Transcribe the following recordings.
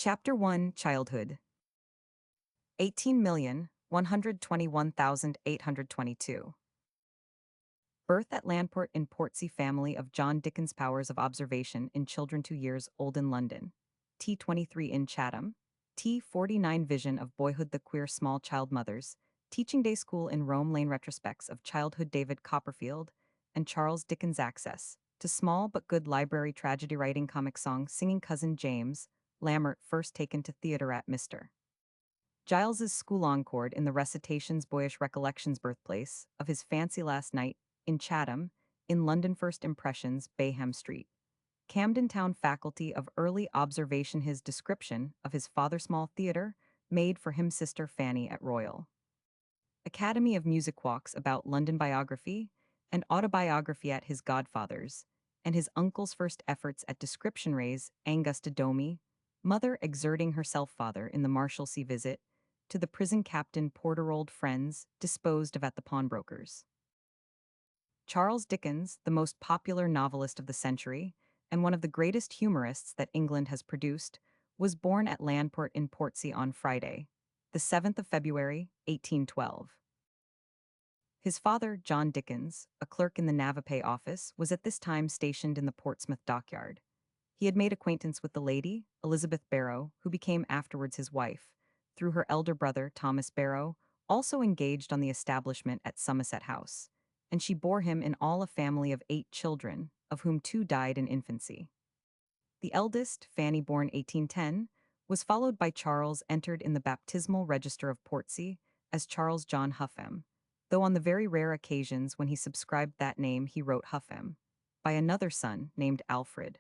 Chapter 1 Childhood 18,121,822 Birth at Landport in Portsea family of John Dickens powers of observation in children 2 years old in London. T23 in Chatham. T49 vision of boyhood the queer small child mothers. Teaching day school in Rome Lane retrospects of childhood David Copperfield and Charles Dickens access to small but good library tragedy writing comic song singing cousin James Lambert first taken to theater at Mr. Giles's school encore in the recitation's boyish recollections birthplace of his fancy last night in Chatham, in London first impressions Bayham Street. Camden Town faculty of early observation his description of his father small theatre made for him sister Fanny at Royal. Academy of Music walks about London biography and autobiography at his godfather's, and his uncle's first efforts at description raise Angusta Domi, mother exerting herself father in the Marshalsea visit, to the prison captain porter old friends disposed of at the pawnbrokers. Charles Dickens, the most popular novelist of the century, and one of the greatest humorists that England has produced, was born at Landport in Portsea on Friday, the 7th of February, 1812. His father, John Dickens, a clerk in the Navapay office, was at this time stationed in the Portsmouth dockyard. He had made acquaintance with the lady, Elizabeth Barrow, who became afterwards his wife, through her elder brother, Thomas Barrow, also engaged on the establishment at Somerset House, and she bore him in all a family of 8 children, of whom 2 died in infancy. The eldest, Fanny born 1810, was followed by Charles entered in the baptismal register of Portsea as Charles John Huffam, though on the very rare occasions when he subscribed that name he wrote Huffam, by another son named Alfred,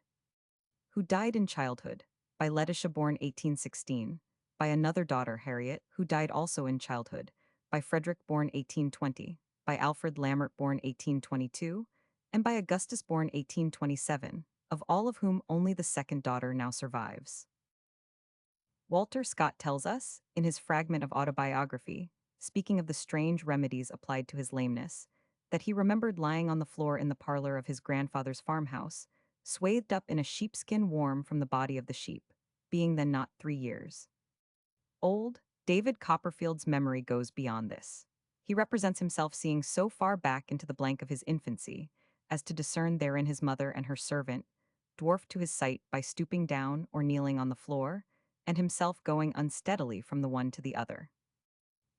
who died in childhood, by Letitia born 1816, by another daughter Harriet, who died also in childhood, by Frederick born 1820, by Alfred Lambert born 1822, and by Augustus born 1827, of all of whom only the second daughter now survives. Walter Scott tells us, in his fragment of autobiography, speaking of the strange remedies applied to his lameness, that he remembered lying on the floor in the parlor of his grandfather's farmhouse, swathed up in a sheepskin warm from the body of the sheep, being then not 3 years old. David Copperfield's memory goes beyond this. He represents himself seeing so far back into the blank of his infancy as to discern therein his mother and her servant, dwarfed to his sight by stooping down or kneeling on the floor, and himself going unsteadily from the one to the other.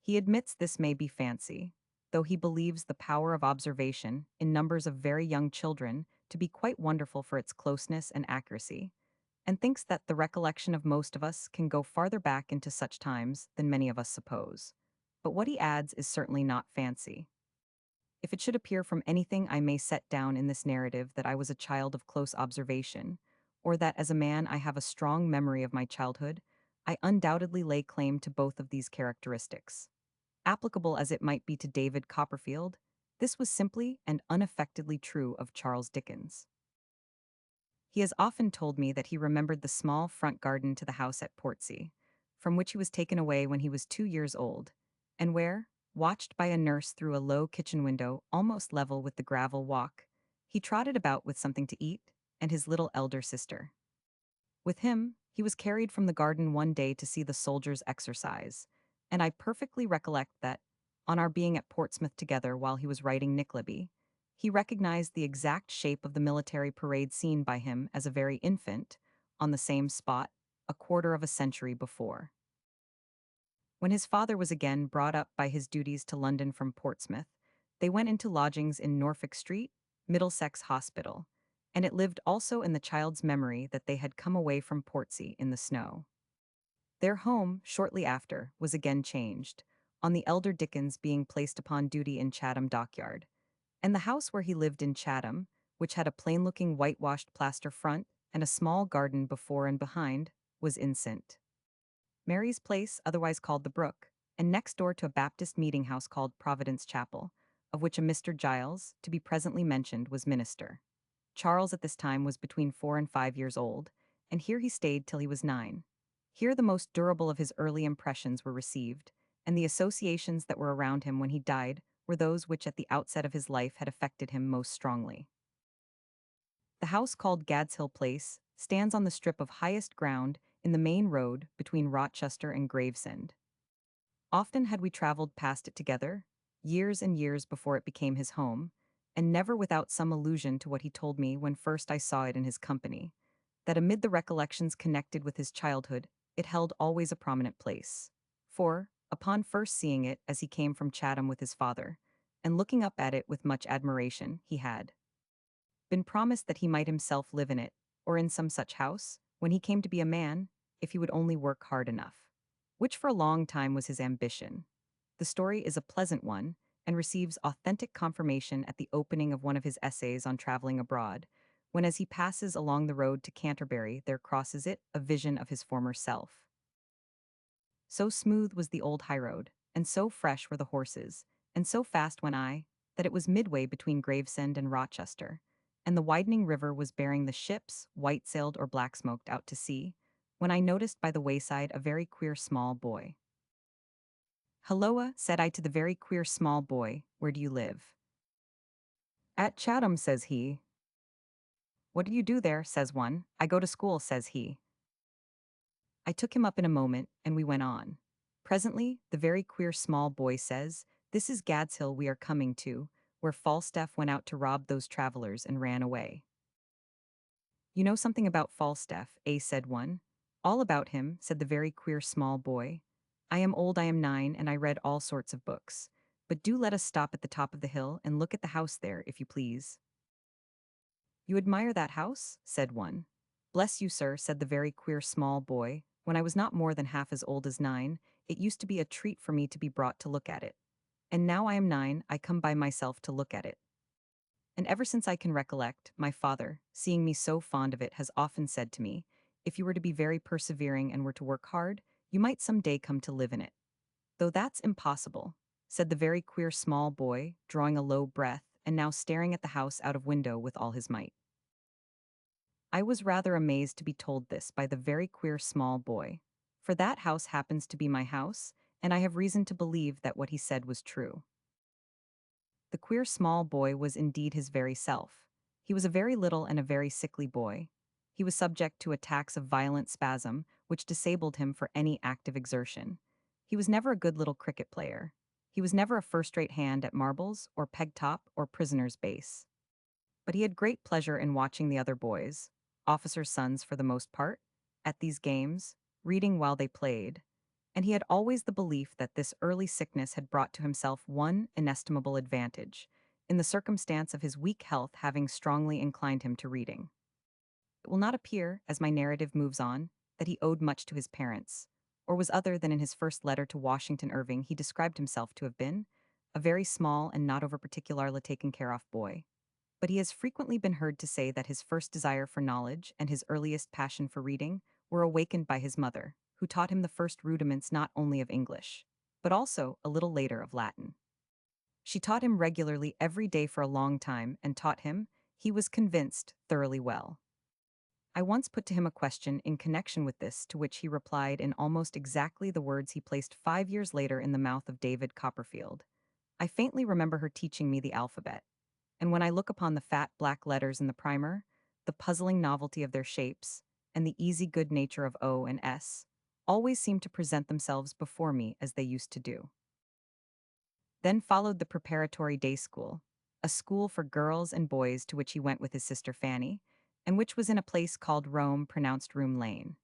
He admits this may be fancy, though he believes the power of observation in numbers of very young children to be quite wonderful for its closeness and accuracy, and thinks that the recollection of most of us can go farther back into such times than many of us suppose. But what he adds is certainly not fancy. If it should appear from anything I may set down in this narrative that I was a child of close observation, or that as a man I have a strong memory of my childhood, I undoubtedly lay claim to both of these characteristics. Applicable as it might be to David Copperfield, this was simply and unaffectedly true of Charles Dickens. He has often told me that he remembered the small front garden to the house at Portsea, from which he was taken away when he was 2 years old, and where, watched by a nurse through a low kitchen window almost level with the gravel walk, he trotted about with something to eat and his little elder sister. With him, he was carried from the garden one day to see the soldiers exercise, and I perfectly recollect that, on our being at Portsmouth together while he was writing Nickleby, he recognized the exact shape of the military parade seen by him as a very infant, on the same spot, a quarter of a century before. When his father was again brought up by his duties to London from Portsmouth, they went into lodgings in Norfolk Street, Middlesex Hospital, and it lived also in the child's memory that they had come away from Portsea in the snow. Their home, shortly after, was again changed, on the elder Dickens being placed upon duty in Chatham Dockyard, and the house where he lived in Chatham, which had a plain-looking whitewashed plaster front and a small garden before and behind, was in St. Mary's Place, otherwise called the Brook, and next door to a Baptist meeting house called Providence Chapel, of which a Mr. Giles, to be presently mentioned, was minister. Charles at this time was between 4 and 5 years old, and here he stayed till he was 9. Here the most durable of his early impressions were received, and the associations that were around him when he died were those which at the outset of his life had affected him most strongly. The house called Gadshill Place stands on the strip of highest ground in the main road between Rochester and Gravesend. Often had we traveled past it together, years and years before it became his home, and never without some allusion to what he told me when first I saw it in his company, that amid the recollections connected with his childhood, it held always a prominent place. For, upon first seeing it as he came from Chatham with his father, and looking up at it with much admiration, he had been promised that he might himself live in it, or in some such house, when he came to be a man, if he would only work hard enough. Which for a long time was his ambition. The story is a pleasant one, and receives authentic confirmation at the opening of one of his essays on traveling abroad, when as he passes along the road to Canterbury there crosses it a vision of his former self. So smooth was the old highroad, and so fresh were the horses, and so fast went I, that it was midway between Gravesend and Rochester, and the widening river was bearing the ships, white-sailed or black-smoked, out to sea, when I noticed by the wayside a very queer small boy. "Halloa," said I to the very queer small boy, "where do you live?" "At Chatham," says he. "What do you do there?" says one. "I go to school," says he. I took him up in a moment, and we went on. Presently, the very queer small boy says, "This is Gad's Hill we are coming to, where Falstaff went out to rob those travelers and ran away." "You know something about Falstaff, eh?" said one. "All about him," said the very queer small boy. "I am old, I am 9, and I read all sorts of books. But do let us stop at the top of the hill and look at the house there, if you please." "You admire that house?" said one. "Bless you, sir," said the very queer small boy. "When I was not more than half as old as 9, it used to be a treat for me to be brought to look at it. And now I am 9, I come by myself to look at it. And ever since I can recollect, my father, seeing me so fond of it, has often said to me, if you were to be very persevering and were to work hard, you might some day come to live in it. Though that's impossible," said the very queer small boy, drawing a low breath, and now staring at the house out of window with all his might. I was rather amazed to be told this by the very queer small boy, for that house happens to be my house, and I have reason to believe that what he said was true. The queer small boy was indeed his very self. He was a very little and a very sickly boy. He was subject to attacks of violent spasm, which disabled him for any active exertion. He was never a good little cricket player. He was never a first-rate hand at marbles, or peg-top, or prisoner's base. But he had great pleasure in watching the other boys, officers' sons for the most part, at these games, reading while they played, and he had always the belief that this early sickness had brought to himself one inestimable advantage, in the circumstance of his weak health having strongly inclined him to reading. It will not appear, as my narrative moves on, that he owed much to his parents, or was other than in his first letter to Washington Irving he described himself to have been, a very small and not over particularly taken care of boy. But he has frequently been heard to say that his first desire for knowledge and his earliest passion for reading were awakened by his mother, who taught him the first rudiments not only of English, but also, a little later, of Latin. She taught him regularly every day for a long time, and taught him, he was convinced, thoroughly well. I once put to him a question in connection with this, to which he replied in almost exactly the words he placed 5 years later in the mouth of David Copperfield. I faintly remember her teaching me the alphabet, and when I look upon the fat black letters in the primer, the puzzling novelty of their shapes, and the easy good nature of O and S, always seem to present themselves before me as they used to do. Then followed the preparatory day school, a school for girls and boys to which he went with his sister Fanny, and which was in a place called Rome, pronounced Room Lane.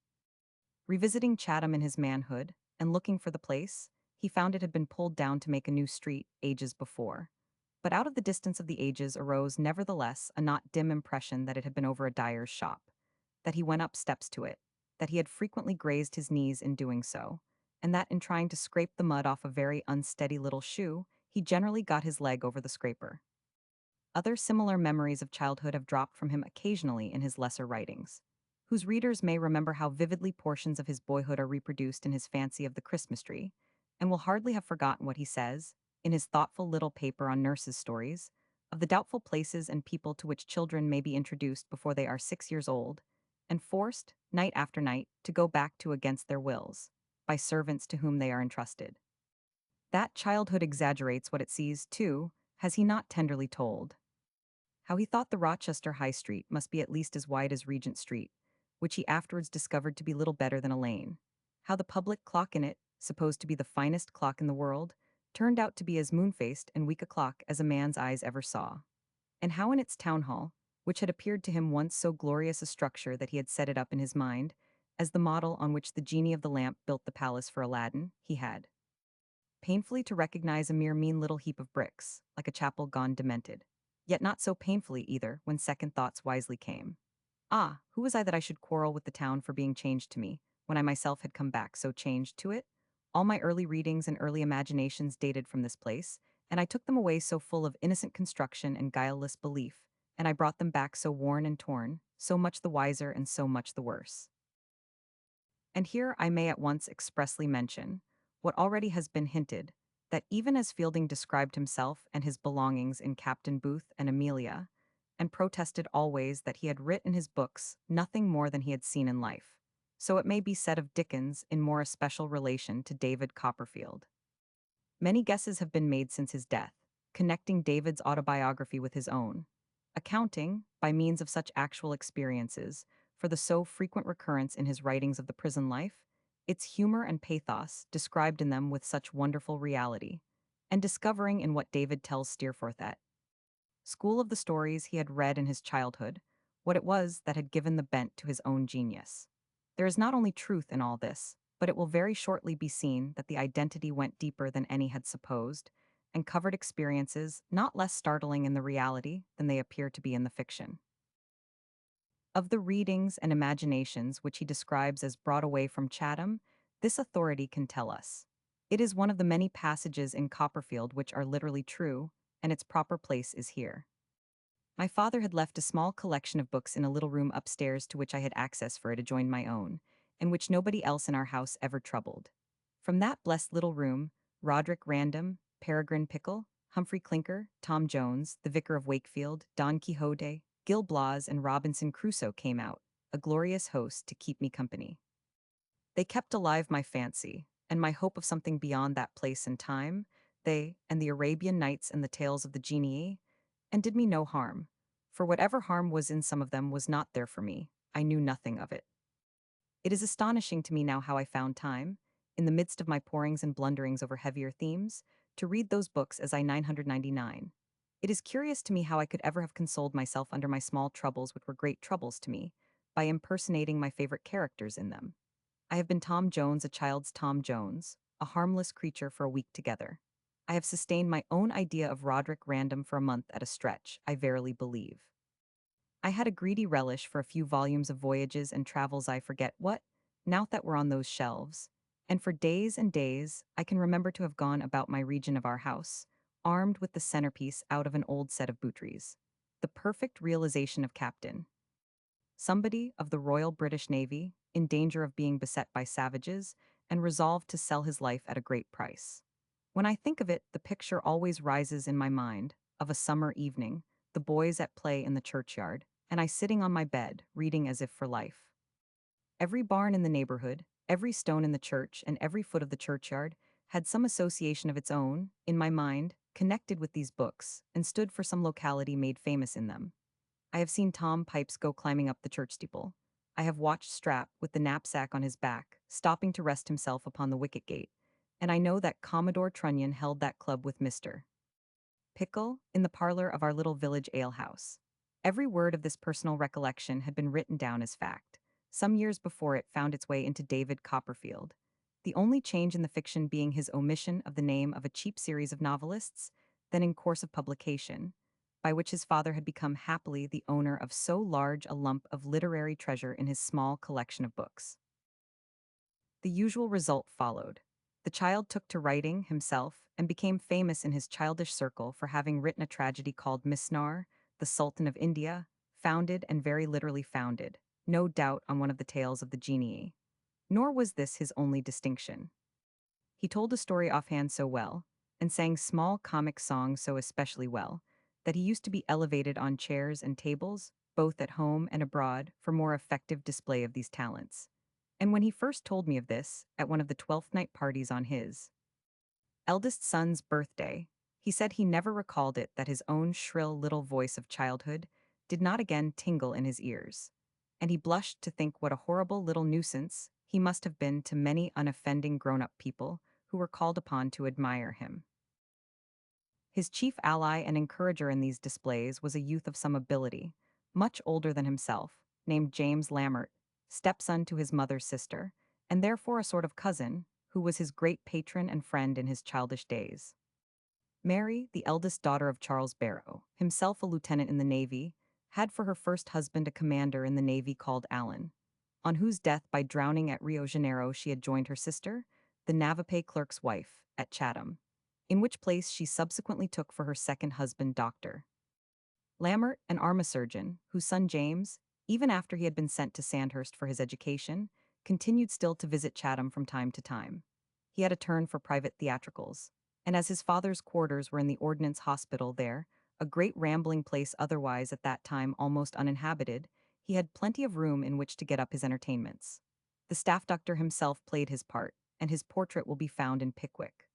Revisiting Chatham in his manhood, and looking for the place, he found it had been pulled down to make a new street ages before. But out of the distance of the ages arose nevertheless a not dim impression that it had been over a dyer's shop, that he went up steps to it, that he had frequently grazed his knees in doing so, and that in trying to scrape the mud off a very unsteady little shoe, he generally got his leg over the scraper. Other similar memories of childhood have dropped from him occasionally in his lesser writings, whose readers may remember how vividly portions of his boyhood are reproduced in his fancy of the Christmas tree, and will hardly have forgotten what he says, in his thoughtful little paper on nurses' stories, of the doubtful places and people to which children may be introduced before they are 6 years old, and forced, night after night, to go back to against their wills, by servants to whom they are entrusted. That childhood exaggerates what it sees, too, has he not tenderly told? How he thought the Rochester High Street must be at least as wide as Regent Street, which he afterwards discovered to be little better than a lane. How the public clock in it, supposed to be the finest clock in the world, turned out to be as moon-faced and weak a clock as a man's eyes ever saw. And how in its town hall, which had appeared to him once so glorious a structure that he had set it up in his mind, as the model on which the genie of the lamp built the palace for Aladdin, he had painfully to recognize a mere mean little heap of bricks, like a chapel gone demented. Yet not so painfully either, when second thoughts wisely came. Ah, who was I that I should quarrel with the town for being changed to me, when I myself had come back so changed to it? All my early readings and early imaginations dated from this place, and I took them away so full of innocent construction and guileless belief, and I brought them back so worn and torn, so much the wiser and so much the worse. And here I may at once expressly mention what already has been hinted, that even as Fielding described himself and his belongings in Captain Booth and Amelia, and protested always that he had writ in his books nothing more than he had seen in life, so it may be said of Dickens in more especial relation to David Copperfield. Many guesses have been made since his death, connecting David's autobiography with his own, accounting, by means of such actual experiences, for the so frequent recurrence in his writings of the prison life, its humor and pathos described in them with such wonderful reality, and discovering in what David tells Steerforth at school of the stories he had read in his childhood, what it was that had given the bent to his own genius. There is not only truth in all this, but it will very shortly be seen that the identity went deeper than any had supposed, and covered experiences not less startling in the reality than they appear to be in the fiction. Of the readings and imaginations which he describes as brought away from Chatham, this authority can tell us. It is one of the many passages in Copperfield which are literally true, and its proper place is here. My father had left a small collection of books in a little room upstairs to which I had access for it adjoined my own, and which nobody else in our house ever troubled. From that blessed little room, Roderick Random, Peregrine Pickle, Humphrey Clinker, Tom Jones, the Vicar of Wakefield, Don Quixote, Gil Blas, and Robinson Crusoe came out, a glorious host to keep me company. They kept alive my fancy, and my hope of something beyond that place and time, they, and the Arabian Nights and the tales of the genii, and did me no harm, for whatever harm was in some of them was not there for me, I knew nothing of it. It is astonishing to me now how I found time, in the midst of my porings and blunderings over heavier themes, to read those books as I 999. It is curious to me how I could ever have consoled myself under my small troubles which were great troubles to me, by impersonating my favorite characters in them. I have been Tom Jones, a child's Tom Jones, a harmless creature for a week together. I have sustained my own idea of Roderick Random for a month at a stretch, I verily believe. I had a greedy relish for a few volumes of voyages and travels I forget what, now that were on those shelves, and for days and days I can remember to have gone about my region of our house, armed with the centerpiece out of an old set of Boutries. The perfect realization of Captain somebody of the Royal British Navy, in danger of being beset by savages, and resolved to sell his life at a great price. When I think of it, the picture always rises in my mind of a summer evening, the boys at play in the churchyard, and I sitting on my bed, reading as if for life. Every barn in the neighborhood, every stone in the church, and every foot of the churchyard had some association of its own, in my mind, connected with these books, and stood for some locality made famous in them. I have seen Tom Pipes go climbing up the church steeple. I have watched Strap, with the knapsack on his back, stopping to rest himself upon the wicket gate, and I know that Commodore Trunnion held that club with Mr. Pickle in the parlor of our little village alehouse. Every word of this personal recollection had been written down as fact, some years before it found its way into David Copperfield, the only change in the fiction being his omission of the name of a cheap series of novelists, then in course of publication, by which his father had become happily the owner of so large a lump of literary treasure in his small collection of books. The usual result followed. The child took to writing himself and became famous in his childish circle for having written a tragedy called Misnar, the Sultan of India, founded and very literally founded, no doubt on one of the tales of the genii. Nor was this his only distinction. He told a story offhand so well, and sang small comic songs so especially well, that he used to be elevated on chairs and tables, both at home and abroad, for more effective display of these talents. And when he first told me of this, at one of the 12th night parties on his eldest son's birthday, he said he never recalled it that his own shrill little voice of childhood did not again tingle in his ears. and he blushed to think what a horrible little nuisance he must have been to many unoffending grown-up people who were called upon to admire him. His chief ally and encourager in these displays was a youth of some ability, much older than himself, named James Lambert, stepson to his mother's sister, and therefore a sort of cousin, who was his great patron and friend in his childish days. Mary, the eldest daughter of Charles Barrow, himself a lieutenant in the Navy, had for her first husband a commander in the Navy called Allen, on whose death by drowning at Rio Janeiro she had joined her sister, the Navape clerk's wife, at Chatham, in which place she subsequently took for her second husband, Dr. Lambert, an army surgeon, whose son James, even after he had been sent to Sandhurst for his education, continued still to visit Chatham from time to time. He had a turn for private theatricals, and as his father's quarters were in the Ordnance Hospital there, a great rambling place otherwise at that time almost uninhabited, he had plenty of room in which to get up his entertainments. The staff doctor himself played his part, and his portrait will be found in Pickwick.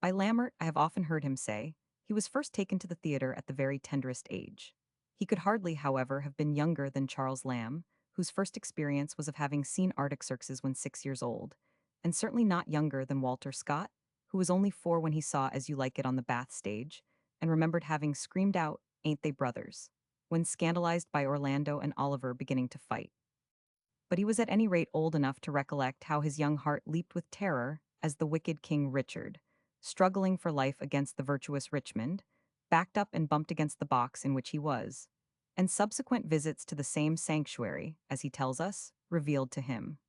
By Lambert, I have often heard him say, he was first taken to the theatre at the very tenderest age. He could hardly, however, have been younger than Charles Lamb, whose first experience was of having seen art exercises when 6 years old, and certainly not younger than Walter Scott, who was only 4 when he saw As You Like It on the Bath stage, and remembered having screamed out, "Ain't they brothers?" when scandalized by Orlando and Oliver beginning to fight. But he was at any rate old enough to recollect how his young heart leaped with terror as the wicked King Richard, struggling for life against the virtuous Richmond, backed up and bumped against the box in which he was, and subsequent visits to the same sanctuary, as he tells us, revealed to him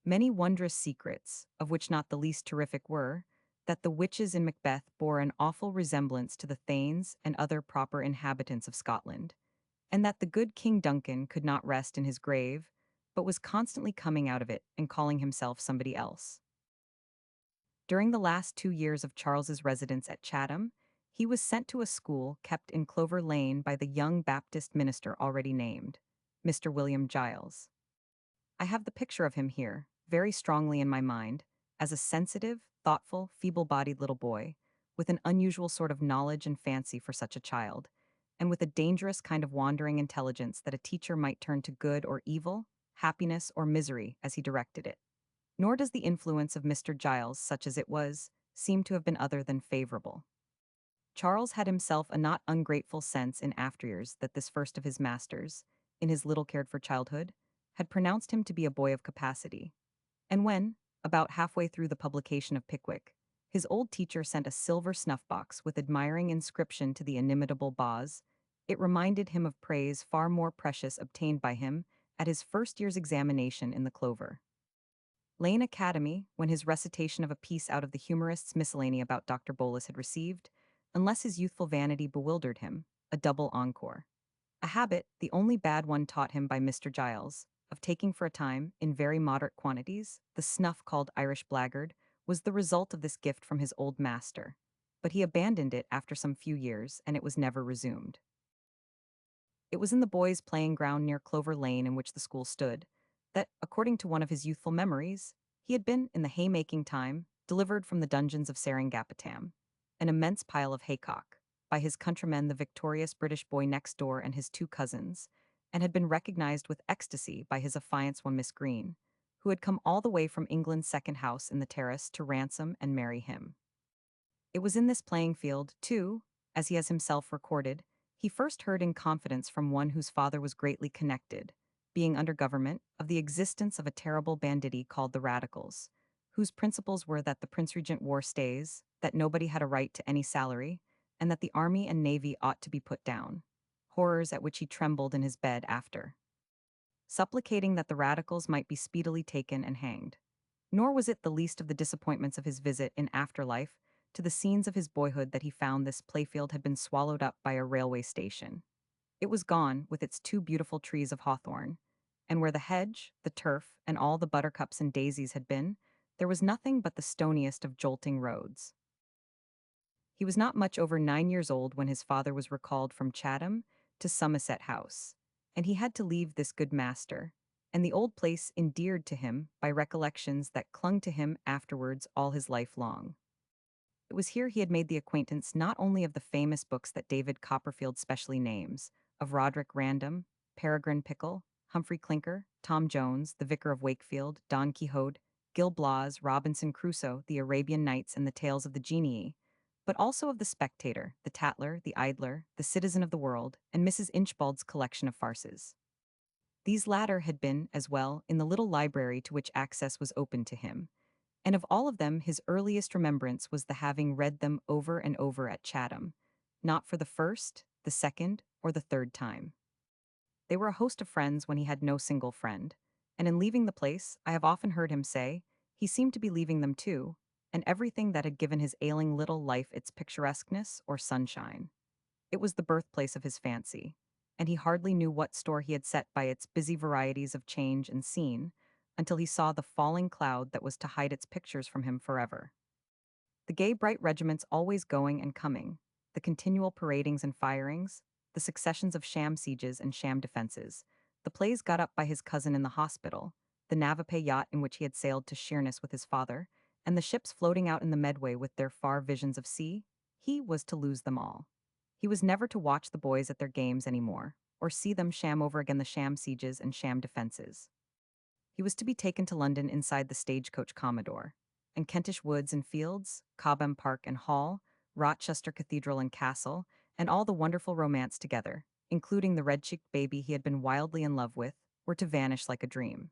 many wondrous secrets, of which not the least terrific were, that the witches in Macbeth bore an awful resemblance to the Thanes and other proper inhabitants of Scotland, and that the good King Duncan could not rest in his grave, but was constantly coming out of it and calling himself somebody else. During the last 2 years of Charles's residence at Chatham, he was sent to a school kept in Clover Lane by the young Baptist minister already named, Mr. William Giles. I have the picture of him here, very strongly in my mind, as a sensitive, thoughtful, feeble-bodied little boy, with an unusual sort of knowledge and fancy for such a child, and with a dangerous kind of wandering intelligence that a teacher might turn to good or evil, happiness or misery as he directed it. Nor does the influence of Mr. Giles, such as it was, seem to have been other than favorable. Charles had himself a not ungrateful sense in after years that this first of his masters, in his little cared for childhood, had pronounced him to be a boy of capacity. And when, about halfway through the publication of Pickwick, his old teacher sent a silver snuff-box with admiring inscription to the inimitable Boz, it reminded him of praise far more precious obtained by him at his first year's examination in the Clover Lane Academy, when his recitation of a piece out of the humorist's miscellany about Dr. Bolus had received, unless his youthful vanity bewildered him, a double encore. A habit, the only bad one taught him by Mr. Giles, of taking for a time, in very moderate quantities, the snuff called Irish blackguard, was the result of this gift from his old master. But he abandoned it after some few years, and it was never resumed. It was in the boys' playing ground near Clover Lane in which the school stood, that, according to one of his youthful memories, he had been, in the haymaking time, delivered from the dungeons of Seringapatam, an immense pile of haycock, by his countrymen the victorious British boy next door and his 2 cousins, and had been recognized with ecstasy by his affianced one Miss Green, who had come all the way from England's second house in the terrace to ransom and marry him. It was in this playing field, too, as he has himself recorded, he first heard in confidence from one whose father was greatly connected, being under government, of the existence of a terrible banditti called the Radicals, whose principles were that the Prince Regent wore stays, that nobody had a right to any salary, and that the army and navy ought to be put down, horrors at which he trembled in his bed after, supplicating that the Radicals might be speedily taken and hanged. Nor was it the least of the disappointments of his visit in afterlife to the scenes of his boyhood that he found this playfield had been swallowed up by a railway station. It was gone with its 2 beautiful trees of hawthorn, and where the hedge, the turf, and all the buttercups and daisies had been, there was nothing but the stoniest of jolting roads. He was not much over 9 years old when his father was recalled from Chatham to Somerset House, and he had to leave this good master, and the old place endeared to him by recollections that clung to him afterwards all his life long. It was here he had made the acquaintance not only of the famous books that David Copperfield specially names, of Roderick Random, Peregrine Pickle, Humphrey Clinker, Tom Jones, the Vicar of Wakefield, Don Quixote, Gil Blas, Robinson Crusoe, the Arabian Nights, and the Tales of the Genii, but also of the Spectator, the Tatler, the Idler, the Citizen of the World, and Mrs. Inchbald's collection of farces. These latter had been, as well, in the little library to which access was open to him, and of all of them his earliest remembrance was the having read them over and over at Chatham, not for the first, the second, or the third time. They were a host of friends when he had no single friend, and in leaving the place, I have often heard him say, he seemed to be leaving them too, and everything that had given his ailing little life its picturesqueness or sunshine. It was the birthplace of his fancy, and he hardly knew what store he had set by its busy varieties of change and scene, until he saw the falling cloud that was to hide its pictures from him forever. The gay bright regiments always going and coming, the continual paradings and firings, the successions of sham sieges and sham defenses, the plays got up by his cousin in the hospital, the Navape yacht in which he had sailed to Sheerness with his father, and the ships floating out in the Medway with their far visions of sea, he was to lose them all. He was never to watch the boys at their games any more, or see them sham over again the sham sieges and sham defenses. He was to be taken to London inside the stagecoach Commodore, and Kentish woods and fields, Cobham Park and Hall, Rochester Cathedral and Castle, and all the wonderful romance together, including the red-cheeked baby he had been wildly in love with, were to vanish like a dream.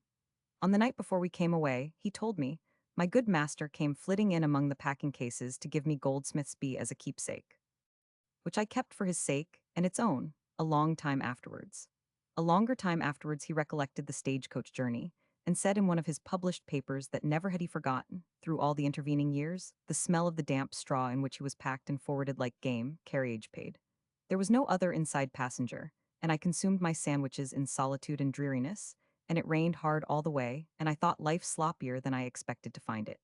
On the night before we came away, he told me, my good master came flitting in among the packing cases to give me Goldsmith's Bee as a keepsake, which I kept for his sake and its own, a long time afterwards. A longer time afterwards he recollected the stagecoach journey, and said in one of his published papers that never had he forgotten, through all the intervening years, the smell of the damp straw in which he was packed and forwarded like game, carriage paid. There was no other inside passenger, and I consumed my sandwiches in solitude and dreariness, and it rained hard all the way, and I thought life sloppier than I expected to find it.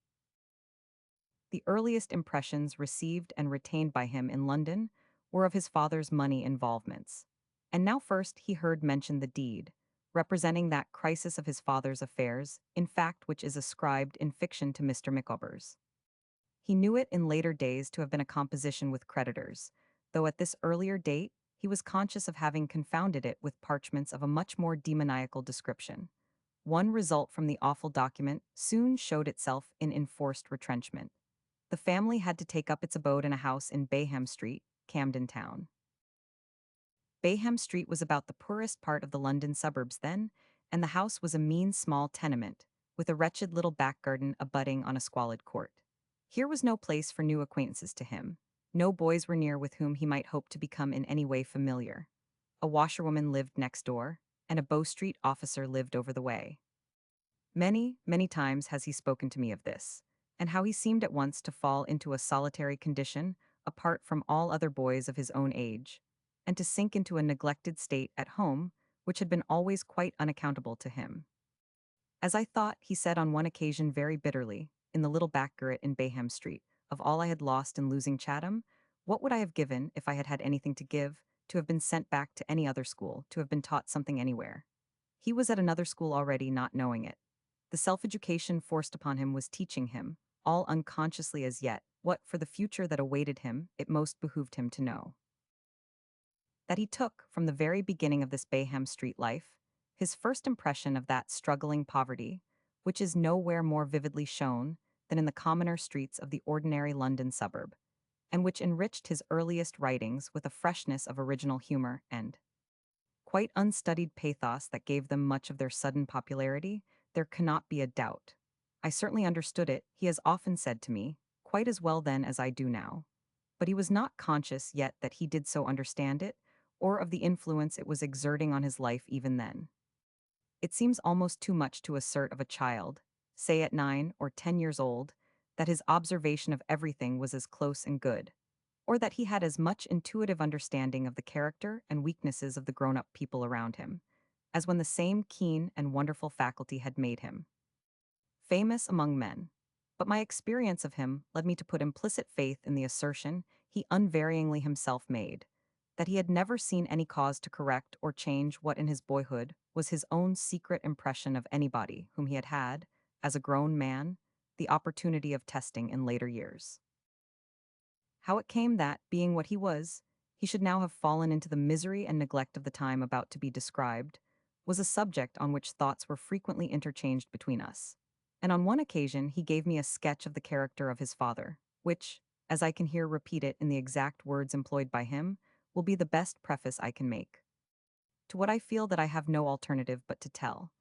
The earliest impressions received and retained by him in London were of his father's money involvements. And now first he heard mention the deed, representing that crisis of his father's affairs, in fact which is ascribed in fiction to Mr. Micawber's. He knew it in later days to have been a composition with creditors, though at this earlier date he was conscious of having confounded it with parchments of a much more demoniacal description. One result from the awful document soon showed itself in enforced retrenchment. The family had to take up its abode in a house in Bayham Street, Camden Town. Bayham Street was about the poorest part of the London suburbs then, and the house was a mean small tenement, with a wretched little back garden abutting on a squalid court. Here was no place for new acquaintances to him. No boys were near with whom he might hope to become in any way familiar. A washerwoman lived next door, and a Bow Street officer lived over the way. Many, many times has he spoken to me of this, and how he seemed at once to fall into a solitary condition, apart from all other boys of his own age, and to sink into a neglected state at home, which had been always quite unaccountable to him. As I thought, he said on one occasion very bitterly, in the little back garret in Bayham Street, of all I had lost in losing Chatham, what would I have given, if I had had anything to give, to have been sent back to any other school, to have been taught something anywhere? He was at another school already, not knowing it. The self-education forced upon him was teaching him, all unconsciously as yet, what for the future that awaited him it most behooved him to know. That he took, from the very beginning of this Bayham Street life, his first impression of that struggling poverty, which is nowhere more vividly shown than in the commoner streets of the ordinary London suburb, and which enriched his earliest writings with a freshness of original humor and quite unstudied pathos that gave them much of their sudden popularity, there cannot be a doubt. I certainly understood it, he has often said to me, quite as well then as I do now. But he was not conscious yet that he did so understand it, or of the influence it was exerting on his life even then. It seems almost too much to assert of a child, say at 9 or 10 years old, that his observation of everything was as close and good, or that he had as much intuitive understanding of the character and weaknesses of the grown-up people around him, as when the same keen and wonderful faculty had made him famous among men. But my experience of him led me to put implicit faith in the assertion he unvaryingly himself made, that he had never seen any cause to correct or change what in his boyhood was his own secret impression of anybody whom he had had, as a grown man, the opportunity of testing in later years. How it came that, being what he was, he should now have fallen into the misery and neglect of the time about to be described, was a subject on which thoughts were frequently interchanged between us. And on one occasion he gave me a sketch of the character of his father, which, as I can here repeat it in the exact words employed by him, will be the best preface I can make to what I feel that I have no alternative but to tell.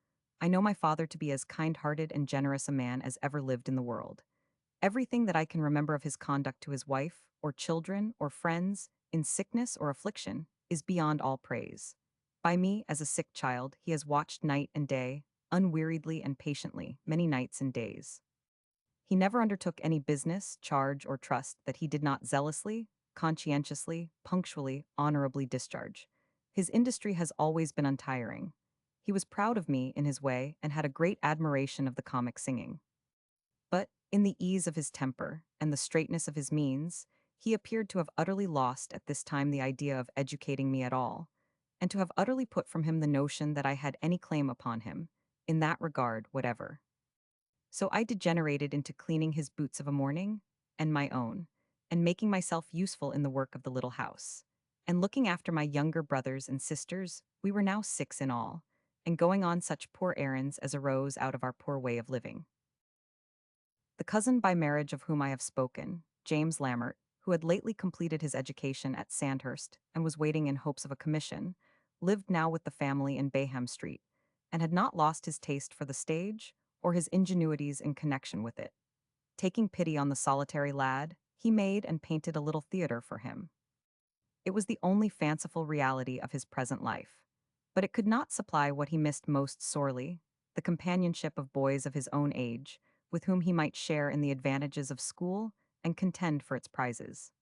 I know my father to be as kind-hearted and generous a man as ever lived in the world. Everything that I can remember of his conduct to his wife, or children, or friends, in sickness or affliction, is beyond all praise. By me, as a sick child, he has watched night and day, unweariedly and patiently, many nights and days. He never undertook any business, charge, or trust that he did not zealously, conscientiously, punctually, honorably discharge. His industry has always been untiring. He was proud of me in his way and had a great admiration of the comic singing. But, in the ease of his temper and the straightness of his means, he appeared to have utterly lost at this time the idea of educating me at all, and to have utterly put from him the notion that I had any claim upon him, in that regard whatever. So I degenerated into cleaning his boots of a morning, and my own, and making myself useful in the work of the little house. And looking after my younger brothers and sisters, we were now 6 in all, and going on such poor errands as arose out of our poor way of living. The cousin by marriage of whom I have spoken, James Lammert, who had lately completed his education at Sandhurst and was waiting in hopes of a commission, lived now with the family in Bayham Street, and had not lost his taste for the stage or his ingenuities in connection with it. Taking pity on the solitary lad, he made and painted a little theatre for him. It was the only fanciful reality of his present life. But it could not supply what he missed most sorely, the companionship of boys of his own age, with whom he might share in the advantages of school and contend for its prizes.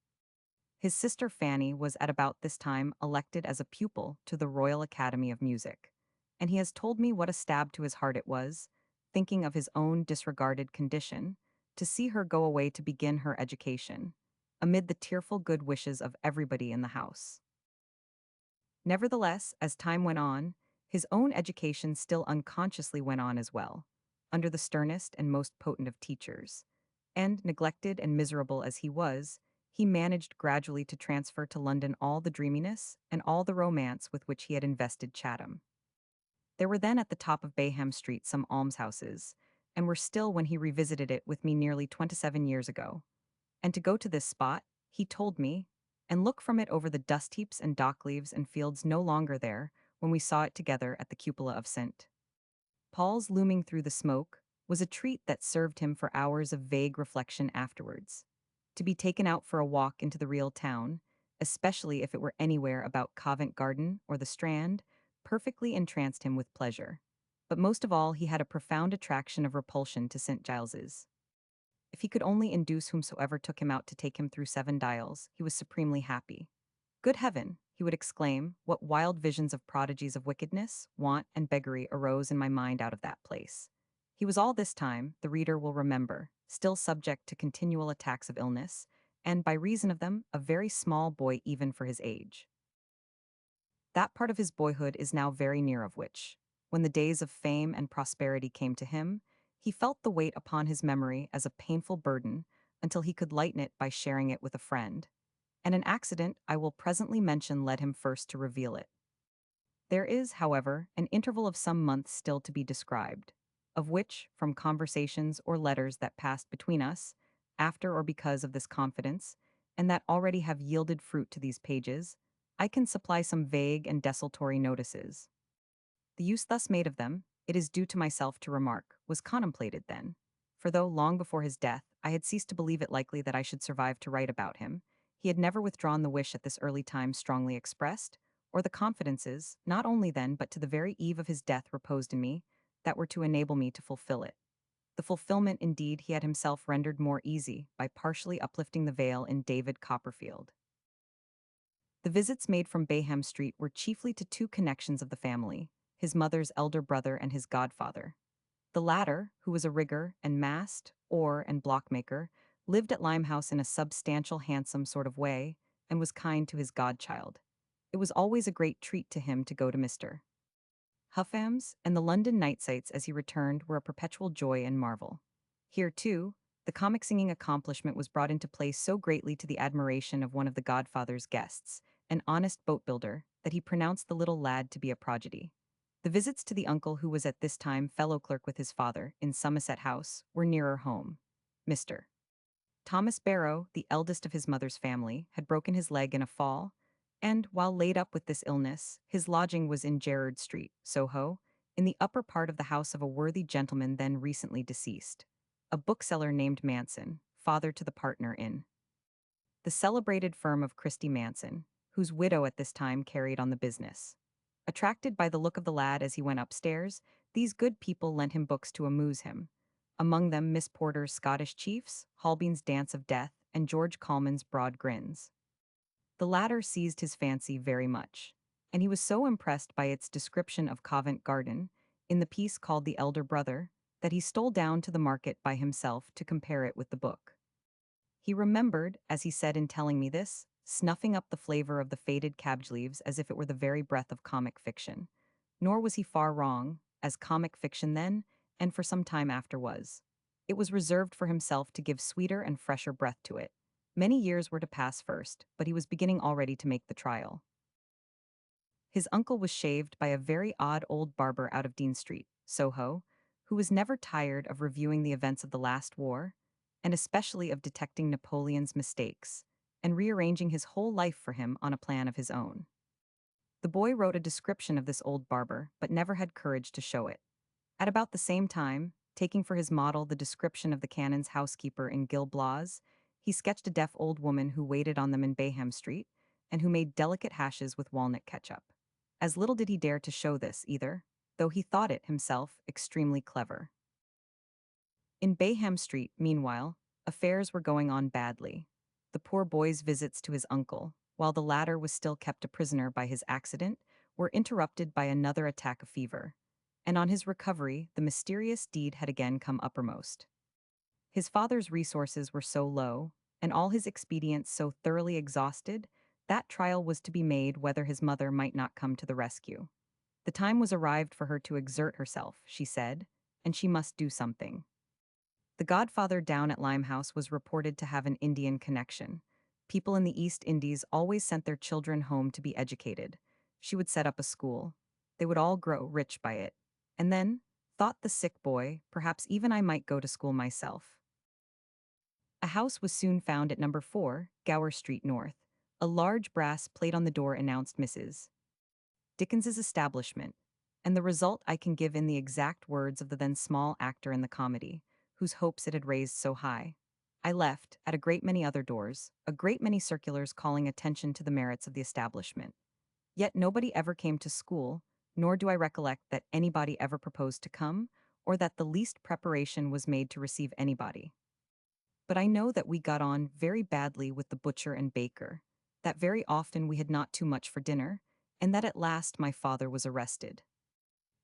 His sister Fanny was at about this time elected as a pupil to the Royal Academy of Music, and he has told me what a stab to his heart it was, thinking of his own disregarded condition, to see her go away to begin her education, amid the tearful good wishes of everybody in the house. Nevertheless, as time went on, his own education still unconsciously went on as well, under the sternest and most potent of teachers. And, neglected and miserable as he was, he managed gradually to transfer to London all the dreaminess and all the romance with which he had invested Chatham. There were then at the top of Bayham Street some almshouses, and were still when he revisited it with me nearly 27 years ago. And to go to this spot, he told me, and look from it over the dust heaps and dock leaves and fields no longer there, when we saw it together at the cupola of St. Paul's looming through the smoke, was a treat that served him for hours of vague reflection afterwards. To be taken out for a walk into the real town, especially if it were anywhere about Covent Garden or the Strand, perfectly entranced him with pleasure. But most of all he had a profound attraction of repulsion to St. Giles's. If he could only induce whomsoever took him out to take him through 7 Dials, he was supremely happy. Good heaven, he would exclaim, what wild visions of prodigies of wickedness, want, and beggary arose in my mind out of that place. He was all this time, the reader will remember, still subject to continual attacks of illness, and, by reason of them, a very small boy even for his age. That part of his boyhood is now very near of which, when the days of fame and prosperity came to him, he felt the weight upon his memory as a painful burden until he could lighten it by sharing it with a friend. And an accident I will presently mention led him first to reveal it. There is, however, an interval of some months still to be described, of which, from conversations or letters that passed between us, after or because of this confidence, and that already have yielded fruit to these pages, I can supply some vague and desultory notices. The use thus made of them, it is due to myself to remark, was contemplated then, for though long before his death I had ceased to believe it likely that I should survive to write about him, he had never withdrawn the wish at this early time strongly expressed, or the confidences, not only then but to the very eve of his death reposed in me, that were to enable me to fulfill it. The fulfillment, indeed, he had himself rendered more easy by partially uplifting the veil in David Copperfield. The visits made from Bayham Street were chiefly to 2 connections of the family, his mother's elder brother and his godfather. The latter, who was a rigger and mast, oar, and blockmaker, lived at Limehouse in a substantial, handsome sort of way, and was kind to his godchild. It was always a great treat to him to go to Mr. Huffam's, and the London night sights as he returned were a perpetual joy and marvel. Here, too, the comic singing accomplishment was brought into play so greatly to the admiration of one of the godfather's guests, an honest boat builder, that he pronounced the little lad to be a prodigy. The visits to the uncle who was at this time fellow clerk with his father in Somerset House were nearer home. Mr. Thomas Barrow, the eldest of his mother's family, had broken his leg in a fall, and, while laid up with this illness, his lodging was in Gerrard Street, Soho, in the upper part of the house of a worthy gentleman then recently deceased, a bookseller named Manson, father to the partner in the celebrated firm of Christie Manson, whose widow at this time carried on the business. Attracted by the look of the lad as he went upstairs, these good people lent him books to amuse him, among them Miss Porter's Scottish Chiefs, Holbein's Dance of Death, and George Colman's Broad Grins. The latter seized his fancy very much, and he was so impressed by its description of Covent Garden, in the piece called The Elder Brother, that he stole down to the market by himself to compare it with the book. He remembered, as he said in telling me this, snuffing up the flavor of the faded cabbage leaves as if it were the very breath of comic fiction. Nor was he far wrong, as comic fiction then, and for some time after was. It was reserved for himself to give sweeter and fresher breath to it. Many years were to pass first, but he was beginning already to make the trial. His uncle was shaved by a very odd old barber out of Dean Street, Soho, who was never tired of reviewing the events of the last war, and especially of detecting Napoleon's mistakes, and rearranging his whole life for him on a plan of his own. The boy wrote a description of this old barber, but never had courage to show it. At about the same time, taking for his model the description of the canon's housekeeper in Gil Blas, he sketched a deaf old woman who waited on them in Bayham Street, and who made delicate hashes with walnut ketchup. As little did he dare to show this, either, though he thought it, himself, extremely clever. In Bayham Street, meanwhile, affairs were going on badly. The poor boy's visits to his uncle, while the latter was still kept a prisoner by his accident, were interrupted by another attack of fever, and on his recovery the mysterious deed had again come uppermost. His father's resources were so low, and all his expedients so thoroughly exhausted, that trial was to be made whether his mother might not come to the rescue. The time was arrived for her to exert herself, she said, and she must do something. The godfather down at Limehouse was reported to have an Indian connection. People in the East Indies always sent their children home to be educated. She would set up a school. They would all grow rich by it. And then, thought the sick boy, perhaps even I might go to school myself. A house was soon found at number 4, Gower Street North. A large brass plate on the door announced Mrs. Dickens's establishment, and the result I can give in the exact words of the then small actor in the comedy, whose hopes it had raised so high. I left, at a great many other doors, a great many circulars calling attention to the merits of the establishment. Yet nobody ever came to school, nor do I recollect that anybody ever proposed to come, or that the least preparation was made to receive anybody. But I know that we got on very badly with the butcher and baker, that very often we had not too much for dinner, and that at last my father was arrested.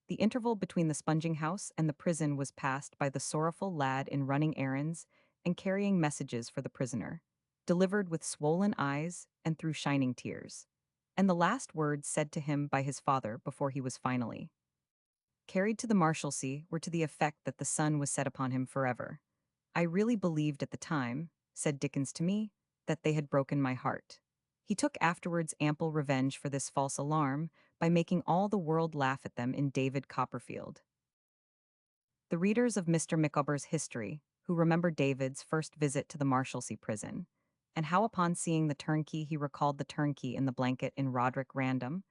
The interval between the sponging house and the prison was passed by the sorrowful lad in running errands and carrying messages for the prisoner, delivered with swollen eyes and through shining tears, and the last words said to him by his father before he was finally carried to the Marshalsea were to the effect that the sun was set upon him forever. I really believed at the time, said Dickens to me, that they had broken my heart. He took afterwards ample revenge for this false alarm by making all the world laugh at them in David Copperfield. The readers of Mr. Micawber's history, who remember David's first visit to the Marshalsea prison, and how upon seeing the turnkey he recalled the turnkey in the blanket in Roderick Random,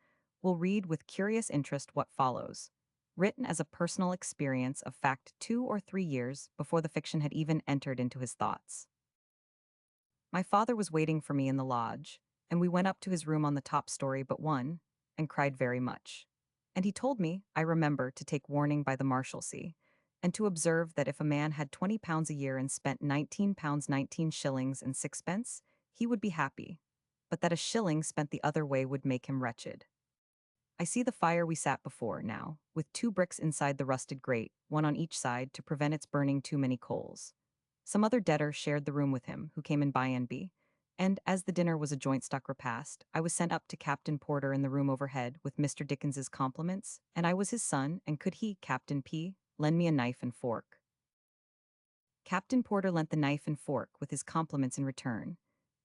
will read with curious interest what follows, written as a personal experience of fact 2 or 3 years before the fiction had even entered into his thoughts. My father was waiting for me in the lodge, and we went up to his room on the top story but one, and cried very much. And he told me, I remember, to take warning by the Marshalsea, and to observe that if a man had £20 a year and spent £19 19 shillings and sixpence, he would be happy, but that a shilling spent the other way would make him wretched. I see the fire we sat before now, with 2 bricks inside the rusted grate, one on each side to prevent its burning too many coals. Some other debtor shared the room with him, who came in by and by, and as the dinner was a joint stock repast, I was sent up to Captain Porter in the room overhead with Mr. Dickens's compliments, and I was his son, and could he, Captain P., lend me a knife and fork? Captain Porter lent the knife and fork with his compliments in return.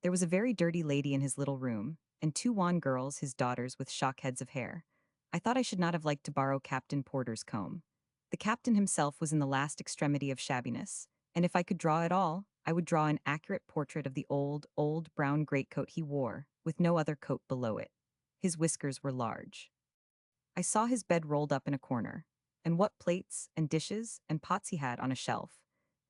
There was a very dirty lady in his little room, and two wan girls, his daughters, with shock heads of hair. I thought I should not have liked to borrow Captain Porter's comb. The captain himself was in the last extremity of shabbiness, and if I could draw at all, I would draw an accurate portrait of the old brown greatcoat he wore, with no other coat below it. His whiskers were large. I saw his bed rolled up in a corner, and what plates and dishes and pots he had on a shelf,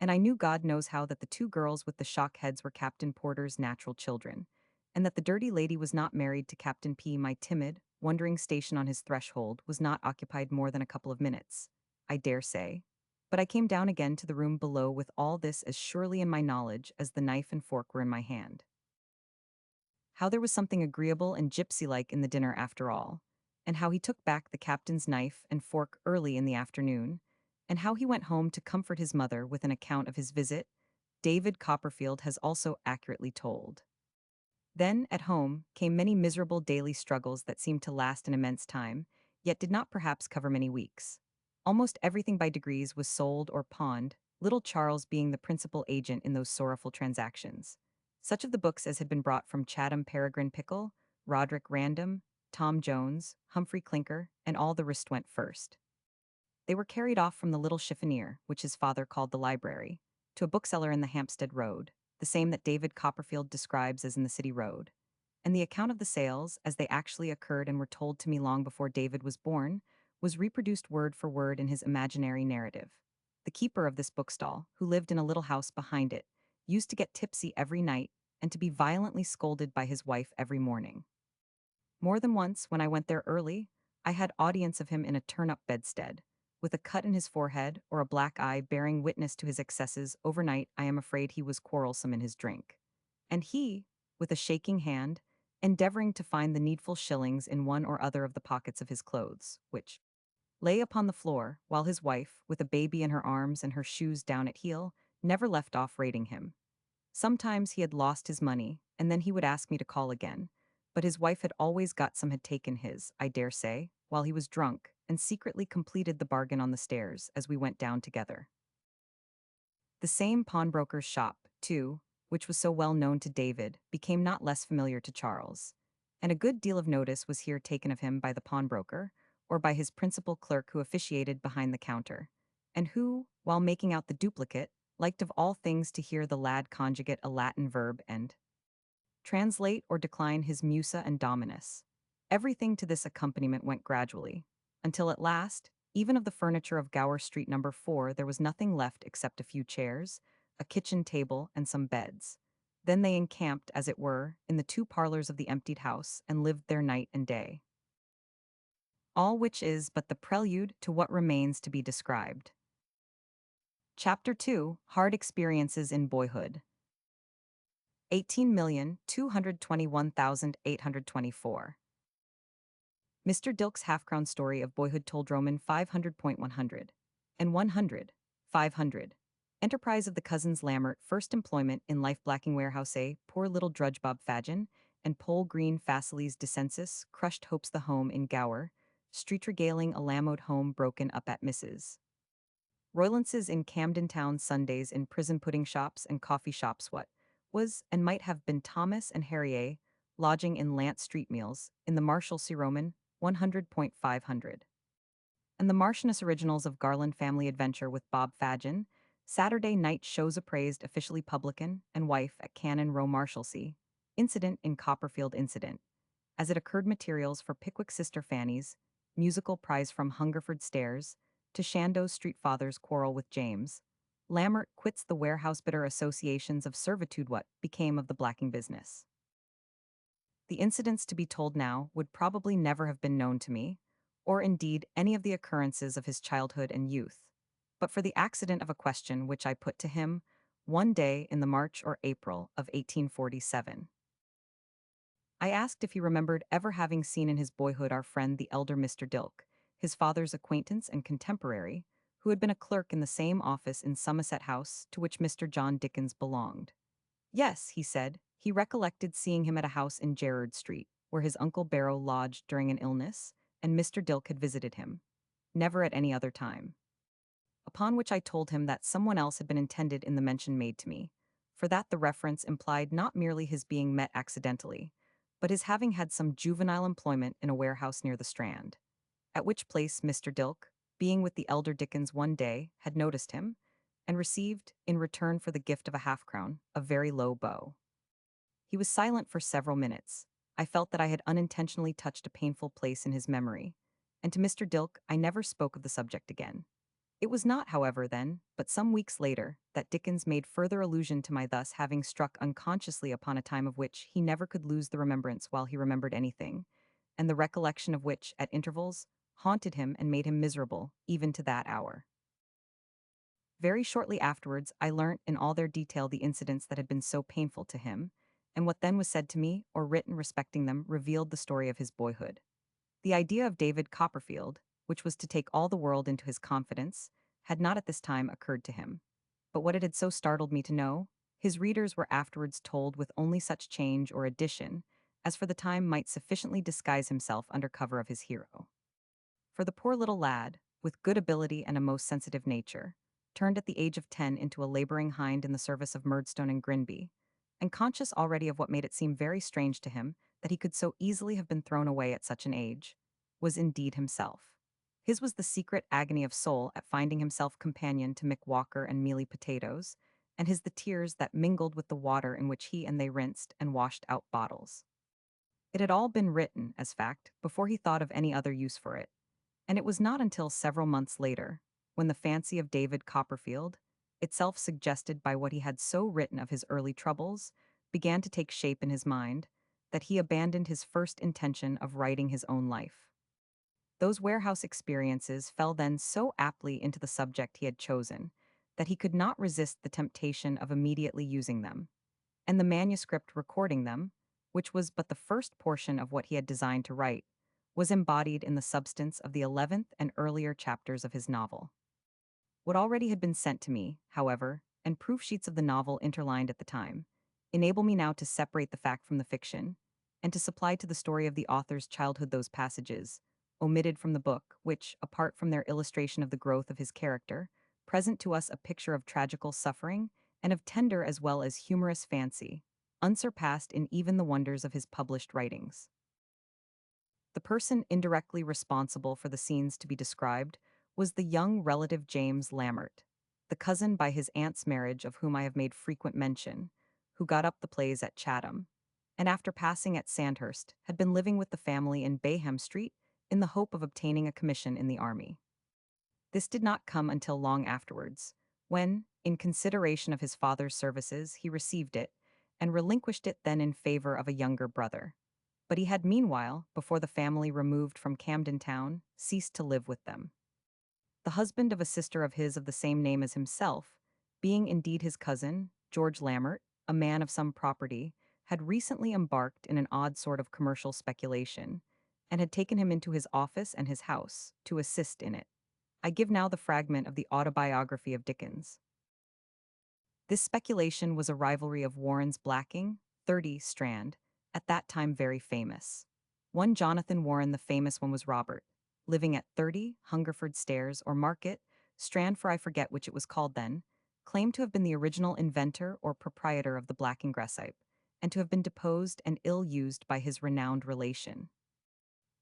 and I knew God knows how that the two girls with the shock heads were Captain Porter's natural children, and that the dirty lady was not married to Captain P. My timid, wondering station on his threshold was not occupied more than a couple of minutes, I dare say. But I came down again to the room below with all this as surely in my knowledge as the knife and fork were in my hand. How there was something agreeable and gypsy-like in the dinner after all, and how he took back the captain's knife and fork early in the afternoon, and how he went home to comfort his mother with an account of his visit, David Copperfield has also accurately told. Then, at home, came many miserable daily struggles that seemed to last an immense time, yet did not perhaps cover many weeks. Almost everything by degrees was sold or pawned, little Charles being the principal agent in those sorrowful transactions. Such of the books as had been brought from Chatham Peregrine Pickle, Roderick Random, Tom Jones, Humphrey Clinker, and all the rest went first. They were carried off from the little chiffonier, which his father called the library, to a bookseller in the Hampstead Road, the same that David Copperfield describes as in the City Road. And the account of the sales, as they actually occurred and were told to me long before David was born, was reproduced word for word in his imaginary narrative. The keeper of this bookstall, who lived in a little house behind it, used to get tipsy every night and to be violently scolded by his wife every morning. More than once, when I went there early, I had audience of him in a turn-up bedstead, with a cut in his forehead or a black eye bearing witness to his excesses. Overnight, I am afraid he was quarrelsome in his drink. And he, with a shaking hand, endeavoring to find the needful shillings in one or other of the pockets of his clothes, which lay upon the floor, while his wife, with a baby in her arms and her shoes down at heel, never left off rating him. Sometimes he had lost his money, and then he would ask me to call again, but his wife had always got some had taken his, I dare say, while he was drunk, and secretly completed the bargain on the stairs as we went down together. The same pawnbroker's shop, too, which was so well known to David, became not less familiar to Charles, and a good deal of notice was here taken of him by the pawnbroker, or by his principal clerk who officiated behind the counter, and who, while making out the duplicate, liked of all things to hear the lad conjugate a Latin verb and translate or decline his musa and dominus. Everything to this accompaniment went gradually, until at last, even of the furniture of Gower Street number 4 there was nothing left except a few chairs, a kitchen table, and some beds. Then they encamped, as it were, in the two parlors of the emptied house, and lived there night and day. All which is but the prelude to what remains to be described. Chapter 2: Hard Experiences in Boyhood. 18,221,824. Mr. Dilk's half-crown story of boyhood told Roman 500.100 and 100, 500. Enterprise of the cousins Lammert, first employment in life blacking warehouse A, poor little drudge Bob Fagin, and Pole Green Faciles Descensus, crushed hopes the home in Gower, street regaling a Lamode home broken up at Mrs. Roylance's in Camden Town Sundays in prison pudding shops and coffee shops what was and might have been Thomas and Harriet, lodging in Lant Street meals, in the Marshalsea Roman, 100.500. And the Marchioness originals of Garland Family Adventure with Bob Fagin, Saturday night shows appraised officially publican and wife at Cannon Row Marshalsea, incident in Copperfield incident, as it occurred materials for Pickwick Sister Fanny's, musical prize from Hungerford Stairs, to Chandos Street Father's quarrel with James. Lammert quits the warehouse bitter associations of servitude. What became of the blacking business? The incidents to be told now would probably never have been known to me, or indeed any of the occurrences of his childhood and youth, but for the accident of a question which I put to him one day in the March or April of 1847. I asked if he remembered ever having seen in his boyhood our friend the elder Mr. Dilk, his father's acquaintance and contemporary, who had been a clerk in the same office in Somerset House to which Mr. John Dickens belonged. Yes, he said, he recollected seeing him at a house in Gerrard Street, where his uncle Barrow lodged during an illness, and Mr. Dilk had visited him. Never at any other time. Upon which I told him that someone else had been intended in the mention made to me, for that the reference implied not merely his being met accidentally, but his having had some juvenile employment in a warehouse near the Strand, at which place Mr. Dilke, being with the elder Dickens one day, had noticed him, and received, in return for the gift of a half-crown, a very low bow. He was silent for several minutes. I felt that I had unintentionally touched a painful place in his memory, and to Mr. Dilke I never spoke of the subject again. It was not, however, then, but some weeks later, that Dickens made further allusion to my thus having struck unconsciously upon a time of which he never could lose the remembrance while he remembered anything, and the recollection of which, at intervals, haunted him and made him miserable, even to that hour. Very shortly afterwards, I learnt in all their detail the incidents that had been so painful to him, and what then was said to me or written respecting them revealed the story of his boyhood. The idea of David Copperfield, which was to take all the world into his confidence, had not at this time occurred to him. But what it had so startled me to know, his readers were afterwards told with only such change or addition as for the time might sufficiently disguise himself under cover of his hero. For the poor little lad, with good ability and a most sensitive nature, turned at the age of 10 into a laboring hind in the service of Murdstone and Grinby, and conscious already of what made it seem very strange to him that he could so easily have been thrown away at such an age, was indeed himself. His was the secret agony of soul at finding himself companion to Mick Walker and Mealy Potatoes, and his the tears that mingled with the water in which he and they rinsed and washed out bottles. It had all been written, as fact, before he thought of any other use for it, and it was not until several months later, when the fancy of David Copperfield, itself suggested by what he had so written of his early troubles, began to take shape in his mind, that he abandoned his first intention of writing his own life. Those warehouse experiences fell then so aptly into the subject he had chosen, that he could not resist the temptation of immediately using them, and the manuscript recording them, which was but the first portion of what he had designed to write, was embodied in the substance of the 11th and earlier chapters of his novel. What already had been sent to me, however, and proof sheets of the novel interlined at the time, enable me now to separate the fact from the fiction, and to supply to the story of the author's childhood those passages, omitted from the book, which, apart from their illustration of the growth of his character, present to us a picture of tragical suffering and of tender as well as humorous fancy, unsurpassed in even the wonders of his published writings. The person indirectly responsible for the scenes to be described was the young relative James Lambert, the cousin by his aunt's marriage of whom I have made frequent mention, who got up the plays at Chatham, and after passing at Sandhurst, had been living with the family in Bayham Street in the hope of obtaining a commission in the army. This did not come until long afterwards, when, in consideration of his father's services, he received it, and relinquished it then in favor of a younger brother. But he had meanwhile, before the family removed from Camden Town, ceased to live with them. The husband of a sister of his of the same name as himself, being indeed his cousin, George Lambert, a man of some property, had recently embarked in an odd sort of commercial speculation, and had taken him into his office and his house to assist in it. I give now the fragment of the autobiography of Dickens. This speculation was a rivalry of Warren's blacking, 30 Strand, at that time very famous. One Jonathan Warren, the famous one, was Robert, living at 30 Hungerford Stairs or Market, Strand, for I forget which it was called then, claimed to have been the original inventor or proprietor of the blacking grecipe, and to have been deposed and ill-used by his renowned relation.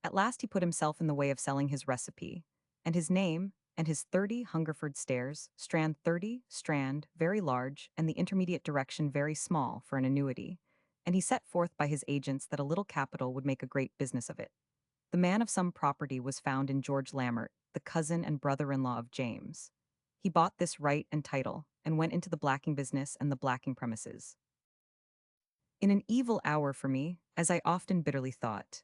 At last he put himself in the way of selling his recipe, and his name, and his 30 Hungerford Stairs, Strand 30, Strand, very large, and the intermediate direction very small for an annuity, and he set forth by his agents that a little capital would make a great business of it. The man of some property was found in George Lambert, the cousin and brother-in-law of James. He bought this right and title, and went into the blacking business and the blacking premises. In an evil hour for me, as I often bitterly thought,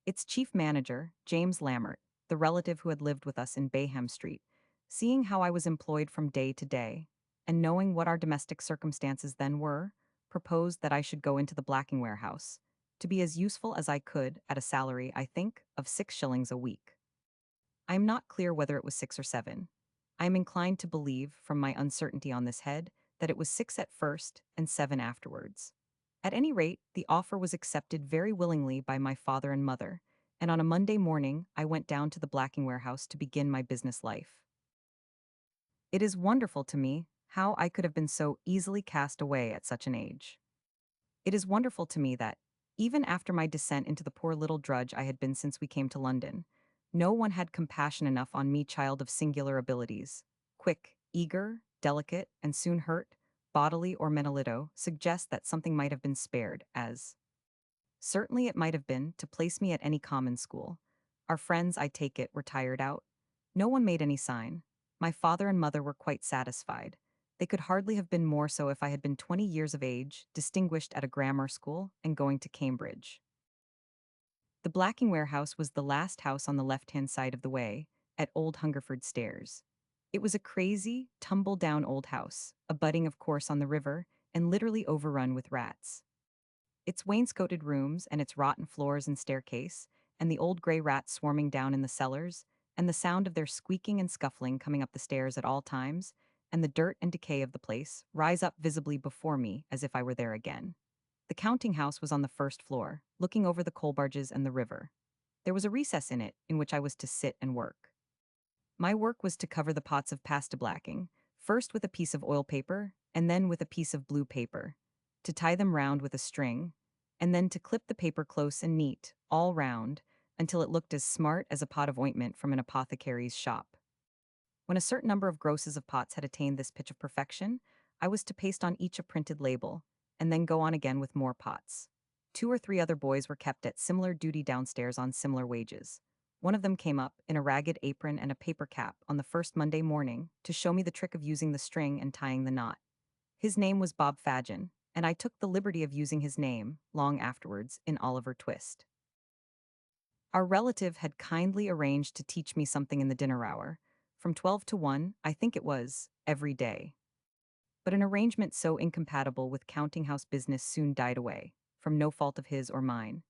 its chief manager, James Lambert, the relative who had lived with us in Bayham Street, seeing how I was employed from day to day, and knowing what our domestic circumstances then were, proposed that I should go into the blacking warehouse, to be as useful as I could at a salary, I think, of 6 shillings a week. I am not clear whether it was 6 or 7. I am inclined to believe, from my uncertainty on this head, that it was 6 at first and 7 afterwards. At any rate, the offer was accepted very willingly by my father and mother, and on a Monday morning I went down to the blacking warehouse to begin my business life. It is wonderful to me how I could have been so easily cast away at such an age. It is wonderful to me that, Even after my descent into the poor little drudge I had been since we came to London, no one had compassion enough on me, child of singular abilities. Quick, eager, delicate, and soon hurt, bodily or mentally, suggest that something might have been spared, as certainly it might have been, to place me at any common school. Our friends, I take it, were tired out. No one made any sign. My father and mother were quite satisfied. They could hardly have been more so if I had been 20 years of age, distinguished at a grammar school, and going to Cambridge. The blacking warehouse was the last house on the left-hand side of the way, at Old Hungerford Stairs. It was a crazy, tumble-down old house, abutting of course on the river, and literally overrun with rats. Its wainscoted rooms and its rotten floors and staircase, and the old gray rats swarming down in the cellars, and the sound of their squeaking and scuffling coming up the stairs at all times, and the dirt and decay of the place, rise up visibly before me as if I were there again. The counting house was on the first floor, looking over the coal barges and the river. There was a recess in it, in which I was to sit and work. My work was to cover the pots of pasta blacking, first with a piece of oil paper, and then with a piece of blue paper, to tie them round with a string, and then to clip the paper close and neat, all round, until it looked as smart as a pot of ointment from an apothecary's shop. When a certain number of grosses of pots had attained this pitch of perfection, I was to paste on each a printed label, and then go on again with more pots. 2 or 3 other boys were kept at similar duty downstairs on similar wages. One of them came up, in a ragged apron and a paper cap, on the first Monday morning, to show me the trick of using the string and tying the knot. His name was Bob Fagin, and I took the liberty of using his name, long afterwards, in Oliver Twist. Our relative had kindly arranged to teach me something in the dinner hour, from 12 to 1, I think it was, every day. But an arrangement so incompatible with counting house business soon died away, from no fault of his or mine.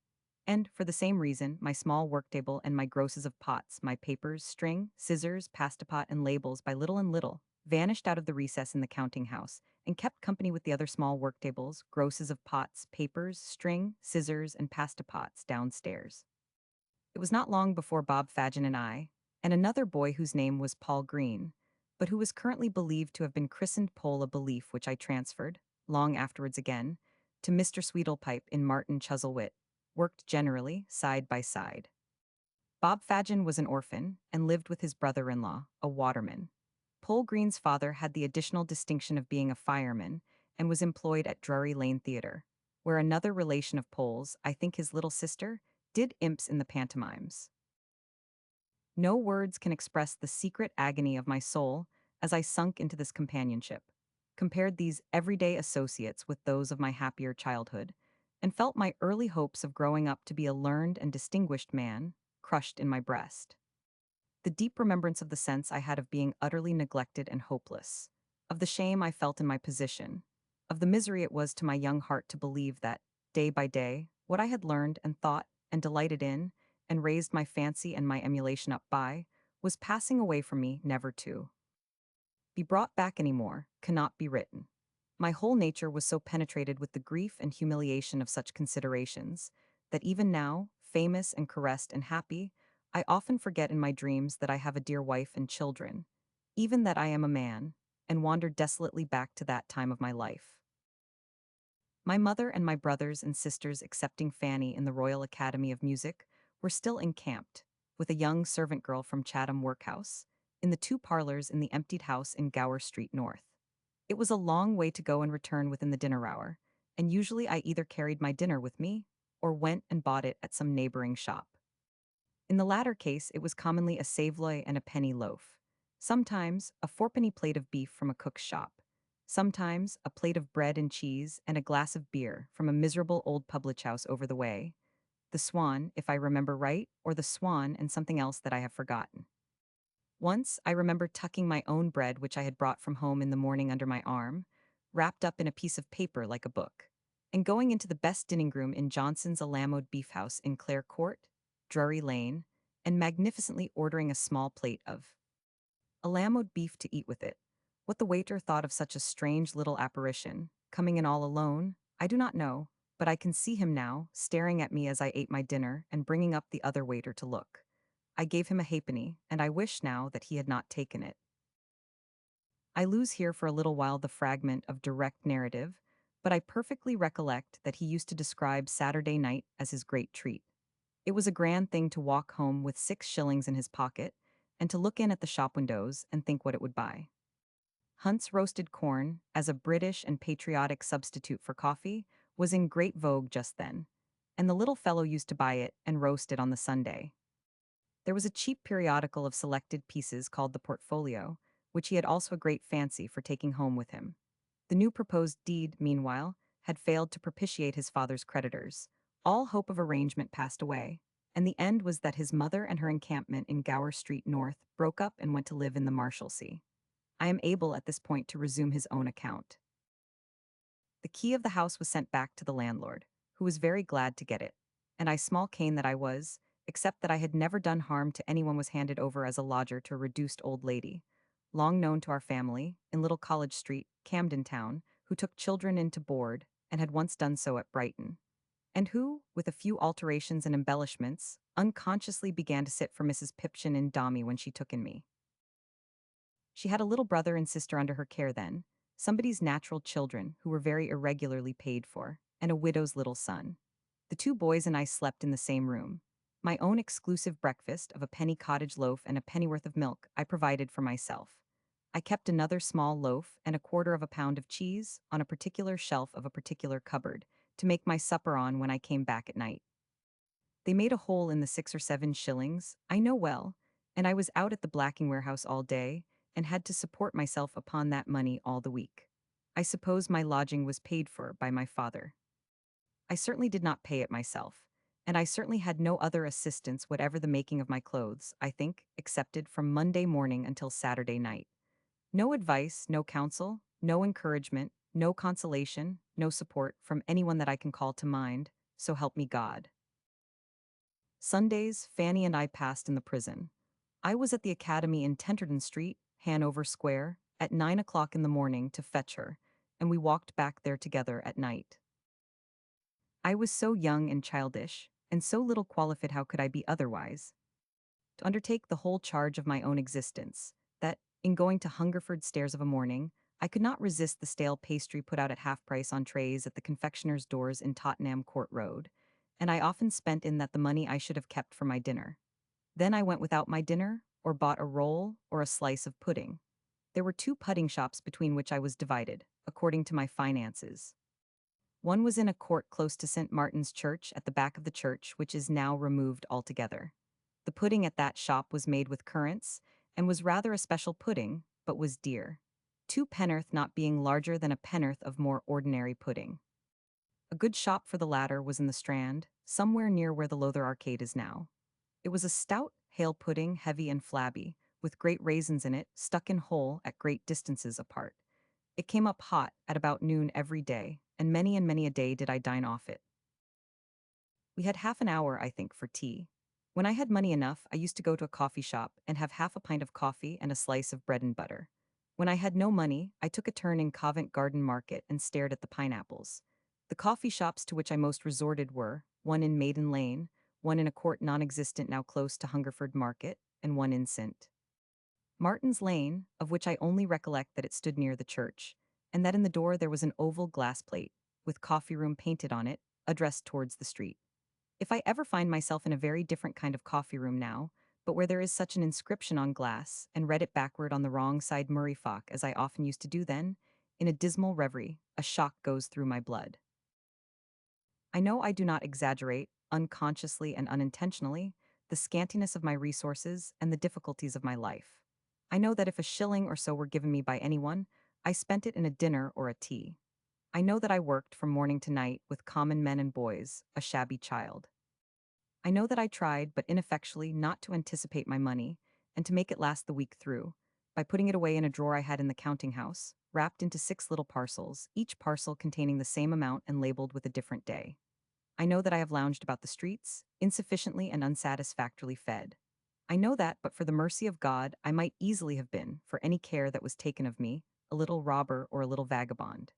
And, for the same reason, my small worktable and my grosses of pots, my papers, string, scissors, pasta pot, and labels, by little and little, vanished out of the recess in the counting house, and kept company with the other small worktables, grosses of pots, papers, string, scissors, and pasta pots downstairs. It was not long before Bob Fagin and another boy whose name was Paul Green, but who was currently believed to have been christened Pole, a belief which I transferred, long afterwards again, to Mr. Sweedlepipe in Martin Chuzzlewit, worked generally side by side. Bob Fagin was an orphan and lived with his brother-in-law, a waterman. Pole Green's father had the additional distinction of being a fireman and was employed at Drury Lane Theatre, where another relation of Pole's, I think his little sister, did imps in the pantomimes. No words can express the secret agony of my soul as I sunk into this companionship, compared these everyday associates with those of my happier childhood, and felt my early hopes of growing up to be a learned and distinguished man crushed in my breast. The deep remembrance of the sense I had of being utterly neglected and hopeless, of the shame I felt in my position, of the misery it was to my young heart to believe that, day by day, what I had learned and thought and delighted in, and raised my fancy and my emulation up by, was passing away from me, never to be brought back any more, cannot be written. My whole nature was so penetrated with the grief and humiliation of such considerations, that even now, famous and caressed and happy, I often forget in my dreams that I have a dear wife and children, even that I am a man, and wander desolately back to that time of my life. My mother and my brothers and sisters, excepting Fanny in the Royal Academy of Music, were still encamped, with a young servant girl from Chatham Workhouse, in the 2 parlors in the emptied house in Gower Street North. It was a long way to go and return within the dinner hour, and usually I either carried my dinner with me, or went and bought it at some neighboring shop. In the latter case, it was commonly a saveloy and a penny loaf, sometimes a fourpenny plate of beef from a cook's shop, sometimes a plate of bread and cheese and a glass of beer from a miserable old public house over the way, the Swan, if I remember right, or the Swan and something else that I have forgotten. Once, I remember tucking my own bread which I had brought from home in the morning under my arm, wrapped up in a piece of paper like a book, and going into the best dining room in Johnson's Alamoed Beef House in Clare Court, Drury Lane, and magnificently ordering a small plate of Alamoed beef to eat with it. What the waiter thought of such a strange little apparition, coming in all alone, I do not know, but I can see him now, staring at me as I ate my dinner and bringing up the other waiter to look. I gave him a halfpenny, and I wish now that he had not taken it. I lose here for a little while the fragment of direct narrative, but I perfectly recollect that he used to describe Saturday night as his great treat. It was a grand thing to walk home with 6 shillings in his pocket and to look in at the shop windows and think what it would buy. Hunt's roasted corn, as a British and patriotic substitute for coffee, was in great vogue just then, and the little fellow used to buy it and roast it on the Sunday. There was a cheap periodical of selected pieces called the Portfolio, which he had also a great fancy for taking home with him. The new proposed deed, meanwhile, had failed to propitiate his father's creditors. All hope of arrangement passed away, and the end was that his mother and her encampment in Gower Street North broke up and went to live in the Marshalsea. I am able at this point to resume his own account. The key of the house was sent back to the landlord, who was very glad to get it, and I small cane that I was, except that I had never done harm to anyone was handed over as a lodger to a reduced old lady, long known to our family, in Little College Street, Camden Town, who took children in to board, and had once done so at Brighton, and who, with a few alterations and embellishments, unconsciously began to sit for Mrs. Pipchin in Dommy when she took in me. She had a little brother and sister under her care then, somebody's natural children who were very irregularly paid for, and a widow's little son. The 2 boys and I slept in the same room. My own exclusive breakfast of a penny cottage loaf and a pennyworth of milk I provided for myself. I kept another small loaf and a quarter of a pound of cheese on a particular shelf of a particular cupboard to make my supper on when I came back at night. They made a hole in the 6 or 7 shillings, I know well, and I was out at the blacking warehouse all day, and had to support myself upon that money all the week. I suppose my lodging was paid for by my father. I certainly did not pay it myself, and I certainly had no other assistance whatever the making of my clothes, I think, excepted from Monday morning until Saturday night. No advice, no counsel, no encouragement, no consolation, no support from anyone that I can call to mind, so help me God. Sundays, Fanny and I passed in the prison. I was at the academy in Tenterden Street, Hanover Square, at 9 o'clock in the morning to fetch her, and we walked back there together at night. I was so young and childish, and so little qualified how could I be otherwise, to undertake the whole charge of my own existence, that, in going to Hungerford Stairs of a morning, I could not resist the stale pastry put out at half price on trays at the confectioner's doors in Tottenham Court Road, and I often spent in that the money I should have kept for my dinner. Then I went without my dinner, or bought a roll or a slice of pudding. There were 2 pudding shops between which I was divided, according to my finances. One was in a court close to St. Martin's Church at the back of the church, which is now removed altogether. The pudding at that shop was made with currants, and was rather a special pudding, but was dear. 2 pen'orth not being larger than a pen'orth of more ordinary pudding. A good shop for the latter was in the Strand, somewhere near where the Lowther Arcade is now. It was a stout, hale pudding, heavy and flabby, with great raisins in it, stuck in whole at great distances apart. It came up hot at about noon every day, and many a day did I dine off it. We had half an hour, I think, for tea. When I had money enough, I used to go to a coffee shop and have half a pint of coffee and a slice of bread and butter. When I had no money, I took a turn in Covent Garden Market and stared at the pineapples. The coffee shops to which I most resorted were one in Maiden Lane, one in a court non-existent now close to Hungerford Market, and one in St. Martin's Lane, of which I only recollect that it stood near the church, and that in the door there was an oval glass plate, with coffee room painted on it, addressed towards the street. If I ever find myself in a very different kind of coffee room now, but where there is such an inscription on glass, and read it backward on the wrong side Murray Fock as I often used to do then, in a dismal reverie, a shock goes through my blood. I know I do not exaggerate, unconsciously and unintentionally, the scantiness of my resources and the difficulties of my life. I know that if a shilling or so were given me by anyone, I spent it in a dinner or a tea. I know that I worked from morning to night with common men and boys, a shabby child. I know that I tried, but ineffectually, not to anticipate my money, and to make it last the week through, by putting it away in a drawer I had in the counting-house, wrapped into 6 little parcels, each parcel containing the same amount and labeled with a different day. I know that I have lounged about the streets, insufficiently and unsatisfactorily fed. I know that, but for the mercy of God, I might easily have been, for any care that was taken of me, a little robber or a little vagabond.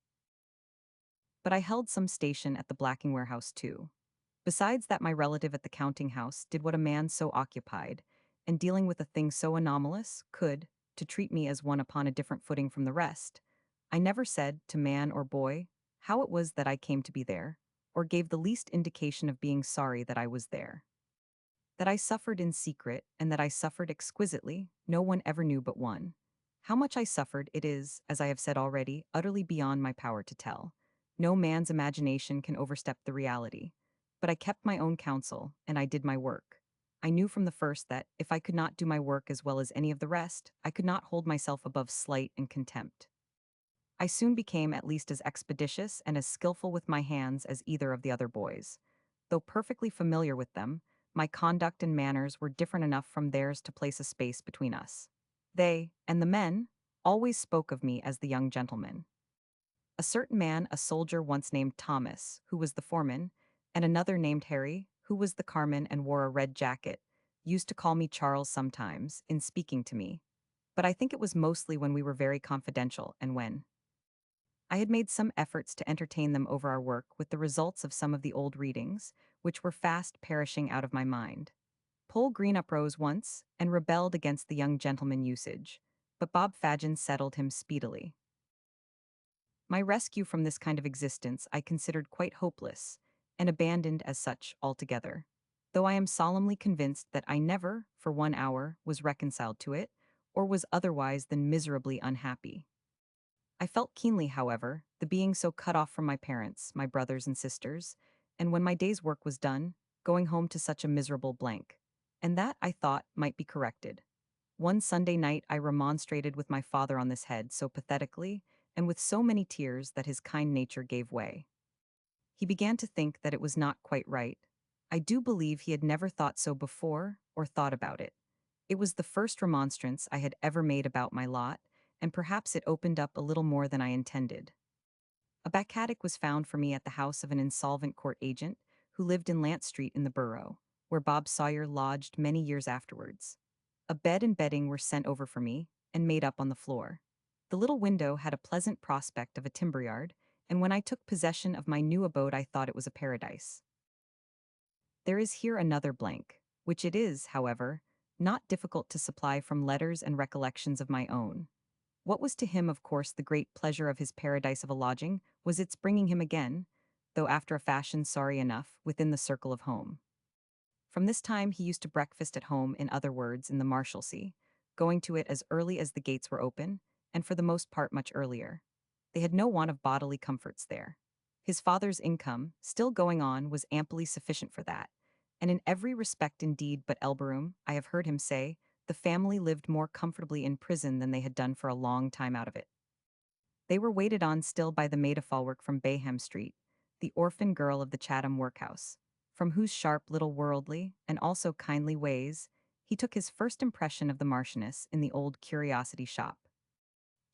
But I held some station at the blacking warehouse too. Besides that, my relative at the counting-house did what a man so occupied, and dealing with a thing so anomalous, could, to treat me as one upon a different footing from the rest. I never said, to man or boy, how it was that I came to be there, or gave the least indication of being sorry that I was there. That I suffered in secret, and that I suffered exquisitely, no one ever knew but one. How much I suffered, it is, as I have said already, utterly beyond my power to tell. No man's imagination can overstep the reality. But I kept my own counsel, and I did my work. I knew from the first that, if I could not do my work as well as any of the rest, I could not hold myself above slight and contempt. I soon became at least as expeditious and as skillful with my hands as either of the other boys. Though perfectly familiar with them, my conduct and manners were different enough from theirs to place a space between us. They, and the men, always spoke of me as the young gentleman. A certain man, a soldier once named Thomas, who was the foreman, and another named Harry, who was the carman and wore a red jacket, used to call me Charles sometimes, in speaking to me. But I think it was mostly when we were very confidential and when I had made some efforts to entertain them over our work with the results of some of the old readings, which were fast perishing out of my mind. Poll Green uprose once and rebelled against the young gentleman usage, but Bob Fagin settled him speedily. My rescue from this kind of existence I considered quite hopeless, and abandoned as such altogether, though I am solemnly convinced that I never, for 1 hour, was reconciled to it, or was otherwise than miserably unhappy. I felt keenly, however, the being so cut off from my parents, my brothers and sisters, and when my day's work was done, going home to such a miserable blank. And that, I thought, might be corrected. One Sunday night I remonstrated with my father on this head so pathetically, and with so many tears that his kind nature gave way. He began to think that it was not quite right. I do believe he had never thought so before, or thought about it. It was the first remonstrance I had ever made about my lot, and perhaps it opened up a little more than I intended. A back attic was found for me at the house of an insolvent court agent who lived in Lant Street in the borough, where Bob Sawyer lodged many years afterwards. A bed and bedding were sent over for me, and made up on the floor. The little window had a pleasant prospect of a timber yard, and when I took possession of my new abode I thought it was a paradise. There is here another blank, which it is, however, not difficult to supply from letters and recollections of my own. What was to him, of course, the great pleasure of his paradise of a lodging was its bringing him again, though after a fashion sorry enough, within the circle of home. From this time he used to breakfast at home, in other words, in the Marshalsea, going to it as early as the gates were open, and for the most part much earlier. They had no want of bodily comforts there. His father's income, still going on, was amply sufficient for that, and in every respect indeed but Elberum, I have heard him say, the family lived more comfortably in prison than they had done for a long time out of it. They were waited on still by the maid of Falwork from Bayham Street, the orphan girl of the Chatham workhouse, from whose sharp little worldly, and also kindly ways, he took his first impression of the Marchioness in the old curiosity shop.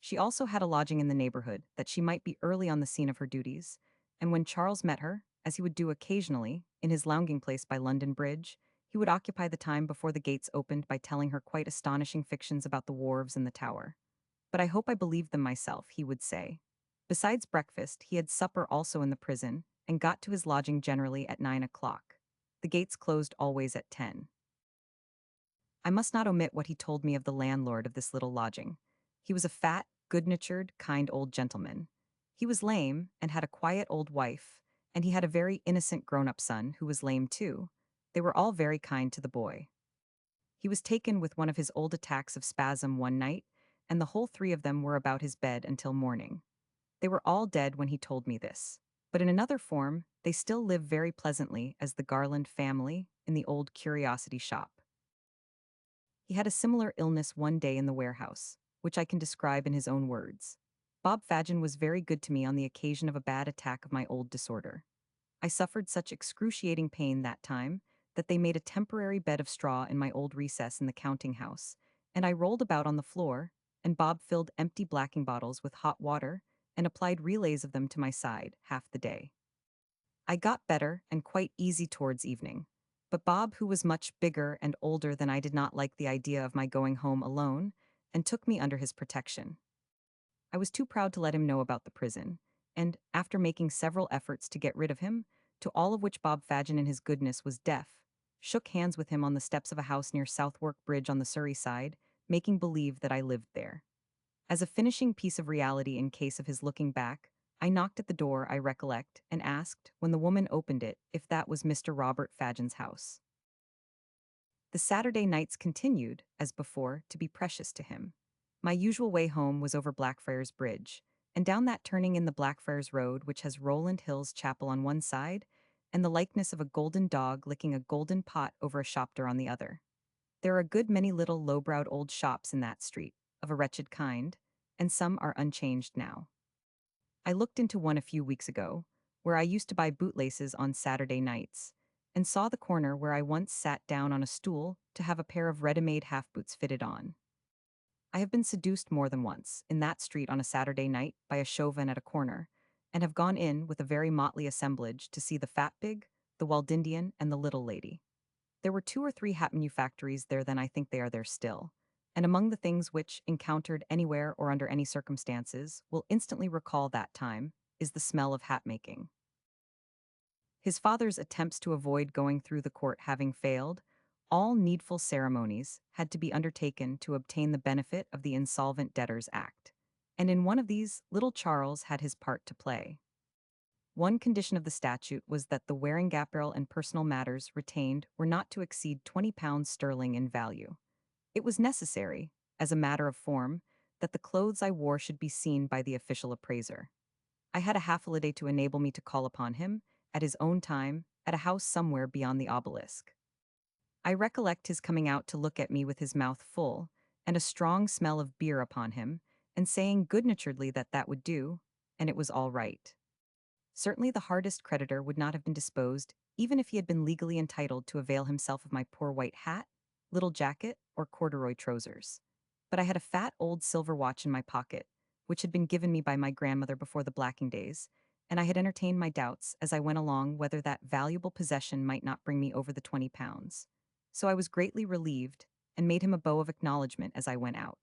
She also had a lodging in the neighborhood, that she might be early on the scene of her duties, and when Charles met her, as he would do occasionally, in his lounging place by London Bridge, he would occupy the time before the gates opened by telling her quite astonishing fictions about the wharves and the Tower. But I hope I believed them myself, he would say. Besides breakfast, he had supper also in the prison, and got to his lodging generally at 9 o'clock. The gates closed always at 10. I must not omit what he told me of the landlord of this little lodging. He was a fat, good-natured, kind old gentleman. He was lame, and had a quiet old wife, and he had a very innocent grown-up son who was lame too. They were all very kind to the boy. He was taken with one of his old attacks of spasm one night, and the whole three of them were about his bed until morning. They were all dead when he told me this. But in another form, they still live very pleasantly as the Garland family in the old curiosity shop. He had a similar illness one day in the warehouse, which I can describe in his own words. Bob Fagin was very good to me on the occasion of a bad attack of my old disorder. I suffered such excruciating pain that time that they made a temporary bed of straw in my old recess in the counting house, and I rolled about on the floor, and Bob filled empty blacking bottles with hot water and applied relays of them to my side half the day. I got better and quite easy towards evening, but Bob, who was much bigger and older than I, did not like the idea of my going home alone, and took me under his protection. I was too proud to let him know about the prison, and, after making several efforts to get rid of him, to all of which Bob Fagin in his goodness was deaf, shook hands with him on the steps of a house near Southwark Bridge on the Surrey side, making believe that I lived there. As a finishing piece of reality in case of his looking back, I knocked at the door, I recollect, and asked, when the woman opened it, if that was Mr. Robert Fadgen's house. The Saturday nights continued, as before, to be precious to him. My usual way home was over Blackfriars Bridge, and down that turning in the Blackfriars Road which has Rowland Hill's chapel on one side, and the likeness of a golden dog licking a golden pot over a shop door on the other. There are a good many little low-browed old shops in that street, of a wretched kind, and some are unchanged now. I looked into one a few weeks ago, where I used to buy bootlaces on Saturday nights, and saw the corner where I once sat down on a stool to have a pair of ready-made half-boots fitted on. I have been seduced more than once, in that street on a Saturday night, by a chauvin at a corner, and have gone in with a very motley assemblage to see the fat pig, the Waldindian, and the little lady. There were 2 or 3 hat manufactories there then, I think they are there still, and among the things which, encountered anywhere or under any circumstances, will instantly recall that time, is the smell of hat making. His father's attempts to avoid going through the court having failed, all needful ceremonies had to be undertaken to obtain the benefit of the Insolvent Debtors Act, and in one of these little Charles had his part to play. One condition of the statute was that the wearing apparel and personal matters retained were not to exceed £20 sterling in value. It was necessary, as a matter of form, that the clothes I wore should be seen by the official appraiser. I had a half holiday to enable me to call upon him, at his own time, at a house somewhere beyond the obelisk. I recollect his coming out to look at me with his mouth full, and a strong smell of beer upon him, and saying good-naturedly that that would do, and it was all right. Certainly the hardest creditor would not have been disposed, even if he had been legally entitled to avail himself of my poor white hat, little jacket, or corduroy trousers. But I had a fat old silver watch in my pocket, which had been given me by my grandmother before the blacking days, and I had entertained my doubts as I went along whether that valuable possession might not bring me over the £20. So I was greatly relieved, and made him a bow of acknowledgment as I went out.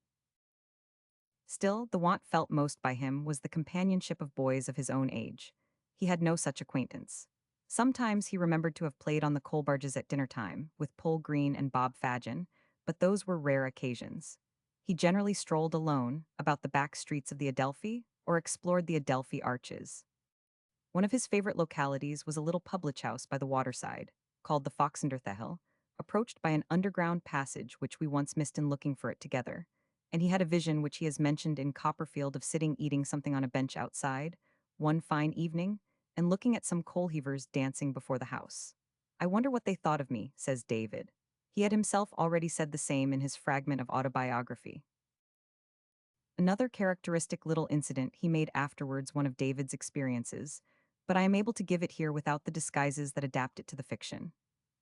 Still, the want felt most by him was the companionship of boys of his own age. He had no such acquaintance. Sometimes he remembered to have played on the coal barges at dinner time, with Pole Green and Bob Fadgen, but those were rare occasions. He generally strolled alone about the back streets of the Adelphi, or explored the Adelphi arches. One of his favorite localities was a little public house by the waterside, called the Foxenderthehel, approached by an underground passage which we once missed in looking for it together, and he had a vision which he has mentioned in Copperfield of sitting eating something on a bench outside, one fine evening, and looking at some coal heavers dancing before the house. I wonder what they thought of me, says David. He had himself already said the same in his fragment of autobiography. Another characteristic little incident he made afterwards one of David's experiences, but I am able to give it here without the disguises that adapt it to the fiction.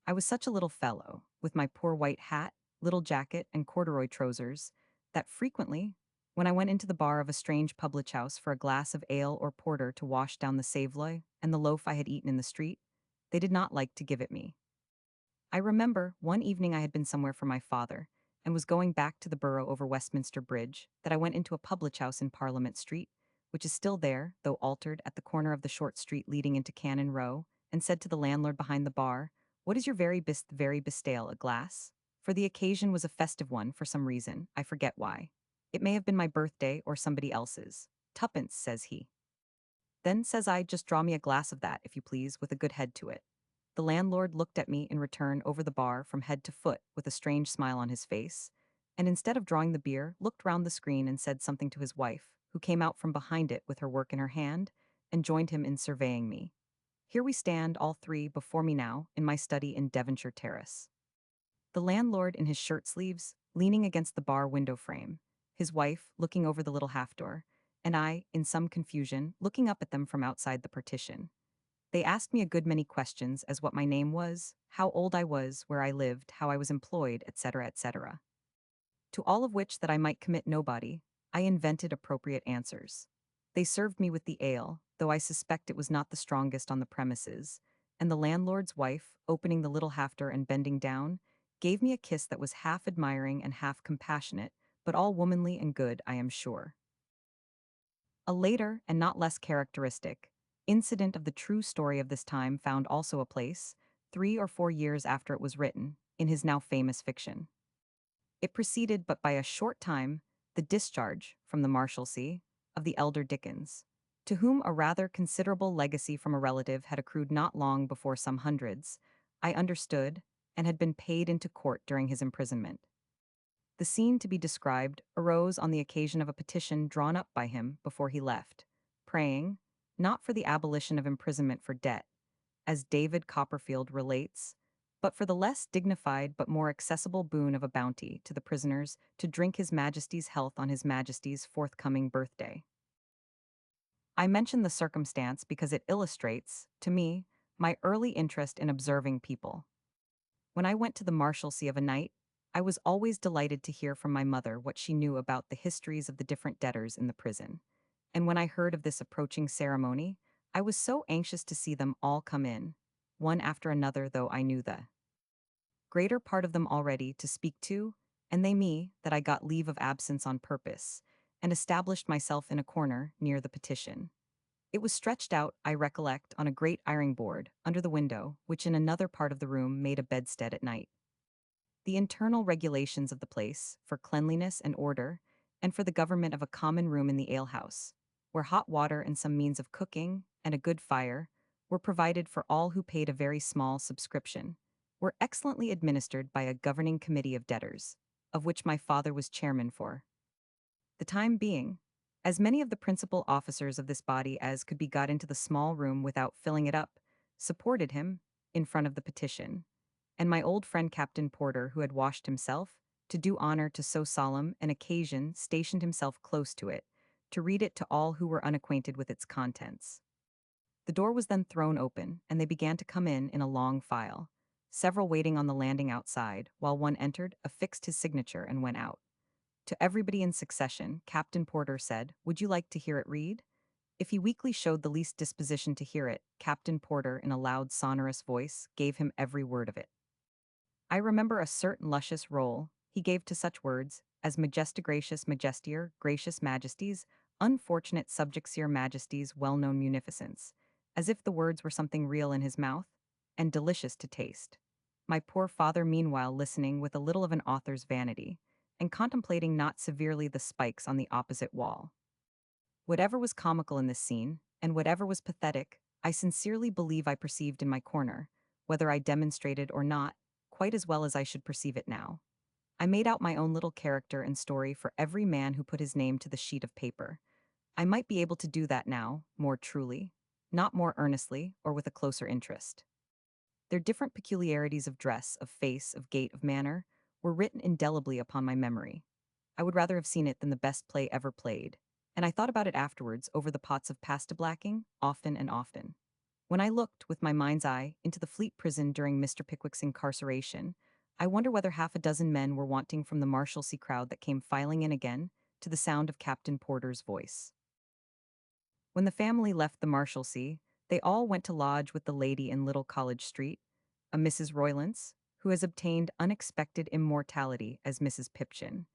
I was such a little fellow, with my poor white hat, little jacket, and corduroy trousers, that frequently, when I went into the bar of a strange public house for a glass of ale or porter to wash down the saveloy and the loaf I had eaten in the street, they did not like to give it me. I remember, one evening I had been somewhere for my father, and was going back to the borough over Westminster Bridge, that I went into a public house in Parliament Street, which is still there, though altered, at the corner of the short street leading into Cannon Row, and said to the landlord behind the bar, "What is your very best ale, a glass?" For the occasion was a festive one for some reason, I forget why. It may have been my birthday or somebody else's. "Tuppence," says he. Then, says I, "just draw me a glass of that, if you please, with a good head to it." The landlord looked at me in return over the bar from head to foot with a strange smile on his face, and instead of drawing the beer, looked round the screen and said something to his wife, who came out from behind it with her work in her hand, and joined him in surveying me. Here we stand, all three, before me now, in my study in Devonshire Terrace. The landlord in his shirt sleeves, leaning against the bar window frame, his wife looking over the little half door, and I, in some confusion, looking up at them from outside the partition. They asked me a good many questions, as what my name was, how old I was, where I lived, how I was employed, etc., etc. To all of which, that I might commit nobody, I invented appropriate answers. They served me with the ale, though I suspect it was not the strongest on the premises, and the landlord's wife, opening the little half-door and bending down, gave me a kiss that was half admiring and half compassionate, but all womanly and good, I am sure. A later, and not less characteristic, incident of the true story of this time found also a place, 3 or 4 years after it was written, in his now famous fiction. It preceded but by a short time the discharge from the Marshalsea of the elder Dickens. to whom a rather considerable legacy from a relative had accrued not long before some hundreds, I understood, and had been paid into court during his imprisonment. The scene to be described arose on the occasion of a petition drawn up by him before he left, praying, not for the abolition of imprisonment for debt, as David Copperfield relates, but for the less dignified but more accessible boon of a bounty to the prisoners to drink His Majesty's health on His Majesty's forthcoming birthday. I mention the circumstance because it illustrates, to me, my early interest in observing people. When I went to the Marshalsea of a night, I was always delighted to hear from my mother what she knew about the histories of the different debtors in the prison. And when I heard of this approaching ceremony, I was so anxious to see them all come in, one after another, though I knew the greater part of them already to speak to, and they me, that I got leave of absence on purpose, and established myself in a corner near the petition. It was stretched out, I recollect, on a great iron board under the window, which in another part of the room made a bedstead at night. The internal regulations of the place, for cleanliness and order, and for the government of a common room in the alehouse, where hot water and some means of cooking, and a good fire, were provided for all who paid a very small subscription, were excellently administered by a governing committee of debtors, of which my father was chairman for the time being. As many of the principal officers of this body as could be got into the small room without filling it up, supported him in front of the petition, and my old friend Captain Porter, who had washed himself, to do honor to so solemn an occasion, stationed himself close to it, to read it to all who were unacquainted with its contents. The door was then thrown open, and they began to come in a long file, several waiting on the landing outside, while one entered, affixed his signature, and went out. To everybody in succession, Captain Porter said, "Would you like to hear it read?" If he weakly showed the least disposition to hear it, Captain Porter, in a loud, sonorous voice, gave him every word of it. I remember a certain luscious roll he gave to such words as majestigracious majestier, gracious majesties, unfortunate subjects your majesty's well-known munificence, as if the words were something real in his mouth, and delicious to taste. My poor father meanwhile listening with a little of an author's vanity, and contemplating not severely the spikes on the opposite wall. Whatever was comical in this scene, and whatever was pathetic, I sincerely believe I perceived in my corner, whether I demonstrated or not, quite as well as I should perceive it now. I made out my own little character and story for every man who put his name to the sheet of paper. I might be able to do that now, more truly, not more earnestly, or with a closer interest. Their different peculiarities of dress, of face, of gait, of manner, were written indelibly upon my memory. I would rather have seen it than the best play ever played, and I thought about it afterwards over the pots of pasta blacking, often and often. When I looked, with my mind's eye, into the Fleet prison during Mr. Pickwick's incarceration, I wonder whether half a dozen men were wanting from the Marshalsea crowd that came filing in again, to the sound of Captain Porter's voice. When the family left the Marshalsea, they all went to lodge with the lady in Little College Street, a Mrs. Roylance, who has obtained unexpected immortality as Mrs. Pipchin,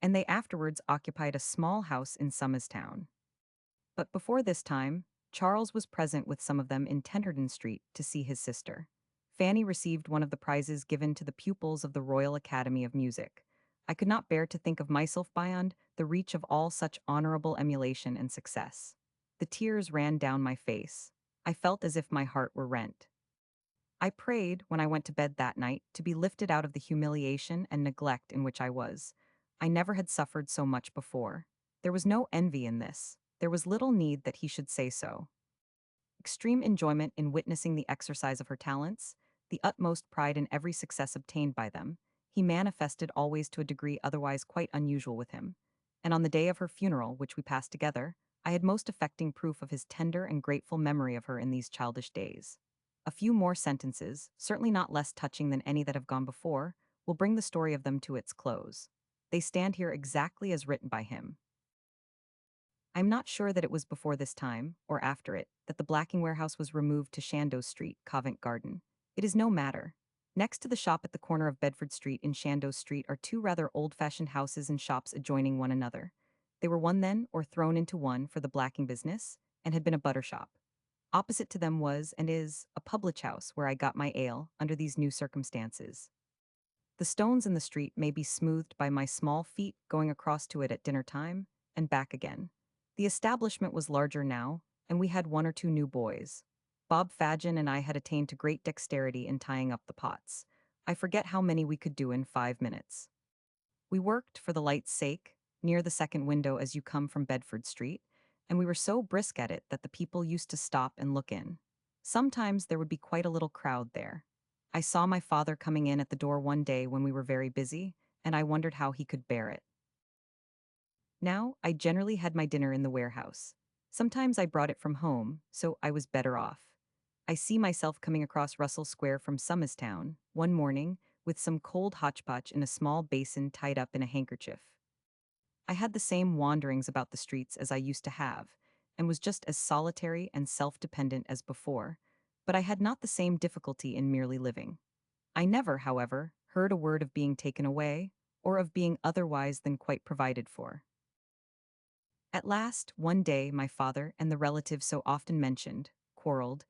and they afterwards occupied a small house in Town. But before this time, Charles was present with some of them in Tenterden Street to see his sister. Fanny received one of the prizes given to the pupils of the Royal Academy of Music. I could not bear to think of myself beyond the reach of all such honorable emulation and success. The tears ran down my face. I felt as if my heart were rent. I prayed, when I went to bed that night, to be lifted out of the humiliation and neglect in which I was. I never had suffered so much before. There was no envy in this. There was little need that he should say so. Extreme enjoyment in witnessing the exercise of her talents, the utmost pride in every success obtained by them, he manifested always to a degree otherwise quite unusual with him. And on the day of her funeral, which we passed together, I had most affecting proof of his tender and grateful memory of her in these childish days. A few more sentences, certainly not less touching than any that have gone before, will bring the story of them to its close. They stand here exactly as written by him. I am not sure that it was before this time, or after it, that the blacking warehouse was removed to Chandos Street, Covent Garden. It is no matter. Next to the shop at the corner of Bedford Street in Chandos Street are two rather old-fashioned houses and shops adjoining one another. They were one then, or thrown into one, for the blacking business, and had been a butter shop. Opposite to them was, and is, a public house where I got my ale, under these new circumstances. The stones in the street may be smoothed by my small feet going across to it at dinner time, and back again. The establishment was larger now, and we had one or two new boys. Bob Fagin and I had attained to great dexterity in tying up the pots. I forget how many we could do in 5 minutes. We worked, for the light's sake, near the second window as you come from Bedford Street, and we were so brisk at it that the people used to stop and look in. Sometimes there would be quite a little crowd there. I saw my father coming in at the door one day when we were very busy, and I wondered how he could bear it. Now, I generally had my dinner in the warehouse. Sometimes I brought it from home, so I was better off. I see myself coming across Russell Square from Summerstown, one morning, with some cold hotchpotch in a small basin tied up in a handkerchief. I had the same wanderings about the streets as I used to have, and was just as solitary and self-dependent as before, but I had not the same difficulty in merely living. I never, however, heard a word of being taken away, or of being otherwise than quite provided for. At last, one day, my father and the relative so often mentioned quarreled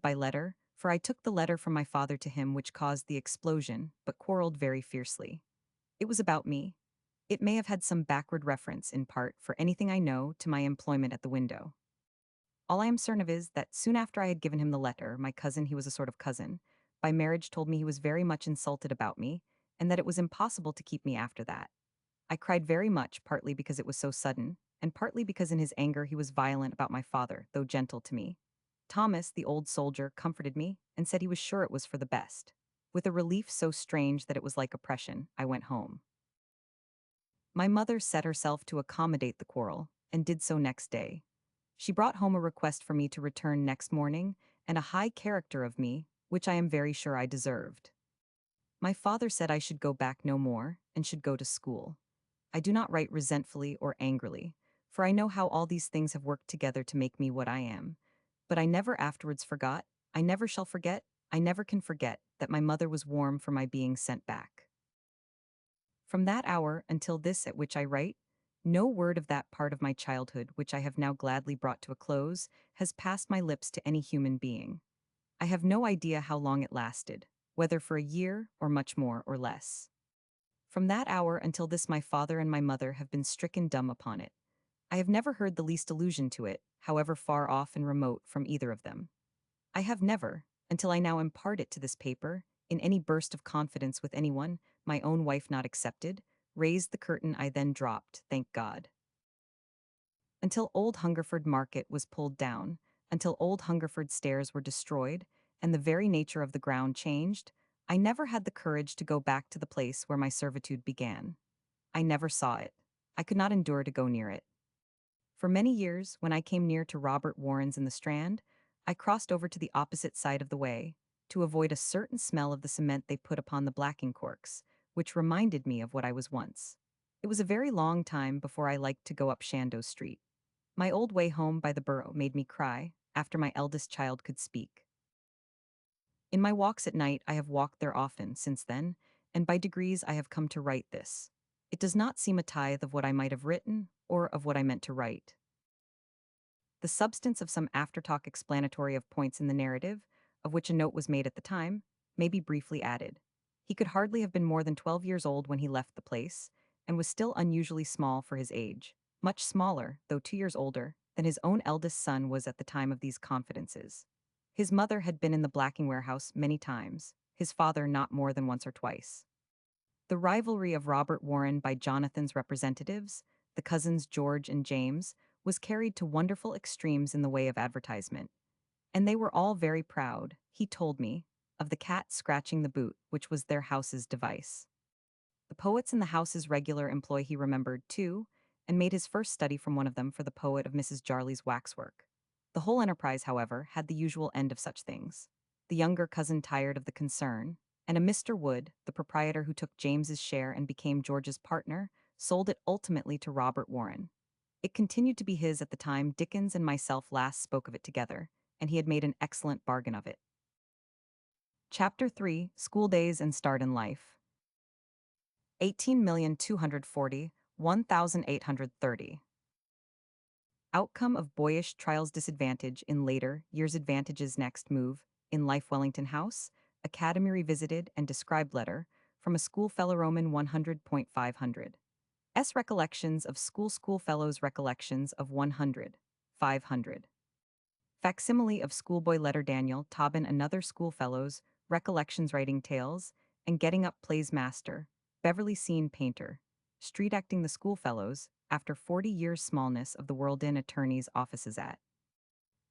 by letter, for I took the letter from my father to him which caused the explosion, but quarreled very fiercely. It was about me. It may have had some backward reference, in part, for anything I know, to my employment at the window. All I am certain of is that soon after I had given him the letter, my cousin, he was a sort of cousin, by marriage told me he was very much insulted about me, and that it was impossible to keep me after that. I cried very much, partly because it was so sudden, and partly because in his anger he was violent about my father, though gentle to me. Thomas, the old soldier, comforted me, and said he was sure it was for the best. With a relief so strange that it was like oppression, I went home. My mother set herself to accommodate the quarrel, and did so next day. She brought home a request for me to return next morning, and a high character of me, which I am very sure I deserved. My father said I should go back no more, and should go to school. I do not write resentfully or angrily, for I know how all these things have worked together to make me what I am. But I never afterwards forgot, I never shall forget, I never can forget, that my mother was warm for my being sent back. From that hour until this at which I write, no word of that part of my childhood which I have now gladly brought to a close has passed my lips to any human being. I have no idea how long it lasted, whether for a year or much more or less. From that hour until this my father and my mother have been stricken dumb upon it. I have never heard the least allusion to it, however far off and remote, from either of them. I have never, until I now impart it to this paper, in any burst of confidence with anyone, my own wife not excepted, raised the curtain I then dropped, thank God. Until old Hungerford Market was pulled down, until old Hungerford stairs were destroyed, and the very nature of the ground changed, I never had the courage to go back to the place where my servitude began. I never saw it. I could not endure to go near it. For many years, when I came near to Robert Warren's in the Strand, I crossed over to the opposite side of the way, to avoid a certain smell of the cement they put upon the blacking corks, which reminded me of what I was once. It was a very long time before I liked to go up Chandos Street. My old way home by the Borough made me cry, after my eldest child could speak. In my walks at night I have walked there often since then, and by degrees I have come to write this. It does not seem a tithe of what I might have written, or of what I meant to write. The substance of some aftertalk explanatory of points in the narrative, of which a note was made at the time, may be briefly added. He could hardly have been more than 12 years old when he left the place, and was still unusually small for his age, much smaller, though 2 years older, than his own eldest son was at the time of these confidences. His mother had been in the blacking warehouse many times, his father not more than once or twice. The rivalry of Robert Warren by Jonathan's representatives, the cousins George and James, was carried to wonderful extremes in the way of advertisement. And they were all very proud, he told me, of the cat scratching the boot, which was their house's device. The poets in the house's regular employ he remembered, too, and made his first study from one of them for the poet of Mrs. Jarley's waxwork. The whole enterprise, however, had the usual end of such things. The younger cousin tired of the concern, and a Mr. Wood, the proprietor who took James's share and became George's partner, sold it ultimately to Robert Warren. It continued to be his at the time Dickens and myself last spoke of it together, and he had made an excellent bargain of it. Chapter 3: School Days and Start in Life. 18,240,1830. Outcome of boyish trials disadvantage in later years advantages next move in life Wellington House, Academy revisited and described letter from a schoolfellow Roman 100.500. S. Recollections of Schoolfellows Recollections of 100. 500. Facsimile of Schoolboy Letter Daniel, Tobin and Other Schoolfellows, Recollections Writing Tales, and Getting Up Plays Master, Beverly Scene Painter, Street Acting the Schoolfellows, after 40 years smallness of the world in attorney's offices at.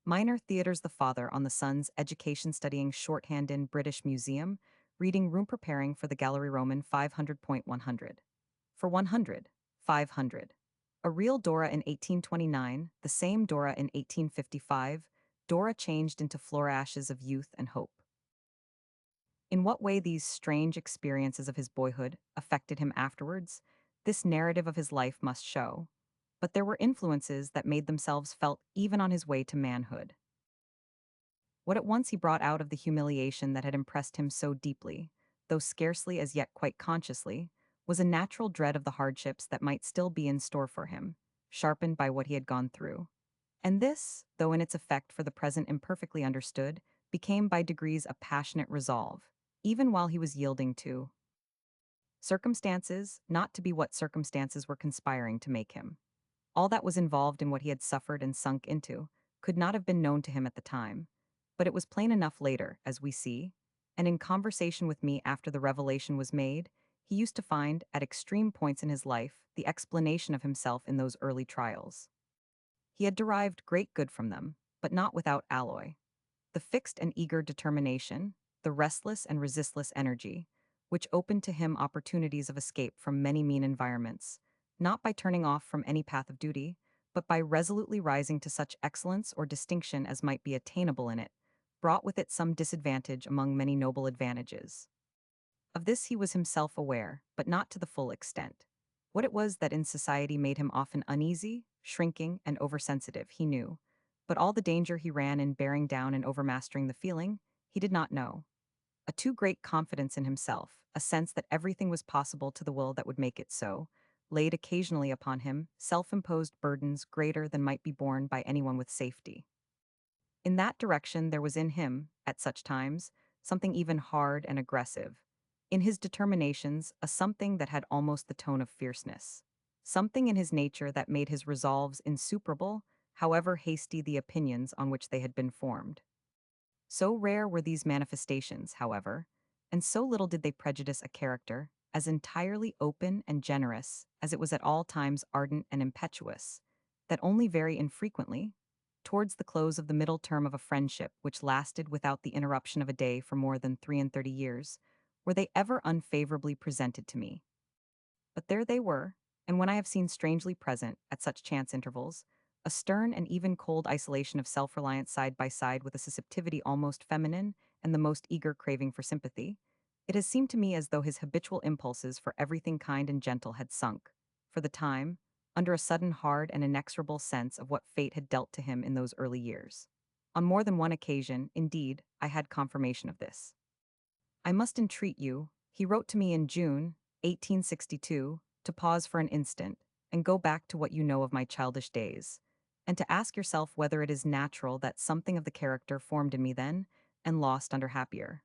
Minor Theatres the Father on the Son's Education Studying Shorthand in British Museum, Reading Room Preparing for the Gallery Roman 500.100. For 100, 500. A real Dora in 1829, the same Dora in 1855, Dora changed into floor ashes of youth and hope. In what way these strange experiences of his boyhood affected him afterwards, this narrative of his life must show. But there were influences that made themselves felt even on his way to manhood. What at once he brought out of the humiliation that had impressed him so deeply, though scarcely as yet quite consciously, was a natural dread of the hardships that might still be in store for him, sharpened by what he had gone through. And this, though in its effect for the present imperfectly understood, became by degrees a passionate resolve, even while he was yielding to circumstances, not to be what circumstances were conspiring to make him. All that was involved in what he had suffered and sunk into could not have been known to him at the time, but it was plain enough later, as we see, and in conversation with me after the revelation was made, he used to find, at extreme points in his life, the explanation of himself in those early trials. He had derived great good from them, but not without alloy. The fixed and eager determination, the restless and resistless energy, which opened to him opportunities of escape from many mean environments, not by turning off from any path of duty, but by resolutely rising to such excellence or distinction as might be attainable in it, brought with it some disadvantage among many noble advantages. Of this he was himself aware, but not to the full extent. What it was that in society made him often uneasy, shrinking, and oversensitive, he knew, but all the danger he ran in bearing down and overmastering the feeling, he did not know. A too great confidence in himself, a sense that everything was possible to the will that would make it so, laid occasionally upon him self-imposed burdens greater than might be borne by anyone with safety. In that direction there was in him, at such times, something even hard and aggressive. In his determinations, a something that had almost the tone of fierceness. Something in his nature that made his resolves insuperable, however hasty the opinions on which they had been formed. So rare were these manifestations, however, and so little did they prejudice a character, as entirely open and generous as it was at all times ardent and impetuous, that only very infrequently, towards the close of the middle term of a friendship which lasted without the interruption of a day for more than 33 years, were they ever unfavorably presented to me. But there they were, and when I have seen strangely present, at such chance intervals, a stern and even cold isolation of self-reliance side by side with a susceptibility almost feminine and the most eager craving for sympathy, it has seemed to me as though his habitual impulses for everything kind and gentle had sunk, for the time, under a sudden hard and inexorable sense of what fate had dealt to him in those early years. On more than one occasion, indeed, I had confirmation of this. I must entreat you, he wrote to me in June, 1862, to pause for an instant and go back to what you know of my childish days, and to ask yourself whether it is natural that something of the character formed in me then and lost under happier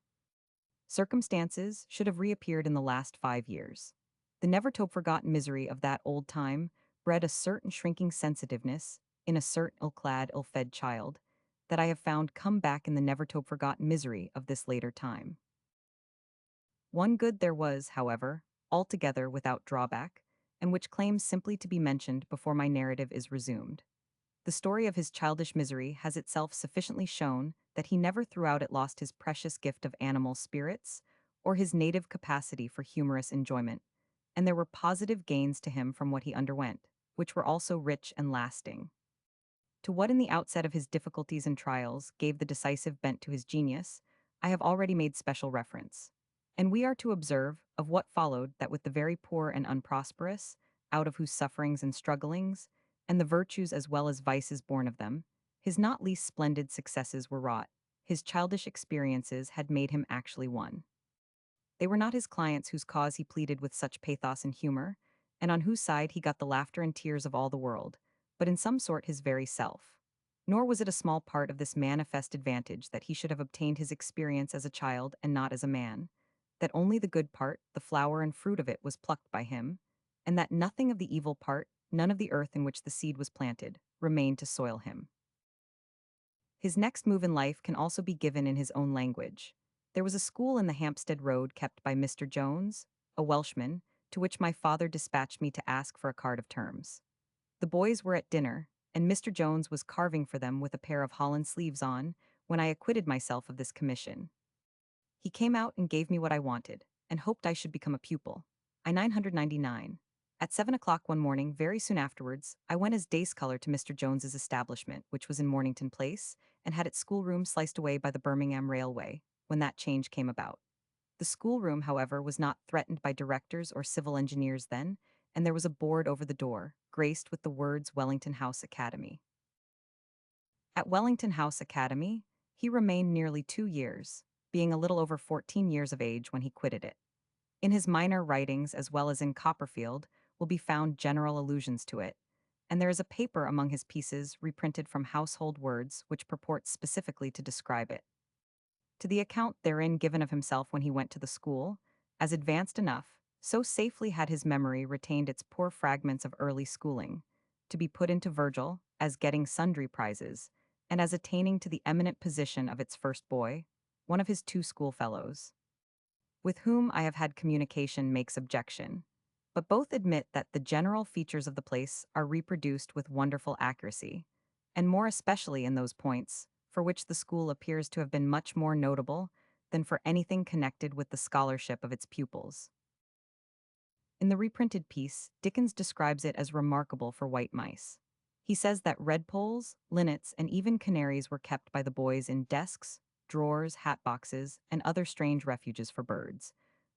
circumstances should have reappeared in the last 5 years. The never-to-be-forgotten misery of that old time bred a certain shrinking sensitiveness in a certain ill-clad, ill-fed child that I have found come back in the never-to-be-forgotten misery of this later time. One good there was, however, altogether without drawback, and which claims simply to be mentioned before my narrative is resumed. The story of his childish misery has itself sufficiently shown that he never throughout it lost his precious gift of animal spirits or his native capacity for humorous enjoyment, and there were positive gains to him from what he underwent, which were also rich and lasting. To what in the outset of his difficulties and trials gave the decisive bent to his genius, I have already made special reference. And we are to observe, of what followed, that with the very poor and unprosperous, out of whose sufferings and strugglings, and the virtues as well as vices born of them, his not least splendid successes were wrought. His childish experiences had made him actually one. They were not his clients whose cause he pleaded with such pathos and humor, and on whose side he got the laughter and tears of all the world, but in some sort his very self. Nor was it a small part of this manifest advantage that he should have obtained his experience as a child and not as a man, that only the good part, the flower and fruit of it, was plucked by him, and that nothing of the evil part, none of the earth in which the seed was planted, remained to soil him. His next move in life can also be given in his own language. There was a school in the Hampstead Road kept by Mr. Jones, a Welshman, to which my father dispatched me to ask for a card of terms. The boys were at dinner, and Mr. Jones was carving for them with a pair of holland sleeves on, when I acquitted myself of this commission. He came out and gave me what I wanted, and hoped I should become a pupil. I 999. At 7 o'clock one morning, very soon afterwards, I went as day scholar to Mr. Jones's establishment, which was in Mornington Place, and had its schoolroom sliced away by the Birmingham Railway, when that change came about. The schoolroom, however, was not threatened by directors or civil engineers then, and there was a board over the door, graced with the words Wellington House Academy. At Wellington House Academy, he remained nearly 2 years, being a little over 14 years of age when he quitted it. In his minor writings, as well as in Copperfield, will be found general allusions to it, and there is a paper among his pieces reprinted from Household Words which purports specifically to describe it. To the account therein given of himself when he went to the school, as advanced enough, so safely had his memory retained its poor fragments of early schooling, to be put into Virgil, as getting sundry prizes, and as attaining to the eminent position of its first boy, one of his two schoolfellows, with whom I have had communication, makes objection, but both admit that the general features of the place are reproduced with wonderful accuracy, and more especially in those points for which the school appears to have been much more notable than for anything connected with the scholarship of its pupils. In the reprinted piece, Dickens describes it as remarkable for white mice. He says that redpoles, linnets, and even canaries were kept by the boys in desks, drawers, hat boxes, and other strange refuges for birds,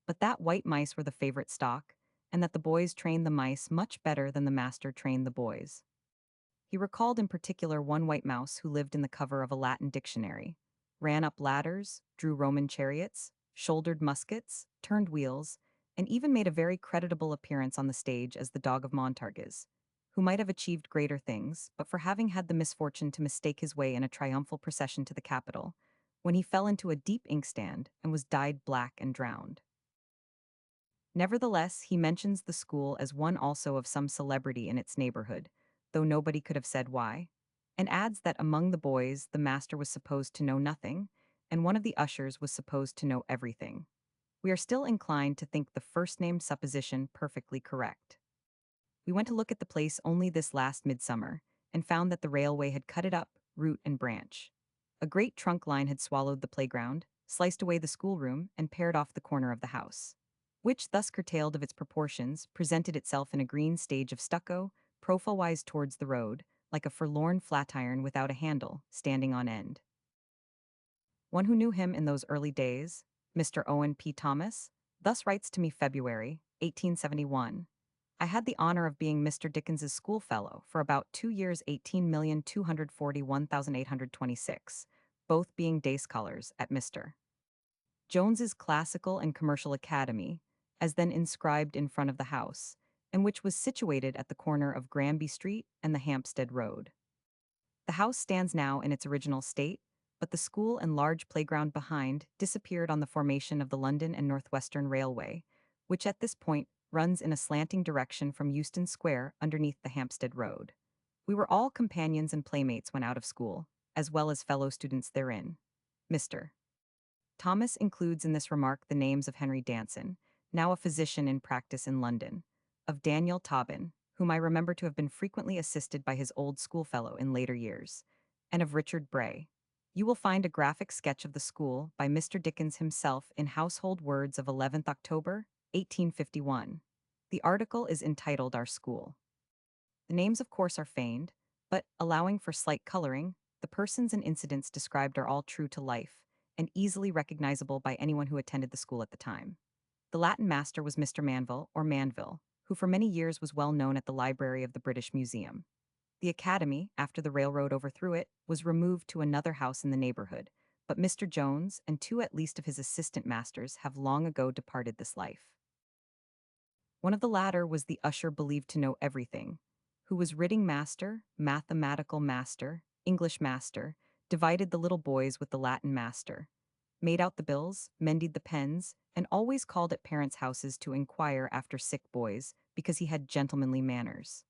but that white mice were the favorite stock, and that the boys trained the mice much better than the master trained the boys. He recalled in particular one white mouse who lived in the cover of a Latin dictionary, ran up ladders, drew Roman chariots, shouldered muskets, turned wheels, and even made a very creditable appearance on the stage as the dog of Montargis, who might have achieved greater things, but for having had the misfortune to mistake his way in a triumphal procession to the Capitol, when he fell into a deep inkstand and was dyed black and drowned. Nevertheless, he mentions the school as one also of some celebrity in its neighborhood, though nobody could have said why, and adds that among the boys the master was supposed to know nothing, and one of the ushers was supposed to know everything. We are still inclined to think the first-named supposition perfectly correct. We went to look at the place only this last midsummer, and found that the railway had cut it up, root and branch. A great trunk line had swallowed the playground, sliced away the schoolroom, and pared off the corner of the house, which, thus curtailed of its proportions, presented itself in a green stage of stucco, profile-wise towards the road, like a forlorn flatiron without a handle, standing on end. One who knew him in those early days, Mr. Owen P. Thomas, thus writes to me February, 1871. I had the honor of being Mr. Dickens's schoolfellow for about 2 years 18,241,826, both being day scholars at Mr. Jones's Classical and Commercial Academy, as then inscribed in front of the house, and which was situated at the corner of Granby Street and the Hampstead Road. The house stands now in its original state, but the school and large playground behind disappeared on the formation of the London and Northwestern Railway, which at this point runs in a slanting direction from Euston Square underneath the Hampstead Road. We were all companions and playmates when out of school, as well as fellow students therein. Mr. Thomas includes in this remark the names of Henry Danson, now a physician in practice in London, of Daniel Tobin, whom I remember to have been frequently assisted by his old schoolfellow in later years, and of Richard Bray. You will find a graphic sketch of the school by Mr. Dickens himself in Household Words of 11th October, 1851. The article is entitled Our School. The names, of course, are feigned, but, allowing for slight coloring, the persons and incidents described are all true to life, and easily recognizable by anyone who attended the school at the time. The Latin master was Mr. Manville, or Manville, who for many years was well known at the library of the British Museum. The academy, after the railroad overthrew it, was removed to another house in the neighborhood, but Mr. Jones and two at least of his assistant masters have long ago departed this life. One of the latter was the usher believed to know everything, who was reading master, mathematical master, English master, divided the little boys with the Latin master, made out the bills, mended the pens, and always called at parents' houses to inquire after sick boys, because he had gentlemanly manners.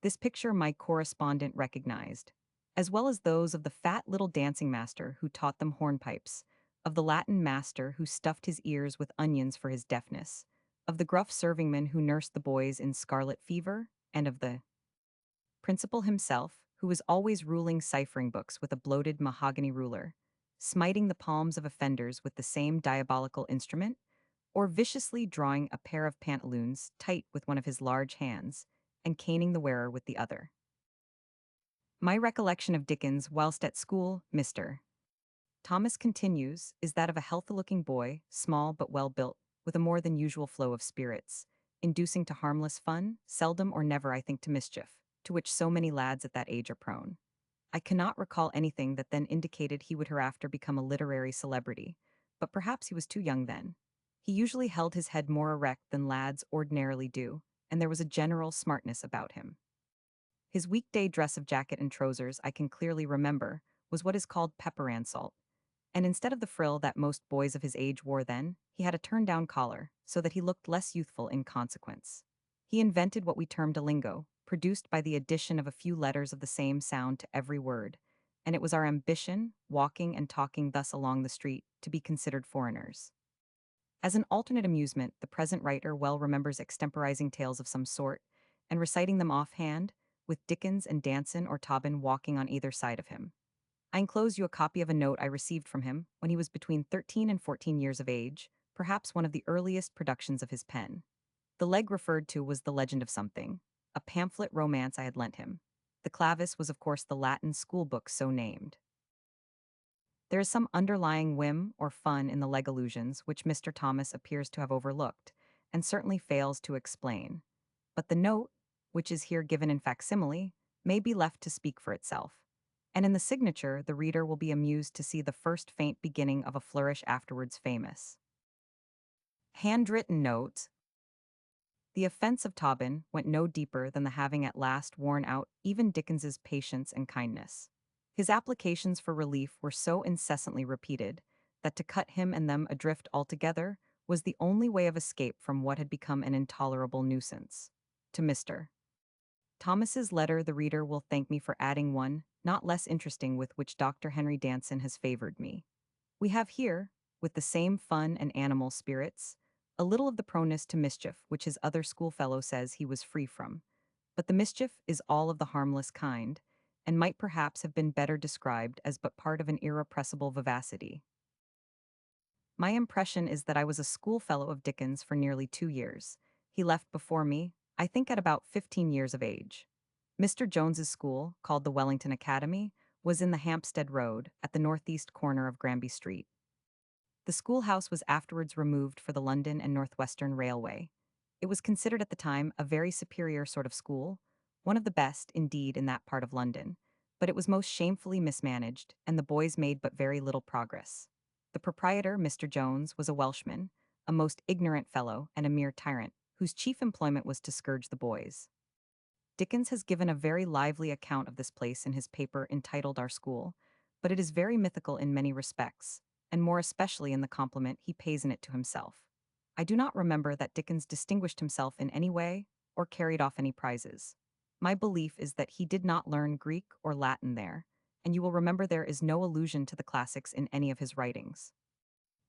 This picture my correspondent recognized. as well as those of the fat little dancing master who taught them hornpipes, of the Latin master who stuffed his ears with onions for his deafness, of the gruff servingman who nursed the boys in scarlet fever, and of the principal himself, who was always ruling ciphering books with a bloated mahogany ruler, smiting the palms of offenders with the same diabolical instrument, or viciously drawing a pair of pantaloons tight with one of his large hands, and caning the wearer with the other. My recollection of Dickens whilst at school, Mr. Thomas continues, is that of a healthy-looking boy, small but well-built, with a more than usual flow of spirits, inducing to harmless fun, seldom or never I think to mischief, to which so many lads at that age are prone. I cannot recall anything that then indicated he would hereafter become a literary celebrity, but perhaps he was too young then. He usually held his head more erect than lads ordinarily do, and there was a general smartness about him. His weekday dress of jacket and trousers, I can clearly remember, was what is called pepper salt, and instead of the frill that most boys of his age wore then, he had a turned-down collar, so that he looked less youthful in consequence. He invented what we termed a lingo, produced by the addition of a few letters of the same sound to every word, and it was our ambition, walking and talking thus along the street, to be considered foreigners. As an alternate amusement, the present writer well remembers extemporizing tales of some sort, and reciting them offhand, with Dickens and Danson or Tobin walking on either side of him. I enclose you a copy of a note I received from him when he was between 13 and 14 years of age, perhaps one of the earliest productions of his pen. The leg referred to was The Legend of Something, a pamphlet romance I had lent him. The clavis was of course the Latin school book so named. There is some underlying whim or fun in the leg allusions which Mr. Thomas appears to have overlooked, and certainly fails to explain. But the note, which is here given in facsimile, may be left to speak for itself. And in the signature, the reader will be amused to see the first faint beginning of a flourish afterwards famous. Handwritten note. The offense of Tobin went no deeper than the having at last worn out even Dickens's patience and kindness. His applications for relief were so incessantly repeated that to cut him and them adrift altogether was the only way of escape from what had become an intolerable nuisance. To Mr. Thomas's letter the reader will thank me for adding one, not less interesting, with which Dr. Henry Danson has favored me. We have here, with the same fun and animal spirits, a little of the proneness to mischief which his other schoolfellow says he was free from. But the mischief is all of the harmless kind, and might perhaps have been better described as but part of an irrepressible vivacity. My impression is that I was a schoolfellow of Dickens for nearly 2 years. He left before me, I think at about 15 years of age. Mr. Jones's school, called the Wellington Academy, was in the Hampstead Road, at the northeast corner of Granby Street. The schoolhouse was afterwards removed for the London and Northwestern Railway. It was considered at the time a very superior sort of school, one of the best, indeed, in that part of London, but it was most shamefully mismanaged, and the boys made but very little progress. The proprietor, Mr. Jones, was a Welshman, a most ignorant fellow and a mere tyrant, whose chief employment was to scourge the boys. Dickens has given a very lively account of this place in his paper entitled Our School, but it is very mythical in many respects, and more especially in the compliment he pays in it to himself. I do not remember that Dickens distinguished himself in any way or carried off any prizes. My belief is that he did not learn Greek or Latin there, and you will remember there is no allusion to the classics in any of his writings.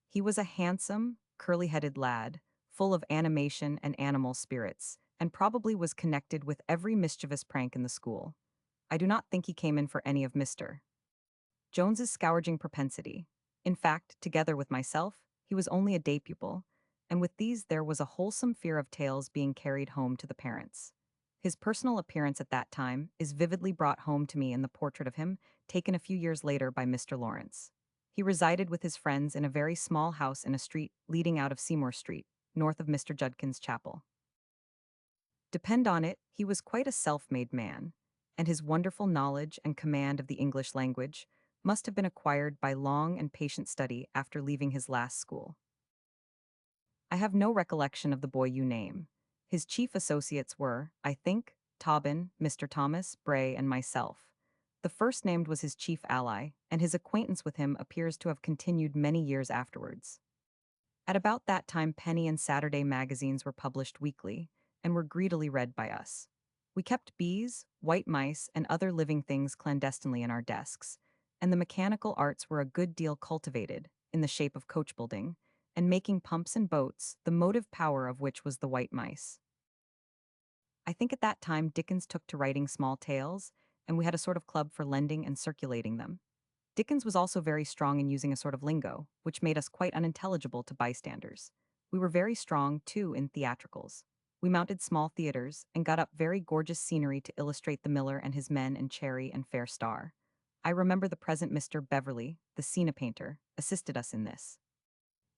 He was a handsome, curly-headed lad, full of animation and animal spirits, and probably was connected with every mischievous prank in the school. I do not think he came in for any of Mr. Jones's scourging propensity. In fact, together with myself, he was only a day pupil, and with these there was a wholesome fear of tales being carried home to the parents. His personal appearance at that time is vividly brought home to me in the portrait of him taken a few years later by Mr. Lawrence. He resided with his friends in a very small house in a street leading out of Seymour Street, north of Mr. Judkin's chapel. Depend on it, he was quite a self-made man, and his wonderful knowledge and command of the English language must have been acquired by long and patient study after leaving his last school. I have no recollection of the boy you name. His chief associates were, I think, Tobin, Mr. Thomas, Bray, and myself. The first named was his chief ally, and his acquaintance with him appears to have continued many years afterwards. At about that time penny and Saturday magazines were published weekly, and were greedily read by us. We kept bees, white mice, and other living things clandestinely in our desks, and the mechanical arts were a good deal cultivated, in the shape of coach building, and making pumps and boats, the motive power of which was the white mice. I think at that time Dickens took to writing small tales, and we had a sort of club for lending and circulating them. Dickens was also very strong in using a sort of lingo, which made us quite unintelligible to bystanders. We were very strong, too, in theatricals. We mounted small theaters and got up very gorgeous scenery to illustrate the Miller and his men and Cherry and Fair Star. I remember the present Mr. Beverley, the scene painter, assisted us in this.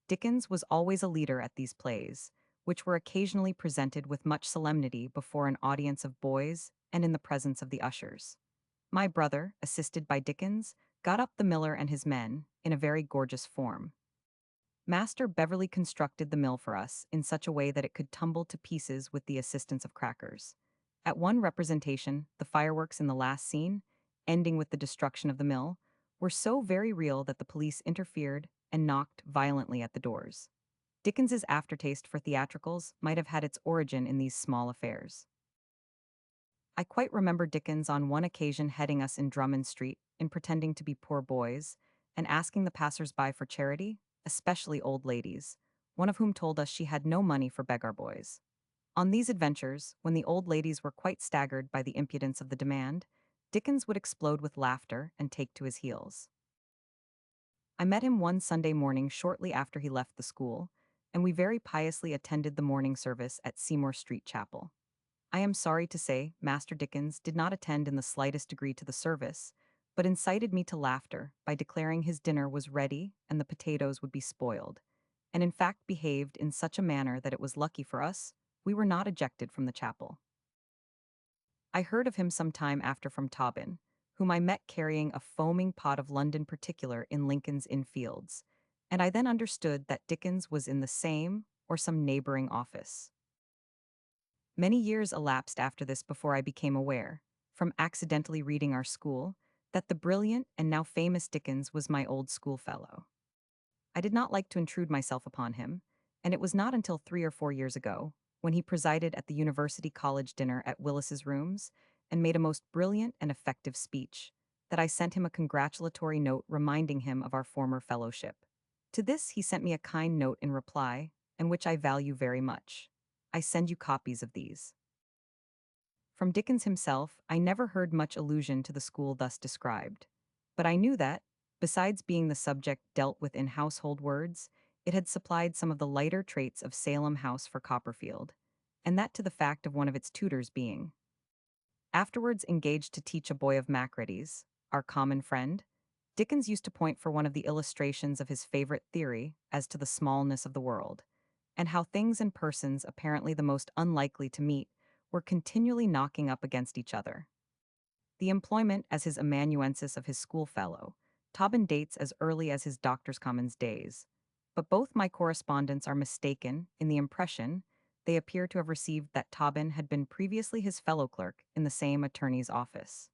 Dickens was always a leader at these plays, which were occasionally presented with much solemnity before an audience of boys and in the presence of the ushers. My brother, assisted by Dickens, got up the Miller and his men in a very gorgeous form. Master Beverley constructed the mill for us in such a way that it could tumble to pieces with the assistance of crackers. At one representation, the fireworks in the last scene, ending with the destruction of the mill, were so very real that the police interfered and knocked violently at the doors. Dickens's aftertaste for theatricals might have had its origin in these small affairs. I quite remember Dickens on one occasion heading us in Drummond Street in pretending to be poor boys and asking the passers-by for charity, especially old ladies, one of whom told us she had no money for beggar boys. On these adventures, when the old ladies were quite staggered by the impudence of the demand, Dickens would explode with laughter and take to his heels. I met him one Sunday morning shortly after he left the school, and we very piously attended the morning service at Seymour Street Chapel. I am sorry to say, Master Dickens did not attend in the slightest degree to the service, but incited me to laughter by declaring his dinner was ready and the potatoes would be spoiled, and in fact behaved in such a manner that it was lucky for us we were not ejected from the chapel. I heard of him some time after from Tobin, whom I met carrying a foaming pot of London particular in Lincoln's Inn Fields, and I then understood that Dickens was in the same or some neighboring office. Many years elapsed after this before I became aware, from accidentally reading our school, that the brilliant and now famous Dickens was my old schoolfellow. I did not like to intrude myself upon him, and it was not until 3 or 4 years ago, when he presided at the University College dinner at Willis's Rooms and made a most brilliant and effective speech, that I sent him a congratulatory note reminding him of our former fellowship. To this he sent me a kind note in reply, and which I value very much. I send you copies of these. From Dickens himself, I never heard much allusion to the school thus described. But I knew that, besides being the subject dealt with in household words, it had supplied some of the lighter traits of Salem House for Copperfield, and that to the fact of one of its tutors being afterwards engaged to teach a boy of Macready's, our common friend. Dickens used to point for one of the illustrations of his favorite theory as to the smallness of the world, and how things and persons apparently the most unlikely to meet were continually knocking up against each other. The employment as his amanuensis of his schoolfellow, Tobin dates as early as his Doctor's Commons days, but both my correspondents are mistaken in the impression they appear to have received that Tobin had been previously his fellow clerk in the same attorney's office.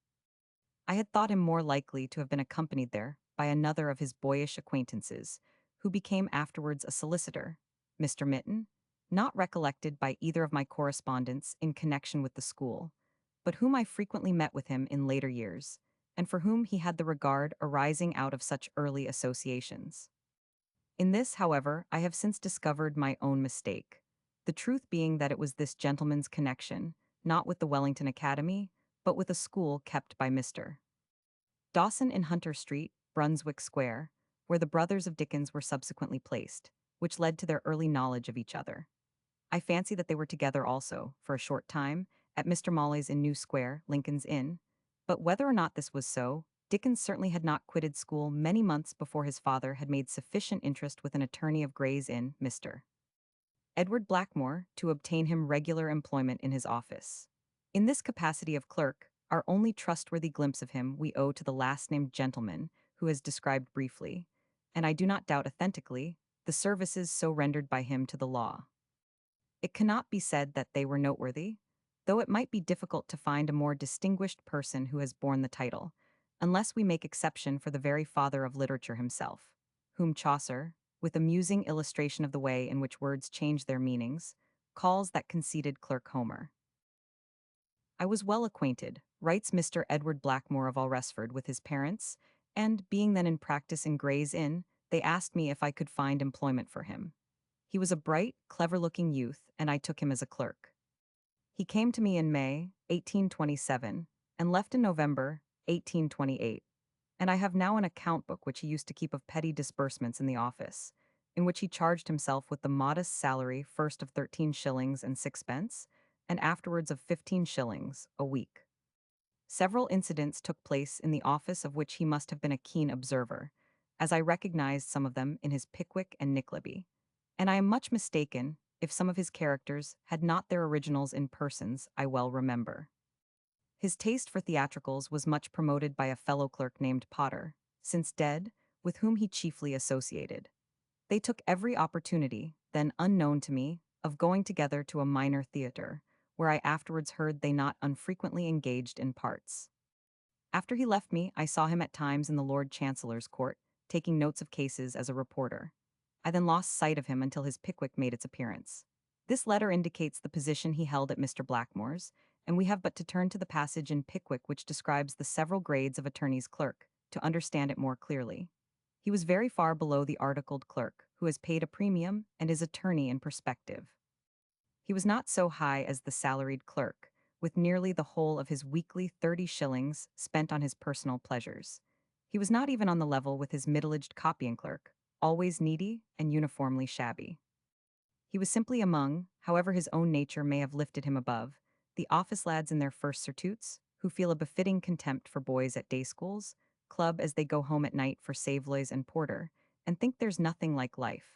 I had thought him more likely to have been accompanied there by another of his boyish acquaintances, who became afterwards a solicitor, Mr. Mitten, not recollected by either of my correspondents in connection with the school, but whom I frequently met with him in later years, and for whom he had the regard arising out of such early associations. In this, however, I have since discovered my own mistake, the truth being that it was this gentleman's connection, not with the Wellington Academy, but with a school kept by Mr. Dawson in Hunter Street, Brunswick Square, where the brothers of Dickens were subsequently placed, which led to their early knowledge of each other. I fancy that they were together also, for a short time, at Mr. Molly's in New Square, Lincoln's Inn, but whether or not this was so, Dickens certainly had not quitted school many months before his father had made sufficient interest with an attorney of Gray's Inn, Mr. Edward Blackmore, to obtain him regular employment in his office. In this capacity of clerk, our only trustworthy glimpse of him we owe to the last-named gentleman, who has described briefly, and I do not doubt authentically, the services so rendered by him to the law. It cannot be said that they were noteworthy, though it might be difficult to find a more distinguished person who has borne the title, unless we make exception for the very father of literature himself, whom Chaucer, with amusing illustration of the way in which words change their meanings, calls that conceited clerk Homer. I was well acquainted, writes Mr. Edward Blackmore of Alresford, with his parents, and, being then in practice in Gray's Inn, they asked me if I could find employment for him. He was a bright, clever-looking youth, and I took him as a clerk. He came to me in May, 1827, and left in November, 1828, and I have now an account book which he used to keep of petty disbursements in the office, in which he charged himself with the modest salary first of 13 shillings and sixpence, and afterwards of 15 shillings a week. Several incidents took place in the office of which he must have been a keen observer, as I recognized some of them in his Pickwick and Nickleby, and I am much mistaken if some of his characters had not their originals in persons I well remember. His taste for theatricals was much promoted by a fellow clerk named Potter, since dead, with whom he chiefly associated. They took every opportunity, then unknown to me, of going together to a minor theatre, where I afterwards heard they not unfrequently engaged in parts. After he left me, I saw him at times in the Lord Chancellor's court, taking notes of cases as a reporter. I then lost sight of him until his Pickwick made its appearance. This letter indicates the position he held at Mr. Blackmore's, and we have but to turn to the passage in Pickwick which describes the several grades of attorney's clerk, to understand it more clearly. He was very far below the articled clerk, who has paid a premium and is attorney in perspective. He was not so high as the salaried clerk, with nearly the whole of his weekly 30 shillings spent on his personal pleasures. He was not even on the level with his middle-aged copying clerk, always needy and uniformly shabby. He was simply among, however his own nature may have lifted him above, the office lads in their first surtouts, who feel a befitting contempt for boys at day schools, club as they go home at night for saveloys and porter, and think there's nothing like life.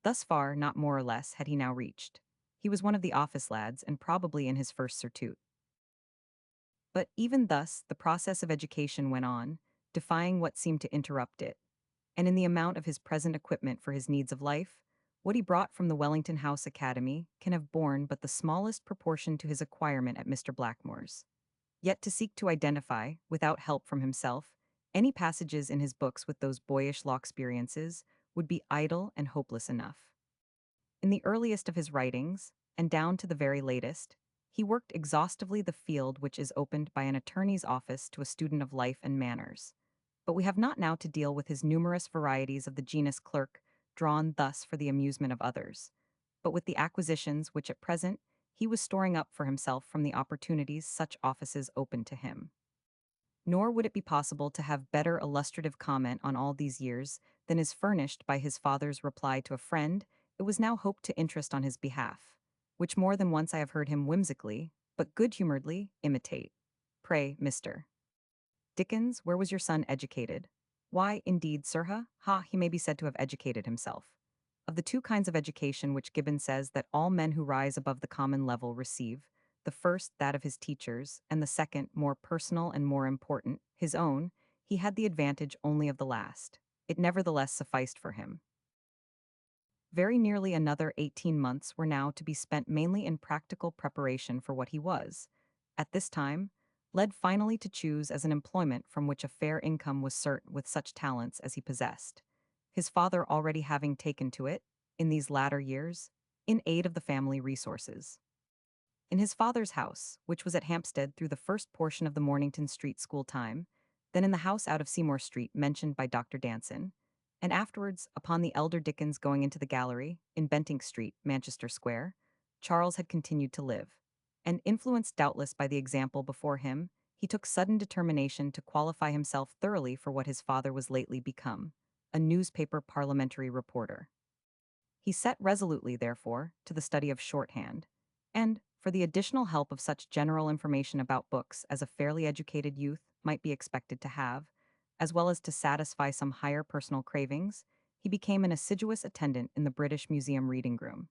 Thus far, not more or less, had he now reached. He was one of the office lads, and probably in his first surtout. But even thus, the process of education went on, defying what seemed to interrupt it, and in the amount of his present equipment for his needs of life, what he brought from the Wellington House Academy can have borne but the smallest proportion to his acquirement at Mr. Blackmore's. Yet to seek to identify, without help from himself, any passages in his books with those boyish law experiences would be idle and hopeless enough. In the earliest of his writings, and down to the very latest, he worked exhaustively the field which is opened by an attorney's office to a student of life and manners. But we have not now to deal with his numerous varieties of the genus clerk, drawn thus for the amusement of others, but with the acquisitions which at present he was storing up for himself from the opportunities such offices opened to him. Nor would it be possible to have better illustrative comment on all these years than is furnished by his father's reply to a friend it was now hoped to interest on his behalf, which more than once I have heard him whimsically, but good-humoredly, imitate. Pray, Mr. Dickens, where was your son educated? Why, indeed, sir, he may be said to have educated himself. Of the two kinds of education which Gibbon says that all men who rise above the common level receive, the first that of his teachers, and the second, more personal and more important, his own, he had the advantage only of the last. It nevertheless sufficed for him. Very nearly another 18 months were now to be spent mainly in practical preparation for what he was, at this time, led finally to choose as an employment from which a fair income was certain with such talents as he possessed, his father already having taken to it, in these latter years, in aid of the family resources. In his father's house, which was at Hampstead through the first portion of the Mornington Street school time, then in the house out of Seymour Street mentioned by Dr. Danson, and afterwards upon the elder Dickens going into the gallery, in Bentinck Street, Manchester Square, Charles had continued to live, and influenced doubtless by the example before him, he took sudden determination to qualify himself thoroughly for what his father was lately become, a newspaper parliamentary reporter. He set resolutely, therefore, to the study of shorthand, and, for the additional help of such general information about books as a fairly educated youth might be expected to have, as well as to satisfy some higher personal cravings, he became an assiduous attendant in the British Museum reading room.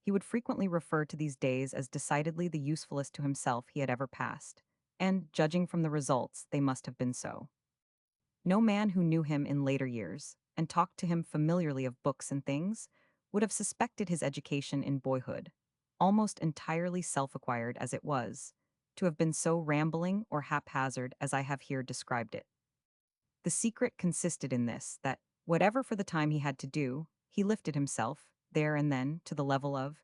He would frequently refer to these days as decidedly the usefulest to himself he had ever passed, and, judging from the results, they must have been so. No man who knew him in later years, and talked to him familiarly of books and things, would have suspected his education in boyhood, almost entirely self-acquired as it was, to have been so rambling or haphazard as I have here described it. The secret consisted in this, that, whatever for the time he had to do, he lifted himself, there and then, to the level of,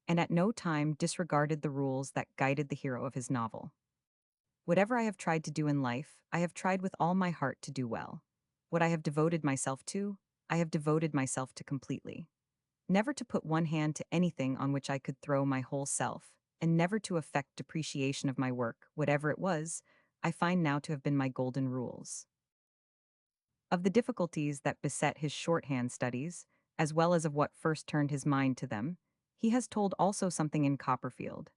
and at no time disregarded the rules that guided the hero of his novel. Whatever I have tried to do in life, I have tried with all my heart to do well. What I have devoted myself to, I have devoted myself to completely. Never to put one hand to anything on which I could throw my whole self, and never to affect depreciation of my work, whatever it was, I find now to have been my golden rules. Of the difficulties that beset his shorthand studies, as well as of what first turned his mind to them, he has told also something in Copperfield.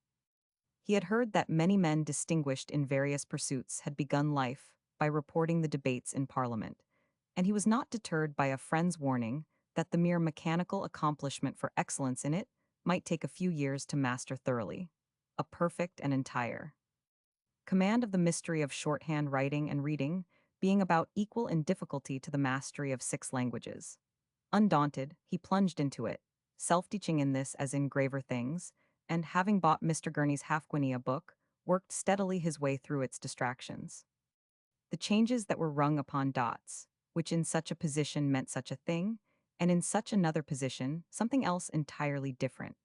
He had heard that many men distinguished in various pursuits had begun life by reporting the debates in Parliament, and he was not deterred by a friend's warning that the mere mechanical accomplishment for excellence in it might take a few years to master thoroughly, a perfect and entire command of the mystery of shorthand writing and reading being about equal in difficulty to the mastery of 6 languages. Undaunted, he plunged into it, self-teaching in this as in graver things, and having bought Mr. Gurney's half-guinea a book, worked steadily his way through its distractions. The changes that were rung upon dots, which in such a position meant such a thing, and in such another position something else entirely different.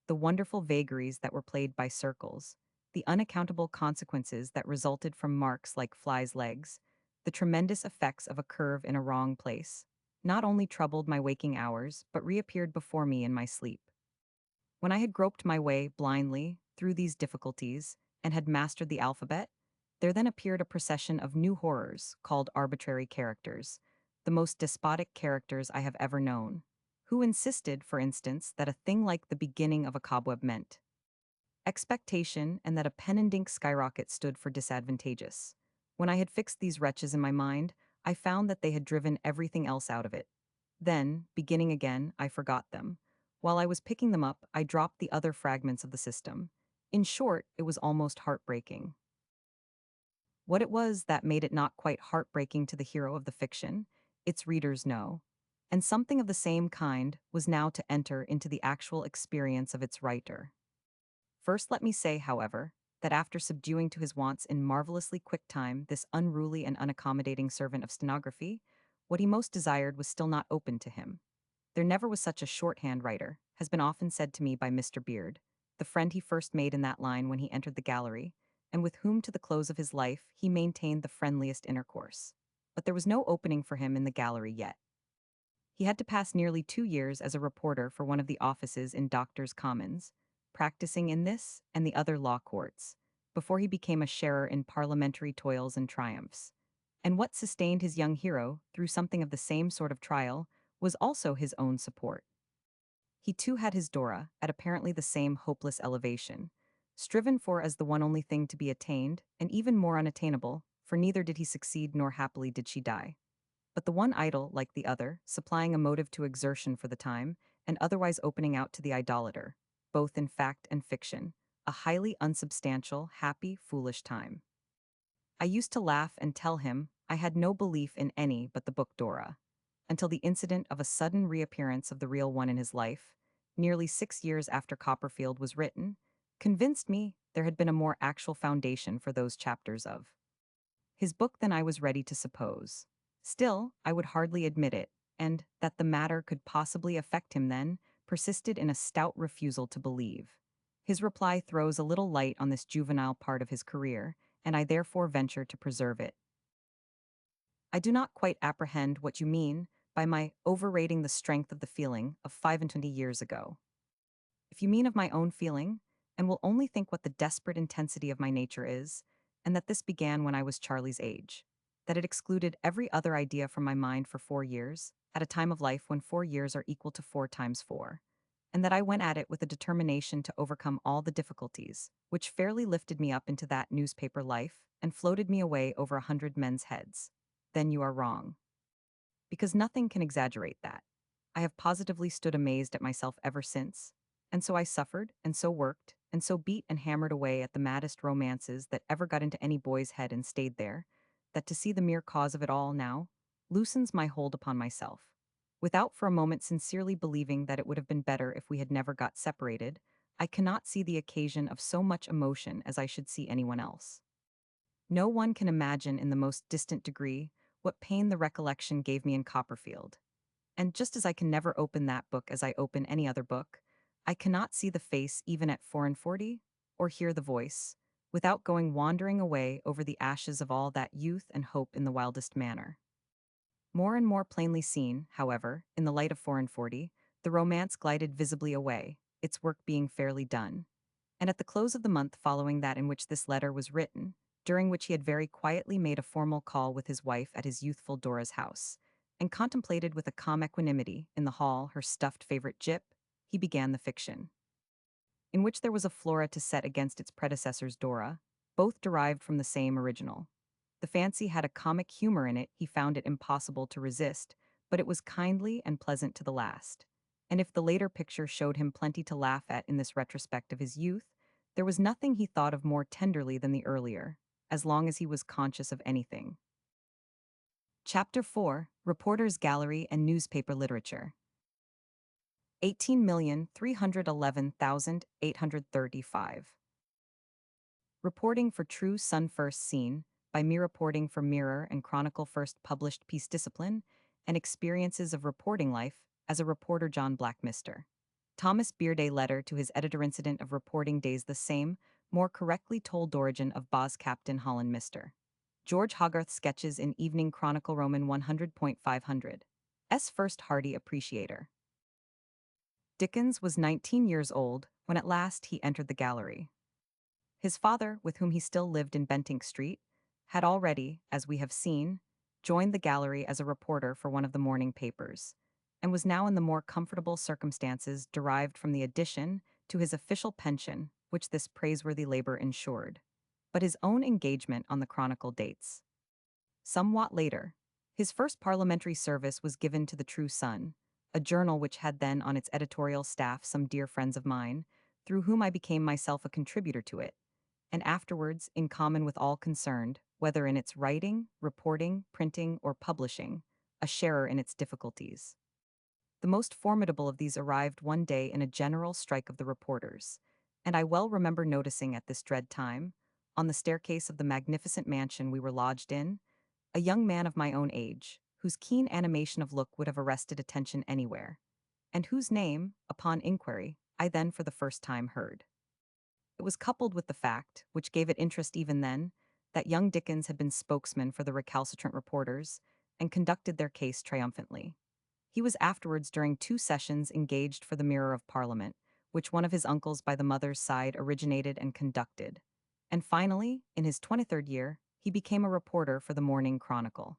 The wonderful vagaries that were played by circles, the unaccountable consequences that resulted from marks like flies' legs, the tremendous effects of a curve in a wrong place, not only troubled my waking hours, but reappeared before me in my sleep. When I had groped my way blindly through these difficulties and had mastered the alphabet, there then appeared a procession of new horrors called arbitrary characters, the most despotic characters I have ever known, who insisted, for instance, that a thing like the beginning of a cobweb meant expectation and that a pen and ink skyrocket stood for disadvantageous. When I had fixed these wretches in my mind, I found that they had driven everything else out of it. Then, beginning again, I forgot them. While I was picking them up, I dropped the other fragments of the system. In short, it was almost heartbreaking. What it was that made it not quite heartbreaking to the hero of the fiction, its readers know. And something of the same kind was now to enter into the actual experience of its writer. First, let me say, however, that after subduing to his wants in marvelously quick time this unruly and unaccommodating servant of stenography, what he most desired was still not open to him. There never was such a shorthand writer, has been often said to me by Mr. Beard, the friend he first made in that line when he entered the gallery, and with whom to the close of his life he maintained the friendliest intercourse. But there was no opening for him in the gallery yet. He had to pass nearly 2 years as a reporter for one of the offices in Doctors' Commons, practicing in this and the other law courts, before he became a sharer in parliamentary toils and triumphs. And what sustained his young hero through something of the same sort of trial was also his own support. He too had his Dora, at apparently the same hopeless elevation, striven for as the one only thing to be attained, and even more unattainable, for neither did he succeed nor happily did she die. But the one idol, like the other, supplying a motive to exertion for the time, and otherwise opening out to the idolater, both in fact and fiction, a highly unsubstantial, happy, foolish time. I used to laugh and tell him I had no belief in any but the book Dora, until the incident of a sudden reappearance of the real one in his life, nearly 6 years after Copperfield was written, convinced me there had been a more actual foundation for those chapters of his book than I was ready to suppose. Still, I would hardly admit it, and that the matter could possibly affect him then, persisted in a stout refusal to believe. His reply throws a little light on this juvenile part of his career, and I therefore venture to preserve it. I do not quite apprehend what you mean by my overrating the strength of the feeling of 25 years ago. If you mean of my own feeling, and will only think what the desperate intensity of my nature is, and that this began when I was Charlie's age, that it excluded every other idea from my mind for 4 years, at a time of life when 4 years are equal to 4 times 4, and that I went at it with a determination to overcome all the difficulties, which fairly lifted me up into that newspaper life and floated me away over 100 men's heads, then you are wrong. Because nothing can exaggerate that. I have positively stood amazed at myself ever since, and so I suffered, and so worked, and so beat and hammered away at the maddest romances that ever got into any boy's head and stayed there, that to see the mere cause of it all now loosens my hold upon myself. Without for a moment sincerely believing that it would have been better if we had never got separated, I cannot see the occasion of so much emotion as I should see anyone else. No one can imagine in the most distant degree what pain the recollection gave me in Copperfield. And just as I can never open that book as I open any other book, I cannot see the face even at 4 and 40, or hear the voice, without going wandering away over the ashes of all that youth and hope in the wildest manner. More and more plainly seen, however, in the light of 440, the romance glided visibly away, its work being fairly done. And at the close of the month following that in which this letter was written, during which he had very quietly made a formal call with his wife at his youthful Dora's house, and contemplated with a calm equanimity in the hall her stuffed favorite Jip, he began the fiction, in which there was a Flora to set against its predecessor's Dora, both derived from the same original. The fancy had a comic humor in it he found it impossible to resist, but it was kindly and pleasant to the last. And if the later picture showed him plenty to laugh at in this retrospect of his youth, there was nothing he thought of more tenderly than the earlier, as long as he was conscious of anything. Chapter 4: Reporters' Gallery and Newspaper Literature. 18,311,835. Reporting for True Sun First Scene, by me reporting for Mirror and Chronicle first published piece Discipline, and Experiences of Reporting Life, as a reporter John Blackmister. Thomas Bearday letter to his editor incident of reporting days the same, more correctly told origin of Boz Captain Holland Mister. George Hogarth sketches in Evening Chronicle Roman 100.500. S. First Hardy Appreciator. Dickens was 19 years old when at last he entered the gallery. His father, with whom he still lived in Bentinck Street, had already, as we have seen, joined the gallery as a reporter for one of the morning papers, and was now in the more comfortable circumstances derived from the addition to his official pension which this praiseworthy labor ensured, but his own engagement on the Chronicle dates. Somewhat later, his first parliamentary service was given to the True Sun, a journal which had then on its editorial staff some dear friends of mine, through whom I became myself a contributor to it, and afterwards, in common with all concerned, whether in its writing, reporting, printing, or publishing, a sharer in its difficulties. The most formidable of these arrived one day in a general strike of the reporters, and I well remember noticing at this dread time, on the staircase of the magnificent mansion we were lodged in, a young man of my own age, whose keen animation of look would have arrested attention anywhere, and whose name, upon inquiry, I then for the first time heard. It was coupled with the fact, which gave it interest even then, that young Dickens had been spokesman for the recalcitrant reporters and conducted their case triumphantly. He was afterwards during 2 sessions engaged for the Mirror of Parliament, which one of his uncles by the mother's side originated and conducted. And finally, in his 23rd year, he became a reporter for the Morning Chronicle.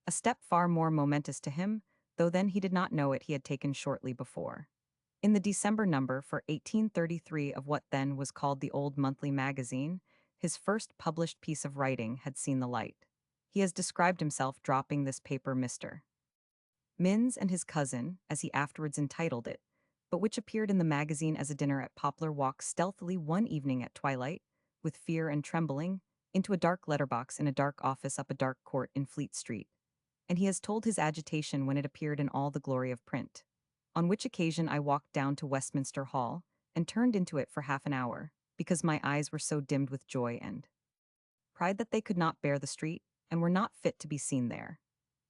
A step far more momentous to him, though then he did not know it, he had taken shortly before. In the December number for 1833 of what then was called the Old Monthly Magazine, his first published piece of writing had seen the light. He has described himself dropping this paper Mr. Minns and his cousin, as he afterwards entitled it, but which appeared in the magazine as a dinner at Poplar Walk stealthily one evening at twilight, with fear and trembling, into a dark letterbox in a dark office up a dark court in Fleet Street. And he has told his agitation when it appeared in all the glory of print. On which occasion I walked down to Westminster Hall, and turned into it for half an hour, because my eyes were so dimmed with joy and pride that they could not bear the street, and were not fit to be seen there.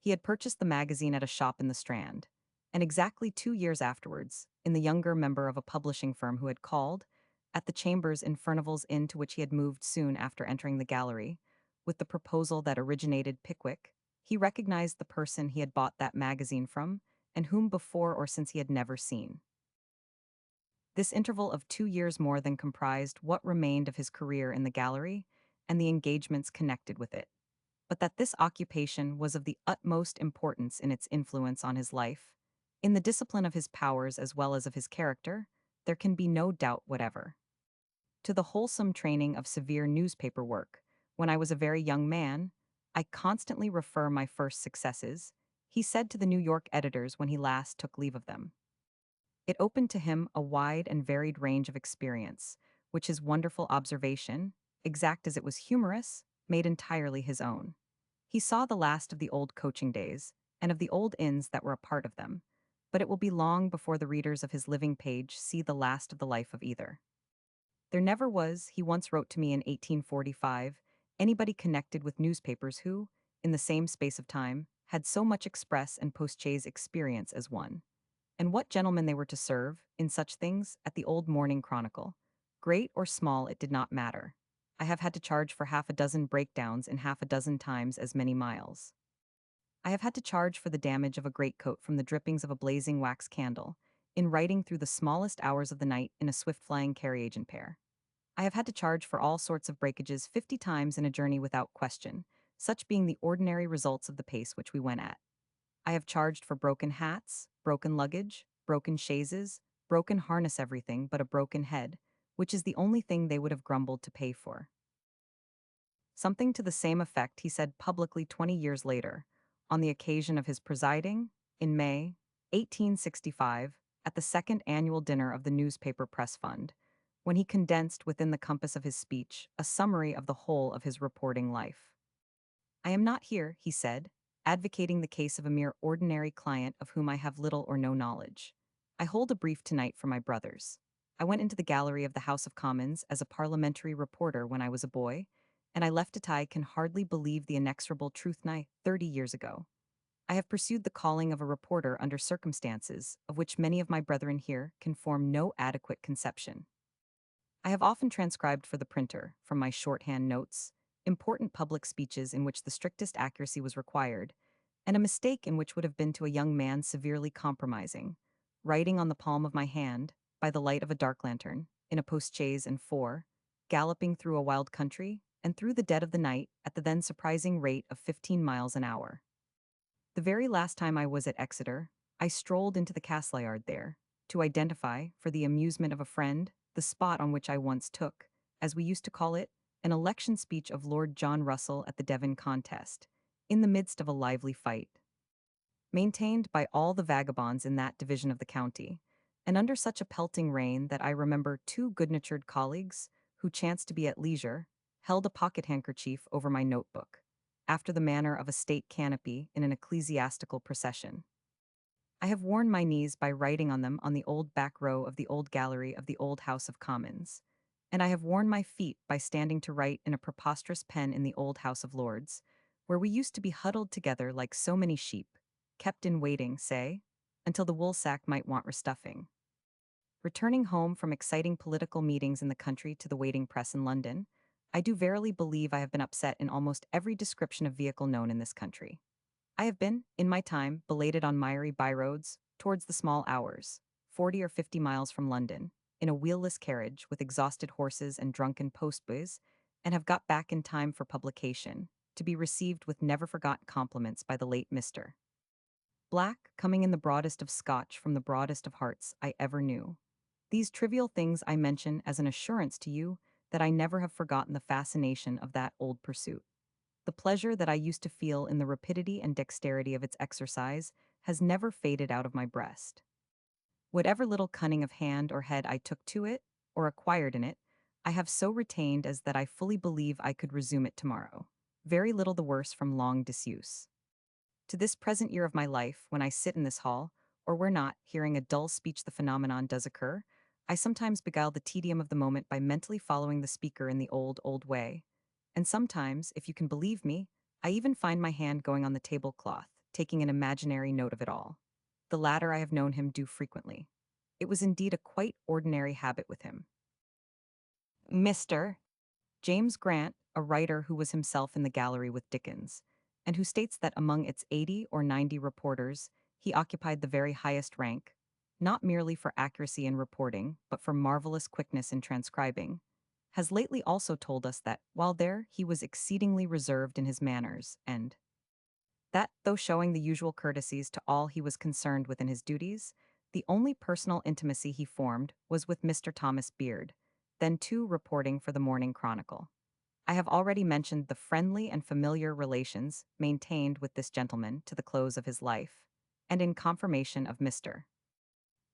He had purchased the magazine at a shop in the Strand, and exactly 2 years afterwards, in the younger member of a publishing firm who had called, at the chambers in Furnival's Inn to which he had moved soon after entering the gallery, with the proposal that originated Pickwick, he recognized the person he had bought that magazine from, and whom before or since he had never seen. This interval of 2 years more than comprised what remained of his career in the gallery, and the engagements connected with it. But that this occupation was of the utmost importance in its influence on his life, in the discipline of his powers as well as of his character, there can be no doubt whatever. To the wholesome training of severe newspaper work, when I was a very young man, I constantly refer my first successes, he said to the New York editors when he last took leave of them. It opened to him a wide and varied range of experience, which his wonderful observation, exact as it was humorous, made entirely his own. He saw the last of the old coaching days, and of the old inns that were a part of them, but it will be long before the readers of his living page see the last of the life of either. There never was, he once wrote to me in 1845, anybody connected with newspapers who, in the same space of time, had so much express and post-chaise experience as one. And what gentlemen they were to serve, in such things, at the old Morning Chronicle. Great or small, it did not matter. I have had to charge for half a dozen breakdowns in half a dozen times as many miles. I have had to charge for the damage of a greatcoat from the drippings of a blazing wax candle, in riding through the smallest hours of the night in a swift-flying carriage and pair. I have had to charge for all sorts of breakages 50 times in a journey without question, such being the ordinary results of the pace which we went at. I have charged for broken hats, broken luggage, broken chaises, broken harness, everything but a broken head, which is the only thing they would have grumbled to pay for. Something to the same effect he said publicly 20 years later, on the occasion of his presiding, in May 1865, at the second annual dinner of the Newspaper Press Fund, when he condensed within the compass of his speech a summary of the whole of his reporting life. I am not here, he said, advocating the case of a mere ordinary client of whom I have little or no knowledge. I hold a brief tonight for my brothers. I went into the gallery of the House of Commons as a parliamentary reporter when I was a boy, and I left it. I can hardly believe the inexorable truth nigh 30 years ago. I have pursued the calling of a reporter under circumstances of which many of my brethren here can form no adequate conception. I have often transcribed for the printer, from my shorthand notes, important public speeches in which the strictest accuracy was required, and a mistake in which would have been to a young man severely compromising, writing on the palm of my hand, by the light of a dark lantern, in a post-chaise and four, galloping through a wild country, and through the dead of the night at the then surprising rate of 15 miles an hour. The very last time I was at Exeter, I strolled into the castle yard there, to identify, for the amusement of a friend, the spot on which I once took, as we used to call it, an election speech of Lord John Russell at the Devon contest, in the midst of a lively fight, maintained by all the vagabonds in that division of the county, and under such a pelting rain that I remember two good-natured colleagues, who chanced to be at leisure, held a pocket-handkerchief over my notebook, after the manner of a state canopy in an ecclesiastical procession. I have worn my knees by writing on them on the old back row of the old gallery of the old House of Commons, and I have worn my feet by standing to write in a preposterous pen in the old House of Lords, where we used to be huddled together like so many sheep, kept in waiting, say, until the woolsack might want restuffing. Returning home from exciting political meetings in the country to the waiting press in London, I do verily believe I have been upset in almost every description of vehicle known in this country. I have been, in my time, belated on miry byroads, towards the small hours, 40 or 50 miles from London, in a wheelless carriage with exhausted horses and drunken postboys, and have got back in time for publication, to be received with never-forgotten compliments by the late Mr. Black, coming in the broadest of Scotch from the broadest of hearts I ever knew. These trivial things I mention as an assurance to you that I never have forgotten the fascination of that old pursuit. The pleasure that I used to feel in the rapidity and dexterity of its exercise has never faded out of my breast. Whatever little cunning of hand or head I took to it, or acquired in it, I have so retained as that I fully believe I could resume it tomorrow, very little the worse from long disuse. To this present year of my life, when I sit in this hall, or where not, hearing a dull speech the phenomenon does occur, I sometimes beguile the tedium of the moment by mentally following the speaker in the old way, and sometimes, if you can believe me, I even find my hand going on the tablecloth, taking an imaginary note of it all. The latter I have known him do frequently. It was indeed a quite ordinary habit with him. Mr. James Grant, a writer who was himself in the gallery with Dickens, and who states that among its 80 or 90 reporters, he occupied the very highest rank, not merely for accuracy in reporting, but for marvelous quickness in transcribing, has lately also told us that, while there, he was exceedingly reserved in his manners, and that, though showing the usual courtesies to all he was concerned with in his duties, the only personal intimacy he formed was with Mr. Thomas Beard, then too reporting for the Morning Chronicle. I have already mentioned the friendly and familiar relations maintained with this gentleman to the close of his life, and in confirmation of Mr.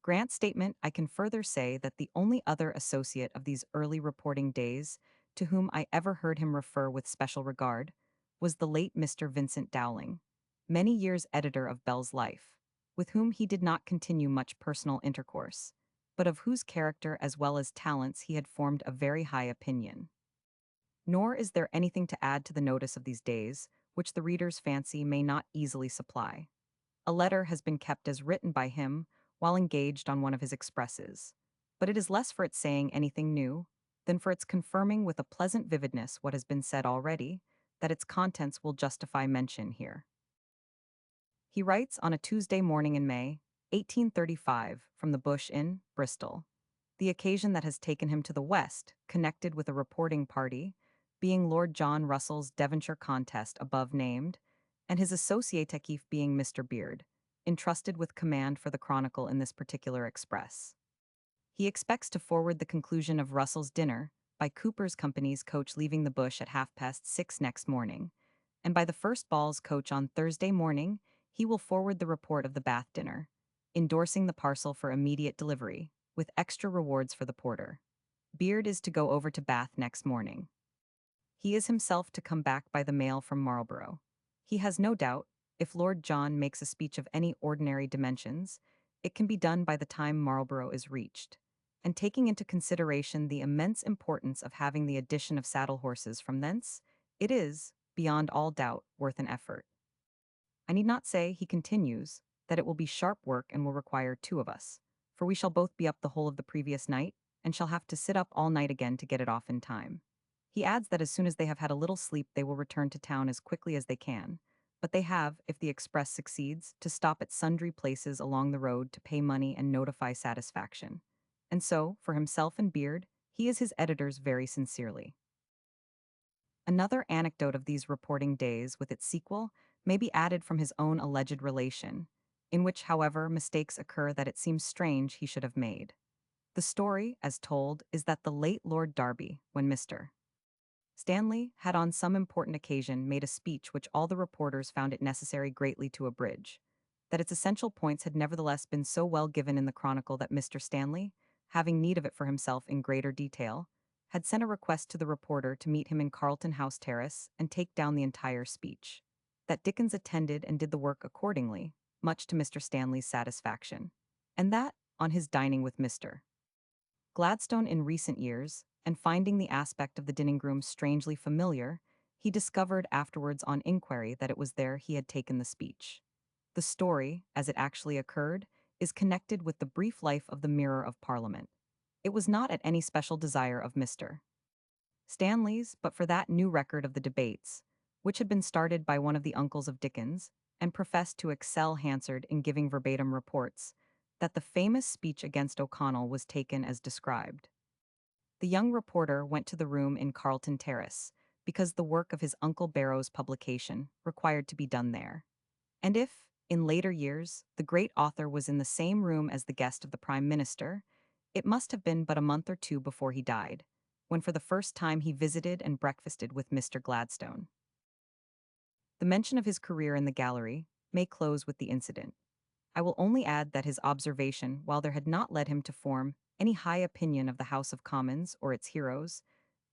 Grant's statement, I can further say that the only other associate of these early reporting days to whom I ever heard him refer with special regard was the late Mr. Vincent Dowling, many years editor of Bell's Life, with whom he did not continue much personal intercourse, but of whose character as well as talents he had formed a very high opinion. Nor is there anything to add to the notice of these days, which the reader's fancy may not easily supply. A letter has been kept as written by him while engaged on one of his expresses, but it is less for its saying anything new, than for its confirming with a pleasant vividness what has been said already, that its contents will justify mention here. He writes on a Tuesday morning in May, 1835, from the Bush Inn, Bristol, the occasion that has taken him to the West, connected with a reporting party, being Lord John Russell's Devonshire contest above named, and his associatekeef being Mr. Beard, entrusted with command for the Chronicle in this particular express. He expects to forward the conclusion of Russell's dinner by Cooper's company's coach leaving the Bush at 6:30 next morning, and by the first ball's coach on Thursday morning, he will forward the report of the Bath dinner, endorsing the parcel for immediate delivery, with extra rewards for the porter. Beard is to go over to Bath next morning. He is himself to come back by the mail from Marlborough. He has no doubt, if Lord John makes a speech of any ordinary dimensions, it can be done by the time Marlborough is reached. And taking into consideration the immense importance of having the addition of saddle horses from thence, it is, beyond all doubt, worth an effort. I need not say, he continues, that it will be sharp work and will require two of us, for we shall both be up the whole of the previous night, and shall have to sit up all night again to get it off in time. He adds that as soon as they have had a little sleep they will return to town as quickly as they can, but they have, if the express succeeds, to stop at sundry places along the road to pay money and notify satisfaction. And so, for himself and Beard, he is his editors very sincerely. Another anecdote of these reporting days with its sequel may be added from his own alleged relation, in which, however, mistakes occur that it seems strange he should have made. The story, as told, is that the late Lord Derby, when Mr. Stanley had on some important occasion made a speech which all the reporters found it necessary greatly to abridge, that its essential points had nevertheless been so well given in the Chronicle that Mr. Stanley, having need of it for himself in greater detail, had sent a request to the reporter to meet him in Carlton House Terrace and take down the entire speech. That Dickens attended and did the work accordingly, much to Mr. Stanley's satisfaction, and that, on his dining with Mr. Gladstone in recent years, and finding the aspect of the dining room strangely familiar, he discovered afterwards on inquiry that it was there he had taken the speech. The story, as it actually occurred, is connected with the brief life of the Mirror of Parliament. It was not at any special desire of Mr. Stanley's, but for that new record of the debates, which had been started by one of the uncles of Dickens, and professed to excel Hansard in giving verbatim reports, that the famous speech against O'Connell was taken as described. The young reporter went to the room in Carlton Terrace, because the work of his Uncle Barrow's publication required to be done there. And if, in later years, the great author was in the same room as the guest of the Prime Minister, it must have been but a month or two before he died, when for the first time he visited and breakfasted with Mr. Gladstone. The mention of his career in the gallery may close with the incident. I will only add that his observation, while there had not led him to form any high opinion of the House of Commons or its heroes,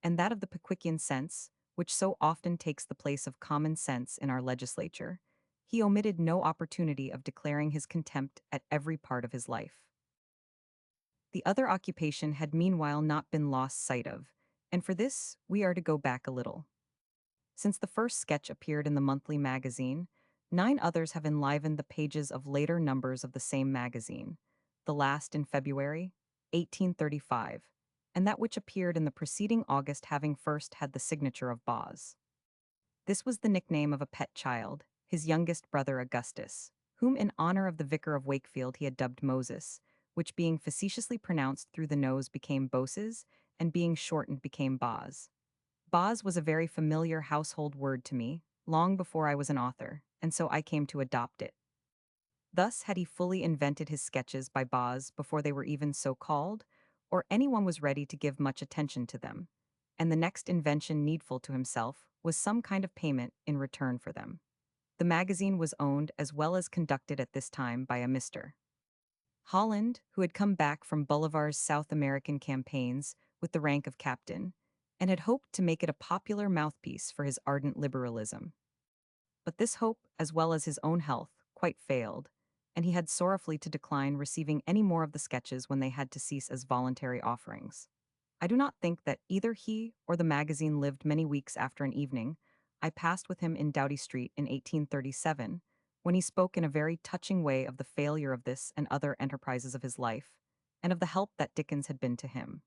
and that of the Pickwickian sense, which so often takes the place of common sense in our legislature, he omitted no opportunity of declaring his contempt at every part of his life. The other occupation had meanwhile not been lost sight of, and for this we are to go back a little. Since the first sketch appeared in the monthly magazine, 9 others have enlivened the pages of later numbers of the same magazine, the last in February, 1835, and that which appeared in the preceding August having first had the signature of Boz. This was the nickname of a pet child, his youngest brother Augustus, whom in honor of the vicar of Wakefield he had dubbed Moses, which being facetiously pronounced through the nose became Boses, and being shortened became Boz. Boz was a very familiar household word to me, long before I was an author, and so I came to adopt it. Thus had he fully invented his sketches by Boz before they were even so called, or anyone was ready to give much attention to them, and the next invention needful to himself was some kind of payment in return for them. The magazine was owned as well as conducted at this time by a Mr. Holland, who had come back from Bolivar's South American campaigns with the rank of captain, and had hoped to make it a popular mouthpiece for his ardent liberalism. But this hope, as well as his own health, quite failed, and he had sorrowfully to decline receiving any more of the sketches when they had to cease as voluntary offerings. I do not think that either he or the magazine lived many weeks after an evening I passed with him in Doughty Street in 1837, when he spoke in a very touching way of the failure of this and other enterprises of his life, and of the help that Dickens had been to him.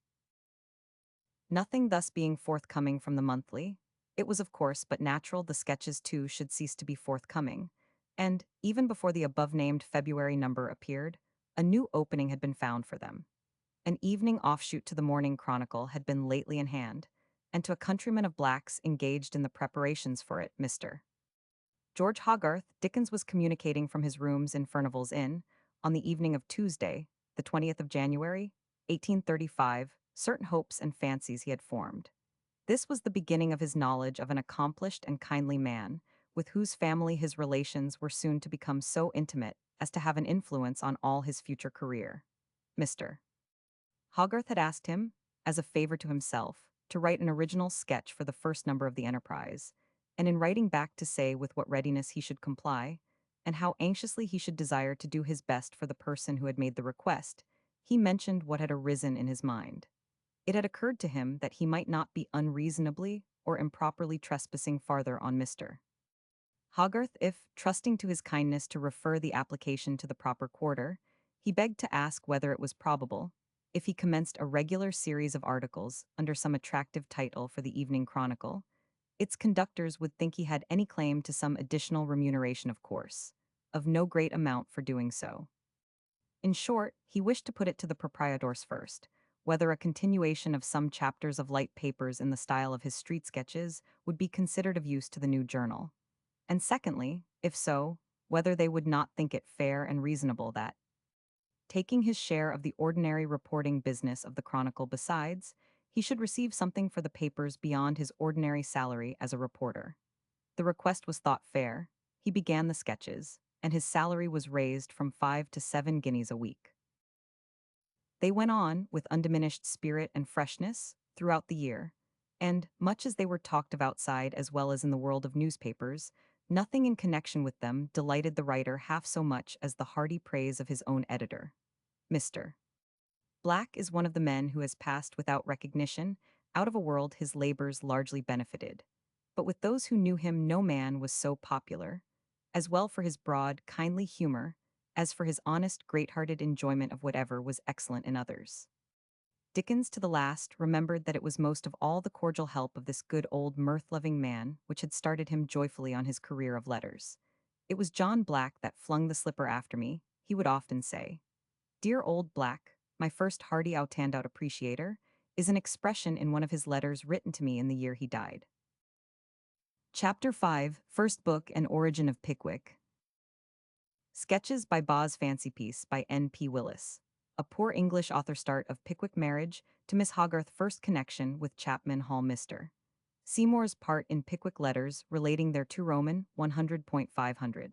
Nothing thus being forthcoming from the monthly, it was of course but natural the sketches too should cease to be forthcoming, and, even before the above-named February number appeared, a new opening had been found for them. An evening offshoot to the Morning Chronicle had been lately in hand, and to a countryman of Black's engaged in the preparations for it, Mr. George Hogarth, Dickens was communicating from his rooms in Furnival's Inn, on the evening of Tuesday, the 20th of January, 1835, certain hopes and fancies he had formed. This was the beginning of his knowledge of an accomplished and kindly man, with whose family his relations were soon to become so intimate as to have an influence on all his future career. Mr. Hogarth had asked him, as a favor to himself, to write an original sketch for the first number of the Enterprise, and in writing back to say with what readiness he should comply, and how anxiously he should desire to do his best for the person who had made the request, he mentioned what had arisen in his mind. It had occurred to him that he might not be unreasonably or improperly trespassing farther on Mr. Hogarth if, trusting to his kindness to refer the application to the proper quarter, he begged to ask whether it was probable, if he commenced a regular series of articles under some attractive title for the Evening Chronicle, its conductors would think he had any claim to some additional remuneration of course, of no great amount for doing so. In short, he wished to put it to the proprietors first, whether a continuation of some chapters of light papers in the style of his street sketches would be considered of use to the new journal, and secondly, if so, whether they would not think it fair and reasonable that, taking his share of the ordinary reporting business of the Chronicle besides, he should receive something for the papers beyond his ordinary salary as a reporter. The request was thought fair. He began the sketches, and his salary was raised from 5 to 7 guineas a week. They went on, with undiminished spirit and freshness, throughout the year, and, much as they were talked of outside as well as in the world of newspapers, nothing in connection with them delighted the writer half so much as the hearty praise of his own editor. Mr. Black is one of the men who has passed without recognition out of a world his labors largely benefited. But with those who knew him no man was so popular, as well for his broad, kindly humor, as for his honest, great-hearted enjoyment of whatever was excellent in others. Dickens to the last remembered that it was most of all the cordial help of this good old mirth-loving man which had started him joyfully on his career of letters. It was John Black that flung the slipper after me, he would often say. Dear old Black, my first hearty out-and-out appreciator, is an expression in one of his letters written to me in the year he died. Chapter 5, First Book and Origin of Pickwick. Sketches by Boz Fancy Piece by N.P. Willis. A Poor English Author Start of Pickwick Marriage to Miss Hogarth First Connection with Chapman Hall Mr. Seymour's part in Pickwick Letters relating thereto Roman 100.500.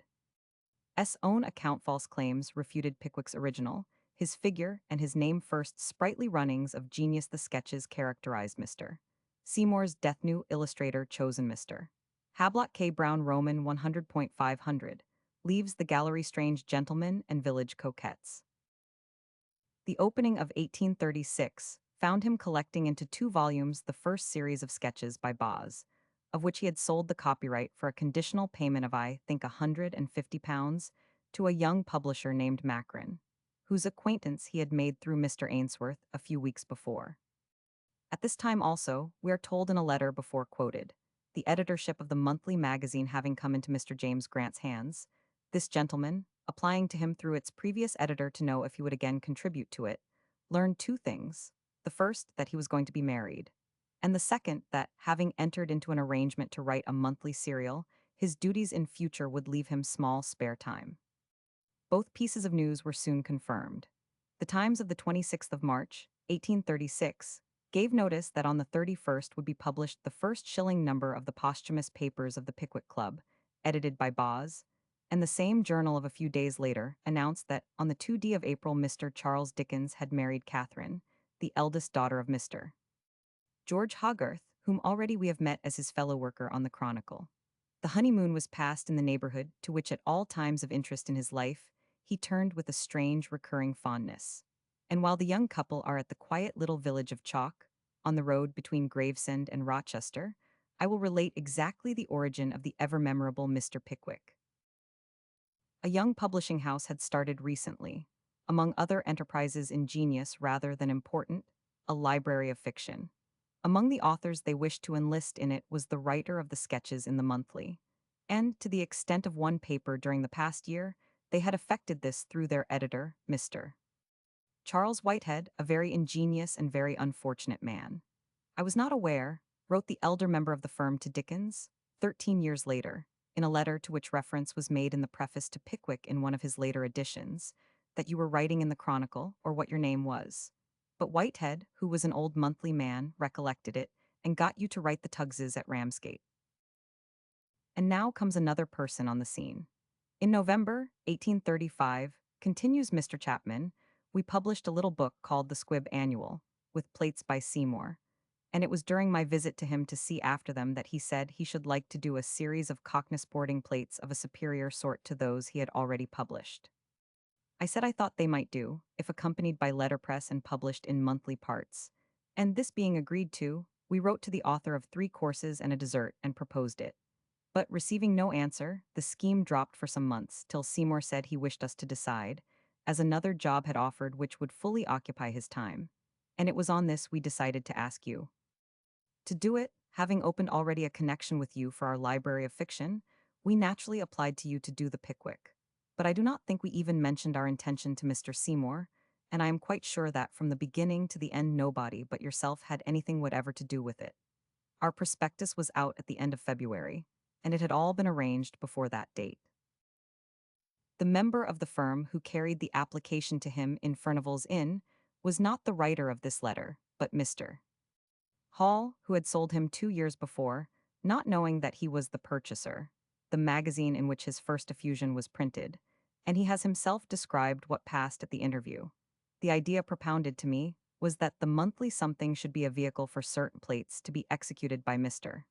S. own account false claims refuted Pickwick's original, his figure and his name first sprightly runnings of genius the sketches characterized Mr. Seymour's death new illustrator chosen Mr. Hablot K. Brown Roman 100.500 leaves the gallery strange gentlemen and village coquettes. The opening of 1836 found him collecting into 2 volumes the first series of sketches by Boz, of which he had sold the copyright for a conditional payment of I think £150 to a young publisher named Macron, whose acquaintance he had made through Mr. Ainsworth a few weeks before. At this time also, we are told in a letter before quoted, the editorship of the monthly magazine having come into Mr. James Grant's hands, this gentleman, applying to him through its previous editor to know if he would again contribute to it, learned 2 things. The first, that he was going to be married, and the second, that, having entered into an arrangement to write a monthly serial, his duties in future would leave him small spare time. Both pieces of news were soon confirmed. The Times of the 26th of March, 1836, gave notice that on the 31st would be published the first shilling number of the posthumous papers of the Pickwick Club, edited by Boz, and the same journal of a few days later announced that on the 2d of April Mr. Charles Dickens had married Catherine, the eldest daughter of Mr. George Hogarth, whom already we have met as his fellow worker on the Chronicle. The honeymoon was passed in the neighborhood to which at all times of interest in his life he turned with a strange recurring fondness. And while the young couple are at the quiet little village of Chalk, on the road between Gravesend and Rochester, I will relate exactly the origin of the ever-memorable Mr. Pickwick. A young publishing house had started recently, among other enterprises ingenious rather than important, a library of fiction. Among the authors they wished to enlist in it was the writer of the sketches in the monthly. And, to the extent of one paper during the past year, they had effected this through their editor, Mr. Charles Whitehead, a very ingenious and very unfortunate man. I was not aware, wrote the elder member of the firm to Dickens, 13 years later, in a letter to which reference was made in the preface to Pickwick in one of his later editions, that you were writing in the Chronicle, or what your name was. But Whitehead, who was an old monthly man, recollected it, and got you to write the Tuggses at Ramsgate. And now comes another person on the scene. In November 1835, continues Mr. Chapman, we published a little book called the Squib Annual, with plates by Seymour, and it was during my visit to him to see after them that he said he should like to do a series of cockney-sporting plates of a superior sort to those he had already published. I said I thought they might do, if accompanied by letterpress and published in monthly parts, and this being agreed to, we wrote to the author of 3 courses and a dessert and proposed it. But receiving no answer, the scheme dropped for some months till Seymour said he wished us to decide, as another job had offered which would fully occupy his time. And it was on this we decided to ask you. To do it, having opened already a connection with you for our library of fiction, we naturally applied to you to do the Pickwick. But I do not think we even mentioned our intention to Mr. Seymour, and I am quite sure that from the beginning to the end nobody but yourself had anything whatever to do with it. Our prospectus was out at the end of February, and it had all been arranged before that date. The member of the firm who carried the application to him in Furnival's Inn was not the writer of this letter, but Mr. Hall, who had sold him 2 years before, not knowing that he was the purchaser, the magazine in which his first effusion was printed, and he has himself described what passed at the interview. The idea propounded to me was that the monthly something should be a vehicle for certain plates to be executed by Mr.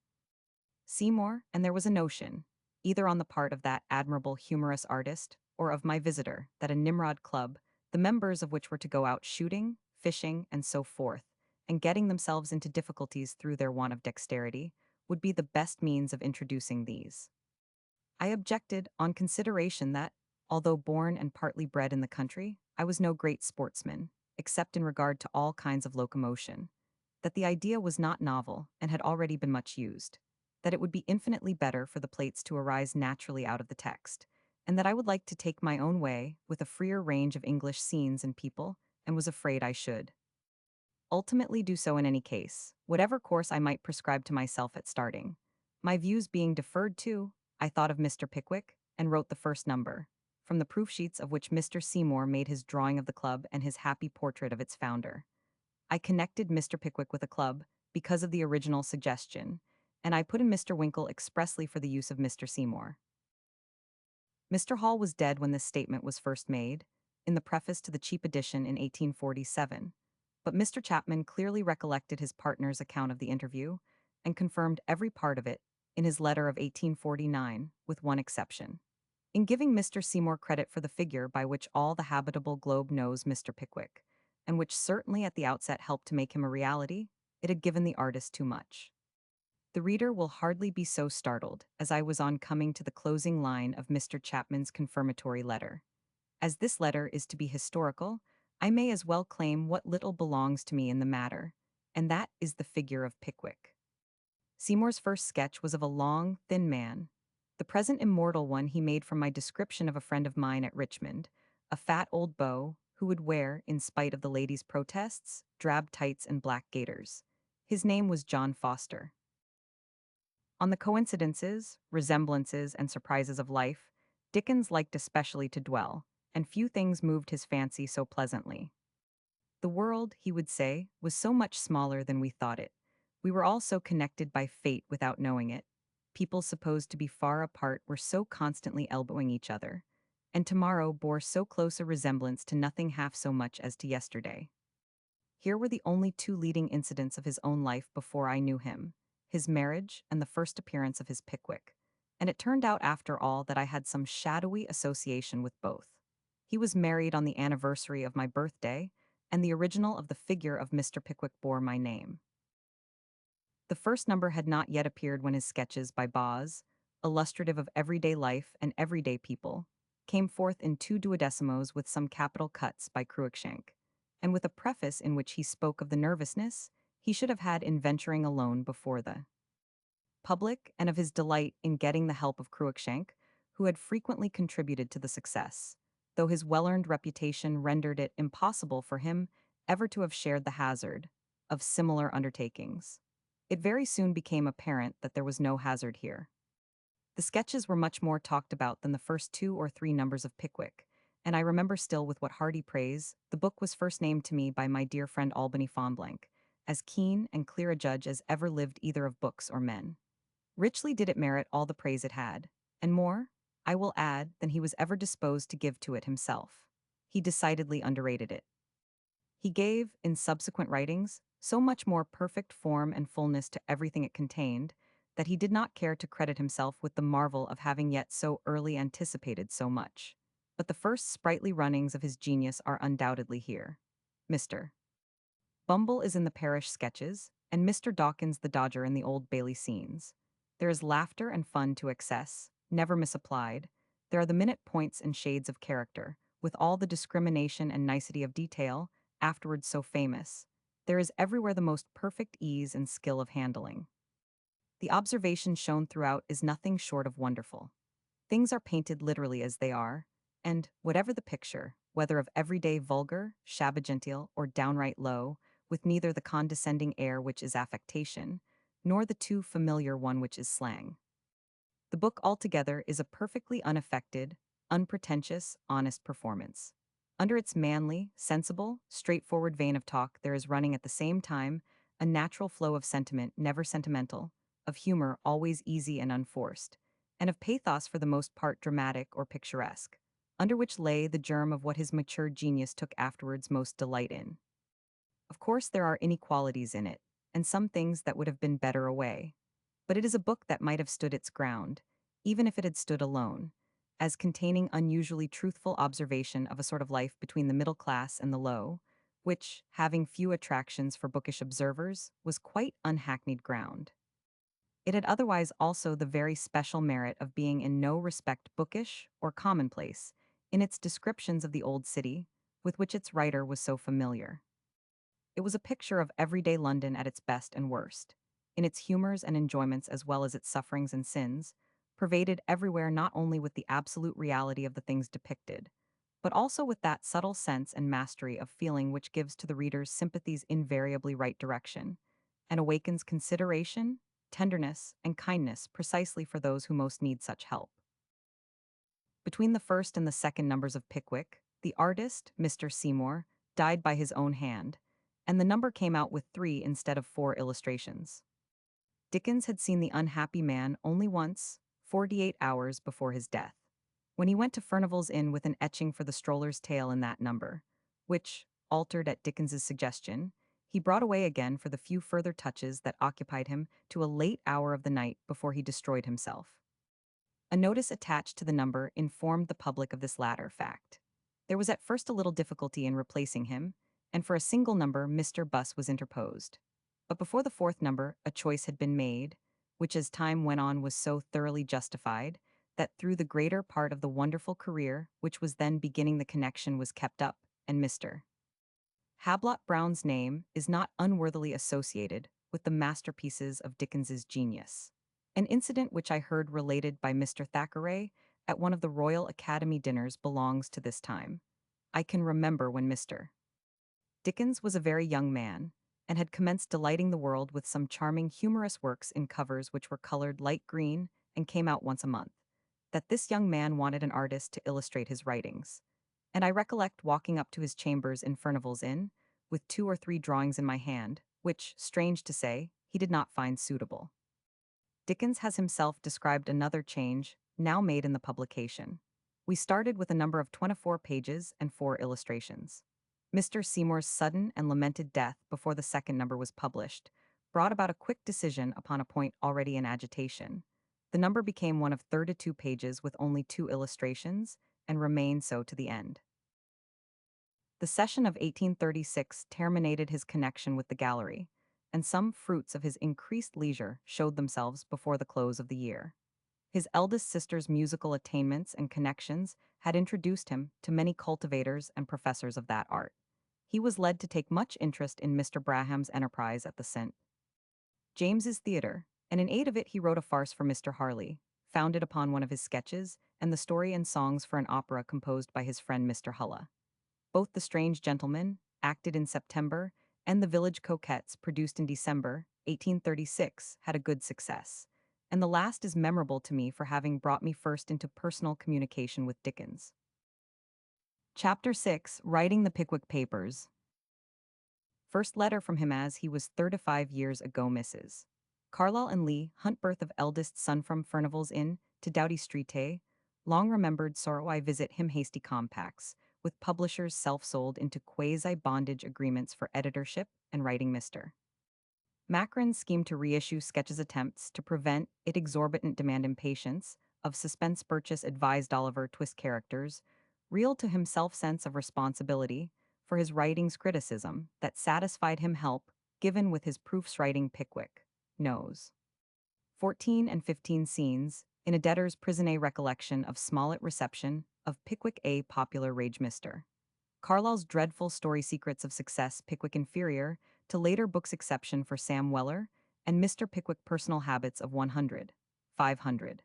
Seymour, and there was a notion, either on the part of that admirable humorous artist or of my visitor, that a Nimrod club, the members of which were to go out shooting, fishing, and so forth, and getting themselves into difficulties through their want of dexterity, would be the best means of introducing these. I objected on consideration that, although born and partly bred in the country, I was no great sportsman, except in regard to all kinds of locomotion, that the idea was not novel and had already been much used, that it would be infinitely better for the plates to arise naturally out of the text, and that I would like to take my own way with a freer range of English scenes and people, and was afraid I should ultimately do so in any case, whatever course I might prescribe to myself at starting. My views being deferred to, I thought of Mr. Pickwick, and wrote the first number, from the proof sheets of which Mr. Seymour made his drawing of the club and his happy portrait of its founder. I connected Mr. Pickwick with a club, because of the original suggestion, and I put in Mr. Winkle expressly for the use of Mr. Seymour. Mr. Hall was dead when this statement was first made, in the preface to the cheap edition in 1847, but Mr. Chapman clearly recollected his partner's account of the interview, and confirmed every part of it in his letter of 1849, with one exception. In giving Mr. Seymour credit for the figure by which all the habitable globe knows Mr. Pickwick, and which certainly at the outset helped to make him a reality, it had given the artist too much. The reader will hardly be so startled as I was on coming to the closing line of Mr. Chapman's confirmatory letter. As this letter is to be historical, I may as well claim what little belongs to me in the matter, and that is the figure of Pickwick. Seymour's first sketch was of a long, thin man. The present immortal one he made from my description of a friend of mine at Richmond, a fat old beau who would wear, in spite of the ladies' protests, drab tights and black gaiters. His name was John Forster. On the coincidences, resemblances, and surprises of life, Dickens liked especially to dwell, and few things moved his fancy so pleasantly. The world, he would say, was so much smaller than we thought it. We were all so connected by fate without knowing it. People supposed to be far apart were so constantly elbowing each other, and tomorrow bore so close a resemblance to nothing half so much as to yesterday. Here were the only 2 leading incidents of his own life before I knew him, his marriage and the first appearance of his Pickwick, and it turned out after all that I had some shadowy association with both. He was married on the anniversary of my birthday, and the original of the figure of Mr. Pickwick bore my name. The first number had not yet appeared when his sketches by Boz, illustrative of everyday life and everyday people, came forth in 2 duodecimos with some capital cuts by Cruikshank, and with a preface in which he spoke of the nervousness he should have had in venturing alone before the public and of his delight in getting the help of Cruikshank, who had frequently contributed to the success, though his well-earned reputation rendered it impossible for him ever to have shared the hazard of similar undertakings. It very soon became apparent that there was no hazard here. The sketches were much more talked about than the first 2 or 3 numbers of Pickwick, and I remember still with what hearty praise the book was first named to me by my dear friend Albany Fonblanque, as keen and clear a judge as ever lived either of books or men. Richly did it merit all the praise it had, and more, I will add, than he was ever disposed to give to it himself. He decidedly underrated it. He gave, in subsequent writings, so much more perfect form and fullness to everything it contained, that he did not care to credit himself with the marvel of having yet so early anticipated so much. But the first sprightly runnings of his genius are undoubtedly here. Mr. Bumble is in the parish sketches, and Mr. Dawkins the Dodger in the Old Bailey scenes. There is laughter and fun to excess, never misapplied. There are the minute points and shades of character, with all the discrimination and nicety of detail, afterwards so famous. There is everywhere the most perfect ease and skill of handling. The observation shown throughout is nothing short of wonderful. Things are painted literally as they are, and, whatever the picture, whether of everyday vulgar, shabby-genteel, or downright low, with neither the condescending air which is affectation, nor the too familiar one which is slang. The book altogether is a perfectly unaffected, unpretentious, honest performance. Under its manly, sensible, straightforward vein of talk there is running at the same time a natural flow of sentiment never sentimental, of humor always easy and unforced, and of pathos for the most part dramatic or picturesque, under which lay the germ of what his mature genius took afterwards most delight in. Of course there are inequalities in it, and some things that would have been better away. But it is a book that might have stood its ground, even if it had stood alone, as containing unusually truthful observation of a sort of life between the middle class and the low, which, having few attractions for bookish observers, was quite unhackneyed ground. It had otherwise also the very special merit of being in no respect bookish or commonplace in its descriptions of the old city, with which its writer was so familiar. It was a picture of everyday London at its best and worst, in its humors and enjoyments as well as its sufferings and sins, pervaded everywhere not only with the absolute reality of the things depicted, but also with that subtle sense and mastery of feeling which gives to the reader's sympathies invariably right direction, and awakens consideration, tenderness, and kindness precisely for those who most need such help. Between the first and the second numbers of Pickwick, the artist, Mr. Seymour, died by his own hand, and the number came out with 3 instead of 4 illustrations. Dickens had seen the unhappy man only once, 48 hours before his death, when he went to Furnival's Inn with an etching for the stroller's tale in that number, which, altered at Dickens's suggestion, he brought away again for the few further touches that occupied him to a late hour of the night before he destroyed himself. A notice attached to the number informed the public of this latter fact. There was at first a little difficulty in replacing him, and for a single number Mr. Buss was interposed. But before the 4th number a choice had been made, which as time went on was so thoroughly justified, that through the greater part of the wonderful career which was then beginning the connection was kept up, and Mr. Hablot Brown's name is not unworthily associated with the masterpieces of Dickens's genius. An incident which I heard related by Mr. Thackeray at one of the Royal Academy dinners belongs to this time. I can remember when Mr. Dickens was a very young man, and had commenced delighting the world with some charming humorous works in covers which were colored light green and came out once a month, that this young man wanted an artist to illustrate his writings. And I recollect walking up to his chambers in Furnival's Inn, with 2 or 3 drawings in my hand, which, strange to say, he did not find suitable. Dickens has himself described another change, now made in the publication. We started with a number of 24 pages and 4 illustrations. Mr. Seymour's sudden and lamented death before the second number was published brought about a quick decision upon a point already in agitation. The number became one of 32 pages with only 2 illustrations, and remained so to the end. The session of 1836 terminated his connection with the gallery, and some fruits of his increased leisure showed themselves before the close of the year. His eldest sister's musical attainments and connections had introduced him to many cultivators and professors of that art, he was led to take much interest in Mr. Braham's enterprise at the St. James's Theatre, and in aid of it he wrote a farce for Mr. Harley, founded upon one of his sketches, and the story and songs for an opera composed by his friend Mr. Hulla. Both The Strange Gentleman, acted in September, and The Village Coquettes, produced in December 1836, had a good success, and the last is memorable to me for having brought me first into personal communication with Dickens. Chapter 6, Writing the Pickwick Papers. First letter from him as he was 35 years ago, Mrs. Carlyle and Lee, Hunt, birth of eldest son from Furnival's Inn to Doughty Street, long remembered sorrow I visit him hasty compacts, with publishers self-sold into quasi-bondage agreements for editorship and writing Mr. Macron's scheme to reissue sketches attempts to prevent it exorbitant demand impatience of suspense purchase advised Oliver Twist characters, real to himself sense of responsibility for his writings criticism that satisfied him help given with his proofs writing Pickwick. Knows. 14 and 15 scenes in a debtor's prison a recollection of Smollett reception of Pickwick a popular rage Mr. Carlyle's dreadful story Secrets of Success Pickwick inferior to later books exception for Sam Weller and Mr. Pickwick personal habits of 100, 500.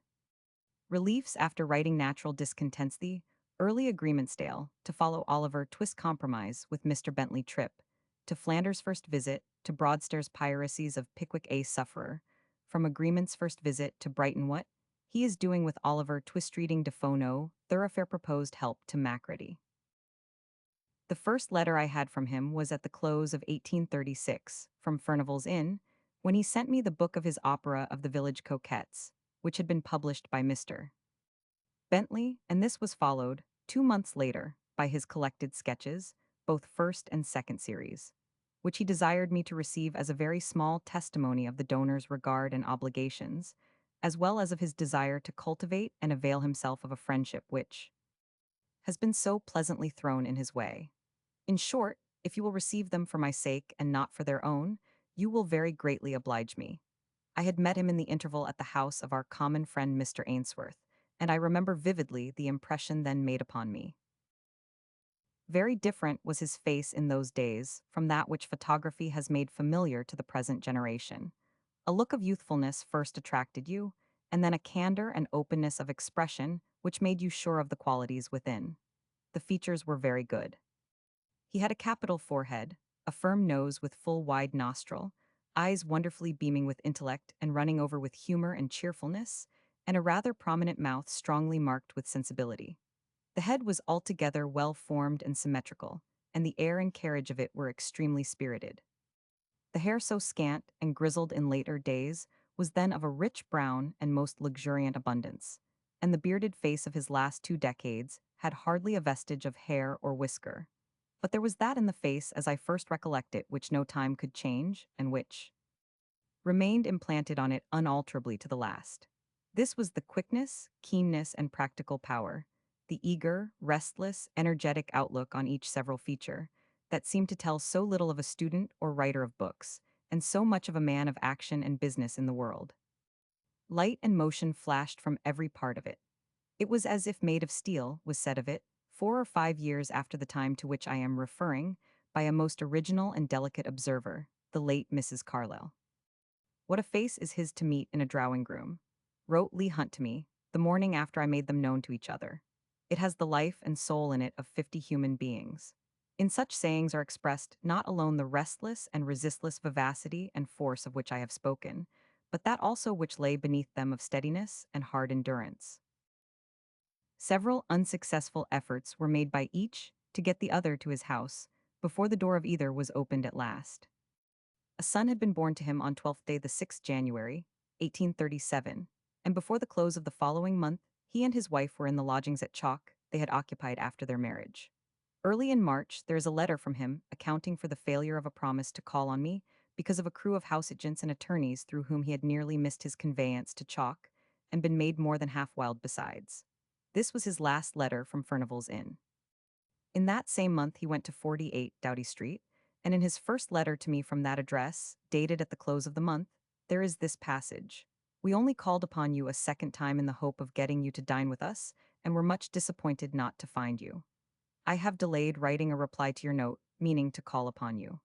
Reliefs after writing natural discontents the early agreements Dale to follow Oliver Twist compromise with Mr. Bentley Tripp, to Flanders' first visit, to Broadstairs piracies of Pickwick a sufferer, from agreements first visit to Brighton what he is doing with Oliver Twist reading Defoe no thoroughfare proposed help to Macready. The first letter I had from him was at the close of 1836, from Furnival's Inn, when he sent me the book of his opera of the Village Coquettes, which had been published by Mr. Bentley, and this was followed, 2 months later, by his collected sketches, both first and second series, which he desired me to receive as a very small testimony of the donor's regard and obligations, as well as of his desire to cultivate and avail himself of a friendship which has been so pleasantly thrown in his way. In short, if you will receive them for my sake and not for their own, you will very greatly oblige me. I had met him in the interval at the house of our common friend Mr. Ainsworth, and I remember vividly the impression then made upon me. Very different was his face in those days from that which photography has made familiar to the present generation. A look of youthfulness first attracted you, and then a candor and openness of expression which made you sure of the qualities within. The features were very good. He had a capital forehead, a firm nose with full wide nostril, eyes wonderfully beaming with intellect and running over with humor and cheerfulness, and a rather prominent mouth strongly marked with sensibility. The head was altogether well formed and symmetrical, and the air and carriage of it were extremely spirited. The hair so scant and grizzled in later days was then of a rich brown and most luxuriant abundance, and the bearded face of his last 2 decades had hardly a vestige of hair or whisker. But there was that in the face as I first recollect it which no time could change, and which remained implanted on it unalterably to the last. This was the quickness, keenness, and practical power, the eager, restless, energetic outlook on each several feature, that seemed to tell so little of a student or writer of books, and so much of a man of action and business in the world. Light and motion flashed from every part of it. It was as if made of steel, was said of it, 4 or 5 years after the time to which I am referring, by a most original and delicate observer, the late Mrs. Carlyle. What a face is his to meet in a drawing-room, wrote Leigh Hunt to me, the morning after I made them known to each other. It has the life and soul in it of 50 human beings. In such sayings are expressed not alone the restless and resistless vivacity and force of which I have spoken, but that also which lay beneath them of steadiness and hard endurance. Several unsuccessful efforts were made by each to get the other to his house, before the door of either was opened at last. A son had been born to him on 12th day the 6th January, 1837, and before the close of the following month, he and his wife were in the lodgings at Chalk they had occupied after their marriage. Early in March, there is a letter from him accounting for the failure of a promise to call on me because of a crew of house agents and attorneys through whom he had nearly missed his conveyance to Chalk and been made more than half wild besides. This was his last letter from Furnival's Inn. In that same month he went to 48 Doughty Street, and in his first letter to me from that address, dated at the close of the month, there is this passage. We only called upon you a second time in the hope of getting you to dine with us, and were much disappointed not to find you. I have delayed writing a reply to your note, meaning to call upon you.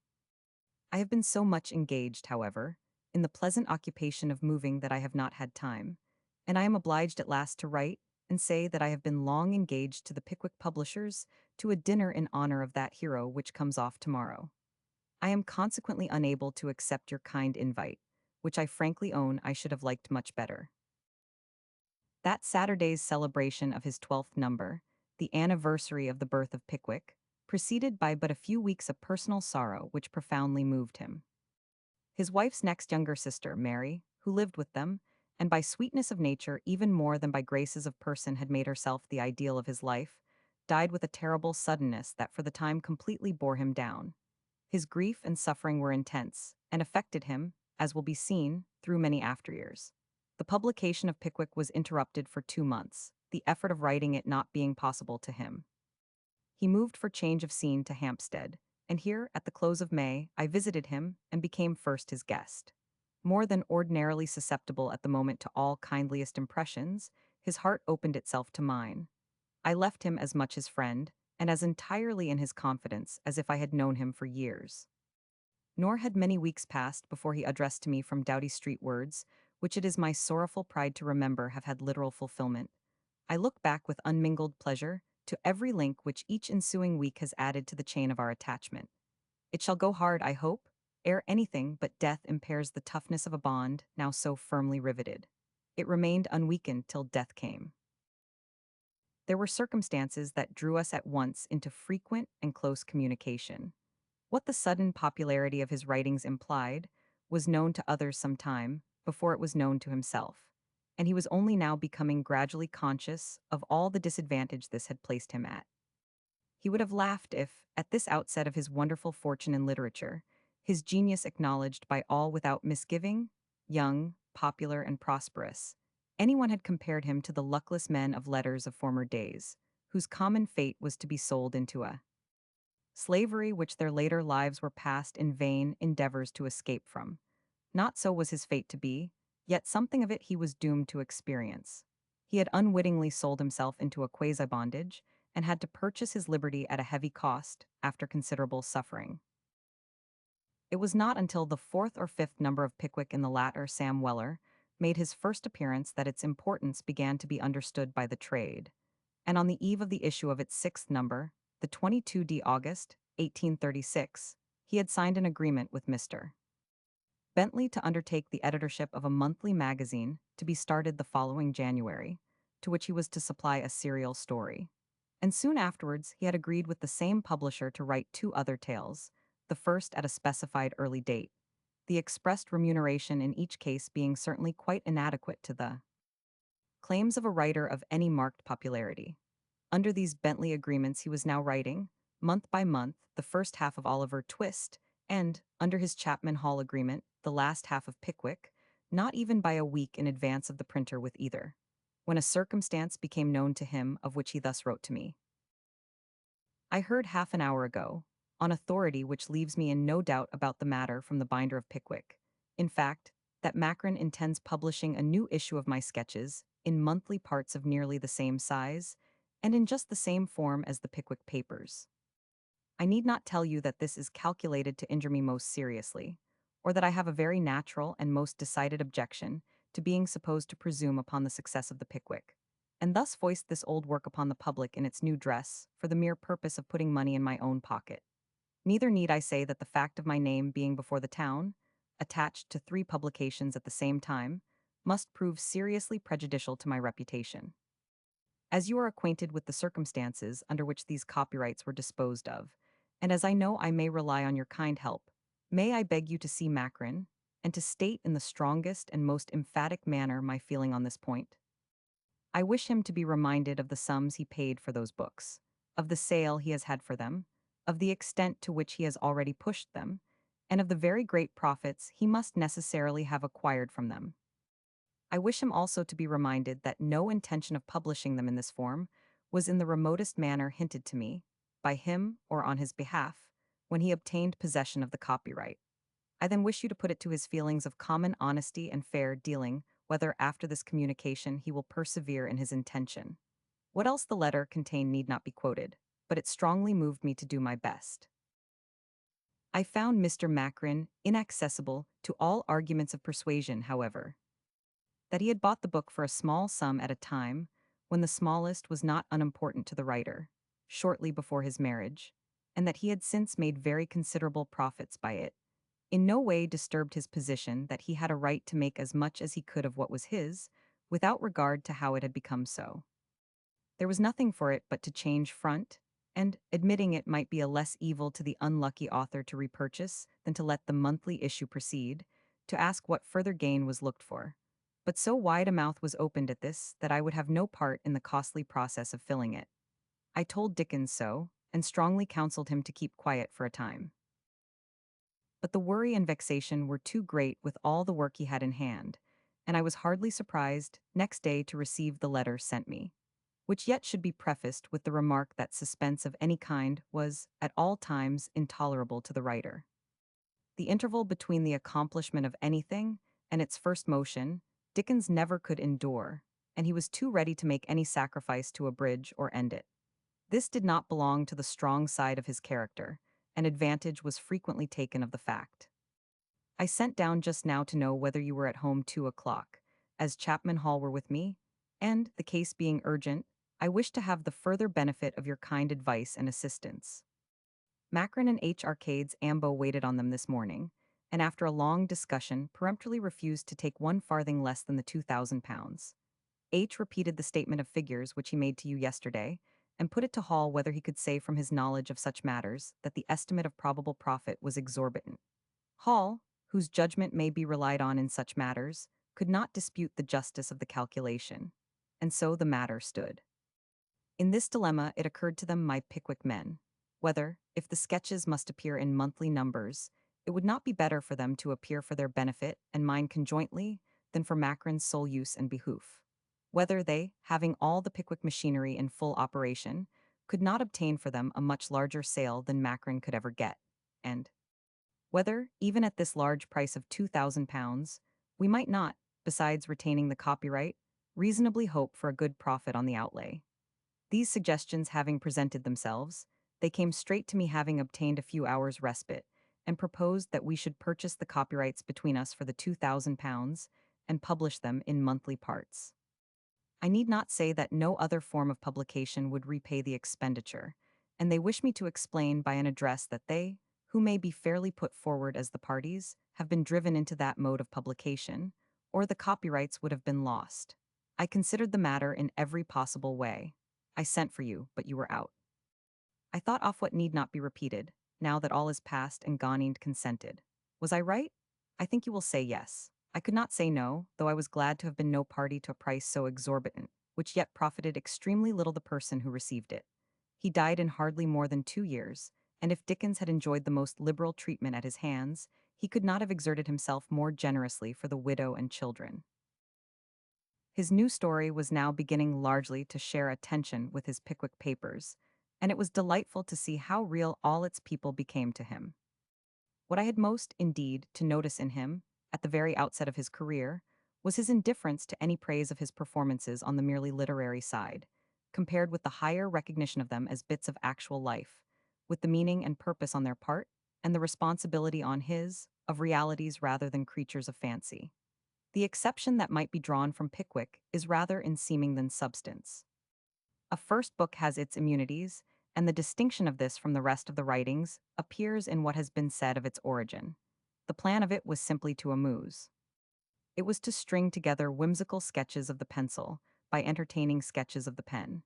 I have been so much engaged, however, in the pleasant occupation of moving that I have not had time, and I am obliged at last to write and say that I have been long engaged to the Pickwick publishers to a dinner in honor of that hero which comes off tomorrow. I am consequently unable to accept your kind invite, which I frankly own I should have liked much better. That Saturday's celebration of his 12th number, the anniversary of the birth of Pickwick, preceded by but a few weeks of personal sorrow which profoundly moved him. His wife's next younger sister, Mary, who lived with them, and by sweetness of nature even more than by graces of person had made herself the ideal of his life, died with a terrible suddenness that for the time completely bore him down. His grief and suffering were intense, and affected him, as will be seen, through many after years. The publication of Pickwick was interrupted for 2 months, the effort of writing it not being possible to him. He moved for change of scene to Hampstead, and here, at the close of May, I visited him and became first his guest. More than ordinarily susceptible at the moment to all kindliest impressions, his heart opened itself to mine. I left him as much his friend, and as entirely in his confidence as if I had known him for years. Nor had many weeks passed before he addressed to me from Doughty Street words, which it is my sorrowful pride to remember have had literal fulfillment. I look back with unmingled pleasure to every link which each ensuing week has added to the chain of our attachment. It shall go hard, I hope, ere anything but death impairs the toughness of a bond now so firmly riveted. It remained unweakened till death came. There were circumstances that drew us at once into frequent and close communication. What the sudden popularity of his writings implied was known to others some time before it was known to himself, and he was only now becoming gradually conscious of all the disadvantage this had placed him at. He would have laughed if, at this outset of his wonderful fortune in literature, his genius acknowledged by all without misgiving, young, popular, and prosperous, anyone had compared him to the luckless men of letters of former days, whose common fate was to be sold into a slavery which their later lives were passed in vain endeavors to escape from. Not so was his fate to be, yet something of it he was doomed to experience. He had unwittingly sold himself into a quasi-bondage, and had to purchase his liberty at a heavy cost, after considerable suffering. It was not until the fourth or fifth number of Pickwick in the latter Sam Weller made his first appearance that its importance began to be understood by the trade, and on the eve of the issue of its sixth number, the 22d August, 1836, he had signed an agreement with Mr. Bentley to undertake the editorship of a monthly magazine to be started the following January, to which he was to supply a serial story. And soon afterwards he had agreed with the same publisher to write 2 other tales, the first at a specified early date, the expressed remuneration in each case being certainly quite inadequate to the claims of a writer of any marked popularity. Under these Bentley agreements he was now writing, month by month, the first half of Oliver Twist, and, under his Chapman Hall agreement, the last half of Pickwick, not even by a week in advance of the printer with either, when a circumstance became known to him of which he thus wrote to me. I heard half an hour ago, on authority which leaves me in no doubt about the matter from the binder of Pickwick, in fact, that Macron intends publishing a new issue of my sketches, in monthly parts of nearly the same size, and in just the same form as the Pickwick papers. I need not tell you that this is calculated to injure me most seriously, or that I have a very natural and most decided objection to being supposed to presume upon the success of the Pickwick, and thus foist this old work upon the public in its new dress for the mere purpose of putting money in my own pocket. Neither need I say that the fact of my name being before the town, attached to 3 publications at the same time, must prove seriously prejudicial to my reputation. As you are acquainted with the circumstances under which these copyrights were disposed of, and as I know I may rely on your kind help, may I beg you to see Macron, and to state in the strongest and most emphatic manner my feeling on this point? I wish him to be reminded of the sums he paid for those books, of the sale he has had for them, of the extent to which he has already pushed them, and of the very great profits he must necessarily have acquired from them. I wish him also to be reminded that no intention of publishing them in this form was in the remotest manner hinted to me, by him or on his behalf, when he obtained possession of the copyright. I then wish you to put it to his feelings of common honesty and fair dealing whether after this communication he will persevere in his intention. What else the letter contained need not be quoted, but it strongly moved me to do my best. I found Mr. Macron inaccessible to all arguments of persuasion, however. That he had bought the book for a small sum at a time when the smallest was not unimportant to the writer, shortly before his marriage, and that he had since made very considerable profits by it, in no way disturbed his position that he had a right to make as much as he could of what was his, without regard to how it had become so. There was nothing for it but to change front, and, admitting it might be a less evil to the unlucky author to repurchase than to let the monthly issue proceed, to ask what further gain was looked for. But so wide a mouth was opened at this that I would have no part in the costly process of filling it. I told Dickens so, and strongly counseled him to keep quiet for a time. But the worry and vexation were too great with all the work he had in hand, and I was hardly surprised next day to receive the letter sent me, which yet should be prefaced with the remark that suspense of any kind was, at all times, intolerable to the writer. The interval between the accomplishment of anything and its first motion, Dickens never could endure, and he was too ready to make any sacrifice to abridge or end it. This did not belong to the strong side of his character, and advantage was frequently taken of the fact. I sent down just now to know whether you were at home 2 o'clock, as Chapman Hall were with me, and, the case being urgent, I wish to have the further benefit of your kind advice and assistance. Macron and H. Arcades Ambo waited on them this morning, and after a long discussion peremptorily refused to take 1 farthing less than the £2,000. H. repeated the statement of figures which he made to you yesterday, and put it to Hall whether he could say from his knowledge of such matters that the estimate of probable profit was exorbitant. Hall, whose judgment may be relied on in such matters, could not dispute the justice of the calculation. And so the matter stood. In this dilemma it occurred to them, my Pickwick men, whether, if the sketches must appear in monthly numbers, it would not be better for them to appear for their benefit and mine conjointly than for Macron's sole use and behoof. Whether they, having all the Pickwick machinery in full operation, could not obtain for them a much larger sale than Macron could ever get, and whether, even at this large price of £2,000, we might not, besides retaining the copyright, reasonably hope for a good profit on the outlay. These suggestions having presented themselves, they came straight to me, having obtained a few hours' respite, and proposed that we should purchase the copyrights between us for the £2,000 and publish them in monthly parts. I need not say that no other form of publication would repay the expenditure, and they wish me to explain by an address that they, who may be fairly put forward as the parties, have been driven into that mode of publication, or the copyrights would have been lost. I considered the matter in every possible way. I sent for you, but you were out. I thought off what need not be repeated, now that all is past and gone and consented. Was I right? I think you will say yes. I could not say no, though I was glad to have been no party to a price so exorbitant, which yet profited extremely little the person who received it. He died in hardly more than 2 years, and if Dickens had enjoyed the most liberal treatment at his hands, he could not have exerted himself more generously for the widow and children. His new story was now beginning largely to share attention with his Pickwick Papers, and it was delightful to see how real all its people became to him. What I had most, indeed, to notice in him, at the very outset of his career, was his indifference to any praise of his performances on the merely literary side, compared with the higher recognition of them as bits of actual life, with the meaning and purpose on their part, and the responsibility on his, of realities rather than creatures of fancy. The exception that might be drawn from Pickwick is rather in seeming than substance. A first book has its immunities, and the distinction of this from the rest of the writings appears in what has been said of its origin. The plan of it was simply to amuse. It was to string together whimsical sketches of the pencil by entertaining sketches of the pen.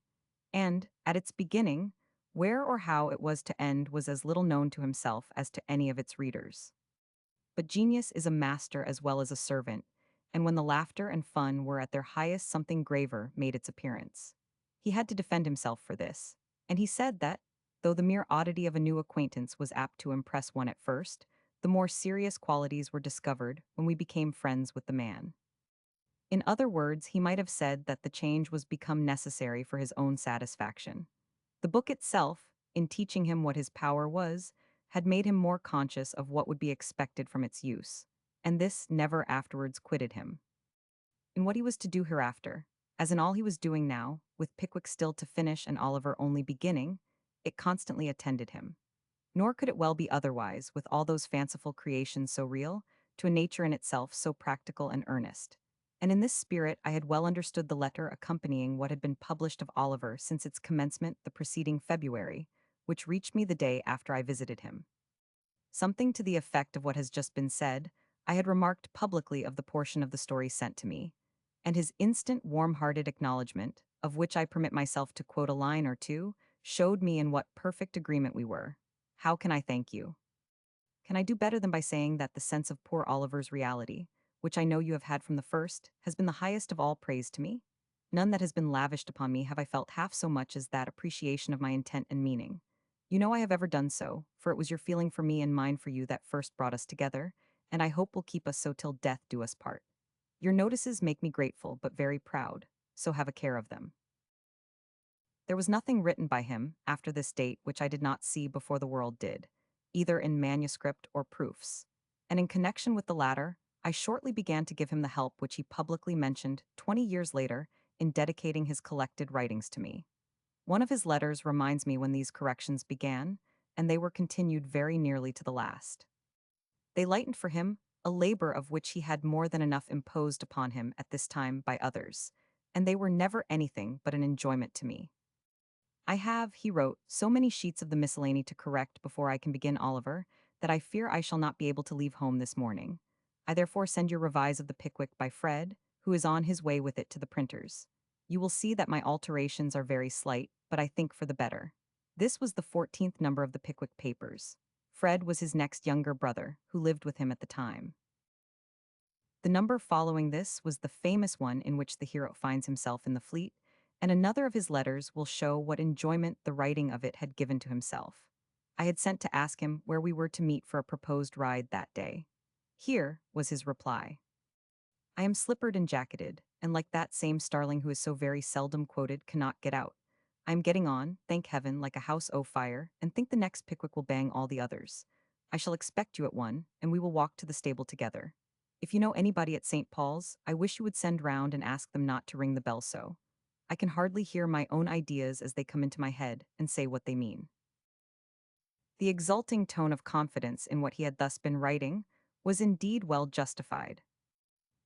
And, at its beginning, where or how it was to end was as little known to himself as to any of its readers. But genius is a master as well as a servant, and when the laughter and fun were at their highest, something graver made its appearance. He had to defend himself for this, and he said that, though the mere oddity of a new acquaintance was apt to impress one at first, the more serious qualities were discovered when we became friends with the man. In other words, he might have said that the change was become necessary for his own satisfaction. The book itself, in teaching him what his power was, had made him more conscious of what would be expected from its use, and this never afterwards quitted him. In what he was to do hereafter, as in all he was doing now, with Pickwick still to finish and Oliver only beginning, it constantly attended him. Nor could it well be otherwise, with all those fanciful creations so real, to a nature in itself so practical and earnest. And in this spirit I had well understood the letter accompanying what had been published of Oliver since its commencement the preceding February, which reached me the day after I visited him. Something to the effect of what has just been said, I had remarked publicly of the portion of the story sent to me, and his instant warm-hearted acknowledgment, of which I permit myself to quote a line or two, showed me in what perfect agreement we were. How can I thank you? Can I do better than by saying that the sense of poor Oliver's reality, which I know you have had from the first, has been the highest of all praise to me? None that has been lavished upon me have I felt half so much as that appreciation of my intent and meaning. You know I have ever done so, for it was your feeling for me and mine for you that first brought us together, and I hope will keep us so till death do us part. Your notices make me grateful but very proud, so have a care of them. There was nothing written by him, after this date, which I did not see before the world did, either in manuscript or proofs. And in connection with the latter, I shortly began to give him the help which he publicly mentioned 20 years later in dedicating his collected writings to me. One of his letters reminds me when these corrections began, and they were continued very nearly to the last. They lightened for him a labor of which he had more than enough imposed upon him at this time by others, and they were never anything but an enjoyment to me. I have, he wrote, so many sheets of the miscellany to correct before I can begin Oliver, that I fear I shall not be able to leave home this morning. I therefore send your revise of the Pickwick by Fred, who is on his way with it to the printers. You will see that my alterations are very slight, but I think for the better. This was the 14th number of the Pickwick papers. Fred was his next younger brother, who lived with him at the time. The number following this was the famous one in which the hero finds himself in the fleet, and another of his letters will show what enjoyment the writing of it had given to himself. I had sent to ask him where we were to meet for a proposed ride that day. Here was his reply. I am slippered and jacketed, and like that same starling who is so very seldom quoted cannot get out. I am getting on, thank heaven, like a house o' fire, and think the next Pickwick will bang all the others. I shall expect you at one, and we will walk to the stable together. If you know anybody at St. Paul's, I wish you would send round and ask them not to ring the bell so. I can hardly hear my own ideas as they come into my head and say what they mean. The exulting tone of confidence in what he had thus been writing was indeed well justified.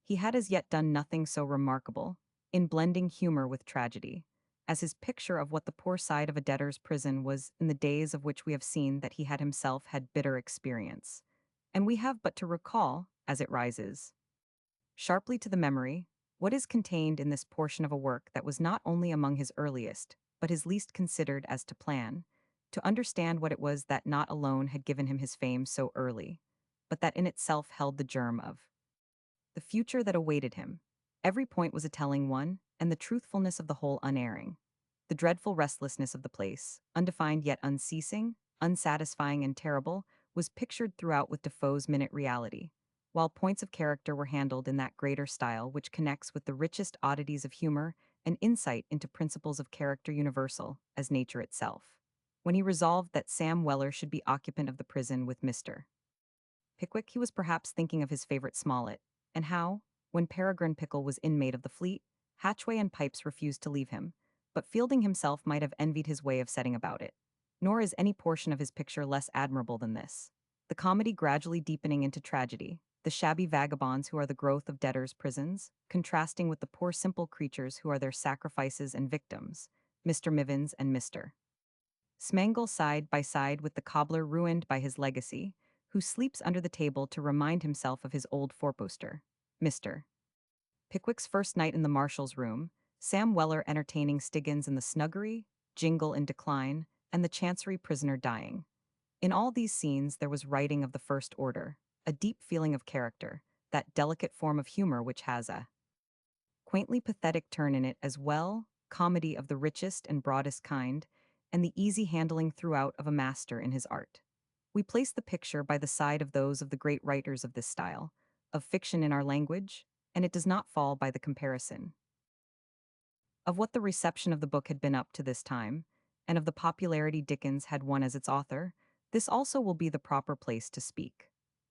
He had as yet done nothing so remarkable, in blending humor with tragedy, as his picture of what the poor side of a debtor's prison was in the days of which we have seen that he had himself had bitter experience. And we have but to recall, as it rises, sharply to the memory, what is contained in this portion of a work that was not only among his earliest, but his least considered as to plan, to understand what it was that not alone had given him his fame so early, but that in itself held the germ of the future that awaited him. Every point was a telling one, and the truthfulness of the whole unerring. The dreadful restlessness of the place, undefined yet unceasing, unsatisfying and terrible, was pictured throughout with Defoe's minute reality, while points of character were handled in that greater style which connects with the richest oddities of humor and insight into principles of character universal, as nature itself. When he resolved that Sam Weller should be occupant of the prison with Mr. Pickwick, he was perhaps thinking of his favorite Smollett, and how, when Peregrine Pickle was inmate of the fleet, Hatchway and Pipes refused to leave him, but Fielding himself might have envied his way of setting about it. Nor is any portion of his picture less admirable than this. The comedy gradually deepening into tragedy, the shabby vagabonds who are the growth of debtors' prisons, contrasting with the poor simple creatures who are their sacrifices and victims, Mr. Mivins and Mr. Smangle side by side with the cobbler ruined by his legacy, who sleeps under the table to remind himself of his old four-poster, Mr. Pickwick's first night in the marshal's room, Sam Weller entertaining Stiggins in the snuggery, Jingle in decline, and the Chancery prisoner dying. In all these scenes there was writing of the first order, a deep feeling of character, that delicate form of humor which has a quaintly pathetic turn in it as well, comedy of the richest and broadest kind, and the easy handling throughout of a master in his art. We place the picture by the side of those of the great writers of this style, of fiction in our language, and it does not fall by the comparison. Of what the reception of the book had been up to this time, and of the popularity Dickens had won as its author, this also will be the proper place to speak.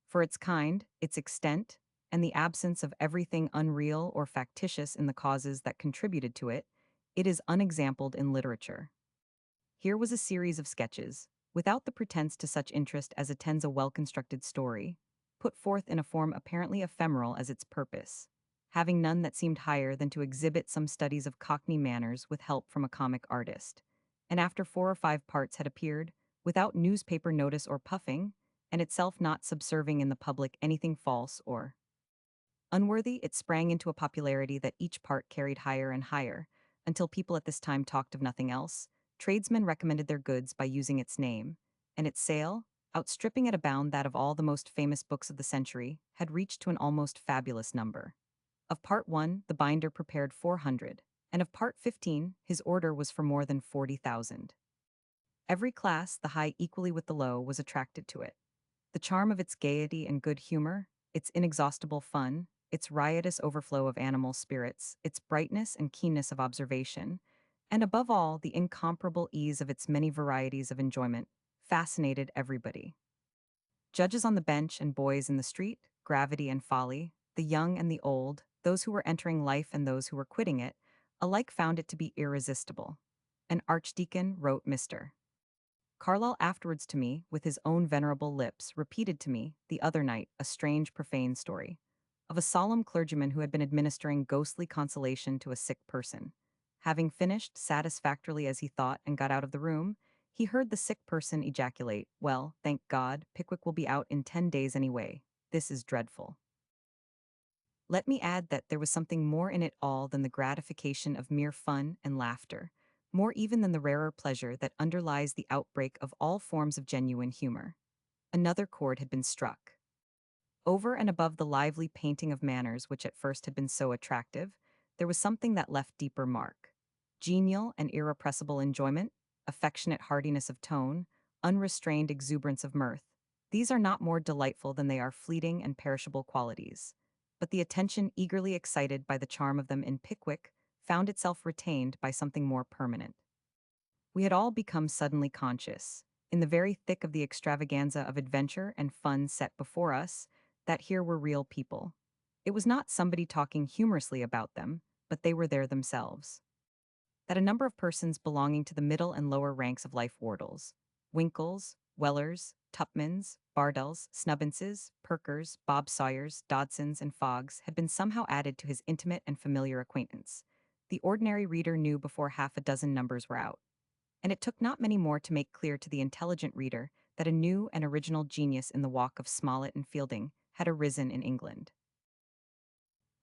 For its kind, its extent, and the absence of everything unreal or factitious in the causes that contributed to it, it is unexampled in literature. Here was a series of sketches, without the pretense to such interest as attends a well-constructed story, put forth in a form apparently ephemeral as its purpose, having none that seemed higher than to exhibit some studies of Cockney manners with help from a comic artist. And after 4 or 5 parts had appeared, without newspaper notice or puffing, and itself not subserving in the public anything false or unworthy, it sprang into a popularity that each part carried higher and higher, until people at this time talked of nothing else. Tradesmen recommended their goods by using its name, and its sale, outstripping at a bound that of all the most famous books of the century, had reached to an almost fabulous number. Of part 1, the binder prepared 400, and of part 15, his order was for more than 40,000. Every class, the high equally with the low, was attracted to it. The charm of its gaiety and good humor, its inexhaustible fun, its riotous overflow of animal spirits, its brightness and keenness of observation, and above all, the incomparable ease of its many varieties of enjoyment, fascinated everybody. Judges on the bench and boys in the street, gravity and folly, the young and the old, those who were entering life and those who were quitting it, alike found it to be irresistible. An archdeacon wrote Mr. Carlyle afterwards to me, with his own venerable lips, repeated to me, the other night, a strange profane story of a solemn clergyman who had been administering ghostly consolation to a sick person. Having finished satisfactorily as he thought and got out of the room, he heard the sick person ejaculate, "Well, thank God, Pickwick will be out in 10 days anyway. This is dreadful." Let me add that there was something more in it all than the gratification of mere fun and laughter, more even than the rarer pleasure that underlies the outbreak of all forms of genuine humor. Another chord had been struck. Over and above the lively painting of manners which at first had been so attractive, there was something that left deeper mark. Genial and irrepressible enjoyment, affectionate heartiness of tone, unrestrained exuberance of mirth. These are not more delightful than they are fleeting and perishable qualities. But the attention eagerly excited by the charm of them in Pickwick found itself retained by something more permanent. We had all become suddenly conscious, in the very thick of the extravaganza of adventure and fun set before us, that here were real people. It was not somebody talking humorously about them, but they were there themselves. That a number of persons belonging to the middle and lower ranks of life Wardles, Winkles, Wellers, Tupmans, Bardells, Snubbenses, Perkers, Bob Sawyers, Dodsons, and Foggs had been somehow added to his intimate and familiar acquaintance. The ordinary reader knew before half a dozen numbers were out, and it took not many more to make clear to the intelligent reader that a new and original genius in the walk of Smollett and Fielding had arisen in England.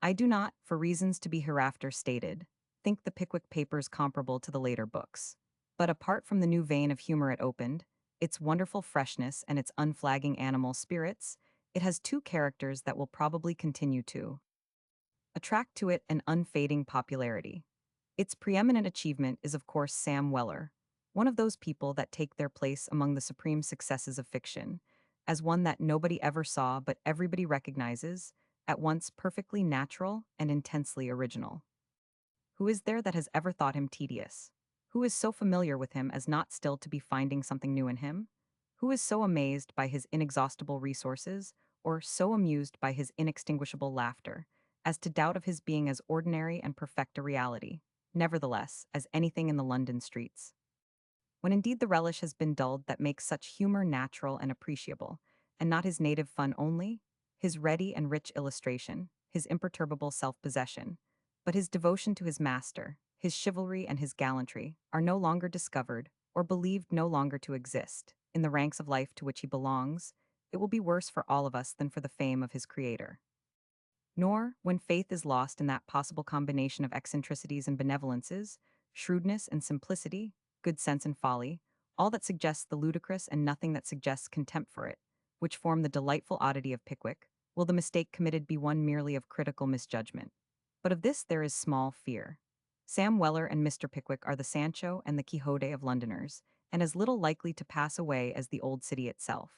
I do not, for reasons to be hereafter stated, think the Pickwick Papers comparable to the later books. But apart from the new vein of humor it opened, its wonderful freshness and its unflagging animal spirits, it has two characters that will probably continue to attract to it an unfading popularity. Its preeminent achievement is of course Sam Weller, one of those people that take their place among the supreme successes of fiction, as one that nobody ever saw but everybody recognizes, at once perfectly natural and intensely original. Who is there that has ever thought him tedious? Who is so familiar with him as not still to be finding something new in him? Who is so amazed by his inexhaustible resources, or so amused by his inextinguishable laughter, as to doubt of his being as ordinary and perfect a reality, nevertheless, as anything in the London streets? When indeed the relish has been dulled that makes such humor natural and appreciable, and not his native fun only, his ready and rich illustration, his imperturbable self-possession, but his devotion to his master, his chivalry and his gallantry, are no longer discovered, or believed no longer to exist, in the ranks of life to which he belongs, it will be worse for all of us than for the fame of his creator. Nor, when faith is lost in that possible combination of eccentricities and benevolences, shrewdness and simplicity, good sense and folly, all that suggests the ludicrous and nothing that suggests contempt for it, which form the delightful oddity of Pickwick, will the mistake committed be one merely of critical misjudgment. But of this there is small fear. Sam Weller and Mr. Pickwick are the Sancho and the Quixote of Londoners, and as little likely to pass away as the old city itself.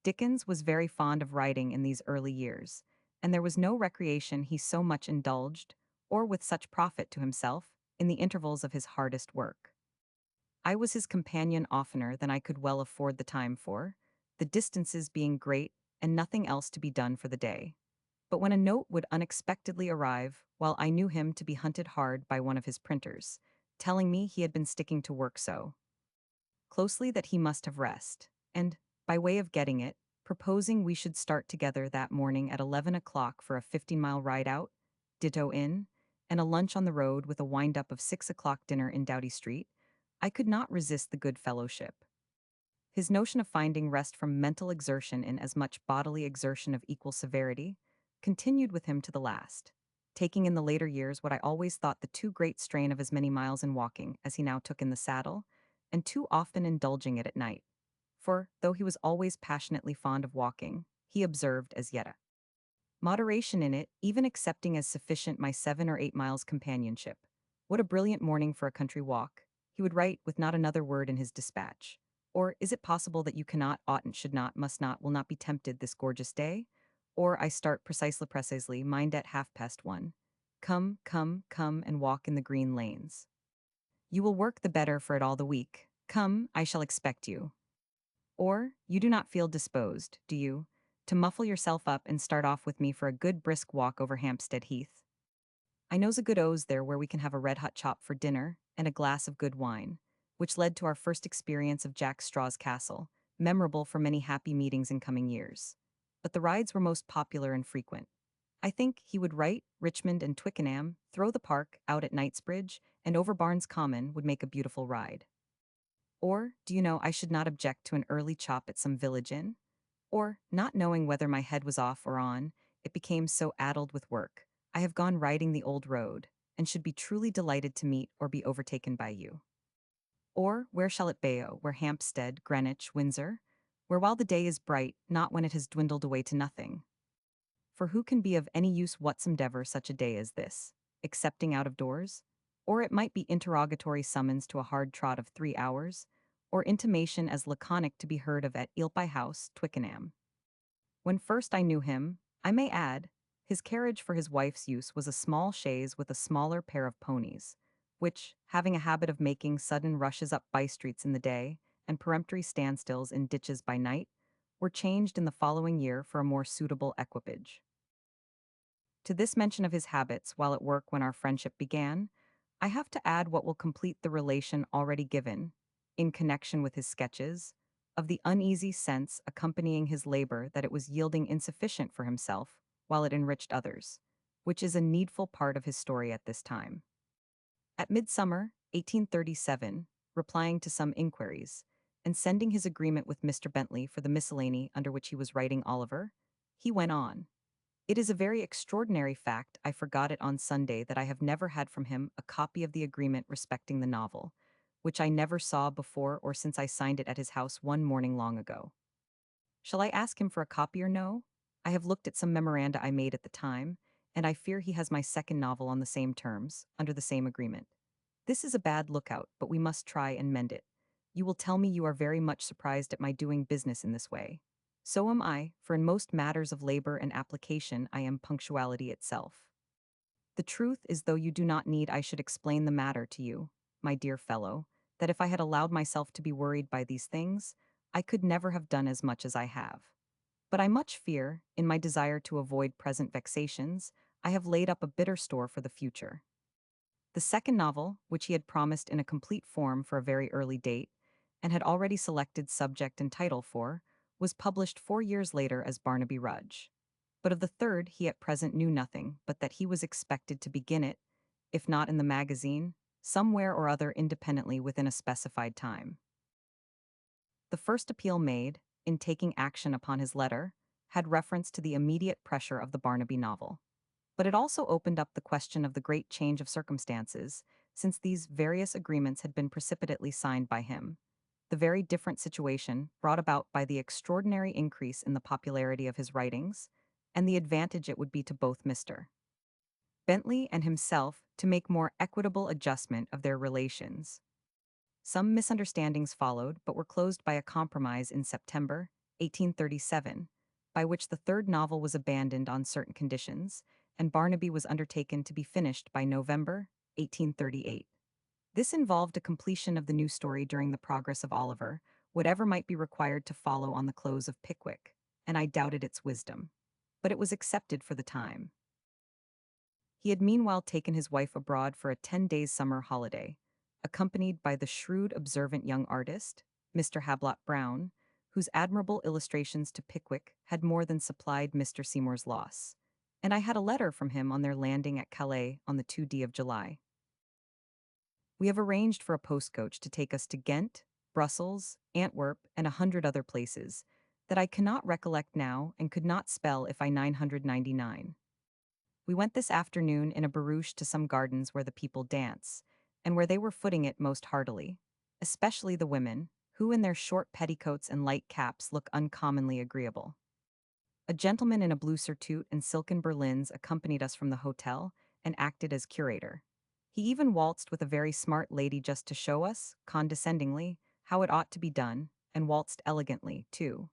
Dickens was very fond of writing in these early years, and there was no recreation he so much indulged, or with such profit to himself, in the intervals of his hardest work. I was his companion oftener than I could well afford the time for, the distances being great and nothing else to be done for the day. But when a note would unexpectedly arrive, while I knew him to be hunted hard by one of his printers, telling me he had been sticking to work so closely that he must have rest, and, by way of getting it, proposing we should start together that morning at 11 o'clock for a 50-mile ride out, ditto in, and a lunch on the road with a wind-up of 6 o'clock dinner in Doughty Street, I could not resist the good fellowship. His notion of finding rest from mental exertion in as much bodily exertion of equal severity continued with him to the last, taking in the later years what I always thought the too great strain of as many miles in walking as he now took in the saddle, and too often indulging it at night. For, though he was always passionately fond of walking, he observed as yet a moderation in it, even accepting as sufficient my 7 or 8 miles companionship. What a brilliant morning for a country walk, he would write with not another word in his dispatch. Or is it possible that you cannot, oughtn't, should not, must not, will not be tempted this gorgeous day? Or I start precisely, mind at 1:30. Come, come, come and walk in the green lanes. You will work the better for it all the week. Come, I shall expect you. Or, you do not feel disposed, do you, to muffle yourself up and start off with me for a good brisk walk over Hampstead Heath? I knows a good O's there where we can have a red-hot chop for dinner and a glass of good wine, which led to our first experience of Jack Straw's Castle, memorable for many happy meetings in coming years. But the rides were most popular and frequent. I think he would write Richmond and Twickenham, throw the park out at Knightsbridge, and over Barnes Common would make a beautiful ride. Or, do you know, I should not object to an early chop at some village inn? Or, not knowing whether my head was off or on, it became so addled with work. I have gone riding the old road, and should be truly delighted to meet or be overtaken by you. Or, where shall it be? Where Hampstead, Greenwich, Windsor? Where while the day is bright, not when it has dwindled away to nothing. For who can be of any use whatsoever such a day as this, excepting out of doors? Or it might be interrogatory summons to a hard trot of 3 hours, or intimation as laconic to be heard of at Eelpie House, Twickenham. When first I knew him, I may add, his carriage for his wife's use was a small chaise with a smaller pair of ponies, which, having a habit of making sudden rushes up by-streets in the day, and peremptory standstills in ditches by night, were changed in the following year for a more suitable equipage. To this mention of his habits while at work when our friendship began, I have to add what will complete the relation already given, in connection with his sketches, of the uneasy sense accompanying his labor that it was yielding insufficient for himself, while it enriched others, which is a needful part of his story at this time. At midsummer, 1837, replying to some inquiries, and sending his agreement with Mr. Bentley for the miscellany under which he was writing Oliver, he went on. It is a very extraordinary fact, I forgot it on Sunday, that I have never had from him a copy of the agreement respecting the novel, which I never saw before or since I signed it at his house one morning long ago. Shall I ask him for a copy or no? I have looked at some memoranda I made at the time, and I fear he has my second novel on the same terms, under the same agreement. This is a bad lookout, but we must try and mend it. You will tell me you are very much surprised at my doing business in this way. So am I, for in most matters of labor and application I am punctuality itself. The truth is, though you do not need I should explain the matter to you, my dear fellow, that if I had allowed myself to be worried by these things, I could never have done as much as I have. But I much fear, in my desire to avoid present vexations, I have laid up a bitter store for the future. The second novel, which he had promised in a complete form for a very early date, and had already selected subject and title for, was published 4 years later as Barnaby Rudge. But of the third he at present knew nothing but that he was expected to begin it, if not in the magazine, somewhere or other independently within a specified time. The first appeal made, in taking action upon his letter, had reference to the immediate pressure of the Barnaby novel. But it also opened up the question of the great change of circumstances, since these various agreements had been precipitately signed by him. The very different situation brought about by the extraordinary increase in the popularity of his writings, and the advantage it would be to both Mr. Bentley and himself to make more equitable adjustment of their relations. Some misunderstandings followed, but were closed by a compromise in September 1837, by which the third novel was abandoned on certain conditions, and Barnaby was undertaken to be finished by November 1838. This involved a completion of the new story during the progress of Oliver, whatever might be required to follow on the close of Pickwick, and I doubted its wisdom. But it was accepted for the time. He had meanwhile taken his wife abroad for a 10 days summer holiday, accompanied by the shrewd, observant young artist, Mr. Hablot Brown, whose admirable illustrations to Pickwick had more than supplied Mr. Seymour's loss. And I had a letter from him on their landing at Calais on the 2nd of July. We have arranged for a postcoach to take us to Ghent, Brussels, Antwerp, and 100 other places that I cannot recollect now and could not spell if I 999. We went this afternoon in a barouche to some gardens where the people dance, and where they were footing it most heartily, especially the women, who in their short petticoats and light caps look uncommonly agreeable. A gentleman in a blue surtout and silken berlins accompanied us from the hotel and acted as curator. He even waltzed with a very smart lady just to show us, condescendingly, how it ought to be done, and waltzed elegantly, too.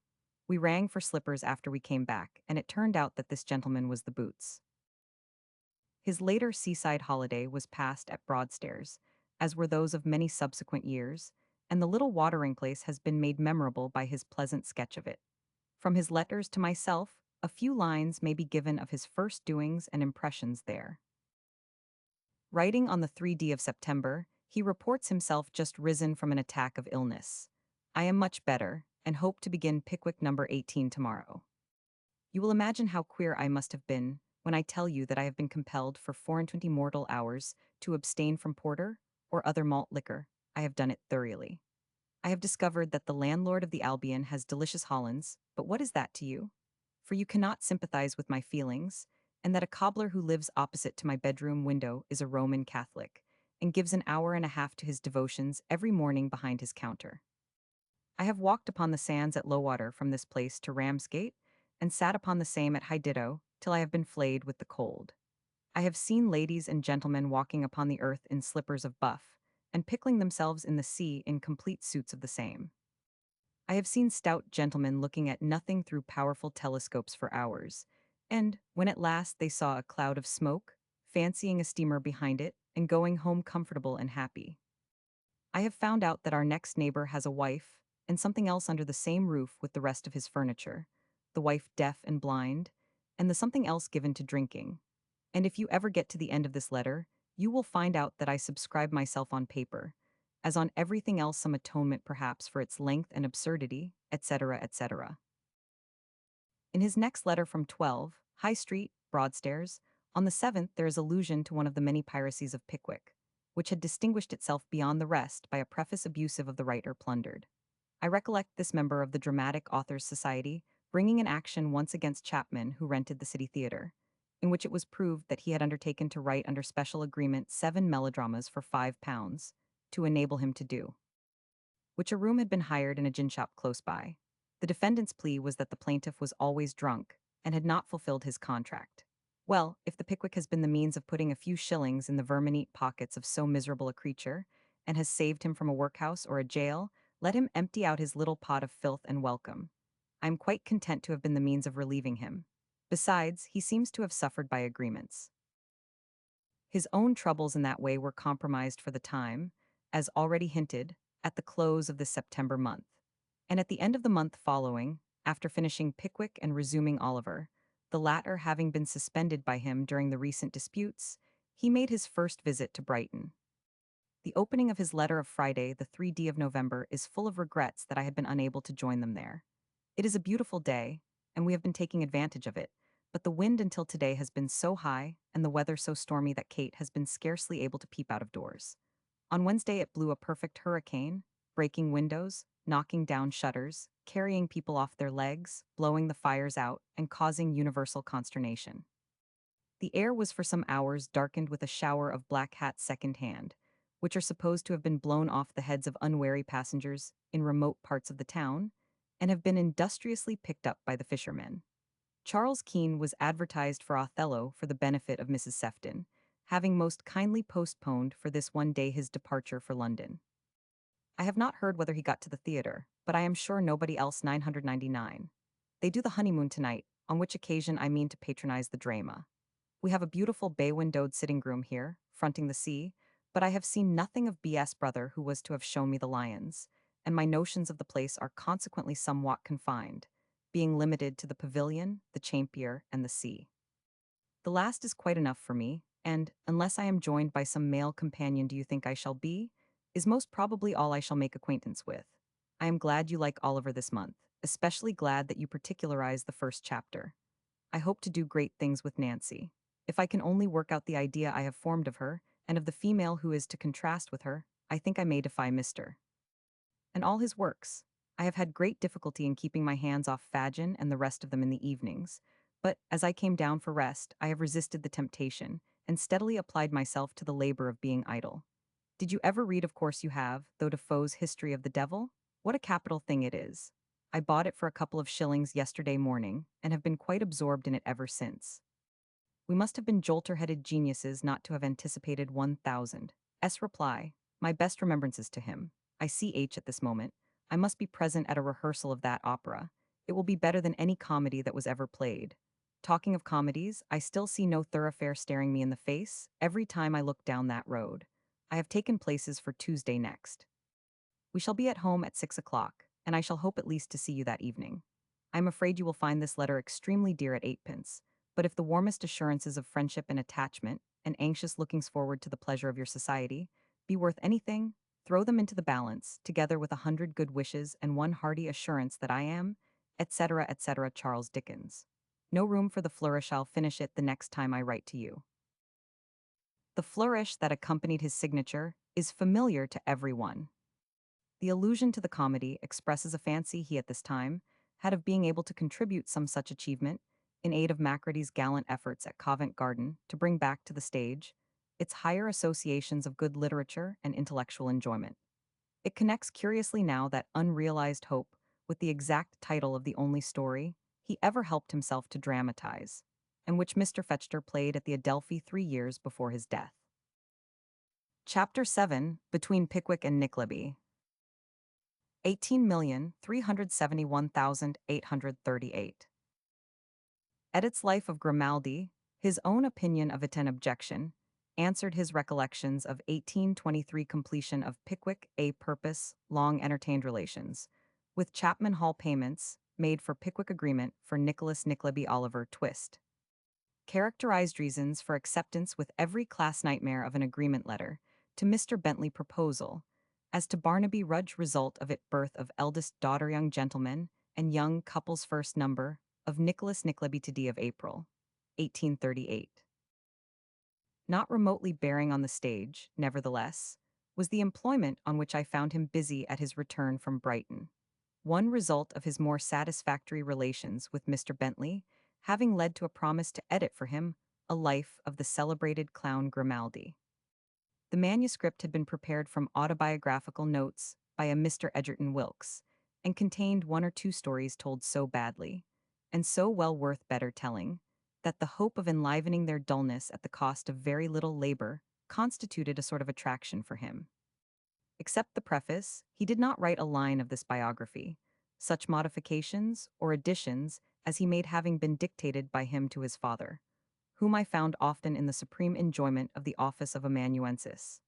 We rang for slippers after we came back, and it turned out that this gentleman was the Boots. His later seaside holiday was passed at Broadstairs, as were those of many subsequent years, and the little watering place has been made memorable by his pleasant sketch of it. From his letters to myself, a few lines may be given of his first doings and impressions there. Writing on the 3d of September, he reports himself just risen from an attack of illness. I am much better, and hope to begin Pickwick number 18 tomorrow. You will imagine how queer I must have been when I tell you that I have been compelled for 24 mortal hours to abstain from porter or other malt liquor. I have done it thoroughly. I have discovered that the landlord of the Albion has delicious Hollands, but what is that to you? For you cannot sympathize with my feelings, and that a cobbler who lives opposite to my bedroom window is a Roman Catholic, and gives an hour and a half to his devotions every morning behind his counter. I have walked upon the sands at low water from this place to Ramsgate, and sat upon the same at high ditto, till I have been flayed with the cold. I have seen ladies and gentlemen walking upon the earth in slippers of buff, and pickling themselves in the sea in complete suits of the same. I have seen stout gentlemen looking at nothing through powerful telescopes for hours, and, when at last they saw a cloud of smoke, fancying a steamer behind it, and going home comfortable and happy. I have found out that our next neighbor has a wife, and something else under the same roof with the rest of his furniture, the wife deaf and blind, and the something else given to drinking. And if you ever get to the end of this letter, you will find out that I subscribe myself on paper, as on everything else some atonement perhaps for its length and absurdity, etc., etc. In his next letter from 12, High Street, Broadstairs, on the 7th there is allusion to one of the many piracies of Pickwick, which had distinguished itself beyond the rest by a preface abusive of the writer plundered. I recollect this member of the Dramatic Authors Society bringing an action once against Chapman, who rented the City Theatre, in which it was proved that he had undertaken to write under special agreement 7 melodramas for £5, to enable him to do which a room had been hired in a gin shop close by. The defendant's plea was that the plaintiff was always drunk, and had not fulfilled his contract. Well, if the Pickwick has been the means of putting a few shillings in the verminate pockets of so miserable a creature, and has saved him from a workhouse or a jail, let him empty out his little pot of filth and welcome. I am quite content to have been the means of relieving him. Besides, he seems to have suffered by agreements. His own troubles in that way were compromised for the time, as already hinted, at the close of the September month. And at the end of the month following, after finishing Pickwick and resuming Oliver, the latter having been suspended by him during the recent disputes, he made his first visit to Brighton. The opening of his letter of Friday, the 3d of November, is full of regrets that I had been unable to join them there. It is a beautiful day, and we have been taking advantage of it, but the wind until today has been so high and the weather so stormy that Kate has been scarcely able to peep out of doors. On Wednesday it blew a perfect hurricane, breaking windows, knocking down shutters, carrying people off their legs, blowing the fires out, and causing universal consternation. The air was for some hours darkened with a shower of black hats second-hand, which are supposed to have been blown off the heads of unwary passengers in remote parts of the town, and have been industriously picked up by the fishermen. Charles Keene was advertised for Othello for the benefit of Mrs. Sefton, having most kindly postponed for this one day his departure for London. I have not heard whether he got to the theatre, but I am sure nobody else 999. They do the honeymoon tonight, on which occasion I mean to patronize the drama. We have a beautiful bay-windowed sitting-room here, fronting the sea, but I have seen nothing of B.S. brother who was to have shown me the lions, and my notions of the place are consequently somewhat confined, being limited to the pavilion, the champier, and the sea. The last is quite enough for me, and, unless I am joined by some male companion do you think I shall be, is most probably all I shall make acquaintance with. I am glad you like Oliver this month, especially glad that you particularized the first chapter. I hope to do great things with Nancy. If I can only work out the idea I have formed of her, and of the female who is to contrast with her, I think I may defy Mr. and all his works. I have had great difficulty in keeping my hands off Fagin and the rest of them in the evenings, but as I came down for rest, I have resisted the temptation, and steadily applied myself to the labor of being idle. Did you ever read, of course you have, though Defoe's History of the Devil? What a capital thing it is. I bought it for a couple of shillings yesterday morning, and have been quite absorbed in it ever since. We must have been jolter-headed geniuses not to have anticipated 1,000. S. Reply. My best remembrances to him. I see H at this moment. I must be present at a rehearsal of that opera. It will be better than any comedy that was ever played. Talking of comedies, I still see no thoroughfare staring me in the face every time I look down that road. I have taken places for Tuesday next. We shall be at home at 6 o'clock, and I shall hope at least to see you that evening. I am afraid you will find this letter extremely dear at eightpence, but if the warmest assurances of friendship and attachment, and anxious lookings forward to the pleasure of your society, be worth anything, throw them into the balance, together with 100 good wishes and one hearty assurance that I am, etc., etc., Charles Dickens. No room for the flourish. I'll finish it the next time I write to you. The flourish that accompanied his signature is familiar to everyone. The allusion to the comedy expresses a fancy he at this time had of being able to contribute some such achievement in aid of Macready's gallant efforts at Covent Garden to bring back to the stage its higher associations of good literature and intellectual enjoyment. It connects curiously now that unrealized hope with the exact title of the only story he ever helped himself to dramatize, and which Mr. Fetchter played at the Adelphi 3 years before his death. Chapter 7, Between Pickwick and Nickleby. 18,371,838. Edits Life of Grimaldi, his own opinion of it an objection, answered his recollections of 1823 completion of Pickwick a purpose, long entertained relations, with Chapman Hall payments, made for Pickwick agreement for Nicholas Nickleby Oliver Twist. Characterized reasons for acceptance with every class nightmare of an agreement letter, to Mr. Bentley proposal, as to Barnaby Rudge result of it birth of eldest daughter young gentleman, and young couple's first number, of Nicholas Nickleby to D of April, 1838. Not remotely bearing on the stage, nevertheless, was the employment on which I found him busy at his return from Brighton. One result of his more satisfactory relations with Mr. Bentley, having led to a promise to edit for him a life of the celebrated clown Grimaldi. The manuscript had been prepared from autobiographical notes by a Mr. Egerton Wilkes, and contained one or two stories told so badly, and so well worth better telling, that the hope of enlivening their dullness at the cost of very little labor constituted a sort of attraction for him. Except the preface, he did not write a line of this biography, such modifications or additions as he made having been dictated by him to his father, whom I found often in the supreme enjoyment of the office of amanuensis.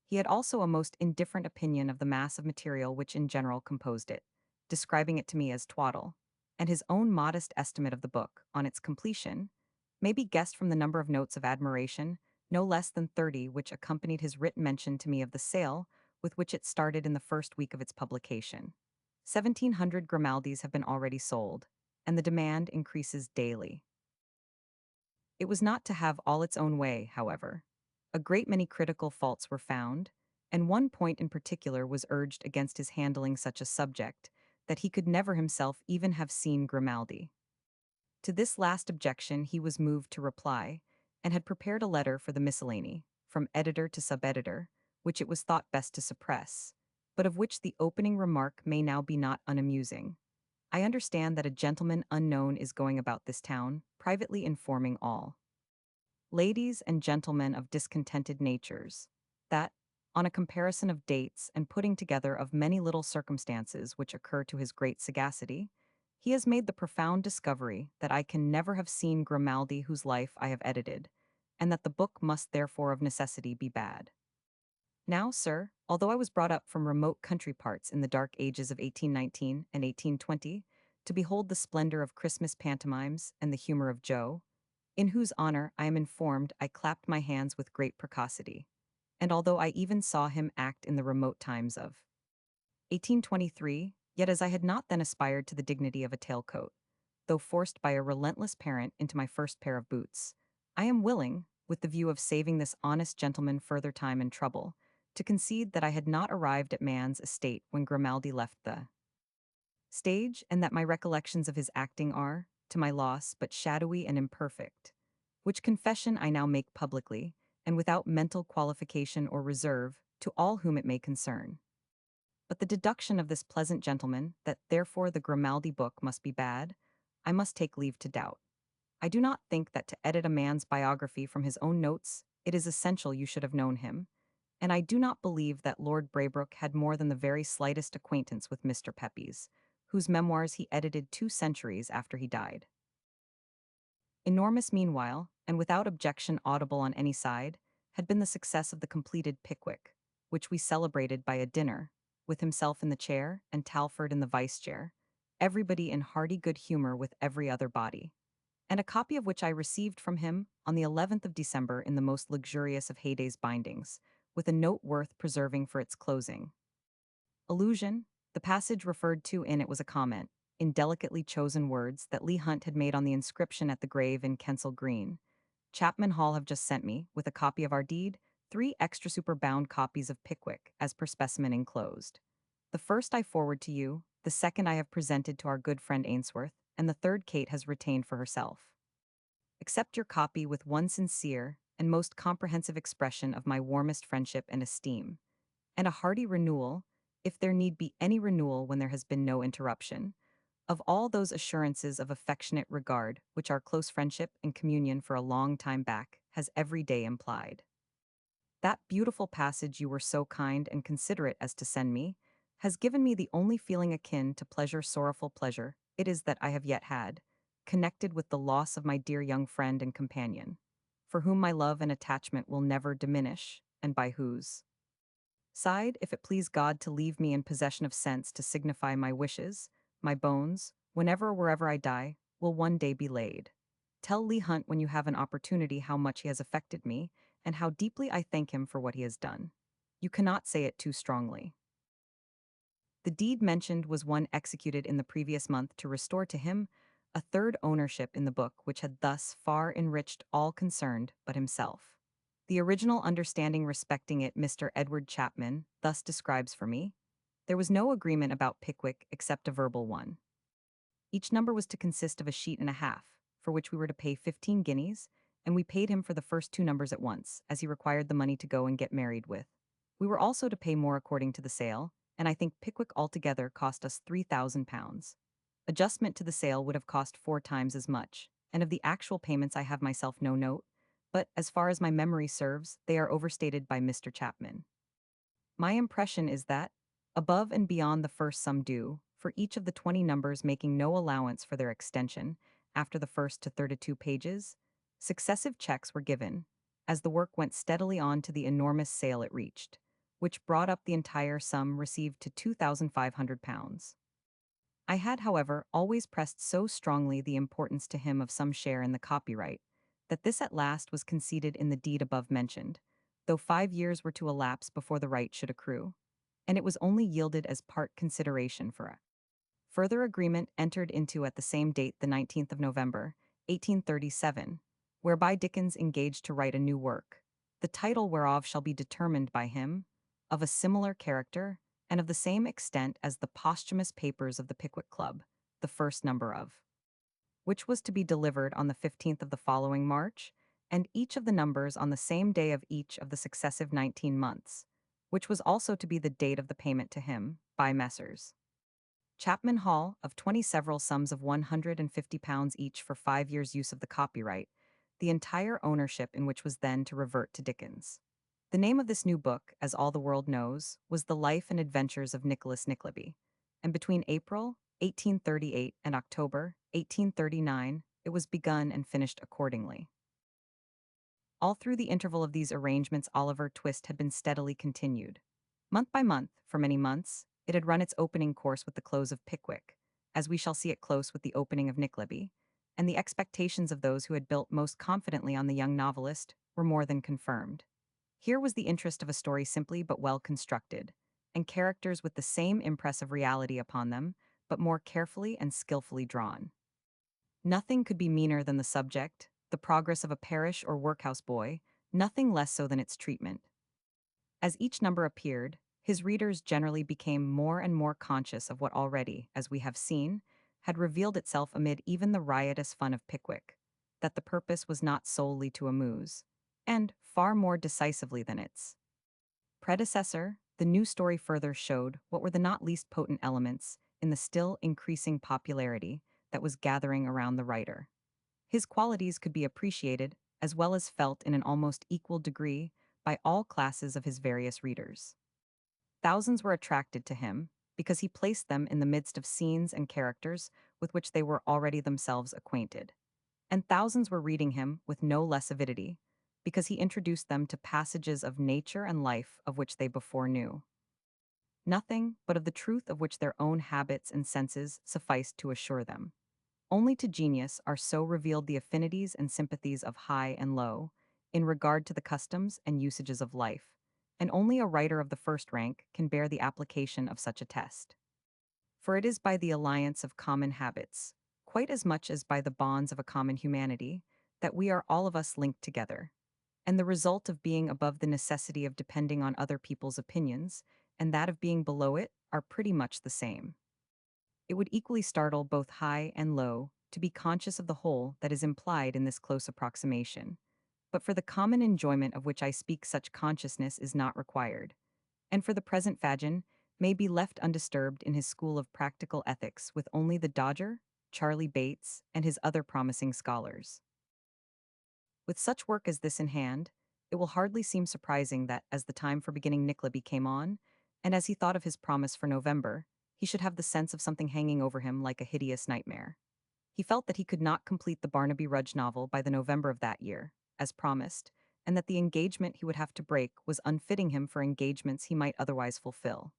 He had also a most indifferent opinion of the mass of material which in general composed it, describing it to me as twaddle, and his own modest estimate of the book, on its completion, may be guessed from the number of notes of admiration, no less than 30, which accompanied his written mention to me of the sale with which it started in the first week of its publication. 1,700 Grimaldis have been already sold, and the demand increases daily. It was not to have all its own way, however. A great many critical faults were found, and one point in particular was urged against his handling such a subject, that he could never himself even have seen Grimaldi. To this last objection he was moved to reply, and had prepared a letter for the miscellany, from editor to sub-editor, which it was thought best to suppress, but of which the opening remark may now be not unamusing. I understand that a gentleman unknown is going about this town, privately informing all ladies and gentlemen of discontented natures, that, on a comparison of dates and putting together of many little circumstances which occur to his great sagacity, he has made the profound discovery that I can never have seen Grimaldi whose life I have edited, and that the book must therefore of necessity be bad. Now, sir, although I was brought up from remote country parts in the dark ages of 1819 and 1820, to behold the splendor of Christmas pantomimes and the humor of Joe, in whose honor I am informed I clapped my hands with great precocity, and although I even saw him act in the remote times of 1823, yet as I had not then aspired to the dignity of a tailcoat, though forced by a relentless parent into my first pair of boots, I am willing, with the view of saving this honest gentleman further time and trouble, to concede that I had not arrived at man's estate when Grimaldi left the stage, and that my recollections of his acting are, to my loss, but shadowy and imperfect. Which confession I now make publicly, and without mental qualification or reserve, to all whom it may concern. But the deduction of this pleasant gentleman, that therefore the Grimaldi book must be bad, I must take leave to doubt. I do not think that to edit a man's biography from his own notes, it is essential you should have known him, and I do not believe that Lord Braybrooke had more than the very slightest acquaintance with Mr. Pepys, whose memoirs he edited 2 centuries after he died. Enormous meanwhile, and without objection audible on any side, had been the success of the completed Pickwick, which we celebrated by a dinner, with himself in the chair and Talfourd in the vice-chair, everybody in hearty good humor with every other body, and a copy of which I received from him on the 11th of December in the most luxurious of Hayday's bindings, with a note worth preserving for its closing. Allusion, the passage referred to in it was a comment, in delicately chosen words, that Leigh Hunt had made on the inscription at the grave in Kensal Green. Chapman Hall have just sent me, with a copy of our deed, 3 extra super bound copies of Pickwick, as per specimen enclosed. The first I forward to you, the second I have presented to our good friend Ainsworth, and the third Kate has retained for herself. Accept your copy with one sincere and most comprehensive expression of my warmest friendship and esteem, and a hearty renewal, if there need be any renewal when there has been no interruption, of all those assurances of affectionate regard which our close friendship and communion for a long time back has every day implied. That beautiful passage you were so kind and considerate as to send me has given me the only feeling akin to pleasure, sorrowful pleasure, it is that I have yet had, connected with the loss of my dear young friend and companion, for whom my love and attachment will never diminish, and by whose side, if it please God to leave me in possession of sense to signify my wishes, my bones, whenever or wherever I die, will one day be laid. Tell Leigh Hunt when you have an opportunity how much he has affected me, and how deeply I thank him for what he has done. You cannot say it too strongly. The deed mentioned was one executed in the previous month to restore to him a third ownership in the book which had thus far enriched all concerned but himself. The original understanding respecting it Mr. Edward Chapman thus describes for me. There was no agreement about Pickwick except a verbal one. Each number was to consist of a sheet and a half, for which we were to pay 15 guineas, and we paid him for the first 2 numbers at once, as he required the money to go and get married with. We were also to pay more according to the sale, and I think Pickwick altogether cost us £3,000. Adjustment to the sale would have cost 4 times as much, and of the actual payments I have myself no note, but as far as my memory serves, they are overstated by Mr. Chapman. My impression is that, above and beyond the first sum due, for each of the 20 numbers making no allowance for their extension, after the first to 32 pages, successive checks were given, as the work went steadily on to the enormous sale it reached, which brought up the entire sum received to £2,500. I had, however, always pressed so strongly the importance to him of some share in the copyright, that this at last was conceded in the deed above mentioned, though 5 years were to elapse before the right should accrue, and it was only yielded as part consideration for a further agreement entered into at the same date, the 19th of November, 1837, whereby Dickens engaged to write a new work, the title whereof shall be determined by him, of a similar character, and of the same extent as the posthumous papers of the Pickwick Club, the first number of which was to be delivered on the 15th of the following March, and each of the numbers on the same day of each of the successive 19 months, which was also to be the date of the payment to him, by Messrs. Chapman Hall, of 20 several sums of £150 each for 5 years' use of the copyright, the entire ownership in which was then to revert to Dickens. The name of this new book, as all the world knows, was The Life and Adventures of Nicholas Nickleby, and between April 1838 and October 1839 it was begun and finished accordingly. All through the interval of these arrangements Oliver Twist had been steadily continued. Month by month, for many months, it had run its opening course with the close of Pickwick, as we shall see it close with the opening of Nickleby, and the expectations of those who had built most confidently on the young novelist were more than confirmed. Here was the interest of a story simply but well constructed, and characters with the same impress of reality upon them, but more carefully and skillfully drawn. Nothing could be meaner than the subject, the progress of a parish or workhouse boy, nothing less so than its treatment. As each number appeared, his readers generally became more and more conscious of what already, as we have seen, had revealed itself amid even the riotous fun of Pickwick, that the purpose was not solely to amuse, and, far more decisively than its predecessor, the new story further showed what were the not least potent elements in the still increasing popularity that was gathering around the writer. His qualities could be appreciated, as well as felt in an almost equal degree, by all classes of his various readers. Thousands were attracted to him because he placed them in the midst of scenes and characters with which they were already themselves acquainted. And thousands were reading him with no less avidity because he introduced them to passages of nature and life of which they before knew nothing, but of the truth of which their own habits and senses sufficed to assure them. Only to genius are so revealed the affinities and sympathies of high and low, in regard to the customs and usages of life, and only a writer of the first rank can bear the application of such a test. For it is by the alliance of common habits, quite as much as by the bonds of a common humanity, that we are all of us linked together, and the result of being above the necessity of depending on other people's opinions, and that of being below it, are pretty much the same. It would equally startle both high and low to be conscious of the whole that is implied in this close approximation. But for the common enjoyment of which I speak, such consciousness is not required, and for the present Fagin may be left undisturbed in his school of practical ethics with only the Dodger, Charlie Bates, and his other promising scholars. With such work as this in hand, it will hardly seem surprising that, as the time for beginning Nickleby came on, and as he thought of his promise for November, he should have the sense of something hanging over him like a hideous nightmare. He felt that he could not complete the Barnaby Rudge novel by the November of that year, as promised, and that the engagement he would have to break was unfitting him for engagements he might otherwise fulfill.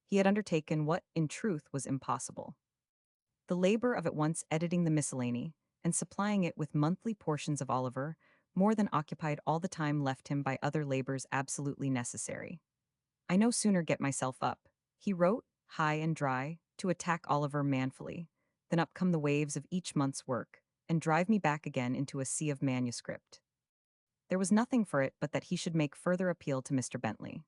He had undertaken what, in truth, was impossible. The labor of at once editing the miscellany and supplying it with monthly portions of Oliver more than occupied all the time left him by other labors absolutely necessary. I no sooner get myself up, he wrote, high and dry, to attack Oliver manfully, than up come the waves of each month's work, and drive me back again into a sea of manuscript. There was nothing for it but that he should make further appeal to Mr. Bentley.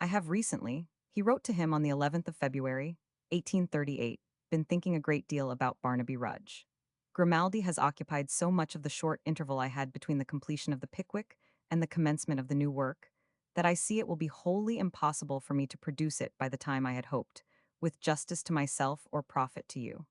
I have recently, he wrote to him on the 11th of February, 1838, been thinking a great deal about Barnaby Rudge. Grimaldi has occupied so much of the short interval I had between the completion of the Pickwick and the commencement of the new work, that I see it will be wholly impossible for me to produce it by the time I had hoped, with justice to myself or profit to you.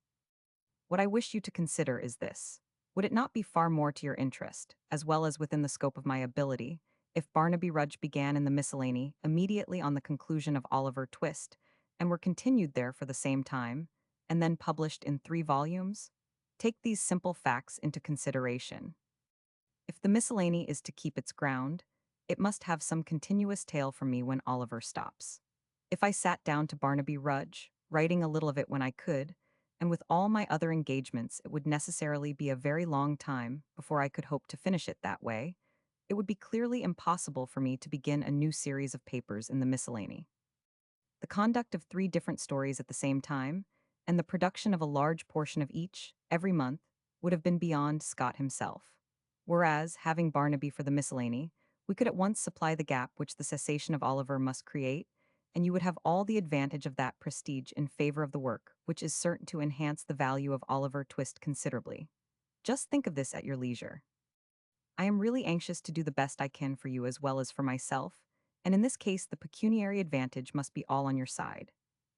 What I wish you to consider is this. Would it not be far more to your interest, as well as within the scope of my ability, if Barnaby Rudge began in the miscellany immediately on the conclusion of Oliver Twist, and were continued there for the same time, and then published in 3 volumes? Take these simple facts into consideration. If the miscellany is to keep its ground, it must have some continuous tale from me when Oliver stops. If I sat down to Barnaby Rudge, writing a little of it when I could, and with all my other engagements, it would necessarily be a very long time before I could hope to finish it that way. It would be clearly impossible for me to begin a new series of papers in the miscellany. The conduct of 3 different stories at the same time, and the production of a large portion of each, every month, would have been beyond Scott himself. Whereas, having Barnaby for the miscellany, we could at once supply the gap which the cessation of Oliver must create, and you would have all the advantage of that prestige in favor of the work, which is certain to enhance the value of Oliver Twist considerably. Just think of this at your leisure. I am really anxious to do the best I can for you as well as for myself, and in this case the pecuniary advantage must be all on your side.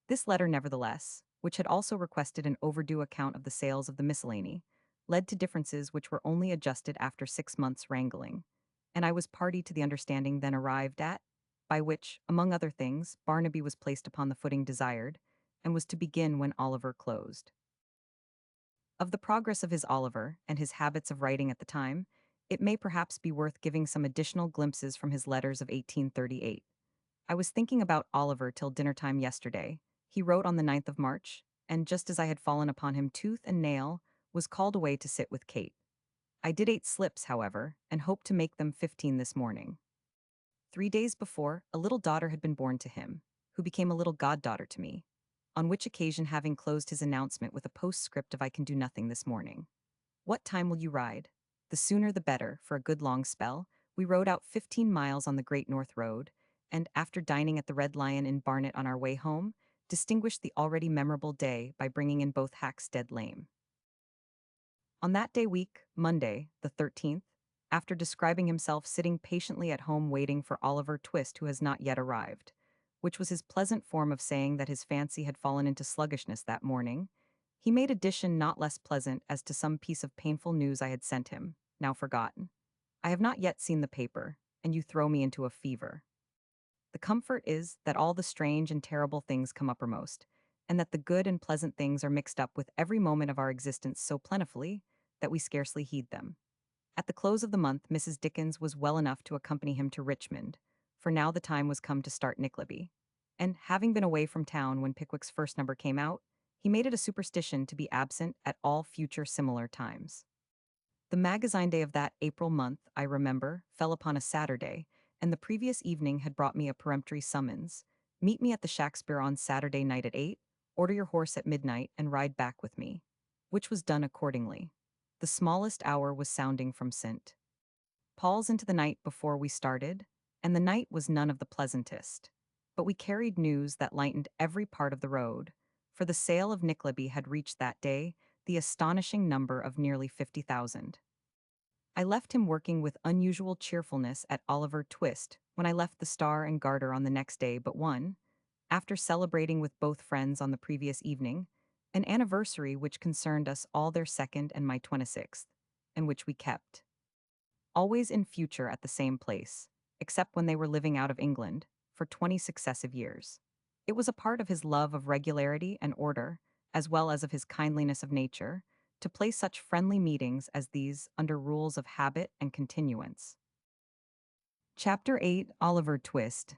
This letter, nevertheless, which had also requested an overdue account of the sales of the miscellany, led to differences which were only adjusted after 6 months' wrangling, and I was party to the understanding then arrived at, by which, among other things, Barnaby was placed upon the footing desired, and was to begin when Oliver closed. Of the progress of his Oliver and his habits of writing at the time, it may perhaps be worth giving some additional glimpses from his letters of 1838. I was thinking about Oliver till dinner time yesterday. He wrote on the 9th of March, and just as I had fallen upon him tooth and nail, was called away to sit with Kate. I did 8 slips, however, and hoped to make them 15 this morning. 3 days before, a little daughter had been born to him. who became a little goddaughter to me, on which occasion having closed his announcement with a postscript of "I can do nothing this morning. What time will you ride?" The sooner the better, for a good long spell. We rode out 15 miles on the Great North Road, and after dining at the Red Lion in Barnet on our way home, distinguished the already memorable day by bringing in both Hackstead Lame. On that day week, Monday, the 13th, after describing himself sitting patiently at home waiting for Oliver Twist who has not yet arrived, which was his pleasant form of saying that his fancy had fallen into sluggishness that morning, he made addition not less pleasant as to some piece of painful news I had sent him, now forgotten. "I have not yet seen the paper, and you throw me into a fever. The comfort is that all the strange and terrible things come uppermost, and that the good and pleasant things are mixed up with every moment of our existence so plentifully that we scarcely heed them." At the close of the month, Mrs. Dickens was well enough to accompany him to Richmond, for now the time was come to start Nickleby. And having been away from town when Pickwick's first number came out, he made it a superstition to be absent at all future similar times. The magazine day of that April month, I remember, fell upon a Saturday, and the previous evening had brought me a peremptory summons. "Meet me at the Shakespeare on Saturday night at 8, order your horse at midnight, and ride back with me," which was done accordingly. The smallest hour was sounding from St. Paul's into the night before we started, and the night was none of the pleasantest. But we carried news that lightened every part of the road, for the sale of Nickleby had reached that day the astonishing number of nearly 50,000. I left him working with unusual cheerfulness at Oliver Twist when I left the Star and Garter on the next day but one, after celebrating with both friends on the previous evening, an anniversary which concerned us all, their second and my 26th, and which we kept always in future at the same place, except when they were living out of England, for 20 successive years. It was a part of his love of regularity and order, as well as of his kindliness of nature, to place such friendly meetings as these under rules of habit and continuance. Chapter 8. Oliver Twist.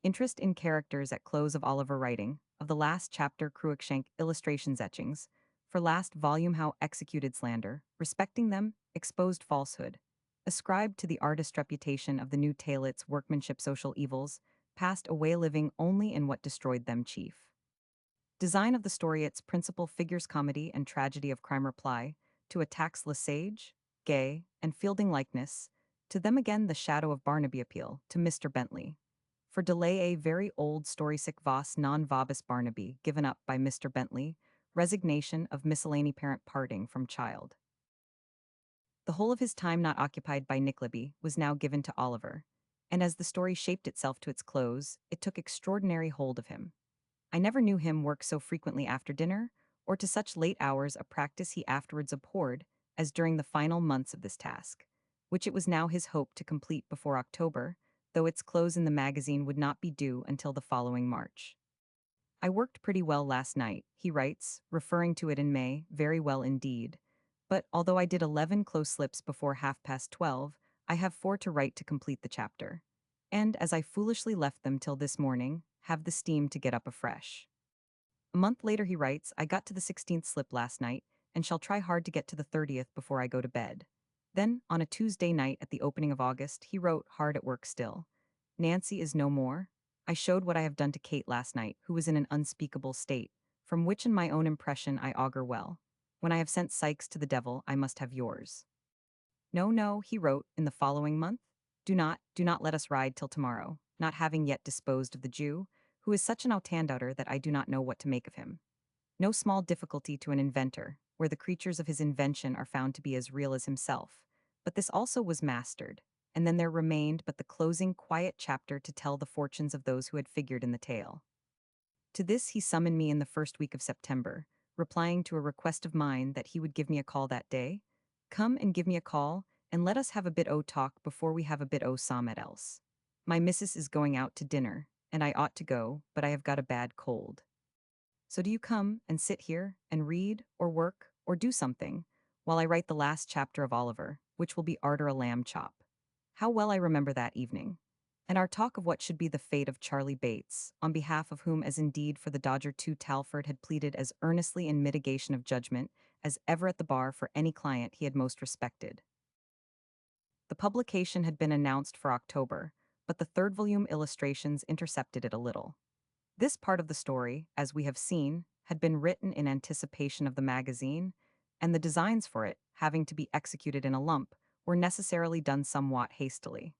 Interest in characters at close of Oliver writing, of the last chapter Cruikshank illustrations etchings, for last volume how executed slander, respecting them, exposed falsehood, ascribed to the artist reputation of the new tale its workmanship social evils, passed away living only in what destroyed them chief. Design of the story its principal figures comedy and tragedy of crime reply, to attacks Lesage, Gay, and Fielding likeness, to them again the shadow of Barnaby appeal, to Mr. Bentley. For delay a very old story-sick vos non vobis Barnaby, given up by Mr. Bentley, resignation of miscellany parent parting from child. The whole of his time not occupied by Nickleby was now given to Oliver, and as the story shaped itself to its close, it took extraordinary hold of him. I never knew him work so frequently after dinner, or to such late hours, a practice he afterwards abhorred, as during the final months of this task, which it was now his hope to complete before October, though its close in the magazine would not be due until the following March. "I worked pretty well last night," he writes, referring to it in May, "very well indeed. But although I did 11 close slips before 12:30, I have 4 to write to complete the chapter. And as I foolishly left them till this morning, have the steam to get up afresh." A month later he writes, "I got to the 16th slip last night, and shall try hard to get to the 30th before I go to bed." Then, on a Tuesday night at the opening of August, he wrote, hard at work still, "Nancy is no more. I showed what I have done to Kate last night, who was in an unspeakable state, from which in my own impression I augur well. When I have sent Sykes to the devil, I must have yours." "No, no," he wrote in the following month, do not let us ride till tomorrow, not having yet disposed of the Jew, who is such an outandouter that I do not know what to make of him. No small difficulty to an inventor, where the creatures of his invention are found to be as real as himself. But this also was mastered, and then there remained but the closing quiet chapter to tell the fortunes of those who had figured in the tale. To this he summoned me in the first week of September, replying to a request of mine that he would give me a call that day. "Come and give me a call, and let us have a bit o' talk before we have a bit o' somewhat else. My missus is going out to dinner, and I ought to go, but I have got a bad cold. So do you come and sit here and read or work or do something while I write the last chapter of Oliver, which will be arter a lamb chop." How well I remember that evening. And our talk of what should be the fate of Charlie Bates, on behalf of whom, as indeed for the Dodger too, Talford had pleaded as earnestly in mitigation of judgment as ever at the bar for any client he had most respected. The publication had been announced for October, but the third volume illustrations intercepted it a little. This part of the story, as we have seen, had been written in anticipation of the magazine, and the designs for it, having to be executed in a lump, were necessarily done somewhat hastily.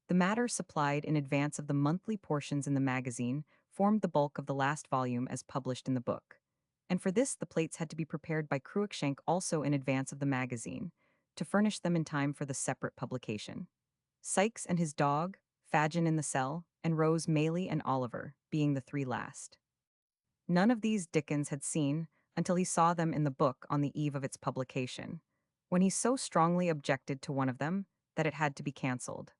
The matter supplied in advance of the monthly portions in the magazine formed the bulk of the last volume as published in the book. And for this, the plates had to be prepared by Cruikshank also in advance of the magazine, to furnish them in time for the separate publication. Sykes and his dog, Fagin in the cell, and Rose, Maylie, and Oliver, being the three last. None of these Dickens had seen until he saw them in the book on the eve of its publication, when he so strongly objected to one of them that it had to be cancelled.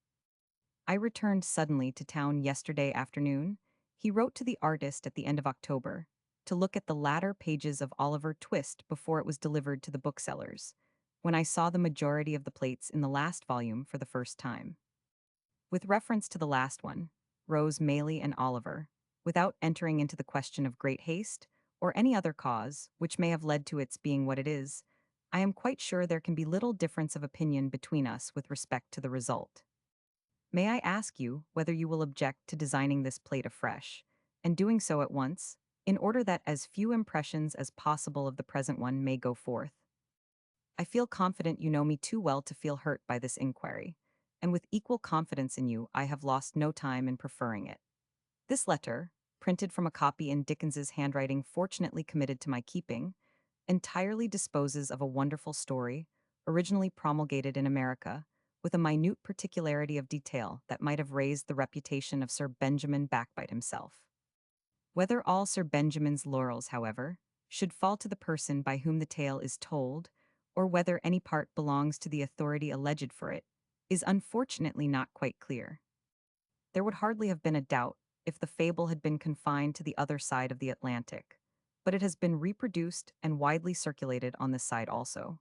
I returned suddenly to town yesterday afternoon, he wrote to the artist at the end of October, to look at the latter pages of Oliver Twist before it was delivered to the booksellers, when I saw the majority of the plates in the last volume for the first time. With reference to the last one, Rose, Maylie, and Oliver, without entering into the question of great haste, or any other cause which may have led to its being what it is, I am quite sure there can be little difference of opinion between us with respect to the result. May I ask you whether you will object to designing this plate afresh, and doing so at once, in order that as few impressions as possible of the present one may go forth? I feel confident you know me too well to feel hurt by this inquiry, and with equal confidence in you I have lost no time in preferring it. This letter, printed from a copy in Dickens's handwriting fortunately committed to my keeping, entirely disposes of a wonderful story, originally promulgated in America, with a minute particularity of detail that might have raised the reputation of Sir Benjamin Backbite himself. Whether all Sir Benjamin's laurels, however, should fall to the person by whom the tale is told, or whether any part belongs to the authority alleged for it, is unfortunately not quite clear. There would hardly have been a doubt if the fable had been confined to the other side of the Atlantic, but it has been reproduced and widely circulated on this side also,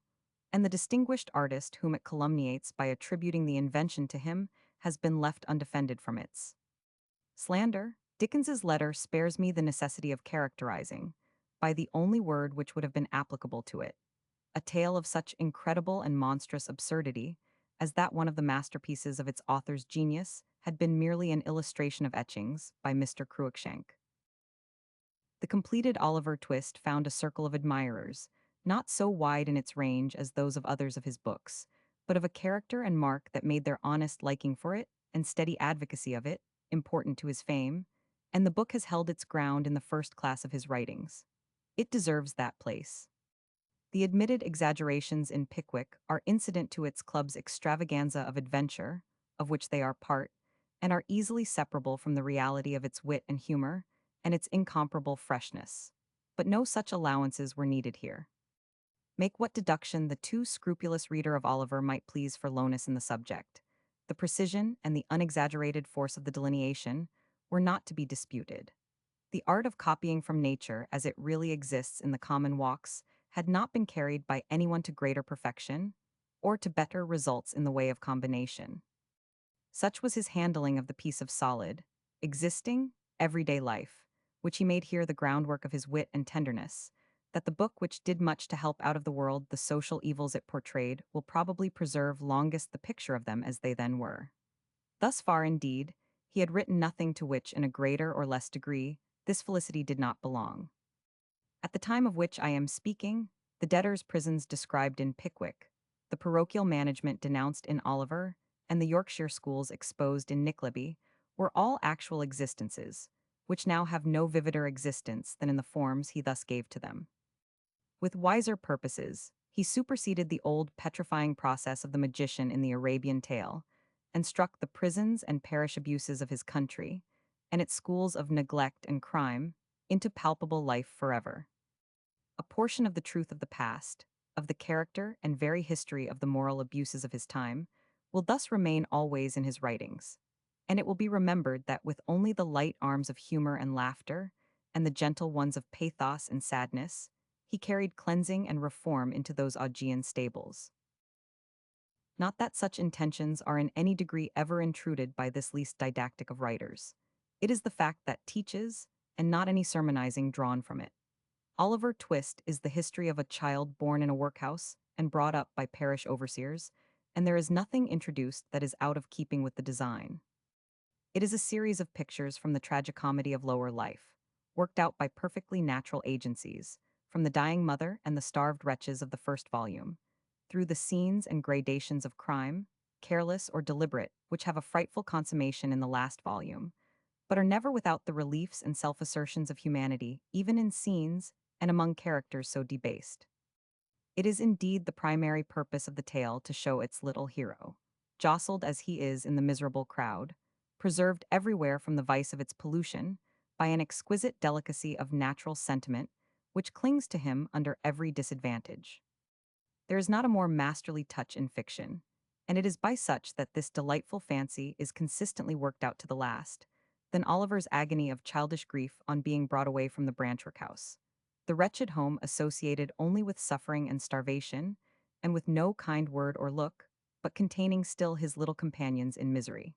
and the distinguished artist whom it calumniates by attributing the invention to him has been left undefended from its slander. Dickens's letter spares me the necessity of characterizing, by the only word which would have been applicable to it, a tale of such incredible and monstrous absurdity as that one of the masterpieces of its author's genius had been merely an illustration of etchings by Mr. Cruikshank. The completed Oliver Twist found a circle of admirers, not so wide in its range as those of others of his books, but of a character and mark that made their honest liking for it, and steady advocacy of it, important to his fame, and the book has held its ground in the first class of his writings. It deserves that place. The admitted exaggerations in Pickwick are incident to its club's extravaganza of adventure, of which they are part, and are easily separable from the reality of its wit and humor, and its incomparable freshness. But no such allowances were needed here. Make what deduction the too scrupulous reader of Oliver might please for lowness in the subject, the precision and the unexaggerated force of the delineation were not to be disputed. The art of copying from nature as it really exists in the common walks had not been carried by anyone to greater perfection, or to better results in the way of combination. Such was his handling of the piece of solid, existing, everyday life, which he made here the groundwork of his wit and tenderness, that the book which did much to help out of the world the social evils it portrayed will probably preserve longest the picture of them as they then were. Thus far, indeed, he had written nothing to which, in a greater or less degree, this felicity did not belong. At the time of which I am speaking, the debtors' prisons described in Pickwick, the parochial management denounced in Oliver, and the Yorkshire schools exposed in Nickleby, were all actual existences, which now have no vivider existence than in the forms he thus gave to them. With wiser purposes, he superseded the old petrifying process of the magician in the Arabian tale, and struck the prisons and parish abuses of his country, and its schools of neglect and crime, into palpable life forever. A portion of the truth of the past, of the character and very history of the moral abuses of his time, will thus remain always in his writings, and it will be remembered that with only the light arms of humor and laughter, and the gentle ones of pathos and sadness, he carried cleansing and reform into those Augean stables. Not that such intentions are in any degree ever intruded by this least didactic of writers. It is the fact that teaches, and not any sermonizing drawn from it. Oliver Twist is the history of a child born in a workhouse and brought up by parish overseers, and there is nothing introduced that is out of keeping with the design. It is a series of pictures from the tragicomedy of lower life, worked out by perfectly natural agencies, from the dying mother and the starved wretches of the first volume, through the scenes and gradations of crime, careless or deliberate, which have a frightful consummation in the last volume, but are never without the reliefs and self-assertions of humanity, even in scenes and among characters so debased. It is indeed the primary purpose of the tale to show its little hero, jostled as he is in the miserable crowd, preserved everywhere from the vice of its pollution, by an exquisite delicacy of natural sentiment which clings to him under every disadvantage. There is not a more masterly touch in fiction, and it is by such that this delightful fancy is consistently worked out to the last, than Oliver's agony of childish grief on being brought away from the branch workhouse, the wretched home associated only with suffering and starvation, and with no kind word or look, but containing still his little companions in misery.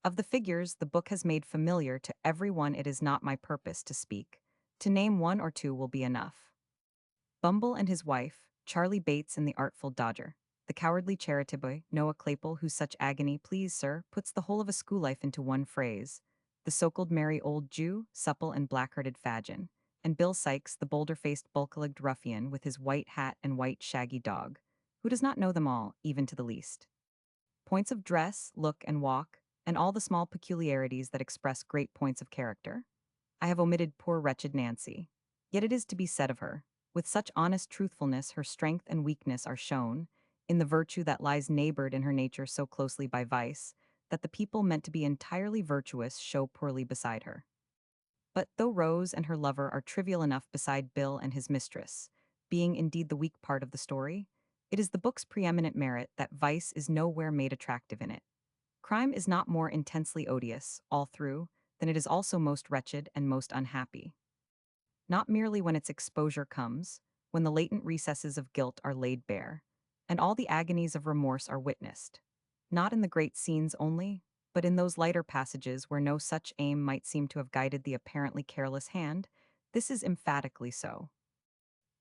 Of the figures the book has made familiar to every one it is not my purpose to speak. To name one or two will be enough. Bumble and his wife, Charlie Bates and the artful Dodger, the cowardly charity-boy, Noah Claypole, whose such agony, please, sir, puts the whole of a school life into one phrase, the so-called merry old Jew, supple and black-hearted Fagin, and Bill Sykes, the boulder-faced, bulk-legged ruffian with his white hat and white shaggy dog, who does not know them all, even to the least. Points of dress, look, and walk, and all the small peculiarities that express great points of character. I have omitted poor wretched Nancy. Yet it is to be said of her, with such honest truthfulness her strength and weakness are shown, in the virtue that lies neighbored in her nature so closely by vice, that the people meant to be entirely virtuous show poorly beside her. But though Rose and her lover are trivial enough beside Bill and his mistress, being indeed the weak part of the story, it is the book's preeminent merit that vice is nowhere made attractive in it. Crime is not more intensely odious, all through, than it is also most wretched and most unhappy. Not merely when its exposure comes, when the latent recesses of guilt are laid bare, and all the agonies of remorse are witnessed. Not in the great scenes only, but in those lighter passages where no such aim might seem to have guided the apparently careless hand, this is emphatically so.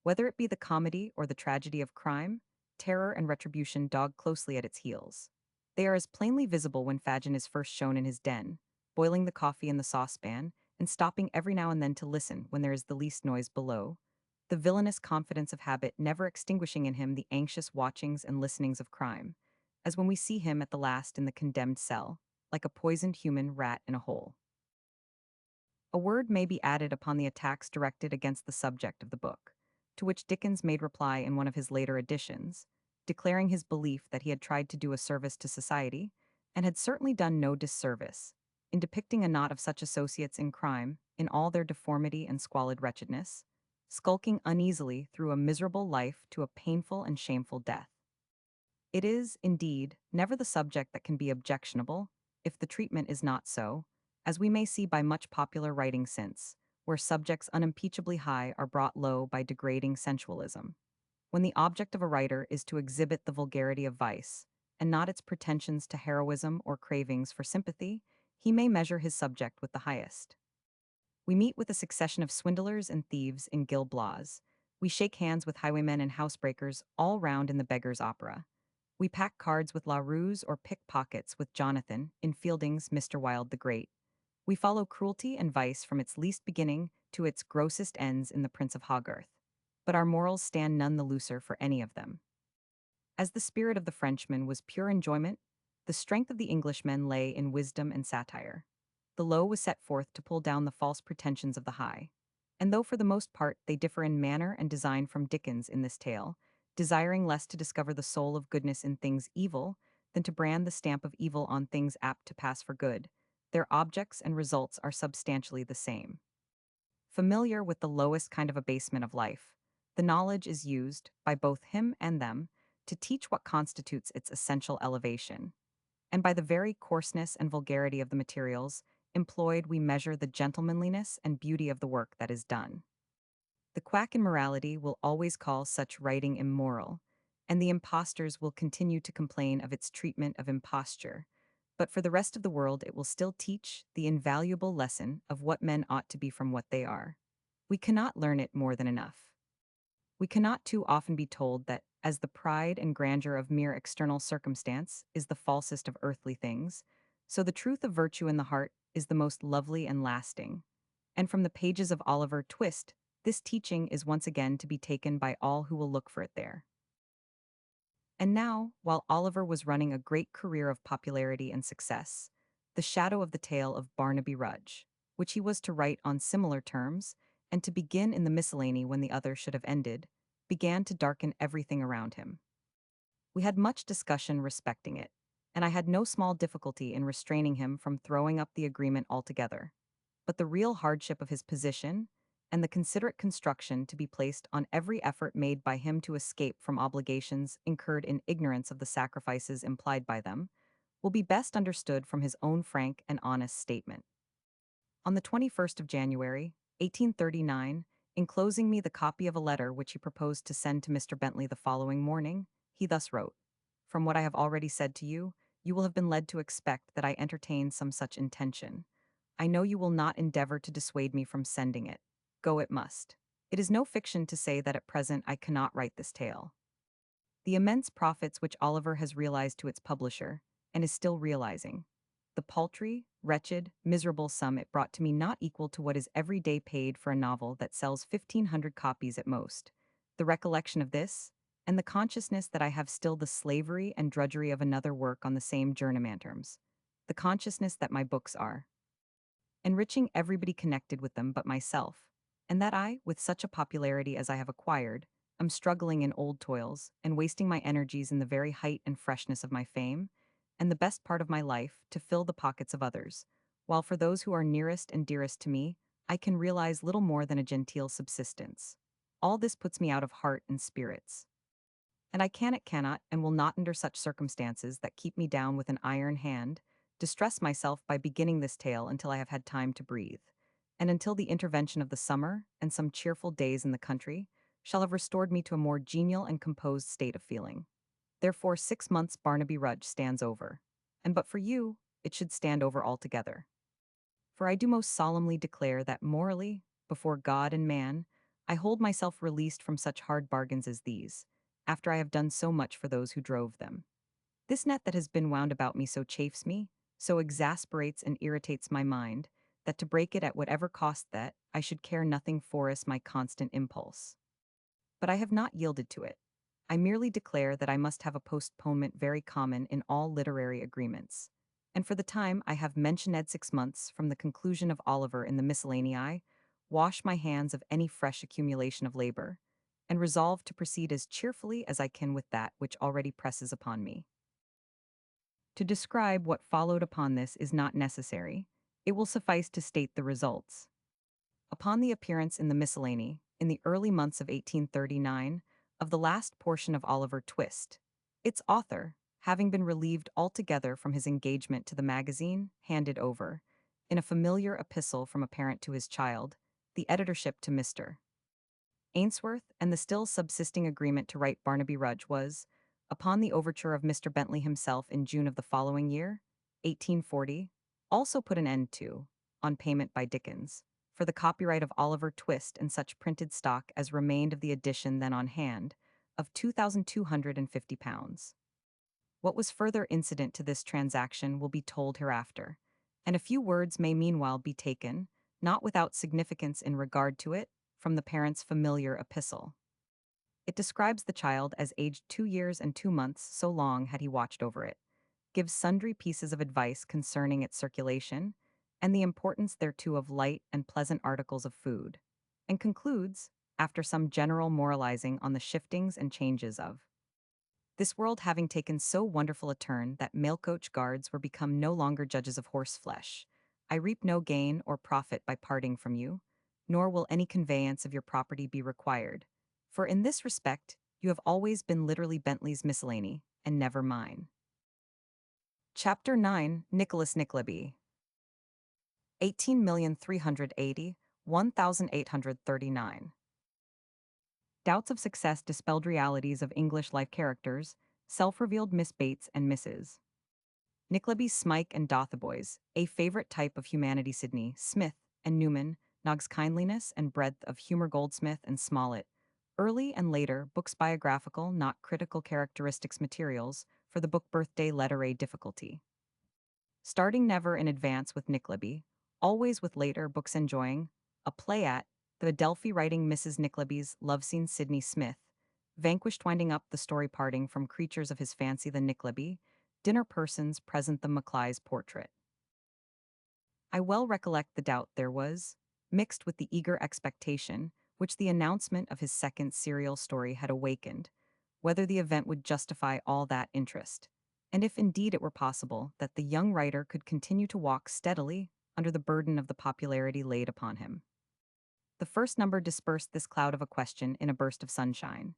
Whether it be the comedy or the tragedy of crime, terror and retribution dog closely at its heels. They are as plainly visible when Fagin is first shown in his den, boiling the coffee in the saucepan, and stopping every now and then to listen when there is the least noise below, the villainous confidence of habit never extinguishing in him the anxious watchings and listenings of crime, as when we see him at the last in the condemned cell, like a poisoned human rat in a hole. A word may be added upon the attacks directed against the subject of the book, to which Dickens made reply in one of his later editions, declaring his belief that he had tried to do a service to society, and had certainly done no disservice, in depicting a knot of such associates in crime, in all their deformity and squalid wretchedness, skulking uneasily through a miserable life to a painful and shameful death. It is, indeed, never the subject that can be objectionable, if the treatment is not so, as we may see by much popular writing since, where subjects unimpeachably high are brought low by degrading sensualism. When the object of a writer is to exhibit the vulgarity of vice, and not its pretensions to heroism or cravings for sympathy, he may measure his subject with the highest. We meet with a succession of swindlers and thieves in Gil Blas. We shake hands with highwaymen and housebreakers all round in the Beggar's Opera. We pack cards with La Ruse or pickpockets with Jonathan in Fielding's Mr. Wilde the Great. We follow cruelty and vice from its least beginning to its grossest ends in The Prince of Hogarth. But our morals stand none the looser for any of them. As the spirit of the Frenchman was pure enjoyment, the strength of the Englishman lay in wisdom and satire. The low was set forth to pull down the false pretensions of the high. And though for the most part they differ in manner and design from Dickens in this tale, desiring less to discover the soul of goodness in things evil than to brand the stamp of evil on things apt to pass for good, their objects and results are substantially the same. Familiar with the lowest kind of abasement of life, the knowledge is used, by both him and them, to teach what constitutes its essential elevation. And by the very coarseness and vulgarity of the materials employed we measure the gentlemanliness and beauty of the work that is done. The quack in morality will always call such writing immoral, and the impostors will continue to complain of its treatment of imposture, but for the rest of the world it will still teach the invaluable lesson of what men ought to be from what they are. We cannot learn it more than enough. We cannot too often be told that, as the pride and grandeur of mere external circumstance is the falsest of earthly things, So the truth of virtue in the heart is the most lovely and lasting. And from the pages of Oliver Twist, this teaching is once again to be taken by all who will look for it there. And now, while Oliver was running a great career of popularity and success, the shadow of the tale of Barnaby Rudge, which he was to write on similar terms, and to begin in the miscellany when the other should have ended, began to darken everything around him. We had much discussion respecting it, and I had no small difficulty in restraining him from throwing up the agreement altogether. But the real hardship of his position, and the considerate construction to be placed on every effort made by him to escape from obligations incurred in ignorance of the sacrifices implied by them, will be best understood from his own frank and honest statement. On the 21st of January, 1839, enclosing me the copy of a letter which he proposed to send to Mr. Bentley the following morning, he thus wrote: "From what I have already said to you, you will have been led to expect that I entertain some such intention. I know you will not endeavor to dissuade me from sending it. Go it must. It is no fiction to say that at present I cannot write this tale. The immense profits which Oliver has realized to its publisher, and is still realizing, the paltry, wretched, miserable sum it brought to me not equal to what is every day paid for a novel that sells 1,500 copies at most. The recollection of this, and the consciousness that I have still the slavery and drudgery of another work on the same journeyman terms, the consciousness that my books are enriching everybody connected with them but myself, and that I, with such a popularity as I have acquired, am struggling in old toils, and wasting my energies in the very height and freshness of my fame, and the best part of my life, to fill the pockets of others, while for those who are nearest and dearest to me, I can realize little more than a genteel subsistence. All this puts me out of heart and spirits. And I cannot, and will not under such circumstances that keep me down with an iron hand, distress myself by beginning this tale until I have had time to breathe, and until the intervention of the summer, and some cheerful days in the country, shall have restored me to a more genial and composed state of feeling. Therefore 6 months Barnaby Rudge stands over, and but for you, it should stand over altogether. For I do most solemnly declare that morally, before God and man, I hold myself released from such hard bargains as these, after I have done so much for those who drove them. This net that has been wound about me so chafes me, so exasperates and irritates my mind, that to break it at whatever cost that, I should care nothing for is my constant impulse. But I have not yielded to it. I merely declare that I must have a postponement very common in all literary agreements. And for the time I have mentioned 6 months from the conclusion of Oliver in the Miscellany, wash my hands of any fresh accumulation of labor, and resolve to proceed as cheerfully as I can with that which already presses upon me. To describe what followed upon this is not necessary. It will suffice to state the results. Upon the appearance in the Miscellany, in the early months of 1839, of the last portion of Oliver Twist, its author, having been relieved altogether from his engagement to the magazine, handed over, in a familiar epistle from a parent to his child, the editorship to Mr. Ainsworth, and the still subsisting agreement to write Barnaby Rudge was, upon the overture of Mr. Bentley himself in June of the following year, 1840, also put an end to, on payment by Dickens, for the copyright of Oliver Twist and such printed stock as remained of the edition then on hand, of £2,250. What was further incident to this transaction will be told hereafter, and a few words may meanwhile be taken, not without significance in regard to it, from the parent's familiar epistle. It describes the child as aged 2 years and 2 months, so long had he watched over it, gives sundry pieces of advice concerning its circulation, and the importance thereto of light and pleasant articles of food, and concludes, after some general moralizing on the shiftings and changes of this world having taken so wonderful a turn that mail-coach guards were become no longer judges of horse flesh, I reap no gain or profit by parting from you, nor will any conveyance of your property be required, for in this respect you have always been literally Bentley's miscellany, and never mine. Chapter 9. Nicholas Nickleby. 18,380,1839. Doubts of success dispelled realities of English life characters, self-revealed Miss Bates and Mrs. Nickleby Smike and Dotheboys, a favorite type of humanity Sidney, Smith, and Newman, Nog's kindliness and breadth of humor Goldsmith and Smollett, early and later books biographical, not critical characteristics materials for the book Birthday Letter A difficulty. starting never in advance with Nickleby, always with later books enjoying, a play at, the Adelphi writing Mrs. Nickleby's love scene Sydney Smith, vanquished winding up the story parting from creatures of his fancy the Nickleby, dinner persons present the Maclay's portrait. I well recollect the doubt there was, mixed with the eager expectation, which the announcement of his second serial story had awakened, whether the event would justify all that interest, and if indeed it were possible that the young writer could continue to walk steadily under the burden of the popularity laid upon him. The first number dispersed this cloud of a question in a burst of sunshine,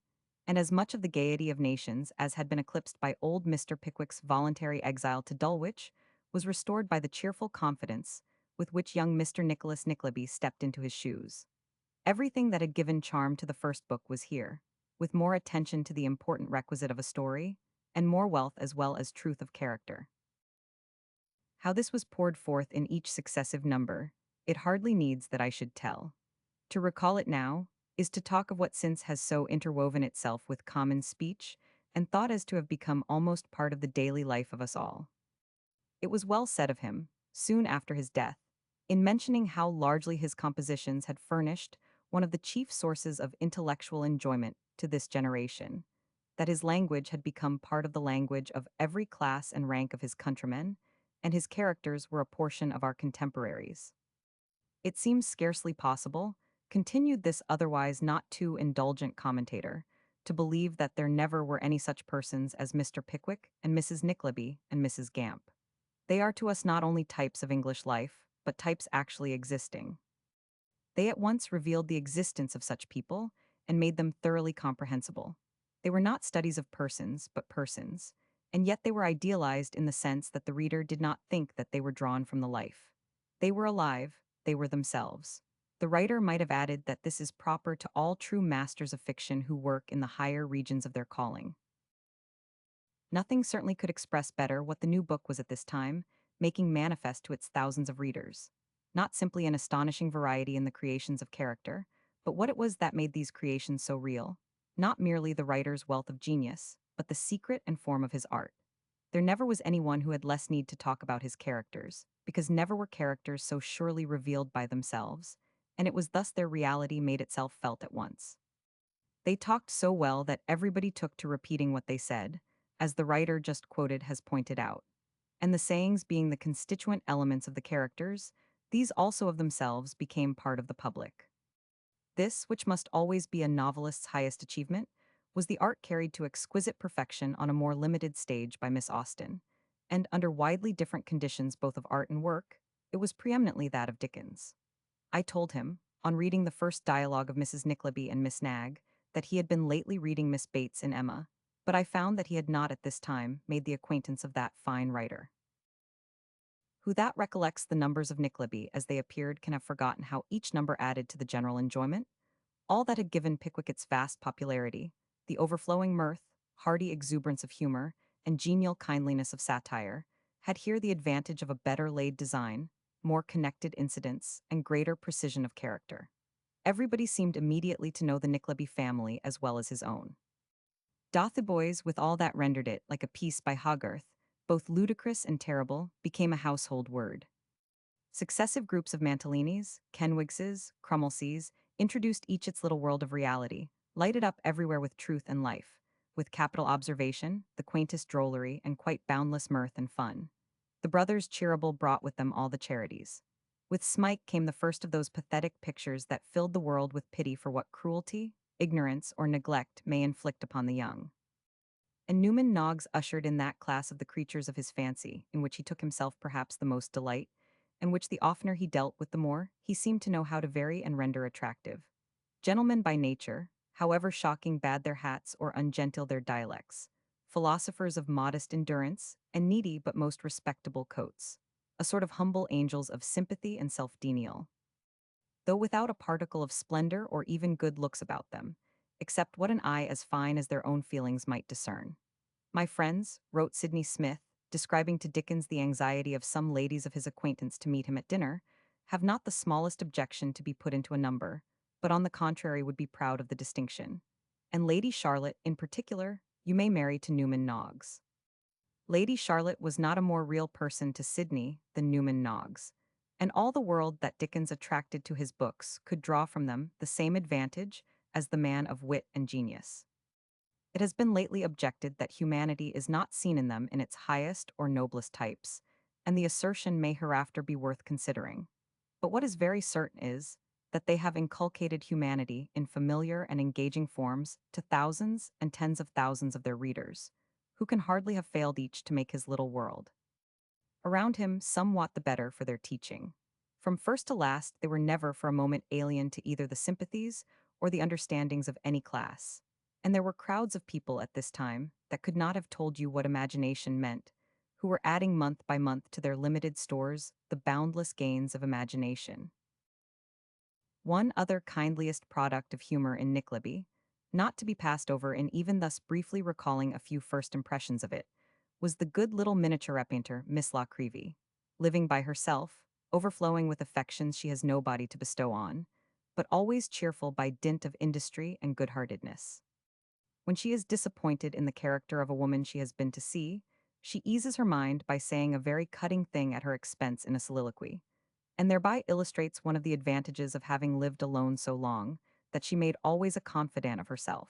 and as much of the gaiety of nations as had been eclipsed by old Mr. Pickwick's voluntary exile to Dulwich was restored by the cheerful confidence with which young Mr. Nicholas Nickleby stepped into his shoes. Everything that had given charm to the first book was here, with more attention to the important requisite of a story, and more wealth as well as truth of character. How this was poured forth in each successive number, it hardly needs that I should tell. To recall it now is to talk of what since has so interwoven itself with common speech and thought as to have become almost part of the daily life of us all. It was well said of him, soon after his death, in mentioning how largely his compositions had furnished one of the chief sources of intellectual enjoyment to this generation, that his language had become part of the language of every class and rank of his countrymen, and his characters were a portion of our contemporaries. It seems scarcely possible, continued this otherwise not too indulgent commentator, to believe that there never were any such persons as Mr. Pickwick and Mrs. Nickleby and Mrs. Gamp. They are to us not only types of English life, but types actually existing. They at once revealed the existence of such people and made them thoroughly comprehensible. They were not studies of persons, but persons, and yet they were idealized in the sense that the reader did not think that they were drawn from the life. They were alive, they were themselves. The writer might have added that this is proper to all true masters of fiction who work in the higher regions of their calling. Nothing certainly could express better what the new book was at this time, making manifest to its thousands of readers. Not simply an astonishing variety in the creations of character, but what it was that made these creations so real. Not merely the writer's wealth of genius, but the secret and form of his art. There never was anyone who had less need to talk about his characters, because never were characters so surely revealed by themselves, and it was thus their reality made itself felt at once. They talked so well that everybody took to repeating what they said, as the writer just quoted has pointed out. And the sayings being the constituent elements of the characters, these also of themselves became part of the public. This, which must always be a novelist's highest achievement, was the art carried to exquisite perfection on a more limited stage by Miss Austen, and under widely different conditions both of art and work, it was preeminently that of Dickens. I told him, on reading the first dialogue of Mrs. Nickleby and Miss Nagg, that he had been lately reading Miss Bates in Emma, but I found that he had not at this time made the acquaintance of that fine writer. Who that recollects the numbers of Nickleby as they appeared can have forgotten how each number added to the general enjoyment? All that had given Pickwick its vast popularity, the overflowing mirth, hearty exuberance of humor, and genial kindliness of satire, had here the advantage of a better laid design, more connected incidents, and greater precision of character. Everybody seemed immediately to know the Nickleby family as well as his own. Dotheboys, with all that rendered it like a piece by Hogarth, both ludicrous and terrible, became a household word. Successive groups of Mantelinis, Kenwigses, Crummelseys, introduced each its little world of reality, lighted up everywhere with truth and life, with capital observation, the quaintest drollery, and quite boundless mirth and fun. The brothers Cheeryble brought with them all the charities. With Smike came the first of those pathetic pictures that filled the world with pity for what cruelty, ignorance, or neglect may inflict upon the young. And Newman Noggs ushered in that class of the creatures of his fancy, in which he took himself perhaps the most delight, and which the oftener he dealt with the more he seemed to know how to vary and render attractive. Gentlemen by nature, however shocking bad their hats or ungenteel their dialects, philosophers of modest endurance, and needy but most respectable coats, a sort of humble angels of sympathy and self-denial, though without a particle of splendor or even good looks about them, except what an eye as fine as their own feelings might discern. My friends, wrote Sydney Smith, describing to Dickens the anxiety of some ladies of his acquaintance to meet him at dinner, have not the smallest objection to be put into a number, but on the contrary would be proud of the distinction. And Lady Charlotte, in particular, you may marry to Newman Noggs. Lady Charlotte was not a more real person to Sidney than Newman Noggs, and all the world that Dickens attracted to his books could draw from them the same advantage as the man of wit and genius. It has been lately objected that humanity is not seen in them in its highest or noblest types, and the assertion may hereafter be worth considering. But what is very certain is that they have inculcated humanity in familiar and engaging forms to thousands and tens of thousands of their readers, who can hardly have failed each to make his little world around him somewhat the better for their teaching. From first to last, they were never for a moment alien to either the sympathies or the understandings of any class. And there were crowds of people at this time that could not have told you what imagination meant, who were adding month by month to their limited stores the boundless gains of imagination. One other kindliest product of humor in Nickleby, not to be passed over in even thus briefly recalling a few first impressions of it, was the good little miniature painter, Miss La Creevy, living by herself, overflowing with affections she has nobody to bestow on, but always cheerful by dint of industry and good-heartedness. When she is disappointed in the character of a woman she has been to see, she eases her mind by saying a very cutting thing at her expense in a soliloquy, and thereby illustrates one of the advantages of having lived alone so long, that she made always a confidant of herself,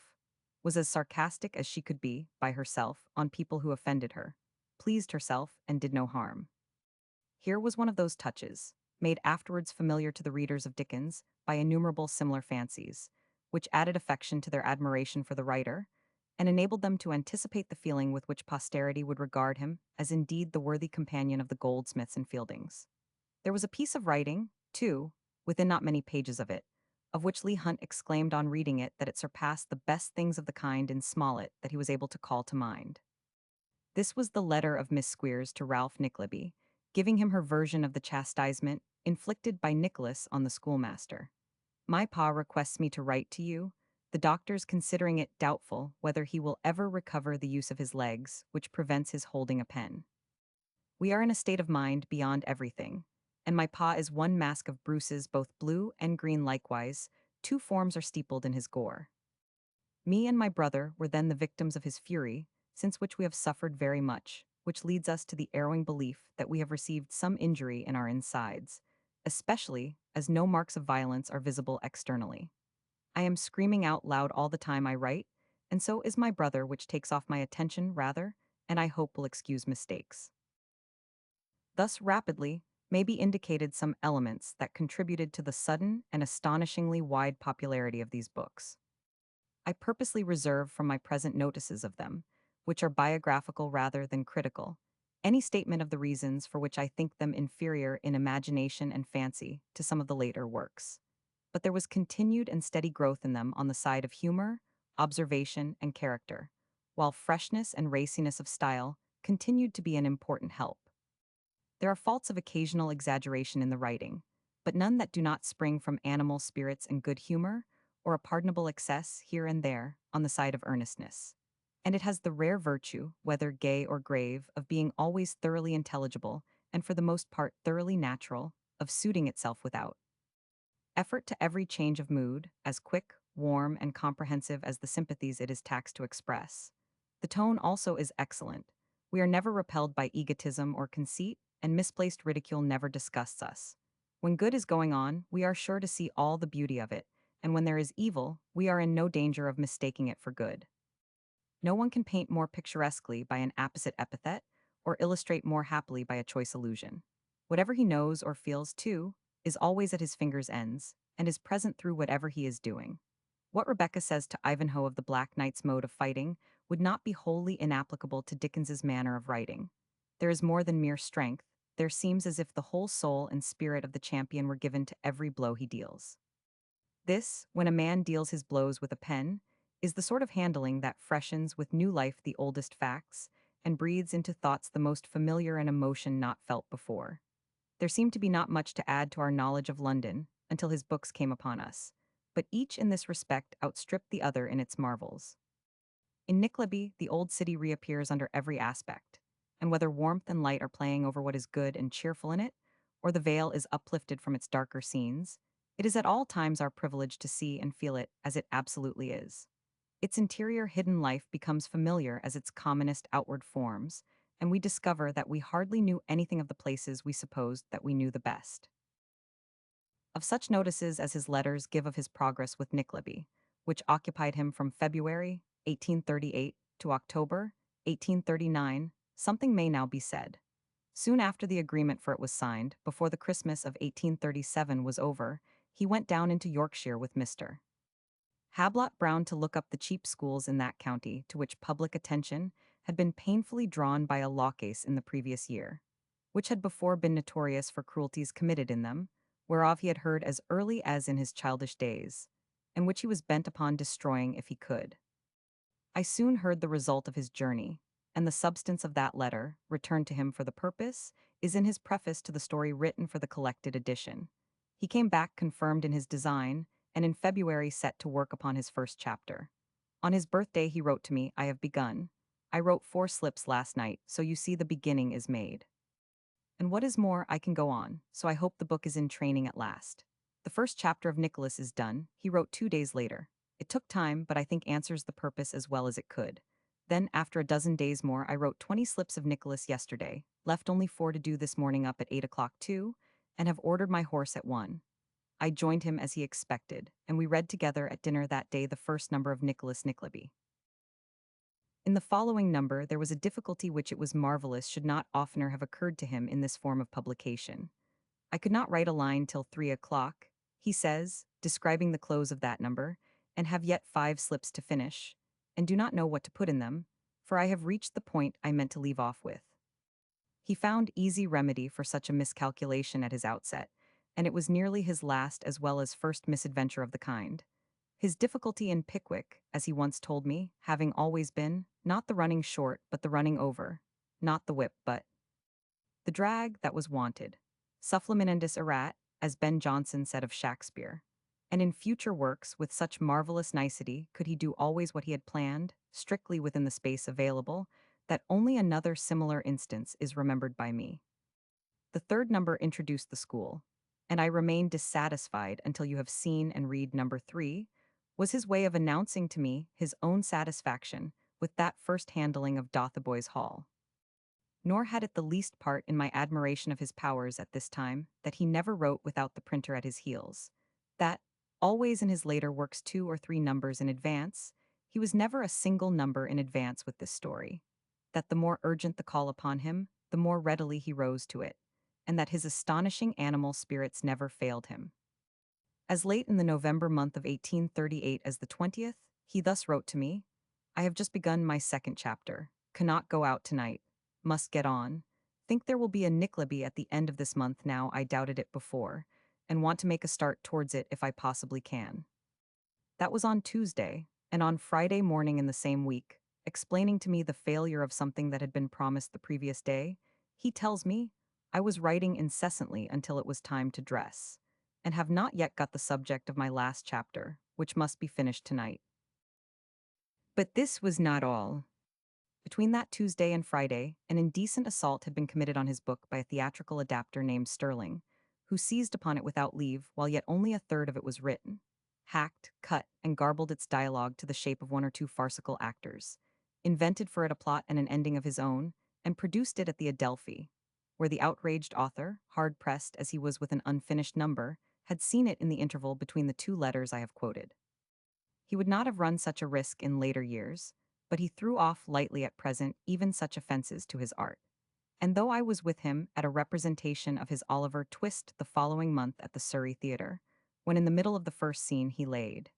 was as sarcastic as she could be, by herself, on people who offended her, pleased herself, and did no harm. Here was one of those touches, made afterwards familiar to the readers of Dickens by innumerable similar fancies, which added affection to their admiration for the writer, and enabled them to anticipate the feeling with which posterity would regard him as indeed the worthy companion of the Goldsmiths and Fieldings. There was a piece of writing, too, within not many pages of it, of which Leigh Hunt exclaimed on reading it that it surpassed the best things of the kind in Smollett that he was able to call to mind. This was the letter of Miss Squeers to Ralph Nickleby, giving him her version of the chastisement inflicted by Nicholas on the schoolmaster. My pa requests me to write to you, the doctors considering it doubtful whether he will ever recover the use of his legs, which prevents his holding a pen. We are in a state of mind beyond everything, and my pa is one mask of bruises both blue and green likewise, two forms are steepled in his gore. Me and my brother were then the victims of his fury, since which we have suffered very much, which leads us to the erring belief that we have received some injury in our insides, especially as no marks of violence are visible externally. I am screaming out loud all the time I write, and so is my brother, which takes off my attention rather, and I hope will excuse mistakes. Thus rapidly may be indicated some elements that contributed to the sudden and astonishingly wide popularity of these books. I purposely reserve from my present notices of them, which are biographical rather than critical, any statement of the reasons for which I think them inferior in imagination and fancy to some of the later works. But there was continued and steady growth in them on the side of humor, observation, and character, while freshness and raciness of style continued to be an important help. There are faults of occasional exaggeration in the writing, but none that do not spring from animal spirits and good humor, or a pardonable excess here and there on the side of earnestness. And it has the rare virtue, whether gay or grave, of being always thoroughly intelligible, and for the most part thoroughly natural, of suiting itself without effort to every change of mood, as quick, warm, and comprehensive as the sympathies it is taxed to express. The tone also is excellent. We are never repelled by egotism or conceit, and misplaced ridicule never disgusts us. When good is going on, we are sure to see all the beauty of it, and when there is evil, we are in no danger of mistaking it for good. No one can paint more picturesquely by an apposite epithet, or illustrate more happily by a choice allusion. Whatever he knows or feels, too, is always at his fingers' ends, and is present through whatever he is doing. What Rebecca says to Ivanhoe of the Black Knight's mode of fighting would not be wholly inapplicable to Dickens's manner of writing. There is more than mere strength, there seems as if the whole soul and spirit of the champion were given to every blow he deals. This, when a man deals his blows with a pen, is the sort of handling that freshens with new life the oldest facts, and breathes into thoughts the most familiar an emotion not felt before. There seemed to be not much to add to our knowledge of London until his books came upon us, but each in this respect outstripped the other in its marvels. In Nickleby, the old city reappears under every aspect, and whether warmth and light are playing over what is good and cheerful in it, or the veil is uplifted from its darker scenes, it is at all times our privilege to see and feel it as it absolutely is. Its interior hidden life becomes familiar as its commonest outward forms, and we discover that we hardly knew anything of the places we supposed that we knew the best. Of such notices as his letters give of his progress with Nickleby, which occupied him from February 1838 to October 1839, something may now be said. Soon after the agreement for it was signed, before the Christmas of 1837 was over, he went down into Yorkshire with Mr. Hablot Brown to look up the cheap schools in that county to which public attention had been painfully drawn by a law case in the previous year, which had before been notorious for cruelties committed in them, whereof he had heard as early as in his childish days, and which he was bent upon destroying if he could. I soon heard the result of his journey, and the substance of that letter, returned to him for the purpose, is in his preface to the story written for the collected edition. He came back confirmed in his design, and in February set to work upon his first chapter. On his birthday he wrote to me, "I have begun. I wrote 4 slips last night, so you see the beginning is made. And what is more, I can go on, so I hope the book is in training at last. The first chapter of Nicholas is done," he wrote 2 days later. "It took time, but I think answers the purpose as well as it could. Then, after a dozen days more, I wrote 20 slips of Nicholas yesterday, left only 4 to do this morning up at 8 o'clock too, and have ordered my horse at 1. I joined him as he expected, and we read together at dinner that day the first number of Nicholas Nickleby. In the following number there was a difficulty which it was marvelous should not oftener have occurred to him in this form of publication. "I could not write a line till 3 o'clock," he says, describing the close of that number, "and have yet 5 slips to finish, and do not know what to put in them, for I have reached the point I meant to leave off with." He found easy remedy for such a miscalculation at his outset, and it was nearly his last as well as first misadventure of the kind. His difficulty in Pickwick, as he once told me, having always been, not the running short, but the running over, not the whip, but the drag that was wanted. Supplementandus erat, as Ben Jonson said of Shakespeare. And in future works, with such marvelous nicety, could he do always what he had planned, strictly within the space available, that only another similar instance is remembered by me. The third number introduced the school, and I remained dissatisfied until you have seen and read number 3, was his way of announcing to me his own satisfaction with that first handling of Dotheboys Hall. Nor had it the least part in my admiration of his powers at this time that he never wrote without the printer at his heels, that, always in his later works 2 or 3 numbers in advance, he was never a single number in advance with this story, that the more urgent the call upon him, the more readily he rose to it, and that his astonishing animal spirits never failed him. As late in the November month of 1838 as the 20th, he thus wrote to me, "I have just begun my second chapter, cannot go out tonight, must get on, think there will be a Nickleby at the end of this month now I doubted it before, and want to make a start towards it if I possibly can." That was on Tuesday, and on Friday morning in the same week, explaining to me the failure of something that had been promised the previous day, he tells me, "I was writing incessantly until it was time to dress, and have not yet got the subject of my last chapter, which must be finished tonight." But this was not all. Between that Tuesday and Friday, an indecent assault had been committed on his book by a theatrical adapter named Sterling, who seized upon it without leave while yet only a third of it was written, hacked, cut, and garbled its dialogue to the shape of 1 or 2 farcical actors, invented for it a plot and an ending of his own, and produced it at the Adelphi, where the outraged author, hard-pressed as he was with an unfinished number, had seen it in the interval between the 2 letters I have quoted. He would not have run such a risk in later years, but he threw off lightly at present even such offenses to his art. And though I was with him at a representation of his Oliver Twist the following month at the Surrey Theatre, when in the middle of the first scene he laid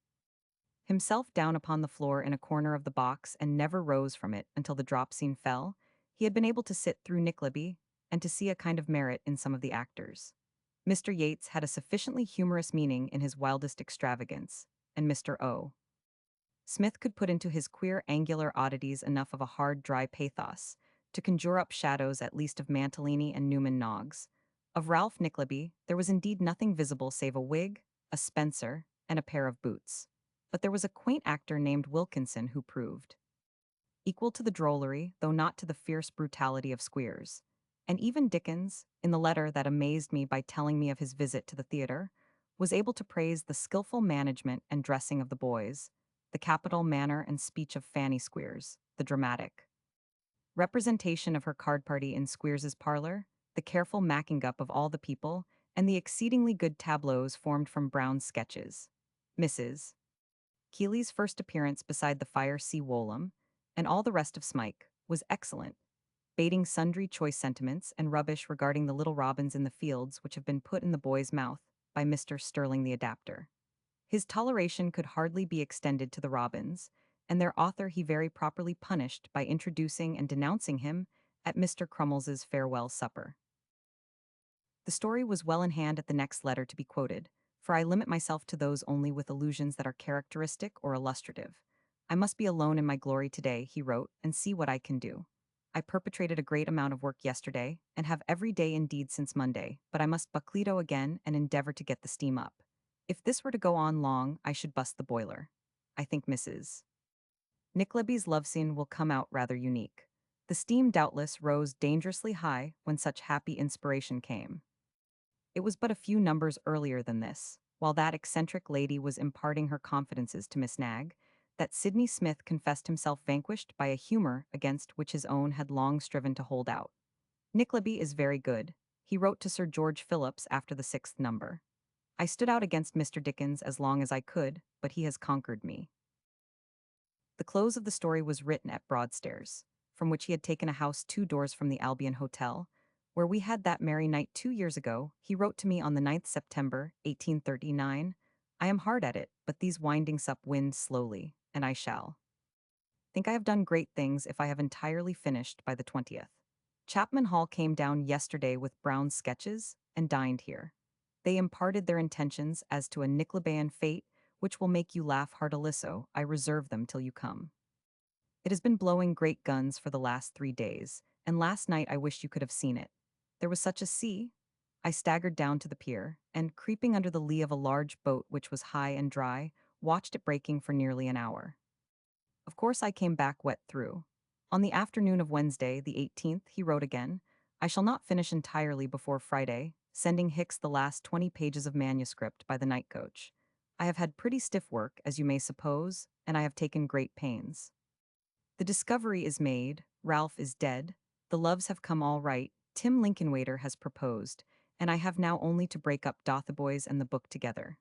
himself down upon the floor in a corner of the box and never rose from it until the drop scene fell, he had been able to sit through Nickleby and to see a kind of merit in some of the actors. Mr. Yates had a sufficiently humorous meaning in his wildest extravagance, and Mr. O. Smith could put into his queer angular oddities enough of a hard, dry pathos to conjure up shadows at least of Mantalini and Newman Noggs. Of Ralph Nickleby there was indeed nothing visible save a wig, a spencer, and a pair of boots. But there was a quaint actor named Wilkinson who proved equal to the drollery, though not to the fierce brutality of Squeers. And even Dickens, in the letter that amazed me by telling me of his visit to the theatre, was able to praise the skillful management and dressing of the boys, the capital manner and speech of Fanny Squeers, the dramatic Representation of her card party in Squeers's parlor, the careful macking up of all the people, and the exceedingly good tableaus formed from Brown's sketches. Mrs. Keeley's first appearance beside the fire C. Woolham, and all the rest of Smike, was excellent, baiting sundry choice sentiments and rubbish regarding the little robins in the fields which have been put in the boy's mouth by Mr. Sterling the adapter. His toleration could hardly be extended to the robins, and their author he very properly punished by introducing and denouncing him at Mr. Crummles's farewell supper. The story was well in hand at the next letter to be quoted, for I limit myself to those only with allusions that are characteristic or illustrative. I must be alone in my glory today, he wrote, and see what I can do. I perpetrated a great amount of work yesterday, and have every day indeed since Monday, but I must bucklito again and endeavor to get the steam up. If this were to go on long, I should bust the boiler. I think Mrs. Nicklaby's love scene will come out rather unique. The steam doubtless rose dangerously high when such happy inspiration came. It was but a few numbers earlier than this, while that eccentric lady was imparting her confidences to Miss Nagg, that Sidney Smith confessed himself vanquished by a humor against which his own had long striven to hold out. Nickleby is very good, he wrote to Sir George Philips after the 6th number. I stood out against Mr. Dickens as long as I could, but he has conquered me. The close of the story was written at Broadstairs, from which he had taken a house 2 doors from the Albion Hotel, where we had that merry night 2 years ago. He wrote to me on the 9th September, 1839, I am hard at it, but these windings up wind slowly, and I shall think I have done great things if I have entirely finished by the 20th. Chapman Hall came down yesterday with Brown's sketches, and dined here. They imparted their intentions as to a Nicklabaean fate, which will make you laugh heartilisso. I reserve them till you come. It has been blowing great guns for the last 3 days, and last night I wished you could have seen it. There was such a sea. I staggered down to the pier, and, creeping under the lee of a large boat which was high and dry, watched it breaking for nearly an hour. Of course I came back wet through. On the afternoon of Wednesday, the 18th, he wrote again, I shall not finish entirely before Friday, sending Hicks the last 20 pages of manuscript by the night coach. I have had pretty stiff work, as you may suppose, and I have taken great pains. The discovery is made, Ralph is dead, the loves have come all right, Tim Lincolnwaiter has proposed, and I have now only to break up Dotheboys and the book together.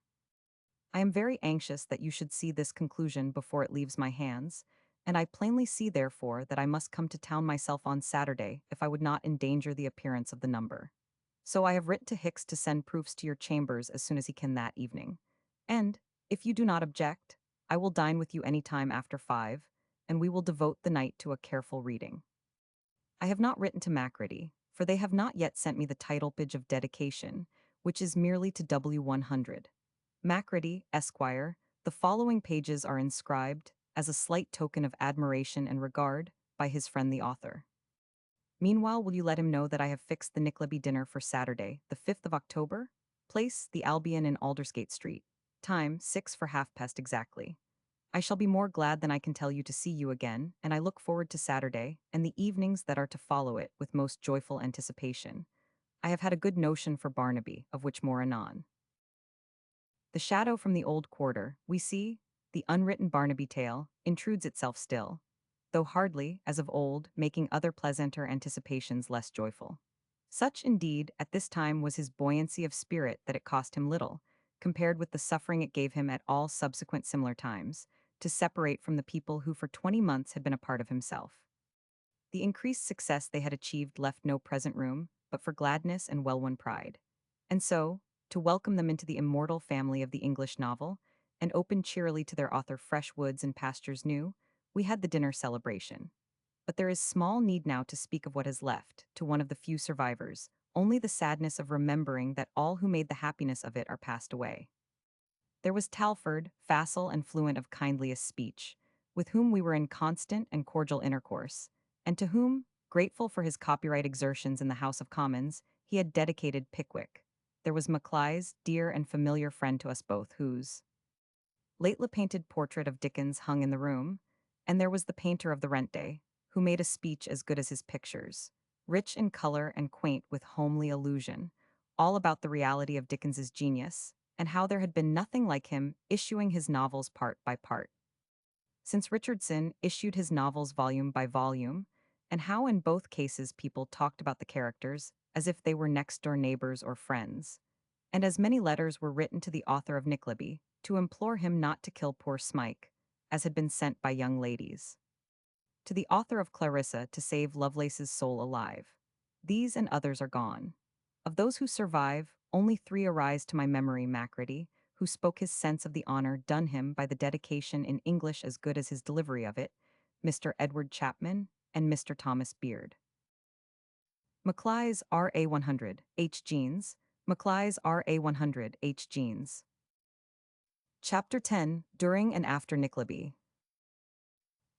I am very anxious that you should see this conclusion before it leaves my hands, and I plainly see therefore that I must come to town myself on Saturday if I would not endanger the appearance of the number. So I have written to Hicks to send proofs to your chambers as soon as he can that evening. And, if you do not object, I will dine with you any time after 5, and we will devote the night to a careful reading. I have not written to Macready, for they have not yet sent me the title page of dedication, which is merely to W100. Macready, Esquire, the following pages are inscribed, as a slight token of admiration and regard, by his friend the author. Meanwhile, will you let him know that I have fixed the Nicklaby dinner for Saturday, the 5th of October? Place, the Albion in Aldersgate Street. Time, 6 for half past exactly. I shall be more glad than I can tell you to see you again, and I look forward to Saturday, and the evenings that are to follow it, with most joyful anticipation. I have had a good notion for Barnaby, of which more anon. The shadow from the old quarter, we see, the unwritten Barnaby tale, intrudes itself still, though hardly, as of old, making other pleasanter anticipations less joyful. Such, indeed, at this time was his buoyancy of spirit that it cost him little, compared with the suffering it gave him at all subsequent similar times, to separate from the people who for 20 months had been a part of himself. The increased success they had achieved left no present room, but for gladness and well-won pride. And so, to welcome them into the immortal family of the English novel, and open cheerily to their author fresh woods and pastures new, we had the dinner celebration. But there is small need now to speak of what has left, to one of the few survivors, only the sadness of remembering that all who made the happiness of it are passed away. There was Talford, facile and fluent of kindliest speech, with whom we were in constant and cordial intercourse, and to whom, grateful for his copyright exertions in the House of Commons, he had dedicated Pickwick. There was Maclay's, dear and familiar friend to us both, whose lately painted portrait of Dickens hung in the room, and there was the painter of the Rent Day, who made a speech as good as his pictures, rich in color and quaint with homely allusion, all about the reality of Dickens's genius, and how there had been nothing like him, issuing his novels part by part. Since Richardson issued his novels volume by volume, and how in both cases people talked about the characters as if they were next-door neighbors or friends. And as many letters were written to the author of Nickleby to implore him not to kill poor Smike, as had been sent by young ladies. To the author of Clarissa to save Lovelace's soul alive. These and others are gone. Of those who survive, only three arise to my memory: Macready, who spoke his sense of the honor done him by the dedication in English as good as his delivery of it, Mr. Edward Chapman, and Mr. Thomas Beard. Maclay's R.A. 100, H. Jeans, Maclay's R.A. 100, H. Jeans. Chapter 10, During and After Nickleby.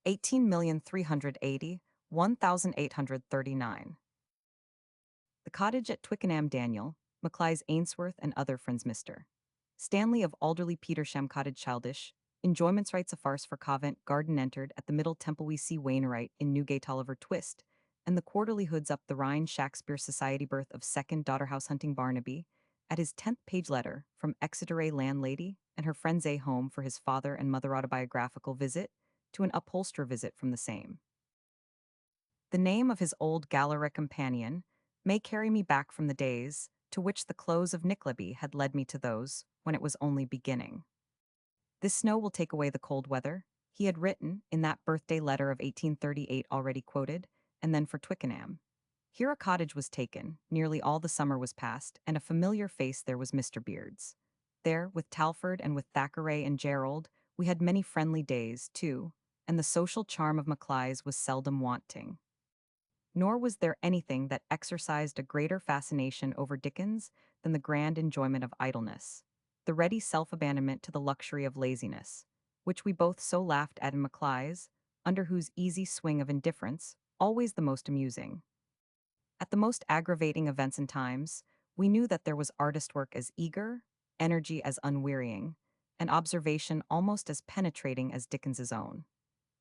18,380,1839. The cottage at Twickenham. Daniel, Maclay's Ainsworth and other friends. Mr. Stanley of Alderley Petersham Cottage. Childish enjoyments. Writes a farce for Covent Garden. Entered at the Middle Temple. We see Wainwright in Newgate. Oliver Twist and the Quarterly Hoods up the Rhine. Shakespeare Society. Birth of second daughter. House hunting. Barnaby at his 10th page. Letter from Exeter. A landlady and her friends. A home for his father and mother. Autobiographical visit to an upholsterer. Visit from the same. The name of his old Gallery companion may carry me back from the days to which the close of Nickleby had led me to those when it was only beginning. This snow will take away the cold weather, he had written in that birthday letter of 1838 already quoted, and then for Twickenham. Here a cottage was taken, nearly all the summer was passed, and a familiar face there was Mr. Beard's. There, with Talfourd and with Thackeray and Gerald, we had many friendly days, too, and the social charm of Maclay's was seldom wanting. Nor was there anything that exercised a greater fascination over Dickens than the grand enjoyment of idleness, the ready self-abandonment to the luxury of laziness, which we both so laughed at in Maclay's, under whose easy swing of indifference, always the most amusing. At the most aggravating events and times, we knew that there was artist work as eager, energy as unwearying, and observation almost as penetrating as Dickens's own.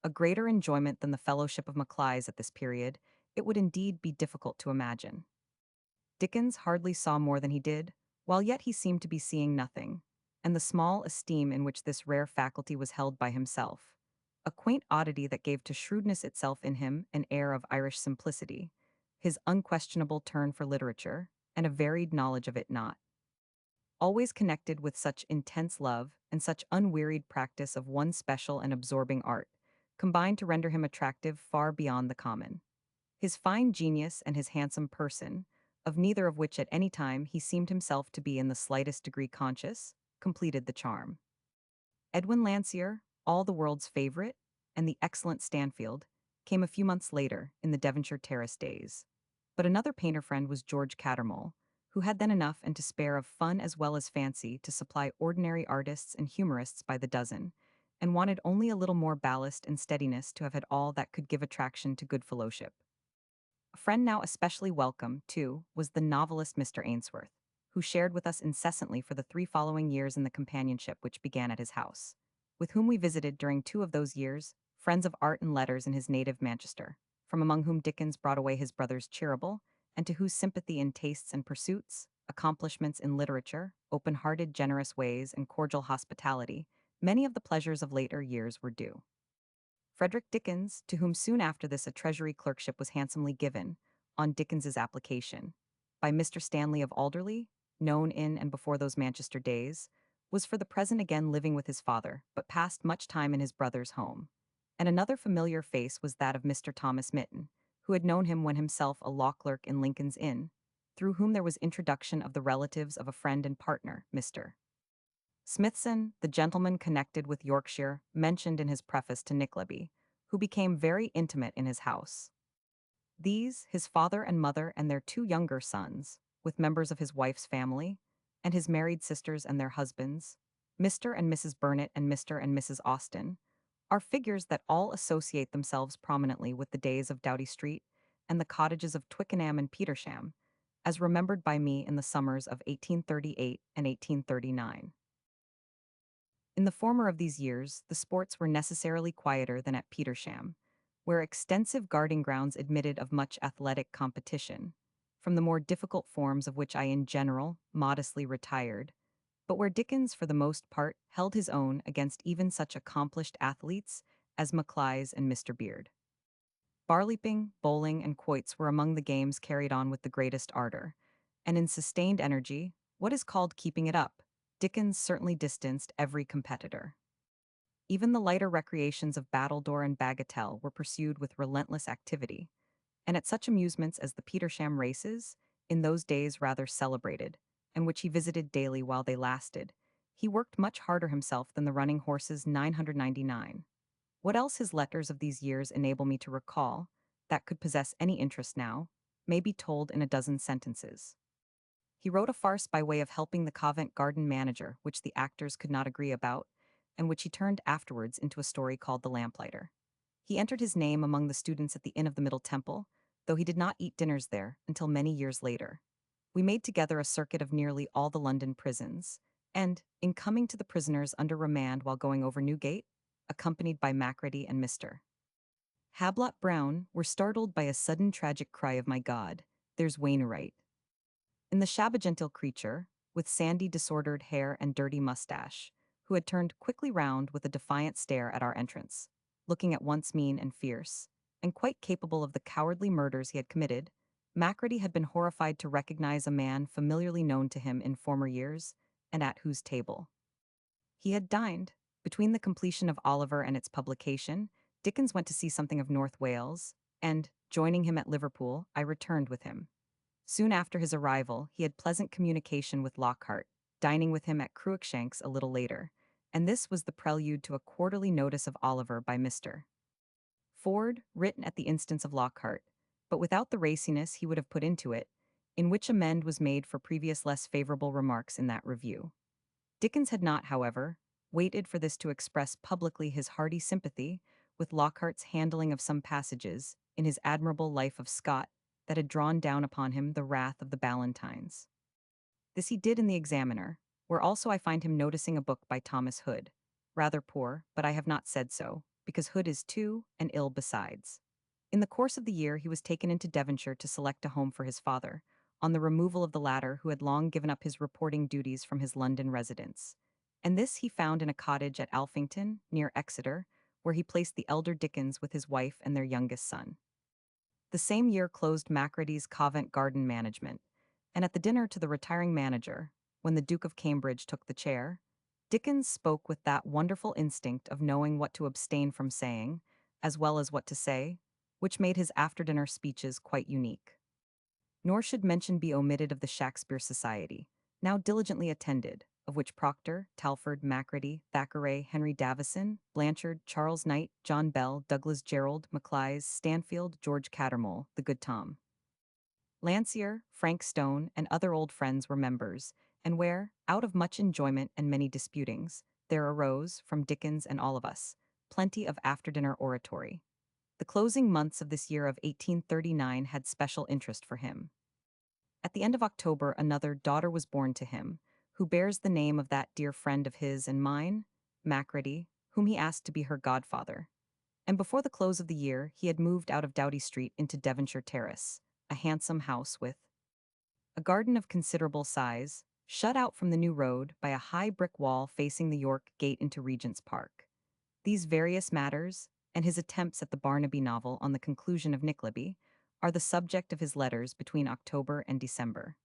A greater enjoyment than the fellowship of Maclay's at this period, it would indeed be difficult to imagine. Dickens hardly saw more than he did, while yet he seemed to be seeing nothing, and the small esteem in which this rare faculty was held by himself, a quaint oddity that gave to shrewdness itself in him an air of Irish simplicity, his unquestionable turn for literature, and a varied knowledge of it not. Always connected with such intense love and such unwearied practice of one special and absorbing art, combined to render him attractive far beyond the common. His fine genius and his handsome person, of neither of which at any time he seemed himself to be in the slightest degree conscious, completed the charm. Edwin Landseer, all the world's favorite, and the excellent Stanfield, came a few months later in the Devonshire Terrace days. But another painter friend was George Cattermole, who had then enough and to spare of fun as well as fancy to supply ordinary artists and humorists by the dozen, and wanted only a little more ballast and steadiness to have had all that could give attraction to good fellowship. A friend now especially welcome, too, was the novelist Mr. Ainsworth, who shared with us incessantly for the 3 following years in the companionship which began at his house, with whom we visited during 2 of those years, friends of art and letters in his native Manchester, from among whom Dickens brought away his brothers Cheeryble, and to whose sympathy in tastes and pursuits, accomplishments in literature, open-hearted generous ways, and cordial hospitality, many of the pleasures of later years were due. Frederick Dickens, to whom soon after this a Treasury clerkship was handsomely given, on Dickens's application, by Mr. Stanley of Alderley, known in and before those Manchester days, was for the present again living with his father, but passed much time in his brother's home. And another familiar face was that of Mr. Thomas Mitten, who had known him when himself a law clerk in Lincoln's Inn, through whom there was introduction of the relatives of a friend and partner, Mr. Smithson, the gentleman connected with Yorkshire, mentioned in his preface to Nickleby, who became very intimate in his house. These, his father and mother and their 2 younger sons, with members of his wife's family, and his married sisters and their husbands, Mr. and Mrs. Burnett and Mr. and Mrs. Austen, are figures that all associate themselves prominently with the days of Doughty Street and the cottages of Twickenham and Petersham, as remembered by me in the summers of 1838 and 1839. In the former of these years, the sports were necessarily quieter than at Petersham, where extensive guarding grounds admitted of much athletic competition, from the more difficult forms of which I in general modestly retired, but where Dickens for the most part held his own against even such accomplished athletes as Maclay's and Mr. Beard. Barleaping, bowling, and quoits were among the games carried on with the greatest ardor. And in sustained energy, what is called keeping it up, Dickens certainly distanced every competitor. Even the lighter recreations of battledore and bagatelle were pursued with relentless activity, and at such amusements as the Petersham races, in those days rather celebrated, and which he visited daily while they lasted, he worked much harder himself than the running horses 999. What else his letters of these years enable me to recall, that could possess any interest now, may be told in a dozen sentences. He wrote a farce by way of helping the Covent Garden manager, which the actors could not agree about, and which he turned afterwards into a story called The Lamplighter. He entered his name among the students at the Inn of the Middle Temple, though he did not eat dinners there until many years later. We made together a circuit of nearly all the London prisons, and, in coming to the prisoners under remand while going over Newgate, accompanied by Macready and Mr. Hablot Brown, were startled by a sudden tragic cry of "My God, there's Wainwright!" In the shabba-gentle creature, with sandy disordered hair and dirty mustache, who had turned quickly round with a defiant stare at our entrance, looking at once mean and fierce, and quite capable of the cowardly murders he had committed, Macready had been horrified to recognize a man familiarly known to him in former years, and at whose table he had dined. Between the completion of Oliver and its publication, Dickens went to see something of North Wales, and, joining him at Liverpool, I returned with him. Soon after his arrival, he had pleasant communication with Lockhart, dining with him at Cruikshank's a little later, and this was the prelude to a quarterly notice of Oliver by Mr. Ford, written at the instance of Lockhart, but without the raciness he would have put into it, in which amend was made for previous less favorable remarks in that review. Dickens had not, however, waited for this to express publicly his hearty sympathy with Lockhart's handling of some passages in his admirable Life of Scott that had drawn down upon him the wrath of the Ballantynes. This he did in the Examiner, where also I find him noticing a book by Thomas Hood, rather poor, but I have not said so, because Hood is too, and ill besides. In the course of the year he was taken into Devonshire to select a home for his father, on the removal of the latter who had long given up his reporting duties from his London residence. And this he found in a cottage at Alphington, near Exeter, where he placed the elder Dickens with his wife and their youngest son. The same year closed Macready's Covent Garden management, and at the dinner to the retiring manager, when the Duke of Cambridge took the chair, Dickens spoke with that wonderful instinct of knowing what to abstain from saying, as well as what to say, which made his after-dinner speeches quite unique. Nor should mention be omitted of the Shakespeare Society, now diligently attended, of which Proctor, Talfourd, Macready, Thackeray, Henry Davison, Blanchard, Charles Knight, John Bell, Douglas Jerrold, Maclise, Stanfield, George Cattermole, the good Tom Landseer, Frank Stone, and other old friends were members, and where, out of much enjoyment and many disputings, there arose, from Dickens and all of us, plenty of after-dinner oratory. The closing months of this year of 1839 had special interest for him. At the end of October, another daughter was born to him, who bears the name of that dear friend of his and mine, Macready, whom he asked to be her godfather. And before the close of the year, he had moved out of Doughty Street into Devonshire Terrace, a handsome house with a garden of considerable size, shut out from the new road by a high brick wall facing the York Gate into Regent's Park. These various matters, and his attempts at the Barnaby novel on the conclusion of Nickleby, are the subject of his letters between October and December.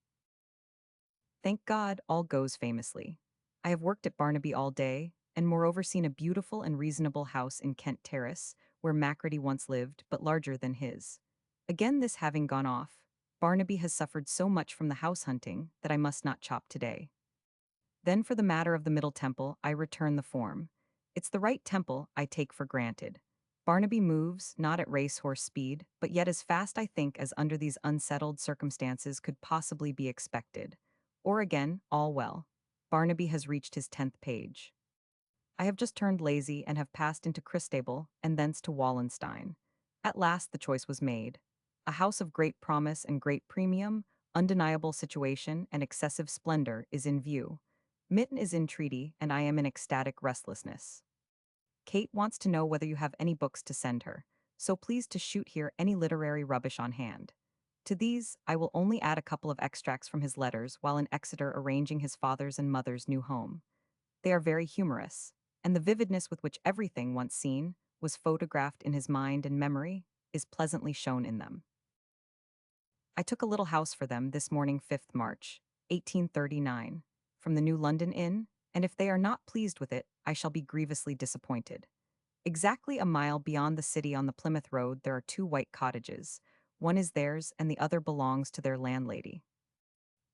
Thank God, all goes famously. I have worked at Barnaby all day, and moreover seen a beautiful and reasonable house in Kent Terrace, where Macready once lived, but larger than his. Again, this having gone off, Barnaby has suffered so much from the house hunting that I must not chop today. Then for the matter of the Middle Temple, I return the form. It's the right temple, I take for granted. Barnaby moves, not at racehorse speed, but yet as fast, I think, as under these unsettled circumstances could possibly be expected. Or again, all well. Barnaby has reached his 10th page. I have just turned lazy and have passed into Christable and thence to Wallenstein. At last the choice was made. A house of great promise and great premium, undeniable situation and excessive splendor is in view. Mitten is in treaty, and I am in ecstatic restlessness. Kate wants to know whether you have any books to send her, so please to shoot here any literary rubbish on hand. To these, I will only add a couple of extracts from his letters while in Exeter arranging his father's and mother's new home. They are very humorous, and the vividness with which everything once seen was photographed in his mind and memory is pleasantly shown in them. I took a little house for them this morning 5th March, 1839, from the New London Inn, and if they are not pleased with it, I shall be grievously disappointed. Exactly a mile beyond the city on the Plymouth Road there are two white cottages. One is theirs and the other belongs to their landlady.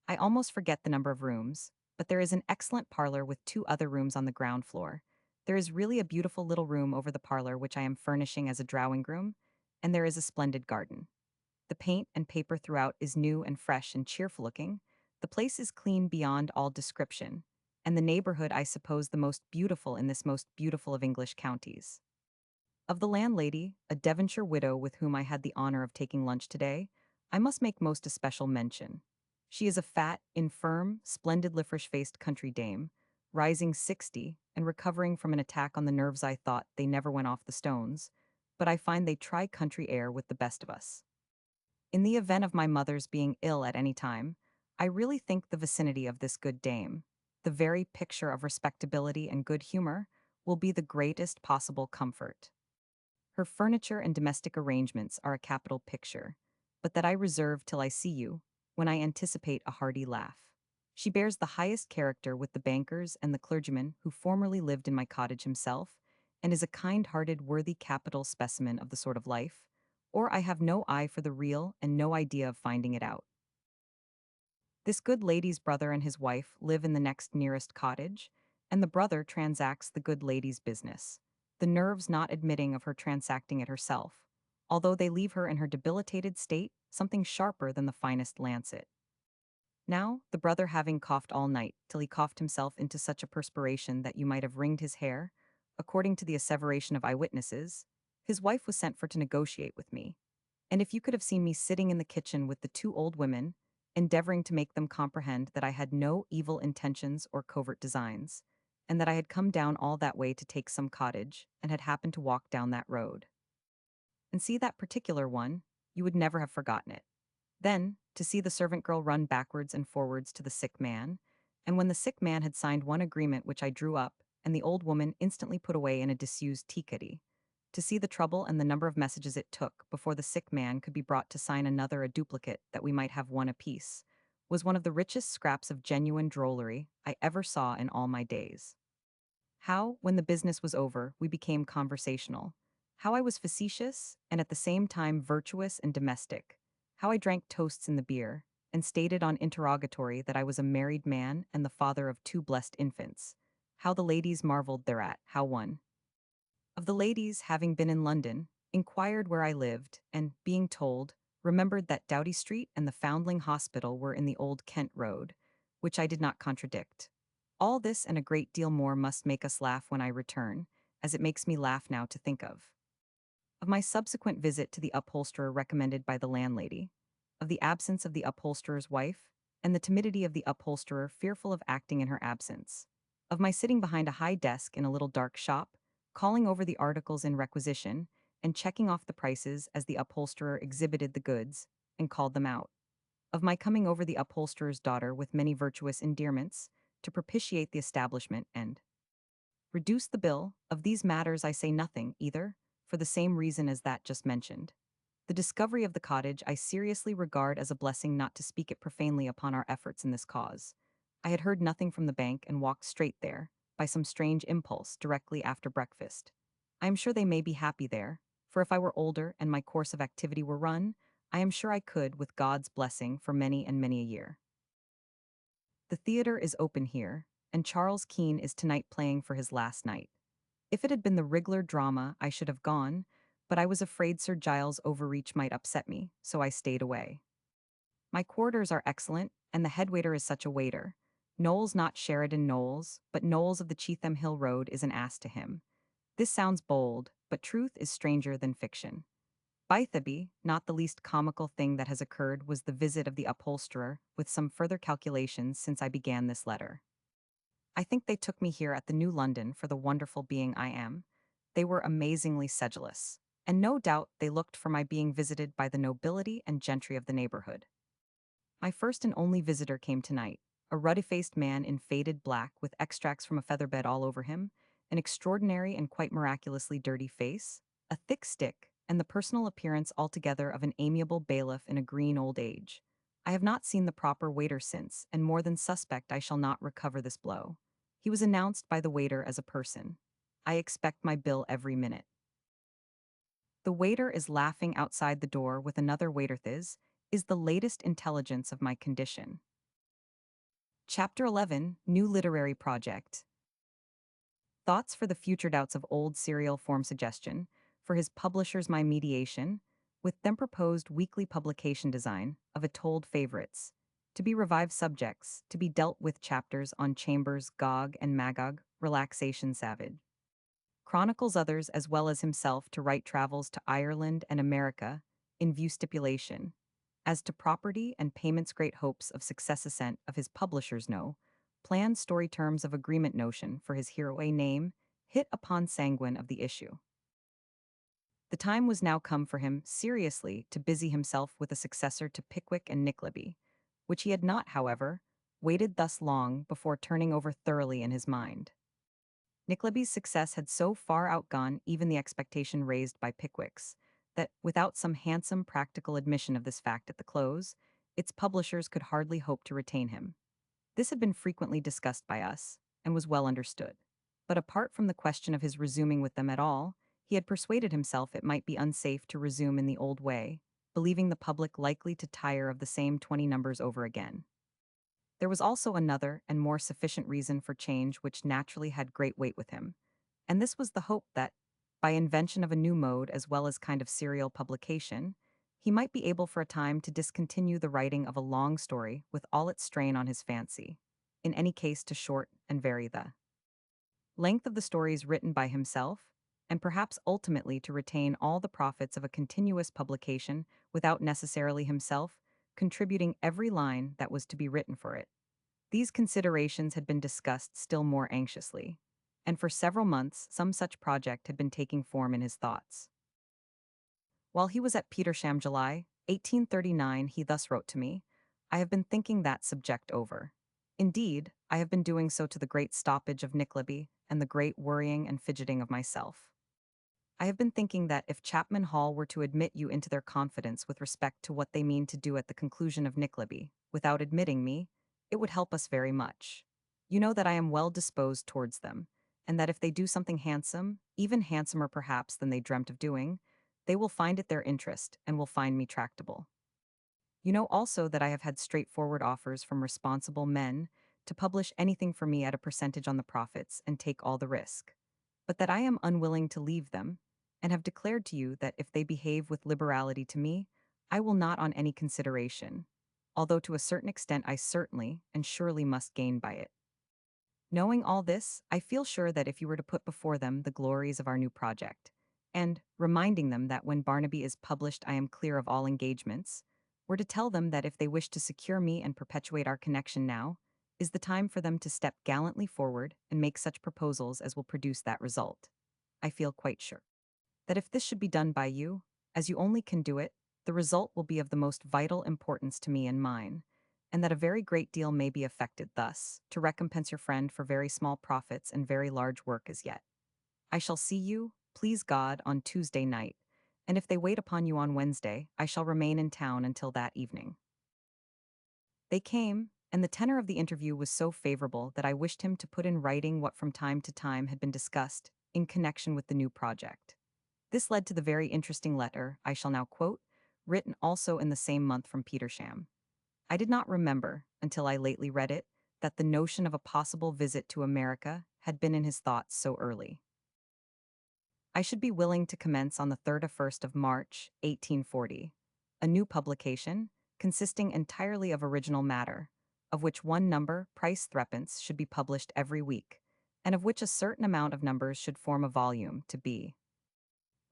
I almost forget the number of rooms, but there is an excellent parlor with two other rooms on the ground floor. There is really a beautiful little room over the parlor which I am furnishing as a drawing room, and there is a splendid garden. The paint and paper throughout is new and fresh and cheerful looking. The place is clean beyond all description, and the neighborhood I suppose the most beautiful in this most beautiful of English counties. Of the landlady, a Devonshire widow with whom I had the honor of taking lunch today, I must make most especial mention. She is a fat, infirm, splendid lifferish-faced country dame, rising 60 and recovering from an attack on the nerves. I thought they never went off the stones, but I find they try country air with the best of us. In the event of my mother's being ill at any time, I really think the vicinity of this good dame, the very picture of respectability and good humor, will be the greatest possible comfort. Her furniture and domestic arrangements are a capital picture, but that I reserve till I see you, when I anticipate a hearty laugh. She bears the highest character with the bankers and the clergyman who formerly lived in my cottage himself, and is a kind-hearted, worthy capital specimen of the sort of life, or I have no eye for the real and no idea of finding it out. This good lady's brother and his wife live in the next nearest cottage, and the brother transacts the good lady's business, the nerves not admitting of her transacting it herself, although they leave her in her debilitated state something sharper than the finest lancet. Now, the brother having coughed all night, till he coughed himself into such a perspiration that you might have wringed his hair, according to the asseveration of eyewitnesses, his wife was sent for to negotiate with me, and if you could have seen me sitting in the kitchen with the two old women, endeavoring to make them comprehend that I had no evil intentions or covert designs, and that I had come down all that way to take some cottage, and had happened to walk down that road. And see that particular one, you would never have forgotten it. Then, to see the servant girl run backwards and forwards to the sick man, and when the sick man had signed one agreement which I drew up, and the old woman instantly put away in a disused tea-caddy, to see the trouble and the number of messages it took before the sick man could be brought to sign another a duplicate that we might have one apiece, was one of the richest scraps of genuine drollery I ever saw in all my days. How, when the business was over, we became conversational. How I was facetious, and at the same time virtuous and domestic. How I drank toasts in the beer, and stated on interrogatory that I was a married man and the father of two blessed infants. How the ladies marveled thereat, how one of the ladies, having been in London, inquired where I lived, and, being told, remembered that Doughty Street and the Foundling Hospital were in the Old Kent Road, which I did not contradict. All this and a great deal more must make us laugh when I return, as it makes me laugh now to think of. Of my subsequent visit to the upholsterer recommended by the landlady, of the absence of the upholsterer's wife, and the timidity of the upholsterer fearful of acting in her absence, of my sitting behind a high desk in a little dark shop, calling over the articles in requisition, and checking off the prices as the upholsterer exhibited the goods, and called them out, of my coming over the upholsterer's daughter with many virtuous endearments, to propitiate the establishment and reduce the bill, of these matters I say nothing, either, for the same reason as that just mentioned. The discovery of the cottage I seriously regard as a blessing, not to speak it profanely, upon our efforts in this cause. I had heard nothing from the bank and walked straight there, by some strange impulse, directly after breakfast. I am sure they may be happy there, for if I were older and my course of activity were run, I am sure I could, with God's blessing, for many and many a year. The theatre is open here, and Charles Keene is tonight playing for his last night. If it had been the Wrigler drama, I should have gone, but I was afraid Sir Giles' overreach might upset me, so I stayed away. My quarters are excellent, and the head waiter is such a waiter. Knowles, not Sheridan Knowles, but Knowles of the Cheetham Hill Road, is an ass to him. This sounds bold, but truth is stranger than fiction. Bytheby, not the least comical thing that has occurred was the visit of the upholsterer, with some further calculations since I began this letter. I think they took me here at the New London for the wonderful being I am. They were amazingly sedulous, and no doubt they looked for my being visited by the nobility and gentry of the neighborhood. My first and only visitor came tonight, a ruddy-faced man in faded black with extracts from a feather bed all over him, an extraordinary and quite miraculously dirty face, a thick stick, and the personal appearance altogether of an amiable bailiff in a green old age. I have not seen the proper waiter since, and more than suspect I shall not recover this blow. He was announced by the waiter as a person. I expect my bill every minute. The waiter is laughing outside the door with another waiter is the latest intelligence of my condition. Chapter 11, New Literary Project. Thoughts for the future doubts of old serial form suggestion, for his publishers my mediation, with them proposed weekly publication design of a told favorites, to be revived subjects, to be dealt with chapters on Chambers, Gog and Magog, relaxation savage. Chronicles others as well as himself to write travels to Ireland and America, in view stipulation. As to property and payments great hopes of success assent of his publishers know, planned story terms of agreement notion for his hero a name, hit upon sanguine of the issue. The time was now come for him seriously to busy himself with a successor to Pickwick and Nickleby, which he had not, however, waited thus long before turning over thoroughly in his mind. Nickleby's success had so far outgone even the expectation raised by Pickwick's, that, without some handsome practical admission of this fact at the close, its publishers could hardly hope to retain him. This had been frequently discussed by us, and was well understood. But apart from the question of his resuming with them at all, he had persuaded himself it might be unsafe to resume in the old way, believing the public likely to tire of the same 20 numbers over again. There was also another and more sufficient reason for change which naturally had great weight with him, and this was the hope that, by invention of a new mode as well as kind of serial publication, he might be able for a time to discontinue the writing of a long story with all its strain on his fancy, in any case to short and vary the length of the stories written by himself, and perhaps ultimately to retain all the profits of a continuous publication without necessarily himself contributing every line that was to be written for it. These considerations had been discussed still more anxiously, and for several months some such project had been taking form in his thoughts. While he was at Petersham July, 1839, he thus wrote to me, I have been thinking that subject over. Indeed, I have been doing so to the great stoppage of Nickleby and the great worrying and fidgeting of myself. I have been thinking that if Chapman Hall were to admit you into their confidence with respect to what they mean to do at the conclusion of Nickleby, without admitting me, it would help us very much. You know that I am well disposed towards them, and that if they do something handsome, even handsomer perhaps than they dreamt of doing, they will find it their interest and will find me tractable. You know also that I have had straightforward offers from responsible men to publish anything for me at a percentage on the profits and take all the risk, but that I am unwilling to leave them, and have declared to you that if they behave with liberality to me, I will not on any consideration, although to a certain extent I certainly and surely must gain by it. Knowing all this, I feel sure that if you were to put before them the glories of our new project, and, reminding them that when Barnaby is published I am clear of all engagements, were to tell them that if they wish to secure me and perpetuate our connection now, is the time for them to step gallantly forward and make such proposals as will produce that result. I feel quite sure that if this should be done by you, as you only can do it, the result will be of the most vital importance to me and mine, and that a very great deal may be effected thus, to recompense your friend for very small profits and very large work as yet. I shall see you, please God, on Tuesday night, and if they wait upon you on Wednesday, I shall remain in town until that evening. They came, and the tenor of the interview was so favorable that I wished him to put in writing what from time to time had been discussed in connection with the new project. This led to the very interesting letter I shall now quote, written also in the same month from Petersham. I did not remember, until I lately read it, that the notion of a possible visit to America had been in his thoughts so early. I should be willing to commence on the 1st of March, 1840, a new publication, consisting entirely of original matter, of which one number, price threepence, should be published every week, and of which a certain amount of numbers should form a volume, to be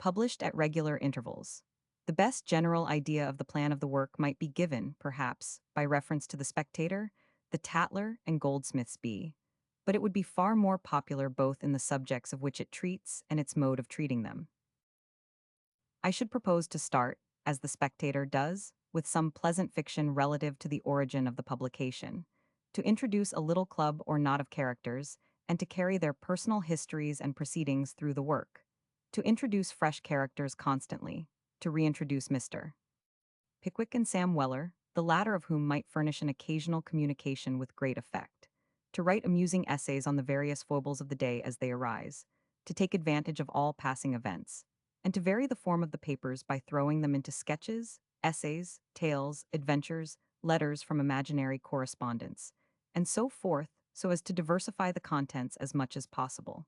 published at regular intervals. The best general idea of the plan of the work might be given, perhaps, by reference to the Spectator, the Tatler, and Goldsmith's Bee, but it would be far more popular both in the subjects of which it treats and its mode of treating them. I should propose to start, as the Spectator does, with some pleasant fiction relative to the origin of the publication, to introduce a little club or knot of characters, and to carry their personal histories and proceedings through the work. to introduce fresh characters constantly, to reintroduce Mr. Pickwick and Sam Weller, the latter of whom might furnish an occasional communication with great effect, to write amusing essays on the various foibles of the day as they arise, to take advantage of all passing events, and to vary the form of the papers by throwing them into sketches, essays, tales, adventures, letters from imaginary correspondence, and so forth, so as to diversify the contents as much as possible.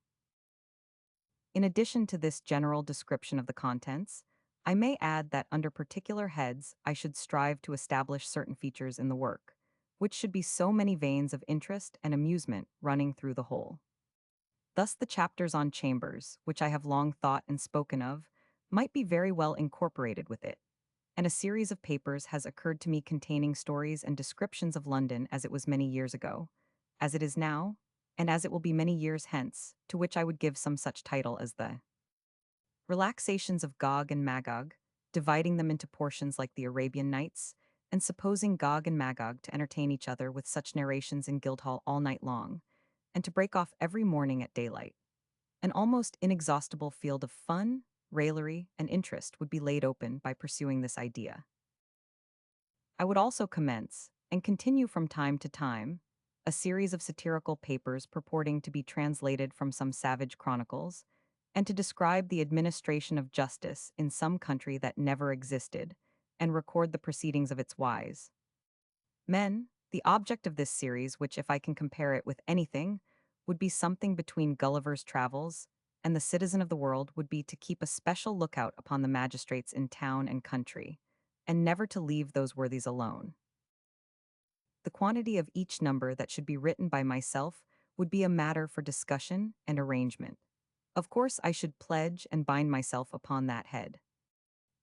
In addition to this general description of the contents, I may add that under particular heads I should strive to establish certain features in the work, which should be so many veins of interest and amusement running through the whole. Thus the chapters on chambers, which I have long thought and spoken of, might be very well incorporated with it, and a series of papers has occurred to me containing stories and descriptions of London as it was many years ago, as it is now, and as it will be many years hence, to which I would give some such title as the Relaxations of Gog and Magog, dividing them into portions like the Arabian Nights, and supposing Gog and Magog to entertain each other with such narrations in Guildhall all night long, and to break off every morning at daylight. An almost inexhaustible field of fun, raillery, and interest would be laid open by pursuing this idea. I would also commence, and continue from time to time, a series of satirical papers purporting to be translated from some savage chronicles, and to describe the administration of justice in some country that never existed, and record the proceedings of its wise men. The object of this series, which, if I can compare it with anything, would be something between Gulliver's Travels and The Citizen of the World, would be to keep a special lookout upon the magistrates in town and country, and never to leave those worthies alone. The quantity of each number that should be written by myself would be a matter for discussion and arrangement. Of course, I should pledge and bind myself upon that head.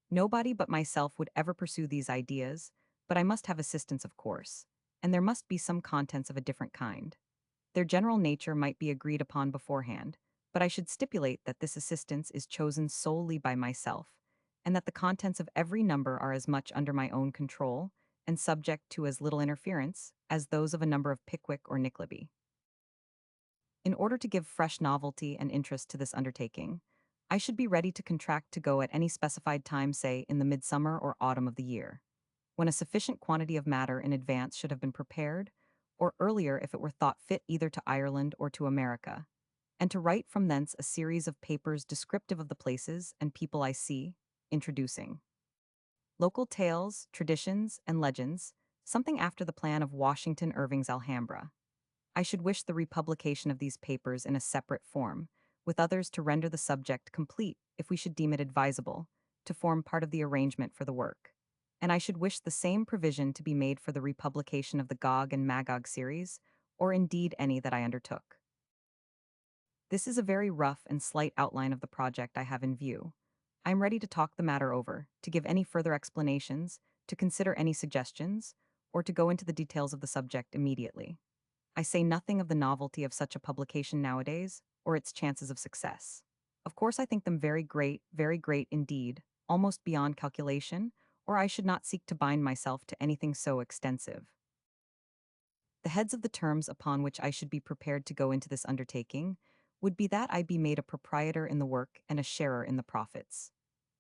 Nobody but myself would ever pursue these ideas, but I must have assistance, of course, and there must be some contents of a different kind. Their general nature might be agreed upon beforehand, but I should stipulate that this assistance is chosen solely by myself, and that the contents of every number are as much under my own control and subject to as little interference as those of a number of Pickwick or Nickleby. In order to give fresh novelty and interest to this undertaking, I should be ready to contract to go at any specified time, say in the midsummer or autumn of the year, when a sufficient quantity of matter in advance should have been prepared, or earlier if it were thought fit either to Ireland or to America, and to write from thence a series of papers descriptive of the places and people I see, introducing local tales, traditions, and legends, something after the plan of Washington Irving's Alhambra. I should wish the republication of these papers in a separate form, with others to render the subject complete if we should deem it advisable, to form part of the arrangement for the work. And I should wish the same provision to be made for the republication of the Gog and Magog series, or indeed any that I undertook. This is a very rough and slight outline of the project I have in view. I am ready to talk the matter over, to give any further explanations, to consider any suggestions, or to go into the details of the subject immediately. I say nothing of the novelty of such a publication nowadays, or its chances of success. Of course, I think them very great indeed, almost beyond calculation, or I should not seek to bind myself to anything so extensive. The heads of the terms upon which I should be prepared to go into this undertaking would be that I be made a proprietor in the work and a sharer in the profits.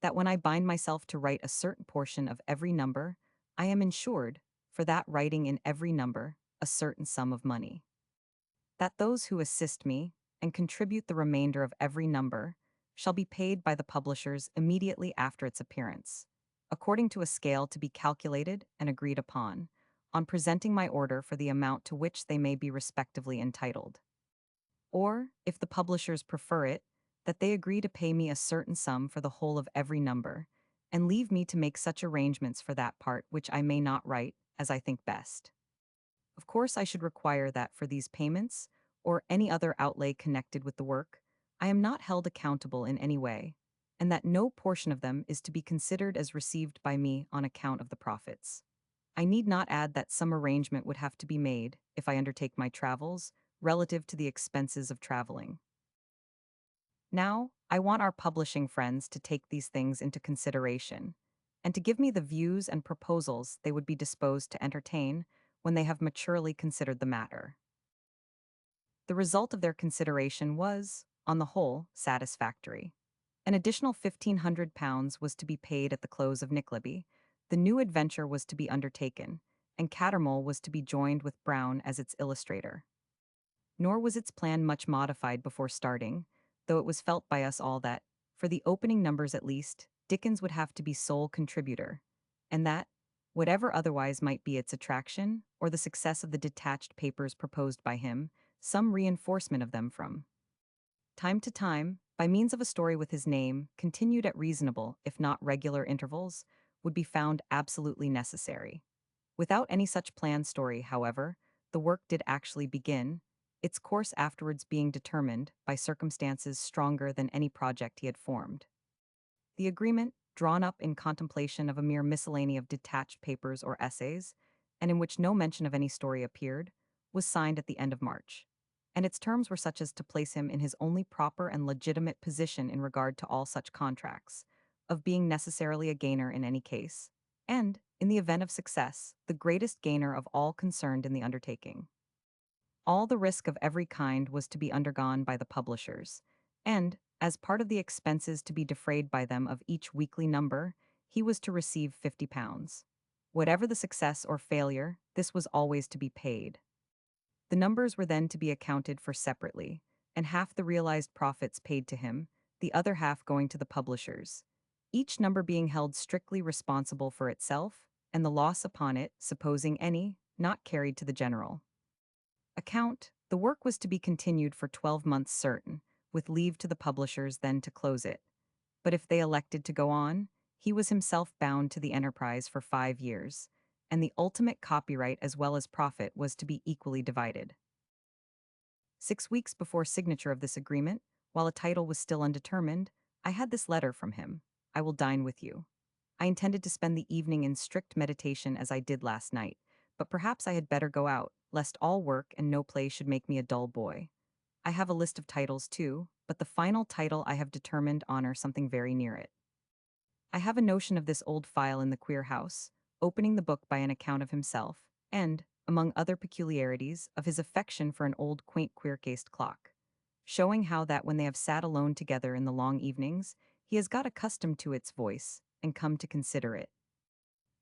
That when I bind myself to write a certain portion of every number, I am insured, for that writing in every number, a certain sum of money. That those who assist me, and contribute the remainder of every number, shall be paid by the publishers immediately after its appearance, according to a scale to be calculated and agreed upon, on presenting my order for the amount to which they may be respectively entitled. Or, if the publishers prefer it, that they agree to pay me a certain sum for the whole of every number, and leave me to make such arrangements for that part which I may not write, as I think best. Of course, I should require that for these payments, or any other outlay connected with the work, I am not held accountable in any way, and that no portion of them is to be considered as received by me on account of the profits. I need not add that some arrangement would have to be made, if I undertake my travels, relative to the expenses of traveling. Now, I want our publishing friends to take these things into consideration, and to give me the views and proposals they would be disposed to entertain when they have maturely considered the matter. The result of their consideration was, on the whole, satisfactory, An additional £1,500 was to be paid at the close of Nickleby. The new adventure was to be undertaken, and Cattermole was to be joined with Brown as its illustrator. Nor was its plan much modified before starting, though it was felt by us all that, for the opening numbers at least, Dickens would have to be sole contributor, and that, whatever otherwise might be its attraction, or the success of the detached papers proposed by him, some reinforcement of them from time to time, by means of a story with his name, continued at reasonable, if not regular intervals, would be found absolutely necessary. Without any such planned story, however, the work did actually begin, its course afterwards being determined by circumstances stronger than any project he had formed. The agreement, drawn up in contemplation of a mere miscellany of detached papers or essays, and in which no mention of any story appeared, was signed at the end of March, and its terms were such as to place him in his only proper and legitimate position in regard to all such contracts, of being necessarily a gainer in any case, and, in the event of success, the greatest gainer of all concerned in the undertaking. All the risk of every kind was to be undergone by the publishers, and, as part of the expenses to be defrayed by them of each weekly number, he was to receive £50. Whatever the success or failure, this was always to be paid. The numbers were then to be accounted for separately, and half the realized profits paid to him, the other half going to the publishers, each number being held strictly responsible for itself, and the loss upon it, supposing any, not carried to the general account. The work was to be continued for 12 months certain, with leave to the publishers then to close it. But if they elected to go on, he was himself bound to the enterprise for 5 years, and the ultimate copyright as well as profit was to be equally divided. 6 weeks before signature of this agreement, while a title was still undetermined, I had this letter from him: "I will dine with you." I intended to spend the evening in strict meditation as I did last night, but perhaps I had better go out, lest all work and no play should make me a dull boy. I have a list of titles too, but the final title I have determined honor something very near it. I have a notion of this old file in the queer house, opening the book by an account of himself, and, among other peculiarities, of his affection for an old quaint queer-cased clock, showing how that when they have sat alone together in the long evenings, he has got accustomed to its voice, and come to consider it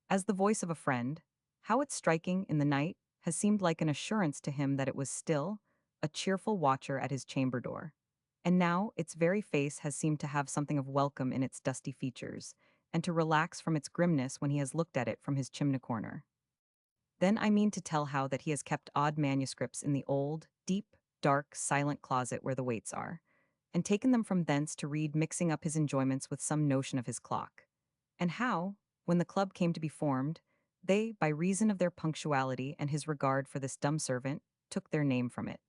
as the voice of a friend, how its striking in the night has seemed like an assurance to him that it was still, a cheerful watcher at his chamber door. And now its very face has seemed to have something of welcome in its dusty features, and to relax from its grimness when he has looked at it from his chimney corner. Then I mean to tell how that he has kept odd manuscripts in the old, deep, dark, silent closet where the weights are, and taken them from thence to read, mixing up his enjoyments with some notion of his clock. And how, when the club came to be formed, they, by reason of their punctuality and his regard for this dumb servant, took their name from it.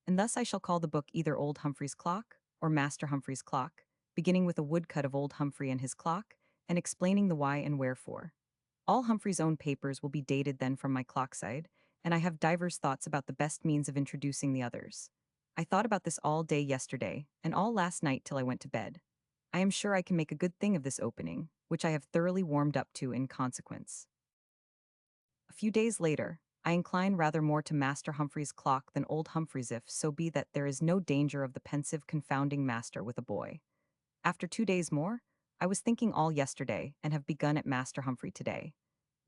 And thus I shall call the book either Old Humphrey's Clock or Master Humphrey's Clock, beginning with a woodcut of Old Humphrey and his clock, and explaining the why and wherefore. All Humphrey's own papers will be dated then from my clock side, and I have divers thoughts about the best means of introducing the others. I thought about this all day yesterday, and all last night till I went to bed. I am sure I can make a good thing of this opening, which I have thoroughly warmed up to in consequence. A few days later, I incline rather more to Master Humphrey's Clock than Old Humphrey's, if so be that there is no danger of the pensive confounding master with a boy. After 2 days more, I was thinking all yesterday, and have begun at Master Humphrey today.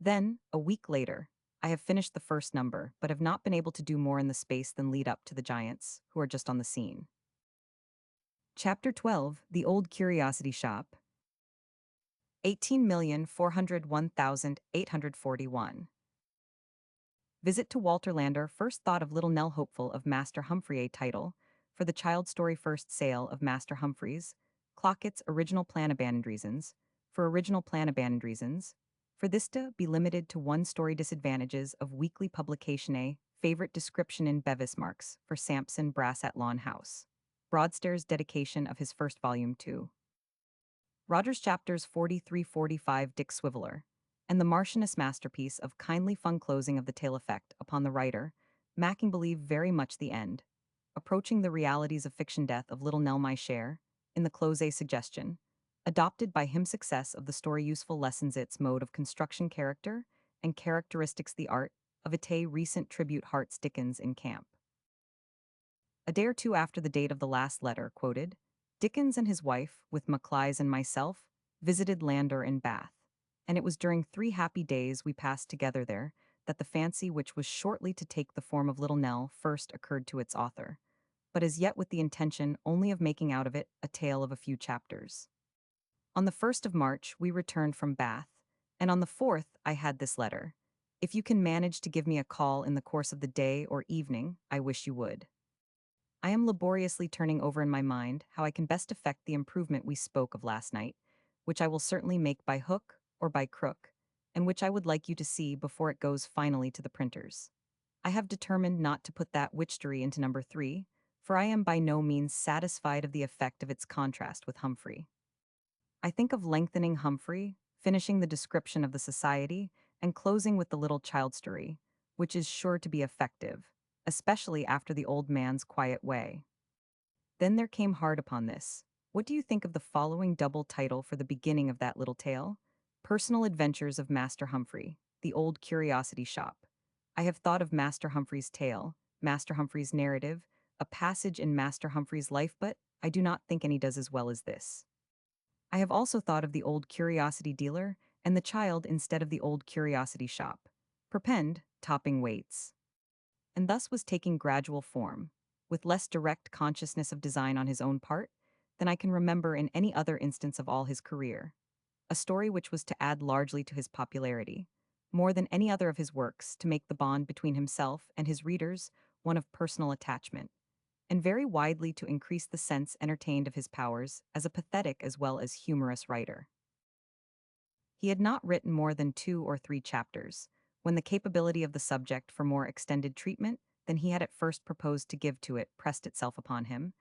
Then, a week later, I have finished the first number, but have not been able to do more in the space than lead up to the giants, who are just on the scene. Chapter 12, The Old Curiosity Shop. 18,401,841. Visit to Walter Lander. First thought of Little Nell Hopeful of Master Humphrey. A title for the child story. First sale of Master Humphrey's Clocket's original plan. Abandoned reasons. For original plan. Abandoned reasons. For this to be limited to one story. Disadvantages of weekly publication. A favorite description in Bevis marks for Sampson Brass at Lawn House. Broadstairs dedication of his first volume to Rogers. Chapters 43-45. Dick Swiveller and the Marchioness. Masterpiece of kindly fun closing of the tale. Effect upon the writer, making believe very much the end, approaching the realities of fiction. Death of Little Nell. My share in the close. A suggestion adopted by him. Success of the story. Useful lessons. Its mode of construction. Character and characteristics. The art of it. A recent tribute. Hearts. Dickens in camp. A day or two after the date of the last letter quoted, Dickens and his wife, with Maclies and myself, visited Landor in Bath, and it was during 3 happy days we passed together there that the fancy which was shortly to take the form of Little Nell first occurred to its author, but as yet with the intention only of making out of it a tale of a few chapters. On the 1st of March we returned from Bath, and on the 4th I had this letter. If you can manage to give me a call in the course of the day or evening, I wish you would. I am laboriously turning over in my mind how I can best effect the improvement we spoke of last night, which I will certainly make by hook or by crook, and which I would like you to see before it goes finally to the printers. I have determined not to put that witchery into number 3, for I am by no means satisfied of the effect of its contrast with Humphrey. I think of lengthening Humphrey, finishing the description of the society, and closing with the little child story, which is sure to be effective, especially after the old man's quiet way. Then there came hard upon this. What do you think of the following double title for the beginning of that little tale? Personal Adventures of Master Humphrey, the Old Curiosity Shop. I have thought of Master Humphrey's tale, Master Humphrey's narrative, a passage in Master Humphrey's life, but I do not think any does as well as this. I have also thought of the Old Curiosity Dealer and the child instead of the Old Curiosity Shop. Perpend, topping weights. And thus was taking gradual form, with less direct consciousness of design on his own part than I can remember in any other instance of all his career. A story which was to add largely to his popularity, more than any other of his works, to make the bond between himself and his readers one of personal attachment, and very widely to increase the sense entertained of his powers as a pathetic as well as humorous writer. He had not written more than 2 or 3 chapters, when the capability of the subject for more extended treatment than he had at first proposed to give to it pressed itself upon him,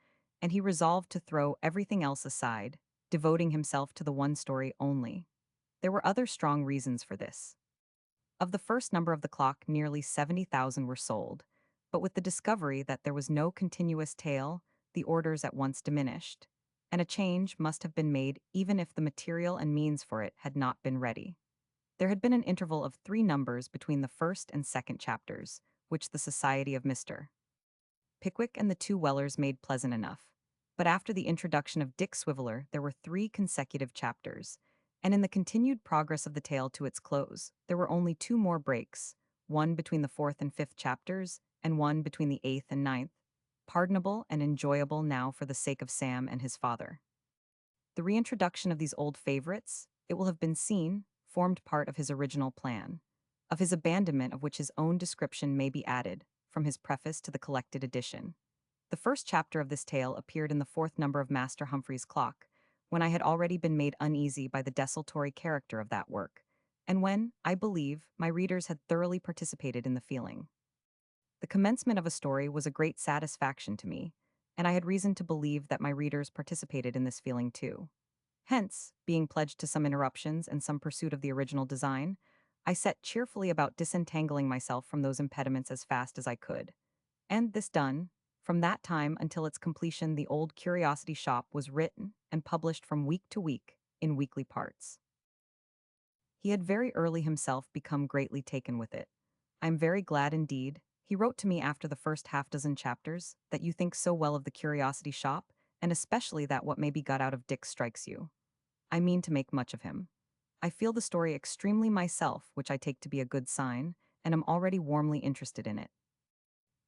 and he resolved to throw everything else aside, devoting himself to the one story only. There were other strong reasons for this. Of the first number of the clock, nearly 70,000 were sold, but with the discovery that there was no continuous tale, the orders at once diminished, and a change must have been made even if the material and means for it had not been ready. There had been an interval of 3 numbers between the first and second chapters, which the Society of Mr. Pickwick and the Two Wellers made pleasant enough. But after the introduction of Dick Swiveller, there were 3 consecutive chapters, and in the continued progress of the tale to its close, there were only 2 more breaks, one between the 4th and 5th chapters, and one between the 8th and 9th, pardonable and enjoyable now for the sake of Sam and his father. The reintroduction of these old favorites, it will have been seen, formed part of his original plan, of his abandonment of which his own description may be added, from his preface to the collected edition. The first chapter of this tale appeared in the 4th number of Master Humphrey's Clock, when I had already been made uneasy by the desultory character of that work, and when, I believe, my readers had thoroughly participated in the feeling. The commencement of a story was a great satisfaction to me, and I had reason to believe that my readers participated in this feeling too. Hence, being pledged to some interruptions and some pursuit of the original design, I set cheerfully about disentangling myself from those impediments as fast as I could. And this done, from that time until its completion, the Old Curiosity Shop was written and published from week to week in weekly parts. He had very early himself become greatly taken with it. I am very glad indeed, he wrote to me after the first half-dozen chapters, that you think so well of the Curiosity Shop, and especially that what may be got out of Dick strikes you. I mean to make much of him. I feel the story extremely myself, which I take to be a good sign, and am already warmly interested in it.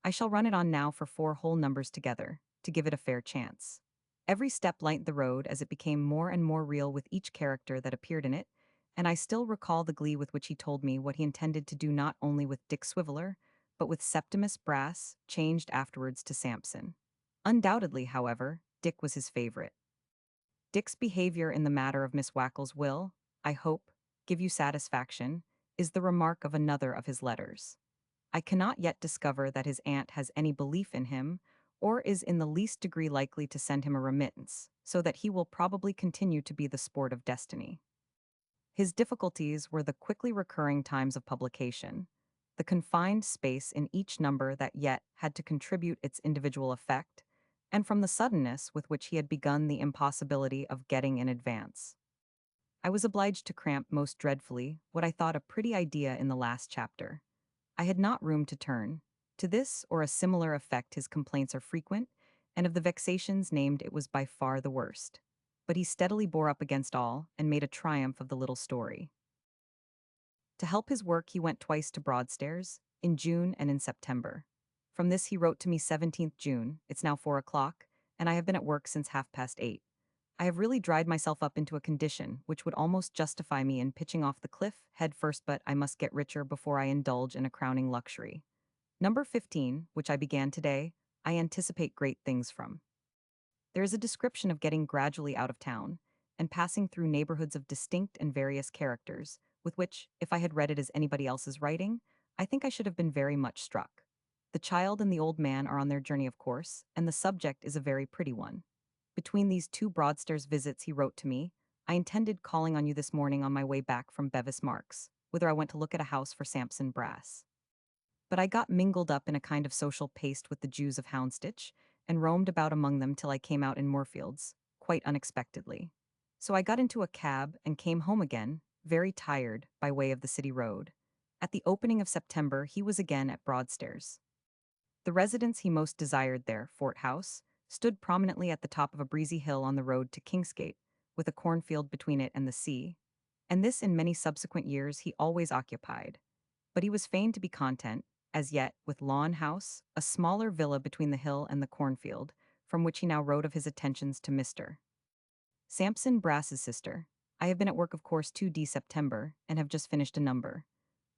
I shall run it on now for 4 whole numbers together, to give it a fair chance. Every step lightened the road as it became more and more real with each character that appeared in it, and I still recall the glee with which he told me what he intended to do not only with Dick Swiveller, but with Septimus Brass, changed afterwards to Samson. Undoubtedly, however, Dick was his favorite. Dick's behavior in the matter of Miss Wackles will, I hope, give you satisfaction, is the remark of another of his letters. I cannot yet discover that his aunt has any belief in him, or is in the least degree likely to send him a remittance, so that he will probably continue to be the sport of destiny. His difficulties were the quickly recurring times of publication, the confined space in each number that yet had to contribute its individual effect, and from the suddenness with which he had begun the impossibility of getting in advance. I was obliged to cramp most dreadfully what I thought a pretty idea in the last chapter. I had not room to turn. To this or a similar effect his complaints are frequent, and of the vexations named it was by far the worst. But he steadily bore up against all and made a triumph of the little story. To help his work, he went twice to Broadstairs, in June and in September. From this he wrote to me 17th June, it's now 4 o'clock, and I have been at work since 8:30. I have really dried myself up into a condition which would almost justify me in pitching off the cliff head first, but I must get richer before I indulge in a crowning luxury. Number 15, which I began today, I anticipate great things from. There is a description of getting gradually out of town and passing through neighborhoods of distinct and various characters, with which, if I had read it as anybody else's writing, I think I should have been very much struck. The child and the old man are on their journey, of course, and the subject is a very pretty one. Between these two Broadstairs visits he wrote to me, I intended calling on you this morning on my way back from Bevis Marks, whither I went to look at a house for Sampson Brass. But I got mingled up in a kind of social paste with the Jews of Houndsditch, and roamed about among them till I came out in Moorfields, quite unexpectedly. So I got into a cab and came home again, very tired, by way of the city road. At the opening of September he was again at Broadstairs. The residence he most desired there, Fort House, stood prominently at the top of a breezy hill on the road to Kingsgate, with a cornfield between it and the sea, and this in many subsequent years he always occupied. But he was fain to be content, as yet, with Lawn House, a smaller villa between the hill and the cornfield, from which he now wrote of his attentions to Mr. Sampson Brass's sister. I have been at work, of course, 2d September, and have just finished a number.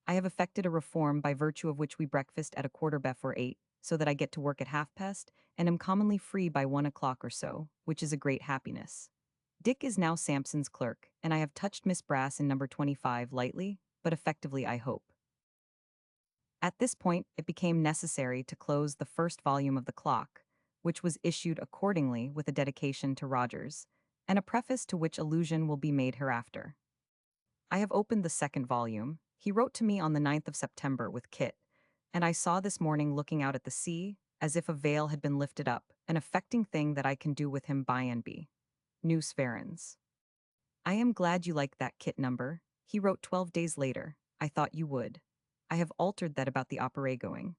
I have effected a reform by virtue of which we breakfast at a quarter before 8, so that I get to work at half past, and am commonly free by 1 o'clock or so, which is a great happiness. Dick is now Sampson's clerk, and I have touched Miss Brass in number 25 lightly, but effectively, I hope. At this point, it became necessary to close the first volume of the Clock, which was issued accordingly with a dedication to Rogers, and a preface to which allusion will be made hereafter. I have opened the second volume. He wrote to me on the 9th of September with Kit, and I saw this morning looking out at the sea, as if a veil had been lifted up, an affecting thing that I can do with him by and by. New Sverins. I am glad you like that Kit number. He wrote 12 days later. I thought you would. I have altered that about the opera going.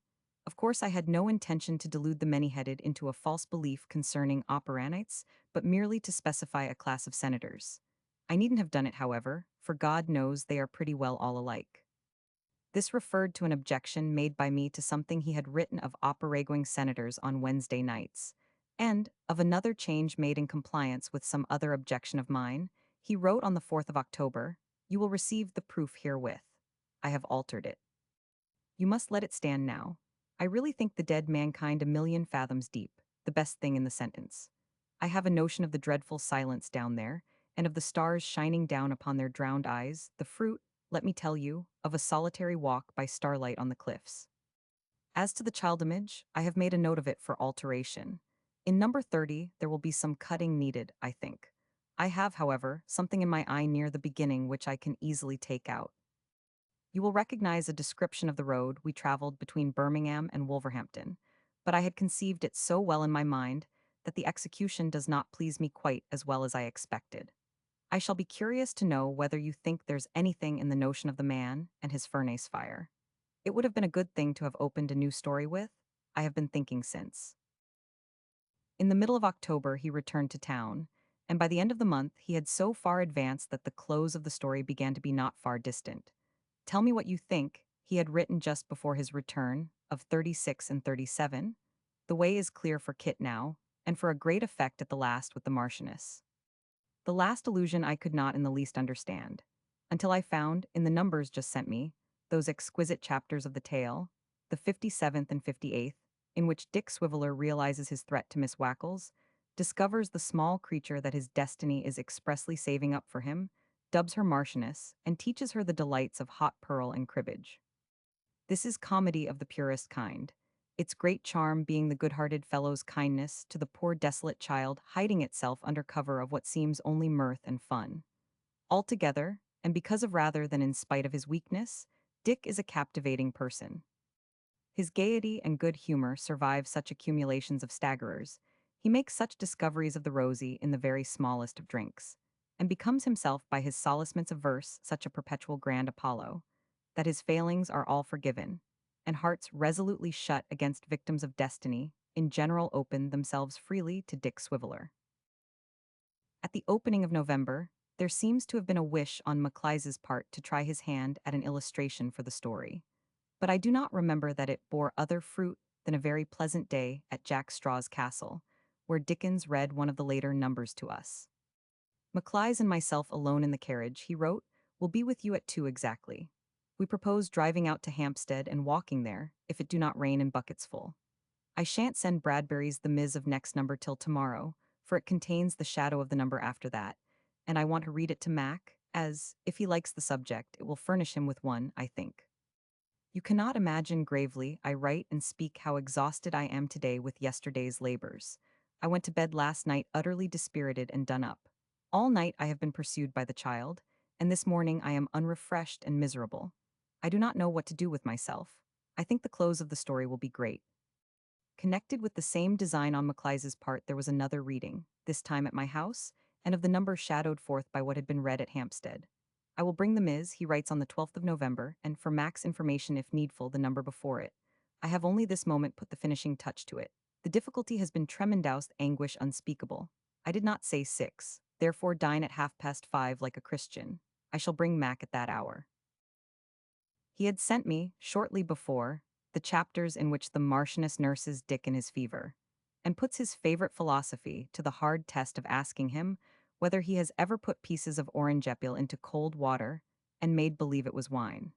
Of course, I had no intention to delude the many-headed into a false belief concerning operanites, but merely to specify a class of senators. I needn't have done it, however, for God knows they are pretty well all alike. This referred to an objection made by me to something he had written of opera-going senators on Wednesday nights, and of another change made in compliance with some other objection of mine. He wrote on the 4th of October, "You will receive the proof herewith. I have altered it. You must let it stand now. I really think the dead mankind a million fathoms deep, the best thing in the sentence. I have a notion of the dreadful silence down there, and of the stars shining down upon their drowned eyes, the fruit, let me tell you, of a solitary walk by starlight on the cliffs. As to the child image, I have made a note of it for alteration. In number 30, there will be some cutting needed, I think. I have, however, something in my eye near the beginning which I can easily take out. You will recognize a description of the road we traveled between Birmingham and Wolverhampton, but I had conceived it so well in my mind that the execution does not please me quite as well as I expected. I shall be curious to know whether you think there's anything in the notion of the man and his furnace fire. It would have been a good thing to have opened a new story with. I have been thinking since. In the middle of October he returned to town, and by the end of the month he had so far advanced that the close of the story began to be not far distant. Tell me what you think, he had written just before his return, of 36 and 37. The way is clear for Kit now, and for a great effect at the last with the Marchioness. The last allusion I could not in the least understand, until I found, in the numbers just sent me, those exquisite chapters of the tale, the 57th and 58th, in which Dick Swiveller realizes his threat to Miss Wackles, discovers the small creature that his destiny is expressly saving up for him, dubs her Marchioness, and teaches her the delights of hot pearl and cribbage. This is comedy of the purest kind, its great charm being the good-hearted fellow's kindness to the poor desolate child hiding itself under cover of what seems only mirth and fun. Altogether, and because of rather than in spite of his weakness, Dick is a captivating person. His gaiety and good humor survive such accumulations of staggerers. He makes such discoveries of the rosy in the very smallest of drinks, and becomes himself by his solacements of verse such a perpetual grand Apollo, that his failings are all forgiven, and hearts resolutely shut against victims of destiny, in general open themselves freely to Dick Swiveller. At the opening of November, there seems to have been a wish on Maclise's part to try his hand at an illustration for the story, but I do not remember that it bore other fruit than a very pleasant day at Jack Straw's castle, where Dickens read one of the later numbers to us. Maclise and myself alone in the carriage, he wrote, will be with you at 2 exactly. We propose driving out to Hampstead and walking there, if it do not rain in buckets full. I shan't send Bradbury's The Miss of next number till tomorrow, for it contains the shadow of the number after that, and I want to read it to Mac, as, if he likes the subject, it will furnish him with one, I think. You cannot imagine gravely, I write and speak how exhausted I am today with yesterday's labors. I went to bed last night utterly dispirited and done up. All night I have been pursued by the child, and this morning I am unrefreshed and miserable. I do not know what to do with myself. I think the close of the story will be great. Connected with the same design on Maclise's part, there was another reading, this time at my house, and of the number shadowed forth by what had been read at Hampstead. I will bring the Ms., he writes on the 12th of November, and for Mac's information if needful, the number before it. I have only this moment put the finishing touch to it. The difficulty has been tremendous anguish unspeakable. I did not say 6, therefore dine at 5:30 like a Christian. I shall bring Mac at that hour. He had sent me, shortly before, the chapters in which the Marchioness nurses Dick in his fever, and puts his favorite philosophy to the hard test of asking him whether he has ever put pieces of orange peel into cold water and made believe it was wine.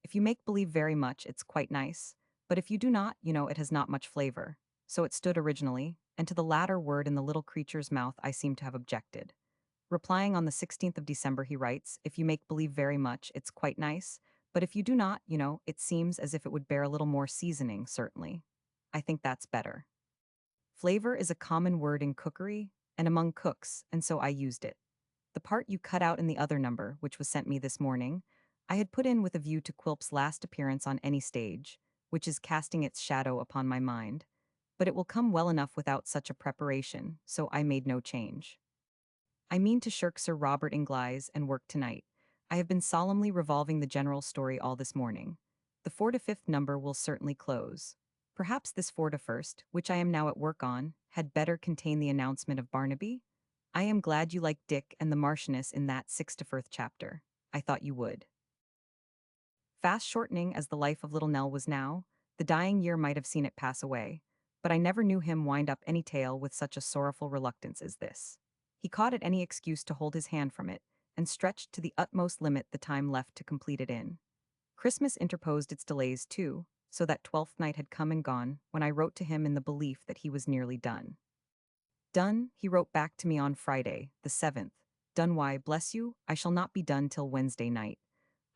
If you make believe very much, it's quite nice, but if you do not, you know it has not much flavor. So it stood originally, and to the latter word in the little creature's mouth I seem to have objected. Replying on the 16th of December, he writes, if you make believe very much, it's quite nice, but if you do not, you know, it seems as if it would bear a little more seasoning, certainly. I think that's better. Flavor is a common word in cookery and among cooks, and so I used it. The part you cut out in the other number, which was sent me this morning, I had put in with a view to Quilp's last appearance on any stage, which is casting its shadow upon my mind, but it will come well enough without such a preparation, so I made no change. I mean to shirk Sir Robert Inglis and work tonight. I have been solemnly revolving the general story all this morning. The 4 to 5th number will certainly close. Perhaps this 4 to 1st, which I am now at work on, had better contain the announcement of Barnaby? I am glad you like Dick and the Marchioness in that 6 to 1st chapter. I thought you would. Fast shortening as the life of little Nell was now, the dying year might have seen it pass away, but I never knew him wind up any tale with such a sorrowful reluctance as this. He caught at any excuse to hold his hand from it, and stretched to the utmost limit the time left to complete it in. Christmas interposed its delays too, so that 12th night had come and gone when I wrote to him in the belief that he was nearly done. Done, he wrote back to me on Friday, the 7th. Done, why, bless you, I shall not be done till Wednesday night.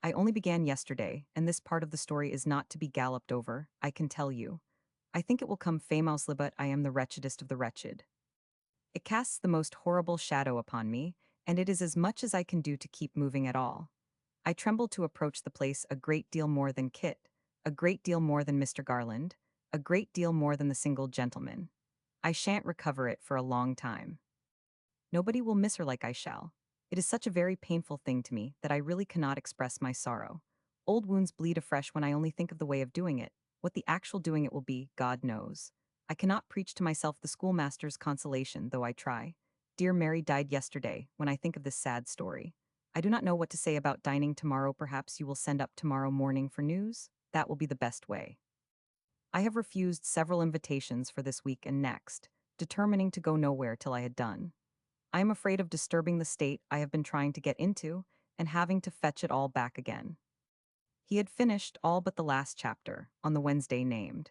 I only began yesterday, and this part of the story is not to be galloped over, I can tell you. I think it will come famously, but I am the wretchedest of the wretched. It casts the most horrible shadow upon me, and it is as much as I can do to keep moving at all. I tremble to approach the place a great deal more than Kit, a great deal more than Mr. Garland, a great deal more than the single gentleman. I shan't recover it for a long time. Nobody will miss her like I shall. It is such a very painful thing to me that I really cannot express my sorrow. Old wounds bleed afresh when I only think of the way of doing it. What the actual doing it will be, God knows. I cannot preach to myself the schoolmaster's consolation, though I try. Dear Mary died yesterday, when I think of this sad story. I do not know what to say about dining tomorrow. Perhaps you will send up tomorrow morning for news? That will be the best way. I have refused several invitations for this week and next, determining to go nowhere till I had done. I am afraid of disturbing the state I have been trying to get into and having to fetch it all back again. He had finished all but the last chapter, on the Wednesday named.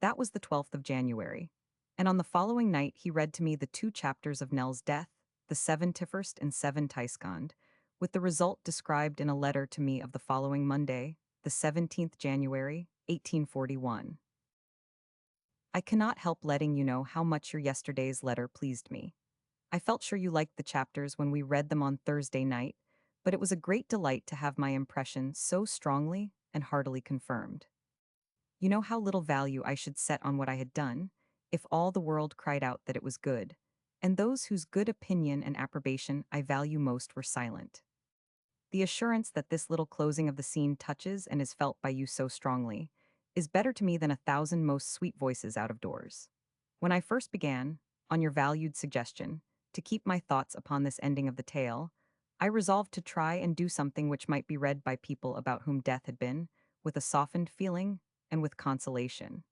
That was the 12th of January. And on the following night he read to me the 2 chapters of Nell's death, the 7 Tifirst and 7 Tyscond, with the result described in a letter to me of the following Monday, the 17th January, 1841. I cannot help letting you know how much your yesterday's letter pleased me. I felt sure you liked the chapters when we read them on Thursday night, but it was a great delight to have my impression so strongly and heartily confirmed. You know how little value I should set on what I had done, if all the world cried out that it was good, and those whose good opinion and approbation I value most were silent. The assurance that this little closing of the scene touches and is felt by you so strongly is better to me than 1,000 most sweet voices out of doors. When I first began, on your valued suggestion, to keep my thoughts upon this ending of the tale, I resolved to try and do something which might be read by people about whom death had been, with a softened feeling and with consolation.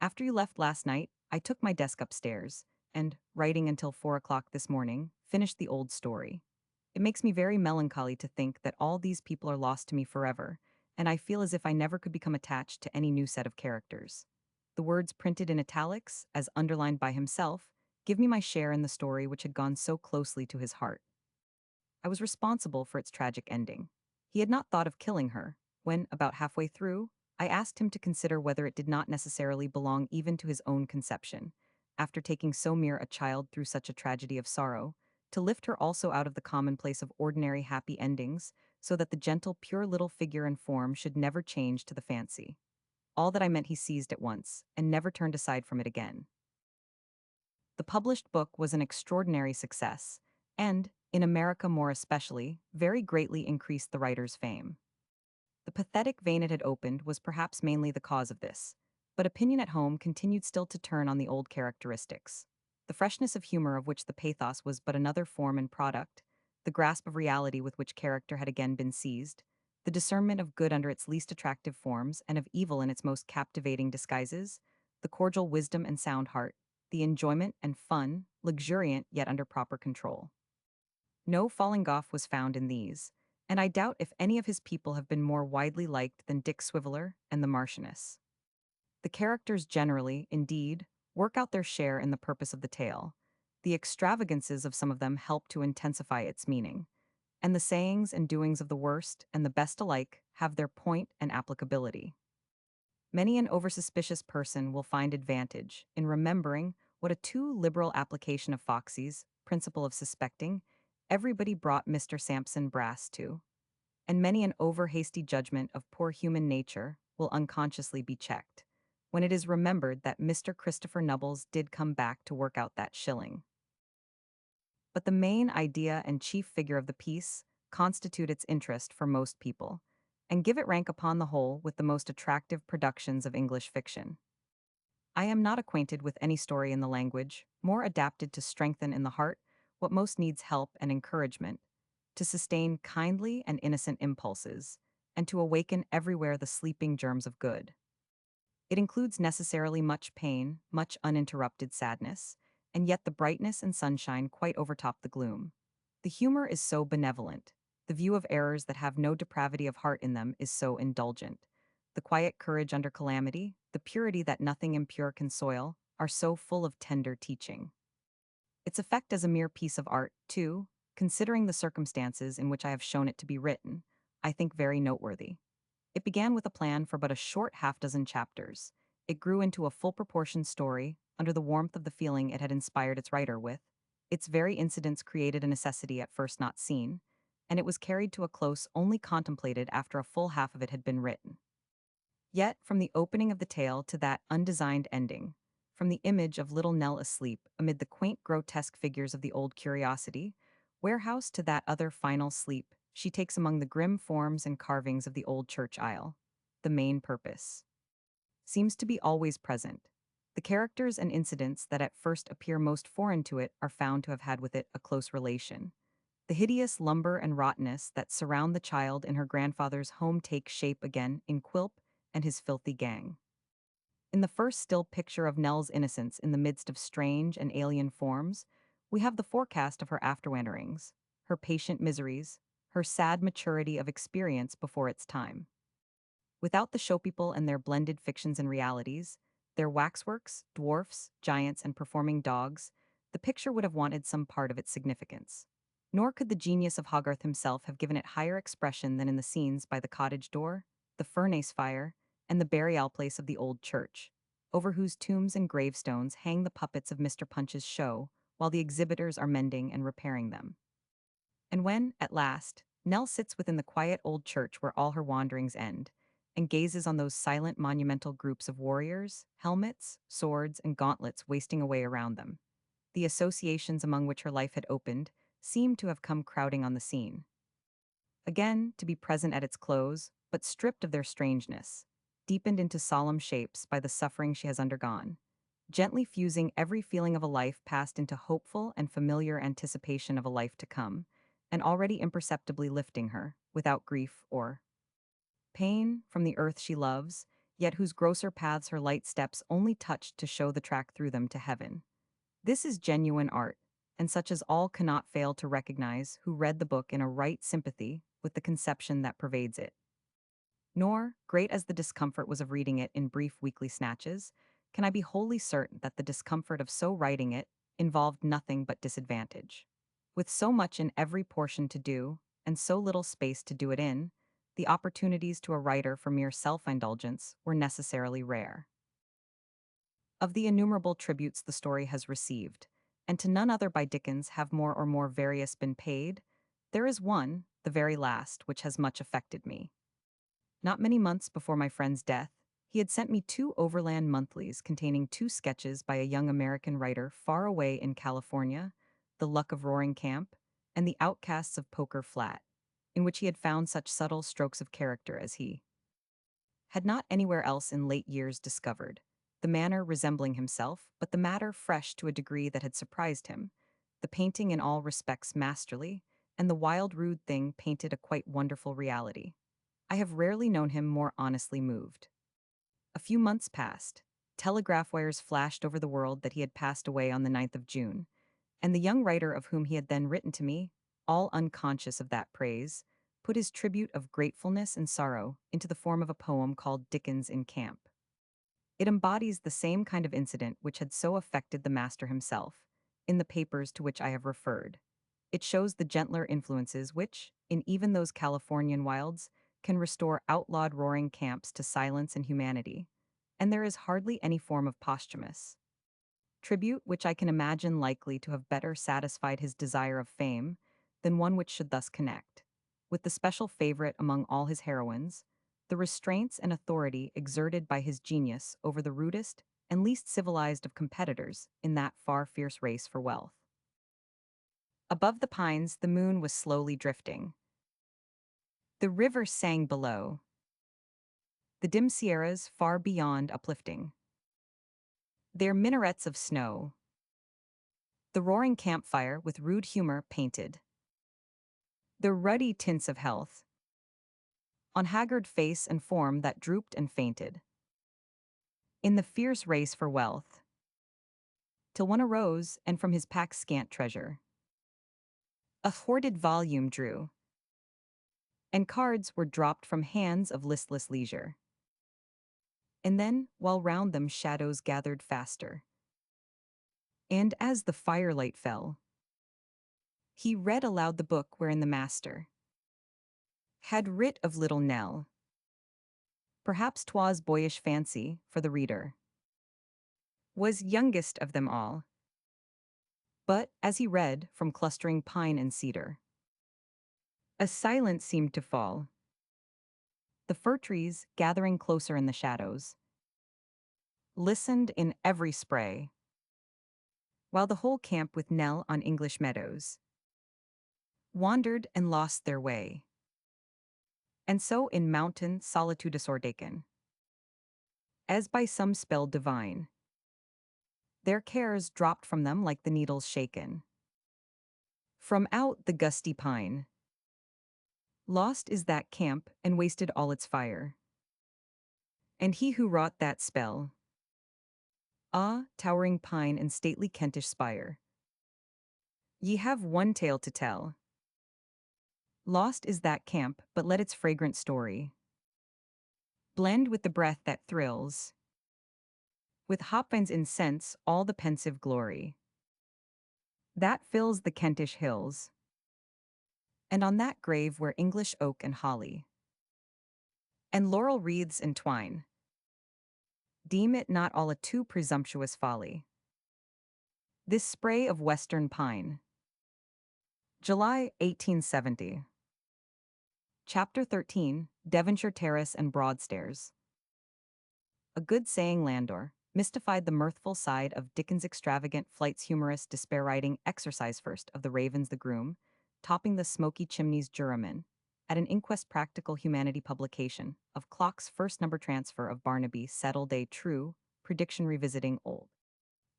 After you left last night, I took my desk upstairs and, writing until 4 o'clock this morning, finished the old story. It makes me very melancholy to think that all these people are lost to me forever, and I feel as if I never could become attached to any new set of characters. The words printed in italics, as underlined by himself, give me my share in the story which had gone so closely to his heart. I was responsible for its tragic ending. He had not thought of killing her, when, about halfway through, I asked him to consider whether it did not necessarily belong even to his own conception, after taking so mere a child through such a tragedy of sorrow, to lift her also out of the commonplace of ordinary happy endings, so that the gentle, pure little figure and form should never change to the fancy. All that I meant he seized at once, and never turned aside from it again. The published book was an extraordinary success, and, in America more especially, very greatly increased the writer's fame. The pathetic vein it had opened was perhaps mainly the cause of this, but opinion at home continued still to turn on the old characteristics. The freshness of humor of which the pathos was but another form and product, the grasp of reality with which character had again been seized, the discernment of good under its least attractive forms and of evil in its most captivating disguises, the cordial wisdom and sound heart, the enjoyment and fun, luxuriant yet under proper control. No falling off was found in these, and I doubt if any of his people have been more widely liked than Dick Swiveller and the Marchioness. The characters generally, indeed, work out their share in the purpose of the tale. The extravagances of some of them help to intensify its meaning, and the sayings and doings of the worst and the best alike have their point and applicability. Many an oversuspicious person will find advantage in remembering what a too liberal application of Foxy's principle of suspecting everybody brought Mr. Sampson Brass to, and many an over-hasty judgment of poor human nature will unconsciously be checked, when it is remembered that Mr. Christopher Nubbles did come back to work out that shilling. But the main idea and chief figure of the piece constitute its interest for most people, and give it rank upon the whole with the most attractive productions of English fiction. I am not acquainted with any story in the language more adapted to strengthen in the heart what most needs help and encouragement, to sustain kindly and innocent impulses, and to awaken everywhere the sleeping germs of good. It includes necessarily much pain, much uninterrupted sadness, and yet the brightness and sunshine quite overtop the gloom. The humor is so benevolent. The view of errors that have no depravity of heart in them is so indulgent. The quiet courage under calamity, the purity that nothing impure can soil, are so full of tender teaching. Its effect as a mere piece of art, too, considering the circumstances in which I have shown it to be written, I think very noteworthy. It began with a plan for but a short half-dozen chapters. It grew into a full-proportion story under the warmth of the feeling it had inspired its writer with. Its very incidents created a necessity at first not seen, and it was carried to a close only contemplated after a full half of it had been written. Yet, from the opening of the tale to that undesigned ending, from the image of little Nell asleep amid the quaint grotesque figures of the old curiosity, warehouse to that other final sleep she takes among the grim forms and carvings of the old church aisle, the main purpose seems to be always present. The characters and incidents that at first appear most foreign to it are found to have had with it a close relation. The hideous lumber and rottenness that surround the child in her grandfather's home take shape again in Quilp and his filthy gang. In the first still picture of Nell's innocence in the midst of strange and alien forms, we have the forecast of her afterwanderings, her patient miseries, her sad maturity of experience before its time. Without the showpeople and their blended fictions and realities, their waxworks, dwarfs, giants, and performing dogs, the picture would have wanted some part of its significance. Nor could the genius of Hogarth himself have given it higher expression than in the scenes by the cottage door, the furnace fire, and the burial place of the old church, over whose tombs and gravestones hang the puppets of Mr. Punch's show, while the exhibitors are mending and repairing them. And when, at last, Nell sits within the quiet old church where all her wanderings end, and gazes on those silent monumental groups of warriors, helmets, swords, and gauntlets wasting away around them, the associations among which her life had opened seemed to have come crowding on the scene. Again, to be present at its close, but stripped of their strangeness, deepened into solemn shapes by the suffering she has undergone, gently fusing every feeling of a life past into hopeful and familiar anticipation of a life to come, and already imperceptibly lifting her, without grief or pain, from the earth she loves, yet whose grosser paths her light steps only touched to show the track through them to heaven. This is genuine art, and such as all cannot fail to recognize who read the book in a right sympathy with the conception that pervades it. Nor, great as the discomfort was of reading it in brief weekly snatches, can I be wholly certain that the discomfort of so writing it involved nothing but disadvantage. With so much in every portion to do, and so little space to do it in, the opportunities to a writer for mere self-indulgence were necessarily rare. Of the innumerable tributes the story has received, and to none other by Dickens have more or more various been paid, there is one, the very last, which has much affected me. Not many months before my friend's death, he had sent me two overland monthlies containing two sketches by a young American writer far away in California, The Luck of Roaring Camp, and The Outcasts of Poker Flat, in which he had found such subtle strokes of character as he had not anywhere else in late years discovered, the manner resembling himself, but the matter fresh to a degree that had surprised him, the painting in all respects masterly, and the wild rude thing painted a quite wonderful reality. I have rarely known him more honestly moved. A few months passed. Telegraph wires flashed over the world that he had passed away on the 9th of June, and the young writer of whom he had then written to me, all unconscious of that praise, put his tribute of gratefulness and sorrow into the form of a poem called Dickens in Camp. It embodies the same kind of incident which had so affected the master himself, in the papers to which I have referred. It shows the gentler influences which, in even those Californian wilds, can restore outlawed roaring camps to silence and humanity, and there is hardly any form of posthumous tribute which I can imagine likely to have better satisfied his desire of fame than one which should thus connect, with the special favorite among all his heroines, the restraints and authority exerted by his genius over the rudest and least civilized of competitors in that far fierce race for wealth. Above the pines the moon was slowly drifting. The river sang below, the dim sierras far beyond uplifting their minarets of snow. The roaring campfire with rude humor painted the ruddy tints of health on haggard face and form that drooped and fainted in the fierce race for wealth, till one arose and from his pack's scant treasure a hoarded volume drew, and cards were dropped from hands of listless leisure. And then, while round them shadows gathered faster, and as the firelight fell, he read aloud the book wherein the master had writ of little Nell. Perhaps 'twas boyish fancy, for the reader was youngest of them all. But, as he read, from clustering pine and cedar, a silence seemed to fall. The fir trees, gathering closer in the shadows, listened in every spray, while the whole camp with Nell on English meadows wandered and lost their way. And so in mountain solitude ordaken, as by some spell divine, their cares dropped from them like the needles shaken from out the gusty pine. Lost is that camp and wasted all its fire. And he who wrought that spell, ah, towering pine and stately Kentish spire, ye have one tale to tell. Lost is that camp, but let its fragrant story blend with the breath that thrills, with hopvine's incense all the pensive glory that fills the Kentish hills, and on that grave where English oak and holly and laurel wreaths entwine, deem it not all a too presumptuous folly. This spray of western pine. July 1870. Chapter 13, Devonshire Terrace and Broadstairs. A good saying Landor mystified the mirthful side of Dickens' extravagant flight's humorous despair writing Exercise First of the Ravens the Groom, topping the smoky chimneys juryman, at an inquest practical humanity publication of Clock's first number transfer of Barnaby settled a true prediction revisiting old.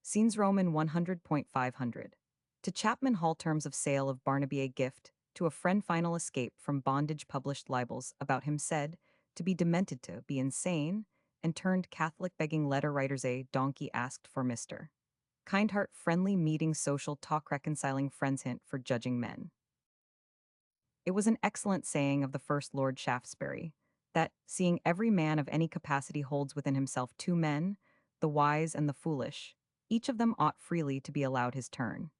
Scenes Roman 100.500. To Chapman Hall terms of sale of Barnaby a gift, to a friend final escape from bondage published libels about him said to be demented to be insane, and turned Catholic begging letter writers a donkey asked for Mr. Kindheart friendly meeting social talk reconciling friends hint for judging men. It was an excellent saying of the first Lord Shaftesbury, that, seeing every man of any capacity holds within himself two men, the wise and the foolish, each of them ought freely to be allowed his turn.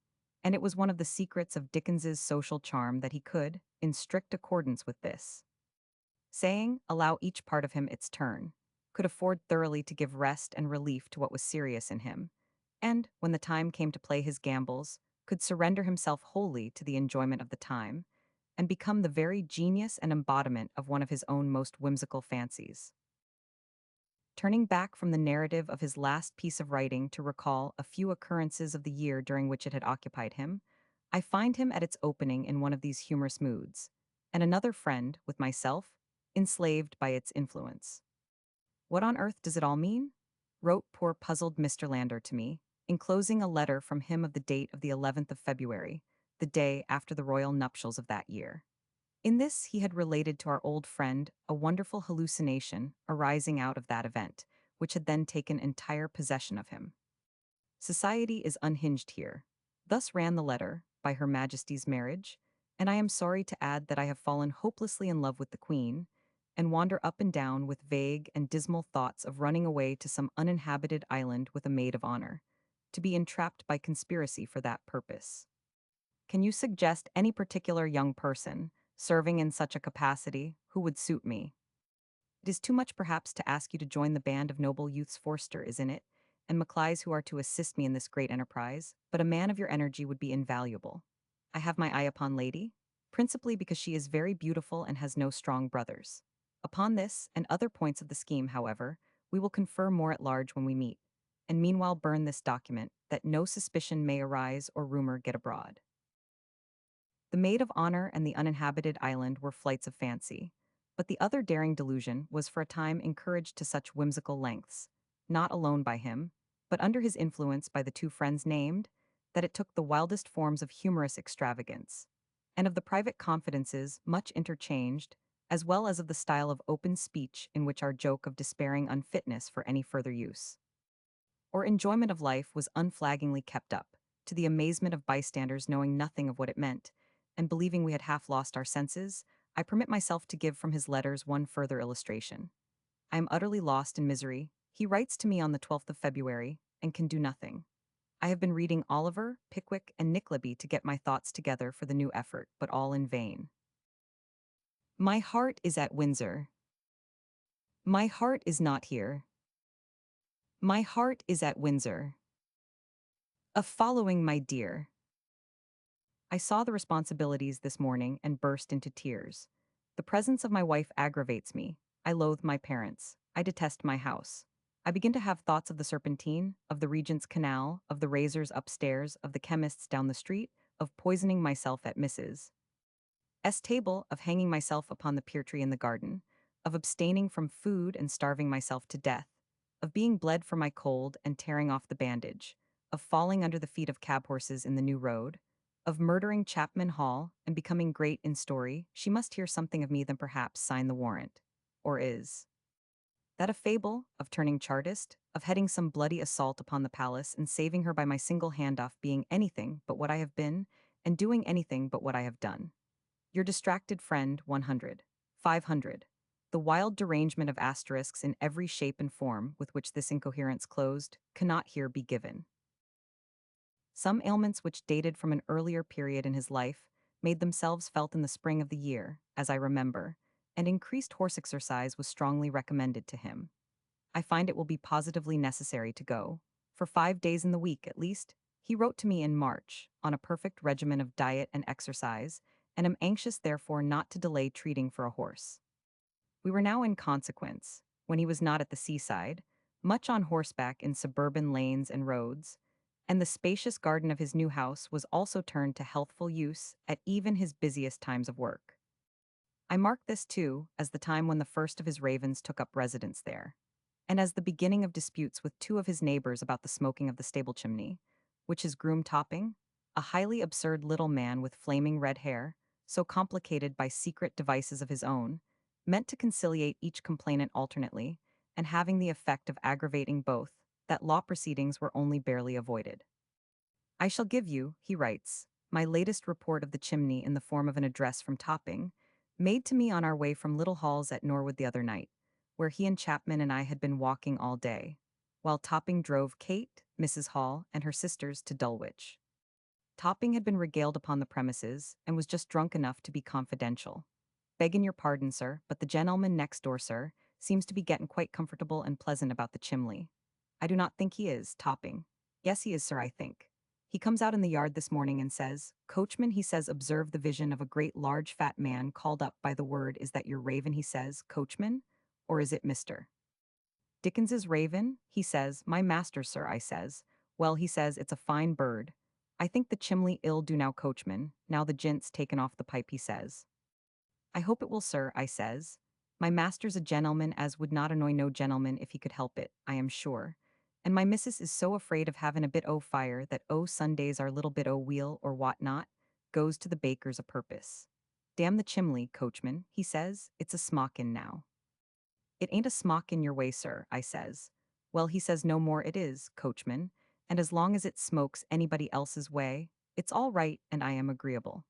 And it was one of the secrets of Dickens's social charm that he could, in strict accordance with this saying, allow each part of him its turn, could afford thoroughly to give rest and relief to what was serious in him, and, when the time came to play his gambles, could surrender himself wholly to the enjoyment of the time, and become the very genius and embodiment of one of his own most whimsical fancies. Turning back from the narrative of his last piece of writing to recall a few occurrences of the year during which it had occupied him, I find him at its opening in one of these humorous moods, and another friend, with myself, enslaved by its influence. What on earth does it all mean? Wrote poor puzzled Mr. Lander to me, enclosing a letter from him of the date of the 11th of February, the day after the royal nuptials of that year. In this he had related to our old friend a wonderful hallucination arising out of that event, which had then taken entire possession of him. Society is unhinged here. Thus ran the letter, by Her Majesty's marriage, and I am sorry to add that I have fallen hopelessly in love with the Queen, and wander up and down with vague and dismal thoughts of running away to some uninhabited island with a maid of honor, to be entrapped by conspiracy for that purpose. Can you suggest any particular young person, serving in such a capacity, who would suit me? It is too much perhaps to ask you to join the band of noble youths Forster, isn't it, and Maclies who are to assist me in this great enterprise, but a man of your energy would be invaluable. I have my eye upon Lady, principally because she is very beautiful and has no strong brothers. Upon this and other points of the scheme, however, we will confer more at large when we meet, and meanwhile burn this document, that no suspicion may arise or rumor get abroad. The maid of honor and the uninhabited island were flights of fancy, but the other daring delusion was for a time encouraged to such whimsical lengths, not alone by him, but under his influence by the two friends named, that it took the wildest forms of humorous extravagance, and of the private confidences much interchanged, as well as of the style of open speech in which our joke of despairing unfitness for any further use or enjoyment of life was unflaggingly kept up, to the amazement of bystanders knowing nothing of what it meant, and believing we had half lost our senses. I permit myself to give from his letters one further illustration. I am utterly lost in misery. He writes to me on the 12th of February, and can do nothing. I have been reading Oliver, Pickwick, and Nickleby to get my thoughts together for the new effort, but all in vain. My heart is at Windsor. My heart is not here. My heart is at Windsor. A following, my dear. I saw the responsibilities this morning and burst into tears. The presence of my wife aggravates me. I loathe my parents. I detest my house. I begin to have thoughts of the Serpentine, of the Regent's Canal, of the razors upstairs, of the chemists down the street, of poisoning myself at Mrs. S. table, of hanging myself upon the pear tree in the garden, of abstaining from food and starving myself to death, of being bled for my cold and tearing off the bandage, of falling under the feet of cab horses in the New Road, of murdering Chapman Hall and becoming great in story. She must hear something of me than perhaps sign the warrant. Or is that a fable, of turning Chartist, of heading some bloody assault upon the palace and saving her by my single hand off being anything but what I have been, and doing anything but what I have done? Your distracted friend, 100. 500. The wild derangement of asterisks in every shape and form with which this incoherence closed cannot here be given. Some ailments which dated from an earlier period in his life made themselves felt in the spring of the year, as I remember, and increased horse exercise was strongly recommended to him. I find it will be positively necessary to go, for 5 days in the week at least. He wrote to me in March, on a perfect regimen of diet and exercise, and am anxious therefore not to delay treating for a horse. We were now in consequence, when he was not at the seaside, much on horseback in suburban lanes and roads, and the spacious garden of his new house was also turned to healthful use at even his busiest times of work. I mark this too as the time when the first of his ravens took up residence there, and as the beginning of disputes with two of his neighbors about the smoking of the stable chimney, which his groom topping, a highly absurd little man with flaming red hair, so complicated by secret devices of his own, meant to conciliate each complainant alternately, and having the effect of aggravating both, that law proceedings were only barely avoided. I shall give you, he writes, my latest report of the chimney in the form of an address from Topping, made to me on our way from Little Halls at Norwood the other night, where he and Chapman and I had been walking all day, while Topping drove Kate, Mrs. Hall, and her sisters to Dulwich. Topping had been regaled upon the premises, and was just drunk enough to be confidential. Beggin' your pardon, sir, but the gentleman next door, sir, seems to be gettin' quite comfortable and pleasant about the chimley. I do not think he is, Topping. Yes, he is, sir, I think. He comes out in the yard this morning and says, Coachman, he says, observe the vision of a great large fat man called up by the word, is that your raven, he says, Coachman? Or is it Mr. Dickens's raven? He says, my master, sir, I says. Well, he says, it's a fine bird. I think the chimley ill do now, Coachman, now the gint's taken off the pipe, he says. I hope it will, sir, I says. My master's a gentleman as would not annoy no gentleman if he could help it, I am sure. And my missus is so afraid of having a bit o' fire that Sundays our little bit o' wheel or what not goes to the baker's a purpose. Damn the chimley, Coachman, he says, it's a smockin' now. It ain't a smock in your way, sir, I says. Well, he says no more it is, Coachman, and as long as it smokes anybody else's way, it's all right and I am agreeable.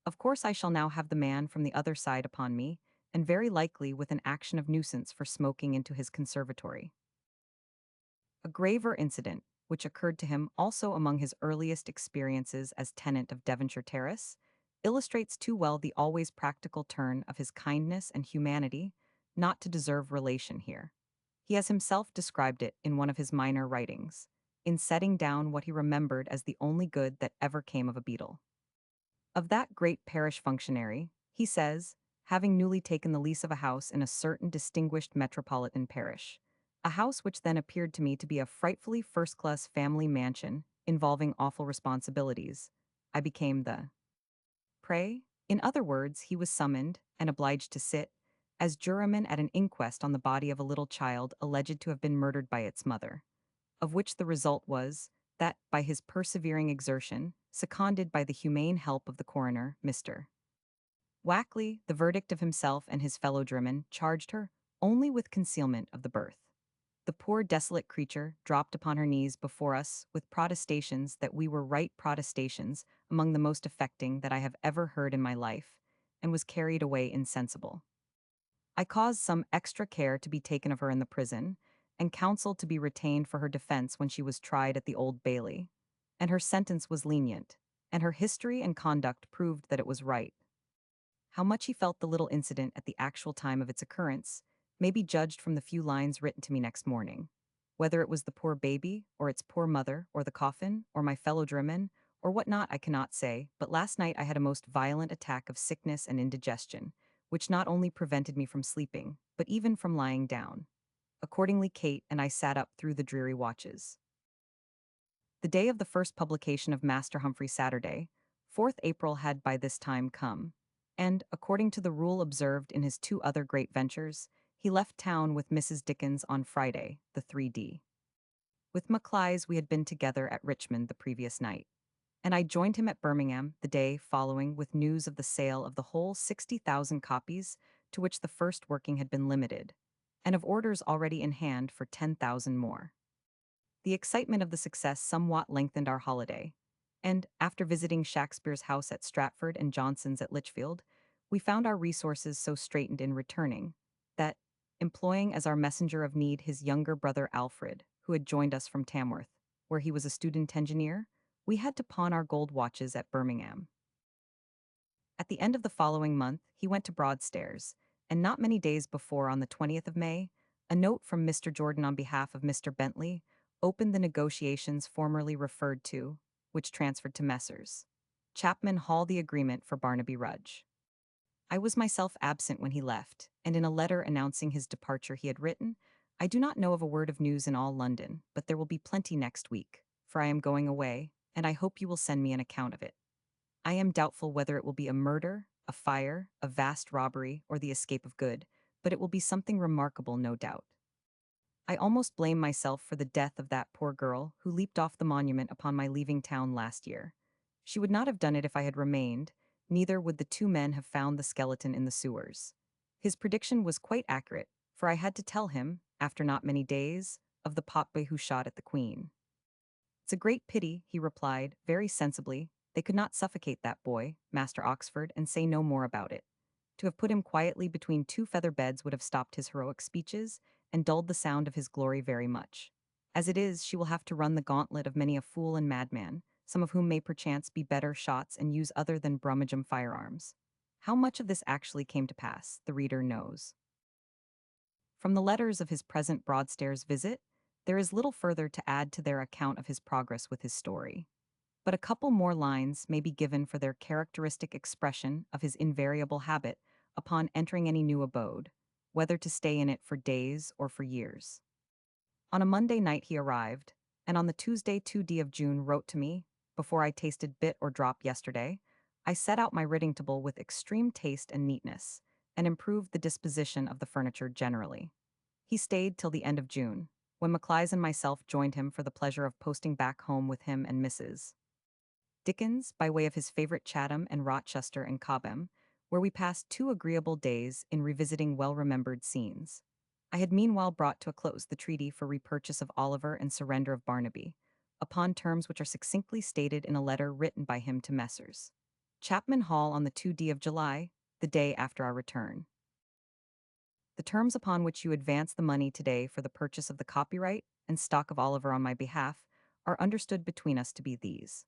Of course I shall now have the man from the other side upon me, and very likely with an action of nuisance for smoking into his conservatory. A graver incident, which occurred to him also among his earliest experiences as tenant of Devonshire Terrace, illustrates too well the always practical turn of his kindness and humanity not to deserve relation here. He has himself described it in one of his minor writings, in setting down what he remembered as the only good that ever came of a beetle. Of that great parish functionary, he says, having newly taken the lease of a house in a certain distinguished metropolitan parish, a house which then appeared to me to be a frightfully first-class family mansion involving awful responsibilities, I became the prey. In other words, he was summoned and obliged to sit as juryman at an inquest on the body of a little child alleged to have been murdered by its mother, of which the result was that, by his persevering exertion, seconded by the humane help of the coroner, Mr. Wackley, the verdict of himself and his fellow jurymen charged her only with concealment of the birth. The poor desolate creature dropped upon her knees before us with protestations that we were right, protestations among the most affecting that I have ever heard in my life, and was carried away insensible. I caused some extra care to be taken of her in the prison, and counsel to be retained for her defense when she was tried at the Old Bailey, and her sentence was lenient, and her history and conduct proved that it was right. How much he felt the little incident at the actual time of its occurrence may be judged from the few lines written to me next morning. Whether it was the poor baby, or its poor mother, or the coffin, or my fellow jurymen, or what not, I cannot say, but last night I had a most violent attack of sickness and indigestion, which not only prevented me from sleeping, but even from lying down. Accordingly, Kate and I sat up through the dreary watches. The day of the first publication of Master Humphrey Saturday, 4th April, had by this time come, and, according to the rule observed in his two other great ventures, he left town with Mrs. Dickens on Friday, the 3d. With Maclies we had been together at Richmond the previous night, and I joined him at Birmingham the day following with news of the sale of the whole 60,000 copies to which the first working had been limited, and of orders already in hand for 10,000 more. The excitement of the success somewhat lengthened our holiday, and, after visiting Shakespeare's house at Stratford and Johnson's at Lichfield, we found our resources so straitened in returning that, employing as our messenger of need his younger brother Alfred, who had joined us from Tamworth, where he was a student engineer, we had to pawn our gold watches at Birmingham. At the end of the following month, he went to Broadstairs, and not many days before, on the 20th of May, a note from Mr. Jordan on behalf of Mr. Bentley opened the negotiations formerly referred to, which transferred to Messrs. Chapman Hall the agreement for Barnaby Rudge. I was myself absent when he left, and in a letter announcing his departure he had written, I do not know of a word of news in all London, but there will be plenty next week, for I am going away, and I hope you will send me an account of it. I am doubtful whether it will be a murder, a fire, a vast robbery, or the escape of good, but it will be something remarkable, no doubt. I almost blame myself for the death of that poor girl who leaped off the monument upon my leaving town last year. She would not have done it if I had remained, neither would the two men have found the skeleton in the sewers. His prediction was quite accurate, for I had to tell him, after not many days, of the potboy who shot at the Queen. It's a great pity, he replied, very sensibly. They could not suffocate that boy, Master Oxford, and say no more about it. To have put him quietly between two feather beds would have stopped his heroic speeches and dulled the sound of his glory very much. As it is, she will have to run the gauntlet of many a fool and madman, some of whom may perchance be better shots and use other than brummagem firearms. How much of this actually came to pass, the reader knows. From the letters of his present Broadstairs visit, there is little further to add to their account of his progress with his story. But a couple more lines may be given for their characteristic expression of his invariable habit upon entering any new abode, whether to stay in it for days or for years. On a Monday night he arrived, and on the Tuesday 2d of June wrote to me, before I tasted bit or drop yesterday, I set out my writing table with extreme taste and neatness, and improved the disposition of the furniture generally. He stayed till the end of June, when Maclise and myself joined him for the pleasure of posting back home with him and Mrs. Dickens, by way of his favorite Chatham and Rochester and Cobham, where we passed 2 agreeable days in revisiting well-remembered scenes. I had meanwhile brought to a close the treaty for repurchase of Oliver and surrender of Barnaby, upon terms which are succinctly stated in a letter written by him to Messrs. Chapman Hall on the 2d of July, the day after our return. The terms upon which you advance the money today for the purchase of the copyright and stock of Oliver on my behalf are understood between us to be these: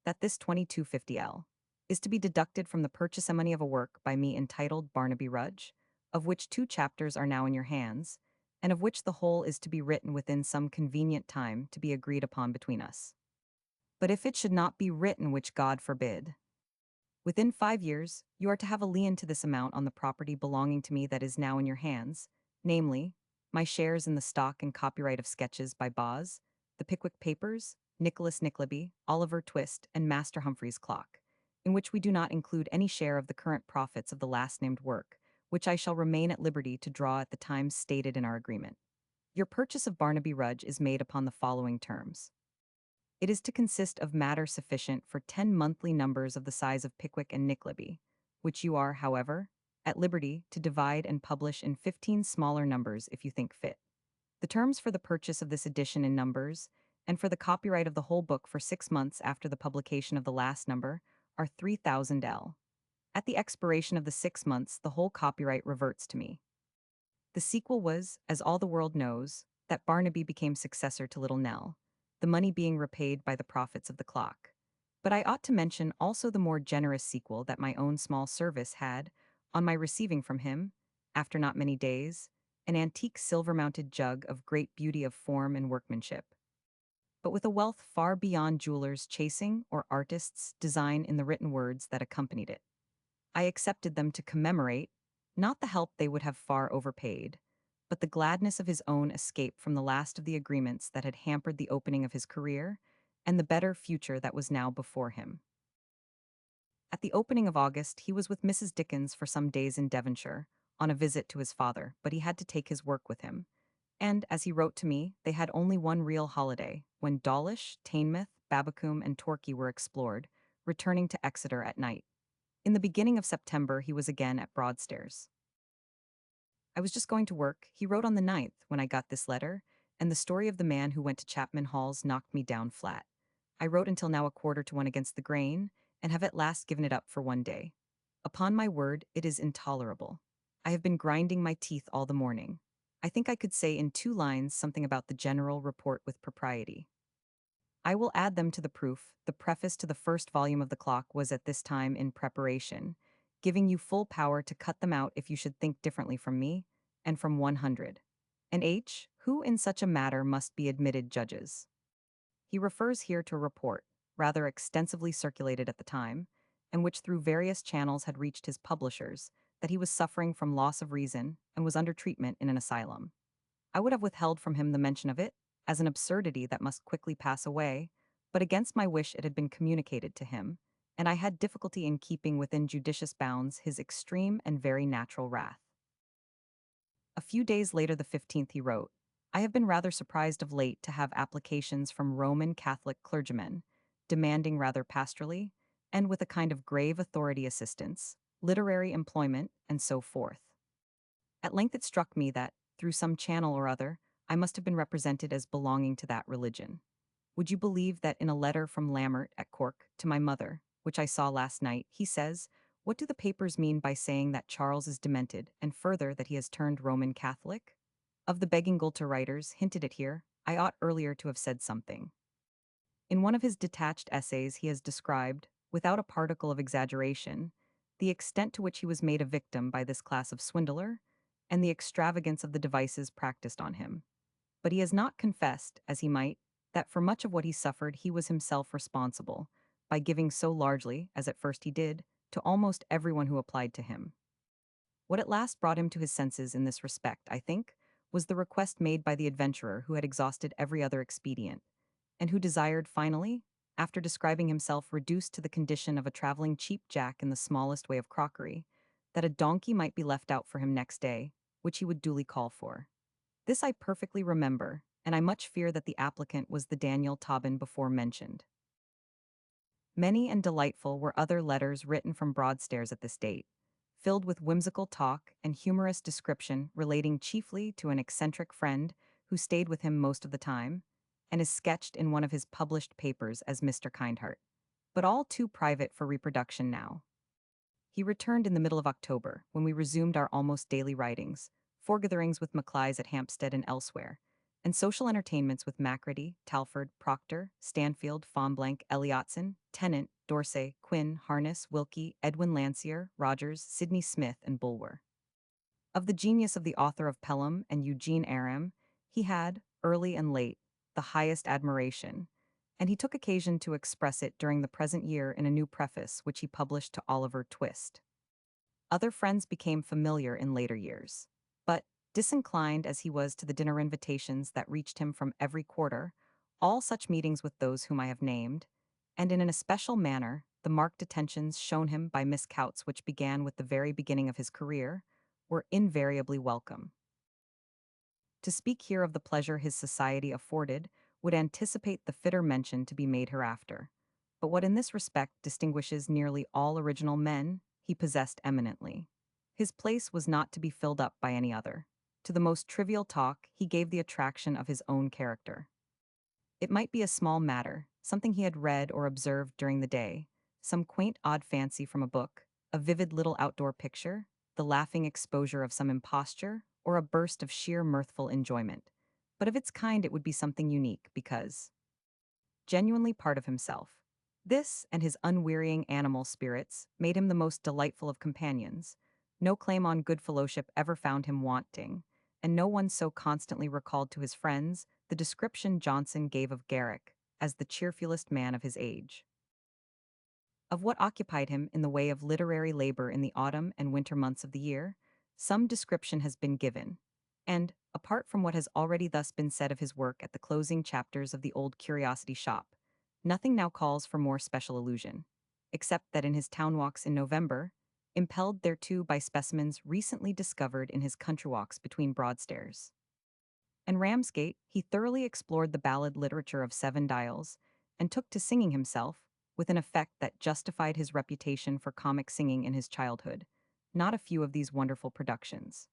that this 2250L is to be deducted from the purchase money of a work by me entitled Barnaby Rudge, of which 2 chapters are now in your hands, and of which the whole is to be written within some convenient time to be agreed upon between us. But if it should not be written, which God forbid, within 5 years, you are to have a lien to this amount on the property belonging to me that is now in your hands, namely, my shares in the stock and copyright of sketches by Boz, the Pickwick Papers, Nicholas Nickleby, Oliver Twist, and Master Humphrey's Clock, in which we do not include any share of the current profits of the last named work, which I shall remain at liberty to draw at the time stated in our agreement. Your purchase of Barnaby Rudge is made upon the following terms. It is to consist of matter sufficient for 10 monthly numbers of the size of Pickwick and Nickleby, which you are, however, at liberty to divide and publish in 15 smaller numbers if you think fit. The terms for the purchase of this edition in numbers, and for the copyright of the whole book for 6 months after the publication of the last number, are 3,000L. At the expiration of the 6 months, the whole copyright reverts to me. The sequel was, as all the world knows, that Barnaby became successor to Little Nell, the money being repaid by the profits of the clock. But I ought to mention also the more generous sequel that my own small service had, on my receiving from him, after not many days, an antique silver-mounted jug of great beauty of form and workmanship, but with a wealth far beyond jewelers' chasing or artists' design in the written words that accompanied it. I accepted them to commemorate, not the help they would have far overpaid, but the gladness of his own escape from the last of the agreements that had hampered the opening of his career, and the better future that was now before him. At the opening of August, he was with Mrs. Dickens for some days in Devonshire, on a visit to his father, but he had to take his work with him. And, as he wrote to me, they had only one real holiday, when Dawlish, Teignmouth, Babbacombe, and Torquay were explored, returning to Exeter at night. In the beginning of September, he was again at Broadstairs. I was just going to work, he wrote on the 9th, when I got this letter, and the story of the man who went to Chapman Hall's knocked me down flat. I wrote until now 1:15 against the grain, and have at last given it up for one day. Upon my word, it is intolerable. I have been grinding my teeth all the morning. I think I could say in 2 lines something about the general report with propriety. I will add them to the proof. The preface to the first volume of the clock was at this time in preparation, giving you full power to cut them out if you should think differently from me, and from 100. And H, who in such a matter must be admitted judges. He refers here to a report, rather extensively circulated at the time, and which through various channels had reached his publishers, that he was suffering from loss of reason and was under treatment in an asylum. I would have withheld from him the mention of it, as an absurdity that must quickly pass away, but against my wish it had been communicated to him, and I had difficulty in keeping within judicious bounds his extreme and very natural wrath. A few days later, the 15th, he wrote, I have been rather surprised of late to have applications from Roman Catholic clergymen, demanding rather pastorally, and with a kind of grave authority assistance, literary employment, and so forth. At length it struck me that, through some channel or other, I must have been represented as belonging to that religion. Would you believe that in a letter from Lambert at Cork to my mother, which I saw last night, he says, what do the papers mean by saying that Charles is demented, and further that he has turned Roman Catholic? Of the begging Gulter writers hinted at here, I ought earlier to have said something. In one of his detached essays he has described, without a particle of exaggeration, the extent to which he was made a victim by this class of swindler, and the extravagance of the devices practiced on him. But he has not confessed, as he might, that for much of what he suffered he was himself responsible, by giving so largely, as at first he did, to almost everyone who applied to him. What at last brought him to his senses in this respect, I think, was the request made by the adventurer who had exhausted every other expedient, and who desired finally, after describing himself reduced to the condition of a traveling cheap-jack in the smallest way of crockery, that a donkey might be left out for him next day, which he would duly call for. This I perfectly remember, and I much fear that the applicant was the Daniel Tobin before mentioned. Many and delightful were other letters written from Broadstairs at this date, filled with whimsical talk and humorous description relating chiefly to an eccentric friend who stayed with him most of the time, and is sketched in one of his published papers as Mr. Kindheart, but all too private for reproduction now. He returned in the middle of October, when we resumed our almost daily writings, foregatherings with Macleys at Hampstead and elsewhere, and social entertainments with Macready, Talford, Proctor, Stanfield, Fonblanque, Eliotson, Tennant, Dorsey, Quinn, Harness, Wilkie, Edwin Landseer, Rogers, Sidney Smith, and Bulwer. Of the genius of the author of Pelham and Eugene Aram, he had, early and late, the highest admiration, and he took occasion to express it during the present year in a new preface which he published to Oliver Twist. Other friends became familiar in later years, but, disinclined as he was to the dinner invitations that reached him from every quarter, all such meetings with those whom I have named, and in an especial manner, the marked attentions shown him by Miss Coutts which began with the very beginning of his career, were invariably welcome. To speak here of the pleasure his society afforded would anticipate the fitter mention to be made hereafter. But what in this respect distinguishes nearly all original men, he possessed eminently. His place was not to be filled up by any other. To the most trivial talk he gave the attraction of his own character. It might be a small matter, something he had read or observed during the day, some quaint odd fancy from a book, a vivid little outdoor picture, the laughing exposure of some imposture, or a burst of sheer mirthful enjoyment. But of its kind it would be something unique because genuinely part of himself. This and his unwearying animal spirits made him the most delightful of companions. No claim on good fellowship ever found him wanting, and no one so constantly recalled to his friends the description Johnson gave of Garrick as the cheerfulest man of his age. Of what occupied him in the way of literary labor in the autumn and winter months of the year, some description has been given, and, apart from what has already thus been said of his work at the closing chapters of the Old Curiosity Shop, nothing now calls for more special allusion, except that in his town walks in November, impelled thereto by specimens recently discovered in his country walks between Broadstairs and Ramsgate, he thoroughly explored the ballad literature of Seven Dials, and took to singing himself, with an effect that justified his reputation for comic singing in his childhood. Not a few of these wonderful productions.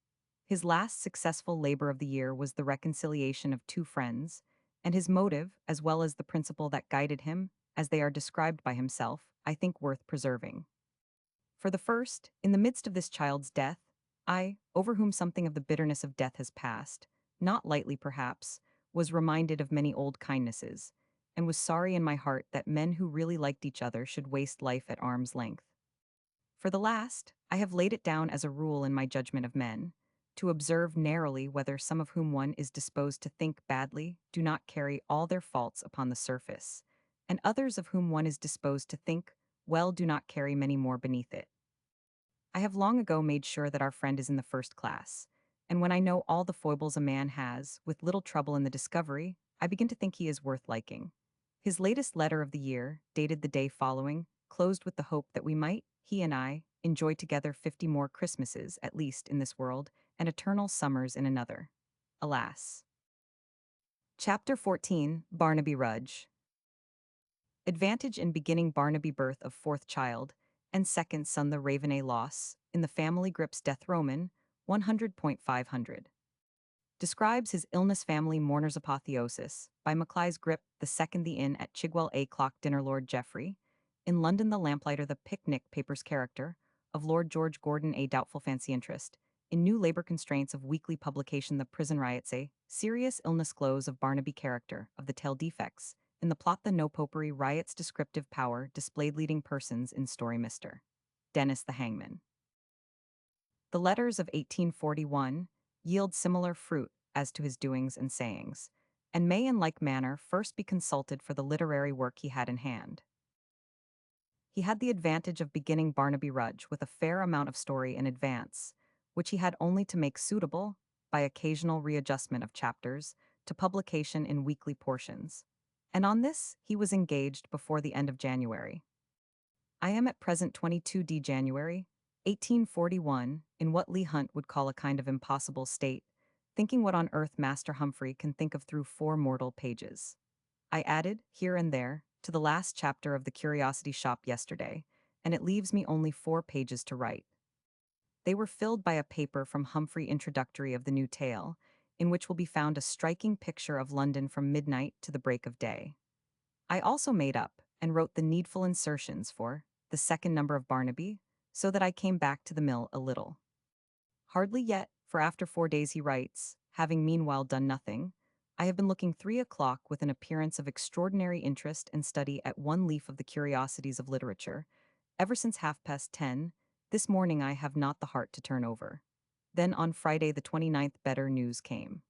His last successful labor of the year was the reconciliation of two friends, and his motive, as well as the principle that guided him, as they are described by himself, I think worth preserving. For the first, in the midst of this child's death, I, over whom something of the bitterness of death has passed, not lightly perhaps, was reminded of many old kindnesses, and was sorry in my heart that men who really liked each other should waste life at arm's length. For the last, I have laid it down as a rule in my judgment of men, to observe narrowly whether some of whom one is disposed to think badly do not carry all their faults upon the surface, and others of whom one is disposed to think well do not carry many more beneath it. I have long ago made sure that our friend is in the first class, and when I know all the foibles a man has, with little trouble in the discovery, I begin to think he is worth liking. His latest letter of the year, dated the day following, closed with the hope that we might, he and I, enjoy together 50 more Christmases, at least, in this world, and eternal summers in another. Alas. Chapter 14, Barnaby Rudge. Advantage in beginning Barnaby birth of fourth child, and second son the Ravenay loss, in the family grips death Roman, 100.500. Describes his illness family mourner's apotheosis, by Maclay's grip, the second the inn at Chigwell A. Clock dinner Lord Geoffrey, in London the lamplighter the picnic papers character, of Lord George Gordon a doubtful fancy interest, in new labor constraints of weekly publication the prison riots a serious illness glows of Barnaby character, of the tale defects, in the plot the no popery riots descriptive power displayed leading persons in story Mr. Dennis the hangman. The letters of 1841 yield similar fruit as to his doings and sayings, and may in like manner first be consulted for the literary work he had in hand. He had the advantage of beginning Barnaby Rudge with a fair amount of story in advance, which he had only to make suitable, by occasional readjustment of chapters, to publication in weekly portions. And on this he was engaged before the end of January. I am at present 22d January, 1841, in what Leigh Hunt would call a kind of impossible state, thinking what on earth Master Humphrey can think of through 4 mortal pages. I added, here and there, to the last chapter of the Curiosity Shop yesterday, and it leaves me only 4 pages to write. They were filled by a paper from Humphrey introductory of the new tale, in which will be found a striking picture of London from midnight to the break of day. I also made up and wrote the needful insertions for the second number of Barnaby, so that I came back to the mill a little. Hardly yet, for after 4 days he writes, having meanwhile done nothing, I have been looking 3 o'clock with an appearance of extraordinary interest and study at one leaf of the Curiosities of Literature. Ever since 10:30, this morning I have not the heart to turn over. Then on Friday the 29th better news came.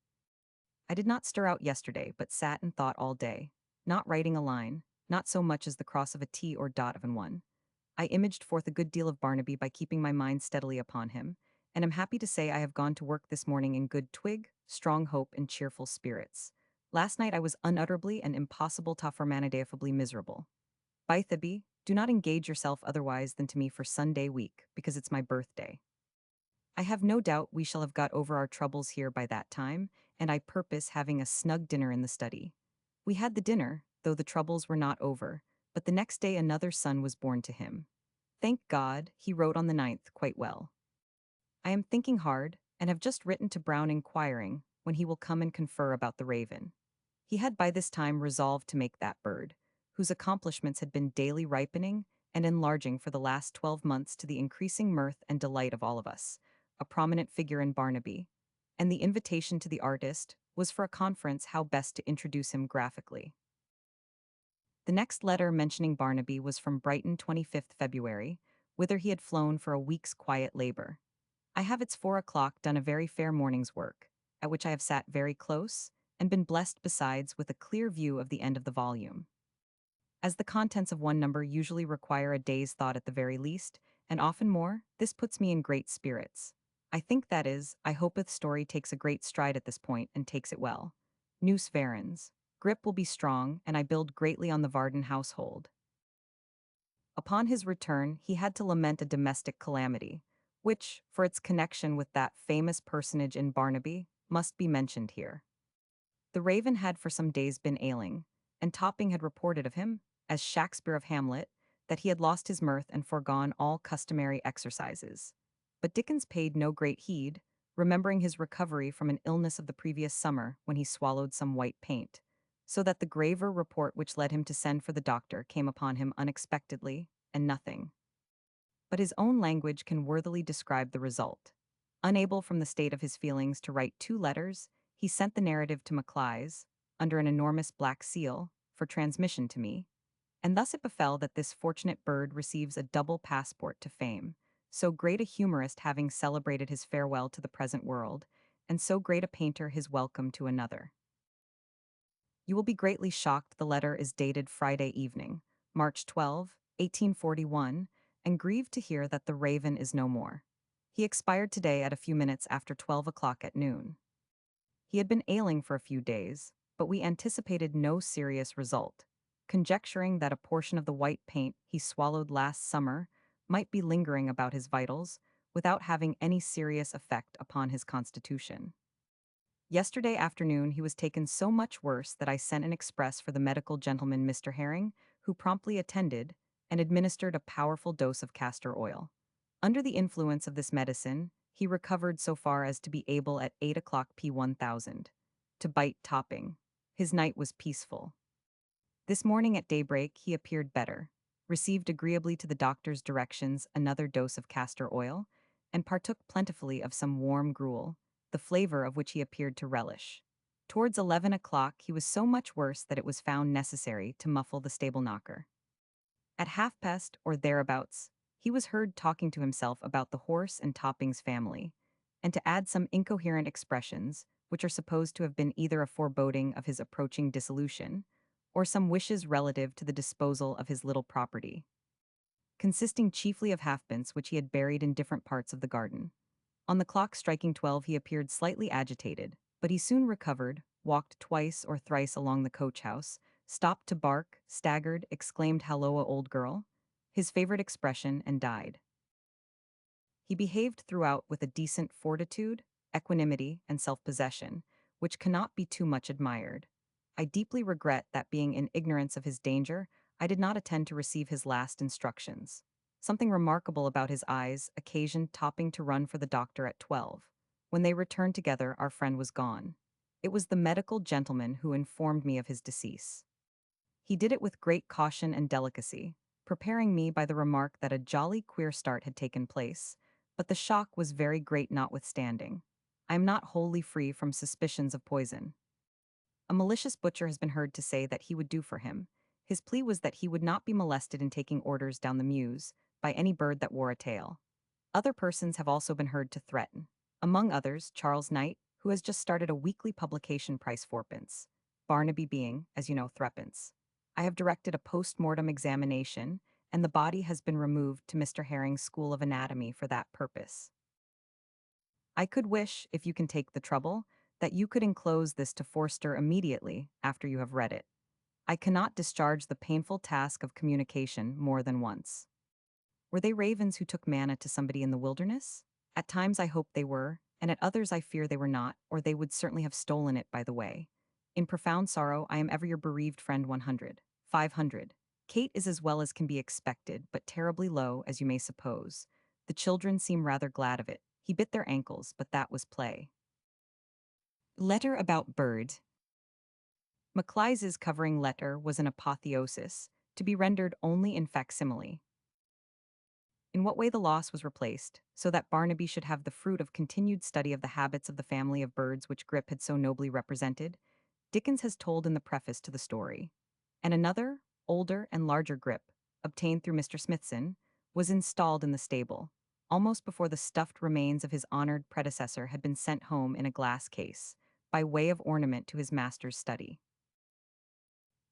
I did not stir out yesterday, but sat and thought all day, not writing a line, not so much as the cross of a T or dot of an one. I imaged forth a good deal of Barnaby by keeping my mind steadily upon him, and am happy to say I have gone to work this morning in good twig, strong hope, and cheerful spirits. Last night I was unutterably and impossible ta formanidafably miserable. Bythaby, do not engage yourself otherwise than to me for Sunday week, because it's my birthday. I have no doubt we shall have got over our troubles here by that time, and I purpose having a snug dinner in the study. We had the dinner, though the troubles were not over, but the next day another son was born to him. Thank God, he wrote on the 9th quite well. I am thinking hard, and have just written to Brown inquiring when he will come and confer about the raven. He had by this time resolved to make that bird, whose accomplishments had been daily ripening and enlarging for the last 12 months to the increasing mirth and delight of all of us, a prominent figure in Barnaby, and the invitation to the artist was for a conference how best to introduce him graphically. The next letter mentioning Barnaby was from Brighton 25th February, whither he had flown for a week's quiet labor. I have its 4 o'clock done a very fair morning's work, at which I have sat very close, and been blessed besides with a clear view of the end of the volume. As the contents of one number usually require a day's thought at the very least, and often more, this puts me in great spirits. I think that is, I hopeth story takes a great stride at this point and takes it well. Nous verrons. Grip will be strong, and I build greatly on the Varden household. Upon his return, he had to lament a domestic calamity, which, for its connection with that famous personage in Barnaby, must be mentioned here. The raven had for some days been ailing, and Topping had reported of him, as Shakespeare of Hamlet, that he had lost his mirth and foregone all customary exercises. But Dickens paid no great heed, remembering his recovery from an illness of the previous summer when he swallowed some white paint, so that the graver report which led him to send for the doctor came upon him unexpectedly, and nothing. But his own language can worthily describe the result. Unable from the state of his feelings to write 2 letters, he sent the narrative to Maclay's, under an enormous black seal, for transmission to me, and thus it befell that this fortunate bird receives a double passport to fame, so great a humorist having celebrated his farewell to the present world, and so great a painter his welcome to another. You will be greatly shocked the letter is dated Friday evening, March 12, 1841, and grieved to hear that the raven is no more. He expired today at a few minutes after 12 o'clock at noon. He had been ailing for a few days, but we anticipated no serious result. conjecturing that a portion of the white paint he swallowed last summer might be lingering about his vitals without having any serious effect upon his constitution. Yesterday afternoon he was taken so much worse that I sent an express for the medical gentleman Mr. Herring, who promptly attended and administered a powerful dose of castor oil. Under the influence of this medicine, he recovered so far as to be able at 8 o'clock p.1000 to bite topping. His night was peaceful. This morning at daybreak he appeared better, received agreeably to the doctor's directions another dose of castor oil, and partook plentifully of some warm gruel, the flavor of which he appeared to relish. Towards 11 o'clock he was so much worse that it was found necessary to muffle the stable knocker. At half past or thereabouts, he was heard talking to himself about the horse and Topping's family, and to add some incoherent expressions, which are supposed to have been either a foreboding of his approaching dissolution, or some wishes relative to the disposal of his little property, consisting chiefly of halfpence which he had buried in different parts of the garden. On the clock striking 12 he appeared slightly agitated, but he soon recovered, walked twice or thrice along the coach-house, stopped to bark, staggered, exclaimed "Halloa, old girl," his favorite expression, and died. He behaved throughout with a decent fortitude, equanimity, and self-possession, which cannot be too much admired. I deeply regret that, being in ignorance of his danger, I did not attend to receive his last instructions. Something remarkable about his eyes occasioned Topping to run for the doctor at 12. When they returned together, our friend was gone. It was the medical gentleman who informed me of his decease. He did it with great caution and delicacy, preparing me by the remark that a jolly queer start had taken place, but the shock was very great notwithstanding. I am not wholly free from suspicions of poison. A malicious butcher has been heard to say that he would do for him. His plea was that he would not be molested in taking orders down the mews by any bird that wore a tail. Other persons have also been heard to threaten. Among others, Charles Knight, who has just started a weekly publication, price fourpence, Barnaby being, as you know, threepence. I have directed a post-mortem examination, and the body has been removed to Mr. Herring's School of Anatomy for that purpose. I could wish, if you can take the trouble, that you could enclose this to Forster immediately after you have read it. I cannot discharge the painful task of communication more than once. Were they ravens who took manna to somebody in the wilderness? At times I hope they were, and at others I fear they were not, or they would certainly have stolen it by the way. In profound sorrow, I am ever your bereaved friend 100. 500. Kate is as well as can be expected, but terribly low, as you may suppose. The children seem rather glad of it. He bit their ankles, but that was play. Letter about bird. Maclise's covering letter was an apotheosis, to be rendered only in facsimile. In what way the loss was replaced, so that Barnaby should have the fruit of continued study of the habits of the family of birds which Grip had so nobly represented, Dickens has told in the preface to the story. And another, older and larger Grip, obtained through Mr. Smithson, was installed in the stable, almost before the stuffed remains of his honored predecessor had been sent home in a glass case, by way of ornament to his master's study.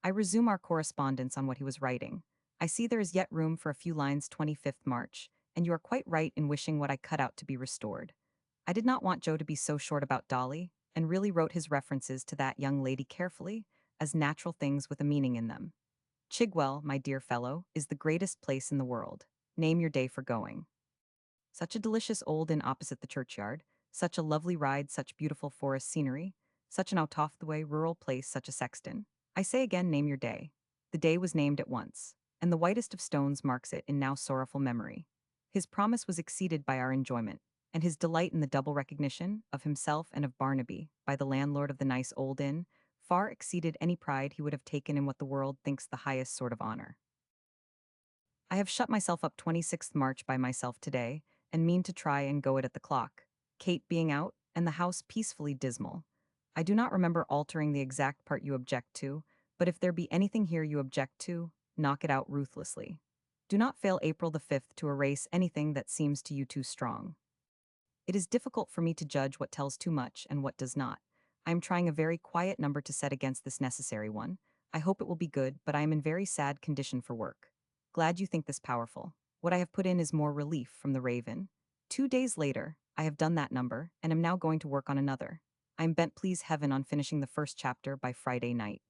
I resume our correspondence on what he was writing. I see there is yet room for a few lines. 25th March, and you are quite right in wishing what I cut out to be restored. I did not want Joe to be so short about Dolly, and really wrote his references to that young lady carefully, as natural things with a meaning in them. Chigwell, my dear fellow, is the greatest place in the world. Name your day for going. Such a delicious old inn opposite the churchyard, such a lovely ride, such beautiful forest scenery, such an out-off-the-way rural place, such a sexton. I say again, name your day. The day was named at once, and the whitest of stones marks it in now sorrowful memory. His promise was exceeded by our enjoyment, and his delight in the double recognition of himself and of Barnaby by the landlord of the nice old inn far exceeded any pride he would have taken in what the world thinks the highest sort of honor. I have shut myself up 26th March by myself today, and mean to try and go it at the clock, Kate being out, and the house peacefully dismal. I do not remember altering the exact part you object to, but if there be anything here you object to, knock it out ruthlessly. Do not fail April the 5th to erase anything that seems to you too strong. It is difficult for me to judge what tells too much and what does not. I am trying a very quiet number to set against this necessary one. I hope it will be good, but I am in very sad condition for work. Glad you think this powerful. What I have put in is more relief from the Raven. 2 days later, I have done that number, and am now going to work on another. I am bent, please heaven, on finishing the first chapter by Friday night.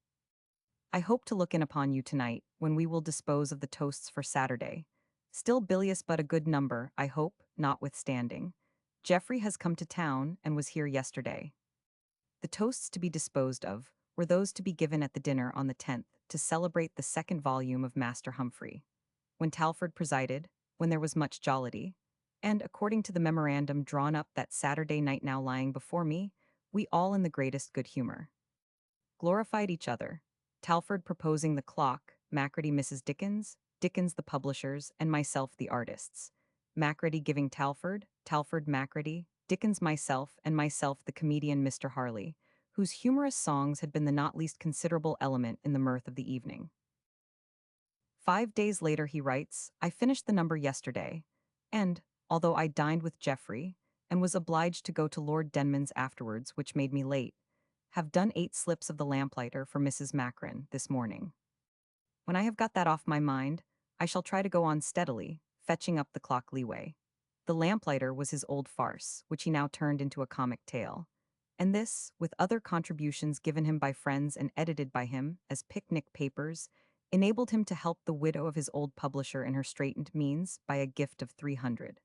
I hope to look in upon you tonight, when we will dispose of the toasts for Saturday. Still bilious but a good number, I hope, notwithstanding. Geoffrey has come to town, and was here yesterday. The toasts to be disposed of were those to be given at the dinner on the 10th to celebrate the second volume of Master Humphrey, when Talford presided, when there was much jollity, and, according to the memorandum drawn up that Saturday night now lying before me, we all in the greatest good humour glorified each other, Talford proposing the clock, Macready Mrs. Dickens, Dickens the publishers, and myself the artists. Macready giving Talford, Talford Macready, Dickens myself, and myself the comedian Mr. Harley, whose humorous songs had been the not least considerable element in the mirth of the evening. 5 days later he writes, I finished the number yesterday, and, although I dined with Geoffrey, and was obliged to go to Lord Denman's afterwards, which made me late, have done 8 slips of the lamplighter for Mrs. Macron this morning. When I have got that off my mind, I shall try to go on steadily, fetching up the clock leeway. The lamplighter was his old farce, which he now turned into a comic tale. And this, with other contributions given him by friends and edited by him as picnic papers, enabled him to help the widow of his old publisher in her straitened means by a gift of 300.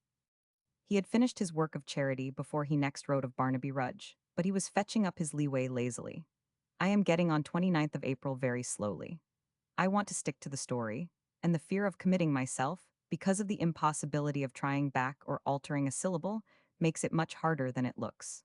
He had finished his work of charity before he next wrote of Barnaby Rudge, but he was fetching up his leeway lazily. I am getting on 29th of April very slowly. I want to stick to the story, and the fear of committing myself, because of the impossibility of trying back or altering a syllable, makes it much harder than it looks.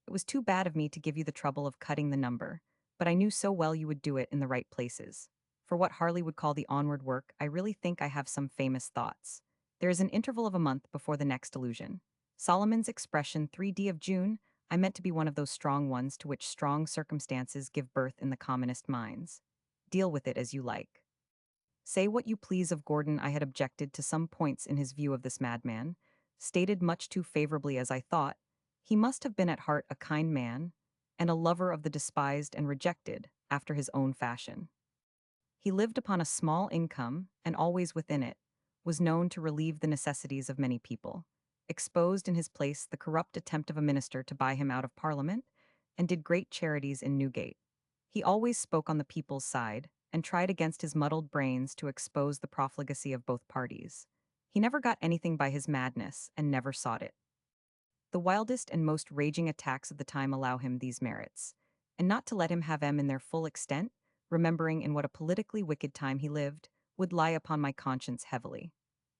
It was too bad of me to give you the trouble of cutting the number, but I knew so well you would do it in the right places. For what Harley would call the onward work, I really think I have some famous thoughts. There is an interval of a month before the next illusion. Solomon's expression 3D of June, I meant to be one of those strong ones to which strong circumstances give birth in the commonest minds. Deal with it as you like. Say what you please of Gordon, I had objected to some points in his view of this madman, stated much too favorably as I thought. He must have been at heart a kind man, and a lover of the despised and rejected, after his own fashion. He lived upon a small income, and always within it, was known to relieve the necessities of many people, exposed in his place the corrupt attempt of a minister to buy him out of Parliament, and did great charities in Newgate. He always spoke on the people's side, and tried against his muddled brains to expose the profligacy of both parties. He never got anything by his madness, and never sought it. The wildest and most raging attacks of the time allow him these merits, and not to let him have them in their full extent, remembering in what a politically wicked time he lived, would lie upon my conscience heavily.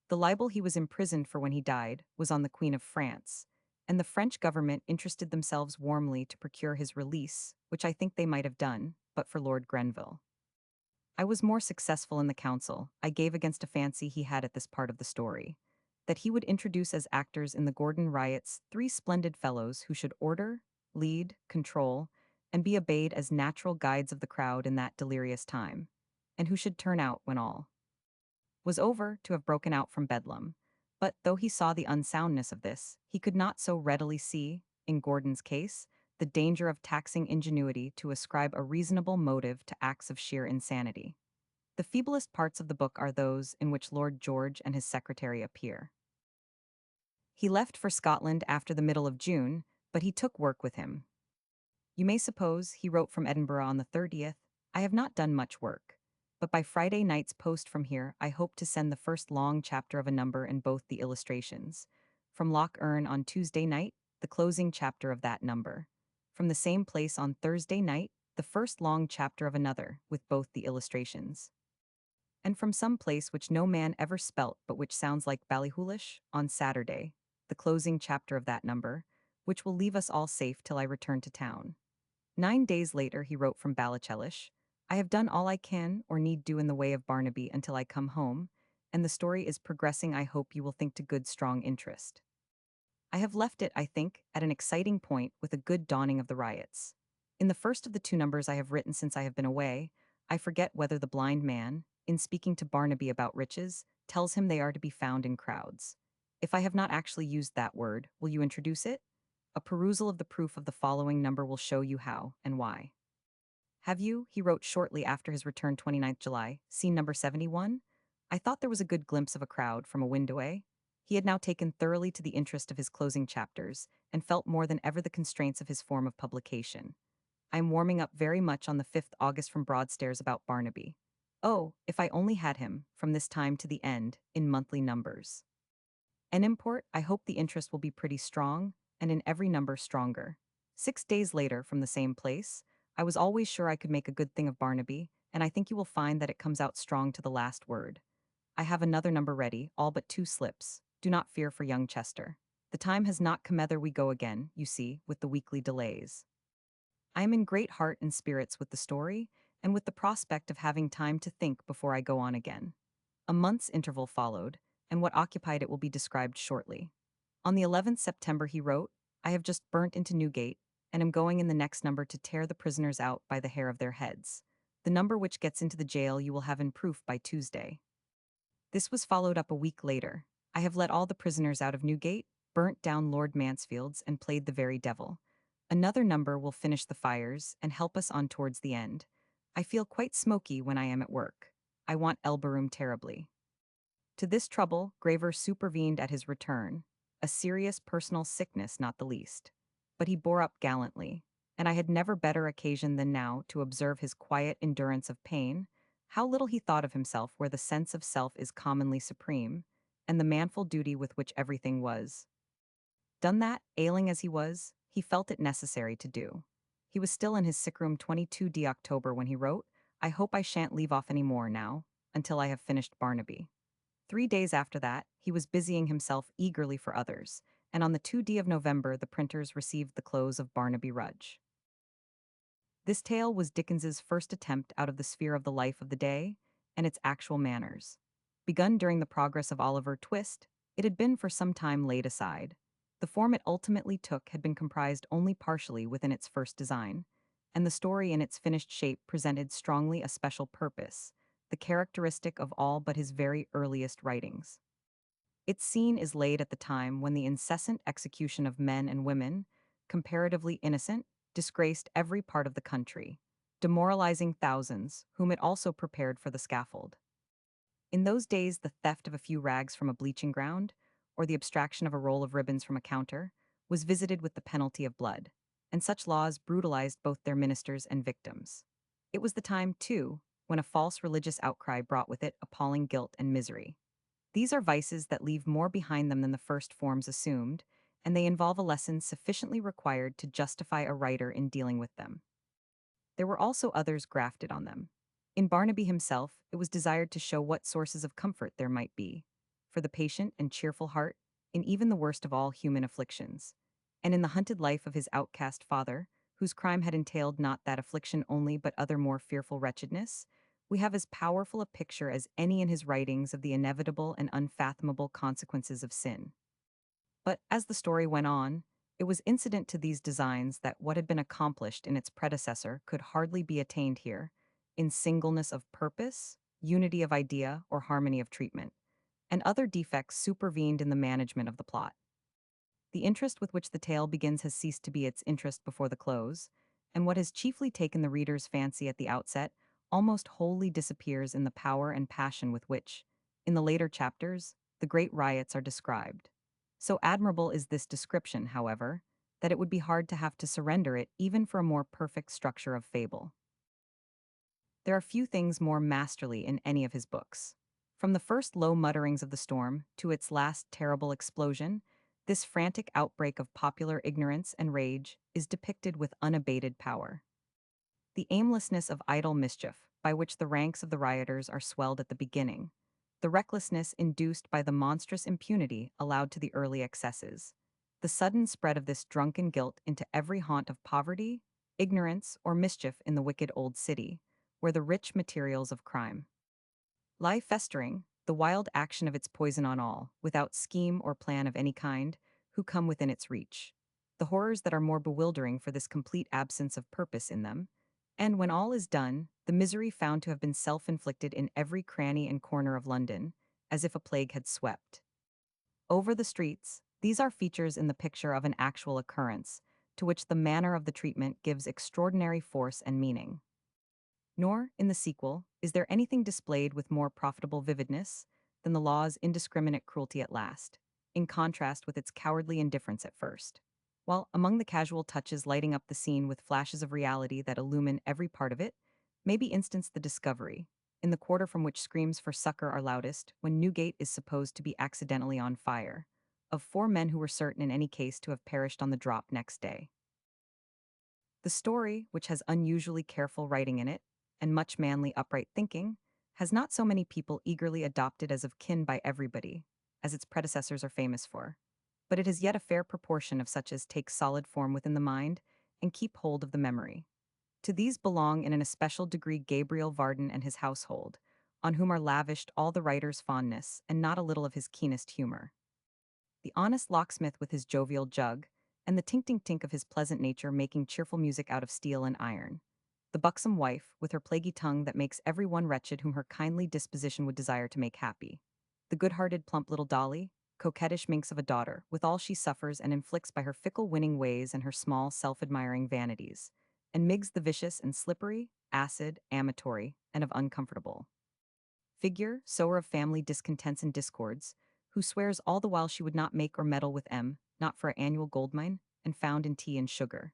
The libel he was imprisoned for when he died was on the Queen of France, and the French government interested themselves warmly to procure his release, which I think they might have done, but for Lord Grenville. I was more successful in the counsel I gave against a fancy he had at this part of the story, that he would introduce as actors in the Gordon riots 3 splendid fellows who should order, lead, control, and be obeyed as natural guides of the crowd in that delirious time, and who should turn out when all was over to have broken out from bedlam. But though he saw the unsoundness of this, he could not so readily see, in Gordon's case, the danger of taxing ingenuity to ascribe a reasonable motive to acts of sheer insanity. The feeblest parts of the book are those in which Lord George and his secretary appear. He left for Scotland after the middle of June, but he took work with him. You may suppose he wrote from Edinburgh on the 30th, I have not done much work, but by Friday night's post from here I hope to send the first long chapter of a number and both the illustrations. From Loch Earn on Tuesday night, the closing chapter of that number. From the same place on Thursday night, the first long chapter of another, with both the illustrations. And from some place which no man ever spelt but which sounds like Ballyhoolish, on Saturday, the closing chapter of that number, which will leave us all safe till I return to town. 9 days later he wrote from Ballychellish, I have done all I can or need do in the way of Barnaby until I come home, and the story is progressing. I hope you will think to good strong interest. I have left it, I think, at an exciting point with a good dawning of the riots. In the first of the 2 numbers I have written since I have been away, I forget whether the blind man, in speaking to Barnaby about riches, tells him they are to be found in crowds. If I have not actually used that word, will you introduce it? A perusal of the proof of the following number will show you how and why. Have you, he wrote shortly after his return 29th July, seen number 71? I thought there was a good glimpse of a crowd from a window, eh? He had now taken thoroughly to the interest of his closing chapters, and felt more than ever the constraints of his form of publication. I am warming up very much on the 5th August from Broadstairs about Barnaby. Oh, if I only had him, from this time to the end, in monthly numbers. An import, I hope the interest will be pretty strong, and in every number stronger. 6 days later, from the same place, I was always sure I could make a good thing of Barnaby, and I think you will find that it comes out strong to the last word. I have another number ready, all but 2 slips. Do not fear for young Chester. The time has not come either we go again, you see, with the weekly delays. I am in great heart and spirits with the story, and with the prospect of having time to think before I go on again. A month's interval followed, and what occupied it will be described shortly. On the 11th September he wrote, I have just burnt into Newgate, and am going in the next number to tear the prisoners out by the hair of their heads. The number which gets into the jail you will have in proof by Tuesday. This was followed up a week later. I have let all the prisoners out of Newgate, burnt down Lord Mansfield's, and played the very devil. Another number will finish the fires and help us on towards the end. I feel quite smoky when I am at work. I want Elberum terribly. To this trouble, Graver supervened at his return, a serious personal sickness not the least. But he bore up gallantly, and I had never better occasion than now to observe his quiet endurance of pain, how little he thought of himself where the sense of self is commonly supreme, and the manful duty with which everything was done that, ailing as he was, he felt it necessary to do. He was still in his sick room 22d October when he wrote, I hope I shan't leave off any more now, until I have finished Barnaby. 3 days after that, he was busying himself eagerly for others, and on the 2d of November the printers received the close of Barnaby Rudge. This tale was Dickens's first attempt out of the sphere of the life of the day and its actual manners. Begun during the progress of Oliver Twist, it had been for some time laid aside. The form it ultimately took had been comprised only partially within its first design, and the story in its finished shape presented strongly a special purpose, the characteristic of all but his very earliest writings. Its scene is laid at the time when the incessant execution of men and women, comparatively innocent, disgraced every part of the country, demoralizing thousands, whom it also prepared for the scaffold. In those days, the theft of a few rags from a bleaching ground, or the abstraction of a roll of ribbons from a counter, was visited with the penalty of blood, and such laws brutalized both their ministers and victims. It was the time, too, when a false religious outcry brought with it appalling guilt and misery. These are vices that leave more behind them than the first forms assumed, and they involve a lesson sufficiently required to justify a writer in dealing with them. There were also others grafted on them. In Barnaby himself, it was desired to show what sources of comfort there might be, for the patient and cheerful heart, in even the worst of all human afflictions. And in the hunted life of his outcast father, whose crime had entailed not that affliction only but other more fearful wretchedness, we have as powerful a picture as any in his writings of the inevitable and unfathomable consequences of sin. But as the story went on, it was incident to these designs that what had been accomplished in its predecessor could hardly be attained here, in singleness of purpose, unity of idea, or harmony of treatment, and other defects supervened in the management of the plot. The interest with which the tale begins has ceased to be its interest before the close, and what has chiefly taken the reader's fancy at the outset almost wholly disappears in the power and passion with which, in the later chapters, the great riots are described. So admirable is this description, however, that it would be hard to have to surrender it even for a more perfect structure of fable. There are few things more masterly in any of his books. From the first low mutterings of the storm to its last terrible explosion, this frantic outbreak of popular ignorance and rage is depicted with unabated power. The aimlessness of idle mischief, by which the ranks of the rioters are swelled at the beginning, the recklessness induced by the monstrous impunity allowed to the early excesses, the sudden spread of this drunken guilt into every haunt of poverty, ignorance, or mischief in the wicked old city, where the rich materials of crime lie festering, the wild action of its poison on all, without scheme or plan of any kind, who come within its reach. The horrors that are more bewildering for this complete absence of purpose in them, and when all is done, the misery found to have been self-inflicted in every cranny and corner of London, as if a plague had swept over the streets. These are features in the picture of an actual occurrence, to which the manner of the treatment gives extraordinary force and meaning. Nor, in the sequel, is there anything displayed with more profitable vividness than the law's indiscriminate cruelty at last, in contrast with its cowardly indifference at first. while among the casual touches lighting up the scene with flashes of reality that illumine every part of it, maybe instance the discovery, in the quarter from which screams for succor are loudest, when Newgate is supposed to be accidentally on fire, of 4 men who were certain in any case to have perished on the drop next day. The story, which has unusually careful writing in it, and much manly upright thinking, has not so many people eagerly adopted as of kin by everybody, as its predecessors are famous for. But it has yet a fair proportion of such as take solid form within the mind and keep hold of the memory. To these belong in an especial degree Gabriel Varden and his household, on whom are lavished all the writer's fondness and not a little of his keenest humor. The honest locksmith with his jovial jug, and the tink-tink-tink of his pleasant nature making cheerful music out of steel and iron. The buxom wife, with her plaguy tongue that makes every one wretched whom her kindly disposition would desire to make happy. The good-hearted plump little Dolly, coquettish minx of a daughter, with all she suffers and inflicts by her fickle winning ways and her small self-admiring vanities. And Miggs the vicious and slippery, acid, amatory, and of uncomfortable figure, sower of family discontents and discords, who swears all the while she would not make or meddle with not for an annual gold mine, and found in tea and sugar.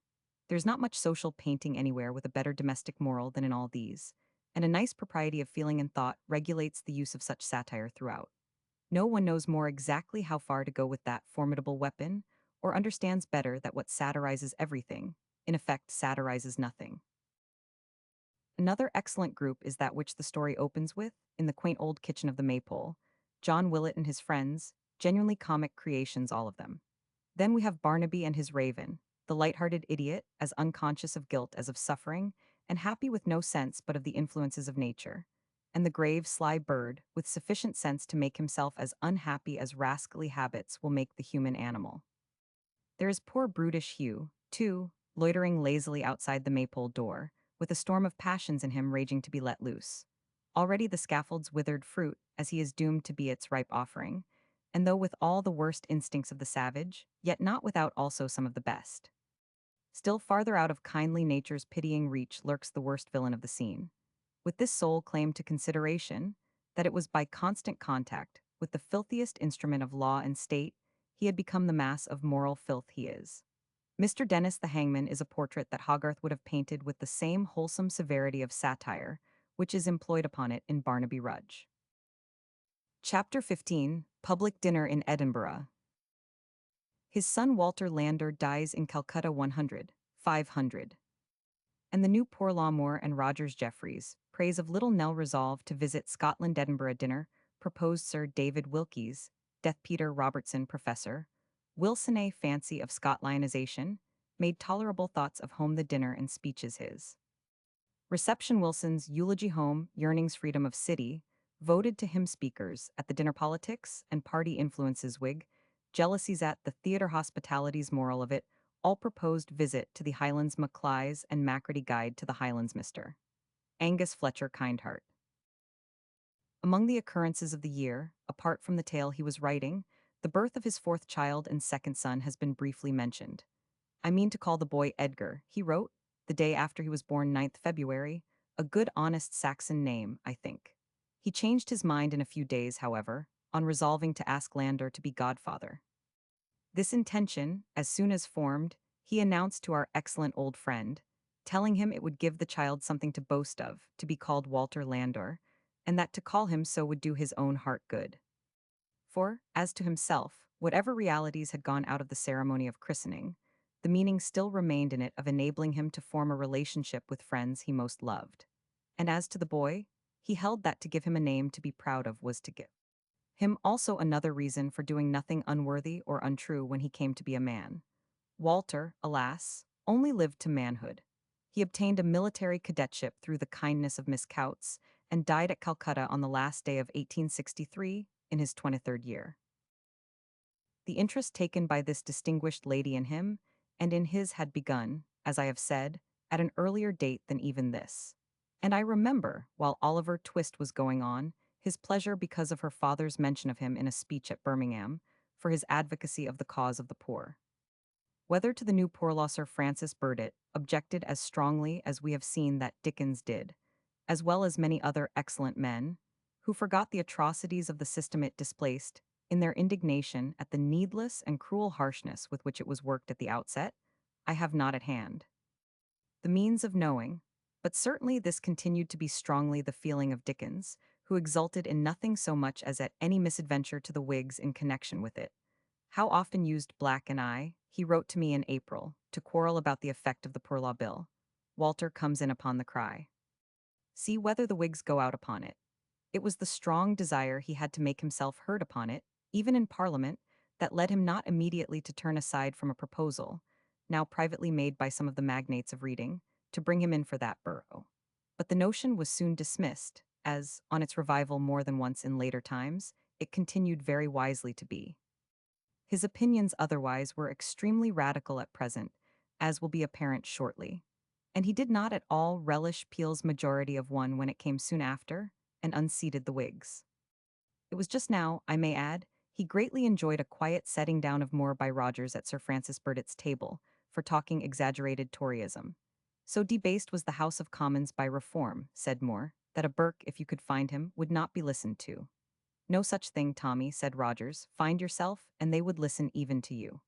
There's not much social painting anywhere with a better domestic moral than in all these, and a nice propriety of feeling and thought regulates the use of such satire throughout. No one knows more exactly how far to go with that formidable weapon, or understands better that what satirizes everything, in effect satirizes nothing. Another excellent group is that which the story opens with, in the quaint old kitchen of the Maypole, John Willett and his friends, genuinely comic creations all of them. Then we have Barnaby and his raven, the light-hearted idiot, as unconscious of guilt as of suffering, and happy with no sense but of the influences of nature. And the grave, sly bird, with sufficient sense to make himself as unhappy as rascally habits will make the human animal. There is poor brutish Hugh, too, loitering lazily outside the Maypole door, with a storm of passions in him raging to be let loose. Already the scaffold's withered fruit, as he is doomed to be its ripe offering, and though with all the worst instincts of the savage, yet not without also some of the best. Still farther out of kindly nature's pitying reach lurks the worst villain of the scene. With this sole claim to consideration, that it was by constant contact with the filthiest instrument of law and state he had become the mass of moral filth he is. Mr. Dennis the hangman is a portrait that Hogarth would have painted with the same wholesome severity of satire, which is employed upon it in Barnaby Rudge. Chapter 15, Public Dinner in Edinburgh. His son Walter Landor dies in Calcutta 500. And the new Poor Law Moore and Rogers Jeffreys, praise of Little Nell resolve to visit Scotland Edinburgh dinner, proposed Sir David Wilkes, Death Peter Robertson Professor, Wilsonay fancy of Scotlandization, made tolerable thoughts of home the dinner and speeches his. Reception Wilson's eulogy home, yearnings freedom of city, voted to him speakers at the dinner politics and party influences wig, jealousies at the theatre hospitalities moral of it, all proposed visit to the Highlands Maclay's and Macready Guide to the Highlands Mr. Angus Fletcher Kindheart. Among the occurrences of the year, apart from the tale he was writing, the birth of his fourth child and second son has been briefly mentioned. I mean to call the boy Edgar, he wrote, the day after he was born 9th February, a good honest Saxon name, I think. He changed his mind in a few days, however, on resolving to ask Landor to be godfather. This intention, as soon as formed, he announced to our excellent old friend, telling him it would give the child something to boast of, to be called Walter Landor, and that to call him so would do his own heart good. For, as to himself, whatever realities had gone out of the ceremony of christening, the meaning still remained in it of enabling him to form a relationship with friends he most loved. And as to the boy, he held that to give him a name to be proud of was to give him also another reason for doing nothing unworthy or untrue when he came to be a man. Walter, alas, only lived to manhood. He obtained a military cadetship through the kindness of Miss Coutts, and died at Calcutta on the last day of 1863, in his 23rd year. The interest taken by this distinguished lady in him, and in his had begun, as I have said, at an earlier date than even this. And I remember, while Oliver Twist was going on, his pleasure because of her father's mention of him in a speech at Birmingham, for his advocacy of the cause of the poor. Whether to the new poor law Sir Francis Burdett objected as strongly as we have seen that Dickens did, as well as many other excellent men, who forgot the atrocities of the system it displaced, in their indignation at the needless and cruel harshness with which it was worked at the outset, I have not at hand the means of knowing, but certainly this continued to be strongly the feeling of Dickens, who exulted in nothing so much as at any misadventure to the Whigs in connection with it. How often used Black and I, he wrote to me in April, to quarrel about the effect of the Poor Law Bill. Walter comes in upon the cry. See whether the Whigs go out upon it. It was the strong desire he had to make himself heard upon it, even in Parliament, that led him not immediately to turn aside from a proposal, now privately made by some of the magnates of reading, to bring him in for that borough. But the notion was soon dismissed, as, on its revival more than once in later times, it continued very wisely to be. His opinions otherwise were extremely radical at present, as will be apparent shortly. And he did not at all relish Peel's majority of one when it came soon after, and unseated the Whigs. It was just now, I may add, he greatly enjoyed a quiet setting down of Moore by Rogers at Sir Francis Burdett's table, for talking exaggerated Toryism. So debased was the House of Commons by reform, said Moore, that a Burke, if you could find him, would not be listened to. No such thing, Tommy, said Rogers. Find yourself, and they would listen even to you.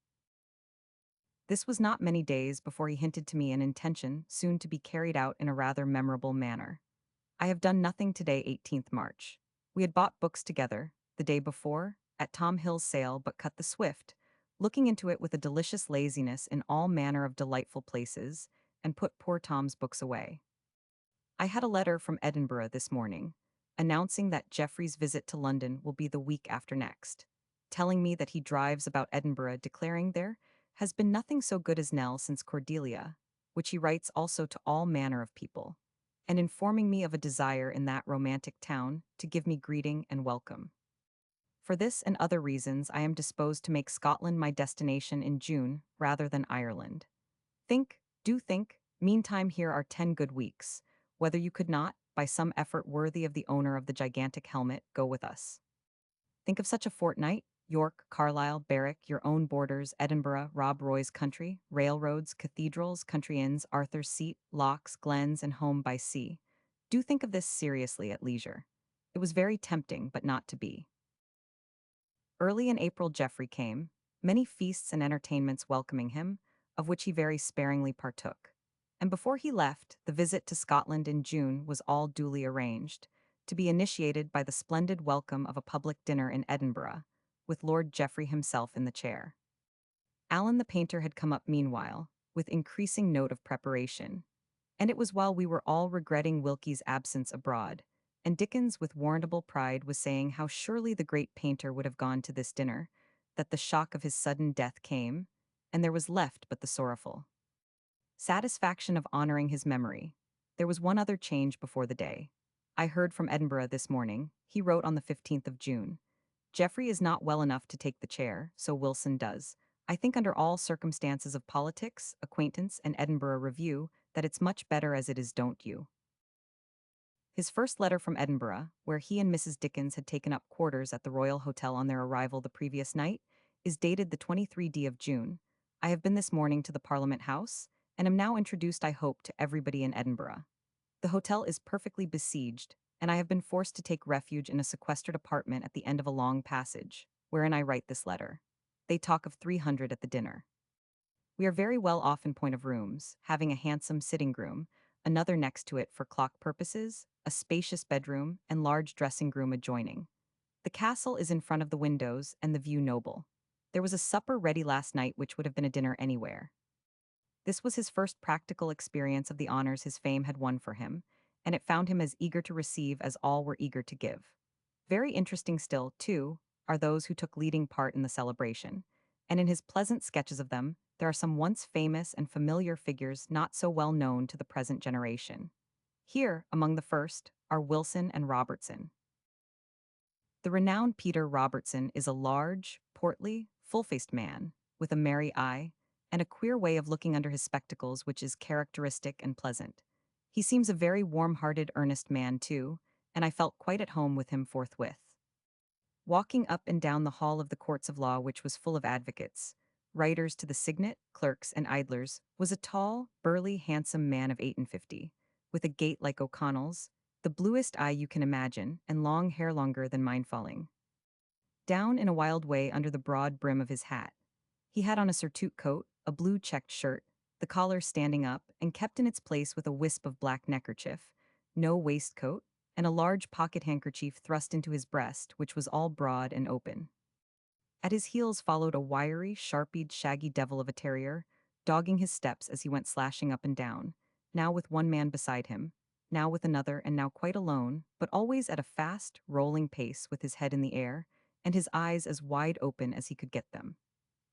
This was not many days before he hinted to me an intention soon to be carried out in a rather memorable manner. I have done nothing today, 18th March. We had bought books together, the day before, at Tom Hill's sale, but cut the Swift, looking into it with a delicious laziness in all manner of delightful places, and put poor Tom's books away. I had a letter from Edinburgh this morning, announcing that Geoffrey's visit to London will be the week after next, telling me that he drives about Edinburgh, declaring there has been nothing so good as Nell since Cordelia, which he writes also to all manner of people, and informing me of a desire in that romantic town to give me greeting and welcome. For this and other reasons, I am disposed to make Scotland my destination in June rather than Ireland. Do think, meantime here are 10 good weeks, whether you could not, by some effort worthy of the owner of the gigantic helmet, go with us. Think of such a fortnight: York, Carlisle, Berwick, your own borders, Edinburgh, Rob Roy's country, railroads, cathedrals, country inns, Arthur's Seat, locks, glens, and home by sea. Do think of this seriously at leisure. It was very tempting, but not to be. Early in April Geoffrey came, many feasts and entertainments welcoming him, of which he very sparingly partook. And before he left, the visit to Scotland in June was all duly arranged, to be initiated by the splendid welcome of a public dinner in Edinburgh, with Lord Geoffrey himself in the chair. Alan the painter had come up meanwhile, with increasing note of preparation, and it was while we were all regretting Wilkie's absence abroad, and Dickens with warrantable pride was saying how surely the great painter would have gone to this dinner, that the shock of his sudden death came, and there was left but the sorrowful satisfaction of honoring his memory. There was one other change before the day. I heard from Edinburgh this morning, he wrote on the 15th of June. Geoffrey is not well enough to take the chair, so Wilson does. I think under all circumstances of politics, acquaintance, and Edinburgh Review, that it's much better as it is, don't you? His first letter from Edinburgh, where he and Mrs. Dickens had taken up quarters at the Royal Hotel on their arrival the previous night, is dated the 23rd of June. I have been this morning to the Parliament House, and am now introduced, I hope, to everybody in Edinburgh. The hotel is perfectly besieged, and I have been forced to take refuge in a sequestered apartment at the end of a long passage, wherein I write this letter. They talk of 300 at the dinner. We are very well off in point of rooms, having a handsome sitting room, another next to it for clock purposes, a spacious bedroom, and large dressing room adjoining. The castle is in front of the windows, and the view noble. There was a supper ready last night which would have been a dinner anywhere. This was his first practical experience of the honors his fame had won for him, and it found him as eager to receive as all were eager to give. Very interesting still, too, are those who took leading part in the celebration, and in his pleasant sketches of them, there are some once famous and familiar figures not so well known to the present generation. Here, among the first, are Wilson and Robertson. The renowned Peter Robertson is a large, portly, full-faced man, with a merry eye, and a queer way of looking under his spectacles which is characteristic and pleasant. He seems a very warm-hearted, earnest man, too, and I felt quite at home with him forthwith. Walking up and down the hall of the courts of law, which was full of advocates, writers to the signet, clerks, and idlers, was a tall, burly, handsome man of 58, with a gait like O'Connell's, the bluest eye you can imagine, and long hair longer than mine falling. down in a wild way under the broad brim of his hat. He had on a surtout coat, a blue checked shirt, the collar standing up and kept in its place with a wisp of black neckerchief, no waistcoat, and a large pocket handkerchief thrust into his breast, which was all broad and open. At his heels followed a wiry, sharp-eyed, shaggy devil of a terrier, dogging his steps as he went slashing up and down, now with one man beside him, now with another, and now quite alone, but always at a fast, rolling pace with his head in the air, and his eyes as wide open as he could get them.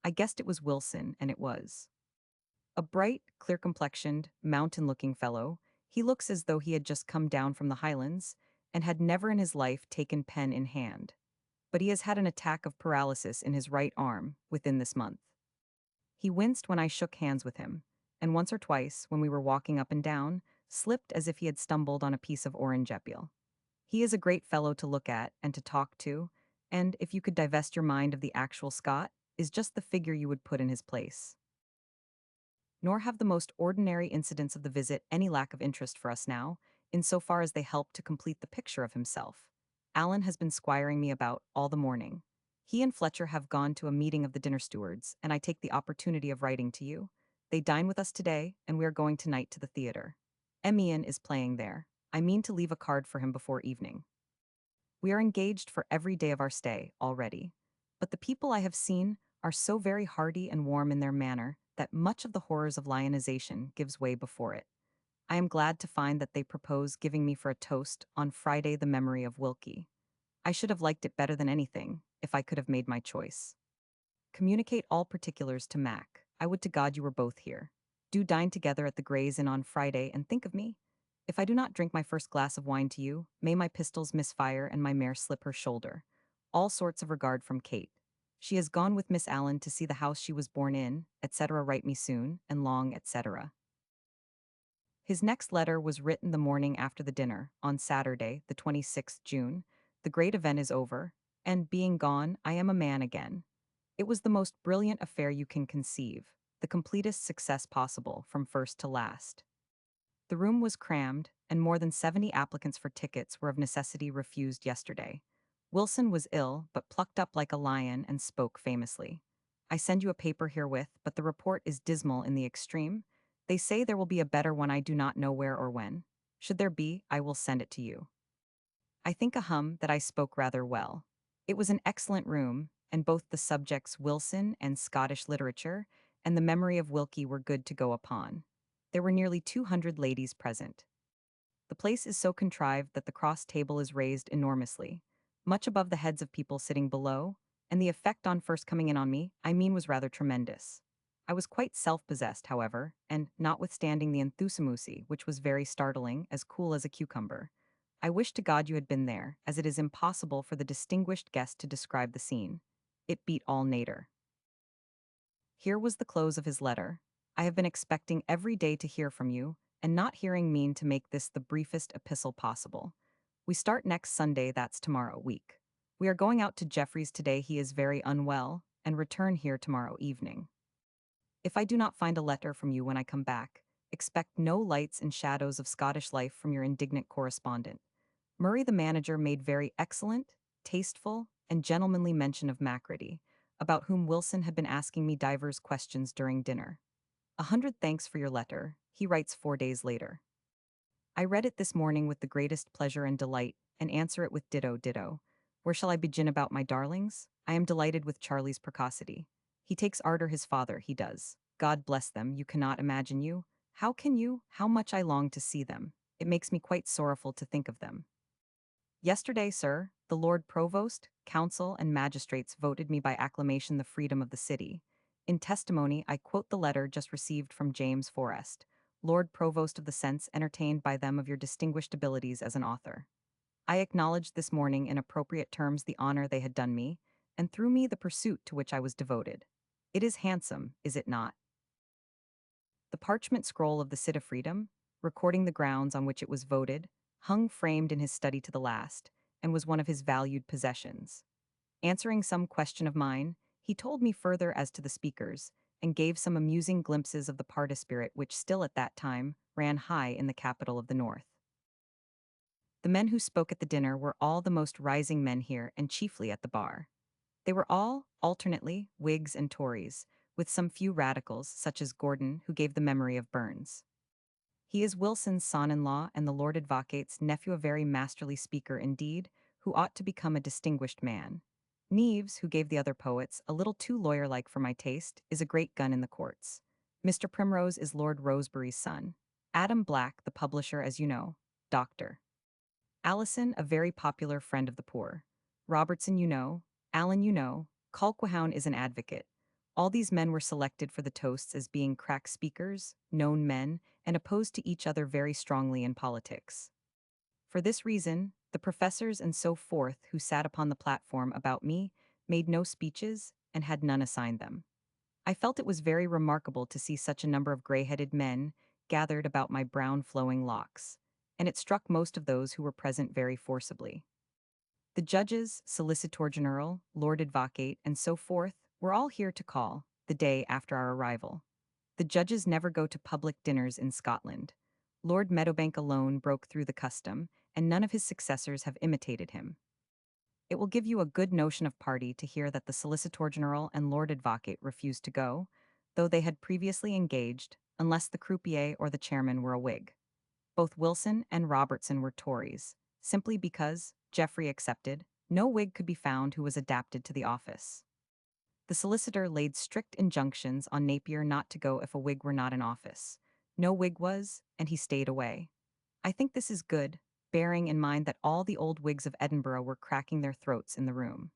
I guessed it was Wilson, and it was. A bright, clear-complexioned, mountain-looking fellow, he looks as though he had just come down from the Highlands, and had never in his life taken pen in hand. But he has had an attack of paralysis in his right arm within this month. He winced when I shook hands with him, and once or twice, when we were walking up and down, slipped as if he had stumbled on a piece of orange epule. He is a great fellow to look at and to talk to, and, if you could divest your mind of the actual Scot, is just the figure you would put in his place. Nor have the most ordinary incidents of the visit any lack of interest for us now, in so far as they help to complete the picture of himself. Alan has been squiring me about all the morning. He and Fletcher have gone to a meeting of the dinner stewards, and I take the opportunity of writing to you. They dine with us today, and we are going tonight to the theater. Ian is playing there. I mean to leave a card for him before evening. We are engaged for every day of our stay already. But the people I have seen are so very hearty and warm in their manner that much of the horrors of lionization gives way before it. I am glad to find that they propose giving me for a toast on Friday the memory of Wilkie. I should have liked it better than anything, if I could have made my choice. Communicate all particulars to Mac. I would to God you were both here. Do dine together at the Gray's Inn on Friday and think of me. If I do not drink my first glass of wine to you, may my pistols misfire and my mare slip her shoulder. All sorts of regard from Kate. She has gone with Miss Allen to see the house she was born in, etc. Write me soon, and long, etc. His next letter was written the morning after the dinner, on Saturday, the 26th June. The great event is over, and, being gone, I am a man again. It was the most brilliant affair you can conceive, the completest success possible from first to last. The room was crammed, and more than 70 applicants for tickets were of necessity refused yesterday. Wilson was ill, but plucked up like a lion and spoke famously. I send you a paper herewith, but the report is dismal in the extreme. They say there will be a better one, I do not know where or when. Should there be, I will send it to you. I think that I spoke rather well. It was an excellent room, and both the subjects Wilson and Scottish literature and the memory of Wilkie were good to go upon. There were nearly 200 ladies present. The place is so contrived that the cross table is raised enormously, much above the heads of people sitting below, and the effect on first coming in on me, was rather tremendous. I was quite self-possessed, however, and, notwithstanding the enthusiasm, which was very startling, as cool as a cucumber, I wish to God you had been there, as it is impossible for the distinguished guest to describe the scene. It beat all nature. Here was the close of his letter. I have been expecting every day to hear from you, and not hearing mean to make this the briefest epistle possible. We start next Sunday, that's tomorrow week. We are going out to Jeffrey's today, he is very unwell, and return here tomorrow evening. If I do not find a letter from you when I come back, expect no lights and shadows of Scottish life from your indignant correspondent. Murray the manager made very excellent, tasteful, and gentlemanly mention of Macready, about whom Wilson had been asking me divers questions during dinner. 100 thanks for your letter, he writes 4 days later. I read it this morning with the greatest pleasure and delight, and answer it with ditto ditto. Where shall I begin about my darlings? I am delighted with Charlie's precocity. He takes arter his father, he does. God bless them, you cannot imagine you. How can you? How much I long to see them. It makes me quite sorrowful to think of them. Yesterday, sir, the Lord Provost, Council, and Magistrates voted me by acclamation the freedom of the city. In testimony, I quote the letter just received from James Forrest, Lord Provost of the sense entertained by them of your distinguished abilities as an author. I acknowledged this morning in appropriate terms the honor they had done me, and through me the pursuit to which I was devoted. It is handsome, is it not? The parchment scroll of the Cit of Freedom, recording the grounds on which it was voted, hung framed in his study to the last, and was one of his valued possessions. Answering some question of mine, he told me further as to the speakers, and gave some amusing glimpses of the party spirit which still at that time ran high in the capital of the North. The men who spoke at the dinner were all the most rising men here, and chiefly at the bar. They were all, alternately, Whigs and Tories, with some few radicals, such as Gordon, who gave the memory of Burns. He is Wilson's son-in-law and the Lord Advocate's nephew, a very masterly speaker indeed, who ought to become a distinguished man. Neves, who gave the other poets, a little too lawyer-like for my taste, is a great gun in the courts. Mr. Primrose is Lord Rosebery's son. Adam Black, the publisher, as you know, Dr. Allison, a very popular friend of the poor. Robertson, you know. Allen, you know. Colquhoun is an advocate. All these men were selected for the toasts as being crack speakers, known men, and opposed to each other very strongly in politics. For this reason, the professors and so forth who sat upon the platform about me made no speeches and had none assigned them. I felt it was very remarkable to see such a number of gray-headed men gathered about my brown flowing locks, and it struck most of those who were present very forcibly. The judges, Solicitor General, Lord Advocate, and so forth were all here to call, the day after our arrival. The judges never go to public dinners in Scotland. Lord Meadowbank alone broke through the custom, and none of his successors have imitated him. It will give you a good notion of party to hear that the Solicitor General and Lord Advocate refused to go, though they had previously engaged, unless the croupier or the chairman were a Whig. Both Wilson and Robertson were Tories, simply because, Geoffrey excepted, no Whig could be found who was adapted to the office. The solicitor laid strict injunctions on Napier not to go if a Whig were not in office. No Whig was, and he stayed away. I think this is good, bearing in mind that all the old Whigs of Edinburgh were cracking their throats in the room.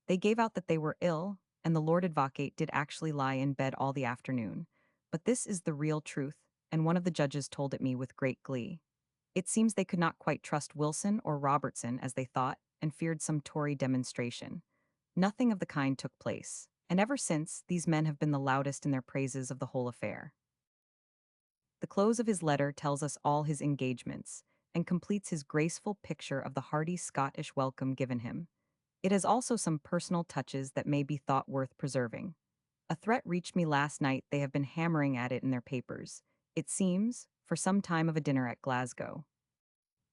They gave out that they were ill, and the Lord Advocate did actually lie in bed all the afternoon. But this is the real truth, and one of the judges told it me with great glee. It seems they could not quite trust Wilson or Robertson as they thought, and feared some Tory demonstration. Nothing of the kind took place, and ever since, these men have been the loudest in their praises of the whole affair. The close of his letter tells us all his engagements, and completes his graceful picture of the hearty Scottish welcome given him. It has also some personal touches that may be thought worth preserving. A threat reached me last night. They have been hammering at it in their papers, it seems, for some time, of a dinner at Glasgow.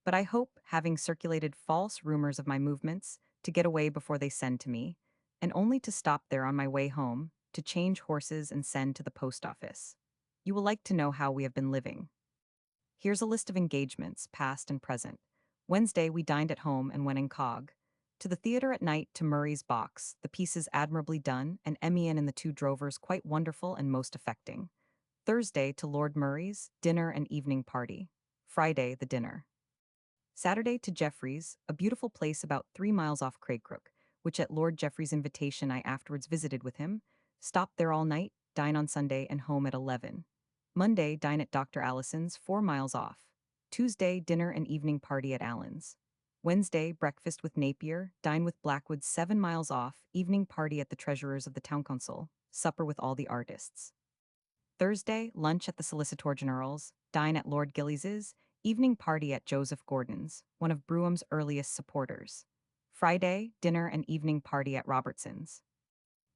But I hope, having circulated false rumors of my movements, to get away before they send to me, and only to stop there on my way home, to change horses and send to the post office. You will like to know how we have been living. Here's a list of engagements, past and present. Wednesday we dined at home and went incog. To the theatre at night to Murray's Box, the pieces admirably done, and Emian and the two drovers quite wonderful and most affecting. Thursday to Lord Murray's, dinner and evening party. Friday, the dinner. Saturday to Jeffrey's, a beautiful place about 3 miles off Craigcrook, which at Lord Jeffrey's invitation I afterwards visited with him. Stopped there all night, dine on Sunday and home at 11. Monday, dine at Dr. Allison's, 4 miles off. Tuesday, dinner and evening party at Allen's. Wednesday, breakfast with Napier, dine with Blackwood, 7 miles off, evening party at the treasurer's of the town council, supper with all the artists. Thursday, lunch at the Solicitor General's, dine at Lord Gillies's, evening party at Joseph Gordon's, one of Brougham's earliest supporters. Friday, dinner and evening party at Robertson's.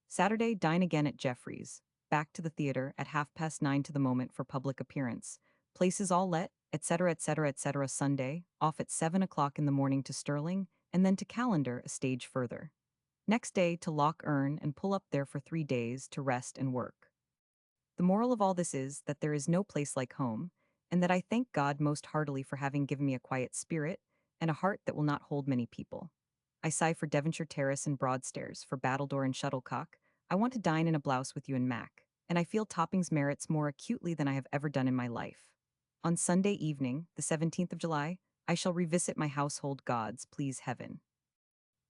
Saturday, dine again at Jeffrey's. Back to the theatre at 9:30 to the moment for public appearance. Places all let, etc., etc., etc. Sunday, off at 7 o'clock in the morning to Stirling, and then to Callander, a stage further. Next day to Loch Earn and pull up there for 3 days to rest and work. The moral of all this is that there is no place like home, and that I thank God most heartily for having given me a quiet spirit and a heart that will not hold many people. I sigh for Devonshire Terrace and Broadstairs, for Battledore and Shuttlecock. I want to dine in a blouse with you and Mac, and I feel Topping's merits more acutely than I have ever done in my life. On Sunday evening, the 17th of July, I shall revisit my household gods, please heaven.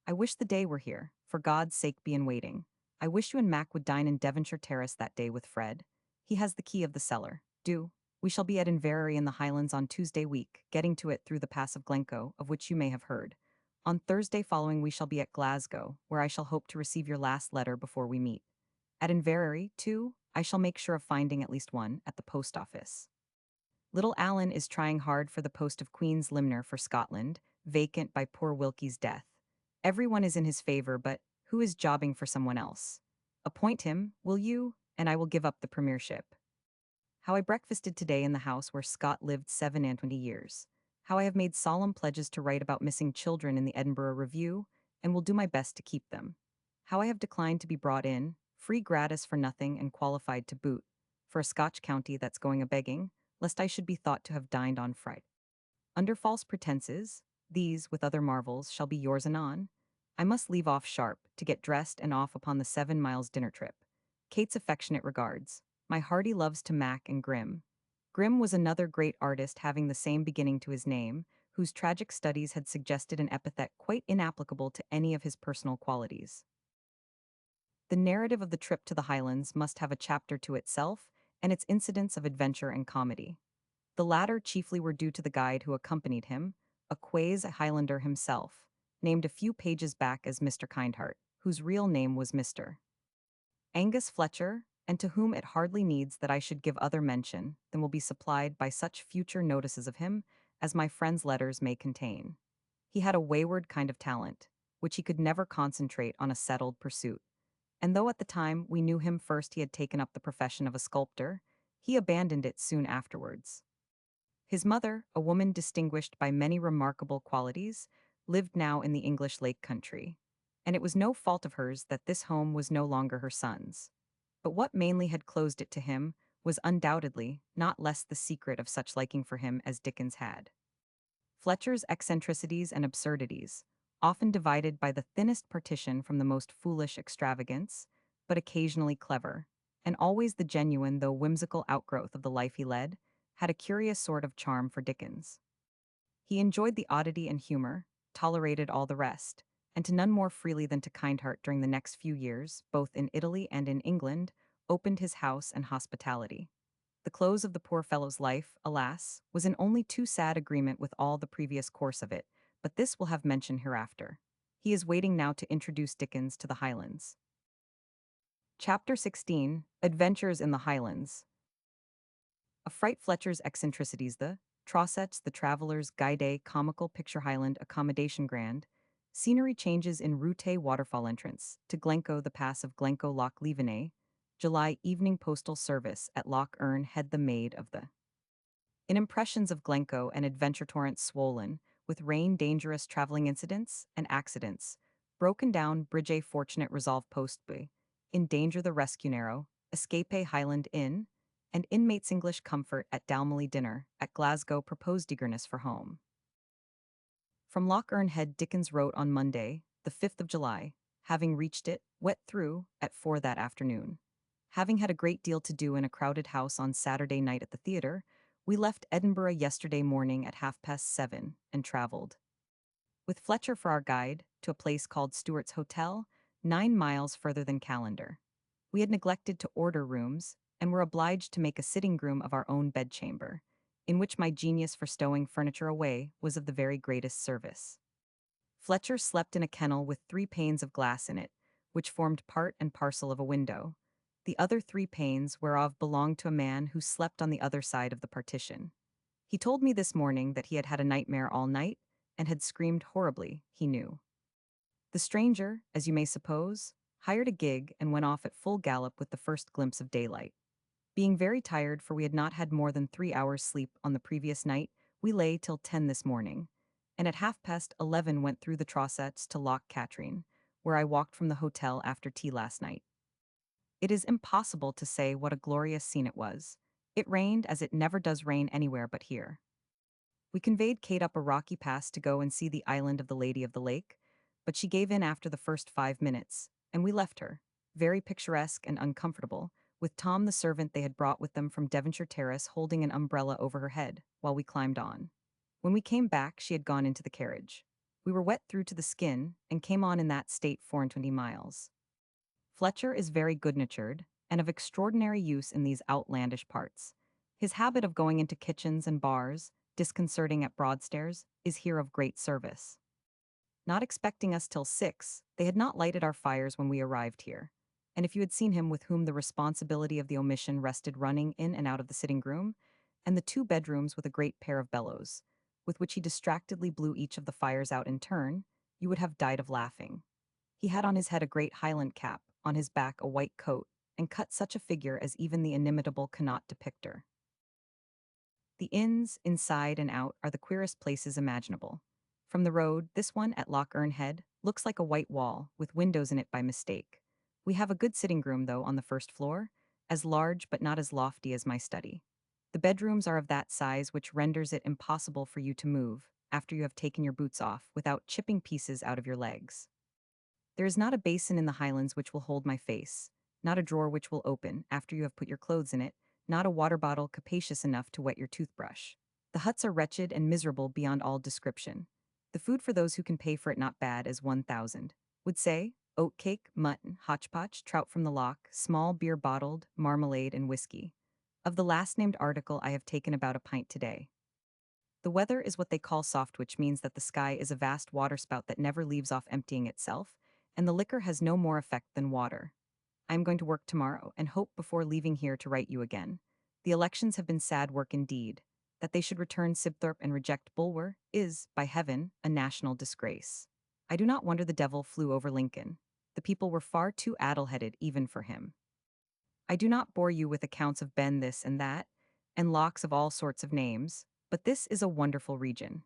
I wish the day were here, for God's sake be in waiting. I wish you and Mac would dine in Devonshire Terrace that day with Fred. He has the key of the cellar. Do. We shall be at Inverary in the Highlands on Tuesday week, getting to it through the Pass of Glencoe, of which you may have heard. On Thursday following we shall be at Glasgow, where I shall hope to receive your last letter before we meet. At Inverary, too, I shall make sure of finding at least one at the post office. Little Alan is trying hard for the post of Queen's Limner for Scotland, vacant by poor Wilkie's death. Everyone is in his favor, but who is jobbing for someone else? Appoint him, will you, and I will give up the premiership. How I breakfasted today in the house where Scott lived 27 years. How I have made solemn pledges to write about missing children in the Edinburgh Review, and will do my best to keep them. How I have declined to be brought in, free gratis for nothing and qualified to boot, for a Scotch county that's going a begging, lest I should be thought to have dined on fright. Under false pretenses, these, with other marvels, shall be yours anon. I must leave off sharp, to get dressed and off upon the 7 miles dinner trip. Kate's affectionate regards. My hearty loves to Mac and Grimm. Grimm was another great artist having the same beginning to his name, whose tragic studies had suggested an epithet quite inapplicable to any of his personal qualities. The narrative of the trip to the Highlands must have a chapter to itself, and its incidents of adventure and comedy. The latter chiefly were due to the guide who accompanied him, a quasi Highlander himself, named a few pages back as Mr. Kindheart, whose real name was Mr. Angus Fletcher, and to whom it hardly needs that I should give other mention than will be supplied by such future notices of him as my friend's letters may contain. He had a wayward kind of talent, which he could never concentrate on a settled pursuit, and though at the time we knew him first he had taken up the profession of a sculptor, he abandoned it soon afterwards. His mother, a woman distinguished by many remarkable qualities, lived now in the English Lake Country, and it was no fault of hers that this home was no longer her son's. But what mainly had closed it to him was undoubtedly not less the secret of such liking for him as Dickens had. Fletcher's eccentricities and absurdities, often divided by the thinnest partition from the most foolish extravagance, but occasionally clever, and always the genuine though whimsical outgrowth of the life he led, had a curious sort of charm for Dickens. He enjoyed the oddity and humor, tolerated all the rest, and to none more freely than to Kindheart during the next few years, both in Italy and in England, opened his house and hospitality. The close of the poor fellow's life, alas, was in only too sad agreement with all the previous course of it, but this will have mention hereafter. He is waiting now to introduce Dickens to the Highlands. Chapter 16, Adventures in the Highlands. A Fright Fletcher's eccentricities, the Trossets, the Traveller's Guide, Comical Picture Highland Accommodation Grand, scenery changes in Route Waterfall Entrance, to Glencoe the Pass of Glencoe Loch Levenay, July Evening Postal Service at Loch Earn Head the Maid of the. In impressions of Glencoe and adventure torrents swollen, with rain dangerous traveling incidents and accidents, broken down Bridge Fortunate Resolve Post B, in danger the rescue narrow, escape Highland Inn, and inmates English comfort at Dalmally dinner, at Glasgow proposed eagerness for home. From Loch Earn Head Dickens wrote on Monday, the 5th of July, having reached it, wet through, at 4 that afternoon. Having had a great deal to do in a crowded house on Saturday night at the theatre, we left Edinburgh yesterday morning at 7:30 and travelled, with Fletcher for our guide, to a place called Stewart's Hotel, 9 miles further than Callander. We had neglected to order rooms, and were obliged to make a sitting room of our own bedchamber, in which my genius for stowing furniture away was of the very greatest service. Fletcher slept in a kennel with 3 panes of glass in it, which formed part and parcel of a window. The other 3 panes whereof belonged to a man who slept on the other side of the partition. He told me this morning that he had had a nightmare all night, and had screamed horribly, he knew. The stranger, as you may suppose, hired a gig and went off at full gallop with the first glimpse of daylight. Being very tired, for we had not had more than 3 hours' sleep on the previous night, we lay till 10 this morning, and at 11:30 went through the Trossets to Loch Katrine, where I walked from the hotel after tea last night. It is impossible to say what a glorious scene it was. It rained as it never does rain anywhere but here. We conveyed Kate up a rocky pass to go and see the island of the Lady of the Lake, but she gave in after the first 5 minutes, and we left her, very picturesque and uncomfortable, with Tom the servant they had brought with them from Devonshire Terrace holding an umbrella over her head, while we climbed on. When we came back, she had gone into the carriage. We were wet through to the skin, and came on in that state 24 miles. Fletcher is very good-natured, and of extraordinary use in these outlandish parts. His habit of going into kitchens and bars, disconcerting at Broadstairs, is here of great service. Not expecting us till 6, they had not lighted our fires when we arrived here, and if you had seen him with whom the responsibility of the omission rested running in and out of the sitting room, and the 2 bedrooms with a great pair of bellows, with which he distractedly blew each of the fires out in turn, you would have died of laughing. He had on his head a great Highland cap, on his back a white coat, and cut such a figure as even the inimitable cannot depict her. The inns, inside and out, are the queerest places imaginable. From the road, this one at Loch Earn Head Looks like a white wall, with windows in it by mistake. We have a good sitting room, though, on the first floor, as large but not as lofty as my study. The bedrooms are of that size which renders it impossible for you to move, after you have taken your boots off, without chipping pieces out of your legs. There is not a basin in the Highlands which will hold my face, not a drawer which will open, after you have put your clothes in it, not a water bottle capacious enough to wet your toothbrush. The huts are wretched and miserable beyond all description. The food for those who can pay for it not bad as 1,000. Would say, oat cake, mutton, hotchpotch, trout from the loch, small beer bottled, marmalade, and whiskey. Of the last named article I have taken about a pint today. The weather is what they call soft, which means that the sky is a vast waterspout that never leaves off emptying itself, and the liquor has no more effect than water. I am going to work tomorrow, and hope before leaving here to write you again. The elections have been sad work indeed. That they should return Sibthorpe and reject Bulwer is, by heaven, a national disgrace. I do not wonder the devil flew over Lincoln. The people were far too addle-headed even for him. I do not bore you with accounts of Ben this and that, and locks of all sorts of names, but this is a wonderful region.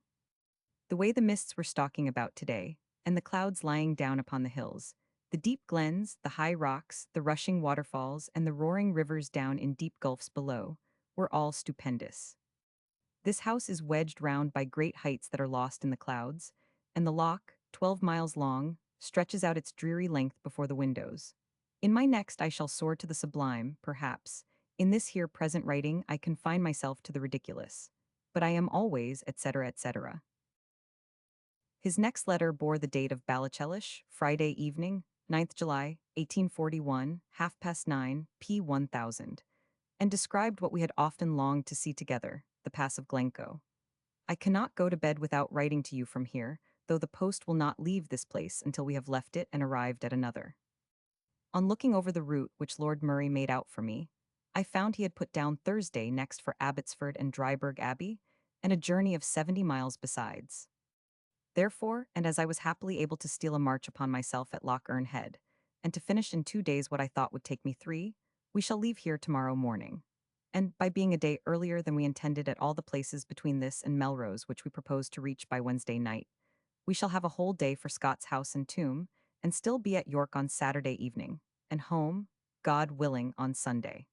The way the mists were stalking about today, and the clouds lying down upon the hills, the deep glens, the high rocks, the rushing waterfalls, and the roaring rivers down in deep gulfs below, were all stupendous. This house is wedged round by great heights that are lost in the clouds, and the loch, 12 miles long, stretches out its dreary length before the windows. In my next I shall soar to the sublime, perhaps. In this here present writing I confine myself to the ridiculous. But I am always, etc., etc. His next letter bore the date of Balachelish, Friday evening, 9th July, 1841, 9:30 p. 1000, and described what we had often longed to see together, the Pass of Glencoe. I cannot go to bed without writing to you from here, though the post will not leave this place until we have left it and arrived at another. On looking over the route which Lord Murray made out for me, I found he had put down Thursday next for Abbotsford and Dryburgh Abbey, and a journey of 70 miles besides. Therefore, and as I was happily able to steal a march upon myself at Loch Earn Head, and to finish in 2 days what I thought would take me 3, we shall leave here tomorrow morning. And by being a day earlier than we intended at all the places between this and Melrose which we proposed to reach by Wednesday night, we shall have a whole day for Scott's house and tomb, and still be at York on Saturday evening, and home, God willing, on Sunday.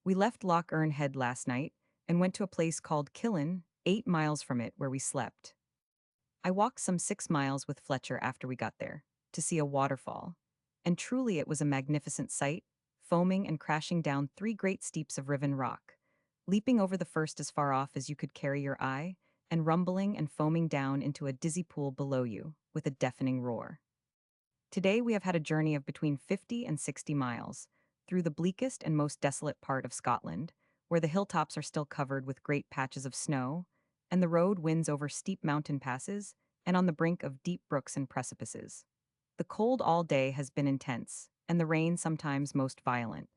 We left Loch Earn Head last night, and went to a place called Killin, 8 miles from it, where we slept. I walked some 6 miles with Fletcher after we got there, to see a waterfall, and truly it was a magnificent sight, foaming and crashing down 3 great steeps of riven rock, leaping over the first as far off as you could carry your eye, and rumbling and foaming down into a dizzy pool below you, with a deafening roar. Today we have had a journey of between 50 and 60 miles, through the bleakest and most desolate part of Scotland, where the hilltops are still covered with great patches of snow, and the road winds over steep mountain passes, and on the brink of deep brooks and precipices. The cold all day has been intense, and the rain sometimes most violent.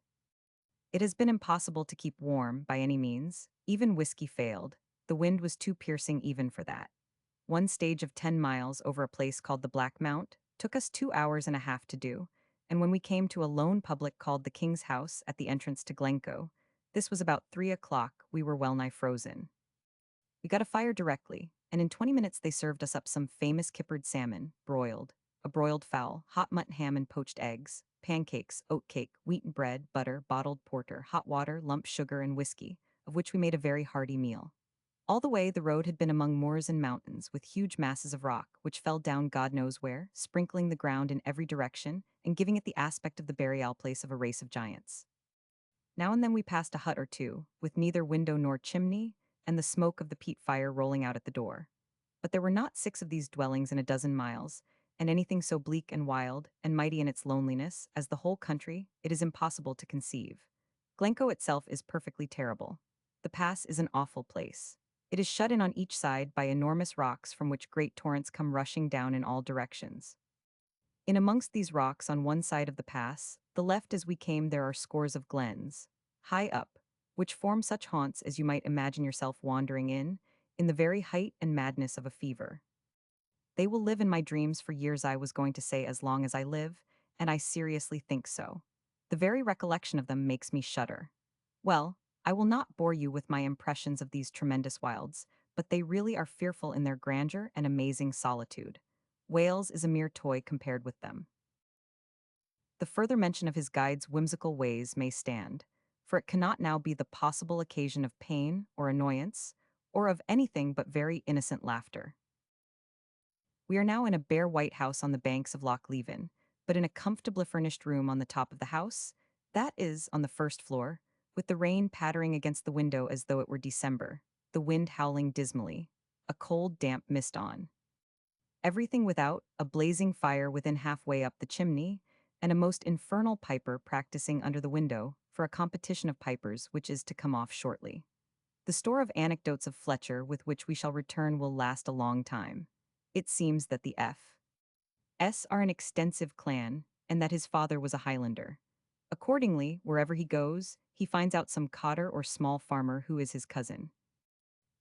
It has been impossible to keep warm, by any means. Even whiskey failed. The wind was too piercing even for that. One stage of 10 miles over a place called the Black Mount took us 2 hours and a half to do, and when we came to a lone public called the King's House at the entrance to Glencoe, this was about 3 o'clock, we were well nigh frozen. We got a fire directly, and in 20 minutes they served us up some famous kippered salmon, broiled, a broiled fowl, hot mutton ham and poached eggs, pancakes, oat cake, wheaten bread, butter, bottled porter, hot water, lump sugar, and whiskey, of which we made a very hearty meal. All the way the road had been among moors and mountains, with huge masses of rock, which fell down God knows where, sprinkling the ground in every direction, and giving it the aspect of the burial place of a race of giants. Now and then we passed a hut or two, with neither window nor chimney, and the smoke of the peat fire rolling out at the door. But there were not 6 of these dwellings in a dozen miles, and anything so bleak and wild, and mighty in its loneliness, as the whole country, it is impossible to conceive. Glencoe itself is perfectly terrible. The pass is an awful place. It is shut in on each side by enormous rocks from which great torrents come rushing down in all directions. In amongst these rocks on one side of the pass, the left as we came there are scores of glens, high up, which form such haunts as you might imagine yourself wandering in the very height and madness of a fever. They will live in my dreams for years, I was going to say as long as I live, and I seriously think so. The very recollection of them makes me shudder. Well, I will not bore you with my impressions of these tremendous wilds, but they really are fearful in their grandeur and amazing solitude. Wales is a mere toy compared with them. The further mention of his guide's whimsical ways may stand, for it cannot now be the possible occasion of pain or annoyance, or of anything but very innocent laughter. We are now in a bare white house on the banks of Loch Leven, but in a comfortably furnished room on the top of the house, that is, on the first floor, with the rain pattering against the window as though it were December, the wind howling dismally, a cold, damp mist on. Everything without, a blazing fire within halfway up the chimney, and a most infernal piper practicing under the window for a competition of pipers which is to come off shortly. The store of anecdotes of Fletcher with which we shall return will last a long time. It seems that the F.S. are an extensive clan, and that his father was a Highlander. Accordingly, wherever he goes, he finds out some cotter or small farmer who is his cousin.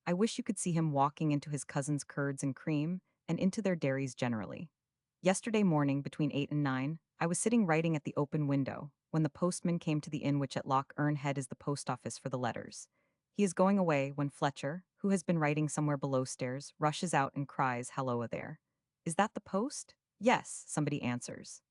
I wish you could see him walking into his cousin's curds and cream, and into their dairies generally. Yesterday morning, between 8 and 9, I was sitting writing at the open window, when the postman came to the inn which at Loch Earn Head is the post office for the letters. He is going away when Fletcher, who has been writing somewhere below stairs, rushes out and cries, "Halloa there. Is that the post?" "Yes," somebody answers.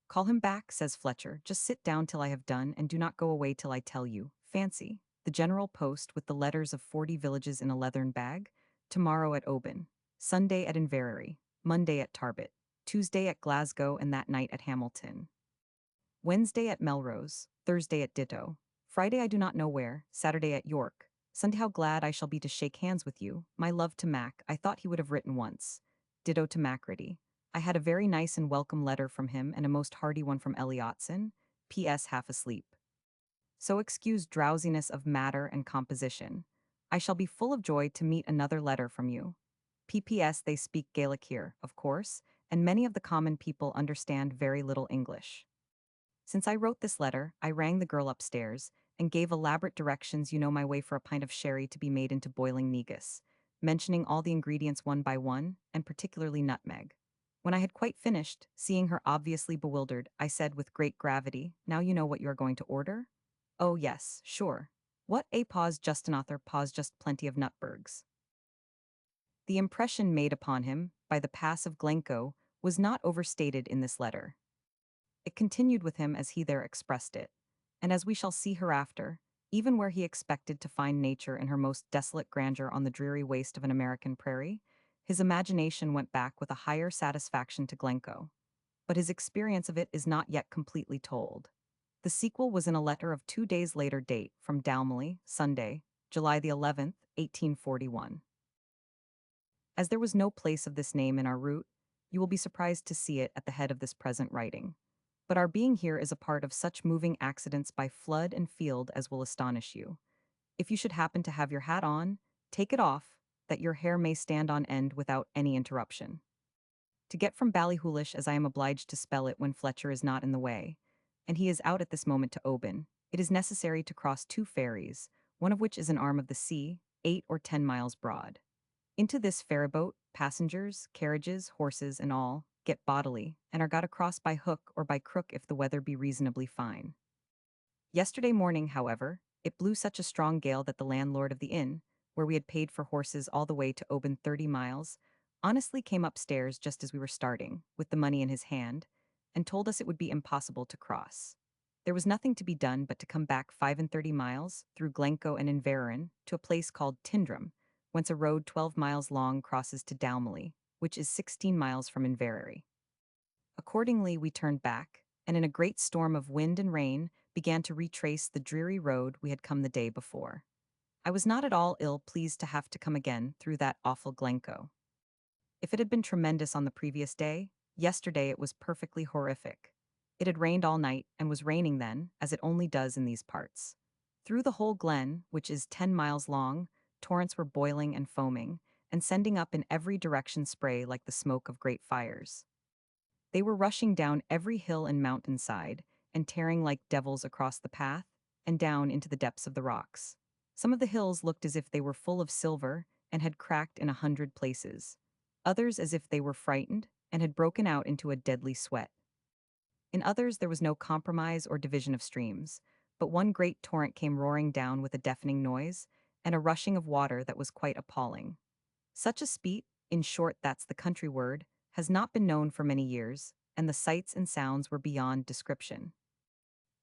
"Call him back," says Fletcher. "Just sit down till I have done, and do not go away till I tell you. Fancy, the general post with the letters of 40 villages in a leathern bag, tomorrow at Oban, Sunday at Inverary, Monday at Tarbet, Tuesday at Glasgow, and that night at Hamilton. Wednesday at Melrose, Thursday at Ditto, Friday I do not know where, Saturday at York, Sunday how glad I shall be to shake hands with you, my love to Mac, I thought he would have written once. Ditto to Macready. I had a very nice and welcome letter from him and a most hearty one from Eliotson, P.S. half asleep. So excuse drowsiness of matter and composition. I shall be full of joy to meet another letter from you. P.P.S. They speak Gaelic here, of course, and many of the common people understand very little English. Since I wrote this letter, I rang the girl upstairs, and gave elaborate directions you know my way for a pint of sherry to be made into boiling negus, mentioning all the ingredients one by one, and particularly nutmeg. When I had quite finished, seeing her obviously bewildered, I said with great gravity, "Now you know what you are going to order?" "Oh yes, sure. What a pause just an author pause just plenty of nutbergs." The impression made upon him by the pass of Glencoe was not overstated in this letter. It continued with him as he there expressed it, and as we shall see hereafter, even where he expected to find nature in her most desolate grandeur on the dreary waste of an American prairie, his imagination went back with a higher satisfaction to Glencoe. But his experience of it is not yet completely told. The sequel was in a letter of 2 days later date from Dalmely, Sunday, July the 11th, 1841. As there was no place of this name in our route, you will be surprised to see it at the head of this present writing. But our being here is a part of such moving accidents by flood and field as will astonish you. If you should happen to have your hat on, take it off, that your hair may stand on end without any interruption. To get from Ballyhoolish as I am obliged to spell it when Fletcher is not in the way, and he is out at this moment to Oban, it is necessary to cross 2 ferries, one of which is an arm of the sea, 8 or 10 miles broad. Into this ferryboat, passengers, carriages, horses, and all, get bodily, and are got across by hook or by crook if the weather be reasonably fine. Yesterday morning, however, it blew such a strong gale that the landlord of the inn, where we had paid for horses all the way to Oban 30 miles, honestly came upstairs just as we were starting, with the money in his hand, and told us it would be impossible to cross. There was nothing to be done but to come back 35 miles, through Glencoe and Inverin, to a place called Tindrum, whence a road 12 miles long crosses to Dalmely, which is 16 miles from Inverary. Accordingly, we turned back, and in a great storm of wind and rain, began to retrace the dreary road we had come the day before. I was not at all ill pleased to have to come again through that awful Glencoe. If it had been tremendous on the previous day, yesterday it was perfectly horrific. It had rained all night, and was raining then, as it only does in these parts. Through the whole glen, which is 10 miles long, torrents were boiling and foaming, and sending up in every direction spray like the smoke of great fires. They were rushing down every hill and mountainside, and tearing like devils across the path, and down into the depths of the rocks. Some of the hills looked as if they were full of silver, and had cracked in 100 places. Others as if they were frightened, and had broken out into a deadly sweat. In others there was no compromise or division of streams, but one great torrent came roaring down with a deafening noise, and a rushing of water that was quite appalling. Such a speed, in short that's the country word, has not been known for many years, and the sights and sounds were beyond description.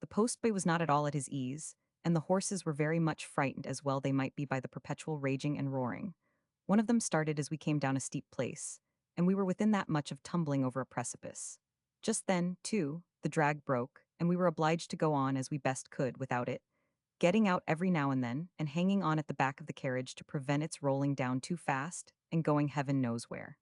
The postboy was not at all at his ease, and the horses were very much frightened as well they might be by the perpetual raging and roaring. One of them started as we came down a steep place, and we were within that much of tumbling over a precipice. Just then, too, the drag broke, and we were obliged to go on as we best could without it, getting out every now and then and hanging on at the back of the carriage to prevent its rolling down too fast and going heaven knows where.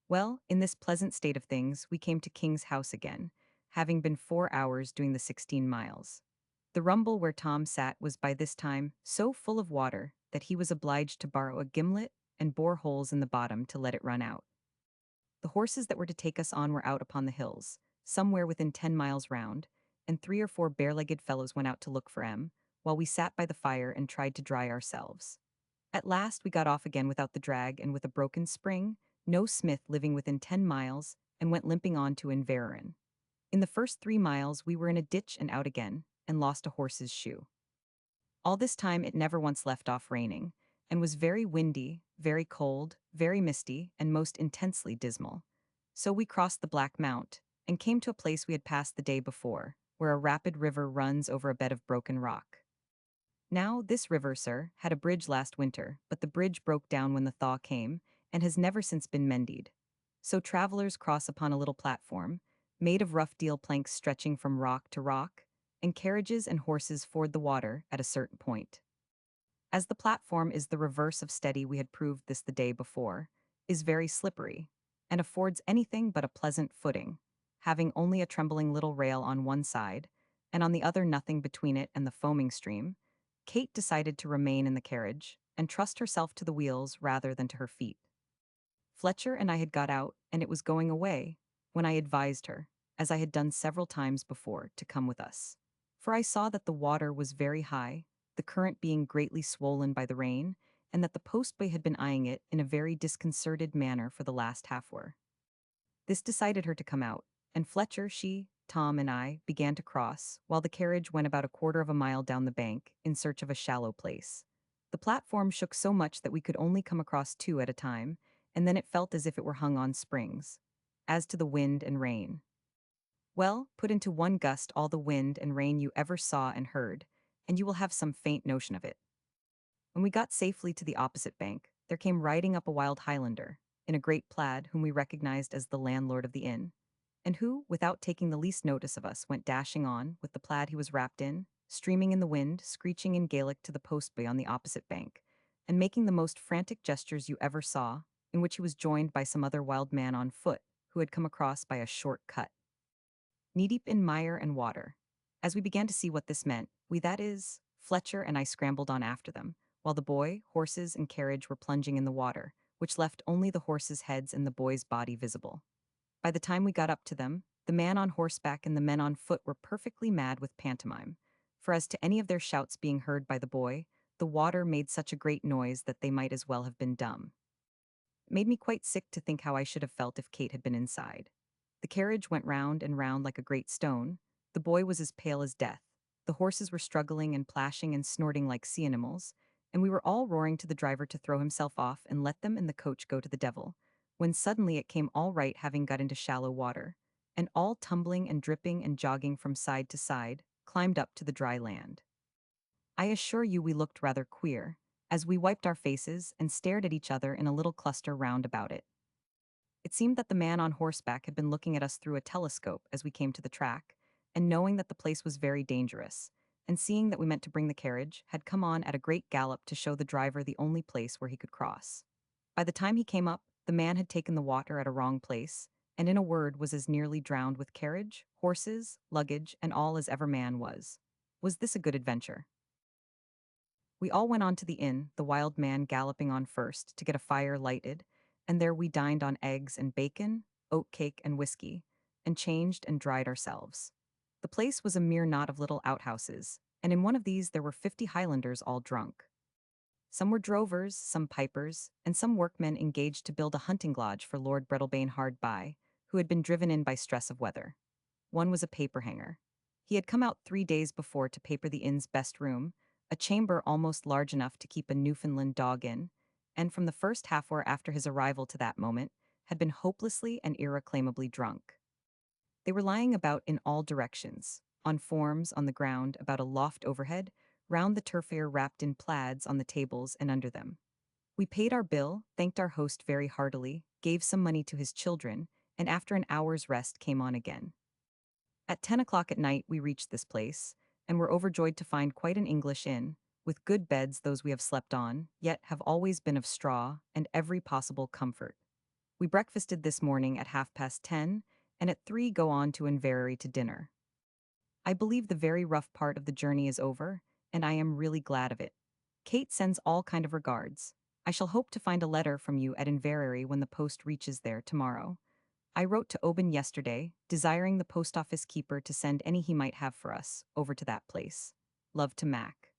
Well, in this pleasant state of things, we came to King's house again, having been 4 hours doing the 16 miles. The rumble where Tom sat was by this time so full of water that he was obliged to borrow a gimlet and bore holes in the bottom to let it run out. The horses that were to take us on were out upon the hills, somewhere within 10 miles round, and 3 or 4 bare-legged fellows went out to look for em, while we sat by the fire and tried to dry ourselves. At last we got off again without the drag and with a broken spring, no smith living within 10 miles, and went limping on to Inverurin. In the first 3 miles we were in a ditch and out again, and lost a horse's shoe. All this time it never once left off raining, and was very windy, very cold, very misty, and most intensely dismal. So we crossed the Black Mount, and came to a place we had passed the day before, where a rapid river runs over a bed of broken rock. Now, this river, sir, had a bridge last winter, but the bridge broke down when the thaw came, and has never since been mended. So travelers cross upon a little platform, made of rough deal planks stretching from rock to rock, and carriages and horses ford the water at a certain point. As the platform is the reverse of steady, we had proved this the day before, is very slippery, and affords anything but a pleasant footing, having only a trembling little rail on one side, and on the other nothing between it and the foaming stream, Kate decided to remain in the carriage, and trust herself to the wheels rather than to her feet. Fletcher and I had got out, and it was going away, when I advised her, as I had done several times before, to come with us. For I saw that the water was very high, the current being greatly swollen by the rain, and that the postboy had been eyeing it in a very disconcerted manner for the last half-hour. This decided her to come out, and Fletcher, she, Tom, and I began to cross, while the carriage went about a quarter of a mile down the bank in search of a shallow place. The platform shook so much that we could only come across two at a time, and then it felt as if it were hung on springs. As to the wind and rain, well, put into one gust all the wind and rain you ever saw and heard, and you will have some faint notion of it. When we got safely to the opposite bank, there came riding up a wild Highlander, in a great plaid, whom we recognized as the landlord of the inn, and who, without taking the least notice of us, went dashing on, with the plaid he was wrapped in, streaming in the wind, screeching in Gaelic to the postboy on the opposite bank, and making the most frantic gestures you ever saw, in which he was joined by some other wild man on foot, who had come across by a short cut. Knee-deep in mire and water. As we began to see what this meant, we, that is, Fletcher and I, scrambled on after them, while the boy, horses, and carriage were plunging in the water, which left only the horses' heads and the boy's body visible. By the time we got up to them, the man on horseback and the men on foot were perfectly mad with pantomime, for as to any of their shouts being heard by the boy, the water made such a great noise that they might as well have been dumb. It made me quite sick to think how I should have felt if Kate had been inside. The carriage went round and round like a great stone. The boy was as pale as death. The horses were struggling and plashing and snorting like sea animals, and we were all roaring to the driver to throw himself off and let them and the coach go to the devil, when suddenly it came all right, having got into shallow water, and all tumbling and dripping and jogging from side to side, climbed up to the dry land. I assure you we looked rather queer, as we wiped our faces and stared at each other in a little cluster round about it. It seemed that the man on horseback had been looking at us through a telescope as we came to the track, and knowing that the place was very dangerous, and seeing that we meant to bring the carriage, had come on at a great gallop to show the driver the only place where he could cross. By the time he came up, the man had taken the water at a wrong place, and in a word was as nearly drowned with carriage, horses, luggage, and all as ever man was. Was this a good adventure? We all went on to the inn, the wild man galloping on first, to get a fire lighted, and there we dined on eggs and bacon, oat cake and whiskey, and changed and dried ourselves. The place was a mere knot of little outhouses, and in one of these there were 50 Highlanders all drunk. Some were drovers, some pipers, and some workmen engaged to build a hunting lodge for Lord Breadalbane hard by, who had been driven in by stress of weather. One was a paper hanger. He had come out 3 days before to paper the inn's best room, a chamber almost large enough to keep a Newfoundland dog in, and from the first half hour after his arrival to that moment, had been hopelessly and irreclaimably drunk. They were lying about in all directions, on forms, on the ground, about a loft overhead, round the turfware wrapped in plaids on the tables and under them. We paid our bill, thanked our host very heartily, gave some money to his children, and after an hour's rest came on again. At 10 o'clock at night we reached this place, and were overjoyed to find quite an English inn, with good beds those we have slept on, yet have always been of straw, and every possible comfort. We breakfasted this morning at 10:30, and at 3 go on to Inverary to dinner. I believe the very rough part of the journey is over, and I am really glad of it. Kate sends all kind of regards. I shall hope to find a letter from you at Inverary when the post reaches there tomorrow. I wrote to Oban yesterday, desiring the post office keeper to send any he might have for us over to that place. Love to Mac.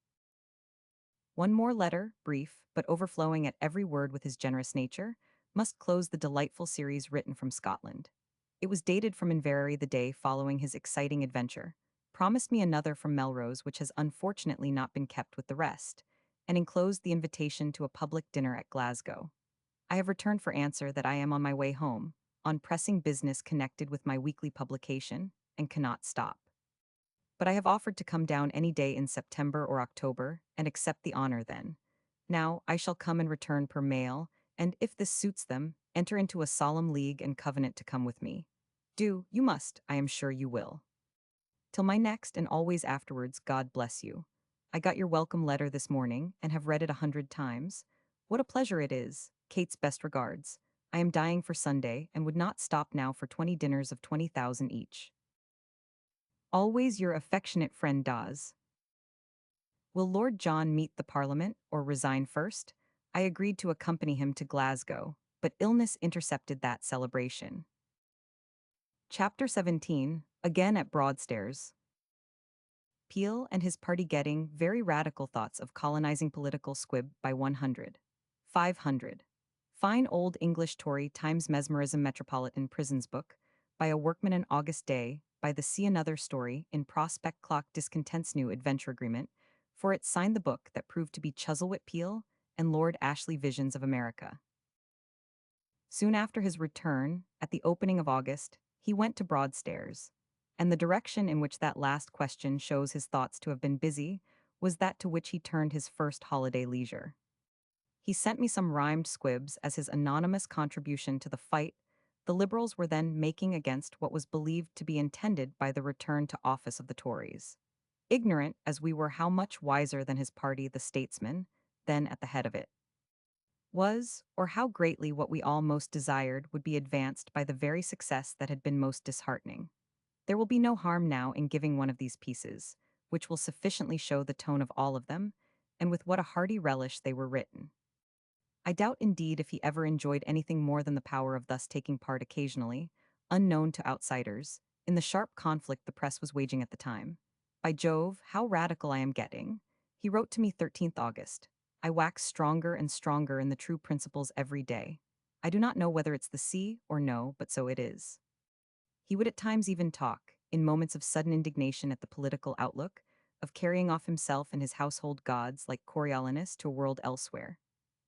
One more letter, brief, but overflowing at every word with his generous nature, must close the delightful series written from Scotland. It was dated from Inverary the day following his exciting adventure, promised me another from Melrose which has unfortunately not been kept with the rest, and enclosed the invitation to a public dinner at Glasgow. I have returned for answer that I am on my way home, on pressing business connected with my weekly publication, and cannot stop. But I have offered to come down any day in September or October, and accept the honor then. Now, I shall come and return per mail, and if this suits them, enter into a solemn league and covenant to come with me. Do, you must, I am sure you will. Till my next and always afterwards, God bless you. I got your welcome letter this morning, and have read it 100 times. What a pleasure it is. Kate's best regards. I am dying for Sunday, and would not stop now for 20 dinners of 20,000 each. Always your affectionate friend Dawes. Will Lord John meet the Parliament, or resign first? I agreed to accompany him to Glasgow, but illness intercepted that celebration. Chapter 17, again at Broadstairs. Peel and his party getting very radical thoughts of colonizing political squib by 100. 500. Fine old English Tory Times Mesmerism Metropolitan Prisons book, by a workman an August day, by the See Another Story in Prospect Clock Discontent's New Adventure Agreement, for it signed the book that proved to be Chuzzlewit Peel and Lord Ashley Visions of America. Soon after his return, at the opening of August, he went to Broadstairs, and the direction in which that last question shows his thoughts to have been busy was that to which he turned his first holiday leisure. He sent me some rhymed squibs as his anonymous contribution to the fight the Liberals were then making against what was believed to be intended by the return to office of the Tories. Ignorant as we were how much wiser than his party, the statesman, then at the head of it, was, or how greatly what we all most desired would be advanced by the very success that had been most disheartening. There will be no harm now in giving one of these pieces, which will sufficiently show the tone of all of them, and with what a hearty relish they were written. I doubt indeed if he ever enjoyed anything more than the power of thus taking part occasionally, unknown to outsiders, in the sharp conflict the press was waging at the time. By Jove, how radical I am getting. He wrote to me 13th August. I wax stronger and stronger in the true principles every day. I do not know whether it's the sea or no, but so it is. He would at times even talk, in moments of sudden indignation at the political outlook, of carrying off himself and his household gods like Coriolanus to a world elsewhere.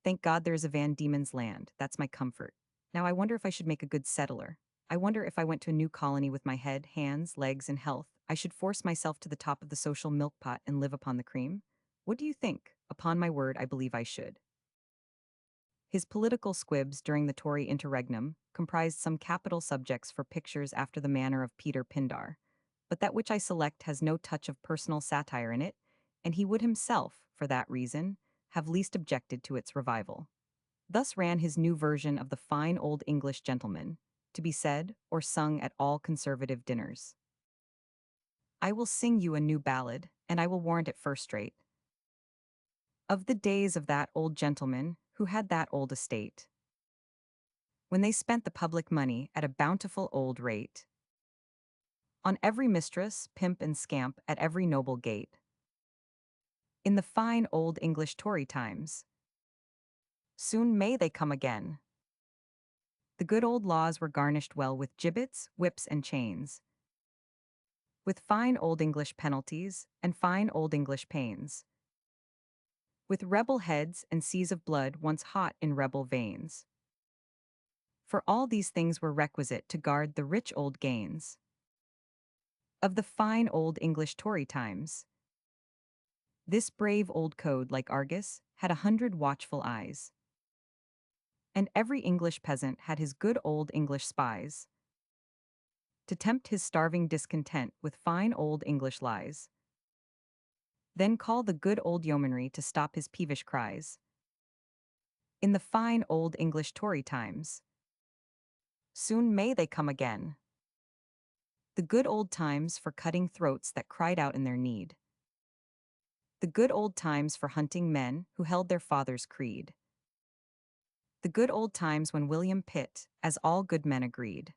Thank God there is a Van Diemen's Land, that's my comfort. Now I wonder if I should make a good settler. I wonder if I went to a new colony with my head, hands, legs, and health, I should force myself to the top of the social milk pot and live upon the cream? What do you think? Upon my word, I believe I should. His political squibs during the Tory interregnum comprised some capital subjects for pictures after the manner of Peter Pindar, but that which I select has no touch of personal satire in it, and he would himself, for that reason, have least objected to its revival. Thus ran his new version of the fine old English gentleman, to be said or sung at all conservative dinners. I will sing you a new ballad, and I will warrant it first rate. Of the days of that old gentleman who had that old estate, when they spent the public money at a bountiful old rate, on every mistress, pimp, and scamp at every noble gate. In the fine old English Tory times, soon may they come again. The good old laws were garnished well with gibbets, whips, and chains, with fine old English penalties and fine old English pains, with rebel heads and seas of blood once hot in rebel veins. for all these things were requisite to guard the rich old gains of the fine old English Tory times. This brave old code, like Argus, had 100 watchful eyes, and every English peasant had his good old English spies, to tempt his starving discontent with fine old English lies. Then call the good old yeomanry to stop his peevish cries. In the fine old English Tory times, soon may they come again. The good old times for cutting throats that cried out in their need. The good old times for hunting men who held their father's creed. The good old times when William Pitt, as all good men agreed,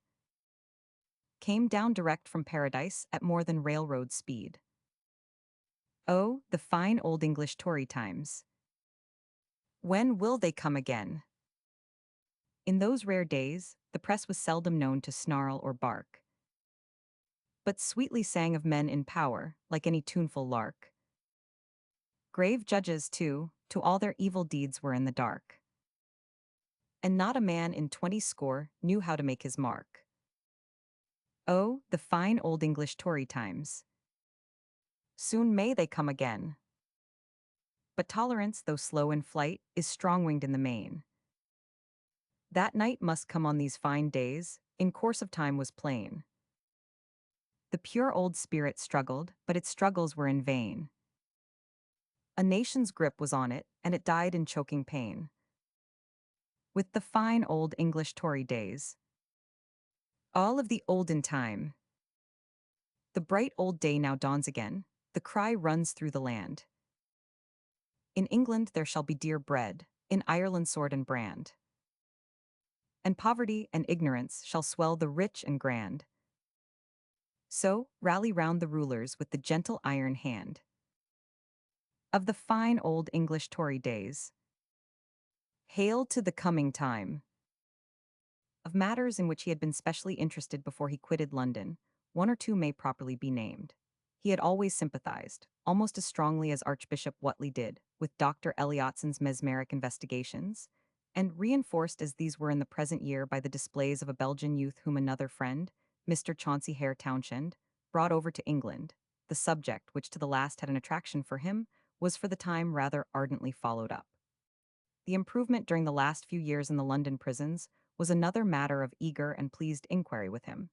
came down direct from paradise at more than railroad speed. Oh, the fine old English Tory times. When will they come again? In those rare days, the press was seldom known to snarl or bark, but sweetly sang of men in power, like any tuneful lark. Grave judges, too, to all their evil deeds were in the dark, and not a man in 20 score knew how to make his mark. Oh, the fine old English Tory times. Soon may they come again. But tolerance, though slow in flight, is strong-winged in the main. That night must come on these fine days, in course of time was plain. The pure old spirit struggled, but its struggles were in vain. A nation's grip was on it, and it died in choking pain. With the fine old English Tory days. All of the olden time. The bright old day now dawns again, the cry runs through the land. In England there shall be dear bread, in Ireland sword and brand. And poverty and ignorance shall swell the rich and grand. So, rally round the rulers with the gentle iron hand. Of the fine old English Tory days. Hail to the coming time. Of matters in which he had been specially interested before he quitted London, one or two may properly be named. He had always sympathized, almost as strongly as Archbishop Whately did, with Dr. Elliottson's mesmeric investigations, and reinforced as these were in the present year by the displays of a Belgian youth whom another friend, Mr. Chauncey Hare Townshend, brought over to England. The subject, which to the last had an attraction for him, was for the time rather ardently followed up. The improvement during the last few years in the London prisons was another matter of eager and pleased inquiry with him,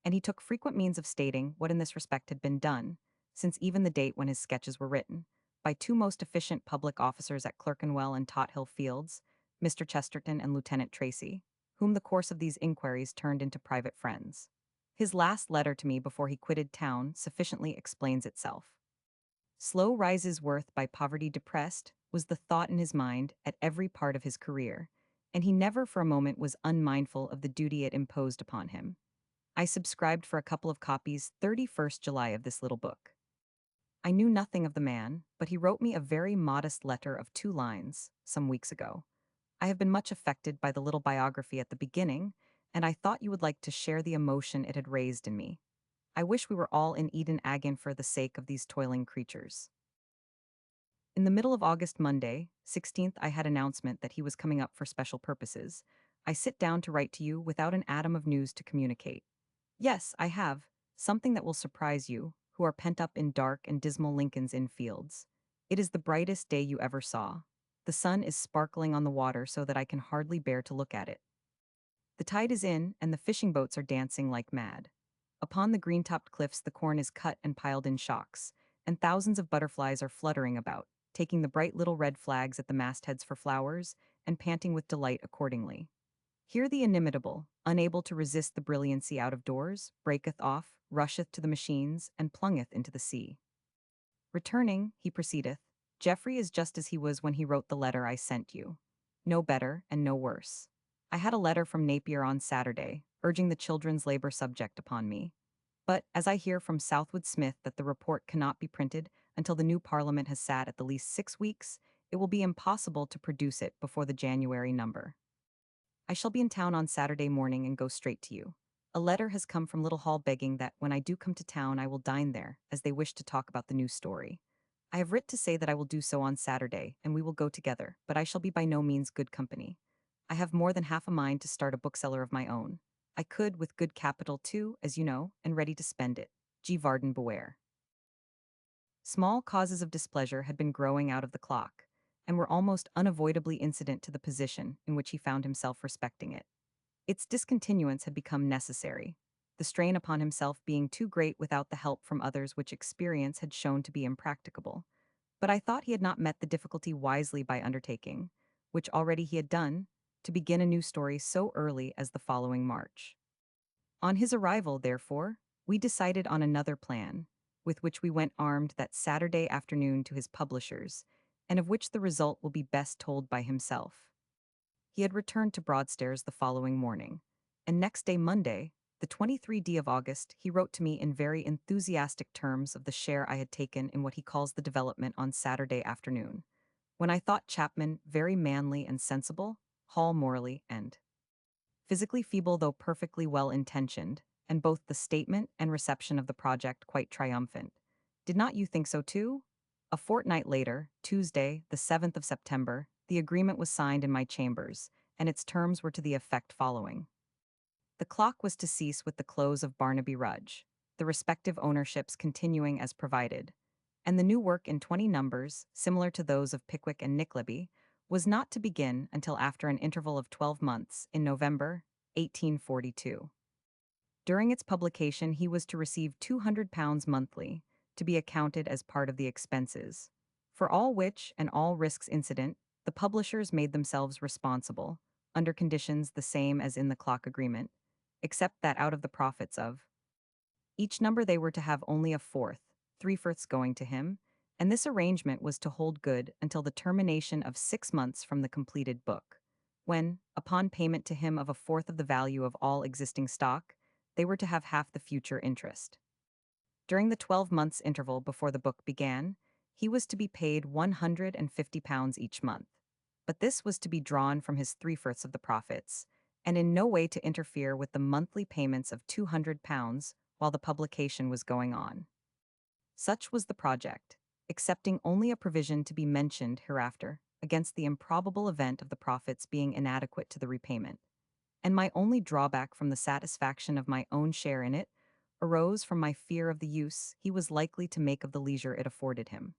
and he took frequent means of stating what in this respect had been done, since even the date when his sketches were written, by two most efficient public officers at Clerkenwell and Tothill Fields, Mr. Chesterton and Lieutenant Tracy, whom the course of these inquiries turned into private friends. His last letter to me before he quitted town sufficiently explains itself. Slow rises worth by poverty depressed was the thought in his mind at every part of his career, and he never for a moment was unmindful of the duty it imposed upon him. I subscribed for a couple of copies 31st July of this little book. I knew nothing of the man, but he wrote me a very modest letter of 2 lines, some weeks ago. I have been much affected by the little biography at the beginning, and I thought you would like to share the emotion it had raised in me. I wish we were all in Eden Agin for the sake of these toiling creatures. In the middle of August Monday, 16th, I had announcement that he was coming up for special purposes. I sit down to write to you without an atom of news to communicate. Yes, I have, something that will surprise you, who are pent up in dark and dismal Lincoln's Inn Fields. It is the brightest day you ever saw. The sun is sparkling on the water so that I can hardly bear to look at it. The tide is in, and the fishing boats are dancing like mad. Upon the green-topped cliffs the corn is cut and piled in shocks, and thousands of butterflies are fluttering about, taking the bright little red flags at the mastheads for flowers, and panting with delight accordingly. Here the inimitable, unable to resist the brilliancy out of doors, breaketh off, rusheth to the machines, and plungeth into the sea. Returning, he proceedeth, Geoffrey is just as he was when he wrote the letter I sent you. No better and no worse. I had a letter from Napier on Saturday, urging the children's labor subject upon me. But, as I hear from Southwood Smith that the report cannot be printed until the new Parliament has sat at the least 6 weeks, it will be impossible to produce it before the January number. I shall be in town on Saturday morning and go straight to you. A letter has come from Little Hall begging that when I do come to town I will dine there, as they wish to talk about the new story. I have writ to say that I will do so on Saturday, and we will go together, but I shall be by no means good company. I have more than half a mind to start a bookseller of my own. I could, with good capital too, as you know, and ready to spend it. G. Varden Beware. Small causes of displeasure had been growing out of the clock, and were almost unavoidably incident to the position in which he found himself respecting it. Its discontinuance had become necessary, the strain upon himself being too great without the help from others which experience had shown to be impracticable. But I thought he had not met the difficulty wisely by undertaking, which already he had done, to begin a new story so early as the following March. On his arrival, therefore, we decided on another plan, with which we went armed that Saturday afternoon to his publishers, and of which the result will be best told by himself. He had returned to Broadstairs the following morning, and next day, Monday, the 23d of August, he wrote to me in very enthusiastic terms of the share I had taken in what he calls the development on Saturday afternoon, when I thought Chapman very manly and sensible, Hall morally and physically feeble though perfectly well-intentioned, and both the statement and reception of the project quite triumphant. Did not you think so too? A fortnight later, Tuesday, the 7th of September, the agreement was signed in my chambers, and its terms were to the effect following. The clock was to cease with the close of Barnaby Rudge, the respective ownerships continuing as provided, and the new work in 20 numbers, similar to those of Pickwick and Nickleby, was not to begin until after an interval of 12 months, in November 1842. During its publication he was to receive £200 monthly, to be accounted as part of the expenses. For all which, and all risks incident, the publishers made themselves responsible, under conditions the same as in the clock agreement, except that out of the profits of each number they were to have only a fourth, three-fourths going to him, and this arrangement was to hold good until the termination of 6 months from the completed book, when, upon payment to him of a fourth of the value of all existing stock, they were to have half the future interest. During the 12 months interval before the book began, he was to be paid £150 each month, but this was to be drawn from his three-fourths of the profits, and in no way to interfere with the monthly payments of £200 while the publication was going on. Such was the project, excepting only a provision to be mentioned hereafter against the improbable event of the profits being inadequate to the repayment, and my only drawback from the satisfaction of my own share in it arose from my fear of the use he was likely to make of the leisure it afforded him.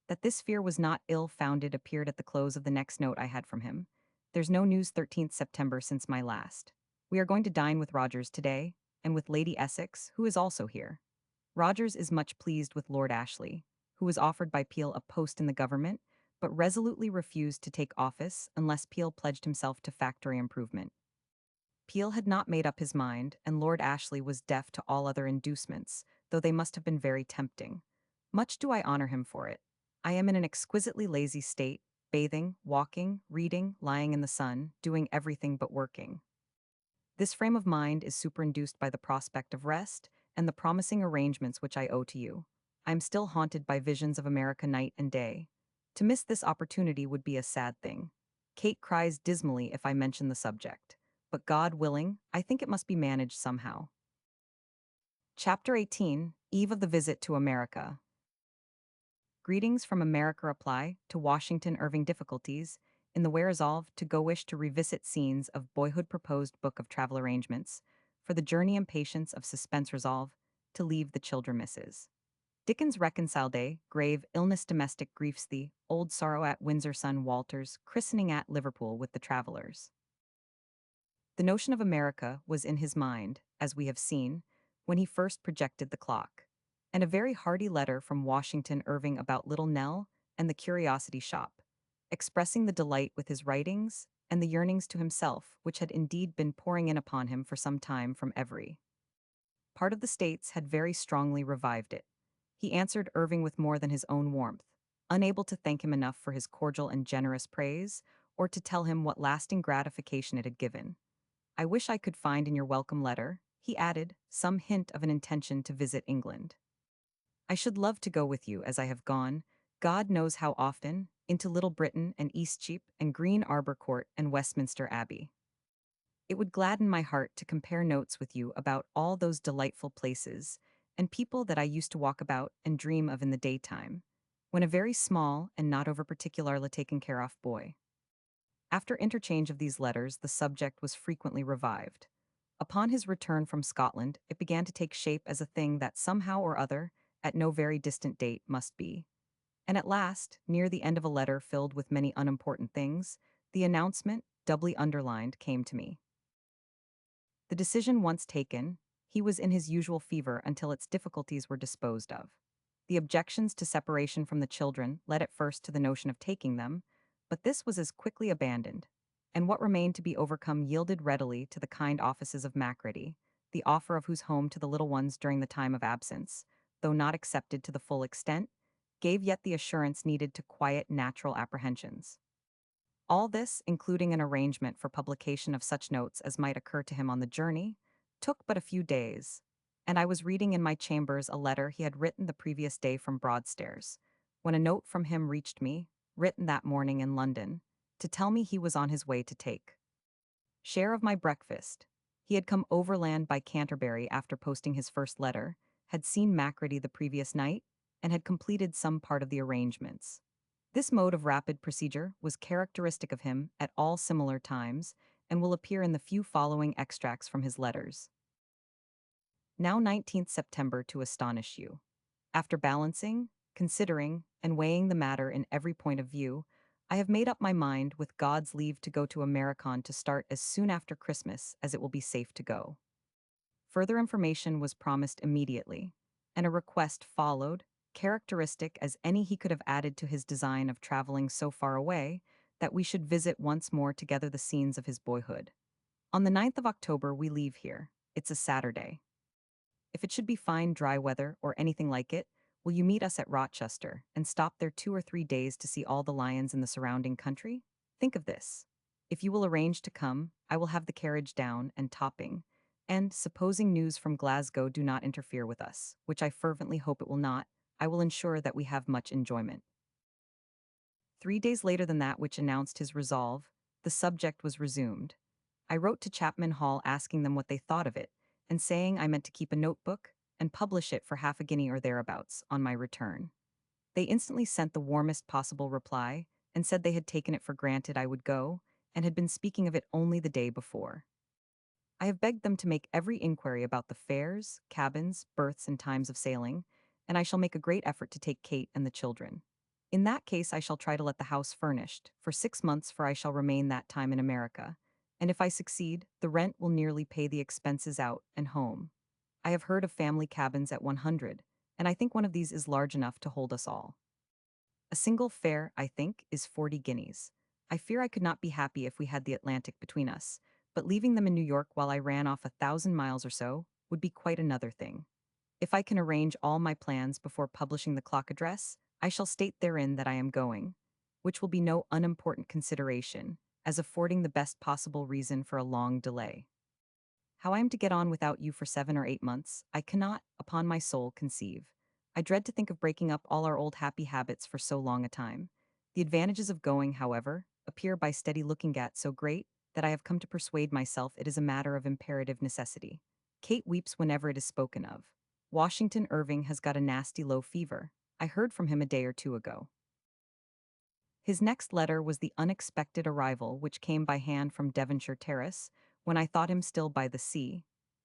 That this fear was not ill-founded appeared at the close of the next note I had from him. There's no news 13th September since my last. We are going to dine with Rogers today, and with Lady Essex, who is also here. Rogers is much pleased with Lord Ashley, who was offered by Peel a post in the government, but resolutely refused to take office unless Peel pledged himself to factory improvement. Peel had not made up his mind, and Lord Ashley was deaf to all other inducements, though they must have been very tempting. Much do I honor him for it. I am in an exquisitely lazy state, bathing, walking, reading, lying in the sun, doing everything but working. This frame of mind is superinduced by the prospect of rest, and the promising arrangements which I owe to you. I am still haunted by visions of America night and day. To miss this opportunity would be a sad thing. Kate cries dismally if I mention the subject, but God willing, I think it must be managed somehow. Chapter 18, Eve of the Visit to America. Greetings from America apply to Washington Irving difficulties in the where resolve to go wish to revisit scenes of boyhood proposed book of travel arrangements, for the journey impatience of suspense resolve to leave the children misses. Dickens reconcile day, grave illness domestic griefs thee, old sorrow at Windsor son Walter's christening at Liverpool with the travellers. The notion of America was in his mind, as we have seen, when he first projected the clock, and a very hearty letter from Washington Irving about Little Nell and the Curiosity Shop, expressing the delight with his writings and the yearnings to himself which had indeed been pouring in upon him for some time from every part of the States had very strongly revived it. He answered Irving with more than his own warmth, unable to thank him enough for his cordial and generous praise, or to tell him what lasting gratification it had given. I wish I could find in your welcome letter, he added, some hint of an intention to visit England. I should love to go with you as I have gone, God knows how often, into Little Britain and Eastcheap and Green Arbor Court and Westminster Abbey. It would gladden my heart to compare notes with you about all those delightful places and people that I used to walk about and dream of in the daytime, when a very small and not over particularly taken care of boy. After interchange of these letters, the subject was frequently revived. Upon his return from Scotland, it began to take shape as a thing that somehow or other, at no very distant date, must be. And at last, near the end of a letter filled with many unimportant things, the announcement, doubly underlined, came to me. The decision once taken, he was in his usual fever until its difficulties were disposed of. The objections to separation from the children led at first to the notion of taking them, but this was as quickly abandoned, and what remained to be overcome yielded readily to the kind offices of Macready, the offer of whose home to the little ones during the time of absence, though not accepted to the full extent, gave yet the assurance needed to quiet natural apprehensions. All this, including an arrangement for publication of such notes as might occur to him on the journey, took but a few days, and I was reading in my chambers a letter he had written the previous day from Broadstairs, when a note from him reached me, written that morning in London, to tell me he was on his way to take share of my breakfast. He had come overland by Canterbury after posting his first letter, had seen Macready the previous night, and had completed some part of the arrangements. This mode of rapid procedure was characteristic of him at all similar times, and will appear in the few following extracts from his letters. Now 19th September to astonish you. After balancing, considering, and weighing the matter in every point of view, I have made up my mind, with God's leave, to go to American to start as soon after Christmas as it will be safe to go. Further information was promised immediately, and a request followed, characteristic as any he could have added to his design of traveling so far away, that we should visit once more together the scenes of his boyhood. On the 9th of October we leave here. It's a Saturday. If it should be fine dry weather or anything like it, will you meet us at Rochester and stop there 2 or 3 days to see all the lions in the surrounding country? Think of this. If you will arrange to come, I will have the carriage down and topping, and, supposing news from Glasgow do not interfere with us, which I fervently hope it will not, I will ensure that we have much enjoyment. 3 days later than that which announced his resolve, the subject was resumed. I wrote to Chapman Hall asking them what they thought of it, and saying I meant to keep a notebook and publish it for half a guinea or thereabouts on my return. They instantly sent the warmest possible reply, and said they had taken it for granted I would go, and had been speaking of it only the day before. I have begged them to make every inquiry about the fares, cabins, berths, and times of sailing, and I shall make a great effort to take Kate and the children. In that case, I shall try to let the house furnished, for 6 months, for I shall remain that time in America, and if I succeed, the rent will nearly pay the expenses out and home. I have heard of family cabins at 100, and I think one of these is large enough to hold us all. A single fare, I think, is 40 guineas. I fear I could not be happy if we had the Atlantic between us, but leaving them in New York while I ran off 1,000 miles or so would be quite another thing. If I can arrange all my plans before publishing the clock address, I shall state therein that I am going, which will be no unimportant consideration, as affording the best possible reason for a long delay. How I am to get on without you for 7 or 8 months, I cannot, upon my soul, conceive. I dread to think of breaking up all our old happy habits for so long a time. The advantages of going, however, appear by steady looking at so great, that I have come to persuade myself it is a matter of imperative necessity. Kate weeps whenever it is spoken of. Washington Irving has got a nasty low fever. I heard from him a day or two ago. His next letter was the unexpected arrival which came by hand from Devonshire Terrace, when I thought him still by the sea.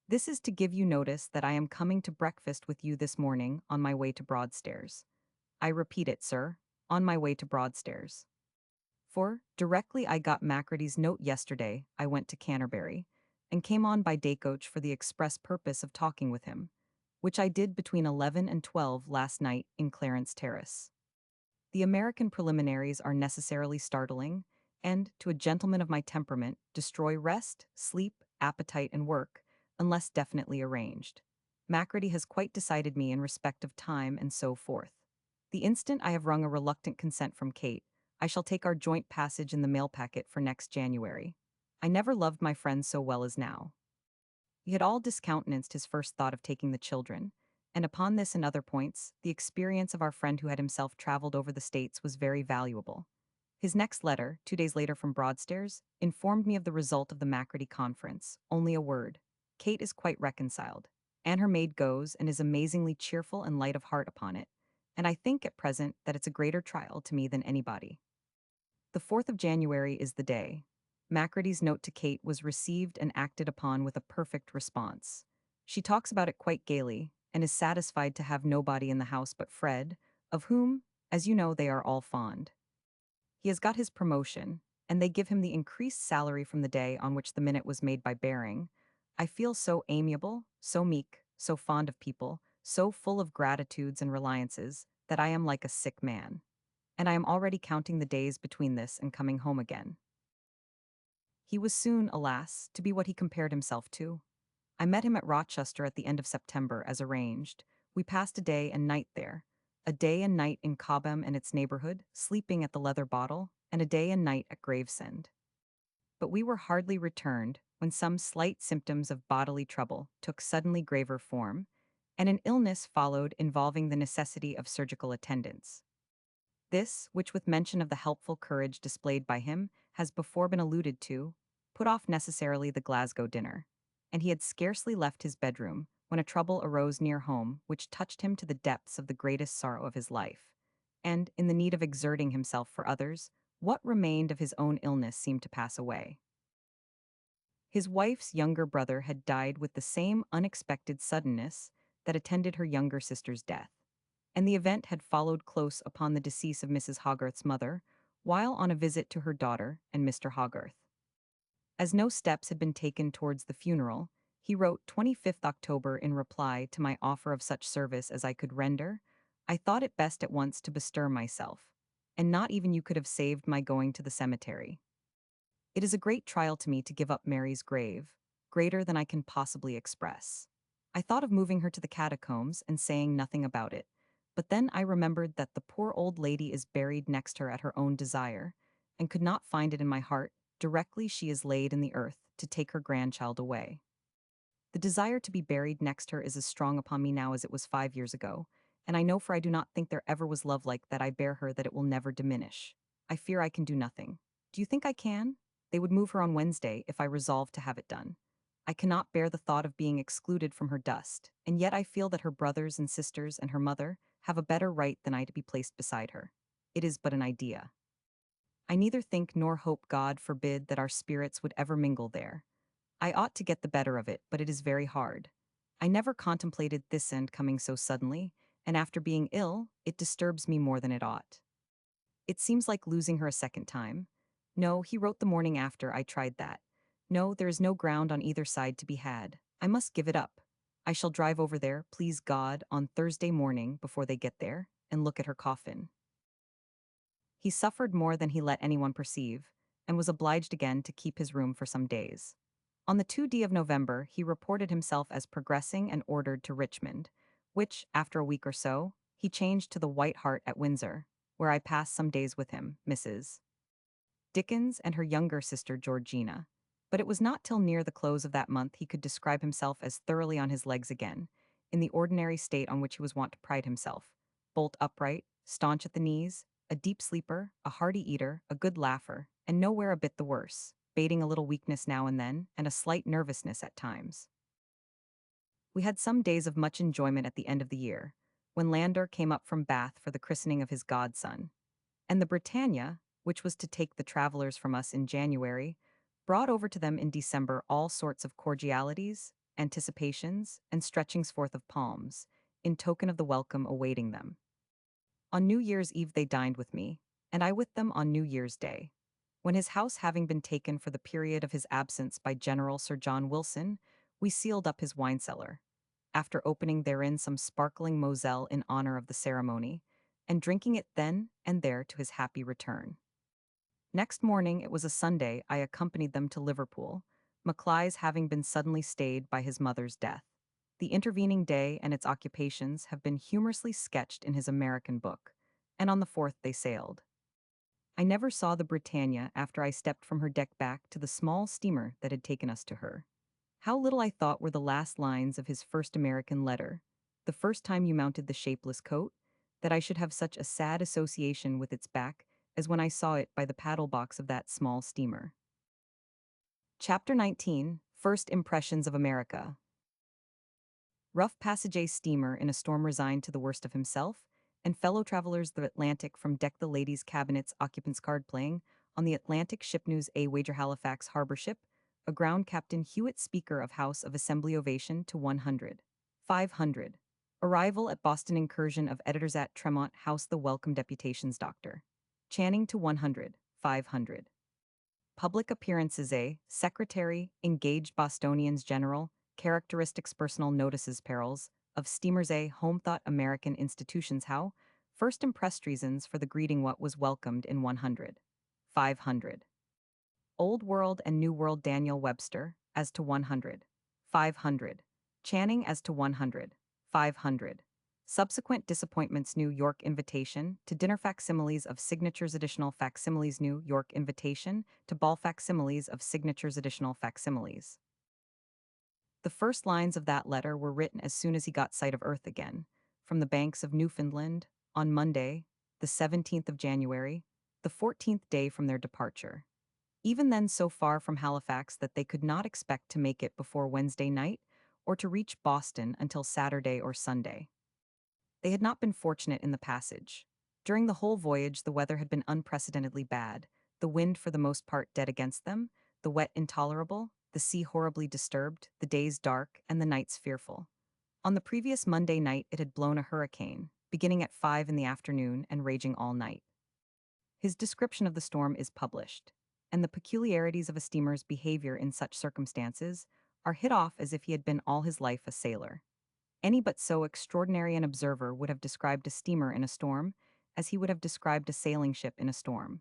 This is to give you notice that I am coming to breakfast with you this morning on my way to Broadstairs. I repeat it, sir, on my way to Broadstairs. For, directly I got Macready's note yesterday, I went to Canterbury, and came on by day coach for the express purpose of talking with him, which I did between 11 and 12 last night in Clarence Terrace. The American preliminaries are necessarily startling, and, to a gentleman of my temperament, destroy rest, sleep, appetite, and work, unless definitely arranged. Macready has quite decided me in respect of time and so forth. The instant I have wrung a reluctant consent from Kate, I shall take our joint passage in the mail packet for next January. I never loved my friend so well as now. He had all discountenanced his first thought of taking the children, and upon this and other points, the experience of our friend who had himself traveled over the States was very valuable. His next letter, 2 days later from Broadstairs, informed me of the result of the Macready conference. Only a word. Kate is quite reconciled. And her maid goes and is amazingly cheerful and light of heart upon it, and I think at present that it's a greater trial to me than anybody. The 4th of January is the day. Macready's note to Kate was received and acted upon with a perfect response. She talks about it quite gaily, and is satisfied to have nobody in the house but Fred, of whom, as you know, they are all fond. He has got his promotion, and they give him the increased salary from the day on which the minute was made by Baring. I feel so amiable, so meek, so fond of people, so full of gratitudes and reliances, that I am like a sick man. And I am already counting the days between this and coming home again. He was soon, alas, to be what he compared himself to. I met him at Rochester at the end of September, as arranged. We passed a day and night there. A day and night in Cobham and its neighborhood, sleeping at the Leather Bottle, and a day and night at Gravesend. But we were hardly returned when some slight symptoms of bodily trouble took suddenly graver form, and an illness followed involving the necessity of surgical attendance. This, which with mention of the helpful courage displayed by him, has before been alluded to, put off necessarily the Glasgow dinner, and he had scarcely left his bedroom when a trouble arose near home which touched him to the depths of the greatest sorrow of his life. And, in the need of exerting himself for others, what remained of his own illness seemed to pass away. His wife's younger brother had died with the same unexpected suddenness that attended her younger sister's death, and the event had followed close upon the decease of Mrs. Hogarth's mother, while on a visit to her daughter and Mr. Hogarth. As no steps had been taken towards the funeral, he wrote 25th October in reply to my offer of such service as I could render, I thought it best at once to bestir myself, and not even you could have saved my going to the cemetery. It is a great trial to me to give up Mary's grave, greater than I can possibly express. I thought of moving her to the catacombs and saying nothing about it, but then I remembered that the poor old lady is buried next her at her own desire, and could not find it in my heart, directly she is laid in the earth, to take her grandchild away. The desire to be buried next her is as strong upon me now as it was 5 years ago, and I know, for I do not think there ever was love like that I bear her, that it will never diminish. I fear I can do nothing. Do you think I can? They would move her on Wednesday if I resolved to have it done. I cannot bear the thought of being excluded from her dust, and yet I feel that her brothers and sisters and her mother have a better right than I to be placed beside her. It is but an idea. I neither think nor hope, God forbid, that our spirits would ever mingle there. I ought to get the better of it, but it is very hard. I never contemplated this end coming so suddenly, and after being ill, it disturbs me more than it ought. It seems like losing her a second time. No, he wrote the morning after I tried that. No, there is no ground on either side to be had. I must give it up. I shall drive over there, please God, on Thursday morning before they get there, and look at her coffin. He suffered more than he let anyone perceive, and was obliged again to keep his room for some days. On the 2d of November, he reported himself as progressing and ordered to Richmond, which, after a week or so, he changed to the White Hart at Windsor, where I passed some days with him, Mrs. Dickens and her younger sister Georgina. But it was not till near the close of that month he could describe himself as thoroughly on his legs again, in the ordinary state on which he was wont to pride himself, bolt upright, staunch at the knees, a deep sleeper, a hearty eater, a good laugher, and nowhere a bit the worse, bating a little weakness now and then, and a slight nervousness at times. We had some days of much enjoyment at the end of the year, when Landor came up from Bath for the christening of his godson, and the Britannia, which was to take the travelers from us in January, brought over to them in December all sorts of cordialities, anticipations, and stretchings forth of palms, in token of the welcome awaiting them. On New Year's Eve they dined with me, and I with them on New Year's Day. When his house having been taken for the period of his absence by General Sir John Wilson, we sealed up his wine cellar, after opening therein some sparkling Moselle in honor of the ceremony, and drinking it then and there to his happy return. Next morning, it was a Sunday, I accompanied them to Liverpool, Maclay's having been suddenly stayed by his mother's death. The intervening day and its occupations have been humorously sketched in his American book, and on the 4th they sailed. I never saw the Britannia after I stepped from her deck back to the small steamer that had taken us to her. How little I thought were the last lines of his first American letter, the first time you mounted the shapeless coat, that I should have such a sad association with its back as when I saw it by the paddle box of that small steamer. Chapter 19, First Impressions of America. Rough passages steamer in a storm resigned to the worst of himself, and fellow travelers the Atlantic from deck the ladies' cabinets occupants card playing, on the Atlantic Ship News A Wager Halifax Harbor Ship, a ground captain Hewitt Speaker of House of Assembly Ovation to 100. 500. Arrival at Boston Incursion of Editors at Tremont House the Welcome Deputations Dr. Channing to 100. 500. Public appearances A. Secretary, engaged Bostonians General, characteristics personal notices perils, of steamers A. Home thought American institutions how, first impressed reasons for the greeting what was welcomed in 100. 500. Old World and New World Daniel Webster, as to 100. 500. Channing as to 100. 500. Subsequent disappointments New York invitation to dinner facsimiles of signatures additional facsimiles New York invitation to ball facsimiles of signatures additional facsimiles. The first lines of that letter were written as soon as he got sight of Earth again, from the banks of Newfoundland, on Monday, the 17th of January, the 14th day from their departure. Even then so far from Halifax that they could not expect to make it before Wednesday night, or to reach Boston until Saturday or Sunday. They had not been fortunate in the passage. During the whole voyage the weather had been unprecedentedly bad, the wind for the most part dead against them, the wet intolerable, the sea horribly disturbed, the days dark, and the nights fearful. On the previous Monday night it had blown a hurricane, beginning at 5 in the afternoon and raging all night. His description of the storm is published, and the peculiarities of a steamer's behavior in such circumstances are hit off as if he had been all his life a sailor. Any but so extraordinary an observer would have described a steamer in a storm as he would have described a sailing ship in a storm.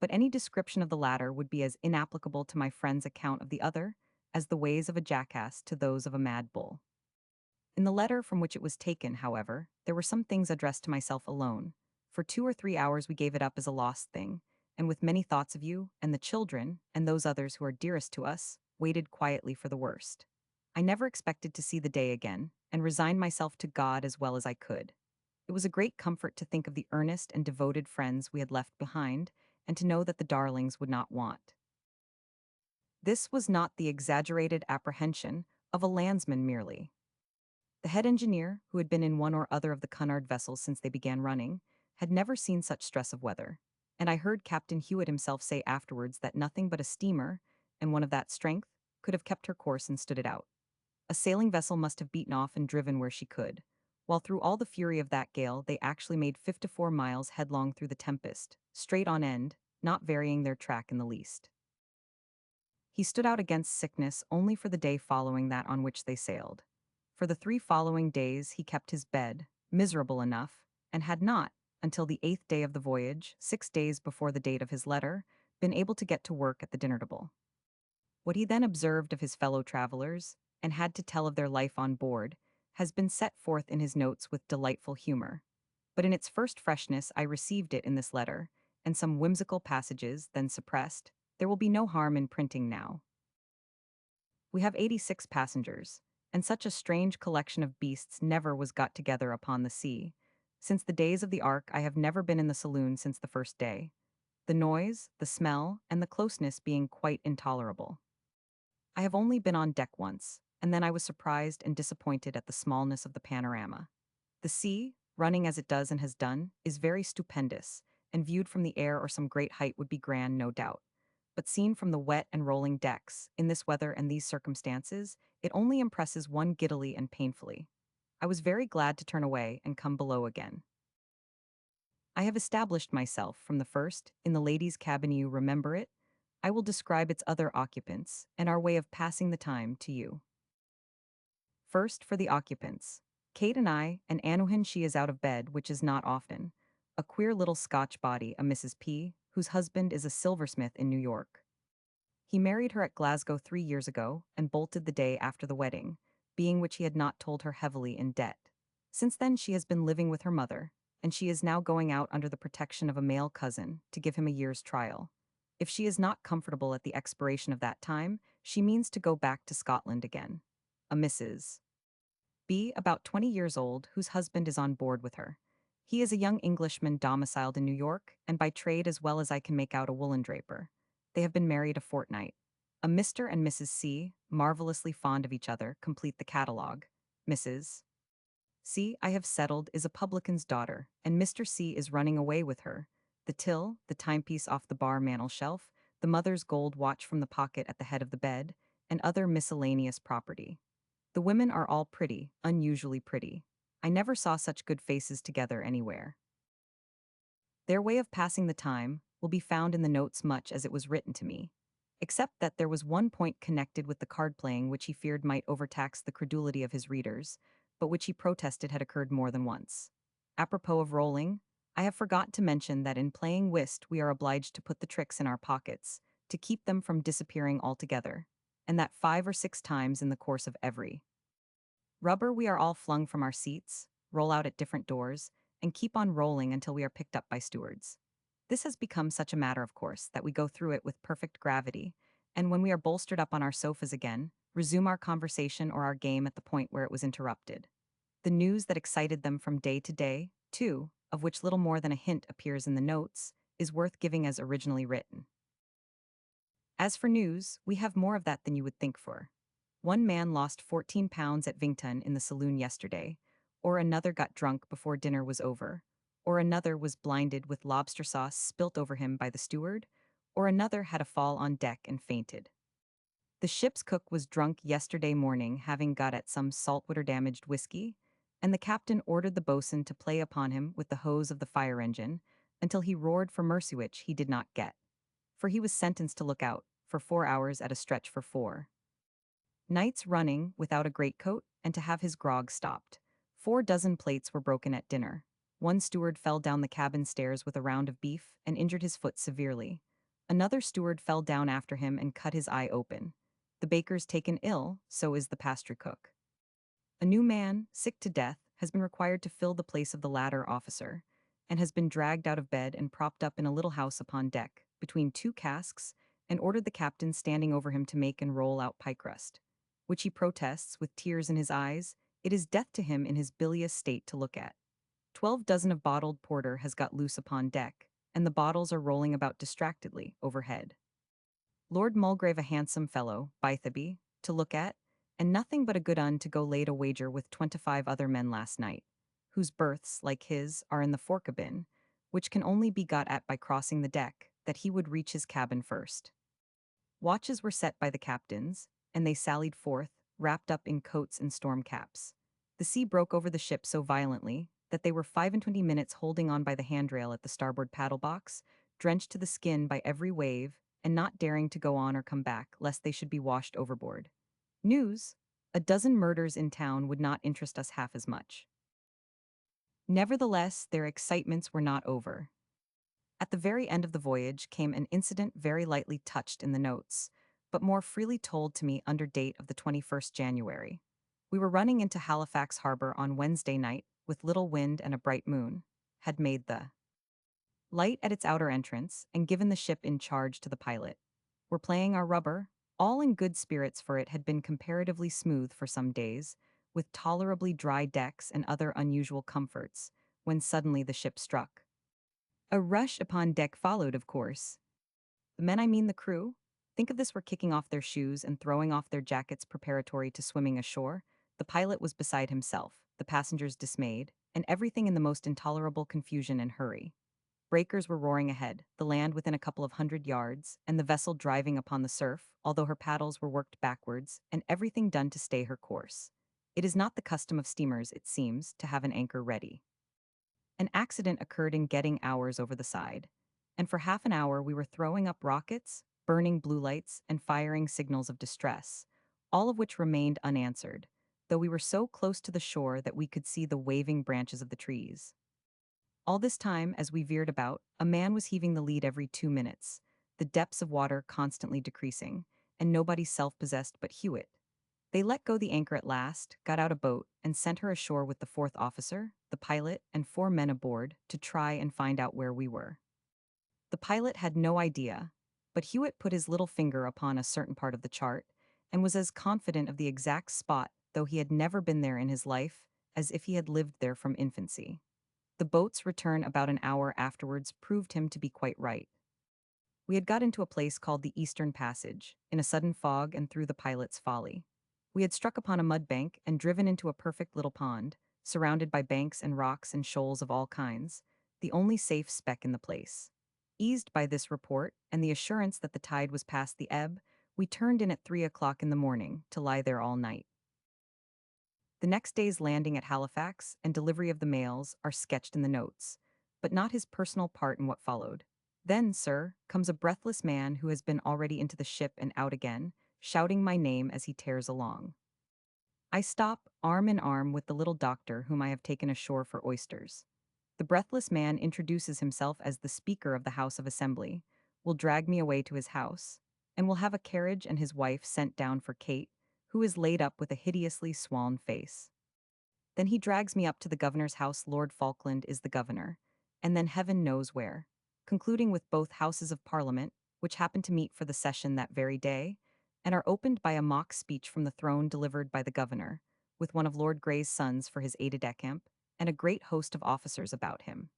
But any description of the latter would be as inapplicable to my friend's account of the other as the ways of a jackass to those of a mad bull. In the letter from which it was taken, however, there were some things addressed to myself alone. For 2 or 3 hours we gave it up as a lost thing, and with many thoughts of you, and the children, and those others who are dearest to us, waited quietly for the worst. I never expected to see the day again, and resigned myself to God as well as I could. It was a great comfort to think of the earnest and devoted friends we had left behind, and to know that the darlings would not want. This was not the exaggerated apprehension of a landsman merely. The head engineer, who had been in one or other of the Cunard vessels since they began running, had never seen such stress of weather, and I heard Captain Hewitt himself say afterwards that nothing but a steamer, and one of that strength, could have kept her course and stood it out. A sailing vessel must have beaten off and driven where she could, while through all the fury of that gale they actually made 54 miles headlong through the tempest, straight on end, not varying their track in the least. He stood out against sickness only for the day following that on which they sailed. For the 3 following days he kept his bed, miserable enough, and had not, until the 8th day of the voyage, 6 days before the date of his letter, been able to get to work at the dinner table. What he then observed of his fellow travelers, and had to tell of their life on board, has been set forth in his notes with delightful humor. But in its first freshness I received it in this letter, and some whimsical passages, then suppressed. There will be no harm in printing now. We have 86 passengers, and such a strange collection of beasts never was got together upon the sea. Since the days of the Ark I have never been in the saloon since the first day, the noise, the smell, and the closeness being quite intolerable. I have only been on deck once, and then I was surprised and disappointed at the smallness of the panorama. The sea, running as it does and has done, is very stupendous, and viewed from the air or some great height would be grand, no doubt. But seen from the wet and rolling decks, in this weather and these circumstances, it only impresses one giddily and painfully. I was very glad to turn away and come below again. I have established myself, from the first, in the ladies' cabin. You remember it? I will describe its other occupants, and our way of passing the time to you. First, for the occupants. Kate and I, and Anuhin she is out of bed, which is not often. A queer little Scotch body, a Mrs. P., whose husband is a silversmith in New York. He married her at Glasgow 3 years ago, and bolted the day after the wedding, being which he had not told her heavily in debt. Since then she has been living with her mother, and she is now going out under the protection of a male cousin, to give him a year's trial. If she is not comfortable at the expiration of that time, she means to go back to Scotland again. A Mrs. B., about 20 years old, whose husband is on board with her. He is a young Englishman domiciled in New York, and by trade as well as I can make out a woolen draper. They have been married a fortnight. A Mr. and Mrs. C., marvelously fond of each other, complete the catalogue. Mrs. C., I have settled, is a publican's daughter, and Mr. C. is running away with her. the till, the timepiece off the bar mantel shelf, the mother's gold watch from the pocket at the head of the bed, and other miscellaneous property. The women are all pretty, unusually pretty. I never saw such good faces together anywhere. Their way of passing the time will be found in the notes much as it was written to me, except that there was one point connected with the card playing which he feared might overtax the credulity of his readers, but which he protested had occurred more than once. Apropos of rolling, I have forgot to mention that in playing whist we are obliged to put the tricks in our pockets, to keep them from disappearing altogether, and that 5 or 6 times in the course of every rubber we are all flung from our seats, roll out at different doors, and keep on rolling until we are picked up by stewards. This has become such a matter of course that we go through it with perfect gravity, and when we are bolstered up on our sofas again, resume our conversation or our game at the point where it was interrupted. The news that excited them from day to day, too, of which little more than a hint appears in the notes, is worth giving as originally written. As for news, we have more of that than you would think for. One man lost 14 pounds at Vington in the saloon yesterday, or another got drunk before dinner was over, or another was blinded with lobster sauce spilt over him by the steward, or another had a fall on deck and fainted. The ship's cook was drunk yesterday morning, having got at some saltwater-damaged whiskey, and the captain ordered the boatswain to play upon him with the hose of the fire engine until he roared for mercy, which he did not get, for he was sentenced to look out for 4 hours at a stretch for 4 nights running without a greatcoat and to have his grog stopped. 4 dozen plates were broken at dinner. One steward fell down the cabin stairs with a round of beef and injured his foot severely. Another steward fell down after him and cut his eye open. The baker's taken ill, so is the pastry cook. A new man, sick to death, has been required to fill the place of the latter officer, and has been dragged out of bed and propped up in a little house upon deck, between 2 casks, and ordered the captain standing over him to make and roll out pie crust, which he protests, with tears in his eyes, it is death to him in his bilious state to look at. 12 dozen of bottled porter has got loose upon deck, and the bottles are rolling about distractedly overhead. Lord Mulgrave, a handsome fellow, Bythaby, to look at, and nothing but a good un to go laid a wager with 25 other men last night, whose berths, like his, are in the forecabin, which can only be got at by crossing the deck, that he would reach his cabin first. Watches were set by the captains, and they sallied forth, wrapped up in coats and storm caps. The sea broke over the ship so violently that they were 25 minutes holding on by the handrail at the starboard paddle box, drenched to the skin by every wave, and not daring to go on or come back lest they should be washed overboard. News: a dozen murders in town would not interest us half as much. Nevertheless, their excitements were not over. At the very end of the voyage came an incident very lightly touched in the notes, but more freely told to me under date of the 21st January. We were running into Halifax harbor on Wednesday night, with little wind and a bright moon, had made the light at its outer entrance, and given the ship in charge to the pilot. Were playing our rubber, all in good spirits, for it had been comparatively smooth for some days, with tolerably dry decks and other unusual comforts, when suddenly the ship struck. A rush upon deck followed, of course. The men, I mean the crew, think of this, were kicking off their shoes and throwing off their jackets preparatory to swimming ashore. The pilot was beside himself, the passengers dismayed, and everything in the most intolerable confusion and hurry. Breakers were roaring ahead, the land within a couple of 100 yards, and the vessel driving upon the surf, although her paddles were worked backwards, and everything done to stay her course. It is not the custom of steamers, it seems, to have an anchor ready. An accident occurred in getting ours over the side, and for half an hour we were throwing up rockets, burning blue lights, and firing signals of distress, all of which remained unanswered, though we were so close to the shore that we could see the waving branches of the trees. All this time, as we veered about, a man was heaving the lead every 2 minutes, the depths of water constantly decreasing, and nobody self-possessed but Hewitt. They let go the anchor at last, got out a boat, and sent her ashore with the fourth officer, the pilot, and 4 men aboard to try and find out where we were. The pilot had no idea, but Hewitt put his little finger upon a certain part of the chart, and was as confident of the exact spot, though he had never been there in his life, as if he had lived there from infancy. The boat's return about an hour afterwards proved him to be quite right. We had got into a place called the Eastern Passage, in a sudden fog and through the pilot's folly. We had struck upon a mud bank and driven into a perfect little pond, surrounded by banks and rocks and shoals of all kinds, the only safe speck in the place. Eased by this report and the assurance that the tide was past the ebb, we turned in at 3 o'clock in the morning to lie there all night. The next day's landing at Halifax and delivery of the mails are sketched in the notes, but not his personal part in what followed. Then, sir, comes a breathless man who has been already into the ship and out again, shouting my name as he tears along. I stop, arm in arm with the little doctor whom I have taken ashore for oysters. The breathless man introduces himself as the Speaker of the House of Assembly, will drag me away to his house, and will have a carriage and his wife sent down for Kate, who is laid up with a hideously swollen face. Then he drags me up to the governor's house. Lord Falkland is the governor, and then heaven knows where, concluding with both houses of parliament, which happen to meet for the session that very day, and are opened by a mock speech from the throne delivered by the governor, with one of Lord Grey's sons for his aide-de-camp, and a great host of officers about him.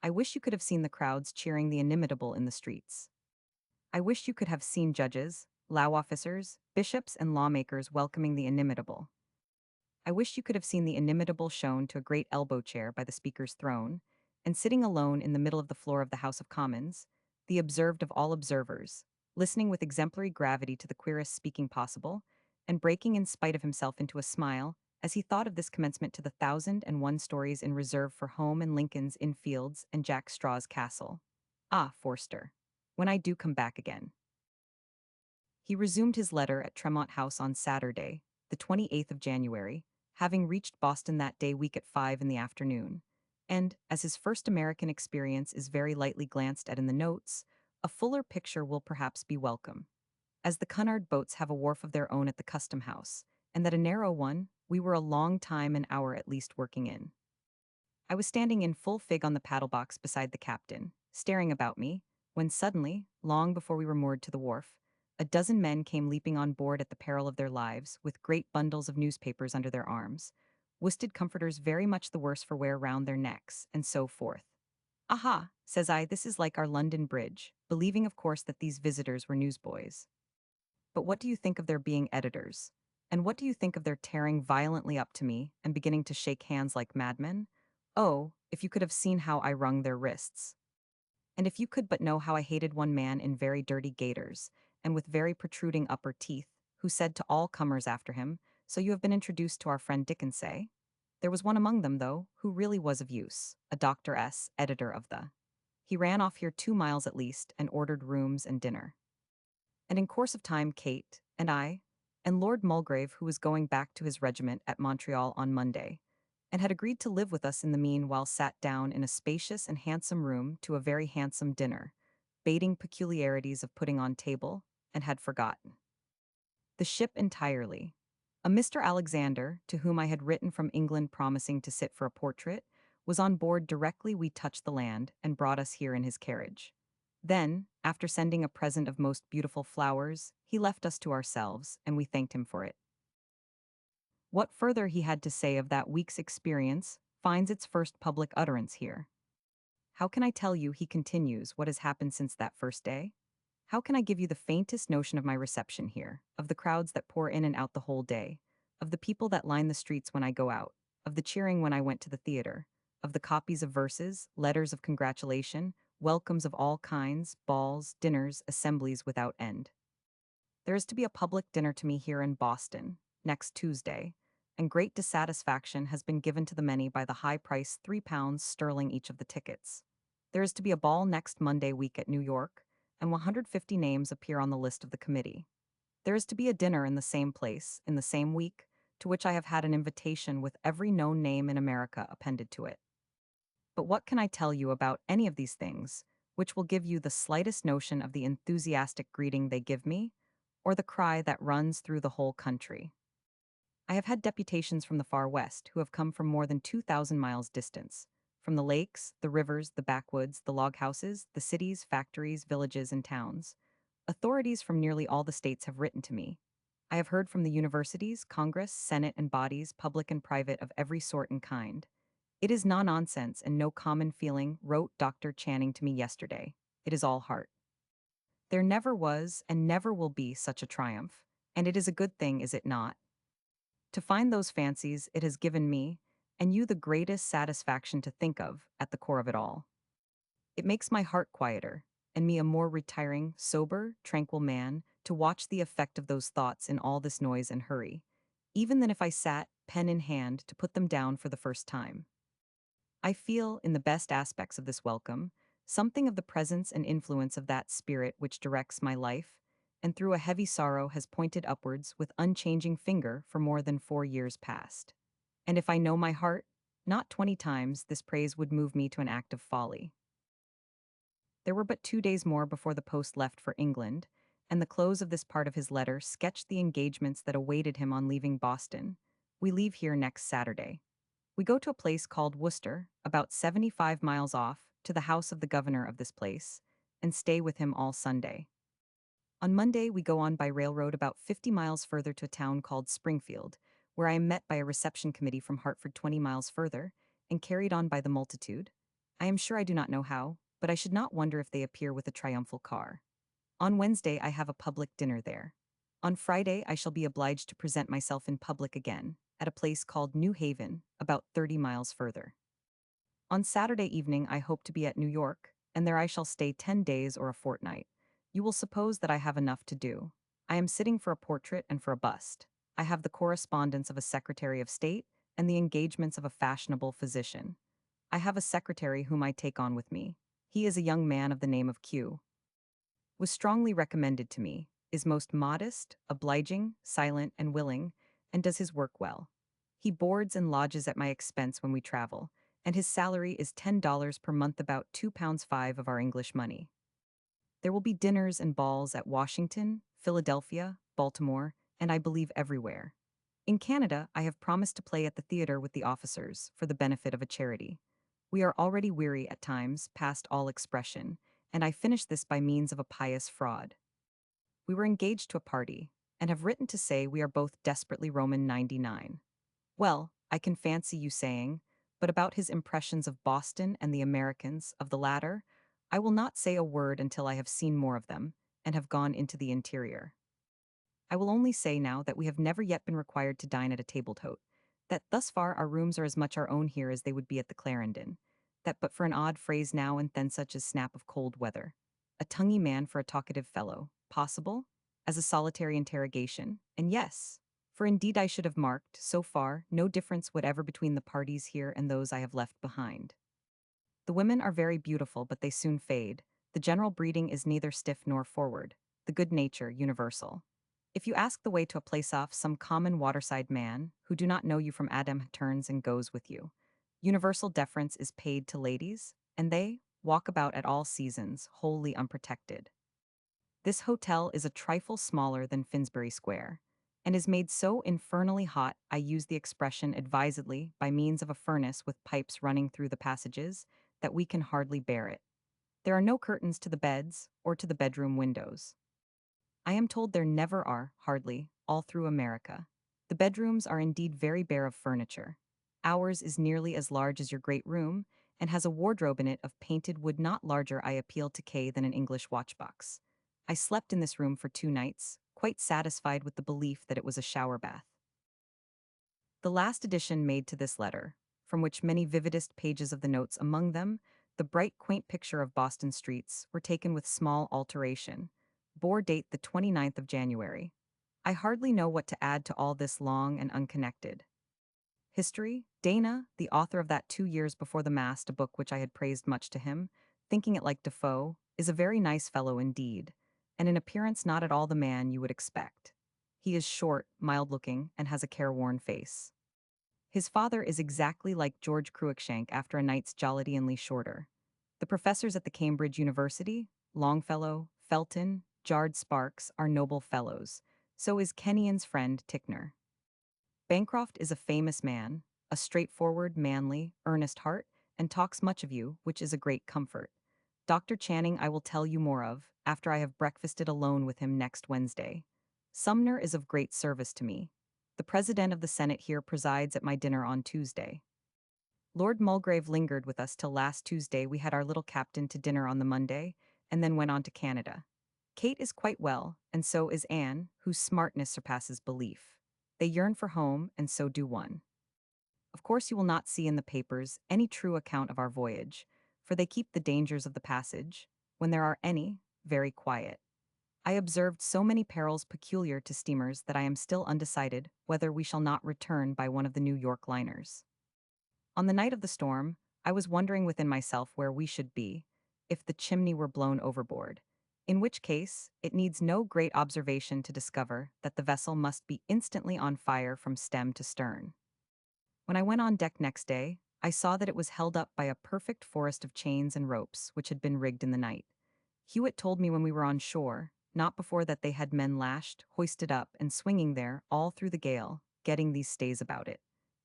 I wish you could have seen the crowds cheering the inimitable in the streets. I wish you could have seen judges, law officers, bishops, and lawmakers welcoming the inimitable. I wish you could have seen the inimitable shown to a great elbow chair by the Speaker's throne, and sitting alone in the middle of the floor of the House of Commons, the observed of all observers, listening with exemplary gravity to the queerest speaking possible, and breaking in spite of himself into a smile as he thought of this commencement to the 1,001 stories in reserve for Home and Lincoln's Inn Fields and Jack Straw's Castle. Ah, Forster, when I do come back again. He resumed his letter at Tremont House on Saturday, the 28th of January, having reached Boston that day week at 5 in the afternoon. And, as his first American experience is very lightly glanced at in the notes, a fuller picture will perhaps be welcome. As the Cunard boats have a wharf of their own at the custom house, and that a narrow one, we were a long time, an hour at least, working in. I was standing in full fig on the paddle box beside the captain, staring about me, when suddenly, long before we were moored to the wharf, a dozen men came leaping on board at the peril of their lives, with great bundles of newspapers under their arms, worsted comforters very much the worse for wear round their necks, and so forth. Aha, says I, this is like our London Bridge, believing of course that these visitors were newsboys. But what do you think of their being editors? And what do you think of their tearing violently up to me and beginning to shake hands like madmen? Oh, if you could have seen how I wrung their wrists. And if you could but know how I hated one man in very dirty gaiters, and with very protruding upper teeth, who said to all comers after him, "So you have been introduced to our friend Dickens, eh?" There was one among them, though, who really was of use, a Dr. S., editor of the. He ran off here 2 miles at least, and ordered rooms and dinner. And in course of time Kate, and I, and Lord Mulgrave, who was going back to his regiment at Montreal on Monday, and had agreed to live with us in the meanwhile, sat down in a spacious and handsome room to a very handsome dinner, bating peculiarities of putting on table, and had forgotten the ship entirely. A Mr. Alexander, to whom I had written from England promising to sit for a portrait, was on board directly we touched the land and brought us here in his carriage. Then, after sending a present of most beautiful flowers, he left us to ourselves, and we thanked him for it. What further he had to say of that week's experience finds its first public utterance here. How can I tell you, he continues, what has happened since that first day? How can I give you the faintest notion of my reception here, of the crowds that pour in and out the whole day, of the people that line the streets when I go out, of the cheering when I went to the theater, of the copies of verses, letters of congratulation, welcomes of all kinds, balls, dinners, assemblies without end? There is to be a public dinner to me here in Boston, next Tuesday, and great dissatisfaction has been given to the many by the high price £3 sterling each of the tickets. There is to be a ball next Monday week at New York, and 150 names appear on the list of the committee. There is to be a dinner in the same place, in the same week, to which I have had an invitation with every known name in America appended to it. But what can I tell you about any of these things, which will give you the slightest notion of the enthusiastic greeting they give me, or the cry that runs through the whole country? I have had deputations from the far west who have come from more than 2,000 miles distance, from the lakes, the rivers, the backwoods, the log houses, the cities, factories, villages, and towns. Authorities from nearly all the states have written to me. I have heard from the universities, Congress, Senate, and bodies, public and private, of every sort and kind. It is nonsense and no common feeling, wrote Dr. Channing to me yesterday. It is all heart. There never was and never will be such a triumph, and it is a good thing, is it not? To find those fancies it has given me, and you, the greatest satisfaction to think of, at the core of it all. It makes my heart quieter, and me a more retiring, sober, tranquil man, to watch the effect of those thoughts in all this noise and hurry, even than if I sat, pen in hand, to put them down for the first time. I feel, in the best aspects of this welcome, something of the presence and influence of that spirit which directs my life, and through a heavy sorrow has pointed upwards with unchanging finger for more than 4 years past. And if I know my heart, not 20 times this praise would move me to an act of folly. There were but 2 days more before the post left for England, and the close of this part of his letter sketched the engagements that awaited him on leaving Boston. We leave here next Saturday. We go to a place called Worcester, about 75 miles off, to the house of the governor of this place, and stay with him all Sunday. On Monday, we go on by railroad about 50 miles further to a town called Springfield, where I am met by a reception committee from Hartford 20 miles further, and carried on by the multitude. I am sure I do not know how, but I should not wonder if they appear with a triumphal car. On Wednesday, I have a public dinner there. On Friday, I shall be obliged to present myself in public again, at a place called New Haven, about 30 miles further. On Saturday evening, I hope to be at New York, and there I shall stay 10 days or a fortnight. You will suppose that I have enough to do. I am sitting for a portrait and for a bust. I have the correspondence of a Secretary of State and the engagements of a fashionable physician. I have a secretary whom I take on with me. He is a young man of the name of Q. Was strongly recommended to me, is most modest, obliging, silent, and willing, and does his work well. He boards and lodges at my expense when we travel, and his salary is $10 per month, about £2.5 of our English money. There will be dinners and balls at Washington, Philadelphia, Baltimore, and I believe everywhere. In Canada, I have promised to play at the theater with the officers for the benefit of a charity. We are already weary at times, past all expression, and I finish this by means of a pious fraud. We were engaged to a party, and have written to say we are both desperately Roman 99. Well, I can fancy you saying, but about his impressions of Boston and the Americans, of the latter, I will not say a word until I have seen more of them, and have gone into the interior. I will only say now that we have never yet been required to dine at a table d'hote, that thus far our rooms are as much our own here as they would be at the Clarendon, that but for an odd phrase now and then such as snap of cold weather, a tonguey man for a talkative fellow, possible, as a solitary interrogation, and yes, for indeed I should have marked, so far, no difference whatever between the parties here and those I have left behind. The women are very beautiful, but they soon fade. The general breeding is neither stiff nor forward, the good nature universal. If you ask the way to a place off, some common waterside man, who do not know you from Adam, turns and goes with you. Universal deference is paid to ladies, and they walk about at all seasons, wholly unprotected. This hotel is a trifle smaller than Finsbury Square, and is made so infernally hot, I use the expression advisedly, by means of a furnace with pipes running through the passages, that we can hardly bear it. There are no curtains to the beds or to the bedroom windows. I am told there never are, hardly, all through America. The bedrooms are indeed very bare of furniture. Ours is nearly as large as your great room, and has a wardrobe in it of painted wood not larger, I appeal to K, than an English watchbox. I slept in this room for 2 nights, quite satisfied with the belief that it was a shower bath. The last addition made to this letter, from which many vividest pages of the notes, among them the bright quaint picture of Boston streets, were taken with small alteration, bore date the 29th of January. I hardly know what to add to all this long and unconnected history. Dana, the author of that 2 years before the mast, a book which I had praised much to him, thinking it like Defoe, is a very nice fellow indeed, and in appearance not at all the man you would expect. He is short, mild-looking, and has a careworn face. His father is exactly like George Cruikshank after a night's jollity, only shorter. The professors at the Cambridge University, Longfellow, Felton, Jard Sparks, are noble fellows. So is Kenyon's friend Ticknor. Bancroft is a famous man, a straightforward, manly, earnest heart, and talks much of you, which is a great comfort. Dr. Channing I will tell you more of, after I have breakfasted alone with him next Wednesday. Sumner is of great service to me. The President of the Senate here presides at my dinner on Tuesday. Lord Mulgrave lingered with us till last Tuesday. We had our little captain to dinner on the Monday, and then went on to Canada. Kate is quite well, and so is Anne, whose smartness surpasses belief. They yearn for home, and so do one. Of course you will not see in the papers any true account of our voyage, for they keep the dangers of the passage, when there are any, very quiet. I observed so many perils peculiar to steamers that I am still undecided whether we shall not return by one of the New York liners. On the night of the storm, I was wondering within myself where we should be, if the chimney were blown overboard, in which case it needs no great observation to discover that the vessel must be instantly on fire from stem to stern. When I went on deck next day, I saw that it was held up by a perfect forest of chains and ropes which had been rigged in the night. Hewitt told me when we were on shore, not before that they had men lashed, hoisted up, and swinging there all through the gale, getting these stays about it.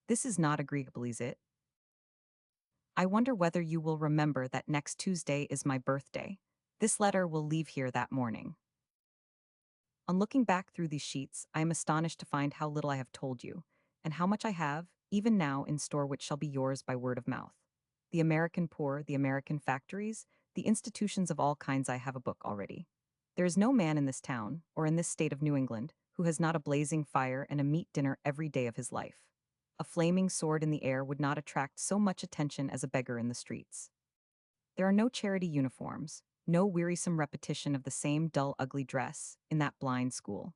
This is not agreeable, is it? I wonder whether you will remember that next Tuesday is my birthday. This letter will leave here that morning. On looking back through these sheets, I am astonished to find how little I have told you, and how much I have, even now, in store which shall be yours by word of mouth. The American poor, the American factories, the institutions of all kinds I have a book already. There is no man in this town, or in this state of New England, who has not a blazing fire and a meat dinner every day of his life. A flaming sword in the air would not attract so much attention as a beggar in the streets. There are no charity uniforms, no wearisome repetition of the same dull, ugly dress in that blind school.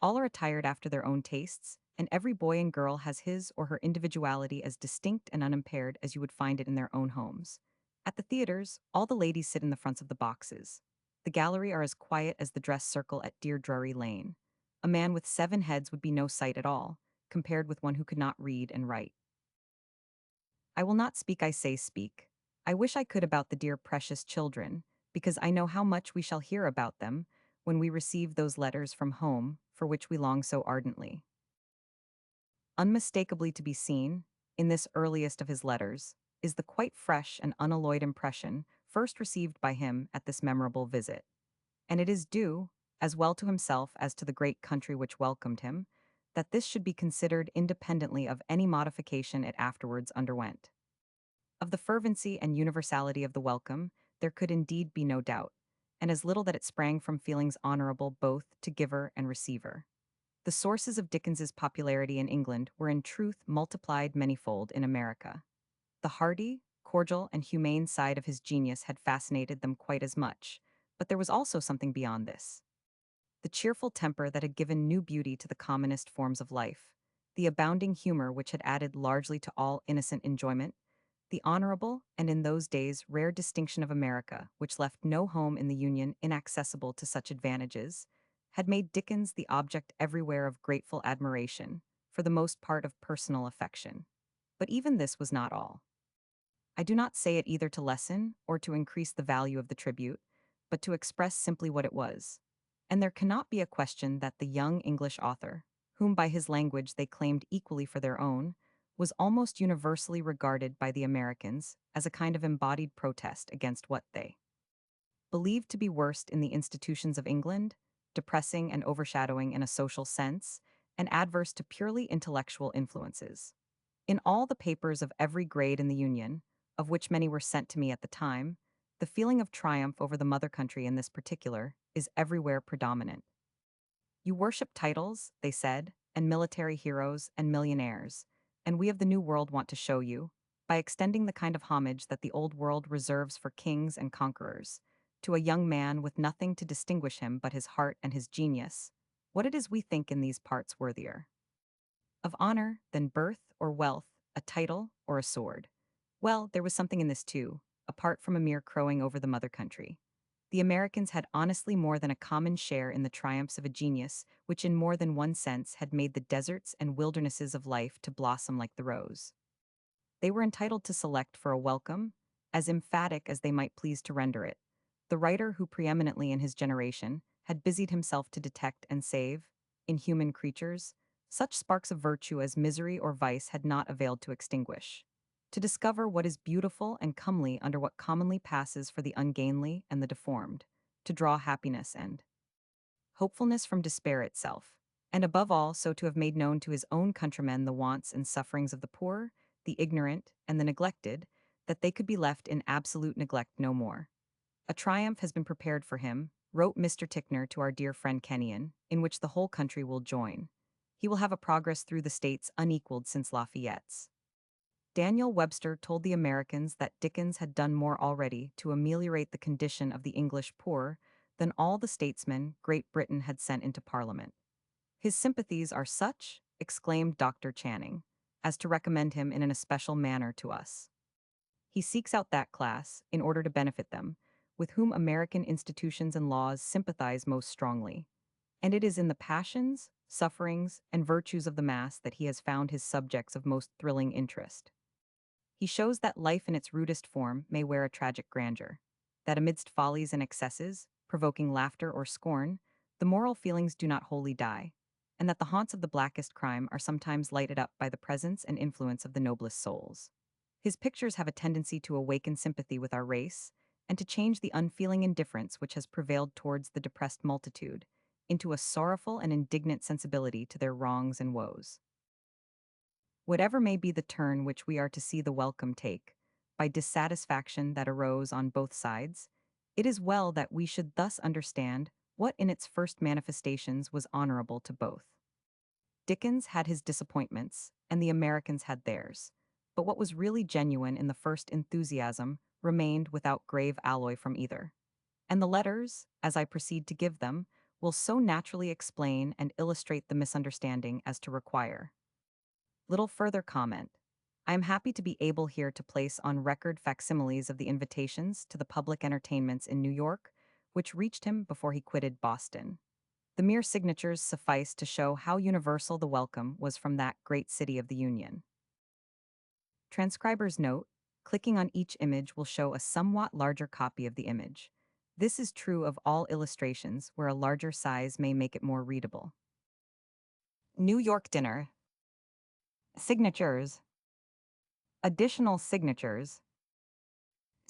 All are attired after their own tastes, and every boy and girl has his or her individuality as distinct and unimpaired as you would find it in their own homes. At the theaters, all the ladies sit in the fronts of the boxes. The gallery are as quiet as the dress circle at Dear Drury Lane. A man with 7 heads would be no sight at all, compared with one who could not read and write. I will not speak, I say speak. I wish I could about the dear precious children, because I know how much we shall hear about them when we receive those letters from home for which we long so ardently. Unmistakably to be seen, in this earliest of his letters, is the quite fresh and unalloyed impression first received by him at this memorable visit. And it is due, as well to himself as to the great country which welcomed him, that this should be considered independently of any modification it afterwards underwent. Of the fervency and universality of the welcome, there could indeed be no doubt, and as little that it sprang from feelings honorable both to giver and receiver. The sources of Dickens's popularity in England were in truth multiplied manyfold in America. The hearty, cordial, and humane side of his genius had fascinated them quite as much, but there was also something beyond this. The cheerful temper that had given new beauty to the commonest forms of life, the abounding humor which had added largely to all innocent enjoyment, the honorable, and in those days rare distinction of America, which left no home in the Union inaccessible to such advantages, had made Dickens the object everywhere of grateful admiration, for the most part of personal affection. But even this was not all. I do not say it either to lessen or to increase the value of the tribute, but to express simply what it was. And there cannot be a question that the young English author, whom by his language they claimed equally for their own, was almost universally regarded by the Americans as a kind of embodied protest against what they believed to be worst in the institutions of England, depressing and overshadowing in a social sense, and adverse to purely intellectual influences. In all the papers of every grade in the Union, of which many were sent to me at the time, the feeling of triumph over the mother country in this particular is everywhere predominant. You worship titles, they said, and military heroes and millionaires, and we of the New World want to show you, by extending the kind of homage that the Old World reserves for kings and conquerors, to a young man with nothing to distinguish him but his heart and his genius, what it is we think in these parts worthier of honor than birth or wealth, a title or a sword. Well, there was something in this too, apart from a mere crowing over the mother country. The Americans had honestly more than a common share in the triumphs of a genius which in more than one sense had made the deserts and wildernesses of life to blossom like the rose. They were entitled to select for a welcome, as emphatic as they might please to render it, the writer who preeminently in his generation had busied himself to detect and save, in human creatures, such sparks of virtue as misery or vice had not availed to extinguish. To discover what is beautiful and comely under what commonly passes for the ungainly and the deformed, to draw happiness and hopefulness from despair itself, and above all so to have made known to his own countrymen the wants and sufferings of the poor, the ignorant, and the neglected, that they could be left in absolute neglect no more. A triumph has been prepared for him, wrote Mr. Ticknor to our dear friend Kenyon, in which the whole country will join. He will have a progress through the states unequaled since Lafayette's. Daniel Webster told the Americans that Dickens had done more already to ameliorate the condition of the English poor than all the statesmen Great Britain had sent into Parliament. His sympathies are such, exclaimed Dr. Channing, as to recommend him in an especial manner to us. He seeks out that class, in order to benefit them, with whom American institutions and laws sympathize most strongly. And it is in the passions, sufferings, and virtues of the mass that he has found his subjects of most thrilling interest. He shows that life in its rudest form may wear a tragic grandeur, that amidst follies and excesses, provoking laughter or scorn, the moral feelings do not wholly die, and that the haunts of the blackest crime are sometimes lighted up by the presence and influence of the noblest souls. His pictures have a tendency to awaken sympathy with our race, and to change the unfeeling indifference which has prevailed towards the depressed multitude into a sorrowful and indignant sensibility to their wrongs and woes. Whatever may be the turn which we are to see the welcome take, by dissatisfaction that arose on both sides, it is well that we should thus understand what in its first manifestations was honorable to both. Dickens had his disappointments, and the Americans had theirs, but what was really genuine in the first enthusiasm remained without grave alloy from either. And the letters, as I proceed to give them, will so naturally explain and illustrate the misunderstanding as to require little further comment. I am happy to be able here to place on record facsimiles of the invitations to the public entertainments in New York, which reached him before he quitted Boston. The mere signatures suffice to show how universal the welcome was from that great city of the Union. Transcriber's note: clicking on each image will show a somewhat larger copy of the image. This is true of all illustrations where a larger size may make it more readable. New York dinner. Signatures. Additional signatures.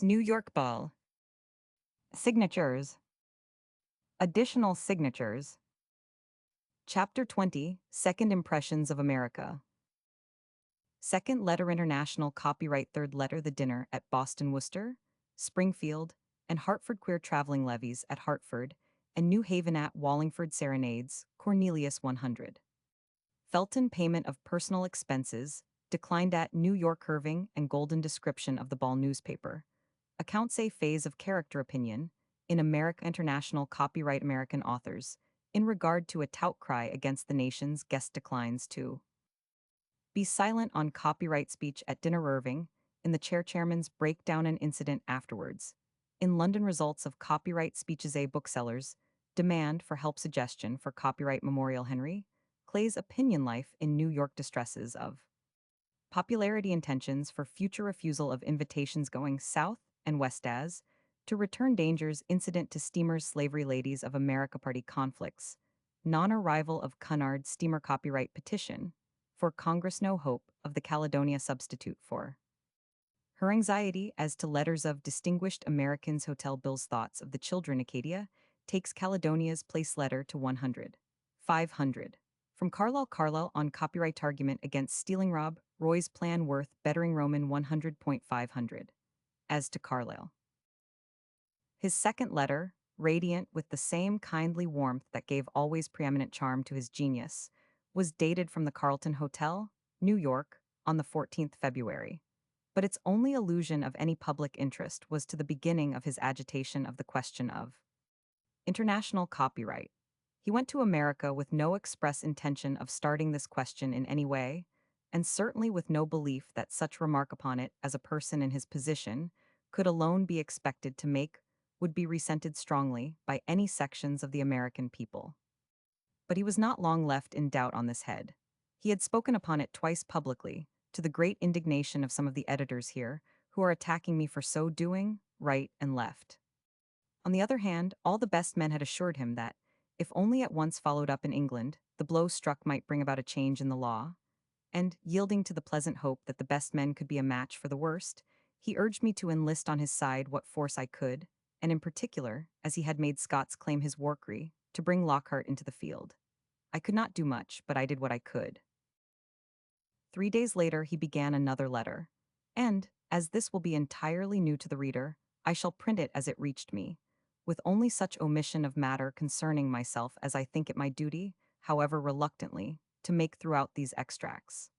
New York ball. Signatures. Additional signatures. Chapter 20, Second Impressions of America. Second letter international copyright third letter the dinner at Boston Worcester, Springfield, and Hartford queer traveling levies at Hartford, and New Haven at Wallingford serenades, Cornelius 100. Felton payment of personal expenses, declined at New York curving and golden description of the ball newspaper. Accounts a phase of character opinion, in America International Copyright American Authors, in regard to a tout cry against the nation's guest declines to be silent on copyright speech at dinner Irving, in the chairman's breakdown and incident afterwards. In London results of copyright speeches a booksellers, demand for help suggestion for copyright memorial Henry, Clay's opinion life in New York distresses of popularity intentions for future refusal of invitations going south and west as to return dangers incident to steamers slavery ladies of America party conflicts, non-arrival of Cunard steamer copyright petition, for Congress no hope of the Caledonia substitute for her anxiety as to letters of distinguished Americans hotel bills thoughts of the children Acadia takes Caledonia's place letter to 100. 500. From Carlyle on copyright argument against stealing Rob Roy's plan worth bettering Roman 100.500. As to Carlyle. His second letter, radiant with the same kindly warmth that gave always preeminent charm to his genius, was dated from the Carlton Hotel, New York, on the 14th February. But its only allusion of any public interest was to the beginning of his agitation of the question of international copyright. He went to America with no express intention of starting this question in any way, and certainly with no belief that such remark upon it as a person in his position could alone be expected to make would be resented strongly by any sections of the American people. But he was not long left in doubt on this head. He had spoken upon it twice publicly, to the great indignation of some of the editors here, who are attacking me for so doing, right and left. On the other hand, all the best men had assured him that, if only at once followed up in England, the blow struck might bring about a change in the law, and, yielding to the pleasant hope that the best men could be a match for the worst, he urged me to enlist on his side what force I could, and in particular, as he had made Scots claim his warkry, to bring Lockhart into the field. I could not do much, but I did what I could. 3 days later he began another letter, and, as this will be entirely new to the reader, I shall print it as it reached me, with only such omission of matter concerning myself as I think it my duty, however reluctantly, to make throughout these extracts.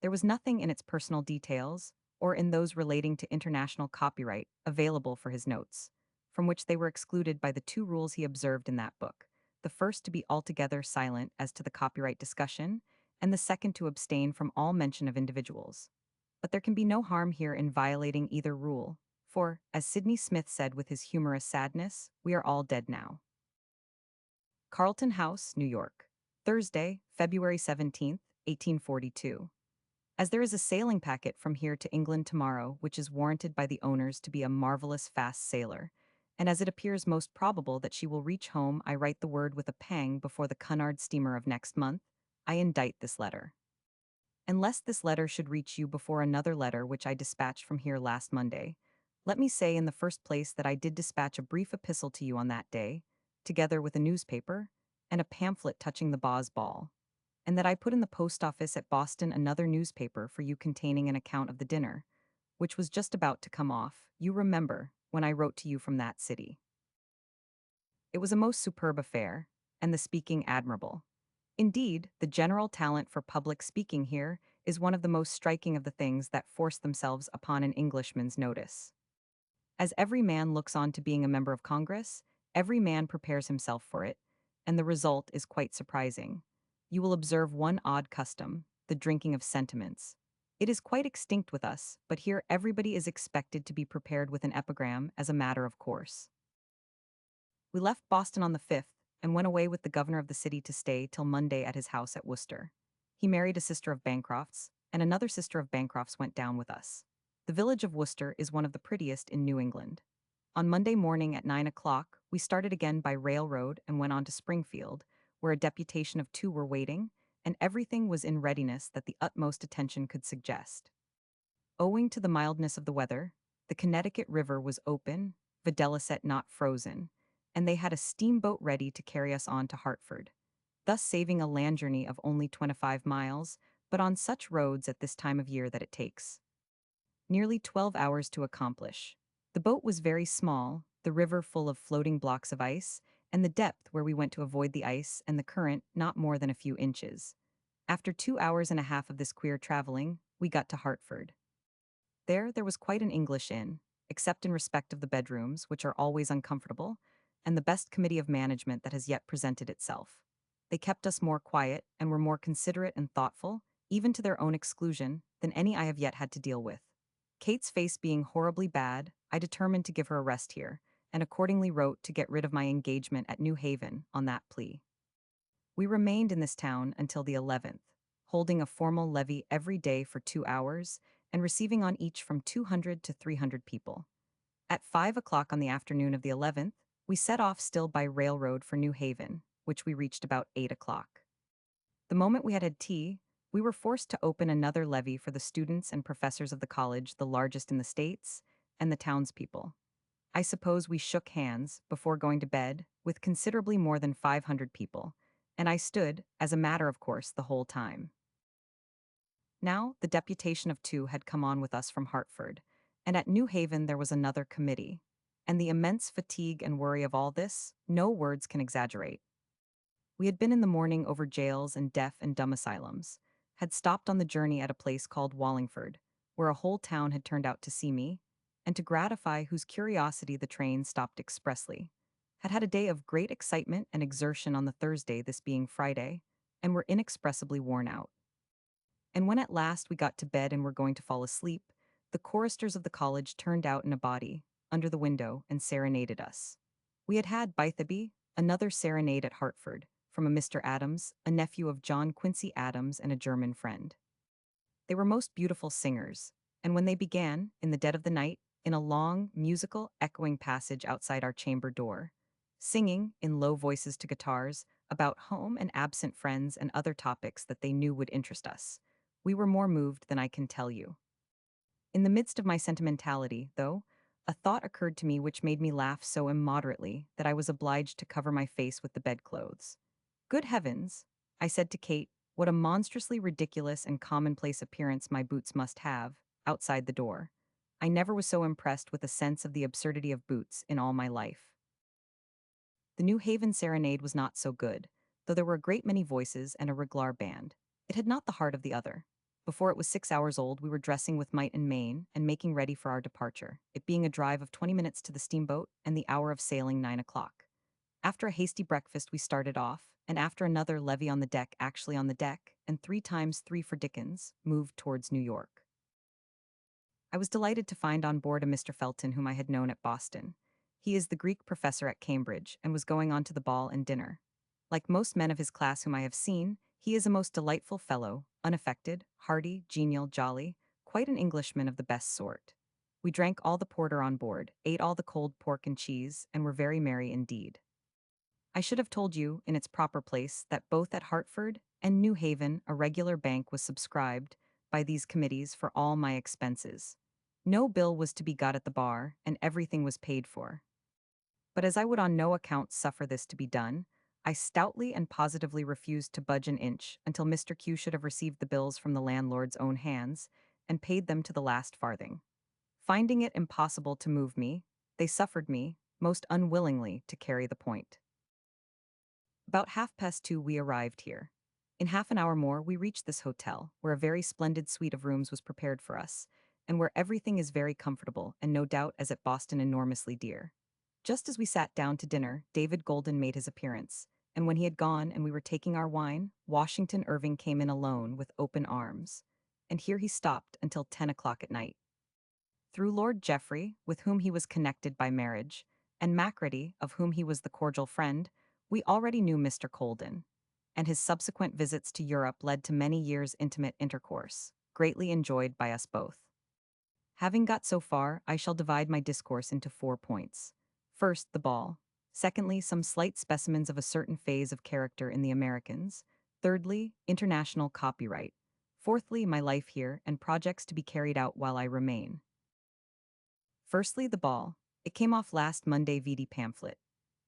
There was nothing in its personal details, or in those relating to international copyright, available for his notes, from which they were excluded by the two rules he observed in that book: the first to be altogether silent as to the copyright discussion, and the second to abstain from all mention of individuals. But there can be no harm here in violating either rule, for, as Sidney Smith said with his humorous sadness, we are all dead now. Carlton House, New York. Thursday, February 17th, 1842. As there is a sailing packet from here to England tomorrow, which is warranted by the owners to be a marvelous fast sailer, and as it appears most probable that she will reach home, I write the word with a pang before the Cunard steamer of next month, I indite this letter. Unless this letter should reach you before another letter which I dispatched from here last Monday, let me say in the first place that I did dispatch a brief epistle to you on that day, together with a newspaper, and a pamphlet touching the Boz ball, and that I put in the post office at Boston another newspaper for you containing an account of the dinner, which was just about to come off, you remember, when I wrote to you from that city. It was a most superb affair, and the speaking admirable. Indeed, the general talent for public speaking here is one of the most striking of the things that force themselves upon an Englishman's notice. As every man looks on to being a member of Congress, every man prepares himself for it, and the result is quite surprising. You will observe one odd custom, the drinking of sentiments. It is quite extinct with us, but here everybody is expected to be prepared with an epigram as a matter of course. We left Boston on the 5th, and went away with the governor of the city to stay till Monday at his house at Worcester. He married a sister of Bancroft's, and another sister of Bancroft's went down with us. The village of Worcester is one of the prettiest in New England. On Monday morning at 9 o'clock, we started again by railroad and went on to Springfield, where a deputation of two were waiting, and everything was in readiness that the utmost attention could suggest. Owing to the mildness of the weather, the Connecticut River was open, videlicet not frozen, and they had a steamboat ready to carry us on to Hartford, thus saving a land journey of only 25 miles, but on such roads at this time of year that it takes nearly 12 hours to accomplish. The boat was very small, the river full of floating blocks of ice, and the depth where we went to avoid the ice and the current not more than a few inches. After 2 hours and a half of this queer traveling, we got to Hartford. There was quite an English inn, except in respect of the bedrooms, which are always uncomfortable, and the best committee of management that has yet presented itself. They kept us more quiet and were more considerate and thoughtful, even to their own exclusion, than any I have yet had to deal with. Kate's face being horribly bad, I determined to give her a rest here, and accordingly wrote to get rid of my engagement at New Haven on that plea. We remained in this town until the 11th, holding a formal levee every day for 2 hours, and receiving on each from 200 to 300 people. At 5 o'clock on the afternoon of the 11th, we set off still by railroad for New Haven, which we reached about 8 o'clock. The moment we had had tea, we were forced to open another levee for the students and professors of the college, the largest in the States, and the townspeople. I suppose we shook hands, before going to bed, with considerably more than 500 people, and I stood, as a matter of course, the whole time. Now, the deputation of two had come on with us from Hartford, and at New Haven there was another committee, and the immense fatigue and worry of all this, no words can exaggerate. We had been in the morning over jails and deaf and dumb asylums, had stopped on the journey at a place called Wallingford, where a whole town had turned out to see me, and to gratify whose curiosity the train stopped expressly, had had a day of great excitement and exertion on the Thursday, this being Friday, and were inexpressibly worn out. And when at last we got to bed and were going to fall asleep, the choristers of the college turned out in a body, under the window, and serenaded us. We had had, by Theby, another serenade at Hartford, from a Mr. Adams, a nephew of John Quincy Adams and a German friend. They were most beautiful singers, and when they began, in the dead of the night, in a long, musical, echoing passage outside our chamber door, singing, in low voices to guitars, about home and absent friends and other topics that they knew would interest us, we were more moved than I can tell you. In the midst of my sentimentality, though, a thought occurred to me which made me laugh so immoderately that I was obliged to cover my face with the bedclothes. Good heavens, I said to Kate, what a monstrously ridiculous and commonplace appearance my boots must have, outside the door. I never was so impressed with a sense of the absurdity of boots in all my life. The New Haven serenade was not so good, though there were a great many voices and a regular band. It had not the heart of the other. Before it was 6 hours old, we were dressing with might and main and making ready for our departure, it being a drive of 20 minutes to the steamboat and the hour of sailing 9 o'clock. After a hasty breakfast, we started off, and after another levee on the deck, actually on the deck, and 3 times 3 for Dickens, moved towards New York. I was delighted to find on board a Mr. Felton whom I had known at Boston. He is the Greek professor at Cambridge and was going on to the ball and dinner. Like most men of his class whom I have seen, he is a most delightful fellow, unaffected, hearty, genial, jolly, quite an Englishman of the best sort. We drank all the porter on board, ate all the cold pork and cheese, and were very merry indeed. I should have told you, in its proper place, that both at Hartford and New Haven a regular bank was subscribed by these committees for all my expenses. No bill was to be got at the bar, and everything was paid for. But as I would on no account suffer this to be done, I stoutly and positively refused to budge an inch until Mr. Q should have received the bills from the landlord's own hands and paid them to the last farthing. Finding it impossible to move me, they suffered me, most unwillingly, to carry the point. About 2:30 we arrived here. In half an hour more we reached this hotel, where a very splendid suite of rooms was prepared for us, and where everything is very comfortable and no doubt as at Boston enormously dear. Just as we sat down to dinner, David Golden made his appearance, and when he had gone and we were taking our wine, Washington Irving came in alone with open arms. And here he stopped until 10 o'clock at night. Through Lord Geoffrey, with whom he was connected by marriage, and Macready, of whom he was the cordial friend, we already knew Mr. Colden, and his subsequent visits to Europe led to many years' intimate intercourse, greatly enjoyed by us both. Having got so far, I shall divide my discourse into 4 points. First, the ball. Secondly, some slight specimens of a certain phase of character in the Americans. Thirdly, international copyright. Fourthly, my life here and projects to be carried out while I remain. Firstly, the ball. It came off last Monday vidi pamphlet.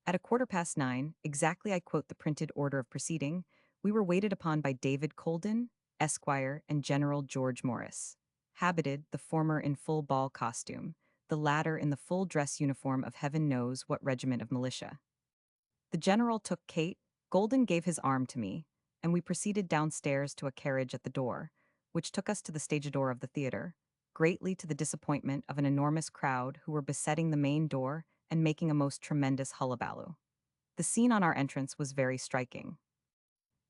At 9:15, exactly I quote the printed order of proceeding, we were waited upon by David Colden, Esquire, and General George Morris. Habited, the former in full ball costume, the latter in the full dress uniform of heaven knows what regiment of militia. The general took Kate, Golden gave his arm to me, and we proceeded downstairs to a carriage at the door, which took us to the stage door of the theater, greatly to the disappointment of an enormous crowd who were besetting the main door and making a most tremendous hullabaloo. The scene on our entrance was very striking.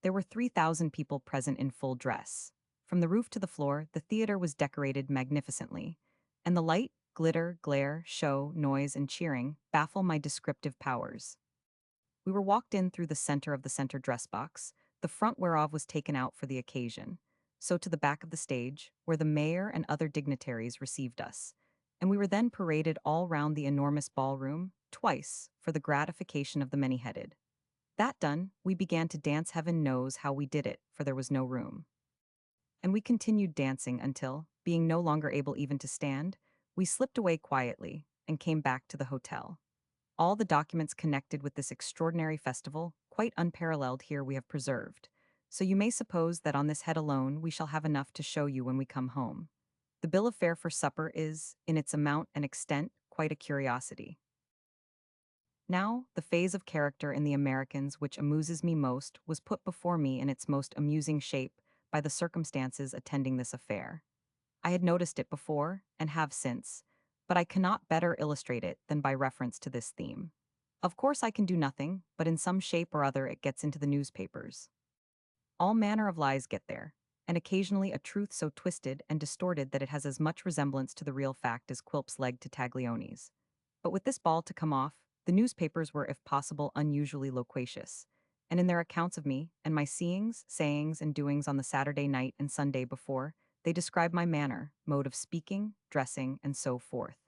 There were 3,000 people present in full dress. From the roof to the floor, the theater was decorated magnificently, and the light, glitter, glare, show, noise, and cheering baffle my descriptive powers. We were walked in through the center of the center dress box, the front whereof was taken out for the occasion, so to the back of the stage, where the mayor and other dignitaries received us, and we were then paraded all round the enormous ballroom, twice, for the gratification of the many-headed. That done, we began to dance. Heaven knows how we did it, for there was no room. And we continued dancing until, being no longer able even to stand, we slipped away quietly and came back to the hotel. All the documents connected with this extraordinary festival, quite unparalleled here, we have preserved, so you may suppose that on this head alone we shall have enough to show you when we come home. The bill of fare for supper is, in its amount and extent, quite a curiosity. Now, the phase of character in the Americans which amuses me most was put before me in its most amusing shape by the circumstances attending this affair. I had noticed it before, and have since, but I cannot better illustrate it than by reference to this theme. Of course I can do nothing, but in some shape or other it gets into the newspapers. All manner of lies get there, and occasionally a truth so twisted and distorted that it has as much resemblance to the real fact as Quilp's leg to Taglioni's. But with this ball to come off, the newspapers were if possible unusually loquacious, and in their accounts of me and my seeings, sayings, and doings on the Saturday night and Sunday before, they describe my manner, mode of speaking, dressing, and so forth.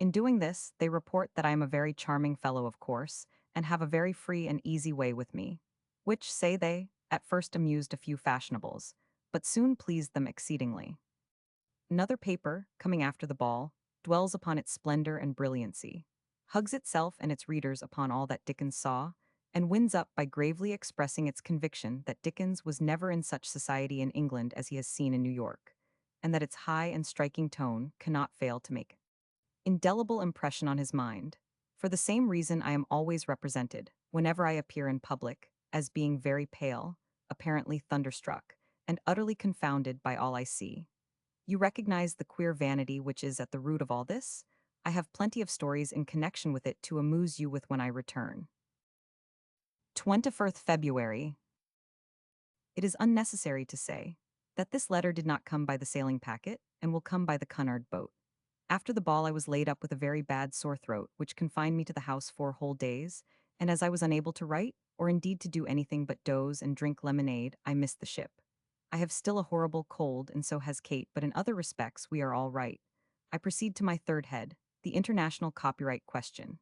In doing this, they report that I am a very charming fellow, of course, and have a very free and easy way with me, which, say they, at first amused a few fashionables, but soon pleased them exceedingly. Another paper, coming after the ball, dwells upon its splendor and brilliancy, hugs itself and its readers upon all that Dickens saw, and winds up by gravely expressing its conviction that Dickens was never in such society in England as he has seen in New York, and that its high and striking tone cannot fail to make indelible impression on his mind. For the same reason I am always represented, whenever I appear in public, as being very pale, apparently thunderstruck, and utterly confounded by all I see. You recognize the queer vanity which is at the root of all this? I have plenty of stories in connection with it to amuse you with when I return. 21st February. It is unnecessary to say that this letter did not come by the sailing packet and will come by the Cunard boat. After the ball, I was laid up with a very bad sore throat, which confined me to the house 4 whole days, and as I was unable to write, or indeed to do anything but doze and drink lemonade, I missed the ship. I have still a horrible cold, and so has Kate, but in other respects we are all right. I proceed to my third head, the international copyright question.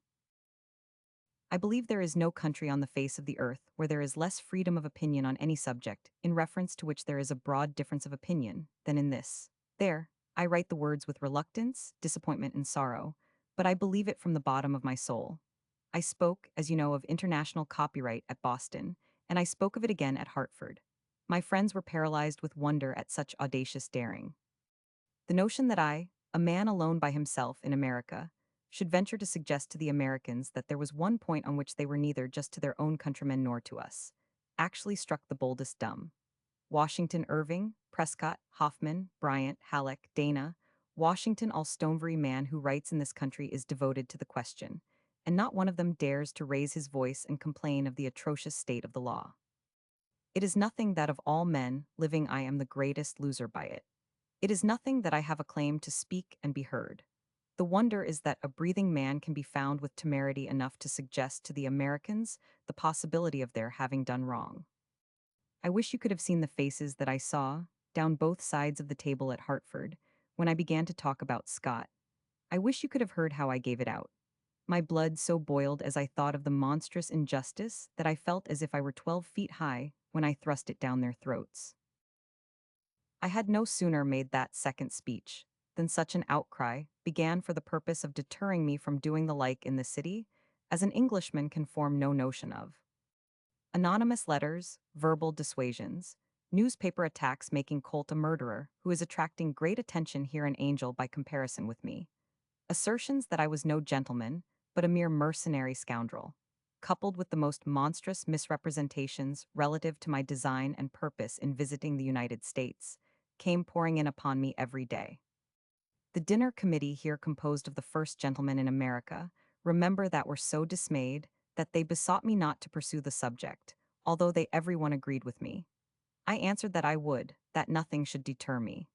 I believe there is no country on the face of the earth where there is less freedom of opinion on any subject, in reference to which there is a broad difference of opinion, than in this. There, I write the words with reluctance, disappointment, and sorrow, but I believe it from the bottom of my soul. I spoke, as you know, of international copyright at Boston, and I spoke of it again at Hartford. My friends were paralyzed with wonder at such audacious daring. The notion that I, a man alone by himself in America, should venture to suggest to the Americans that there was one point on which they were neither just to their own countrymen nor to us, actually struck the boldest dumb. Washington Irving, Prescott, Hoffman, Bryant, Halleck, Dana, Washington, all Stonevery man who writes in this country is devoted to the question, and not one of them dares to raise his voice and complain of the atrocious state of the law. It is nothing that of all men living I am the greatest loser by it. It is nothing that I have a claim to speak and be heard. The wonder is that a breathing man can be found with temerity enough to suggest to the Americans the possibility of their having done wrong. I wish you could have seen the faces that I saw, down both sides of the table at Hartford, when I began to talk about Scott. I wish you could have heard how I gave it out. My blood so boiled as I thought of the monstrous injustice that I felt as if I were 12 feet high when I thrust it down their throats. I had no sooner made that second speech than such an outcry began for the purpose of deterring me from doing the like in the city, as an Englishman can form no notion of. Anonymous letters, verbal dissuasions, newspaper attacks making Colt a murderer who is attracting great attention here an angel by comparison with me. Assertions that I was no gentleman, but a mere mercenary scoundrel, coupled with the most monstrous misrepresentations relative to my design and purpose in visiting the United States, came pouring in upon me every day. The dinner committee here composed of the first gentlemen in America, remember that were so dismayed that they besought me not to pursue the subject, although they every one agreed with me. I answered that I would, that nothing should deter me.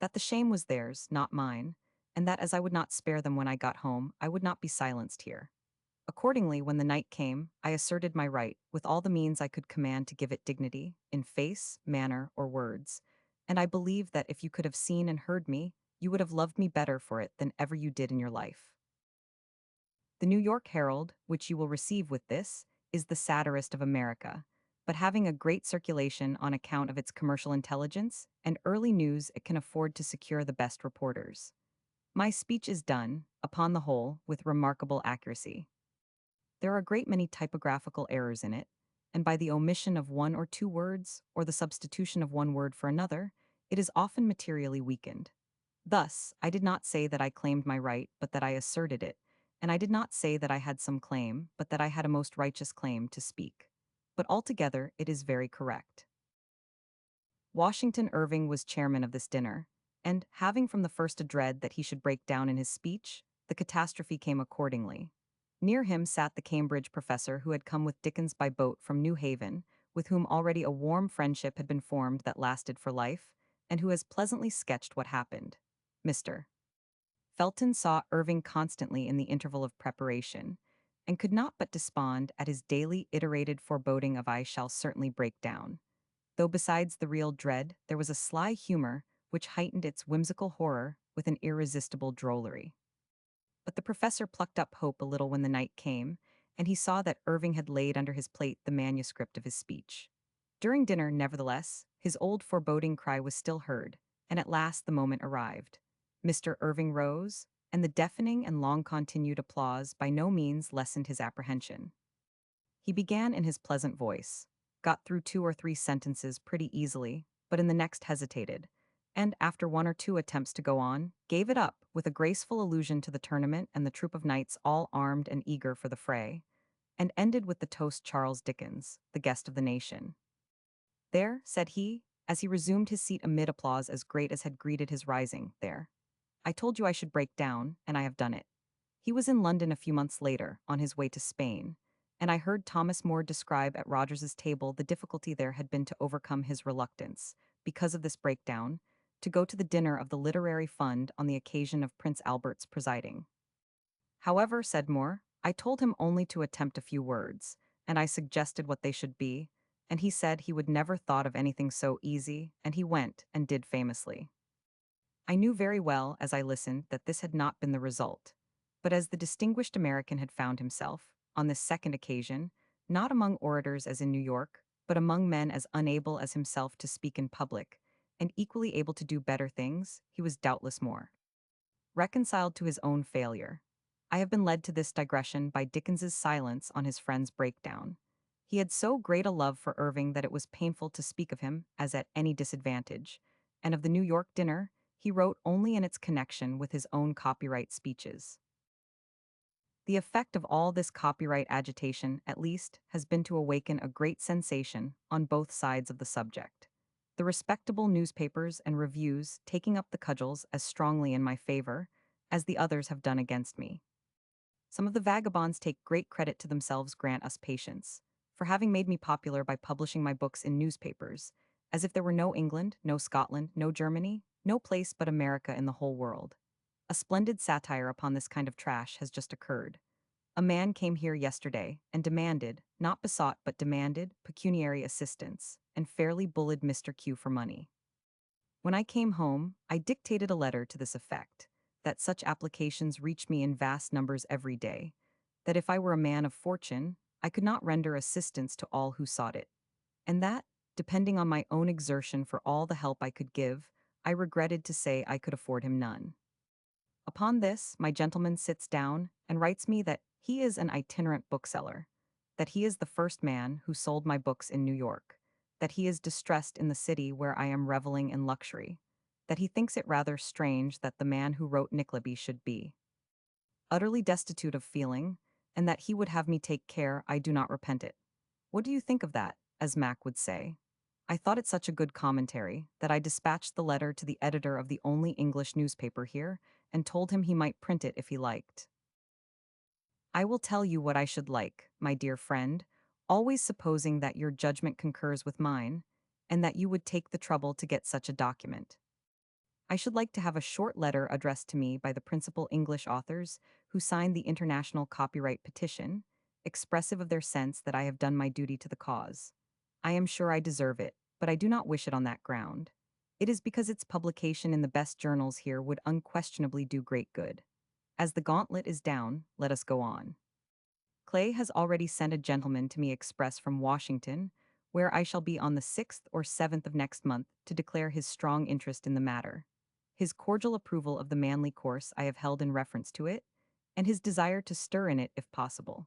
That the shame was theirs, not mine, and that as I would not spare them when I got home, I would not be silenced here. Accordingly, when the night came, I asserted my right, with all the means I could command to give it dignity, in face, manner, or words, and I believe that if you could have seen and heard me, you would have loved me better for it than ever you did in your life. The New York Herald, which you will receive with this, is the satirist of America, but having a great circulation on account of its commercial intelligence and early news, it can afford to secure the best reporters. My speech is done, upon the whole, with remarkable accuracy. There are a great many typographical errors in it, and by the omission of one or two words, or the substitution of one word for another, it is often materially weakened. Thus, I did not say that I claimed my right, but that I asserted it, and I did not say that I had some claim, but that I had a most righteous claim to speak. But altogether, it is very correct. Washington Irving was chairman of this dinner, and, having from the first a dread that he should break down in his speech, the catastrophe came accordingly. Near him sat the Cambridge professor who had come with Dickens by boat from New Haven, with whom already a warm friendship had been formed that lasted for life, and who has pleasantly sketched what happened. Mr. Felton saw Irving constantly in the interval of preparation, and could not but despond at his daily iterated foreboding of I shall certainly break down, though besides the real dread there was a sly humor which heightened its whimsical horror with an irresistible drollery. But the professor plucked up hope a little when the night came, and he saw that Irving had laid under his plate the manuscript of his speech. During dinner, nevertheless, his old foreboding cry was still heard, and at last the moment arrived. Mr. Irving rose, and the deafening and long-continued applause by no means lessened his apprehension. He began in his pleasant voice, got through 2 or 3 sentences pretty easily, but in the next hesitated, and after 1 or 2 attempts to go on, gave it up with a graceful allusion to the tournament and the troop of knights all armed and eager for the fray, and ended with the toast Charles Dickens, the guest of the nation. There, said he, as he resumed his seat amid applause as great as had greeted his rising there. I told you I should break down, and I have done it. He was in London a few months later, on his way to Spain, and I heard Thomas More describe at Rogers's table the difficulty there had been to overcome his reluctance, because of this breakdown, to go to the dinner of the Literary Fund on the occasion of Prince Albert's presiding. However, said Moore, I told him only to attempt a few words, and I suggested what they should be, and he said he would never thought of anything so easy, and he went and did famously. I knew very well, as I listened, that this had not been the result. But as the distinguished American had found himself, on this second occasion, not among orators as in New York, but among men as unable as himself to speak in public, and equally able to do better things, he was doubtless more reconciled to his own failure. I have been led to this digression by Dickens's silence on his friend's breakdown. He had so great a love for Irving that it was painful to speak of him as at any disadvantage, and of the New York dinner, he wrote only in its connection with his own copyright speeches. The effect of all this copyright agitation, at least, has been to awaken a great sensation on both sides of the subject. The respectable newspapers and reviews taking up the cudgels as strongly in my favor as the others have done against me. Some of the vagabonds take great credit to themselves, grant us patience, for having made me popular by publishing my books in newspapers, as if there were no England, no Scotland, no Germany, no place but America in the whole world. A splendid satire upon this kind of trash has just occurred. A man came here yesterday and demanded, not besought but demanded, pecuniary assistance, and fairly bullied Mr. Q for money. When I came home, I dictated a letter to this effect, that such applications reach me in vast numbers every day, that if I were a man of fortune, I could not render assistance to all who sought it, and that, depending on my own exertion for all the help I could give, I regretted to say I could afford him none. Upon this, my gentleman sits down and writes me that he is an itinerant bookseller, that he is the first man who sold my books in New York, that he is distressed in the city where I am reveling in luxury, that he thinks it rather strange that the man who wrote Nickleby should be utterly destitute of feeling, and that he would have me take care I do not repent it. What do you think of that, as Mac would say? I thought it such a good commentary that I dispatched the letter to the editor of the only English newspaper here and told him he might print it if he liked. I will tell you what I should like, my dear friend, always supposing that your judgment concurs with mine, and that you would take the trouble to get such a document. I should like to have a short letter addressed to me by the principal English authors who signed the International Copyright Petition, expressive of their sense that I have done my duty to the cause. I am sure I deserve it, but I do not wish it on that ground. It is because its publication in the best journals here would unquestionably do great good. As the gauntlet is down, let us go on. Clay has already sent a gentleman to me express from Washington, where I shall be on the 6th or 7th of next month to declare his strong interest in the matter, his cordial approval of the manly course I have held in reference to it, and his desire to stir in it if possible.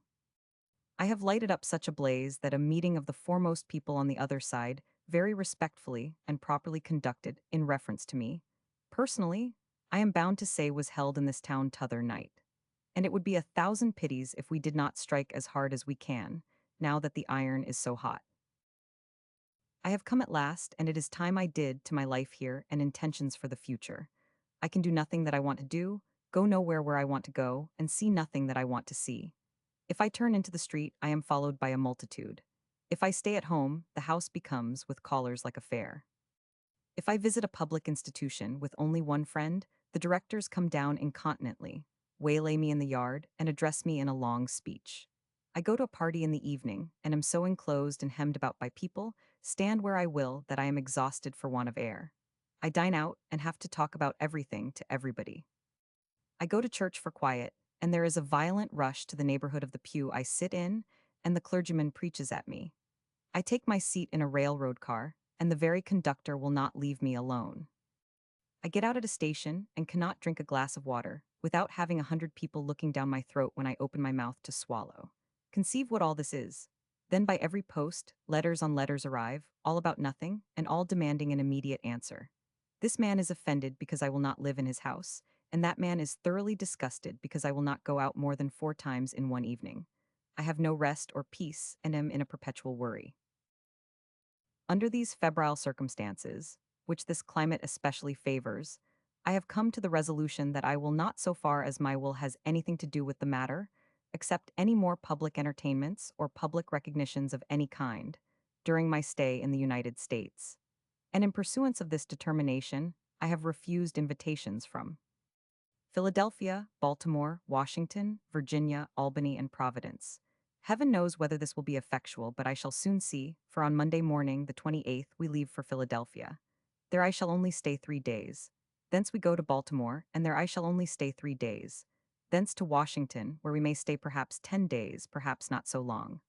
I have lighted up such a blaze that a meeting of the foremost people on the other side, very respectfully and properly conducted in reference to me, personally, I am bound to say was held in this town t'other night. And it would be 1,000 pities if we did not strike as hard as we can, now that the iron is so hot. I have come at last, and it is time I did to my life here and intentions for the future. I can do nothing that I want to do, go nowhere where I want to go, and see nothing that I want to see. If I turn into the street, I am followed by a multitude. If I stay at home, the house becomes, with callers, like a fair. If I visit a public institution with only one friend, the directors come down incontinently, waylay me in the yard, and address me in a long speech. I go to a party in the evening, and am so enclosed and hemmed about by people, stand where I will, that I am exhausted for want of air. I dine out, and have to talk about everything to everybody. I go to church for quiet, and there is a violent rush to the neighborhood of the pew I sit in, and the clergyman preaches at me. I take my seat in a railroad car, and the very conductor will not leave me alone. I get out at a station and cannot drink a glass of water without having 100 people looking down my throat when I open my mouth to swallow. Conceive what all this is. Then by every post, letters on letters arrive, all about nothing, and all demanding an immediate answer. This man is offended because I will not live in his house, and that man is thoroughly disgusted because I will not go out more than 4 times in one evening. I have no rest or peace and am in a perpetual worry. Under these febrile circumstances, which this climate especially favors, I have come to the resolution that I will not, so far as my will has anything to do with the matter, accept any more public entertainments or public recognitions of any kind during my stay in the United States. And in pursuance of this determination, I have refused invitations from Philadelphia, Baltimore, Washington, Virginia, Albany, and Providence. Heaven knows whether this will be effectual, but I shall soon see, for on Monday morning, the 28th, we leave for Philadelphia. There I shall only stay 3 days. Thence we go to Baltimore, and there I shall only stay 3 days. Thence to Washington, where we may stay perhaps 10 days, perhaps not so long.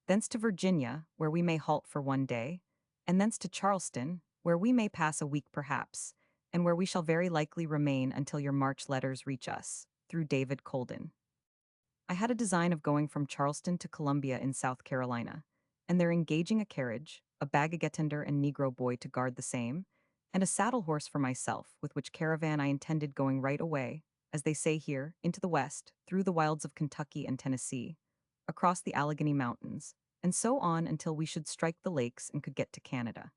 Thence to Virginia, where we may halt for 1 day, and thence to Charleston, where we may pass a week perhaps, and where we shall very likely remain until your March letters reach us, through David Colden. I had a design of going from Charleston to Columbia in South Carolina, and there engaging a carriage, a bagagetender and Negro boy to guard the same, and a saddle horse for myself, with which caravan I intended going right away, as they say here, into the West, through the wilds of Kentucky and Tennessee, across the Allegheny Mountains, and so on until we should strike the lakes and could get to Canada.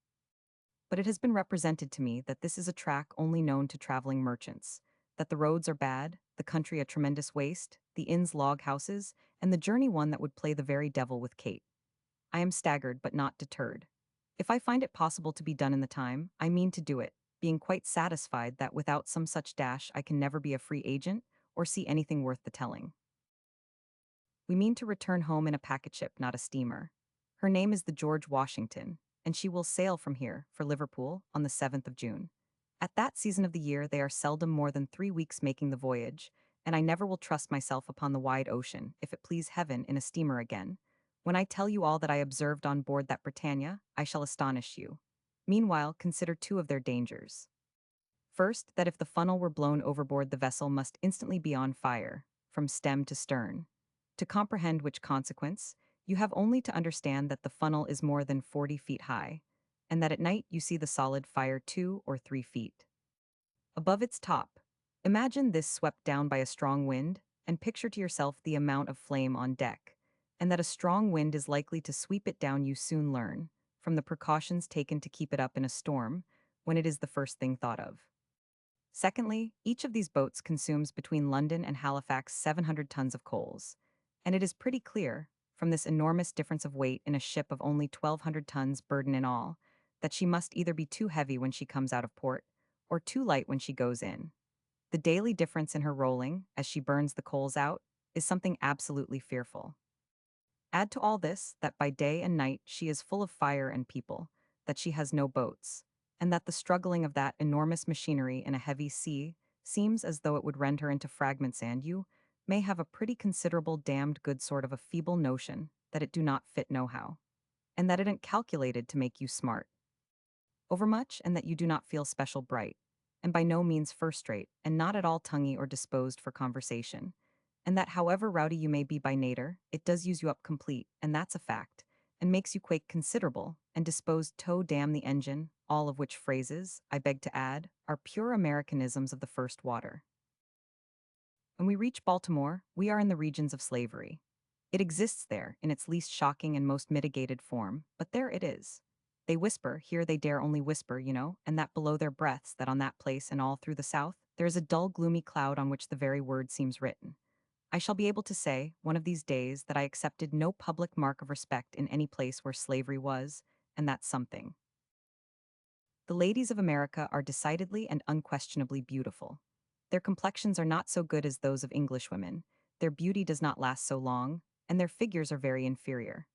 But it has been represented to me that this is a track only known to traveling merchants, that the roads are bad, the country a tremendous waste, the inns log houses, and the journey one that would play the very devil with Kate. I am staggered but not deterred. If I find it possible to be done in the time, I mean to do it, being quite satisfied that without some such dash I can never be a free agent or see anything worth the telling. We mean to return home in a packet ship, not a steamer. Her name is the George Washington, and she will sail from here for Liverpool on the 7th of June. At that season of the year they are seldom more than 3 weeks making the voyage, and I never will trust myself upon the wide ocean, if it please heaven, in a steamer again. When I tell you all that I observed on board that Britannia, I shall astonish you. Meanwhile, consider two of their dangers. First, that if the funnel were blown overboard, the vessel must instantly be on fire, from stem to stern. To comprehend which consequence, you have only to understand that the funnel is more than 40 feet high, and that at night you see the solid fire 2 or 3 feet above its top. Imagine this swept down by a strong wind, and picture to yourself the amount of flame on deck, and that a strong wind is likely to sweep it down you soon learn, from the precautions taken to keep it up in a storm, when it is the first thing thought of. Secondly, each of these boats consumes between London and Halifax 700 tons of coals, and it is pretty clear, from this enormous difference of weight in a ship of only 1,200 tons burden in all, that she must either be too heavy when she comes out of port, or too light when she goes in. The daily difference in her rolling, as she burns the coals out, is something absolutely fearful. Add to all this that by day and night she is full of fire and people, that she has no boats, and that the struggling of that enormous machinery in a heavy sea seems as though it would rend her into fragments, and you may have a pretty considerable damned good sort of a feeble notion that it do not fit nohow, and that it ain't calculated to make you smart overmuch, and that you do not feel special bright, and by no means first-rate, and not at all tonguey or disposed for conversation, and that however rowdy you may be by nater, it does use you up complete, and that's a fact, and makes you quake considerable, and disposed to damn the engine, all of which phrases, I beg to add, are pure Americanisms of the first water. When we reach Baltimore, we are in the regions of slavery. It exists there, in its least shocking and most mitigated form, but there it is. They whisper, here they dare only whisper, and that below their breaths, that on that place and all through the South, there is a dull gloomy cloud on which the very word seems written. I shall be able to say, one of these days, that I accepted no public mark of respect in any place where slavery was, and that's something. The ladies of America are decidedly and unquestionably beautiful. Their complexions are not so good as those of English women, their beauty does not last so long, and their figures are very inferior.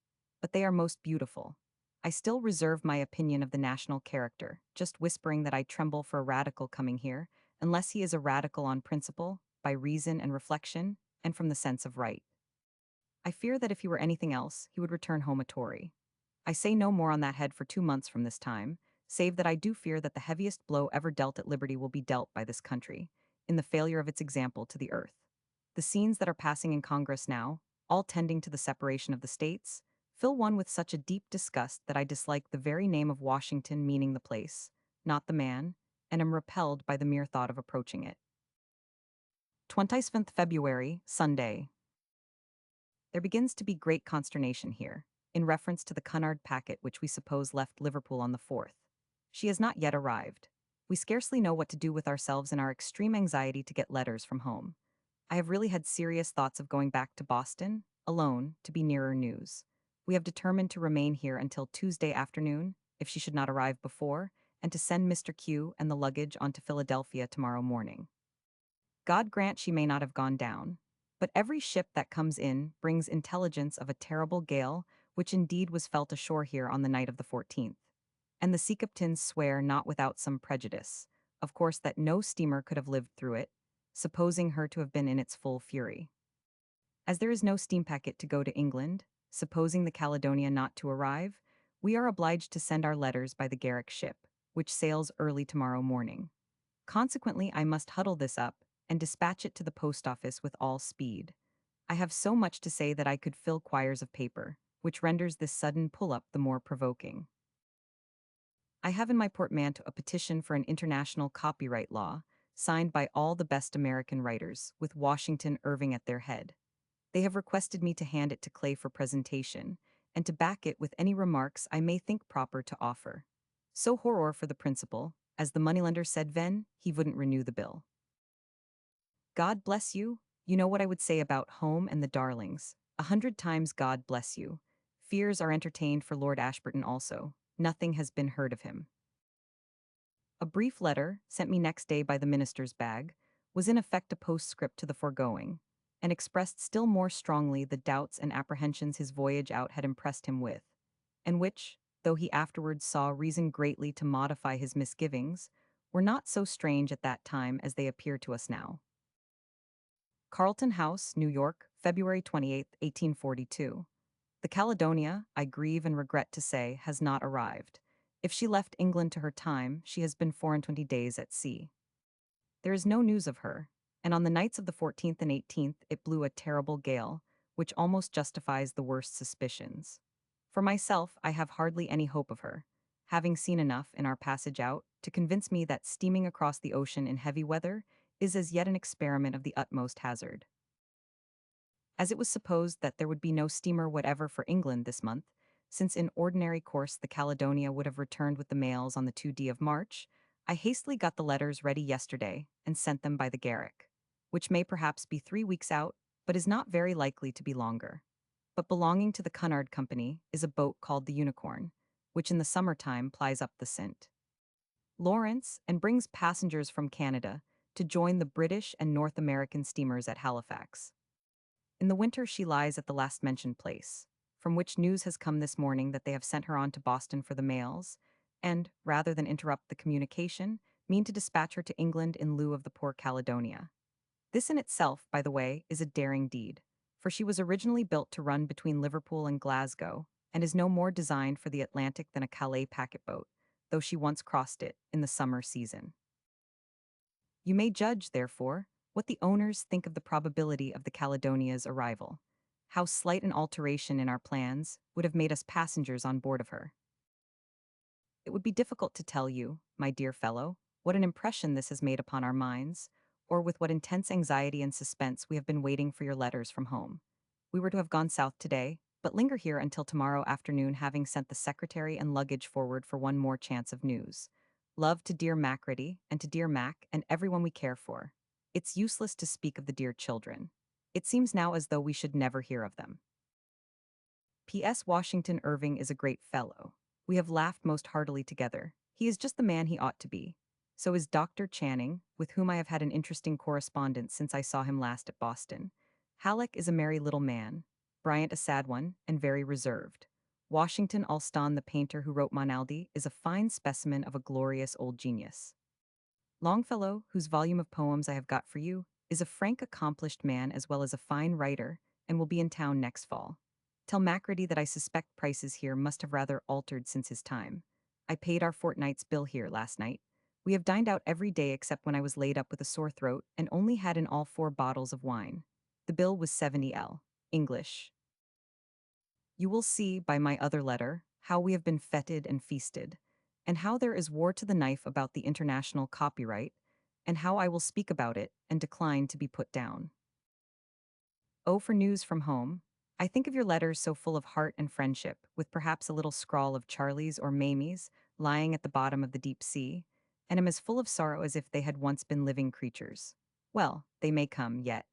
But they are most beautiful. I still reserve my opinion of the national character, just whispering that I tremble for a radical coming here, unless he is a radical on principle, by reason and reflection, and from the sense of right. I fear that if he were anything else, he would return home a Tory. I say no more on that head for 2 months from this time, save that I do fear that the heaviest blow ever dealt at liberty will be dealt by this country, in the failure of its example to the earth. The scenes that are passing in Congress now, all tending to the separation of the states, fill one with such a deep disgust that I dislike the very name of Washington, meaning the place, not the man, and am repelled by the mere thought of approaching it. 27th February, Sunday. There begins to be great consternation here. in reference to the Cunard packet which we suppose left Liverpool on the 4th. She has not yet arrived. We scarcely know what to do with ourselves in our extreme anxiety to get letters from home. I have really had serious thoughts of going back to Boston, alone, to be nearer news. We have determined to remain here until Tuesday afternoon, if she should not arrive before, and to send Mr. Q and the luggage on to Philadelphia tomorrow morning. God grant she may not have gone down. But every ship that comes in brings intelligence of a terrible gale, which indeed was felt ashore here on the night of the 14th. And the sea captains swear not without some prejudice, of course that no steamer could have lived through it, supposing her to have been in its full fury. As there is no steam packet to go to England, supposing the Caledonia not to arrive, we are obliged to send our letters by the Garrick ship, which sails early tomorrow morning. Consequently, I must huddle this up and dispatch it to the post office with all speed. I have so much to say that I could fill quires of paper, which renders this sudden pull-up the more provoking. I have in my portmanteau a petition for an international copyright law, signed by all the best American writers, with Washington Irving at their head. They have requested me to hand it to Clay for presentation, and to back it with any remarks I may think proper to offer. So horror for the principal, as the moneylender said then, he wouldn't renew the bill. God bless you. You know what I would say about home and the darlings. 100 times God bless you. Fears are entertained for Lord Ashburton also. Nothing has been heard of him. A brief letter, sent me next day by the minister's bag, was in effect a postscript to the foregoing, and expressed still more strongly the doubts and apprehensions his voyage out had impressed him with, and which, though he afterwards saw reason greatly to modify his misgivings, were not so strange at that time as they appear to us now. Carlton House, New York, February 28, 1842. The Caledonia, I grieve and regret to say, has not arrived. If she left England to her time, she has been 24 days at sea. There is no news of her, and on the nights of the 14th and 18th it blew a terrible gale, which almost justifies the worst suspicions. For myself, I have hardly any hope of her, having seen enough in our passage out to convince me that steaming across the ocean in heavy weather is as yet an experiment of the utmost hazard. As it was supposed that there would be no steamer whatever for England this month, since in ordinary course the Caledonia would have returned with the mails on the 2d of March, I hastily got the letters ready yesterday and sent them by the Garrick, which may perhaps be 3 weeks out, but is not very likely to be longer. But belonging to the Cunard Company is a boat called the Unicorn, which in the summertime plies up the St. Lawrence and brings passengers from Canada to join the British and North American steamers at Halifax. In the winter she lies at the last mentioned place, from which news has come this morning that they have sent her on to Boston for the mails, and, rather than interrupt the communication, mean to dispatch her to England in lieu of the poor Caledonia. This in itself, by the way, is a daring deed, for she was originally built to run between Liverpool and Glasgow, and is no more designed for the Atlantic than a Calais packet boat, though she once crossed it in the summer season. You may judge, therefore, what the owners think of the probability of the Caledonia's arrival. How slight an alteration in our plans would have made us passengers on board of her. It would be difficult to tell you, my dear fellow, what an impression this has made upon our minds, or with what intense anxiety and suspense we have been waiting for your letters from home. We were to have gone south today, but linger here until tomorrow afternoon, having sent the secretary and luggage forward for one more chance of news. Love to dear Macready, and to dear Mac, and everyone we care for. It's useless to speak of the dear children. It seems now as though we should never hear of them. P.S. Washington Irving is a great fellow. We have laughed most heartily together. He is just the man he ought to be. So is Dr. Channing, with whom I have had an interesting correspondence since I saw him last at Boston. Halleck is a merry little man, Bryant a sad one, and very reserved. Washington Allston, the painter who wrote Monaldi, is a fine specimen of a glorious old genius. Longfellow, whose volume of poems I have got for you, is a frank, accomplished man as well as a fine writer, and will be in town next fall. Tell Macready that I suspect prices here must have rather altered since his time. I paid our fortnight's bill here last night. We have dined out every day except when I was laid up with a sore throat and only had in all 4 bottles of wine. The bill was 70 L. English. You will see by my other letter how we have been feted and feasted, and how there is war to the knife about the international copyright, and how I will speak about it and decline to be put down. Oh, for news from home. I think of your letters so full of heart and friendship, with perhaps a little scrawl of Charlie's or Mamie's lying at the bottom of the deep sea, and am as full of sorrow as if they had once been living creatures. Well, they may come yet.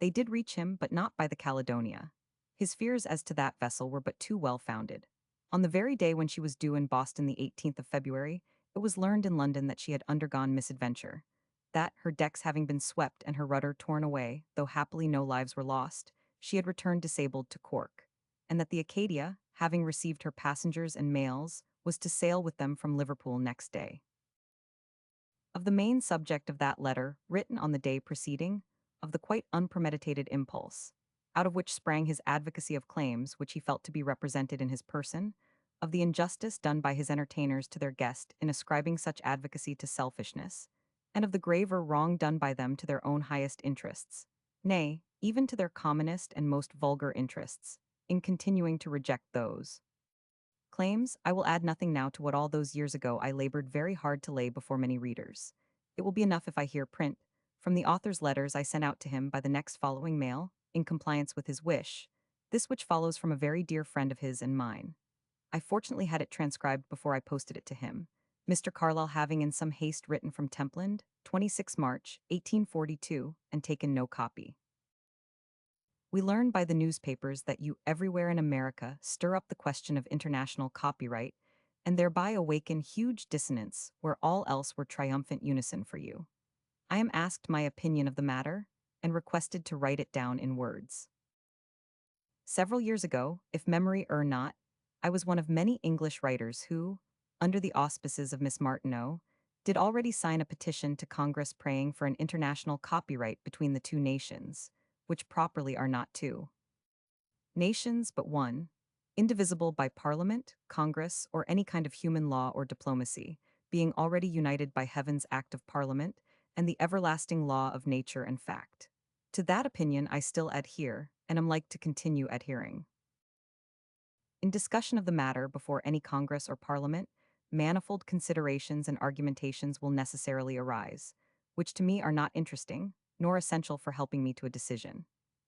They did reach him, but not by the Caledonia. His fears as to that vessel were but too well founded. On the very day when she was due in Boston, the 18th of February, it was learned in London that she had undergone misadventure. That, her decks having been swept and her rudder torn away, though happily no lives were lost, she had returned disabled to Cork, and that the Acadia, having received her passengers and mails, was to sail with them from Liverpool next day. Of the main subject of that letter, written on the day preceding, of the quite unpremeditated impulse, out of which sprang his advocacy of claims which he felt to be represented in his person, of the injustice done by his entertainers to their guest in ascribing such advocacy to selfishness, and of the graver wrong done by them to their own highest interests, nay, even to their commonest and most vulgar interests, in continuing to reject those claims, I will add nothing now to what all those years ago I labored very hard to lay before many readers. It will be enough if I here print, from the author's letters I sent out to him by the next following mail, in compliance with his wish, this which follows from a very dear friend of his and mine. I fortunately had it transcribed before I posted it to him, Mr. Carlyle having in some haste written from Templand, 26 March, 1842, and taken no copy. We learn by the newspapers that you everywhere in America stir up the question of international copyright and thereby awaken huge dissonance where all else were triumphant unison for you. I am asked my opinion of the matter and requested to write it down in words. Several years ago, if memory err not, I was one of many English writers who, under the auspices of Miss Martineau, did already sign a petition to Congress praying for an international copyright between the two nations, which properly are not two nations but one, indivisible by Parliament, Congress, or any kind of human law or diplomacy, being already united by Heaven's Act of Parliament and the everlasting law of nature and fact. To that opinion I still adhere, and am like to continue adhering. In discussion of the matter before any Congress or Parliament, manifold considerations and argumentations will necessarily arise, which to me are not interesting, nor essential for helping me to a decision.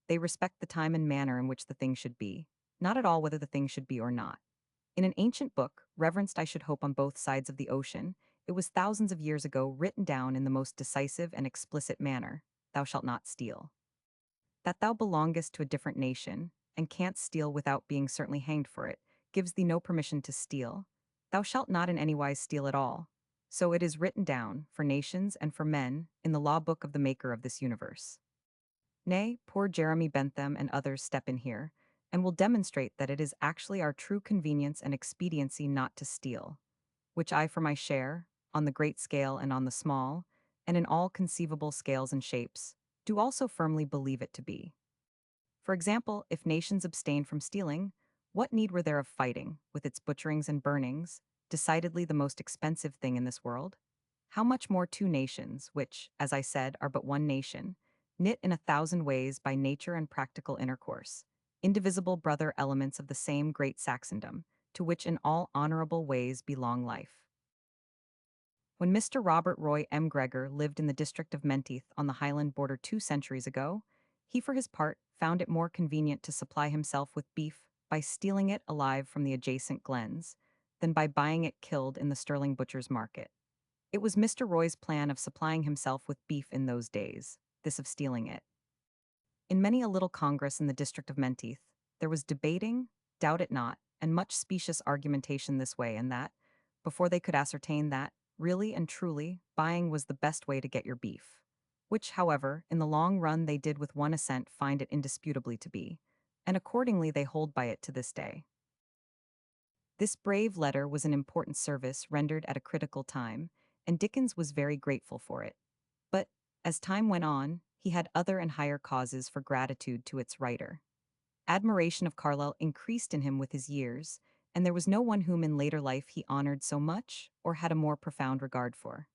They respect the time and manner in which the thing should be, not at all whether the thing should be or not. In an ancient book, reverenced I should hope on both sides of the ocean, it was thousands of years ago written down in the most decisive and explicit manner, "Thou shalt not steal." That thou belongest to a different nation, and canst steal without being certainly hanged for it, gives thee no permission to steal. Thou shalt not in any wise steal at all. So it is written down, for nations and for men, in the law book of the Maker of this universe. Nay, poor Jeremy Bentham and others step in here, and will demonstrate that it is actually our true convenience and expediency not to steal, which I for my share, on the great scale and on the small, and in all conceivable scales and shapes, do also firmly believe it to be. For example, if nations abstain from stealing, what need were there of fighting, with its butcherings and burnings, decidedly the most expensive thing in this world? How much more two nations, which, as I said, are but one nation, knit in 1,000 ways by nature and practical intercourse, indivisible brother elements of the same great Saxondom, to which in all honorable ways belong life. When Mr. Robert Roy M. Gregor lived in the district of Menteith on the Highland border 2 centuries ago, he for his part found it more convenient to supply himself with beef by stealing it alive from the adjacent glens than by buying it killed in the Stirling butcher's market. It was Mr. Roy's plan of supplying himself with beef in those days, this of stealing it. In many a little congress in the district of Menteith, there was debating, doubt it not, and much specious argumentation this way and that, before they could ascertain that, really and truly, buying was the best way to get your beef. Which, however, in the long run they did with one assent find it indisputably to be, and accordingly they hold by it to this day. This brave letter was an important service rendered at a critical time, and Dickens was very grateful for it. But, as time went on, he had other and higher causes for gratitude to its writer. Admiration of Carlyle increased in him with his years, and there was no one whom in later life he honored so much or had a more profound regard for.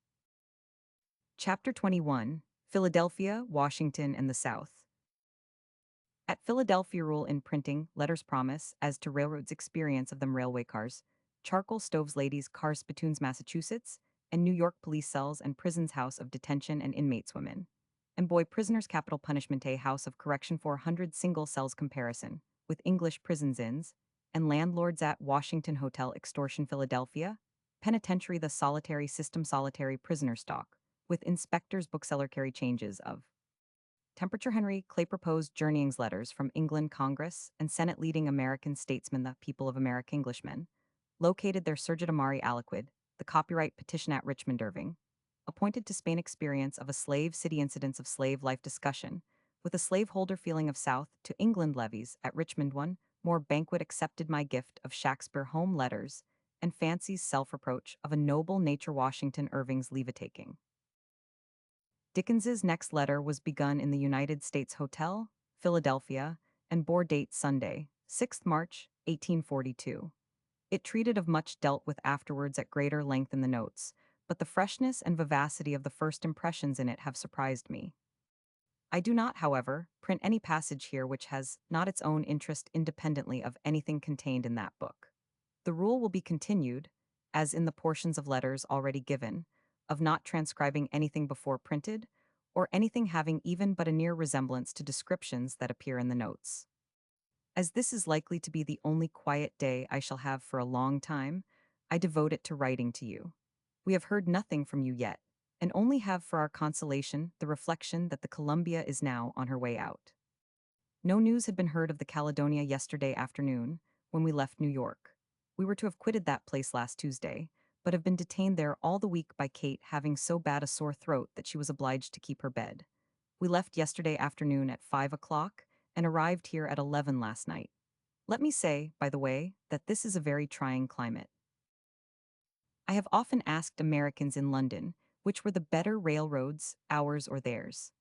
Chapter 21: Philadelphia, Washington, and the South. At Philadelphia rule in printing, letters promise, as to railroads experience of them railway cars, charcoal stoves ladies cars spittoons Massachusetts, and New York police cells and prisons house of detention and inmates women. and boy prisoners capital punishment a house of correction 400 single cells comparison, with English prisons inns, and landlords at Washington Hotel extortion Philadelphia, penitentiary the solitary system solitary prisoner stock, with inspectors bookseller carry changes of temperature Henry Clay proposed journeyings letters from England Congress and Senate leading American statesmen the people of America Englishmen, located their Surgit Amari aliquid, the copyright petition at Richmond Irving, appointed to Spain experience of a slave city incidents of slave life discussion, with a slaveholder feeling of South to England levies at Richmond one, more banquet accepted my gift of Shakespeare home letters, and fancies self-reproach of a noble nature Washington Irving's leave-a-taking. Dickens's next letter was begun in the United States Hotel, Philadelphia, and bore date Sunday, 6th March, 1842. It treated of much dealt with afterwards at greater length in the notes, but the freshness and vivacity of the first impressions in it have surprised me. I do not, however, print any passage here which has not its own interest independently of anything contained in that book. The rule will be continued, as in the portions of letters already given, of not transcribing anything before printed, or anything having even but a near resemblance to descriptions that appear in the notes. As this is likely to be the only quiet day I shall have for a long time, I devote it to writing to you. We have heard nothing from you yet, and only have for our consolation the reflection that the Columbia is now on her way out. No news had been heard of the Caledonia yesterday afternoon, when we left New York. We were to have quitted that place last Tuesday, but have been detained there all the week by Kate having so bad a sore throat that she was obliged to keep her bed. We left yesterday afternoon at 5 o'clock, and arrived here at 11 last night. Let me say, by the way, that this is a very trying climate. I have often asked Americans in London which were the better railroads, ours or theirs.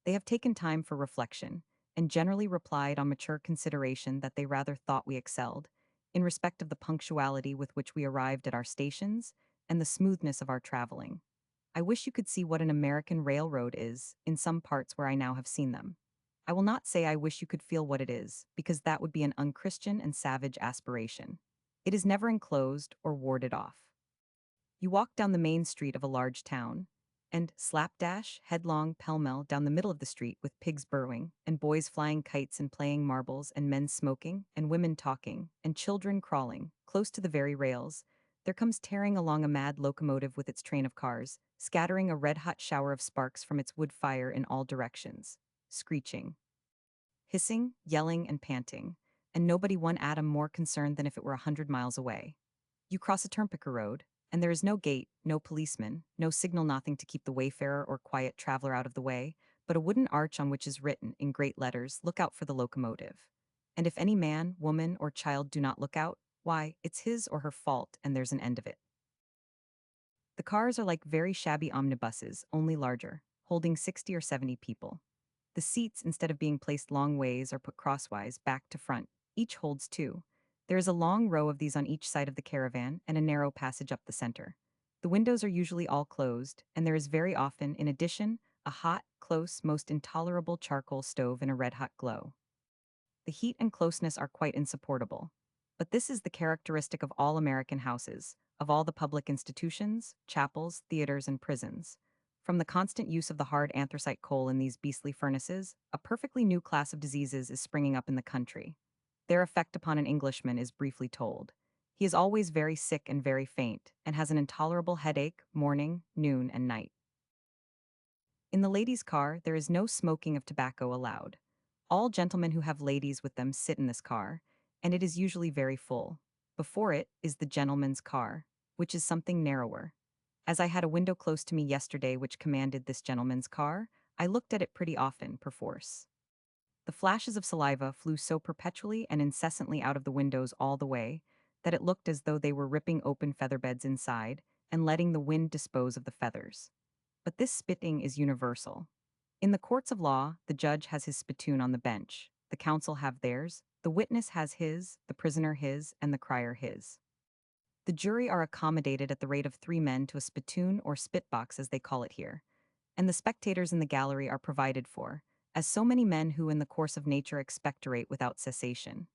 They have taken time for reflection, and generally replied on mature consideration that they rather thought we excelled, in respect of the punctuality with which we arrived at our stations, and the smoothness of our traveling. I wish you could see what an American railroad is, in some parts where I now have seen them. I will not say I wish you could feel what it is, because that would be an unchristian and savage aspiration. It is never enclosed or warded off. You walk down the main street of a large town, and slapdash, headlong, pell-mell down the middle of the street with pigs burrowing, and boys flying kites and playing marbles, and men smoking, and women talking, and children crawling, close to the very rails, there comes tearing along a mad locomotive with its train of cars, scattering a red-hot shower of sparks from its wood fire in all directions, screeching, hissing, yelling, and panting, and nobody one atom more concerned than if it were 100 miles away. You cross a turnpike road, and there is no gate, no policeman, no signal, nothing to keep the wayfarer or quiet traveler out of the way, but a wooden arch on which is written, in great letters, "Look out for the locomotive." And if any man, woman, or child do not look out, why, it's his or her fault, and there's an end of it. The cars are like very shabby omnibuses, only larger, holding 60 or 70 people. The seats, instead of being placed long ways, are put crosswise, back to front. Each holds two. There is a long row of these on each side of the caravan and a narrow passage up the center. The windows are usually all closed, and there is very often, in addition, a hot, close, most intolerable charcoal stove in a red-hot glow. The heat and closeness are quite insupportable. But this is the characteristic of all American houses, of all the public institutions, chapels, theaters, and prisons. From the constant use of the hard anthracite coal in these beastly furnaces, a perfectly new class of diseases is springing up in the country. Their effect upon an Englishman is briefly told. He is always very sick and very faint, and has an intolerable headache morning, noon, and night. In the ladies' car, there is no smoking of tobacco allowed. All gentlemen who have ladies with them sit in this car, and it is usually very full. Before it is the gentleman's car, which is something narrower. As I had a window close to me yesterday which commanded this gentleman's car, I looked at it pretty often, perforce. The flashes of saliva flew so perpetually and incessantly out of the windows all the way, that it looked as though they were ripping open feather-beds inside, and letting the wind dispose of the feathers. But this spitting is universal. In the courts of law, the judge has his spittoon on the bench, the counsel have theirs, the witness has his, the prisoner his, and the crier his. The jury are accommodated at the rate of 3 men to a spittoon or spitbox as they call it here, and the spectators in the gallery are provided for, as so many men who in the course of nature expectorate without cessation.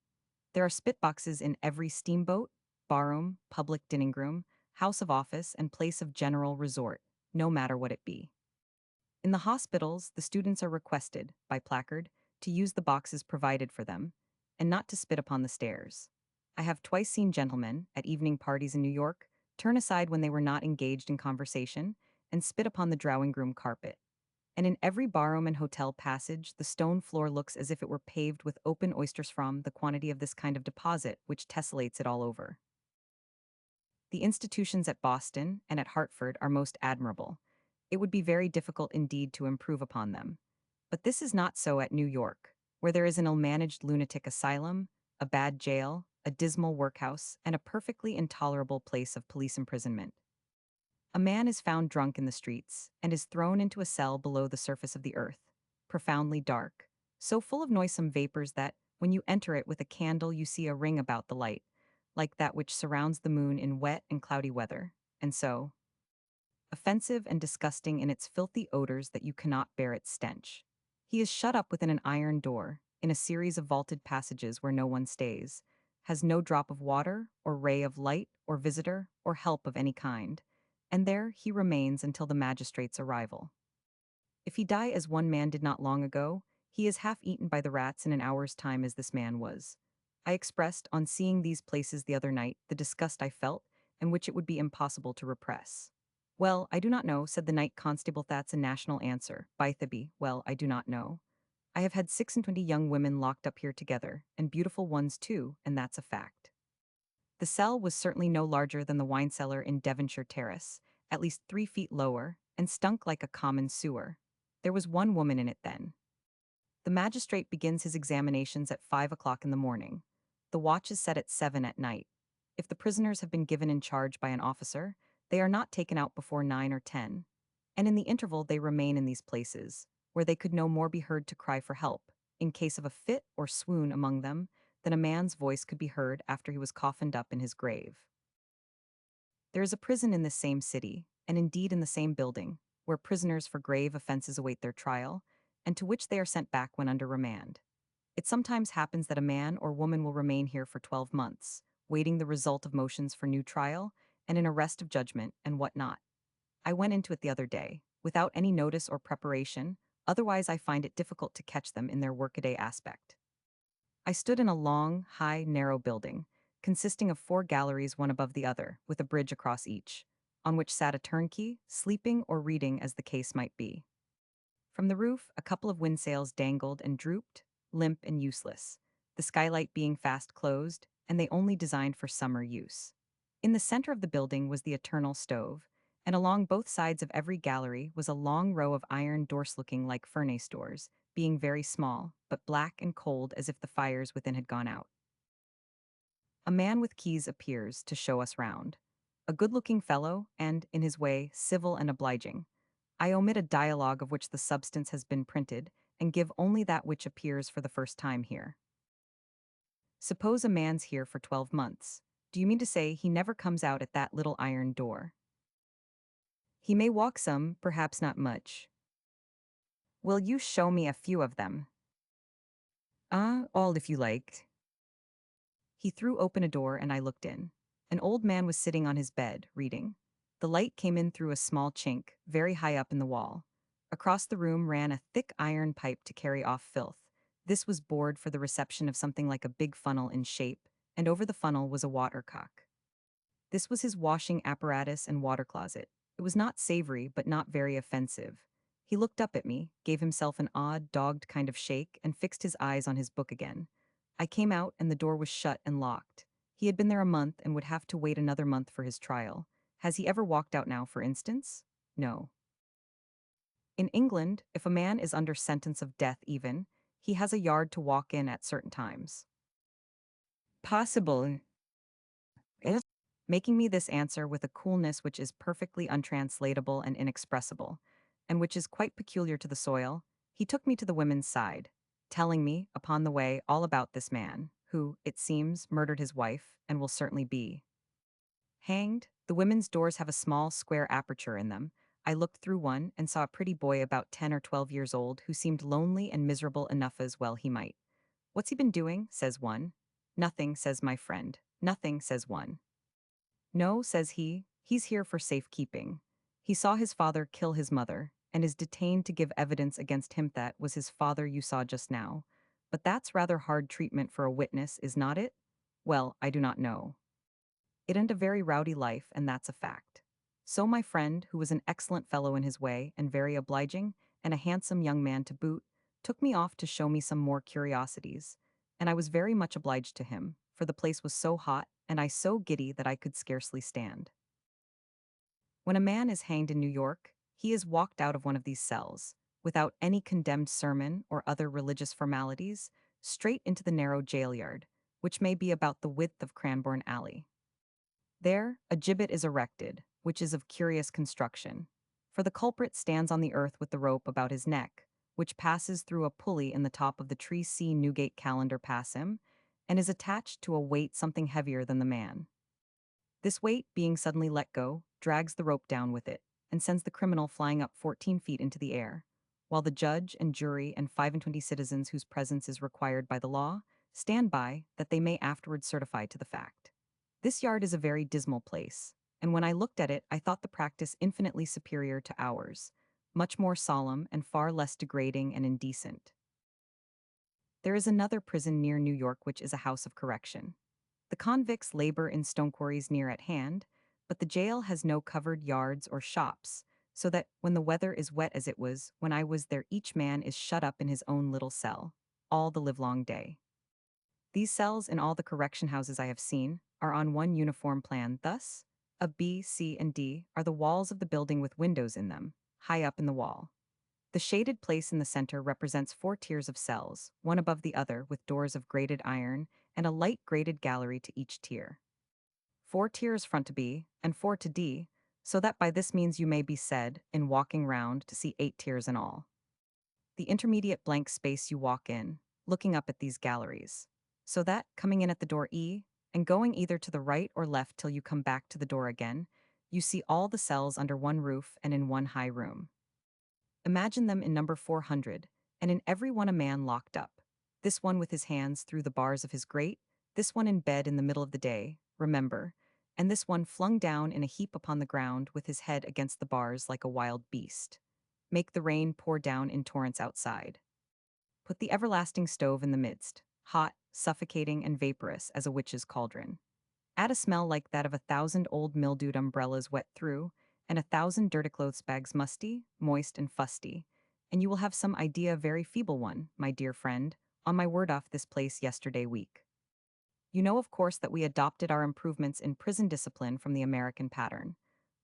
There are spitboxes in every steamboat, barroom, public dining room, house of office, and place of general resort, no matter what it be. In the hospitals, the students are requested, by placard, to use the boxes provided for them, and not to spit upon the stairs. I have twice seen gentlemen, at evening parties in New York, turn aside when they were not engaged in conversation, and spit upon the drawing room carpet. And in every barroom and hotel passage, the stone floor looks as if it were paved with open oysters from the quantity of this kind of deposit which tessellates it all over. The institutions at Boston and at Hartford are most admirable. It would be very difficult indeed to improve upon them. But this is not so at New York, where there is an ill-managed lunatic asylum, a bad jail, a dismal workhouse, and a perfectly intolerable place of police imprisonment. A man is found drunk in the streets and is thrown into a cell below the surface of the earth, profoundly dark, so full of noisome vapors that, when you enter it with a candle, you see a ring about the light, like that which surrounds the moon in wet and cloudy weather, and so offensive and disgusting in its filthy odors that you cannot bear its stench. He is shut up within an iron door, in a series of vaulted passages where no one stays, has no drop of water, or ray of light, or visitor, or help of any kind, and there he remains until the magistrate's arrival. If he die as one man did not long ago, he is half eaten by the rats in an hour's time as this man was. I expressed, on seeing these places the other night, the disgust I felt, and which it would be impossible to repress. Well, I do not know, said the night constable. That's a national answer. Bytheby, well, I do not know. I have had 26 young women locked up here together, and beautiful ones too, and that's a fact. The cell was certainly no larger than the wine cellar in Devonshire Terrace, at least 3 feet lower, and stunk like a common sewer. There was one woman in it then. The magistrate begins his examinations at 5 o'clock in the morning. The watch is set at 7 at night. If the prisoners have been given in charge by an officer, they are not taken out before 9 or 10. And in the interval they remain in these places, where they could no more be heard to cry for help, in case of a fit or swoon among them, than a man's voice could be heard after he was coffined up in his grave. There is a prison in this same city, and indeed in the same building, where prisoners for grave offenses await their trial, and to which they are sent back when under remand. It sometimes happens that a man or woman will remain here for 12 months, waiting the result of motions for new trial, and in arrest of judgment, and what not. I went into it the other day, without any notice or preparation, otherwise I find it difficult to catch them in their workaday aspect. I stood in a long, high, narrow building, consisting of 4 galleries one above the other, with a bridge across each, on which sat a turnkey, sleeping or reading as the case might be. From the roof, a couple of windsails dangled and drooped, limp and useless, the skylight being fast closed, and they only designed for summer use. In the center of the building was the eternal stove, and along both sides of every gallery was a long row of iron doors looking like furnace doors, being very small, but black and cold as if the fires within had gone out. A man with keys appears to show us round. A good-looking fellow, and, in his way, civil and obliging. I omit a dialogue of which the substance has been printed, and give only that which appears for the first time here. Suppose a man's here for 12 months. Do you mean to say he never comes out at that little iron door? He may walk some, perhaps not much. Will you show me a few of them? Ah, all if you like. He threw open a door and I looked in. An old man was sitting on his bed, reading. The light came in through a small chink, very high up in the wall. Across the room ran a thick iron pipe to carry off filth. This was bored for the reception of something like a big funnel in shape, and over the funnel was a watercock. This was his washing apparatus and water closet. It was not savory, but not very offensive. He looked up at me, gave himself an odd, dogged kind of shake, and fixed his eyes on his book again. I came out, and the door was shut and locked. He had been there a month and would have to wait another month for his trial. Has he ever walked out now, for instance? No. In England, if a man is under sentence of death even, he has a yard to walk in at certain times. Possible. Yes. Making me this answer with a coolness which is perfectly untranslatable and inexpressible, and which is quite peculiar to the soil, he took me to the women's side, telling me, upon the way, all about this man, who, it seems, murdered his wife, and will certainly be hanged. The women's doors have a small square aperture in them. I looked through one and saw a pretty boy about 10 or 12 years old who seemed lonely and miserable enough as well he might. What's he been doing? Says one. Nothing, says my friend. Nothing, says one. No, says he, he's here for safekeeping. He saw his father kill his mother, and is detained to give evidence against him that was his father you saw just now. But that's rather hard treatment for a witness, is not it? Well, I do not know. It ended a very rowdy life, and that's a fact. So my friend, who was an excellent fellow in his way and very obliging, and a handsome young man to boot, took me off to show me some more curiosities, and I was very much obliged to him, for the place was so hot, and I so giddy that I could scarcely stand. When a man is hanged in New York, he is walked out of one of these cells, without any condemned sermon or other religious formalities, straight into the narrow jail yard, which may be about the width of Cranbourne Alley. There, a gibbet is erected, which is of curious construction. For the culprit stands on the earth with the rope about his neck, which passes through a pulley in the top of the tree. See Newgate calendar pass him, and is attached to a weight something heavier than the man. This weight, being suddenly let go, drags the rope down with it, and sends the criminal flying up 14 feet into the air, while the judge and jury and 25 citizens whose presence is required by the law stand by that they may afterwards certify to the fact. This yard is a very dismal place, and when I looked at it, I thought the practice infinitely superior to ours, much more solemn and far less degrading and indecent. There is another prison near New York which is a house of correction. The convicts labor in stone quarries near at hand, but the jail has no covered yards or shops, so that when the weather is wet as it was when I was there, each man is shut up in his own little cell, all the livelong day. These cells in all the correction houses I have seen are on one uniform plan. Thus, a B, C, and D are the walls of the building with windows in them, high up in the wall. The shaded place in the center represents 4 tiers of cells, one above the other with doors of grated iron and a light grated gallery to each tier. 4 tiers front to B and 4 to D, so that by this means you may be said, in walking round, to see 8 tiers in all. The intermediate blank space you walk in, looking up at these galleries, so that, coming in at the door E, and going either to the right or left till you come back to the door again, you see all the cells under one roof and in one high room. Imagine them in number 400, and in every one a man locked up. This one with his hands through the bars of his grate, this one in bed in the middle of the day, remember, and this one flung down in a heap upon the ground with his head against the bars like a wild beast. Make the rain pour down in torrents outside. Put the everlasting stove in the midst, hot, suffocating, and vaporous as a witch's cauldron. Add a smell like that of 1,000 old mildewed umbrellas wet through, and 1,000 dirty clothes bags musty, moist, and fusty, and you will have some idea, a very feeble one, my dear friend, on my word off this place yesterday week. You know, of course, that we adopted our improvements in prison discipline from the American pattern,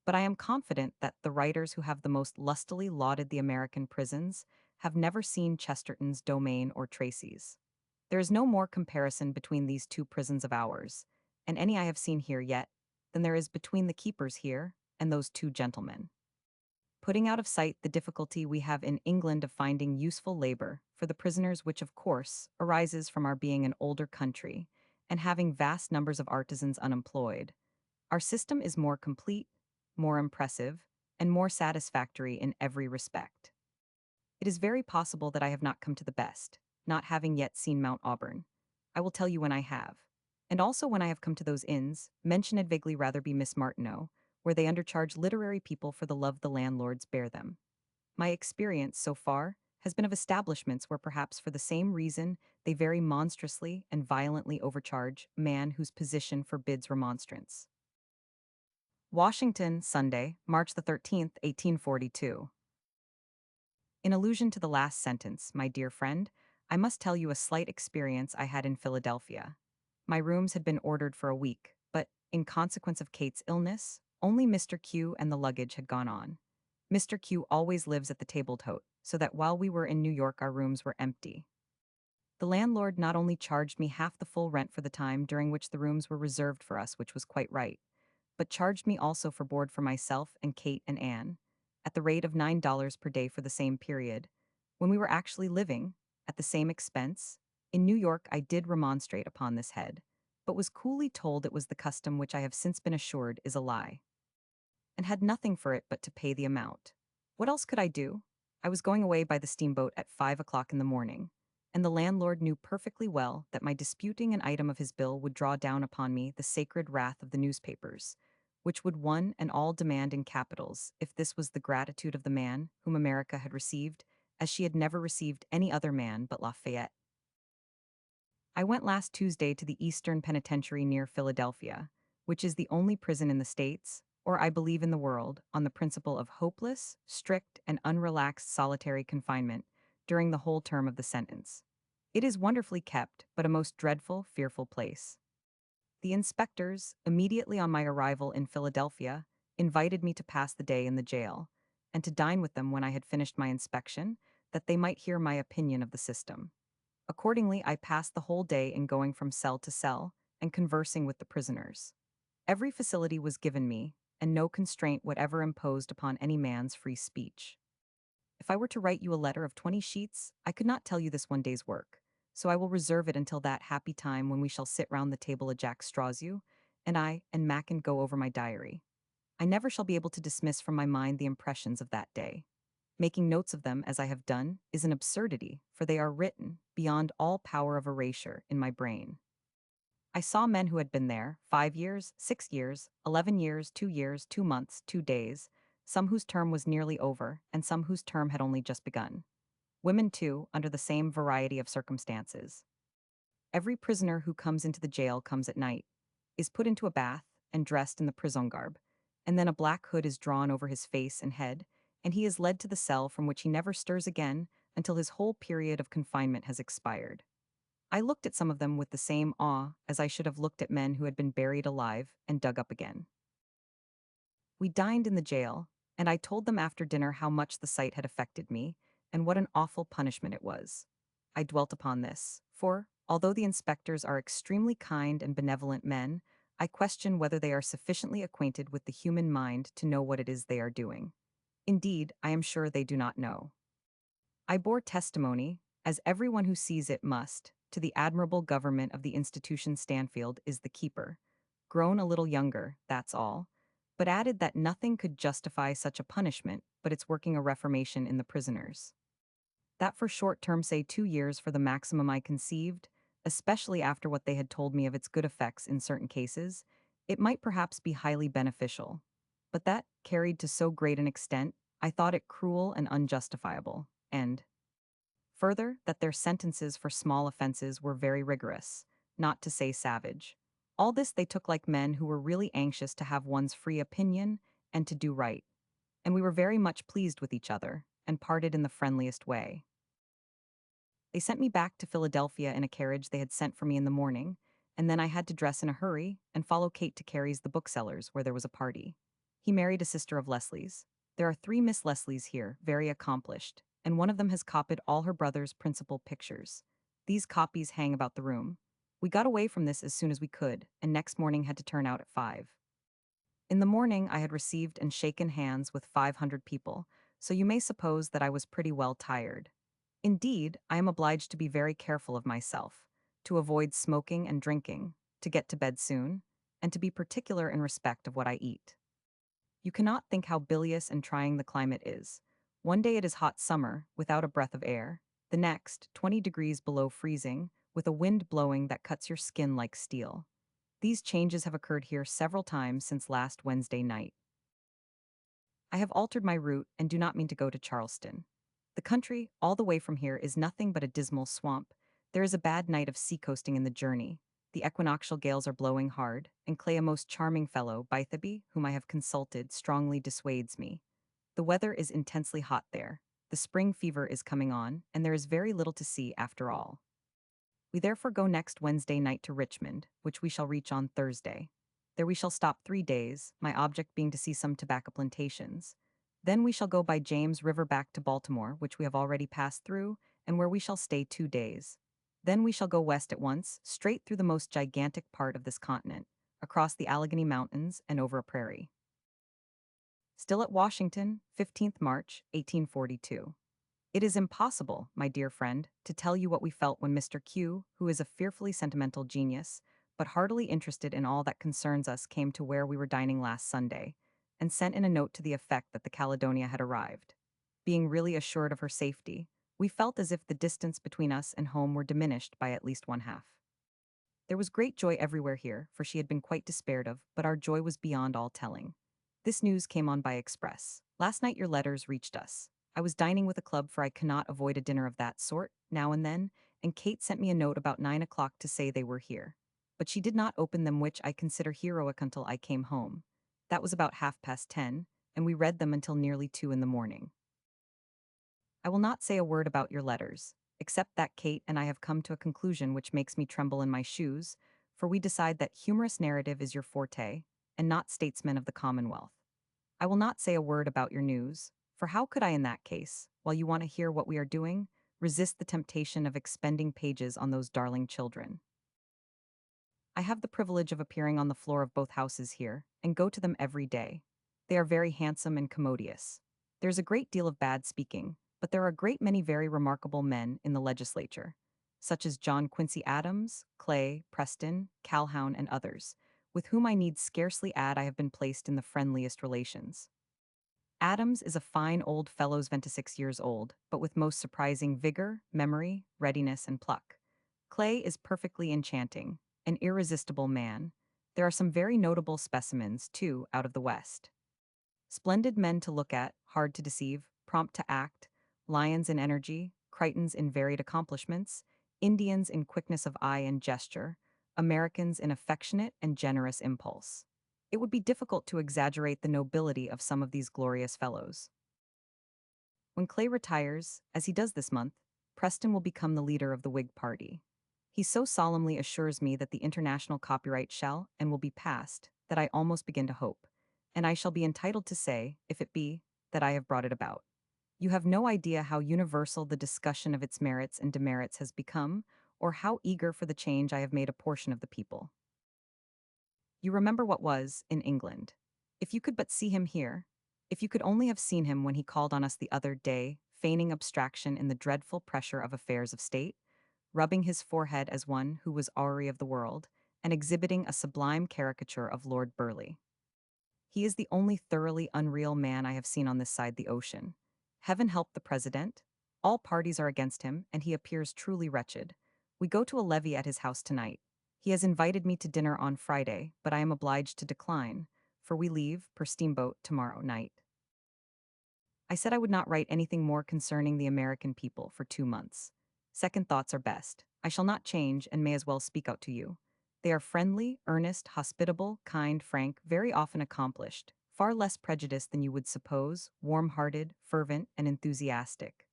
but I am confident that the writers who have the most lustily lauded the American prisons have never seen Chesterton's Domain or Tracy's. There is no more comparison between these two prisons of ours, and any I have seen here yet, than there is between the keepers here and those two gentlemen. Putting out of sight the difficulty we have in England of finding useful labor for the prisoners, which of course arises from our being an older country and having vast numbers of artisans unemployed, our system is more complete, more impressive, and more satisfactory in every respect. It is very possible that I have not come to the best, not having yet seen Mount Auburn. I will tell you when I have. And also when I have come to those inns, mentioned vaguely rather be Miss Martineau, where they undercharge literary people for the love the landlords bear them. My experience, so far, has been of establishments where perhaps for the same reason they very monstrously and violently overcharge a man whose position forbids remonstrance. Washington, Sunday, March the 13th, 1842. In allusion to the last sentence, my dear friend, I must tell you a slight experience I had in Philadelphia. My rooms had been ordered for a week, but, in consequence of Kate's illness, only Mr. Q and the luggage had gone on. Mr. Q always lives at the table d'hote, so that while we were in New York our rooms were empty. The landlord not only charged me half the full rent for the time during which the rooms were reserved for us, which was quite right, but charged me also for board for myself and Kate and Anne, at the rate of $9 per day for the same period, when we were actually living, at the same expense. In New York I did remonstrate upon this head, but was coolly told it was the custom which I have since been assured is a lie, and had nothing for it but to pay the amount. What else could I do? I was going away by the steamboat at 5 o'clock in the morning, and the landlord knew perfectly well that my disputing an item of his bill would draw down upon me the sacred wrath of the newspapers, which would one and all demand in capitals if this was the gratitude of the man whom America had received, as she had never received any other man but Lafayette. I went last Tuesday to the Eastern Penitentiary near Philadelphia, which is the only prison in the States, or I believe in the world, on the principle of hopeless, strict, and unrelaxed solitary confinement during the whole term of the sentence. It is wonderfully kept, but a most dreadful, fearful place. The inspectors, immediately on my arrival in Philadelphia, invited me to pass the day in the jail, and to dine with them when I had finished my inspection, that they might hear my opinion of the system. Accordingly, I passed the whole day in going from cell to cell and conversing with the prisoners. Every facility was given me, and no constraint whatever imposed upon any man's free speech. If I were to write you a letter of 20 sheets, I could not tell you this one day's work, so I will reserve it until that happy time when we shall sit round the table a Jack straws you, and I and Mackin go over my diary. I never shall be able to dismiss from my mind the impressions of that day. Making notes of them, as I have done, is an absurdity, for they are written, beyond all power of erasure, in my brain. I saw men who had been there 5 years, 6 years, 11 years, 2 months, 2 days, some whose term was nearly over, and some whose term had only just begun. Women, too, under the same variety of circumstances. Every prisoner who comes into the jail comes at night, is put into a bath, and dressed in the prison garb, and then a black hood is drawn over his face and head, and he is led to the cell from which he never stirs again until his whole period of confinement has expired. I looked at some of them with the same awe as I should have looked at men who had been buried alive and dug up again. We dined in the jail, and I told them after dinner how much the sight had affected me, and what an awful punishment it was. I dwelt upon this, for, although the inspectors are extremely kind and benevolent men, I question whether they are sufficiently acquainted with the human mind to know what it is they are doing. Indeed, I am sure they do not know. I bore testimony, as everyone who sees it must, to the admirable government of the institution. Stanfield is the keeper. Grown a little younger, that's all, but added that nothing could justify such a punishment but its working a reformation in the prisoners. That for short term, say 2 years for the maximum I conceived, especially after what they had told me of its good effects in certain cases, it might perhaps be highly beneficial. But that, carried to so great an extent, I thought it cruel and unjustifiable, and further, that their sentences for small offenses were very rigorous, not to say savage. All this they took like men who were really anxious to have one's free opinion and to do right, and we were very much pleased with each other, and parted in the friendliest way. They sent me back to Philadelphia in a carriage they had sent for me in the morning, and then I had to dress in a hurry and follow Kate to Carey's the bookseller's, where there was a party. He married a sister of Leslie's. There are 3 Miss Leslies here, very accomplished, and one of them has copied all her brother's principal pictures. These copies hang about the room. We got away from this as soon as we could, and next morning had to turn out at 5. In the morning I had received and shaken hands with 500 people, so you may suppose that I was pretty well tired. Indeed, I am obliged to be very careful of myself, to avoid smoking and drinking, to get to bed soon, and to be particular in respect of what I eat. You cannot think how bilious and trying the climate is. One day it is hot summer, without a breath of air, the next 20 degrees below freezing, with a wind blowing that cuts your skin like steel. These changes have occurred here several times since last Wednesday night. I have altered my route and do not mean to go to Charleston. The country, all the way from here, is nothing but a dismal swamp. There is a bad night of seacoasting in the journey. The equinoctial gales are blowing hard, and Clay, a most charming fellow, Bytheby, whom I have consulted, strongly dissuades me. The weather is intensely hot there. The spring fever is coming on, and there is very little to see after all. We therefore go next Wednesday night to Richmond, which we shall reach on Thursday. There we shall stop 3 days, my object being to see some tobacco plantations. Then we shall go by James River back to Baltimore, which we have already passed through, and where we shall stay 2 days. Then we shall go west at once, straight through the most gigantic part of this continent, across the Alleghany Mountains and over a prairie. Still at Washington, 15th March, 1842. It is impossible, my dear friend, to tell you what we felt when Mr. Q, who is a fearfully sentimental genius, but heartily interested in all that concerns us, came to where we were dining last Sunday, and sent in a note to the effect that the Caledonia had arrived. Being really assured of her safety, we felt as if the distance between us and home were diminished by at least 1/2. There was great joy everywhere here, for she had been quite despaired of, but our joy was beyond all telling. This news came on by express. Last night your letters reached us. I was dining with a club, for I cannot avoid a dinner of that sort, now and then, and Kate sent me a note about 9 o'clock to say they were here. But she did not open them, which I consider heroic, until I came home. That was about 10:30, and we read them until nearly 2 in the morning. I will not say a word about your letters, except that Kate and I have come to a conclusion which makes me tremble in my shoes, for we decide that humorous narrative is your forte, and not statesmen of the Commonwealth. I will not say a word about your news, for how could I in that case, while you want to hear what we are doing, resist the temptation of expending pages on those darling children? I have the privilege of appearing on the floor of both houses here, and go to them every day. They are very handsome and commodious. There's a great deal of bad speaking, but there are a great many very remarkable men in the legislature, such as John Quincy Adams, Clay, Preston, Calhoun, and others, with whom I need scarcely add I have been placed in the friendliest relations. Adams is a fine old fellow, 26 years old, but with most surprising vigor, memory, readiness, and pluck. Clay is perfectly enchanting, an irresistible man. There are some very notable specimens, too, out of the West. Splendid men to look at, hard to deceive, prompt to act, lions in energy, Crichtons in varied accomplishments, Indians in quickness of eye and gesture, Americans in affectionate and generous impulse. It would be difficult to exaggerate the nobility of some of these glorious fellows. When Clay retires, as he does this month, Preston will become the leader of the Whig party. He so solemnly assures me that the international copyright shall and will be passed that I almost begin to hope, and I shall be entitled to say, if it be, that I have brought it about. You have no idea how universal the discussion of its merits and demerits has become, or how eager for the change I have made a portion of the people. You remember what was, in England. If you could but see him here, if you could only have seen him when he called on us the other day, feigning abstraction in the dreadful pressure of affairs of state, rubbing his forehead as one who was hoary of the world, and exhibiting a sublime caricature of Lord Burleigh. He is the only thoroughly unreal man I have seen on this side the ocean. Heaven help the president. All parties are against him, and he appears truly wretched. We go to a levee at his house tonight. He has invited me to dinner on Friday, but I am obliged to decline, for we leave, per steamboat, tomorrow night. I said I would not write anything more concerning the American people for 2 months. Second thoughts are best. I shall not change, and may as well speak out to you. They are friendly, earnest, hospitable, kind, frank, very often accomplished, far less prejudiced than you would suppose, warm-hearted, fervent, and enthusiastic.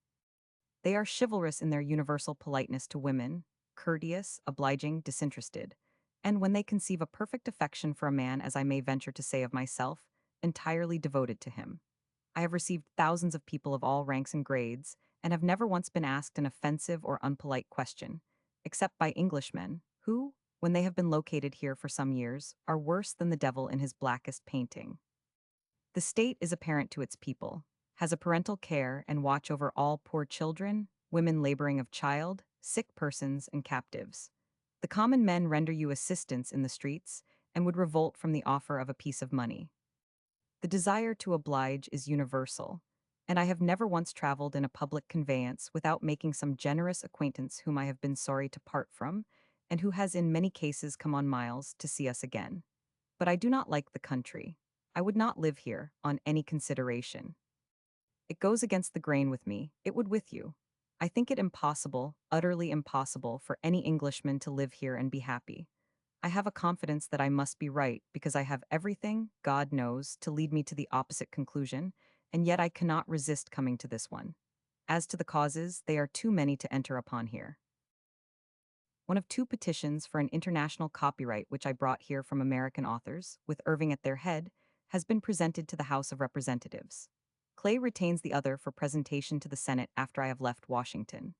They are chivalrous in their universal politeness to women, courteous, obliging, disinterested, and when they conceive a perfect affection for a man, as I may venture to say of myself, entirely devoted to him. I have received thousands of people of all ranks and grades, and have never once been asked an offensive or unpolite question, except by Englishmen, who, when they have been located here for some years, are worse than the devil in his blackest painting. The state is a parent to its people, has a parental care and watch over all poor children, women laboring of child, sick persons, and captives. The common men render you assistance in the streets, and would revolt from the offer of a piece of money. The desire to oblige is universal, and I have never once traveled in a public conveyance without making some generous acquaintance whom I have been sorry to part from, and who has in many cases come on miles to see us again. But I do not like the country. I would not live here, on any consideration. It goes against the grain with me, it would with you. I think it impossible, utterly impossible, for any Englishman to live here and be happy. I have a confidence that I must be right, because I have everything, God knows, to lead me to the opposite conclusion, and yet I cannot resist coming to this one. As to the causes, they are too many to enter upon here. One of 2 petitions for an international copyright which I brought here from American authors, with Irving at their head, has been presented to the House of Representatives. Clay retains the other for presentation to the Senate after I have left Washington.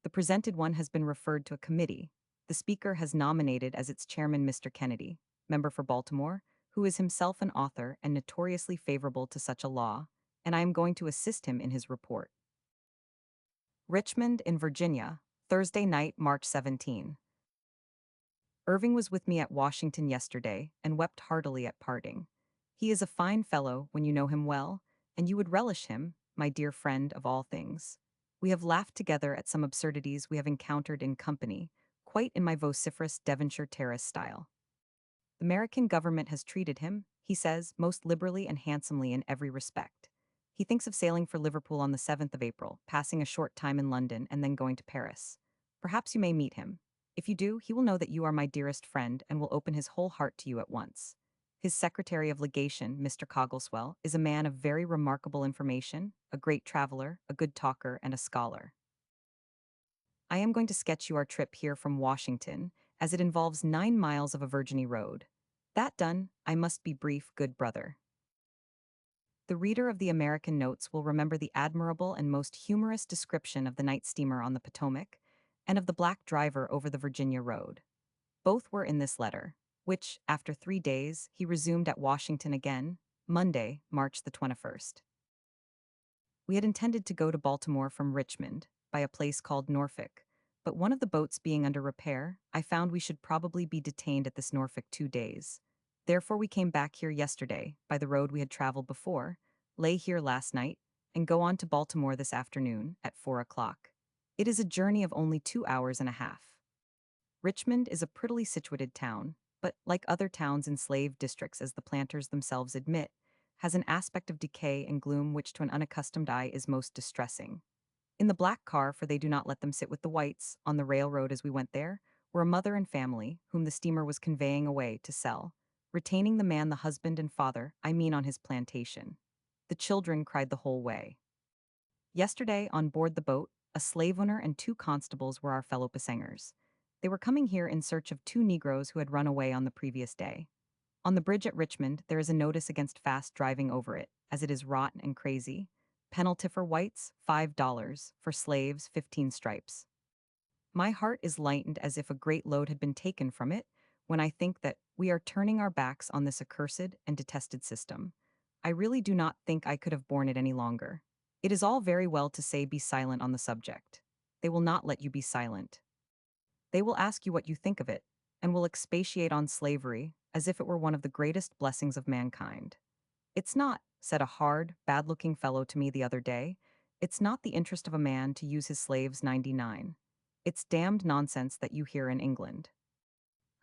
The presented one has been referred to a committee. The Speaker has nominated as its chairman Mr. Kennedy, member for Baltimore, who is himself an author and notoriously favorable to such a law, and I am going to assist him in his report. Richmond, in Virginia, Thursday night, March 17. Irving was with me at Washington yesterday and wept heartily at parting. He is a fine fellow when you know him well, and you would relish him, my dear friend of all things. We have laughed together at some absurdities we have encountered in company, quite in my vociferous Devonshire terrace style. The American government has treated him, he says, most liberally and handsomely in every respect. He thinks of sailing for Liverpool on the 7th of April, passing a short time in London, and then going to Paris. Perhaps you may meet him. If you do, he will know that you are my dearest friend and will open his whole heart to you at once. His Secretary of Legation, Mr. Coggleswell, is a man of very remarkable information, a great traveler, a good talker, and a scholar. I am going to sketch you our trip here from Washington, as it involves 9 miles of a Virginie road. That done, I must be brief, good brother. The reader of the American Notes will remember the admirable and most humorous description of the night steamer on the Potomac, and of the black driver over the Virginia road. Both were in this letter, which, after 3 days, he resumed at Washington again, Monday, March the 21st. We had intended to go to Baltimore from Richmond, by a place called Norfolk, but one of the boats being under repair, I found we should probably be detained at this Norfolk 2 days. Therefore we came back here yesterday, by the road we had traveled before, lay here last night, and go on to Baltimore this afternoon, at 4 o'clock. It is a journey of only 2 hours and a half. Richmond is a prettily situated town, but, like other towns in slave districts as the planters themselves admit, has an aspect of decay and gloom which to an unaccustomed eye is most distressing. In the black car, for they do not let them sit with the whites, on the railroad as we went there, were a mother and family, whom the steamer was conveying away to sell, retaining the man the husband and father, I mean on his plantation. The children cried the whole way. Yesterday, on board the boat, a slave owner and 2 constables were our fellow passengers. They were coming here in search of 2 negroes who had run away on the previous day. On the bridge at Richmond, there is a notice against fast driving over it, as it is rotten and crazy. Penalty for whites, $5, for slaves, 15 stripes. My heart is lightened as if a great load had been taken from it, when I think that we are turning our backs on this accursed and detested system. I really do not think I could have borne it any longer. It is all very well to say be silent on the subject. They will not let you be silent. They will ask you what you think of it, and will expatiate on slavery as if it were one of the greatest blessings of mankind. It's not, said a hard, bad-looking fellow to me the other day, it's not the interest of a man to use his slaves 99. It's damned nonsense that you hear in England.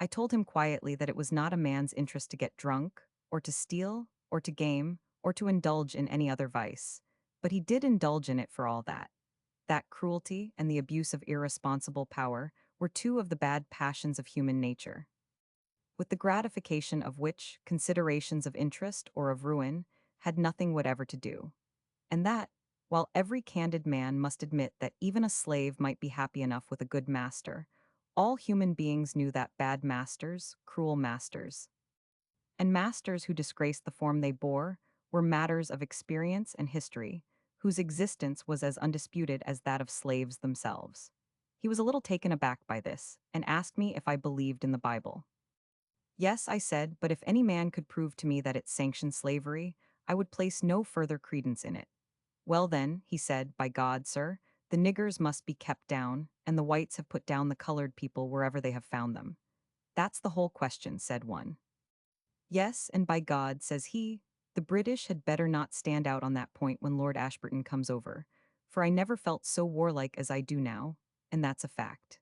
I told him quietly that it was not a man's interest to get drunk, or to steal, or to game, or to indulge in any other vice, but he did indulge in it for all that. That cruelty and the abuse of irresponsible power were 2 of the bad passions of human nature, with the gratification of which considerations of interest or of ruin had nothing whatever to do. And that, while every candid man must admit that even a slave might be happy enough with a good master, all human beings knew that bad masters, cruel masters, and masters who disgraced the form they bore, were matters of experience and history, whose existence was as undisputed as that of slaves themselves. He was a little taken aback by this, and asked me if I believed in the Bible. Yes, I said, but if any man could prove to me that it sanctioned slavery, I would place no further credence in it. Well then, he said, by God, sir, the niggers must be kept down, and the whites have put down the colored people wherever they have found them. That's the whole question, said one. Yes, and by God, says he, the British had better not stand out on that point when Lord Ashburton comes over, for I never felt so warlike as I do now, and that's a fact.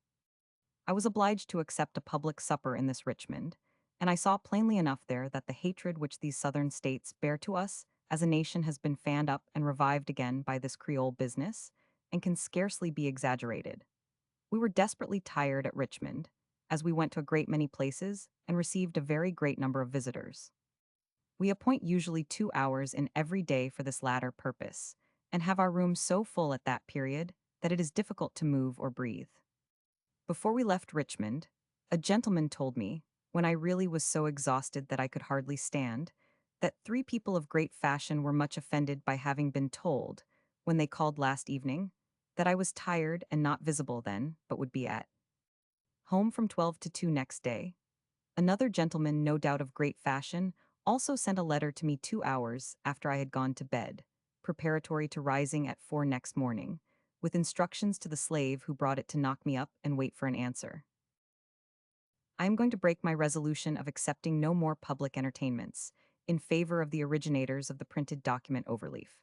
I was obliged to accept a public supper in this Richmond, and I saw plainly enough there that the hatred which these southern states bear to us as a nation has been fanned up and revived again by this Creole business, and can scarcely be exaggerated. We were desperately tired at Richmond, as we went to a great many places and received a very great number of visitors. We appoint usually 2 hours in every day for this latter purpose, and have our rooms so full at that period that it is difficult to move or breathe. Before we left Richmond, a gentleman told me, when I really was so exhausted that I could hardly stand, that 3 people of great fashion were much offended by having been told, when they called last evening, that I was tired and not visible then, but would be at home from 12 to 2 next day. Another gentleman, no doubt of great fashion, also sent a letter to me 2 hours after I had gone to bed, preparatory to rising at 4 next morning, with instructions to the slave who brought it to knock me up and wait for an answer. I am going to break my resolution of accepting no more public entertainments, in favor of the originators of the printed document overleaf.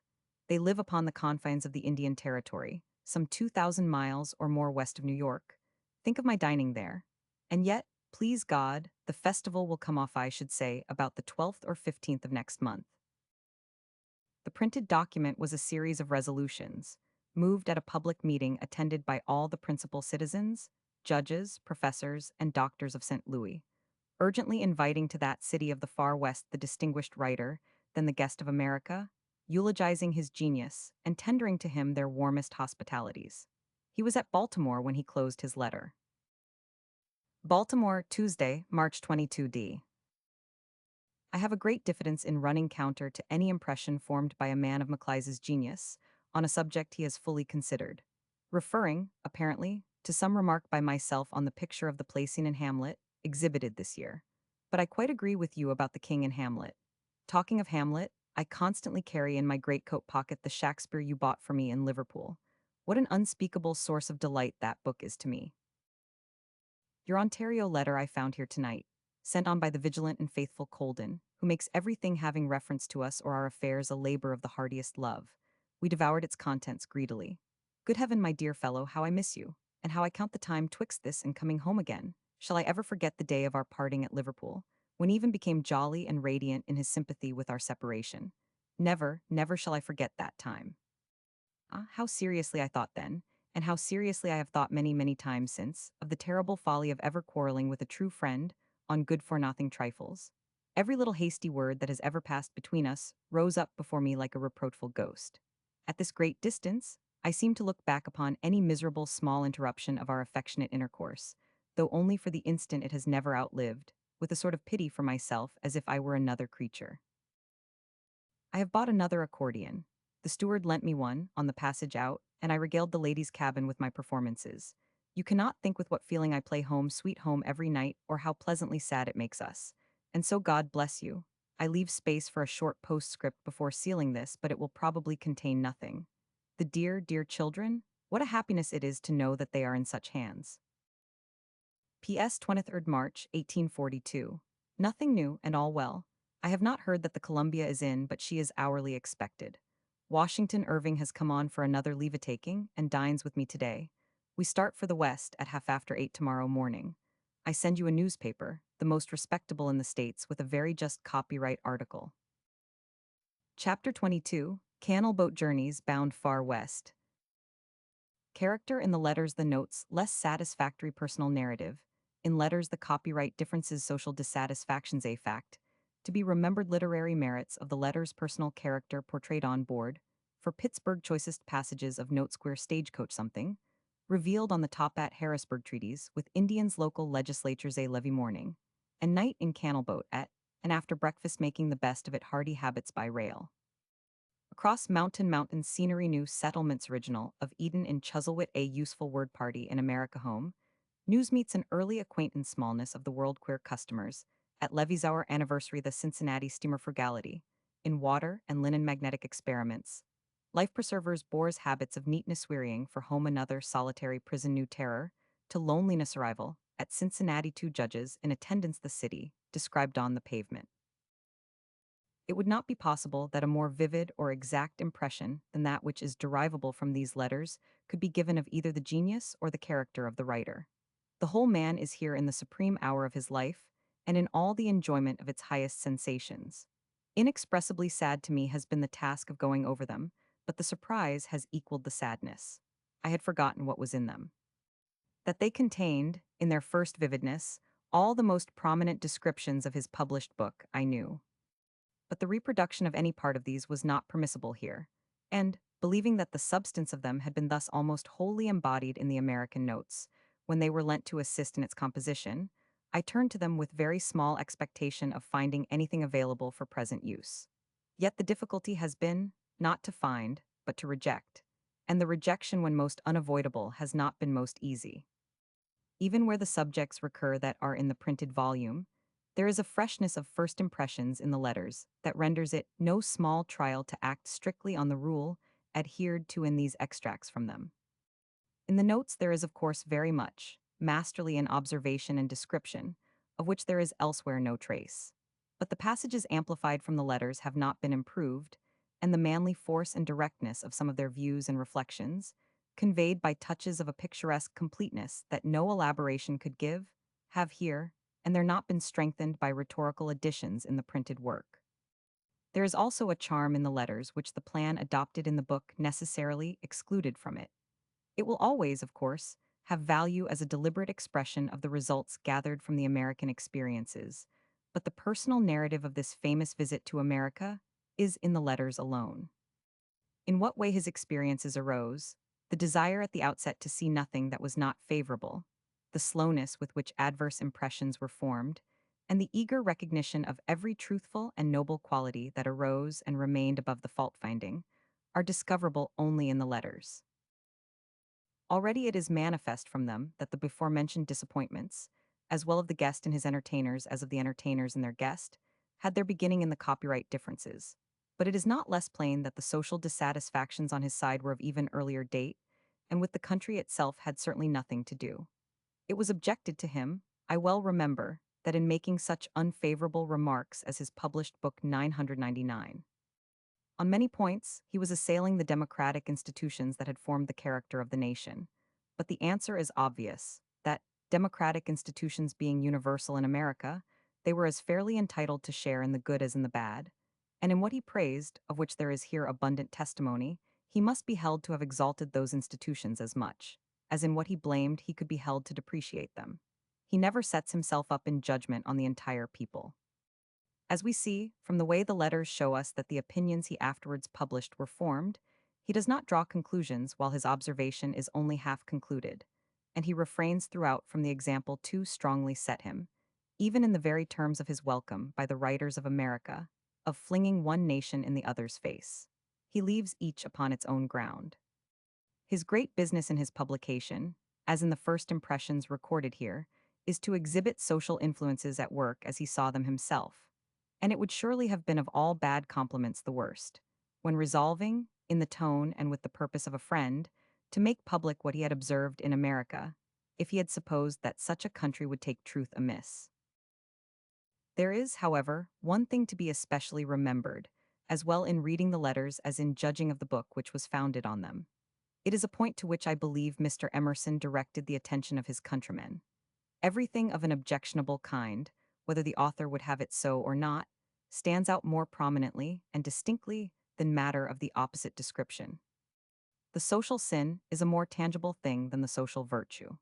They live upon the confines of the Indian Territory, some 2,000 miles or more west of New York. Think of my dining there. And yet, please God, the festival will come off, I should say, about the 12th or 15th of next month. The printed document was a series of resolutions, moved at a public meeting attended by all the principal citizens, judges, professors, and doctors of St. Louis, urgently inviting to that city of the far west the distinguished writer, then the guest of America, eulogizing his genius, and tendering to him their warmest hospitalities. He was at Baltimore when he closed his letter. Baltimore, Tuesday, March 22d. I have a great diffidence in running counter to any impression formed by a man of Maclise's genius on a subject he has fully considered, referring, apparently, to some remark by myself on the picture of the placing in Hamlet, exhibited this year. But I quite agree with you about the king in Hamlet. Talking of Hamlet, I constantly carry in my greatcoat pocket the Shakespeare you bought for me in Liverpool. What an unspeakable source of delight that book is to me. Your Ontario letter I found here tonight, sent on by the vigilant and faithful Colden, who makes everything having reference to us or our affairs a labor of the heartiest love. We devoured its contents greedily. Good heaven, my dear fellow, how I miss you, and how I count the time twixt this and coming home again. Shall I ever forget the day of our parting at Liverpool, when he even became jolly and radiant in his sympathy with our separation? Never, never shall I forget that time. Ah, how seriously I thought then, and how seriously I have thought many, many times since, of the terrible folly of ever quarreling with a true friend on good-for-nothing trifles. Every little hasty word that has ever passed between us rose up before me like a reproachful ghost. At this great distance, I seem to look back upon any miserable small interruption of our affectionate intercourse, though only for the instant it has never outlived, with a sort of pity for myself as if I were another creature. I have bought another accordion. The steward lent me one, on the passage out, and I regaled the ladies' cabin with my performances. You cannot think with what feeling I play Home, Sweet Home every night, or how pleasantly sad it makes us. And so God bless you. I leave space for a short postscript before sealing this, but it will probably contain nothing. The dear, dear children, what a happiness it is to know that they are in such hands. P.S. 23rd March, 1842. Nothing new and all well. I have not heard that the Columbia is in, but she is hourly expected. Washington Irving has come on for another leave-a-taking and dines with me today. We start for the West at 8:30 tomorrow morning. I send you a newspaper, the most respectable in the States, with a very just copyright article. Chapter 22, Canal Boat Journeys Bound Far West. Character in the letters, the notes, less satisfactory personal narrative. In letters, the copyright differences, social dissatisfactions, a fact. To be remembered, literary merits of the letters, personal character portrayed on board. For Pittsburgh, choicest passages of Note Square Stagecoach something. Revealed on the top at Harrisburg treaties, with Indians, local legislatures, a levee morning. And night in Canal Boat at, and after breakfast making the best of it, hardy habits by rail. Across mountain scenery, new settlements, original of Eden in Chuzzlewit, a useful word party in America home. News meets an early acquaintance, smallness of the world, queer customers. At Levy's hour anniversary, the Cincinnati steamer frugality. In water and linen magnetic experiments. Life preservers, bores habits of neatness, wearying for home, another solitary prison, new terror. To loneliness, arrival. At Cincinnati, two judges in attendance, the city, described on the pavement. It would not be possible that a more vivid or exact impression than that which is derivable from these letters could be given of either the genius or the character of the writer. The whole man is here in the supreme hour of his life, and in all the enjoyment of its highest sensations. Inexpressibly sad to me has been the task of going over them, but the surprise has equaled the sadness. I had forgotten what was in them. That they contained, in their first vividness, all the most prominent descriptions of his published book, I knew. But the reproduction of any part of these was not permissible here, and, believing that the substance of them had been thus almost wholly embodied in the American notes, when they were lent to assist in its composition, I turned to them with very small expectation of finding anything available for present use. Yet the difficulty has been, not to find, but to reject, and the rejection, when most unavoidable, has not been most easy. Even where the subjects recur that are in the printed volume, there is a freshness of first impressions in the letters that renders it no small trial to act strictly on the rule adhered to in these extracts from them. In the notes there is of course very much, masterly in observation and description, of which there is elsewhere no trace. But the passages amplified from the letters have not been improved, and the manly force and directness of some of their views and reflections, conveyed by touches of a picturesque completeness that no elaboration could give, have here, and they're not been strengthened by rhetorical additions in the printed work. There is also a charm in the letters which the plan adopted in the book necessarily excluded from it. It will always, of course, have value as a deliberate expression of the results gathered from the American experiences, but the personal narrative of this famous visit to America is in the letters alone. In what way his experiences arose, the desire at the outset to see nothing that was not favorable, the slowness with which adverse impressions were formed, and the eager recognition of every truthful and noble quality that arose and remained above the fault-finding, are discoverable only in the letters. Already it is manifest from them that the before-mentioned disappointments, as well of the guest and his entertainers as of the entertainers and their guest, had their beginning in the copyright differences. But it is not less plain that the social dissatisfactions on his side were of even earlier date, and with the country itself had certainly nothing to do. It was objected to him, I well remember, that in making such unfavorable remarks as his published book 999. On many points, he was assailing the democratic institutions that had formed the character of the nation. But the answer is obvious, that, democratic institutions being universal in America, they were as fairly entitled to share in the good as in the bad, and in what he praised, of which there is here abundant testimony, he must be held to have exalted those institutions as much, as in what he blamed he could be held to depreciate them. He never sets himself up in judgment on the entire people. As we see, from the way the letters show us that the opinions he afterwards published were formed, he does not draw conclusions while his observation is only half concluded, and he refrains throughout from the example too strongly set him, even in the very terms of his welcome by the writers of America, of flinging one nation in the other's face. He leaves each upon its own ground. His great business in his publication, as in the first impressions recorded here, is to exhibit social influences at work as he saw them himself, and it would surely have been of all bad compliments the worst, when resolving, in the tone and with the purpose of a friend, to make public what he had observed in America, if he had supposed that such a country would take truth amiss. There is, however, one thing to be especially remembered, as well in reading the letters as in judging of the book which was founded on them. It is a point to which I believe Mr. Emerson directed the attention of his countrymen. Everything of an objectionable kind, whether the author would have it so or not, stands out more prominently and distinctly than matter of the opposite description. The social sin is a more tangible thing than the social virtue.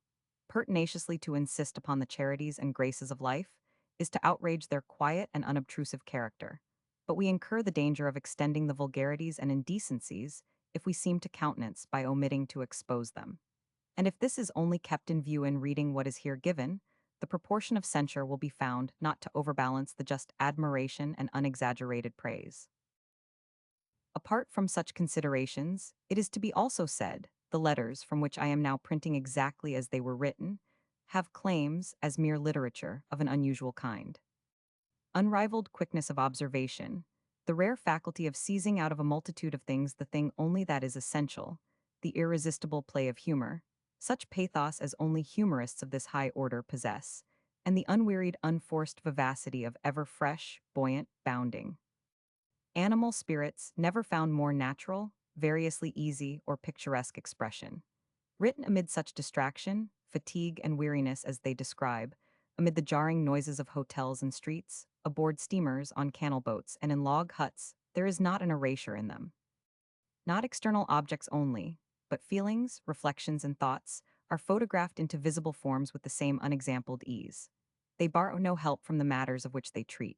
Pertinaciously to insist upon the charities and graces of life is to outrage their quiet and unobtrusive character, but we incur the danger of extending the vulgarities and indecencies if we seem to countenance by omitting to expose them. And if this is only kept in view in reading what is here given, the proportion of censure will be found not to overbalance the just admiration and unexaggerated praise. Apart from such considerations, it is to be also said, the letters, from which I am now printing exactly as they were written, have claims, as mere literature, of an unusual kind. Unrivaled quickness of observation, the rare faculty of seizing out of a multitude of things the thing only that is essential, the irresistible play of humor, such pathos as only humorists of this high order possess, and the unwearied, unforced vivacity of ever fresh, buoyant, bounding. Animal spirits never found more natural, variously easy, or picturesque expression. Written amid such distraction, fatigue, and weariness as they describe, amid the jarring noises of hotels and streets, aboard steamers, on canal boats, and in log huts, there is not an erasure in them. Not external objects only, but feelings, reflections, and thoughts are photographed into visible forms with the same unexampled ease. They borrow no help from the matters of which they treat.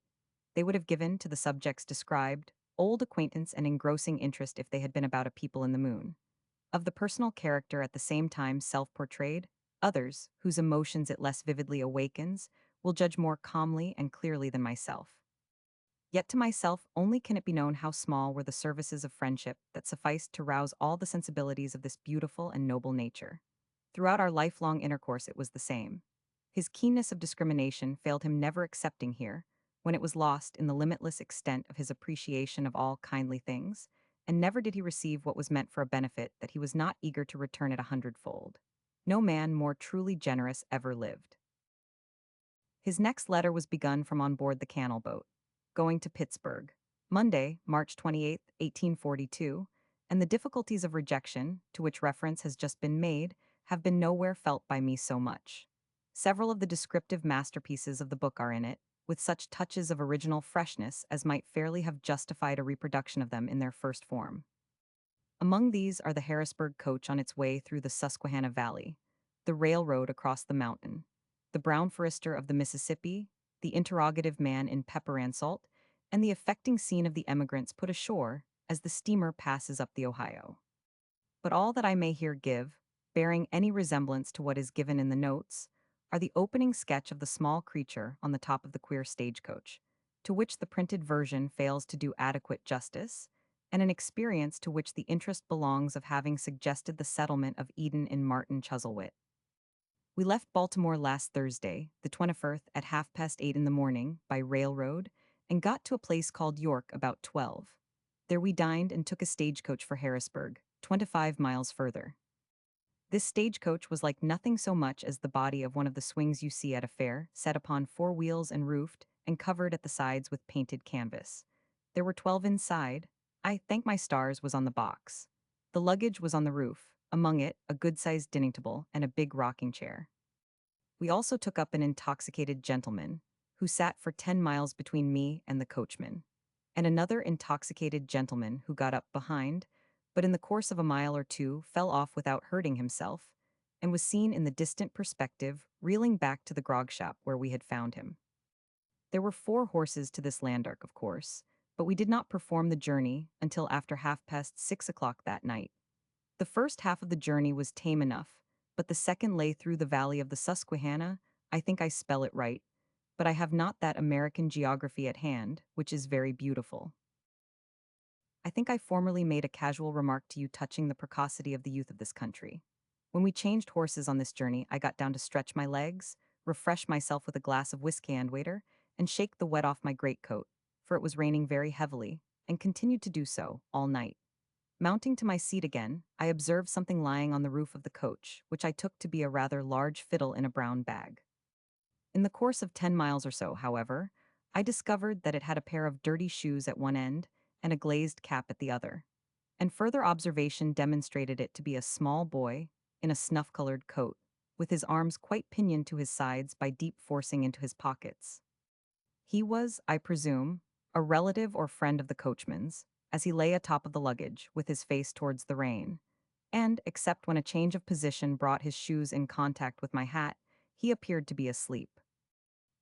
They would have given to the subjects described old acquaintance and engrossing interest if they had been about a people in the moon. Of the personal character at the same time self-portrayed, others, whose emotions it less vividly awakens, will judge more calmly and clearly than myself. Yet to myself only can it be known how small were the services of friendship that sufficed to rouse all the sensibilities of this beautiful and noble nature. Throughout our lifelong intercourse it was the same. His keenness of discrimination failed him never excepting here, when it was lost in the limitless extent of his appreciation of all kindly things, and never did he receive what was meant for a benefit that he was not eager to return it 100-fold. No man more truly generous ever lived. His next letter was begun from on board the canal boat, going to Pittsburgh, Monday, March 28, 1842, and the difficulties of rejection, to which reference has just been made, have been nowhere felt by me so much. Several of the descriptive masterpieces of the book are in it, with such touches of original freshness as might fairly have justified a reproduction of them in their first form. Among these are the Harrisburg coach on its way through the Susquehanna Valley, the railroad across the mountain, the brown forester of the Mississippi, the interrogative man in Pepper and Salt, and the affecting scene of the emigrants put ashore as the steamer passes up the Ohio. But all that I may here give, bearing any resemblance to what is given in the notes, are the opening sketch of the small creature on the top of the queer stagecoach, to which the printed version fails to do adequate justice, and an experience to which the interest belongs of having suggested the settlement of Eden in Martin Chuzzlewit. We left Baltimore last Thursday, the 21st, at 8:30 in the morning, by railroad, and got to a place called York about 12. There we dined and took a stagecoach for Harrisburg, 25 miles further. This stagecoach was like nothing so much as the body of one of the swings you see at a fair, set upon four wheels and roofed, and covered at the sides with painted canvas. There were 12 inside. I thank my stars was on the box. The luggage was on the roof, among it a good-sized dining table and a big rocking chair. We also took up an intoxicated gentleman, who sat for 10 miles between me and the coachman, and another intoxicated gentleman who got up behind, but in the course of a mile or two fell off without hurting himself, and was seen in the distant perspective reeling back to the grog shop where we had found him. There were 4 horses to this landark, of course, but we did not perform the journey until after 6:30 that night. The first half of the journey was tame enough, but the second lay through the valley of the Susquehanna. I think I spell it right, but I have not that American geography at hand, which is very beautiful. I think I formerly made a casual remark to you touching the precocity of the youth of this country. When we changed horses on this journey, I got down to stretch my legs, refresh myself with a glass of whiskey and waiter, and shake the wet off my greatcoat, for it was raining very heavily, and continued to do so all night. Mounting to my seat again, I observed something lying on the roof of the coach, which I took to be a rather large fiddle in a brown bag. In the course of 10 miles or so, however, I discovered that it had a pair of dirty shoes at one end and a glazed cap at the other, and further observation demonstrated it to be a small boy in a snuff-colored coat, with his arms quite pinioned to his sides by deep forcing into his pockets. He was, I presume, a relative or friend of the coachman's, as he lay atop of the luggage, with his face towards the rain, and, except when a change of position brought his shoes in contact with my hat, he appeared to be asleep.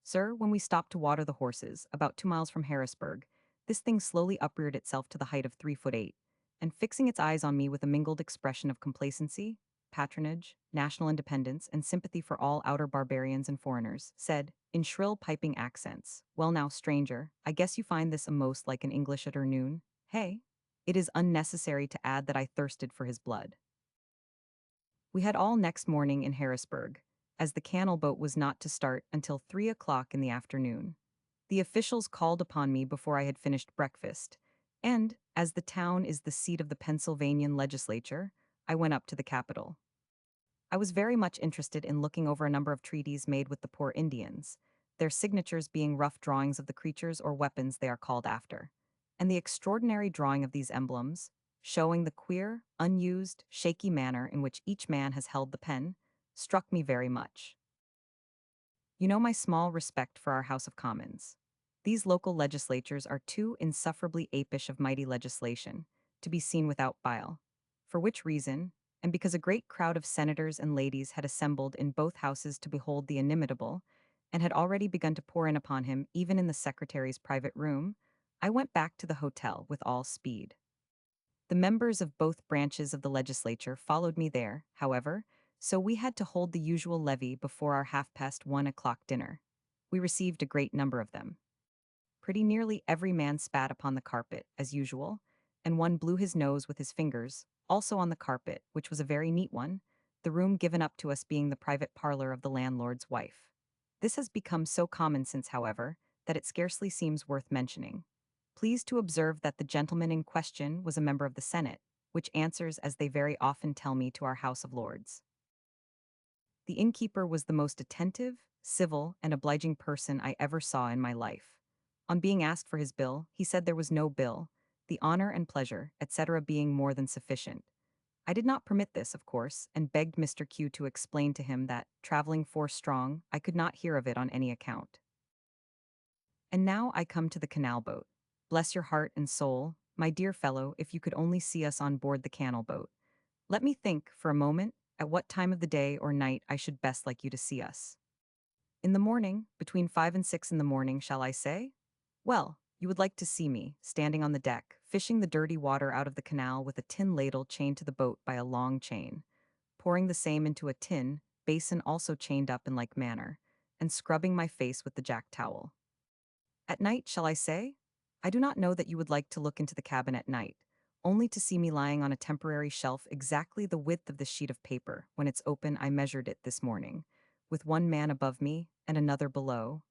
Sir, when we stopped to water the horses, about 2 miles from Harrisburg, this thing slowly upreared itself to the height of 3 foot 8, and fixing its eyes on me with a mingled expression of complacency, patronage, national independence, and sympathy for all outer barbarians and foreigners, said, in shrill piping accents, "Well now, stranger, I guess you find this a most like an English afternoon, hey?" It is unnecessary to add that I thirsted for his blood. We had all next morning in Harrisburg, as the canal boat was not to start until 3 o'clock in the afternoon. The officials called upon me before I had finished breakfast, and, as the town is the seat of the Pennsylvanian legislature, I went up to the Capitol. I was very much interested in looking over a number of treaties made with the poor Indians, their signatures being rough drawings of the creatures or weapons they are called after, and the extraordinary drawing of these emblems, showing the queer, unused, shaky manner in which each man has held the pen, struck me very much. You know my small respect for our House of Commons. These local legislatures are too insufferably apish of mighty legislation to be seen without bile, for which reason, and because a great crowd of senators and ladies had assembled in both houses to behold the inimitable, and had already begun to pour in upon him even in the secretary's private room, I went back to the hotel with all speed. The members of both branches of the legislature followed me there, however, so we had to hold the usual levee before our 1:30 dinner. We received a great number of them. Pretty nearly every man spat upon the carpet, as usual, and one blew his nose with his fingers, also on the carpet, which was a very neat one, the room given up to us being the private parlor of the landlord's wife. This has become so common since, however, that it scarcely seems worth mentioning. Please to observe that the gentleman in question was a member of the Senate, which answers as they very often tell me to our House of Lords. The innkeeper was the most attentive, civil, and obliging person I ever saw in my life. On being asked for his bill, he said there was no bill, the honor and pleasure, etc., being more than sufficient. I did not permit this, of course, and begged Mr. Q to explain to him that, traveling 4 strong, I could not hear of it on any account. And now I come to the canal boat. Bless your heart and soul, my dear fellow, if you could only see us on board the canal boat. Let me think, for a moment, at what time of the day or night I should best like you to see us. In the morning, between 5 and 6 in the morning, shall I say? Well, you would like to see me, standing on the deck, fishing the dirty water out of the canal with a tin ladle chained to the boat by a long chain, pouring the same into a tin basin also chained up in like manner, and scrubbing my face with the jack towel. At night, shall I say? I do not know that you would like to look into the cabin at night, only to see me lying on a temporary shelf exactly the width of the sheet of paper. When it's open, I measured it this morning, with one man above me and another below,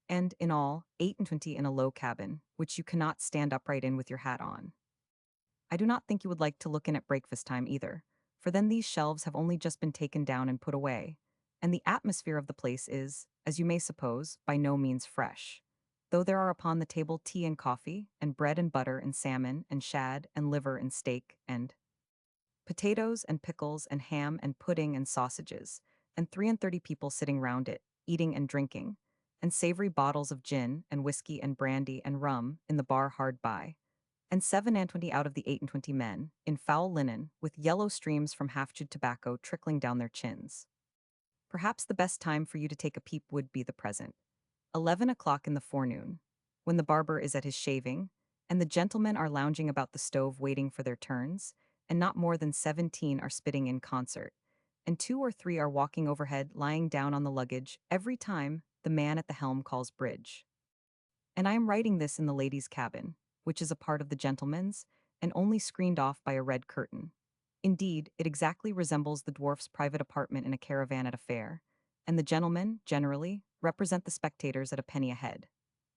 and, in all, 8 and 20 in a low cabin, which you cannot stand upright in with your hat on. I do not think you would like to look in at breakfast time either, for then these shelves have only just been taken down and put away, and the atmosphere of the place is, as you may suppose, by no means fresh. Though there are upon the table tea and coffee, and bread and butter and salmon and shad and liver and steak and potatoes and pickles and ham and pudding and sausages, and 3 and 30 people sitting round it, eating and drinking, and savory bottles of gin and whiskey and brandy and rum in the bar hard by, and 7 and 20 out of the 8 and 20 men, in foul linen, with yellow streams from half-chewed tobacco trickling down their chins. Perhaps the best time for you to take a peep would be the present. 11 o'clock in the forenoon, when the barber is at his shaving, and the gentlemen are lounging about the stove waiting for their turns, and not more than 17 are spitting in concert, and 2 or 3 are walking overhead lying down on the luggage every time the man at the helm calls bridge. And I am writing this in the ladies' cabin, which is a part of the gentleman's, and only screened off by a red curtain. Indeed, it exactly resembles the dwarf's private apartment in a caravan at a fair, and the gentlemen, generally, represent the spectators at a penny a head.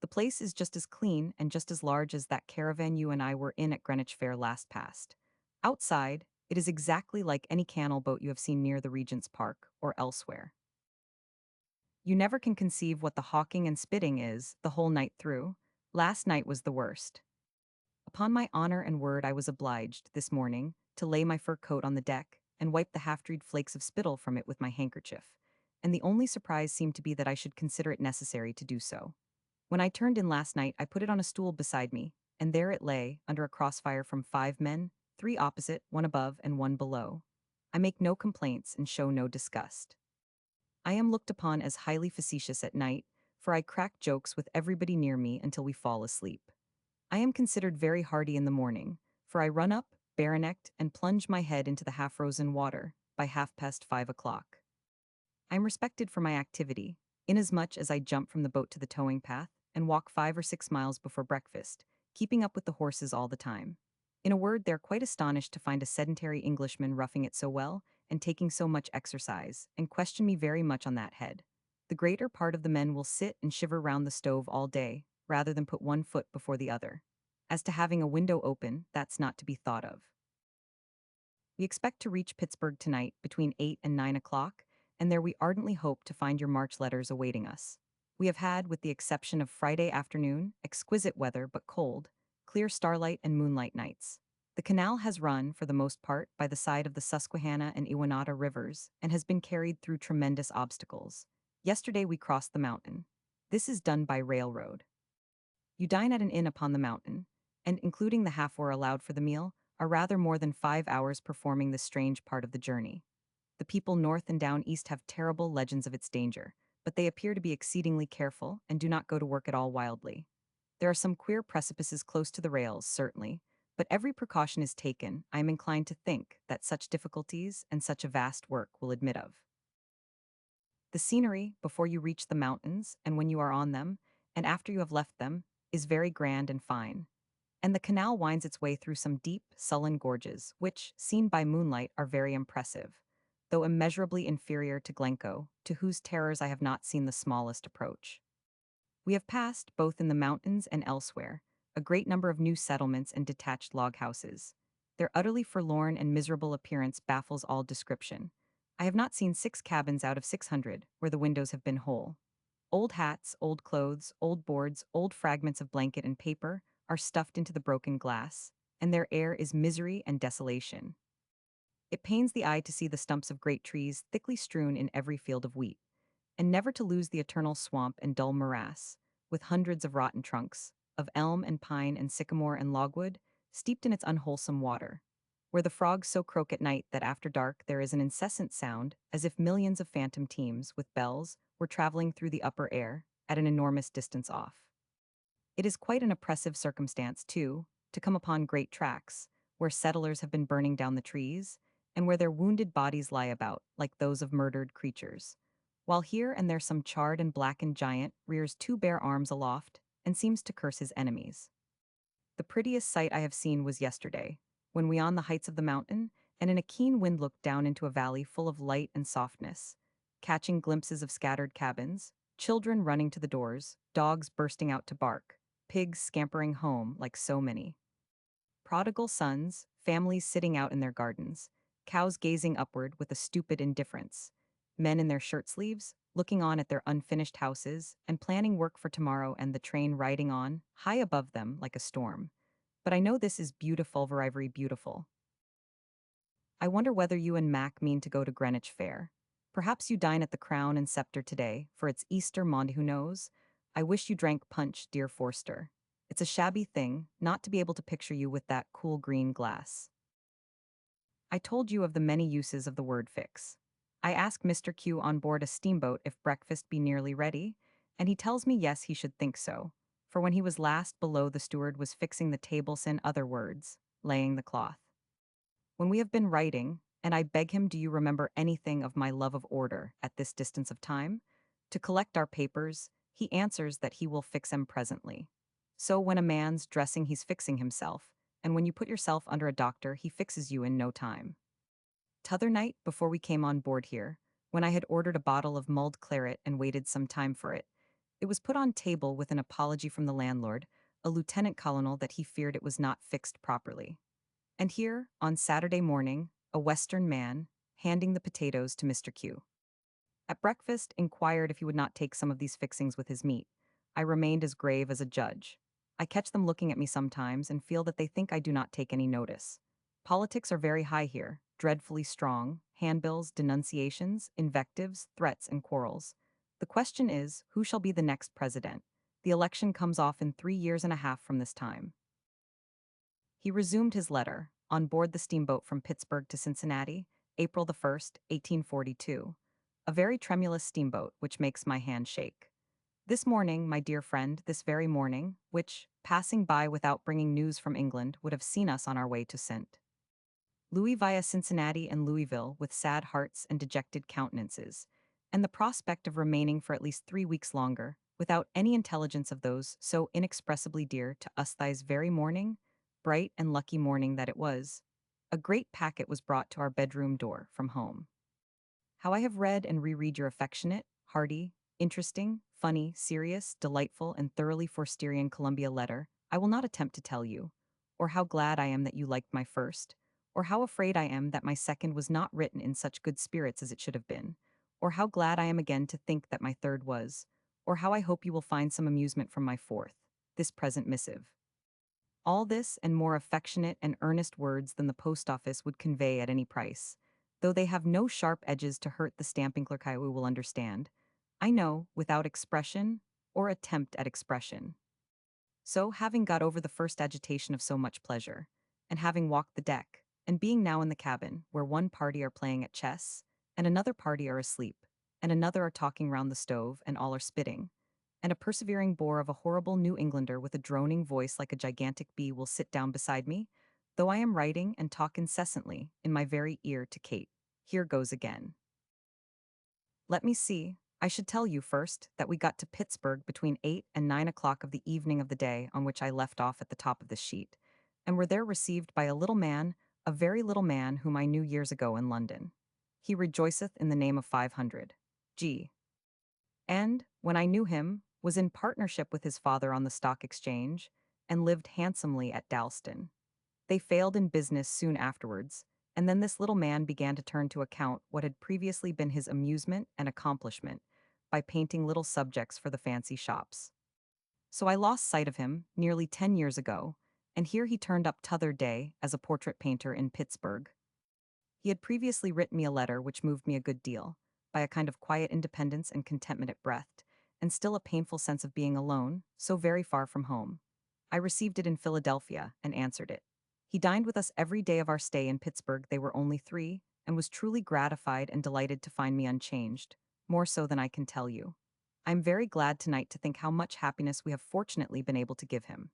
The place is just as clean and just as large as that caravan you and I were in at Greenwich Fair last past. Outside, it is exactly like any canal boat you have seen near the Regent's Park or elsewhere. You never can conceive what the hawking and spitting is the whole night through. Last night was the worst. Upon my honor and word, I was obliged, this morning, to lay my fur coat on the deck and wipe the half-dried flakes of spittle from it with my handkerchief, and the only surprise seemed to be that I should consider it necessary to do so. When I turned in last night, I put it on a stool beside me, and there it lay, under a crossfire from 5 men, 3 opposite, one above and one below. I make no complaints and show no disgust. I am looked upon as highly facetious at night, for I crack jokes with everybody near me until we fall asleep. I am considered very hardy in the morning, for I run up, bare-necked, and plunge my head into the half-frozen water by 5 past 5 o'clock. I am respected for my activity, inasmuch as I jump from the boat to the towing path and walk 5 or 6 miles before breakfast, keeping up with the horses all the time. In a word, they are quite astonished to find a sedentary Englishman roughing it so well and taking so much exercise, and question me very much on that head. The greater part of the men will sit and shiver round the stove all day, rather than put one foot before the other. As to having a window open, that's not to be thought of. We expect to reach Pittsburgh tonight between 8 and 9 o'clock, and there we ardently hope to find your March letters awaiting us. We have had, with the exception of Friday afternoon, exquisite weather but cold, clear starlight and moonlight nights. The canal has run, for the most part, by the side of the Susquehanna and Iwanata rivers, and has been carried through tremendous obstacles. Yesterday we crossed the mountain. This is done by railroad. You dine at an inn upon the mountain, and, including the half-hour allowed for the meal, are rather more than 5 hours performing this strange part of the journey. The people north and down east have terrible legends of its danger, but they appear to be exceedingly careful and do not go to work at all wildly. There are some queer precipices close to the rails, certainly, but every precaution is taken, I am inclined to think, that such difficulties and such a vast work will admit of. The scenery, before you reach the mountains, and when you are on them, and after you have left them, is very grand and fine, and the canal winds its way through some deep, sullen gorges, which, seen by moonlight, are very impressive, though immeasurably inferior to Glencoe, to whose terrors I have not seen the smallest approach. We have passed, both in the mountains and elsewhere, a great number of new settlements and detached log houses. Their utterly forlorn and miserable appearance baffles all description. I have not seen 6 cabins out of 600 where the windows have been whole. Old hats, old clothes, old boards, old fragments of blanket and paper are stuffed into the broken glass, and their air is misery and desolation. It pains the eye to see the stumps of great trees thickly strewn in every field of wheat, and never to lose the eternal swamp and dull morass, with hundreds of rotten trunks, of elm and pine and sycamore and logwood, steeped in its unwholesome water, where the frogs so croak at night that after dark there is an incessant sound, as if millions of phantom teams, with bells, were traveling through the upper air, at an enormous distance off. It is quite an oppressive circumstance, too, to come upon great tracts, where settlers have been burning down the trees, and where their wounded bodies lie about, like those of murdered creatures. While here and there some charred and blackened giant rears two bare arms aloft, and seems to curse his enemies. The prettiest sight I have seen was yesterday, when we on the heights of the mountain, and in a keen wind looked down into a valley full of light and softness, catching glimpses of scattered cabins, children running to the doors, dogs bursting out to bark, pigs scampering home like so many prodigal sons, families sitting out in their gardens, cows gazing upward with a stupid indifference, men in their shirt sleeves, looking on at their unfinished houses and planning work for tomorrow, and the train riding on, high above them like a storm. But I know this is beautiful, very beautiful. I wonder whether you and Mac mean to go to Greenwich Fair. Perhaps you dine at the Crown and Scepter today, for it's Easter Monday, who knows? I wish you drank punch, dear Forster. It's a shabby thing, not to be able to picture you with that cool green glass. I told you of the many uses of the word fix. I ask Mr. Q on board a steamboat if breakfast be nearly ready, and he tells me yes, he should think so, for when he was last below the steward was fixing the tables, in other words, laying the cloth. When we have been writing, and I beg him, do you remember anything of my love of order at this distance of time? To collect our papers, he answers that he will fix 'em presently. So when a man's dressing, he's fixing himself, and when you put yourself under a doctor, he fixes you in no time. T'other night, before we came on board here, when I had ordered a bottle of mulled claret and waited some time for it, it was put on table with an apology from the landlord, a lieutenant colonel, that he feared it was not fixed properly. And here, on Saturday morning, a Western man, handing the potatoes to Mr. Q. At breakfast, inquired if he would not take some of these fixings with his meat. I remained as grave as a judge. I catch them looking at me sometimes and feel that they think I do not take any notice. Politics are very high here, dreadfully strong, handbills, denunciations, invectives, threats, and quarrels. The question is, who shall be the next president? The election comes off in 3 years and a half from this time. He resumed his letter, on board the steamboat from Pittsburgh to Cincinnati, April the 1st, 1842. A very tremulous steamboat, which makes my hand shake. This morning, my dear friend, this very morning, which, passing by without bringing news from England, would have seen us on our way to St. Louis via Cincinnati and Louisville with sad hearts and dejected countenances, and the prospect of remaining for at least 3 weeks longer, without any intelligence of those so inexpressibly dear to us. Thy's very morning, bright and lucky morning that it was, a great packet was brought to our bedroom door from home. How I have read and reread your affectionate, hearty, interesting, funny, serious, delightful, and thoroughly Forsterian Columbia letter, I will not attempt to tell you, or how glad I am that you liked my first, or how afraid I am that my second was not written in such good spirits as it should have been, or how glad I am again to think that my third was, or how I hope you will find some amusement from my fourth, this present missive. All this and more affectionate and earnest words than the post office would convey at any price, though they have no sharp edges to hurt the stamping clerk. I will understand, I know, without expression or attempt at expression. So, having got over the first agitation of so much pleasure, and having walked the deck, and being now in the cabin, where one party are playing at chess, and another party are asleep, and another are talking round the stove, and all are spitting, and a persevering bore of a horrible New Englander with a droning voice like a gigantic bee will sit down beside me, though I am writing and talk incessantly in my very ear to Kate. Here goes again. Let me see. I should tell you first that we got to Pittsburgh between 8 and 9 o'clock of the evening of the day on which I left off at the top of this sheet, and were there received by a little man, a very little man whom I knew years ago in London. He rejoiceth in the name of 500. G. And, when I knew him, was in partnership with his father on the stock exchange, and lived handsomely at Dalston. They failed in business soon afterwards, and then this little man began to turn to account what had previously been his amusement and accomplishment, by painting little subjects for the fancy shops. So I lost sight of him nearly 10 years ago, and here he turned up t'other day as a portrait painter in Pittsburgh. He had previously written me a letter which moved me a good deal, by a kind of quiet independence and contentment at breath, and still a painful sense of being alone, so very far from home. I received it in Philadelphia and answered it. He dined with us every day of our stay in Pittsburgh. They were only 3, and was truly gratified and delighted to find me unchanged, more so than I can tell you. I am very glad tonight to think how much happiness we have fortunately been able to give him.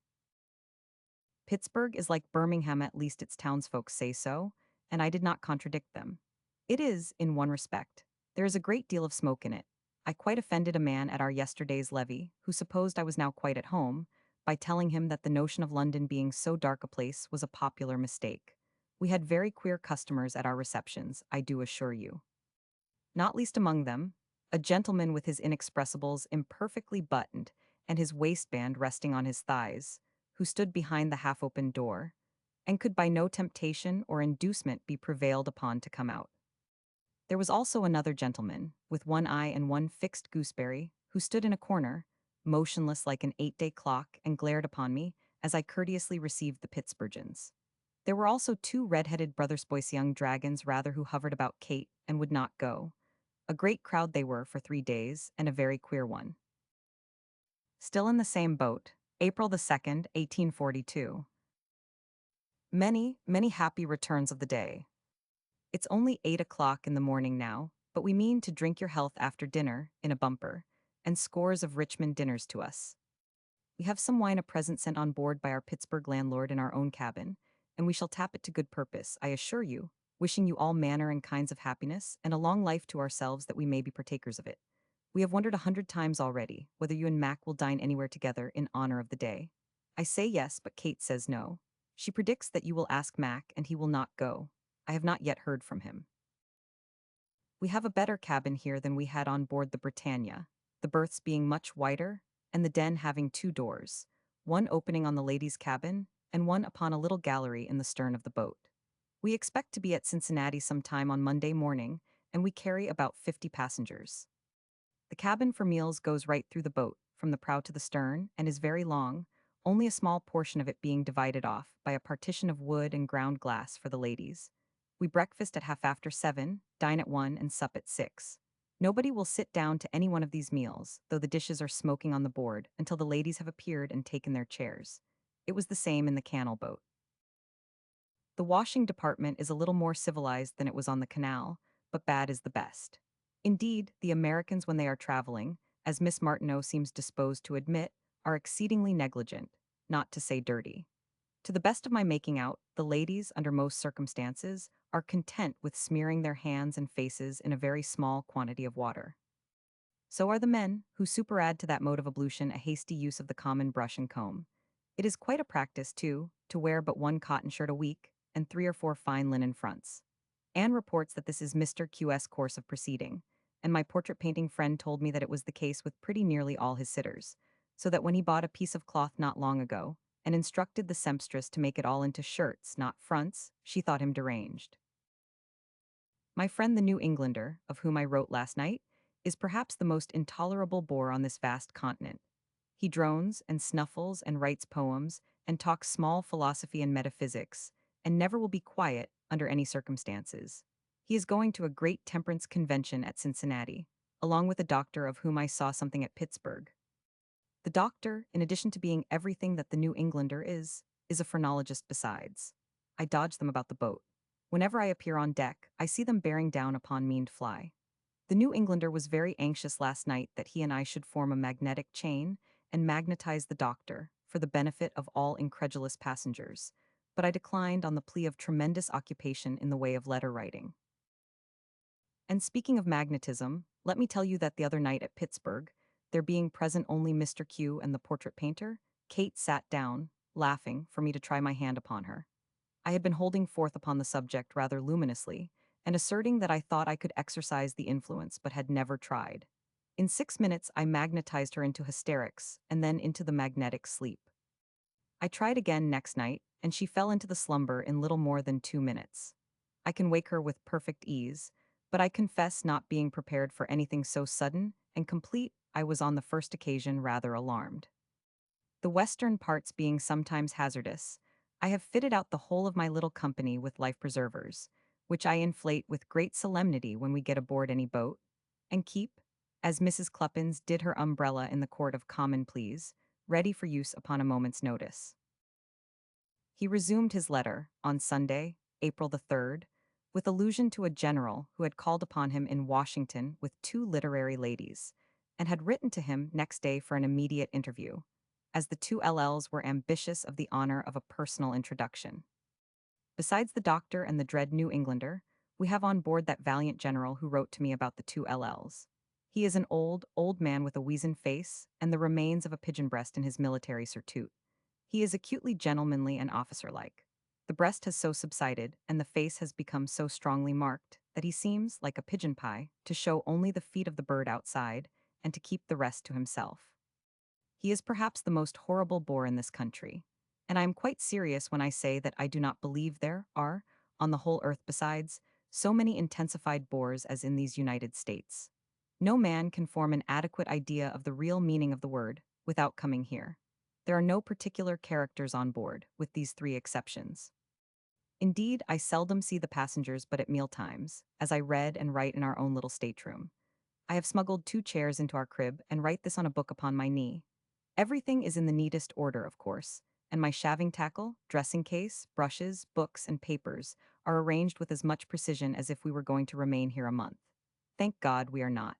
Pittsburgh is like Birmingham, at least its townsfolk say so, and I did not contradict them. It is, in one respect. There is a great deal of smoke in it. I quite offended a man at our yesterday's levee, who supposed I was now quite at home, by telling him that the notion of London being so dark a place was a popular mistake. We had very queer customers at our receptions, I do assure you. Not least among them, a gentleman with his inexpressibles imperfectly buttoned and his waistband resting on his thighs, who stood behind the half-open door, and could by no temptation or inducement be prevailed upon to come out. There was also another gentleman, with one eye and one fixed gooseberry, who stood in a corner, motionless like an 8-day clock, and glared upon me as I courteously received the Pittsburgians. There were also 2 red-headed brothers boys, young dragons rather, who hovered about Kate and would not go. A great crowd they were for 3 days, and a very queer one. Still in the same boat, April the 2nd, 1842. Many, many happy returns of the day. It's only 8 o'clock in the morning now, but we mean to drink your health after dinner, in a bumper, and scores of Richmond dinners to us. We have some wine, a present sent on board by our Pittsburgh landlord, in our own cabin, and we shall tap it to good purpose, I assure you, wishing you all manner and kinds of happiness, and a long life to ourselves, that we may be partakers of it. We have wondered 100 times already, whether you and Mac will dine anywhere together in honor of the day. I say yes, but Kate says no. She predicts that you will ask Mac, and he will not go. I have not yet heard from him. We have a better cabin here than we had on board the Britannia, the berths being much wider, and the den having 2 doors, one opening on the ladies' cabin, and one upon a little gallery in the stern of the boat. We expect to be at Cincinnati some time on Monday morning, and we carry about 50 passengers. The cabin for meals goes right through the boat, from the prow to the stern, and is very long, only a small portion of it being divided off by a partition of wood and ground glass for the ladies. We breakfast at 7:30, dine at 1, and sup at 6. Nobody will sit down to any one of these meals, though the dishes are smoking on the board, until the ladies have appeared and taken their chairs. It was the same in the canal boat. The washing department is a little more civilized than it was on the canal, but bad is the best. Indeed, the Americans, when they are traveling, as Miss Martineau seems disposed to admit, are exceedingly negligent, not to say dirty. To the best of my making out, the ladies, under most circumstances, are content with smearing their hands and faces in a very small quantity of water. So are the men, who superadd to that mode of ablution a hasty use of the common brush and comb. It is quite a practice, too, to wear but 1 cotton shirt a week, and 3 or 4 fine linen fronts. Anne reports that this is Mr. Q.'s course of proceeding, and my portrait painting friend told me that it was the case with pretty nearly all his sitters, so that when he bought a piece of cloth not long ago, and instructed the sempstress to make it all into shirts, not fronts, she thought him deranged. My friend the New Englander, of whom I wrote last night, is perhaps the most intolerable bore on this vast continent. He drones and snuffles and writes poems and talks small philosophy and metaphysics, and never will be quiet under any circumstances. He is going to a great temperance convention at Cincinnati, along with a doctor of whom I saw something at Pittsburgh. The doctor, in addition to being everything that the New Englander is a phrenologist besides. I dodge them about the boat. Whenever I appear on deck, I see them bearing down upon me to fly. The New Englander was very anxious last night that he and I should form a magnetic chain and magnetize the doctor for the benefit of all incredulous passengers, but I declined on the plea of tremendous occupation in the way of letter writing. And speaking of magnetism, let me tell you that the other night at Pittsburgh, there being present only Mr. Q and the portrait painter, Kate sat down, laughing, for me to try my hand upon her. I had been holding forth upon the subject rather luminously, and asserting that I thought I could exercise the influence but had never tried. In 6 minutes I magnetized her into hysterics, and then into the magnetic sleep. I tried again next night, and she fell into the slumber in little more than 2 minutes. I can wake her with perfect ease, but I confess, not being prepared for anything so sudden and complete, I was on the first occasion rather alarmed. The western parts being sometimes hazardous, I have fitted out the whole of my little company with life preservers, which I inflate with great solemnity when we get aboard any boat, and keep, as Mrs. Cluppins did her umbrella in the Court of Common Pleas, ready for use upon a moment's notice. He resumed his letter, on Sunday, April the 3rd, with allusion to a general who had called upon him in Washington with two literary ladies, and had written to him next day for an immediate interview, as the two LLs were ambitious of the honor of a personal introduction. Besides the doctor and the dread New Englander, we have on board that valiant general who wrote to me about the two LLs. He is an old, old man with a weazen face and the remains of a pigeon breast in his military surtout. He is acutely gentlemanly and officer-like. The breast has so subsided, and the face has become so strongly marked, that he seems, like a pigeon pie, to show only the feet of the bird outside, and to keep the rest to himself. He is perhaps the most horrible bore in this country, and I am quite serious when I say that I do not believe there are, on the whole earth besides, so many intensified bores as in these United States. No man can form an adequate idea of the real meaning of the word without coming here. There are no particular characters on board, with these three exceptions. Indeed, I seldom see the passengers but at meal times, as I read and write in our own little stateroom. I have smuggled two chairs into our crib and write this on a book upon my knee. Everything is in the neatest order, of course, and my shaving tackle, dressing case, brushes, books, and papers are arranged with as much precision as if we were going to remain here a month. Thank God we are not.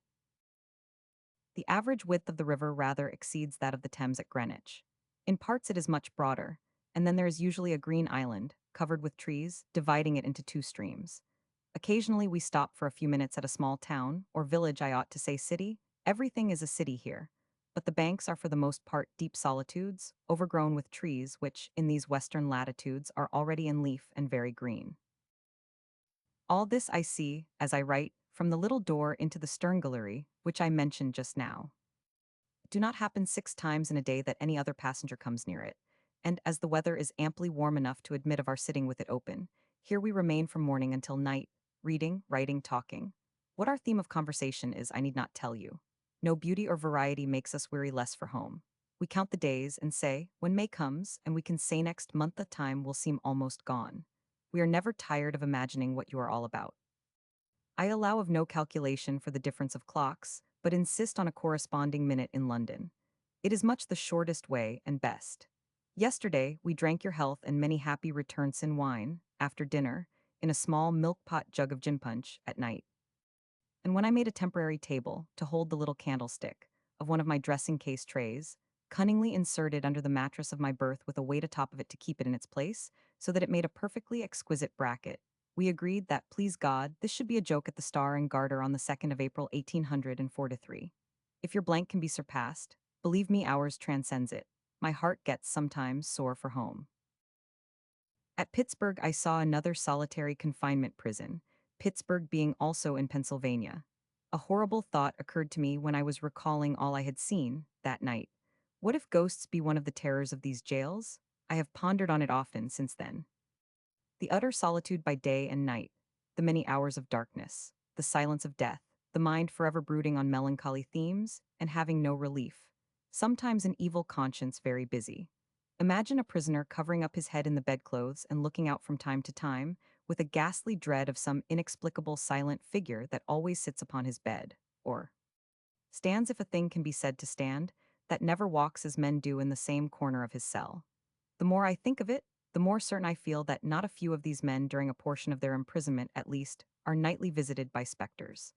The average width of the river rather exceeds that of the Thames at Greenwich. In parts it is much broader, and then there is usually a green island, covered with trees, dividing it into two streams. Occasionally we stop for a few minutes at a small town, or village I ought to say city. Everything is a city here. But the banks are for the most part deep solitudes, overgrown with trees which, in these western latitudes, are already in leaf and very green. All this I see, as I write, from the little door into the stern gallery, which I mentioned just now. It do not happen 6 times in a day that any other passenger comes near it, and as the weather is amply warm enough to admit of our sitting with it open, here we remain from morning until night, reading, writing, talking. What our theme of conversation is, I need not tell you. No beauty or variety makes us weary less for home. We count the days and say, when May comes, and we can say next month the time will seem almost gone. We are never tired of imagining what you are all about. I allow of no calculation for the difference of clocks, but insist on a corresponding minute in London. It is much the shortest way and best. Yesterday, we drank your health and many happy returns in wine, after dinner, in a small milk-pot jug of gin punch, at night. And when I made a temporary table, to hold the little candlestick, of one of my dressing-case trays, cunningly inserted under the mattress of my berth with a weight atop of it to keep it in its place, so that it made a perfectly exquisite bracket, we agreed that, please God, this should be a joke at the Star and Garter on the 2nd of April, 1843. If your blank can be surpassed, believe me ours transcends it. My heart gets sometimes sore for home. At Pittsburgh I saw another solitary confinement prison, Pittsburgh being also in Pennsylvania. A horrible thought occurred to me when I was recalling all I had seen, that night. What if ghosts be one of the terrors of these jails? I have pondered on it often since then. The utter solitude by day and night, the many hours of darkness, the silence of death, the mind forever brooding on melancholy themes, and having no relief. Sometimes an evil conscience very busy. Imagine a prisoner covering up his head in the bedclothes and looking out from time to time, with a ghastly dread of some inexplicable silent figure that always sits upon his bed, or stands if a thing can be said to stand, that never walks as men do in the same corner of his cell. The more I think of it, the more certain I feel that not a few of these men during a portion of their imprisonment, at least, are nightly visited by specters.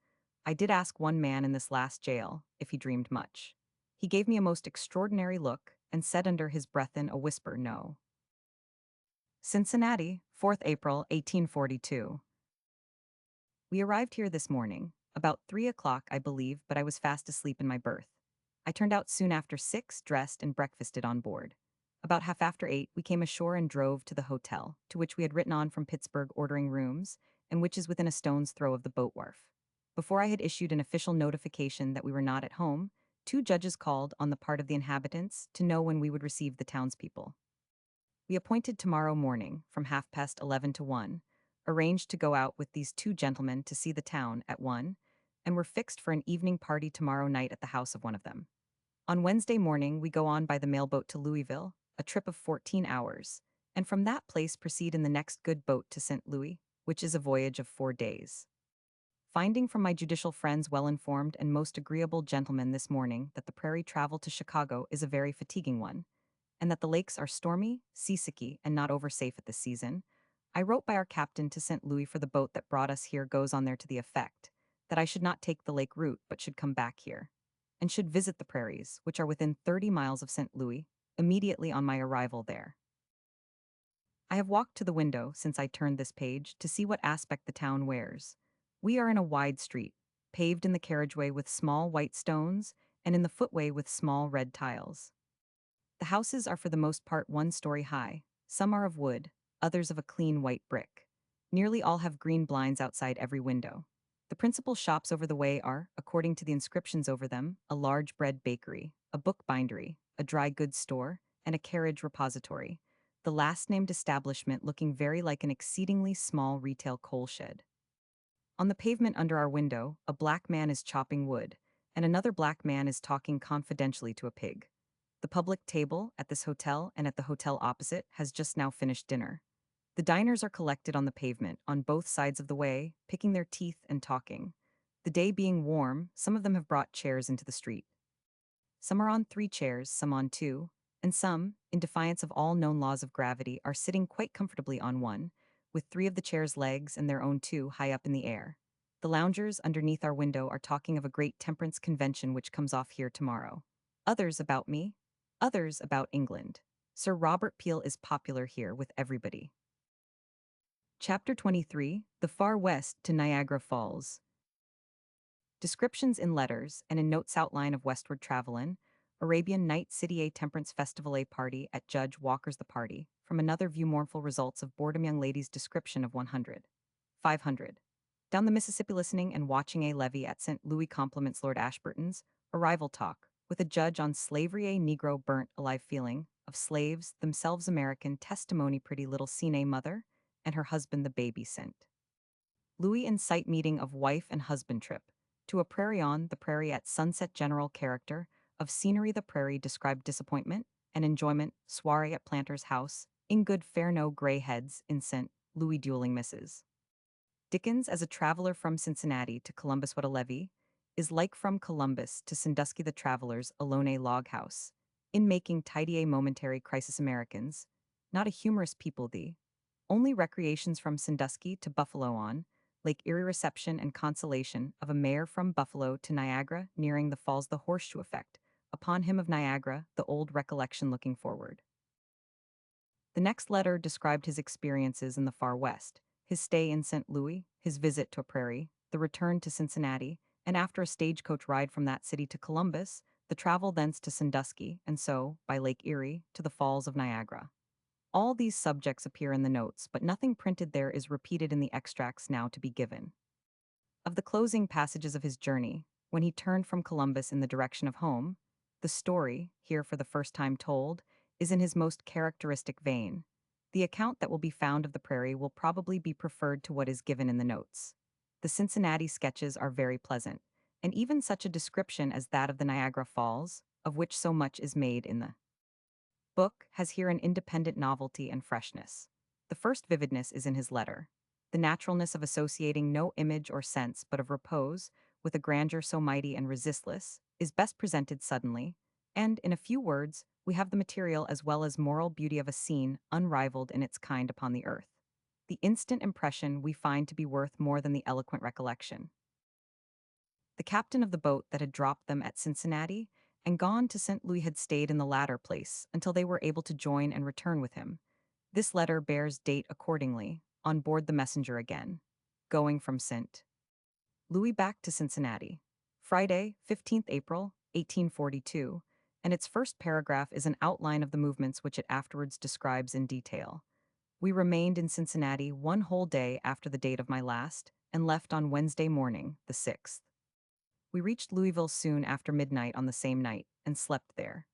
I did ask one man in this last jail if he dreamed much. He gave me a most extraordinary look and said under his breath in a whisper, no. Cincinnati, 4th April, 1842. We arrived here this morning, about 3 o'clock, I believe, but I was fast asleep in my berth. I turned out soon after 6, dressed and breakfasted on board. About half after 8, we came ashore and drove to the hotel, to which we had written on from Pittsburgh ordering rooms, and which is within a stone's throw of the boat wharf. Before I had issued an official notification that we were not at home, 2 judges called on the part of the inhabitants to know when we would receive the townspeople. We appointed tomorrow morning, from 11:30 to 1, arranged to go out with these 2 gentlemen to see the town at 1, and were fixed for an evening party tomorrow night at the house of one of them. On Wednesday morning we go on by the mailboat to Louisville, a trip of 14 hours, and from that place proceed in the next good boat to St. Louis, which is a voyage of 4 days. Finding from my judicial friends well-informed and most agreeable gentlemen this morning that the prairie travel to Chicago is a very fatiguing one, and that the lakes are stormy, seasicky, and not over-safe at this season, I wrote by our captain to St. Louis for the boat that brought us here goes on there to the effect that I should not take the lake route but should come back here, and should visit the prairies, which are within 30 miles of St. Louis, immediately on my arrival there. I have walked to the window since I turned this page to see what aspect the town wears. We are in a wide street, paved in the carriageway with small white stones, and in the footway with small red tiles. The houses are for the most part 1 story high, some are of wood, others of a clean white brick. Nearly all have green blinds outside every window. The principal shops over the way are, according to the inscriptions over them, a large bread bakery, a bookbindery, a dry goods store, and a carriage repository, the last named establishment looking very like an exceedingly small retail coal shed. On the pavement under our window, a black man is chopping wood, and another black man is talking confidentially to a pig. The public table at this hotel and at the hotel opposite has just now finished dinner. The diners are collected on the pavement on both sides of the way, picking their teeth and talking. The day being warm, some of them have brought chairs into the street. Some are on 3 chairs, some on 2, and some, in defiance of all known laws of gravity, are sitting quite comfortably on one, with 3 of the chairs' legs and their own 2 high up in the air. The loungers underneath our window are talking of a great temperance convention which comes off here tomorrow. Others about me, others about England. Sir Robert Peel is popular here with everybody. Chapter 23, The Far West to Niagara Falls. Descriptions in letters and in notes outline of westward travelin', Arabian Night City A Temperance Festival A Party at Judge Walker's the Party, from another view mournful results of boredom young lady's description of 100. 500. Down the Mississippi listening and watching a levee at St. Louis compliments Lord Ashburton's, arrival talk, with a judge on slavery a Negro burnt alive feeling, of slaves, themselves American, testimony pretty little seen a mother, and her husband the baby sent. Louis in sight meeting of wife and husband trip, to a prairie on the prairie at sunset general character, of scenery the prairie described disappointment and enjoyment, soiree at planter's house, in good fair no gray heads in St. Louis dueling misses. Dickens as a traveler from Cincinnati to Columbus what a levee, is like from Columbus to Sandusky the travelers alone a log house, in making tidy a momentary crisis Americans, not a humorous people thee, only recreations from Sandusky to Buffalo on, Lake Erie reception and consolation of a mayor from Buffalo to Niagara nearing the falls the horseshoe effect, upon him of Niagara the old recollection looking forward. The next letter described his experiences in the far west, his stay in St. Louis, his visit to a prairie, the return to Cincinnati, and after a stagecoach ride from that city to Columbus, the travel thence to Sandusky, and so, by Lake Erie, to the Falls of Niagara. All these subjects appear in the notes, but nothing printed there is repeated in the extracts now to be given. Of the closing passages of his journey, when he turned from Columbus in the direction of home, the story, here for the first time told, is in his most characteristic vein. The account that will be found of the prairie will probably be preferred to what is given in the notes. The Cincinnati sketches are very pleasant, and even such a description as that of the Niagara Falls, of which so much is made in the book, has here an independent novelty and freshness. The first vividness is in his letter. The naturalness of associating no image or sense but of repose, with a grandeur so mighty and resistless, is best presented suddenly, and, in a few words, we have the material as well as moral beauty of a scene unrivaled in its kind upon the earth. The instant impression we find to be worth more than the eloquent recollection. The captain of the boat that had dropped them at Cincinnati and gone to St. Louis had stayed in the latter place until they were able to join and return with him. This letter bears date accordingly, on board the messenger again, going from St. Louis back to Cincinnati. Friday, 15th April, 1842, and its first paragraph is an outline of the movements which it afterwards describes in detail. We remained in Cincinnati 1 whole day after the date of my last, and left on Wednesday morning, the 6th. We reached Louisville soon after midnight on the same night, and slept there.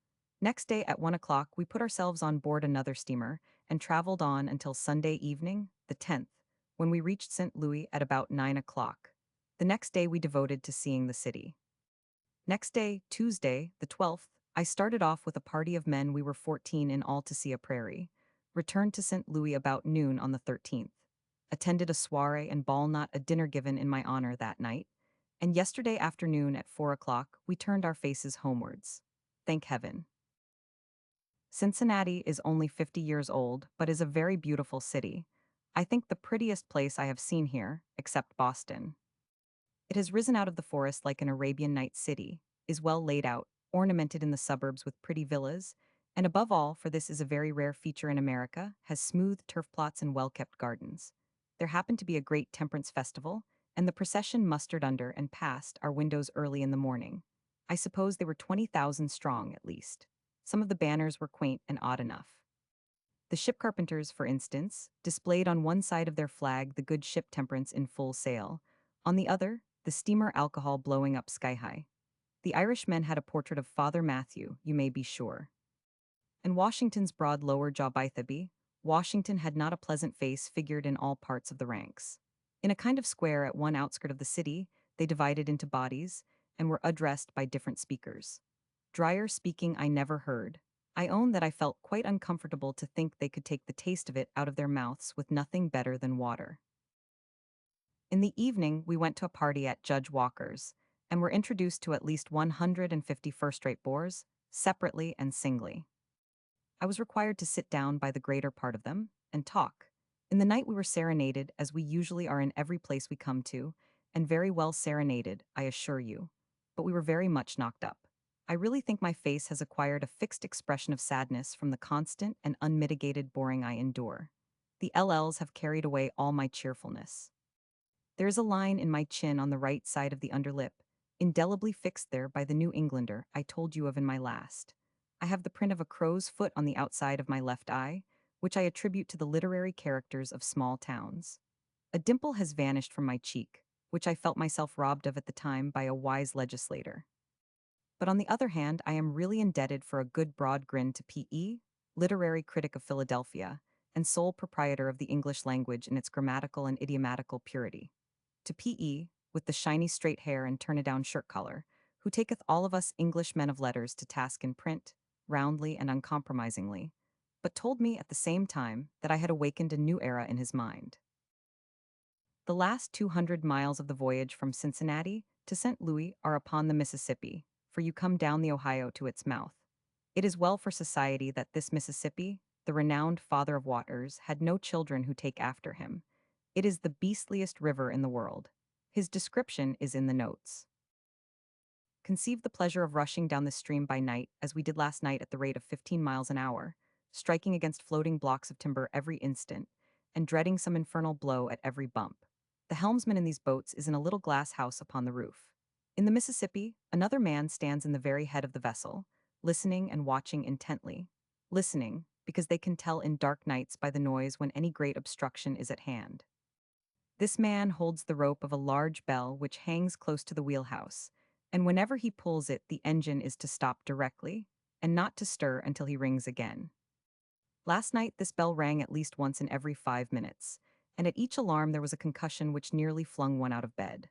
Next day at 1 o'clock we put ourselves on board another steamer, and traveled on until Sunday evening, the 10th, when we reached St. Louis at about 9 o'clock. The next day we devoted to seeing the city. Next day, Tuesday, the 12th, I started off with a party of men. We were 14 in all to see a prairie. Returned to St. Louis about noon on the 13th. Attended a soiree and ball, not a dinner given in my honor that night. And yesterday afternoon at 4 o'clock, we turned our faces homewards. Thank heaven. Cincinnati is only 50 years old, but is a very beautiful city. I think the prettiest place I have seen here, except Boston. It has risen out of the forest like an Arabian Nights city, is well laid out, ornamented in the suburbs with pretty villas, and above all, for this is a very rare feature in America, has smooth turf plots and well-kept gardens. There happened to be a great temperance festival, and the procession mustered under and past our windows early in the morning. I suppose they were 20,000 strong at least. Some of the banners were quaint and odd enough. The ship carpenters, for instance, displayed on one side of their flag the good ship Temperance in full sail, on the other, the steamer Alcohol blowing up sky high. The Irishmen had a portrait of Father Matthew, you may be sure. And Washington's broad lower jaw Bythaby, Washington had not a pleasant face figured in all parts of the ranks. In a kind of square at one outskirt of the city, they divided into bodies, and were addressed by different speakers. Drier speaking I never heard. I own that I felt quite uncomfortable to think they could take the taste of it out of their mouths with nothing better than water. In the evening, we went to a party at Judge Walker's, and were introduced to at least 150 first-rate bores, separately and singly. I was required to sit down by the greater part of them, and talk. In the night we were serenaded, as we usually are in every place we come to, and very well serenaded, I assure you. But we were very much knocked up. I really think my face has acquired a fixed expression of sadness from the constant and unmitigated boring I endure. The LLs have carried away all my cheerfulness. There is a line in my chin on the right side of the underlip, indelibly fixed there by the New Englander I told you of in my last. I have the print of a crow's foot on the outside of my left eye, which I attribute to the literary characters of small towns. A dimple has vanished from my cheek, which I felt myself robbed of at the time by a wise legislator. But on the other hand, I am really indebted for a good broad grin to P.E., literary critic of Philadelphia, and sole proprietor of the English language in its grammatical and idiomatical purity. To P.E., with the shiny straight hair and turn-a-down shirt collar, who taketh all of us English men of letters to task in print, roundly and uncompromisingly, but told me at the same time that I had awakened a new era in his mind. The last 200 miles of the voyage from Cincinnati to St. Louis are upon the Mississippi, for you come down the Ohio to its mouth. It is well for society that this Mississippi, the renowned father of waters, had no children who take after him. It is the beastliest river in the world. His description is in the notes. Conceive the pleasure of rushing down the stream by night, as we did last night at the rate of 15 miles an hour, striking against floating blocks of timber every instant, and dreading some infernal blow at every bump. The helmsman in these boats is in a little glass house upon the roof. In the Mississippi, another man stands in the very head of the vessel, listening and watching intently. Listening, because they can tell in dark nights by the noise when any great obstruction is at hand. This man holds the rope of a large bell which hangs close to the wheelhouse, and whenever he pulls it, the engine is to stop directly, and not to stir until he rings again. Last night, this bell rang at least once in every 5 minutes, and at each alarm there was a concussion which nearly flung one out of bed.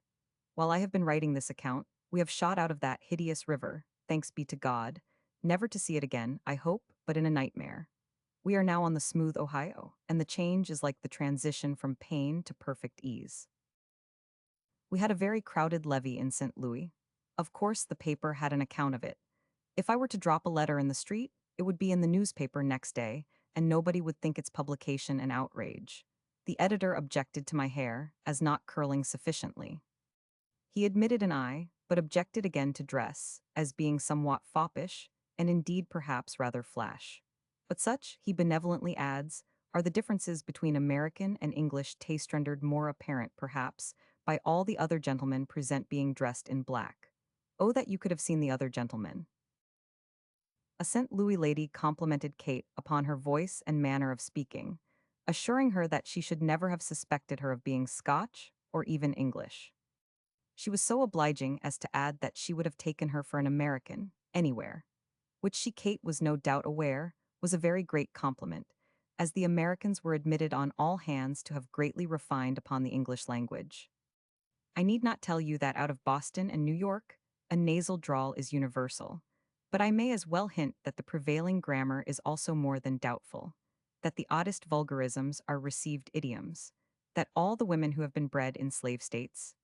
While I have been writing this account, we have shot out of that hideous river, thanks be to God, never to see it again, I hope, but in a nightmare. We are now on the smooth Ohio, and the change is like the transition from pain to perfect ease. We had a very crowded levee in St. Louis. Of course, the paper had an account of it. If I were to drop a letter in the street, it would be in the newspaper next day, and nobody would think its publication an outrage. The editor objected to my hair, as not curling sufficiently. He admitted an eye, but objected again to dress, as being somewhat foppish, and indeed perhaps rather flash. But such, he benevolently adds, are the differences between American and English taste rendered more apparent, perhaps, by all the other gentlemen present being dressed in black. Oh, that you could have seen the other gentlemen. A St. Louis lady complimented Kate upon her voice and manner of speaking, assuring her that she should never have suspected her of being Scotch or even English. She was so obliging as to add that she would have taken her for an American, anywhere, which she, Kate, was no doubt aware, was a very great compliment, as the Americans were admitted on all hands to have greatly refined upon the English language. I need not tell you that out of Boston and New York, a nasal drawl is universal, but I may as well hint that the prevailing grammar is also more than doubtful. that the oddest vulgarisms are received idioms, that all the women who have been bred in slave states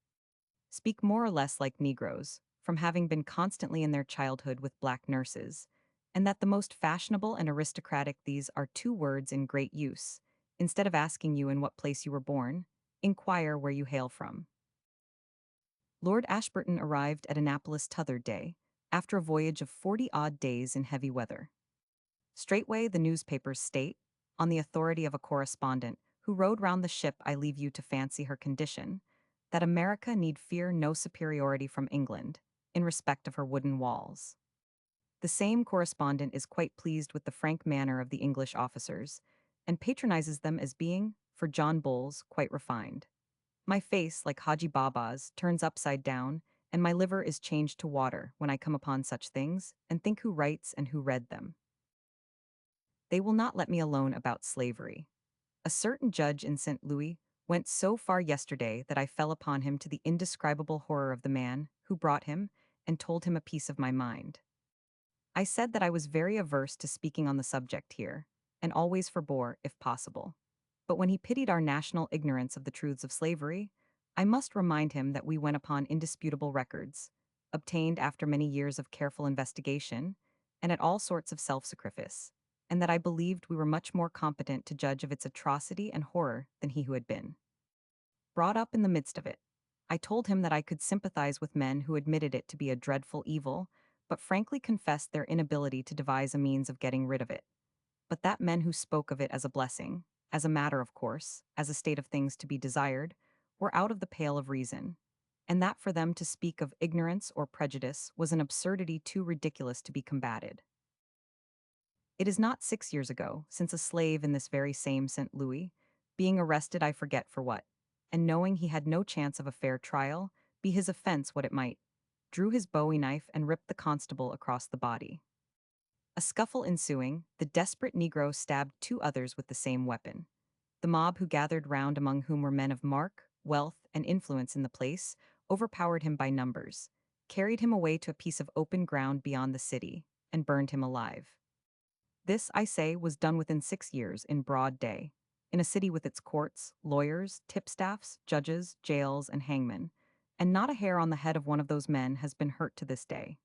speak more or less like Negroes, from having been constantly in their childhood with black nurses, and that the most fashionable and aristocratic these are two words in great use. Instead of asking you in what place you were born, inquire where you hail from. Lord Ashburton arrived at Annapolis t'other day, after a voyage of 40-odd days in heavy weather. Straightway the newspapers state, on the authority of a correspondent who rode round the ship, I leave you to fancy her condition, that America need fear no superiority from England, in respect of her wooden walls. The same correspondent is quite pleased with the frank manner of the English officers, and patronizes them as being, for John Bulls, quite refined. My face, like Haji Baba's, turns upside down, and my liver is changed to water when I come upon such things, and think who writes and who read them. They will not let me alone about slavery. A certain judge in St. Louis went so far yesterday that I fell upon him to the indescribable horror of the man who brought him and told him a piece of my mind. I said that I was very averse to speaking on the subject here, and always forbore, if possible. But when he pitied our national ignorance of the truths of slavery, I must remind him that we went upon indisputable records, obtained after many years of careful investigation, and at all sorts of self-sacrifice, and that I believed we were much more competent to judge of its atrocity and horror than he who had been brought up in the midst of it. I told him that I could sympathize with men who admitted it to be a dreadful evil, but frankly confessed their inability to devise a means of getting rid of it. But that men who spoke of it as a blessing, as a matter of course, as a state of things to be desired, were out of the pale of reason, and that for them to speak of ignorance or prejudice was an absurdity too ridiculous to be combated. It is not 6 years ago since a slave in this very same St. Louis, being arrested I forget for what, and knowing he had no chance of a fair trial, be his offense what it might, drew his bowie knife and ripped the constable across the body. A scuffle ensuing, the desperate Negro stabbed two others with the same weapon. The mob who gathered round, among whom were men of mark, wealth, and influence in the place, overpowered him by numbers, carried him away to a piece of open ground beyond the city, and burned him alive. This, I say, was done within 6 years, in broad day, in a city with its courts, lawyers, tipstaffs, judges, jails, and hangmen, and not a hair on the head of one of those men has been hurt to this day.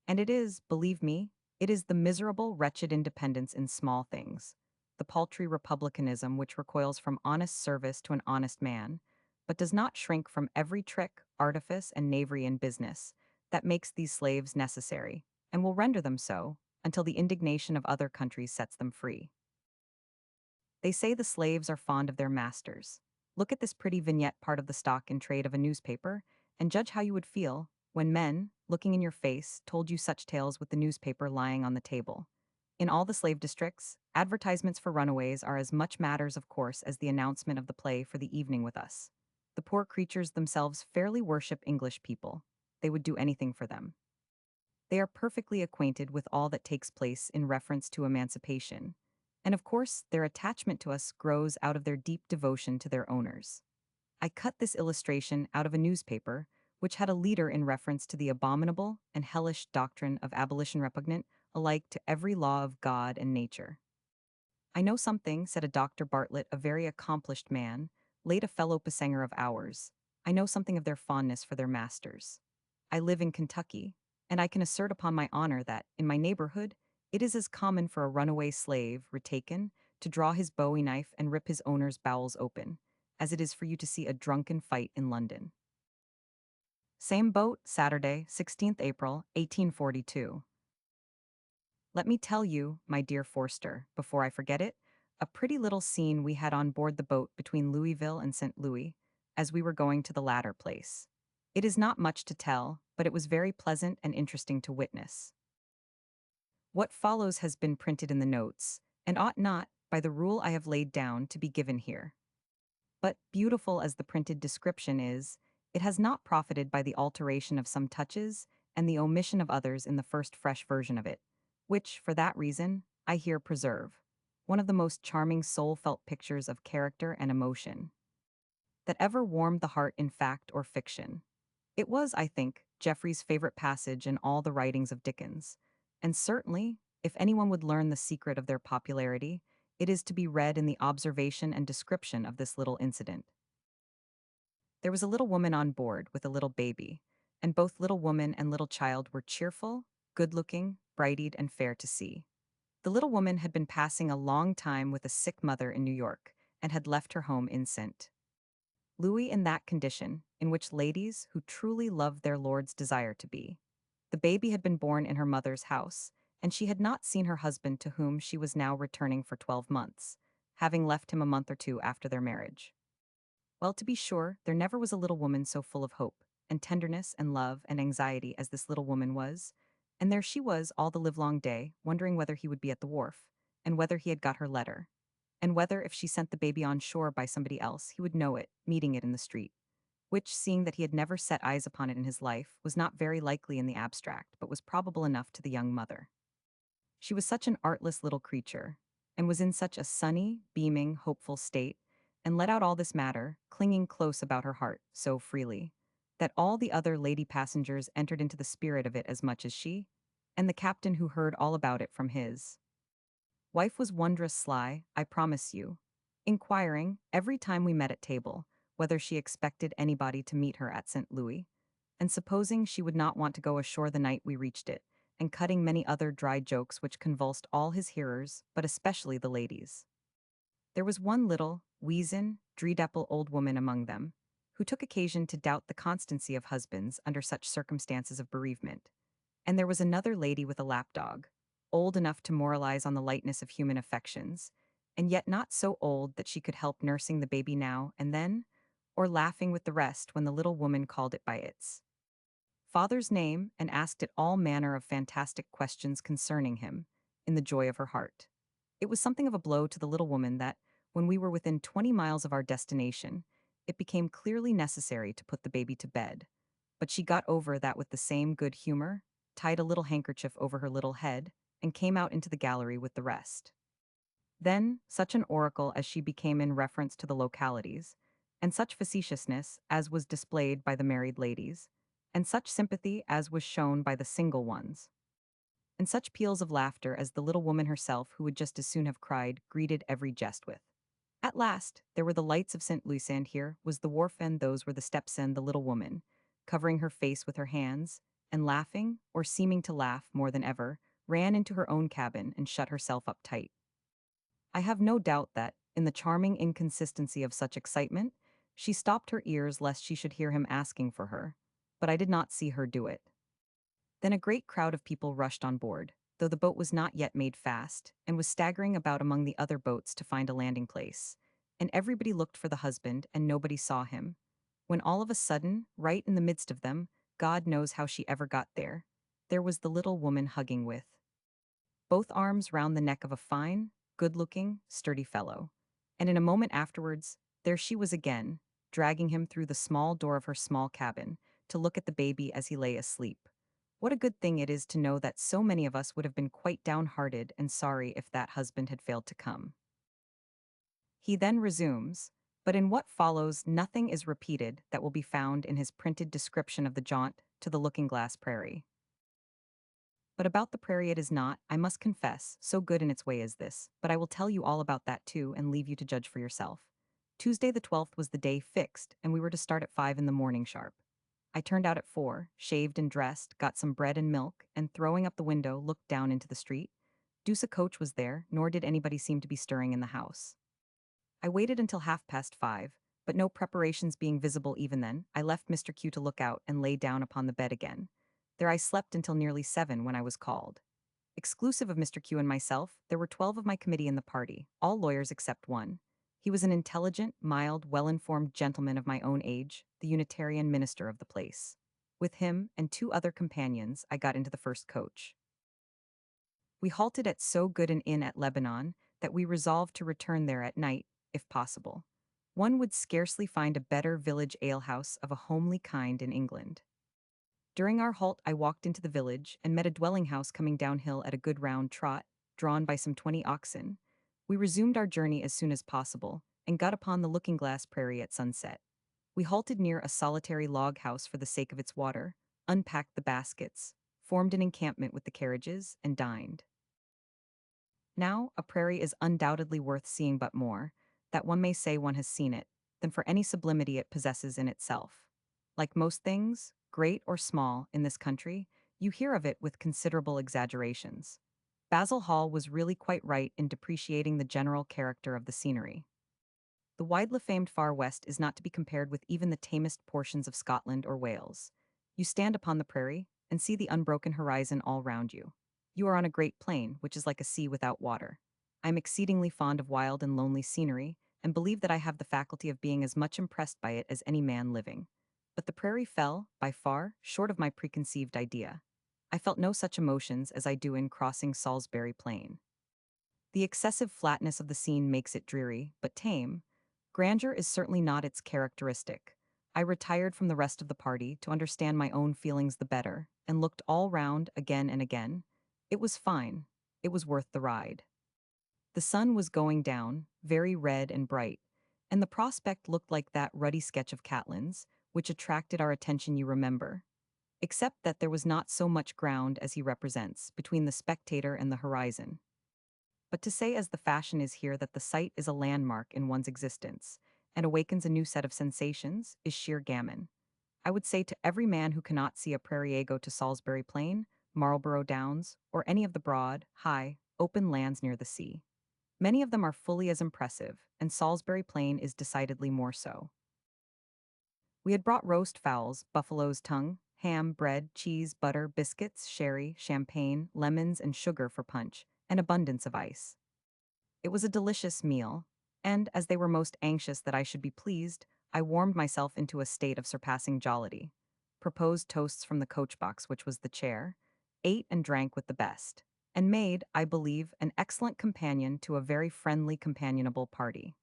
And it is, believe me, it is the miserable, wretched independence in small things, the paltry republicanism which recoils from honest service to an honest man, but does not shrink from every trick, artifice, and knavery in business, that makes these slaves necessary, and will render them so, until the indignation of other countries sets them free. They say the slaves are fond of their masters. Look at this pretty vignette part of the stock in trade of a newspaper, and judge how you would feel when men, looking in your face, told you such tales with the newspaper lying on the table. In all the slave districts, advertisements for runaways are as much matters of course as the announcement of the play for the evening with us. The poor creatures themselves fairly worship English people. They would do anything for them. They are perfectly acquainted with all that takes place in reference to emancipation, and of course their attachment to us grows out of their deep devotion to their owners. I cut this illustration out of a newspaper which had a leader in reference to the abominable and hellish doctrine of abolition repugnant alike to every law of God and nature. I know something, said a Dr. Bartlett, a very accomplished man, late a fellow passenger of ours. I know something of their fondness for their masters. I live in Kentucky, and I can assert upon my honor that, in my neighborhood, it is as common for a runaway slave, retaken, to draw his bowie knife and rip his owner's bowels open, as it is for you to see a drunken fight in London. Same boat, Saturday, 16th April, 1842. Let me tell you, my dear Forster, before I forget it, a pretty little scene we had on board the boat between Louisville and St. Louis, as we were going to the latter place. It is not much to tell, but it was very pleasant and interesting to witness. What follows has been printed in the notes, and ought not, by the rule I have laid down, to be given here. But, beautiful as the printed description is, it has not profited by the alteration of some touches and the omission of others in the first fresh version of it, which, for that reason, I here preserve, one of the most charming soul-felt pictures of character and emotion that ever warmed the heart in fact or fiction. It was, I think, Geoffrey's favorite passage in all the writings of Dickens, and certainly, if anyone would learn the secret of their popularity, It is to be read in the observation and description of this little incident. There was a little woman on board with a little baby, and both little woman and little child were cheerful, good-looking, bright-eyed, and fair to see. The little woman had been passing a long time with a sick mother in New York, and had left her home in St. Louis in that condition, in which ladies who truly loved their lords desire to be. The baby had been born in her mother's house, and she had not seen her husband to whom she was now returning for 12 months, having left him a month or two after their marriage. Well, to be sure, there never was a little woman so full of hope, and tenderness, and love, and anxiety as this little woman was, and there she was all the livelong day, wondering whether he would be at the wharf, and whether he had got her letter, and whether if she sent the baby on shore by somebody else he would know it, meeting it in the street, which, seeing that he had never set eyes upon it in his life, was not very likely in the abstract, but was probable enough to the young mother. She was such an artless little creature, and was in such a sunny, beaming, hopeful state, and let out all this matter, clinging close about her heart so freely, that all the other lady passengers entered into the spirit of it as much as she, and the captain who heard all about it from his wife was wondrous sly, I promise you, inquiring, every time we met at table, whether she expected anybody to meet her at St. Louis, and supposing she would not want to go ashore the night we reached it, and cutting many other dry jokes which convulsed all his hearers, but especially the ladies. There was one little, weazen, dreadful old woman among them, who took occasion to doubt the constancy of husbands under such circumstances of bereavement, and there was another lady with a lapdog, old enough to moralize on the lightness of human affections, and yet not so old that she could help nursing the baby now and then, or laughing with the rest when the little woman called it by its father's name and asked it all manner of fantastic questions concerning him, in the joy of her heart. It was something of a blow to the little woman that, when we were within 20 miles of our destination, it became clearly necessary to put the baby to bed, but she got over that with the same good humor, tied a little handkerchief over her little head, and came out into the gallery with the rest. Then, such an oracle as she became in reference to the localities, and such facetiousness as was displayed by the married ladies, and such sympathy as was shown by the single ones, and such peals of laughter as the little woman herself, who would just as soon have cried, greeted every jest with. At last, there were the lights of St. Louis, and here was the wharf, and those were the steps, and the little woman, covering her face with her hands, and laughing, or seeming to laugh more than ever, ran into her own cabin and shut herself up tight. I have no doubt that, in the charming inconsistency of such excitement, she stopped her ears lest she should hear him asking for her, but I did not see her do it. Then a great crowd of people rushed on board, though the boat was not yet made fast, and was staggering about among the other boats to find a landing place, and everybody looked for the husband, and nobody saw him, when all of a sudden, right in the midst of them, God knows how she ever got there was the little woman hugging with both arms round the neck of a fine, good-looking, sturdy fellow. And in a moment afterwards, there she was again, dragging him through the small door of her small cabin, to look at the baby as he lay asleep. What a good thing it is to know that so many of us would have been quite downhearted and sorry if that husband had failed to come. He then resumes, but in what follows nothing is repeated that will be found in his printed description of the jaunt to the Looking-Glass Prairie. But about the prairie it is not, I must confess, so good in its way as this, but I will tell you all about that too and leave you to judge for yourself. Tuesday the 12th was the day fixed, and we were to start at 5 in the morning sharp. I turned out at 4, shaved and dressed, got some bread and milk, and throwing up the window, looked down into the street. Deuce a coach was there, nor did anybody seem to be stirring in the house. I waited until 5:30, but no preparations being visible even then, I left Mr. Q to look out and lay down upon the bed again. There I slept until nearly 7 when I was called. Exclusive of Mr. Q and myself, there were 12 of my committee in the party, all lawyers except one. He was an intelligent, mild, well-informed gentleman of my own age, the Unitarian minister of the place. With him and 2 other companions, I got into the first coach. We halted at so good an inn at Lebanon that we resolved to return there at night, if possible. One would scarcely find a better village alehouse of a homely kind in England. During our halt, I walked into the village and met a dwelling house coming downhill at a good round trot, drawn by some 20 oxen. We resumed our journey as soon as possible, and got upon the Looking-Glass Prairie at sunset. We halted near a solitary log house for the sake of its water, unpacked the baskets, formed an encampment with the carriages, and dined. Now, a prairie is undoubtedly worth seeing but more, that one may say one has seen it, than for any sublimity it possesses in itself. Like most things, great or small, in this country, you hear of it with considerable exaggerations. Basil Hall was really quite right in depreciating the general character of the scenery. The widely famed Far West is not to be compared with even the tamest portions of Scotland or Wales. You stand upon the prairie and see the unbroken horizon all round you. You are on a great plain, which is like a sea without water. I am exceedingly fond of wild and lonely scenery, and believe that I have the faculty of being as much impressed by it as any man living. But the prairie fell, by far, short of my preconceived idea. I felt no such emotions as I do in crossing Salisbury Plain. The excessive flatness of the scene makes it dreary, but tame. Grandeur is certainly not its characteristic. I retired from the rest of the party to understand my own feelings the better, and looked all round again and again. It was fine. It was worth the ride. The sun was going down, very red and bright, and the prospect looked like that ruddy sketch of Catlin's, which attracted our attention, you remember. Except that there was not so much ground as he represents between the spectator and the horizon. But to say, as the fashion is here, that the sight is a landmark in one's existence and awakens a new set of sensations is sheer gammon. I would say to every man who cannot see a prairie go to Salisbury Plain, Marlborough Downs, or any of the broad, high, open lands near the sea. Many of them are fully as impressive, and Salisbury Plain is decidedly more so. We had brought roast fowls, buffalo's tongue, ham, bread, cheese, butter, biscuits, sherry, champagne, lemons, and sugar for punch, and abundance of ice. It was a delicious meal, and, as they were most anxious that I should be pleased, I warmed myself into a state of surpassing jollity, proposed toasts from the coach-box, which was the chair, ate and drank with the best, and made, I believe, an excellent companion to a very friendly, companionable party.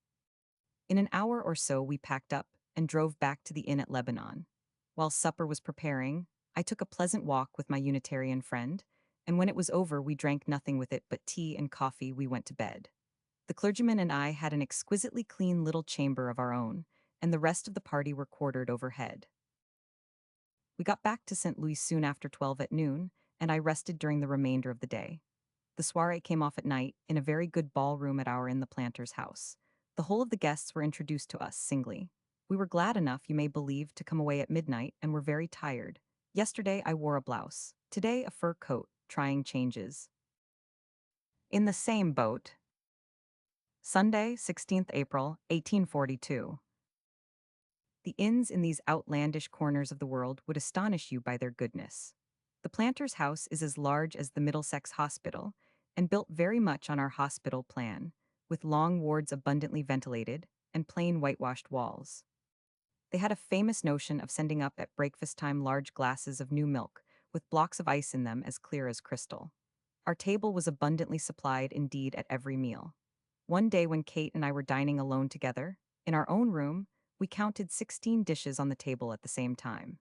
In an hour or so we packed up and drove back to the inn at Lebanon. While supper was preparing, I took a pleasant walk with my Unitarian friend, and when it was over we drank nothing with it but tea and coffee. We went to bed. The clergyman and I had an exquisitely clean little chamber of our own, and the rest of the party were quartered overhead. We got back to St. Louis soon after 12 at noon, and I rested during the remainder of the day. The soiree came off at night in a very good ballroom at our inn, the planter's house. The whole of the guests were introduced to us singly. We were glad enough, you may believe, to come away at midnight, and were very tired. Yesterday I wore a blouse, today a fur coat, trying changes. In the same boat. Sunday, 16th April, 1842. The inns in these outlandish corners of the world would astonish you by their goodness. The planter's house is as large as the Middlesex Hospital, and built very much on our hospital plan, with long wards abundantly ventilated, and plain whitewashed walls. They had a famous notion of sending up at breakfast time large glasses of new milk, with blocks of ice in them as clear as crystal. Our table was abundantly supplied indeed at every meal. One day when Kate and I were dining alone together, in our own room, we counted 16 dishes on the table at the same time.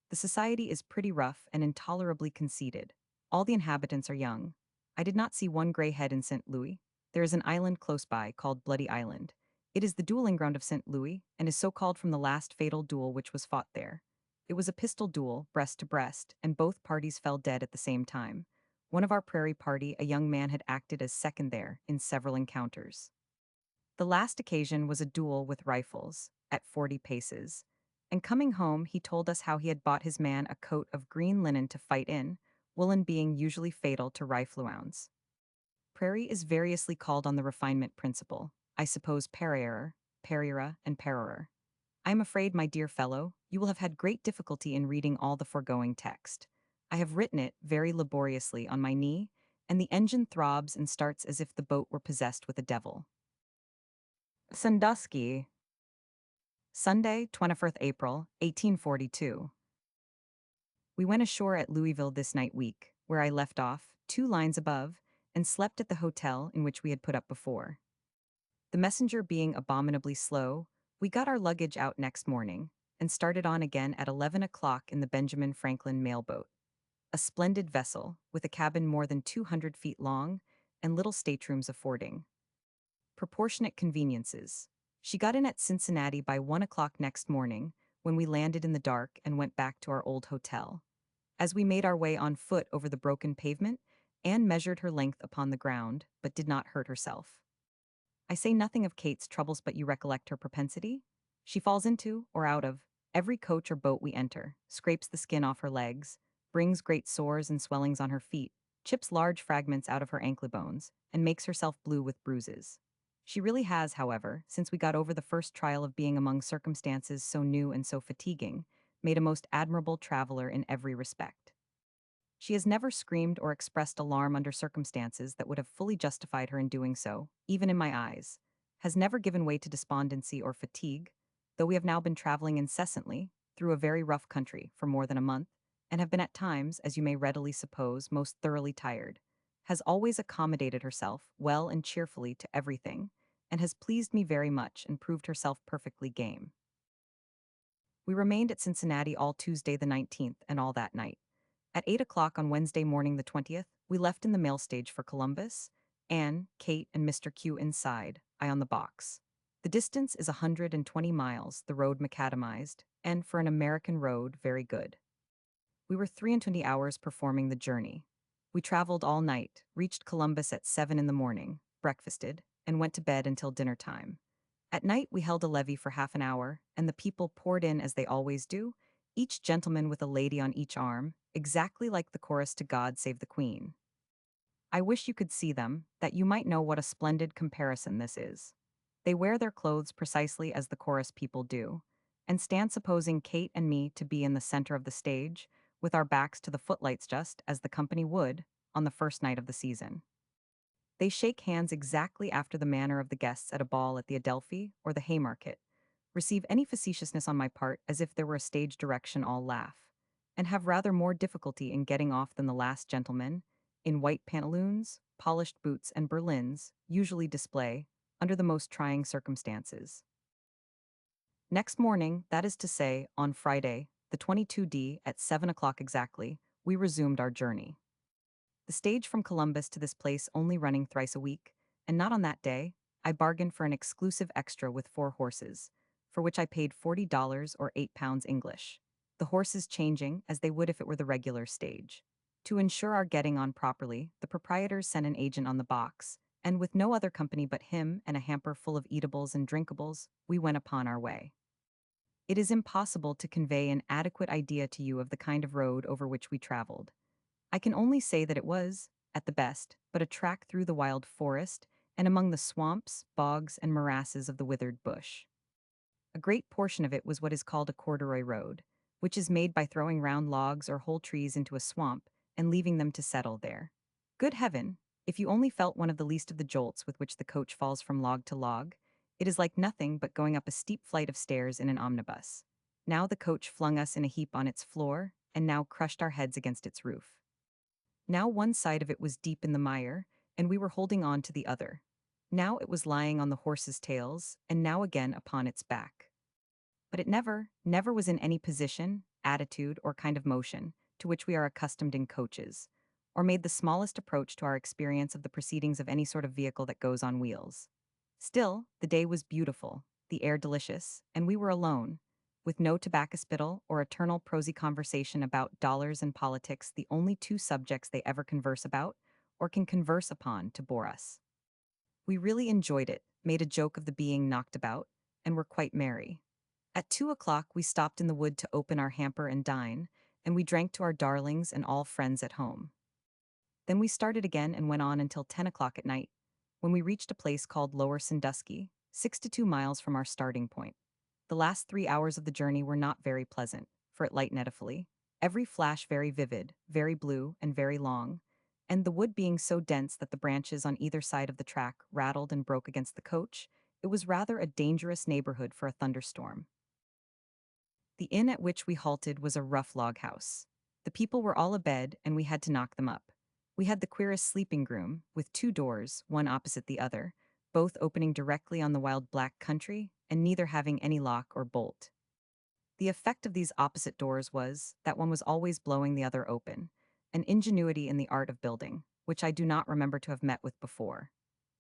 The society is pretty rough and intolerably conceited. All the inhabitants are young. I did not see one gray head in St. Louis. There is an island close by called Bloody Island. It is the dueling ground of St. Louis, and is so called from the last fatal duel which was fought there. It was a pistol duel, breast to breast, and both parties fell dead at the same time. One of our prairie party, a young man, had acted as second there in several encounters. The last occasion was a duel with rifles, at 40 paces. And coming home, he told us how he had bought his man a coat of green linen to fight in, woolen being usually fatal to riflewounds. Prairie is variously called on the refinement principle, I suppose parierer, pariera, and parer. I am afraid, my dear fellow, you will have had great difficulty in reading all the foregoing text. I have written it very laboriously on my knee, and the engine throbs and starts as if the boat were possessed with a devil. Sandusky. Sunday, 21st April, 1842. We went ashore at Louisville this night week, where I left off, 2 lines above, and slept at the hotel in which we had put up before. The messenger being abominably slow, we got our luggage out next morning, and started on again at 11 o'clock in the Benjamin Franklin mailboat, a splendid vessel, with a cabin more than 200 feet long, and little staterooms affording proportionate conveniences. She got in at Cincinnati by 1 o'clock next morning, when we landed in the dark and went back to our old hotel. As we made our way on foot over the broken pavement, Anne measured her length upon the ground, but did not hurt herself. I say nothing of Kate's troubles, but you recollect her propensity? She falls into, or out of, every coach or boat we enter, scrapes the skin off her legs, brings great sores and swellings on her feet, chips large fragments out of her ankle bones, and makes herself blue with bruises. She really has, however, since we got over the first trial of being among circumstances so new and so fatiguing, made a most admirable traveler in every respect. She has never screamed or expressed alarm under circumstances that would have fully justified her in doing so, even in my eyes, has never given way to despondency or fatigue, though we have now been traveling incessantly, through a very rough country, for more than a month, and have been at times, as you may readily suppose, most thoroughly tired, has always accommodated herself, well and cheerfully, to everything, and has pleased me very much and proved herself perfectly game. We remained at Cincinnati all Tuesday the 19th and all that night. At 8 o'clock on Wednesday morning the 20th, we left in the mail stage for Columbus, Anne, Kate, and Mr. Q inside, I on the box. The distance is 120 miles, the road macadamized, and for an American road, very good. We were 23 hours performing the journey. We traveled all night, reached Columbus at 7 in the morning, breakfasted, and went to bed until dinner time. At night we held a levee for half an hour, and the people poured in as they always do, each gentleman with a lady on each arm, exactly like the chorus to God Save the Queen. I wish you could see them, that you might know what a splendid comparison this is. They wear their clothes precisely as the chorus people do, and stand supposing Kate and me to be in the center of the stage, with our backs to the footlights just as the company would on the first night of the season. They shake hands exactly after the manner of the guests at a ball at the Adelphi or the Haymarket, receive any facetiousness on my part as if there were a stage direction, all laugh, and have rather more difficulty in getting off than the last gentleman, in white pantaloons, polished boots, and berlins, usually display, under the most trying circumstances. Next morning, that is to say, on Friday, the 22d, at 7 o'clock exactly, we resumed our journey. The stage from Columbus to this place only running thrice a week, and not on that day, I bargained for an exclusive extra with 4 horses, for which I paid $40 or £8 English, the horses changing as they would if it were the regular stage. To ensure our getting on properly, the proprietors sent an agent on the box, and with no other company but him and a hamper full of eatables and drinkables, we went upon our way. It is impossible to convey an adequate idea to you of the kind of road over which we traveled. I can only say that it was, at the best, but a track through the wild forest and among the swamps, bogs, and morasses of the withered bush. A great portion of it was what is called a corduroy road, which is made by throwing round logs or whole trees into a swamp and leaving them to settle there. Good heaven, if you only felt one of the least of the jolts with which the coach falls from log to log, it is like nothing but going up a steep flight of stairs in an omnibus. Now the coach flung us in a heap on its floor, and now crushed our heads against its roof. Now one side of it was deep in the mire, and we were holding on to the other. Now it was lying on the horses' tails, and now again upon its back. But it never was in any position, attitude, or kind of motion to which we are accustomed in coaches, or made the smallest approach to our experience of the proceedings of any sort of vehicle that goes on wheels. Still, the day was beautiful, the air delicious, and we were alone, with no tobacco spittle or eternal prosy conversation about dollars and politics, the only 2 subjects they ever converse about, or can converse upon, to bore us. We really enjoyed it, made a joke of the being knocked about, and were quite merry. At 2 o'clock we stopped in the wood to open our hamper and dine, and we drank to our darlings and all friends at home. Then we started again and went on until 10 o'clock at night, when we reached a place called Lower Sandusky, 62 miles from our starting point. The last 3 hours of the journey were not very pleasant, for it lightened edifully, every flash very vivid, very blue, and very long, and the wood being so dense that the branches on either side of the track rattled and broke against the coach, it was rather a dangerous neighborhood for a thunderstorm. The inn at which we halted was a rough log house. The people were all abed, and we had to knock them up. We had the queerest sleeping room, with 2 doors, one opposite the other, both opening directly on the wild black country, and neither having any lock or bolt. The effect of these opposite doors was that one was always blowing the other open, an ingenuity in the art of building, which I do not remember to have met with before.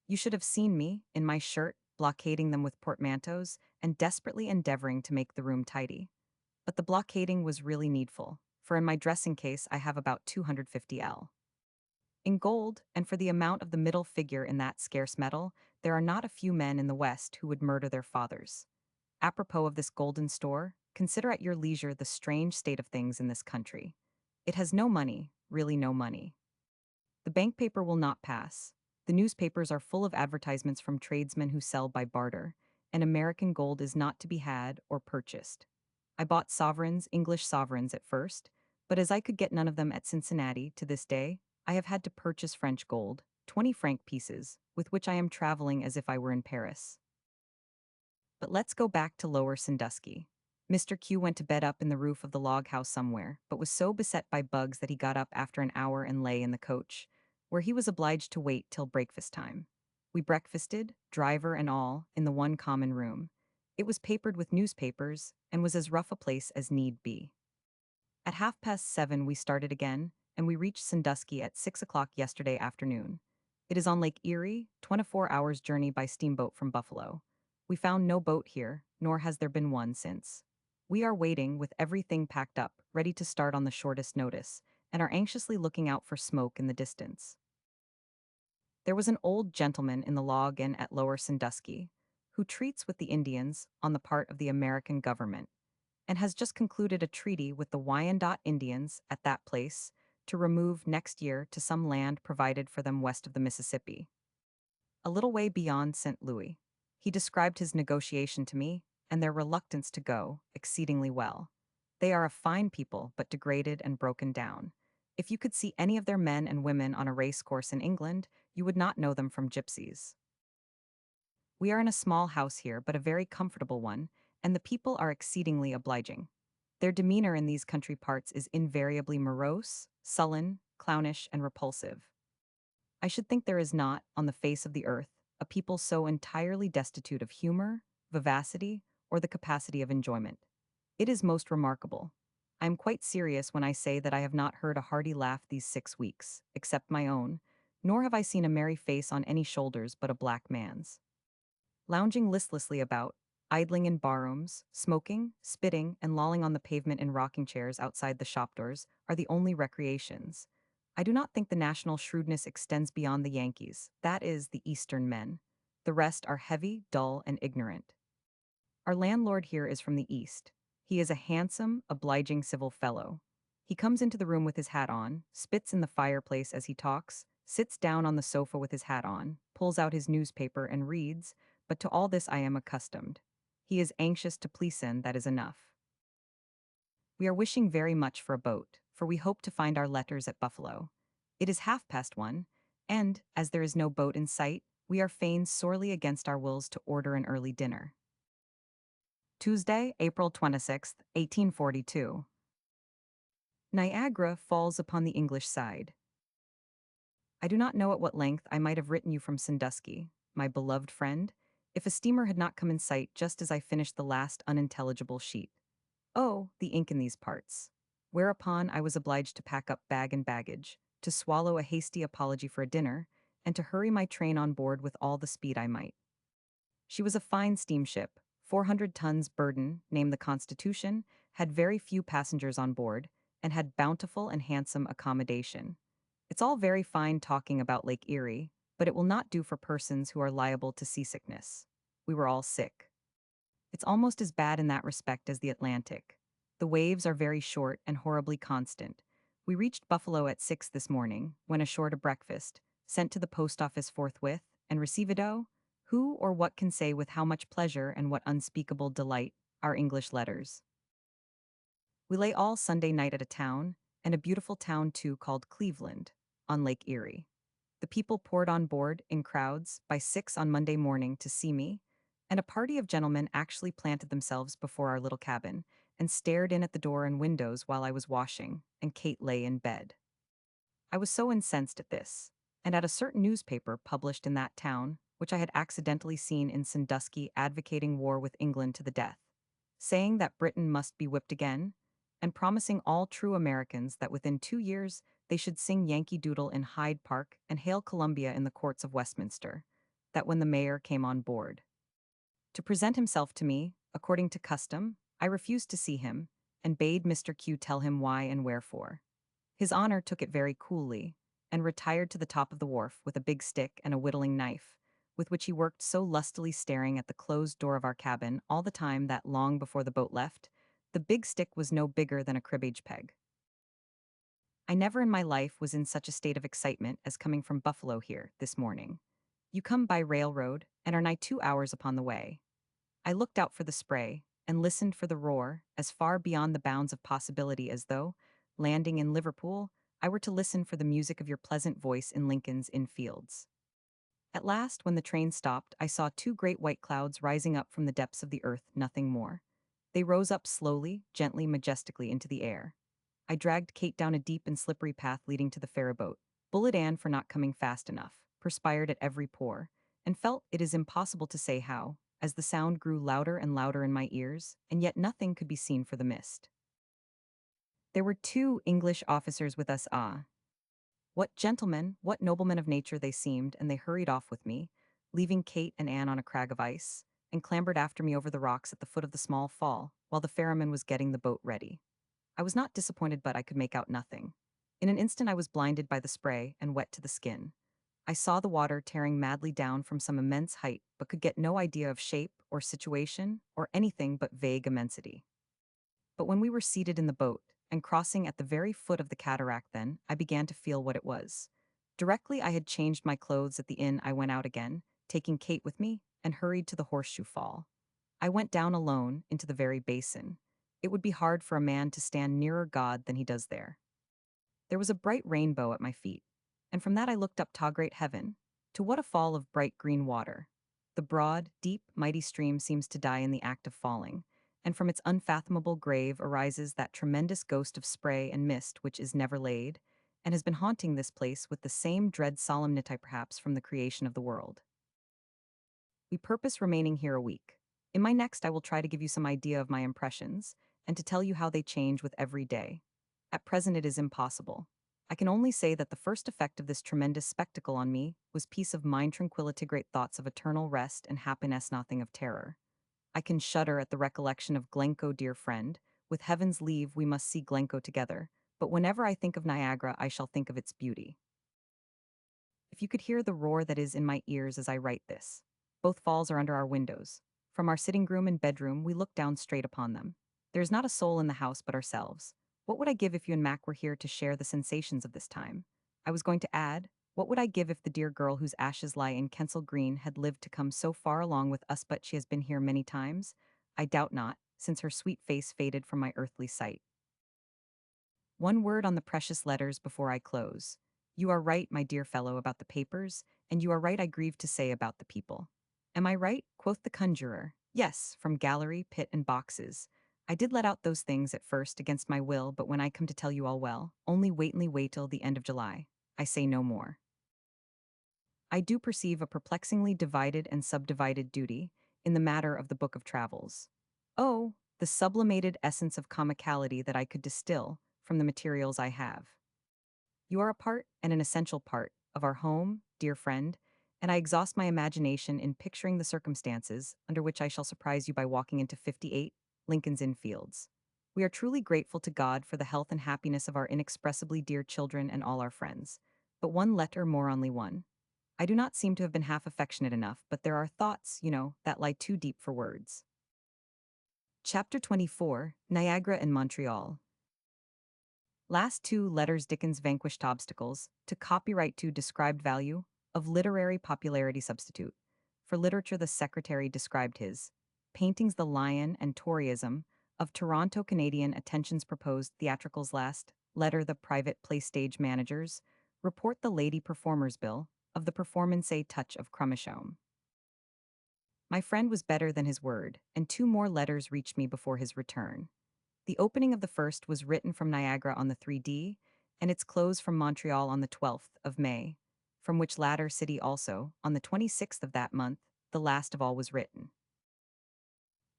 You should have seen me, in my shirt, blockading them with portmanteaus, and desperately endeavoring to make the room tidy. But the blockading was really needful, for in my dressing case I have about 250 L. In gold, and for the amount of the middle figure in that scarce metal, there are not a few men in the West who would murder their fathers. Apropos of this golden store, consider at your leisure the strange state of things in this country. It has no money, really no money. The bank paper will not pass. The newspapers are full of advertisements from tradesmen who sell by barter, and American gold is not to be had or purchased. I bought sovereigns, English sovereigns at first, but as I could get none of them at Cincinnati to this day, I have had to purchase French gold, 20-franc pieces, with which I am traveling as if I were in Paris. But let's go back to Lower Sandusky. Mr. Q went to bed up in the roof of the log house somewhere, but was so beset by bugs that he got up after an hour and lay in the coach, where he was obliged to wait till breakfast time. We breakfasted, driver and all, in the one common room. It was papered with newspapers, and was as rough a place as need be. At 7:30 we started again, and we reached Sandusky at 6 o'clock yesterday afternoon. It is on Lake Erie, 24 hours' journey by steamboat from Buffalo. We found no boat here, nor has there been one since. We are waiting with everything packed up, ready to start on the shortest notice, and are anxiously looking out for smoke in the distance. There was an old gentleman in the log inn at Lower Sandusky, who treats with the Indians on the part of the American government, and has just concluded a treaty with the Wyandot Indians at that place to remove next year to some land provided for them west of the Mississippi, a little way beyond St. Louis. He described his negotiation to me, and their reluctance to go, exceedingly well. They are a fine people, but degraded and broken down. If you could see any of their men and women on a race course in England, you would not know them from gypsies. We are in a small house here, but a very comfortable one, and the people are exceedingly obliging. Their demeanor in these country parts is invariably morose, sullen, clownish, and repulsive. I should think there is not, on the face of the earth, a people so entirely destitute of humor, vivacity, or the capacity of enjoyment. It is most remarkable. I am quite serious when I say that I have not heard a hearty laugh these 6 weeks, except my own, nor have I seen a merry face on any shoulders but a black man's. Lounging listlessly about, idling in barrooms, smoking, spitting, and lolling on the pavement in rocking chairs outside the shop doors are the only recreations. I do not think the national shrewdness extends beyond the Yankees, that is, the Eastern men. The rest are heavy, dull, and ignorant. Our landlord here is from the East. He is a handsome, obliging civil fellow. He comes into the room with his hat on, spits in the fireplace as he talks, sits down on the sofa with his hat on, pulls out his newspaper and reads, but to all this I am accustomed. He is anxious to pleasen, that is enough. We are wishing very much for a boat, for we hope to find our letters at Buffalo. It is 1:30, and, as there is no boat in sight, we are fain sorely against our wills to order an early dinner. Tuesday, April 26th, 1842. Niagara falls upon the English side. I do not know at what length I might have written you from Sandusky, my beloved friend, if a steamer had not come in sight just as I finished the last unintelligible sheet. Oh, the ink in these parts. Whereupon I was obliged to pack up bag and baggage, to swallow a hasty apology for a dinner, and to hurry my train on board with all the speed I might. She was a fine steamship, 400 tons burden, named the Constitution, had very few passengers on board, and had bountiful and handsome accommodation. It's all very fine talking about Lake Erie, but it will not do for persons who are liable to seasickness. We were all sick. It's almost as bad in that respect as the Atlantic. The waves are very short and horribly constant. We reached Buffalo at 6 this morning, went ashore to breakfast, sent to the post office forthwith, and received—o, who or what can say with how much pleasure and what unspeakable delight, our English letters. We lay all Sunday night at a town, and a beautiful town too called Cleveland, on Lake Erie. The people poured on board, in crowds, by 6 on Monday morning to see me, and a party of gentlemen actually planted themselves before our little cabin, and stared in at the door and windows while I was washing, and Kate lay in bed. I was so incensed at this, and at a certain newspaper published in that town, which I had accidentally seen in Sandusky advocating war with England to the death, saying that Britain must be whipped again, and promising all true Americans that within 2 years they should sing Yankee Doodle in Hyde Park and hail Columbia in the courts of Westminster, that when the mayor came on board to present himself to me, according to custom, I refused to see him, and bade Mr. Q tell him why and wherefore. His honor took it very coolly, and retired to the top of the wharf with a big stick and a whittling knife, with which he worked so lustily staring at the closed door of our cabin all the time that long before the boat left, the big stick was no bigger than a cribbage peg. I never in my life was in such a state of excitement as coming from Buffalo here this morning. You come by railroad and are nigh 2 hours upon the way. I looked out for the spray and listened for the roar as far beyond the bounds of possibility as though, landing in Liverpool, I were to listen for the music of your pleasant voice in Lincoln's Inn Fields. At last, when the train stopped, I saw two great white clouds rising up from the depths of the earth, nothing more. They rose up slowly, gently, majestically into the air. I dragged Kate down a deep and slippery path leading to the ferryboat, bullied Anne for not coming fast enough, perspired at every pore, and felt it is impossible to say how, as the sound grew louder and louder in my ears, and yet nothing could be seen for the mist. There were two English officers with us. What gentlemen, what noblemen of nature they seemed, and they hurried off with me, leaving Kate and Anne on a crag of ice, and clambered after me over the rocks at the foot of the small fall, while the ferryman was getting the boat ready. I was not disappointed, but I could make out nothing. In an instant I was blinded by the spray and wet to the skin. I saw the water tearing madly down from some immense height, but could get no idea of shape or situation or anything but vague immensity. But when we were seated in the boat, and crossing at the very foot of the cataract, then I began to feel what it was. Directly I had changed my clothes at the inn, I went out again, taking Kate with me, and hurried to the Horseshoe Fall. I went down alone into the very basin. It would be hard for a man to stand nearer God than he does there. There was a bright rainbow at my feet, and from that I looked up to great heaven. To what a fall of bright green water! The broad, deep, mighty stream seems to die in the act of falling, and from its unfathomable grave arises that tremendous ghost of spray and mist which is never laid, and has been haunting this place with the same dread solemnity perhaps from the creation of the world. We purpose remaining here a week. In my next I will try to give you some idea of my impressions, and to tell you how they change with every day. At present it is impossible. I can only say that the first effect of this tremendous spectacle on me was peace of mind, tranquility, great thoughts of eternal rest and happiness, nothing of terror. I can shudder at the recollection of Glencoe, dear friend. With heaven's leave we must see Glencoe together, but whenever I think of Niagara I shall think of its beauty. If you could hear the roar that is in my ears as I write this. Both falls are under our windows. From our sitting room and bedroom we look down straight upon them. There is not a soul in the house but ourselves. What would I give if you and Mac were here to share the sensations of this time? I was going to add, what would I give if the dear girl whose ashes lie in Kensal Green had lived to come so far along with us, but she has been here many times? I doubt not, since her sweet face faded from my earthly sight. One word on the precious letters before I close. You are right, my dear fellow, about the papers, and you are right, I grieve to say, about the people. Am I right? Quoth the conjurer. Yes, from gallery, pit, and boxes. I did let out those things at first against my will, but when I come to tell you all well, only wait till the end of July. I say no more. I do perceive a perplexingly divided and subdivided duty in the matter of the book of travels. Oh, the sublimated essence of comicality that I could distill from the materials I have. You are a part, and an essential part, of our home, dear friend, and I exhaust my imagination in picturing the circumstances under which I shall surprise you by walking into 58 Lincoln's Inn Fields. We are truly grateful to God for the health and happiness of our inexpressibly dear children and all our friends. But one letter more, only one. I do not seem to have been half affectionate enough, but there are thoughts, that lie too deep for words. Chapter 24, Niagara and Montreal. Last two letters. Dickens vanquished obstacles to copyright to described value of literary popularity substitute. For literature the secretary described his paintings the lion and Toryism of Toronto Canadian attentions proposed theatricals. Last letter the private play stage managers report the lady performers bill of the performance a touch of Crumishome. My friend was better than his word, and two more letters reached me before his return. The opening of the first was written from Niagara on the 3D, and its close from Montreal on the 12th of May, from which latter city also, on the 26th of that month, the last of all was written.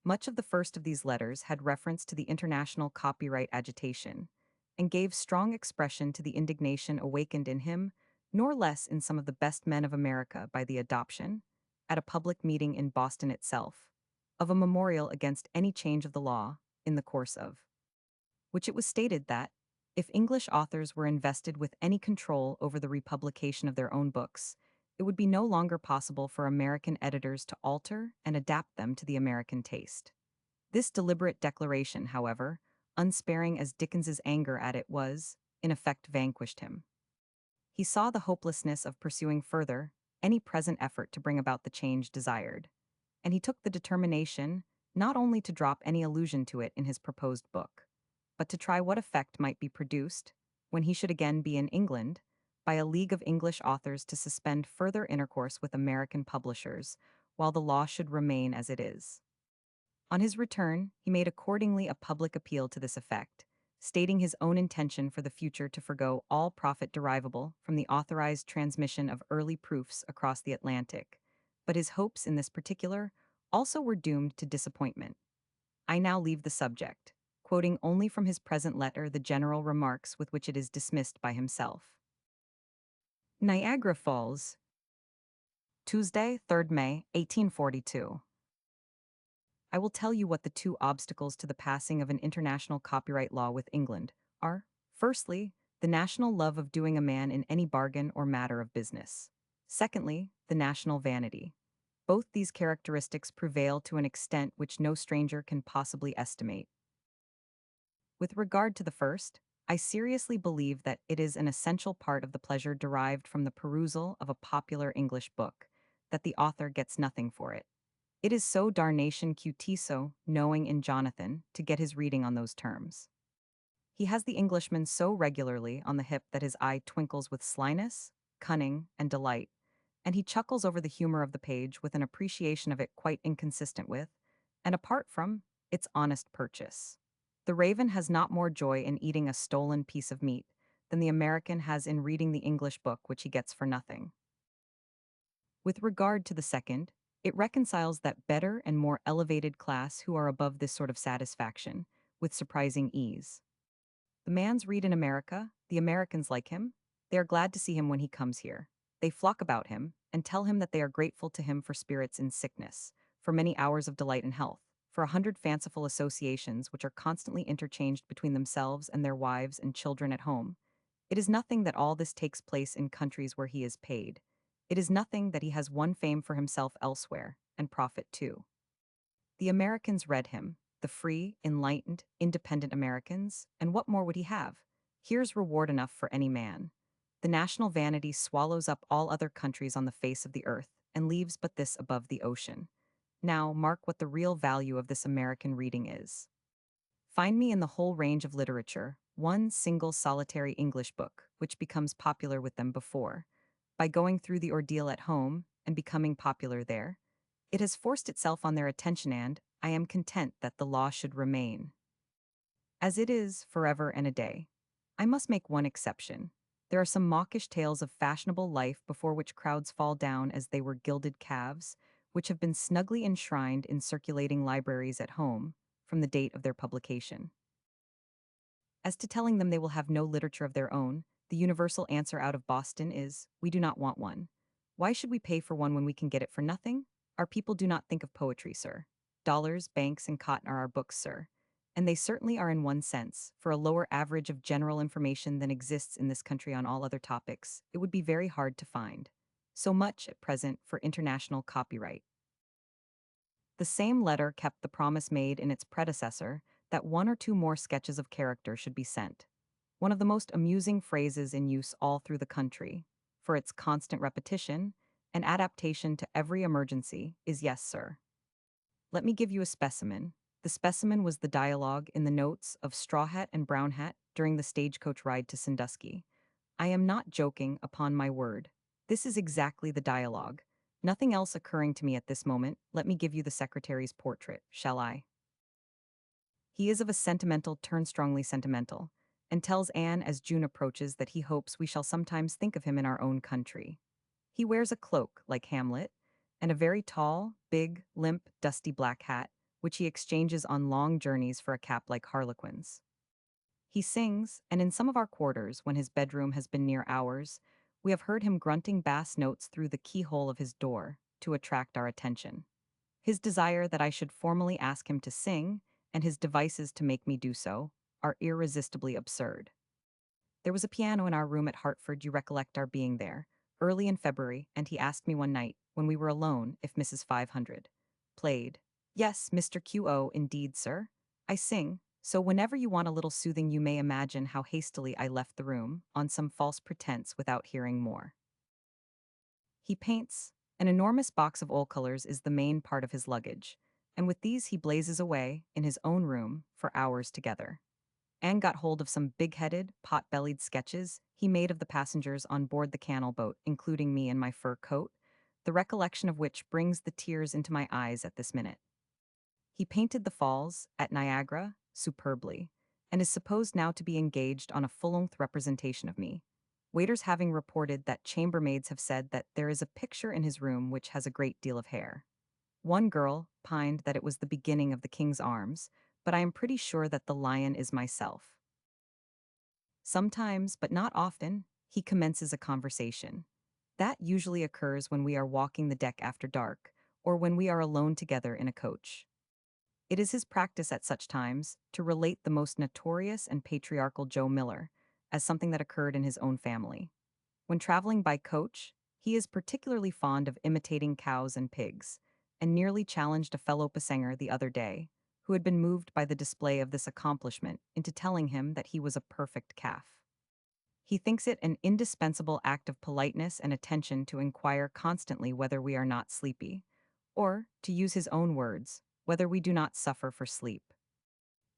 Much of the first of these letters had reference to the international copyright agitation, and gave strong expression to the indignation awakened in him, nor less in some of the best men of America by the adoption, at a public meeting in Boston itself, of a memorial against any change of the law, in the course of which it was stated that, If English authors were invested with any control over the republication of their own books, it would be no longer possible for American editors to alter and adapt them to the American taste. This deliberate declaration, however, unsparing as Dickens's anger at it was, in effect vanquished him. He saw the hopelessness of pursuing further any present effort to bring about the change desired, and he took the determination not only to drop any allusion to it in his proposed book, but to try what effect might be produced, when he should again be in England, by a league of English authors to suspend further intercourse with American publishers, while the law should remain as it is. On his return, he made accordingly a public appeal to this effect, stating his own intention for the future to forego all profit derivable from the authorized transmission of early proofs across the Atlantic, but his hopes in this particular also were doomed to disappointment. I now leave the subject, quoting only from his present letter the general remarks with which it is dismissed by himself. Niagara Falls, Tuesday, 3rd May, 1842. I will tell you what the two obstacles to the passing of an international copyright law with England are. Firstly, the national love of doing a man in any bargain or matter of business. Secondly, the national vanity. Both these characteristics prevail to an extent which no stranger can possibly estimate. With regard to the first, I seriously believe that it is an essential part of the pleasure derived from the perusal of a popular English book, that the author gets nothing for it. It is so darnation cutiso, knowing in Jonathan, to get his reading on those terms. He has the Englishman so regularly on the hip that his eye twinkles with slyness, cunning, and delight, and he chuckles over the humor of the page with an appreciation of it quite inconsistent with, and apart from, its honest purchase. The raven has not more joy in eating a stolen piece of meat than the American has in reading the English book which he gets for nothing. With regard to the second, it reconciles that better and more elevated class who are above this sort of satisfaction, with surprising ease. The man's read in America, the Americans like him, they are glad to see him when he comes here. They flock about him, and tell him that they are grateful to him for spirits in sickness, for many hours of delight in health, for 100 fanciful associations which are constantly interchanged between themselves and their wives and children at home. It is nothing that all this takes place in countries where he is paid. It is nothing that he has won fame for himself elsewhere, and profit too. The Americans read him, the free, enlightened, independent Americans, and what more would he have? Here's reward enough for any man. The national vanity swallows up all other countries on the face of the earth, and leaves but this above the ocean. Now, mark what the real value of this American reading is. Find me in the whole range of literature, one single solitary English book, which becomes popular with them before, by going through the ordeal at home and becoming popular there. It has forced itself on their attention, and I am content that the law should remain as it is forever and a day. I must make one exception. There are some mawkish tales of fashionable life before which crowds fall down as they were gilded calves, which have been snugly enshrined in circulating libraries at home from the date of their publication. As to telling them they will have no literature of their own, the universal answer out of Boston is, we do not want one. Why should we pay for one when we can get it for nothing? Our people do not think of poetry, sir. Dollars, banks, and cotton are our books, sir. And they certainly are in one sense, for a lower average of general information than exists in this country on all other topics, it would be very hard to find. So much, at present, for international copyright. The same letter kept the promise made in its predecessor that one or two more sketches of character should be sent. One of the most amusing phrases in use all through the country, for its constant repetition and adaptation to every emergency, is yes, sir. Let me give you a specimen. The specimen was the dialogue in the notes of Straw Hat and Brown Hat during the stagecoach ride to Sandusky. I am not joking, upon my word. This is exactly the dialogue. Nothing else occurring to me at this moment, let me give you the secretary's portrait, shall I? He is of a sentimental turn strongly sentimental, and tells Anne as June approaches that he hopes we shall sometimes think of him in our own country. He wears a cloak, like Hamlet, and a very tall, big, limp, dusty black hat, which he exchanges on long journeys for a cap like Harlequin's. He sings, and in some of our quarters, when his bedroom has been near ours, we have heard him grunting bass notes through the keyhole of his door to attract our attention. His desire that I should formally ask him to sing, and his devices to make me do so, are irresistibly absurd. There was a piano in our room at Hartford, you recollect our being there, early in February, and he asked me one night, when we were alone, if Mrs. 500 played. Yes, Mr. QO, indeed, sir. I sing, so whenever you want a little soothing you may imagine how hastily I left the room, on some false pretense without hearing more. He paints. An enormous box of oil colors is the main part of his luggage, and with these he blazes away, in his own room, for hours together. Anne got hold of some big-headed, pot-bellied sketches he made of the passengers on board the canal boat, including me in my fur coat, the recollection of which brings the tears into my eyes at this minute. He painted the falls, at Niagara, superbly, and is supposed now to be engaged on a full-length representation of me. Waiters having reported that chambermaids have said that there is a picture in his room which has a great deal of hair. One girl pined that it was the beginning of the King's Arms, but I am pretty sure that the lion is myself. Sometimes, but not often, he commences a conversation. That usually occurs when we are walking the deck after dark, or when we are alone together in a coach. It is his practice at such times to relate the most notorious and patriarchal Joe Miller as something that occurred in his own family. When traveling by coach, he is particularly fond of imitating cows and pigs, and nearly challenged a fellow passenger the other day, who had been moved by the display of this accomplishment into telling him that he was a perfect calf. He thinks it an indispensable act of politeness and attention to inquire constantly whether we are not sleepy, or, to use his own words, whether we do not suffer for sleep.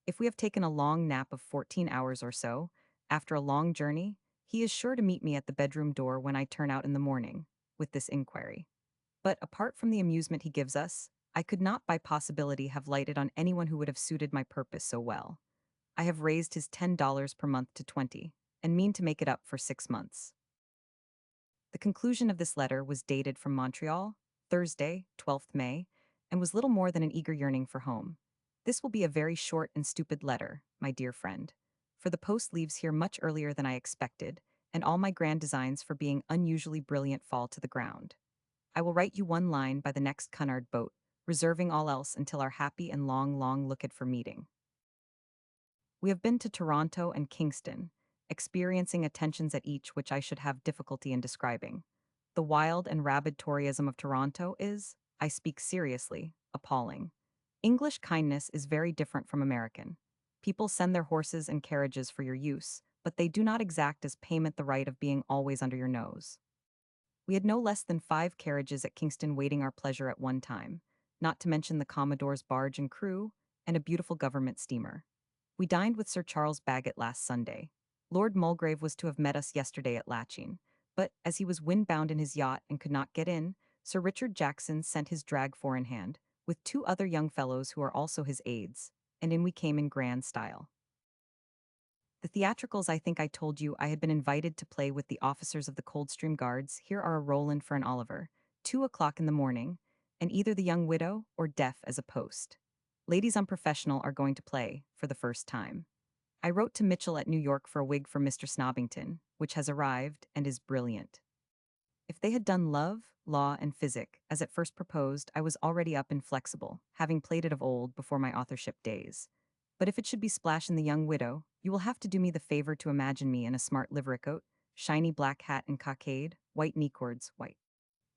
If we have taken a long nap of 14 hours or so, after a long journey, he is sure to meet me at the bedroom door when I turn out in the morning, with this inquiry. But apart from the amusement he gives us, I could not by possibility have lighted on anyone who would have suited my purpose so well. I have raised his $10 per month to 20, and mean to make it up for 6 months. The conclusion of this letter was dated from Montreal, Thursday, 12th May, and was little more than an eager yearning for home. This will be a very short and stupid letter, my dear friend, for the post leaves here much earlier than I expected, and all my grand designs for being unusually brilliant fall to the ground. I will write you one line by the next Cunard boat, reserving all else until our happy and long looked-for meeting. We have been to Toronto and Kingston, experiencing attentions at each which I should have difficulty in describing. The wild and rabid Toryism of Toronto is, I speak seriously, appalling. English kindness is very different from American. People send their horses and carriages for your use, but they do not exact as payment the right of being always under your nose. We had no less than 5 carriages at Kingston waiting our pleasure at one time, not to mention the Commodore's barge and crew, and a beautiful government steamer. We dined with Sir Charles Bagot last Sunday. Lord Mulgrave was to have met us yesterday at Latching, but as he was windbound in his yacht and could not get in, Sir Richard Jackson sent his drag four-in-hand, with 2 other young fellows who are also his aides, and in we came in grand style. The theatricals, I think I told you I had been invited to play with the officers of the Coldstream Guards. Here are a Roland for an Oliver, 2 o'clock in the morning, and either the young widow or deaf as a post. Ladies Unprofessional are going to play, for the first time. I wrote to Mitchell at New York for a wig for Mr. Snobbington, which has arrived and is brilliant. If they had done Love, Law, and Physic, as at first proposed, I was already up and flexible, having played it of old before my authorship days. But if it should be Splash and the Young Widow, you will have to do me the favor to imagine me in a smart livery coat, shiny black hat and cockade, white knee cords, white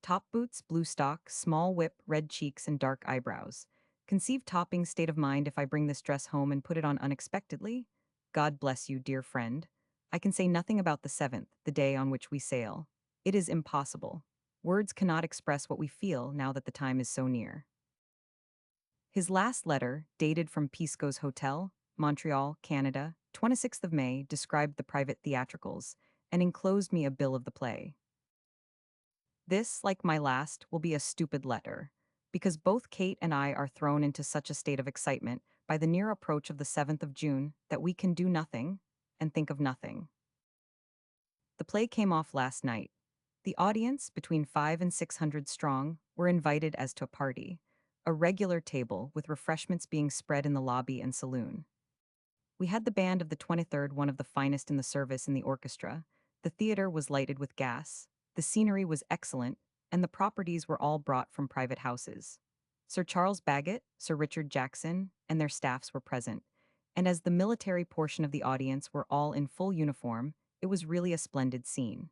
top boots, blue stock, small whip, red cheeks, and dark eyebrows. Conceive Topping's state of mind if I bring this dress home and put it on unexpectedly? God bless you, dear friend. I can say nothing about the 7th, the day on which we sail. It is impossible. Words cannot express what we feel now that the time is so near. His last letter, dated from Pisco's Hotel, Montreal, Canada, 26th of May, described the private theatricals, and enclosed me a bill of the play. This, like my last, will be a stupid letter, because both Kate and I are thrown into such a state of excitement by the near approach of the 7th of June that we can do nothing and think of nothing. The play came off last night. The audience, between 500 and 600 strong, were invited as to a party, a regular table with refreshments being spread in the lobby and saloon. We had the band of the 23rd, one of the finest in the service, in the orchestra. The theater was lighted with gas. The scenery was excellent, and the properties were all brought from private houses. Sir Charles Bagot, Sir Richard Jackson, and their staffs were present, and as the military portion of the audience were all in full uniform, It was really a splendid scene.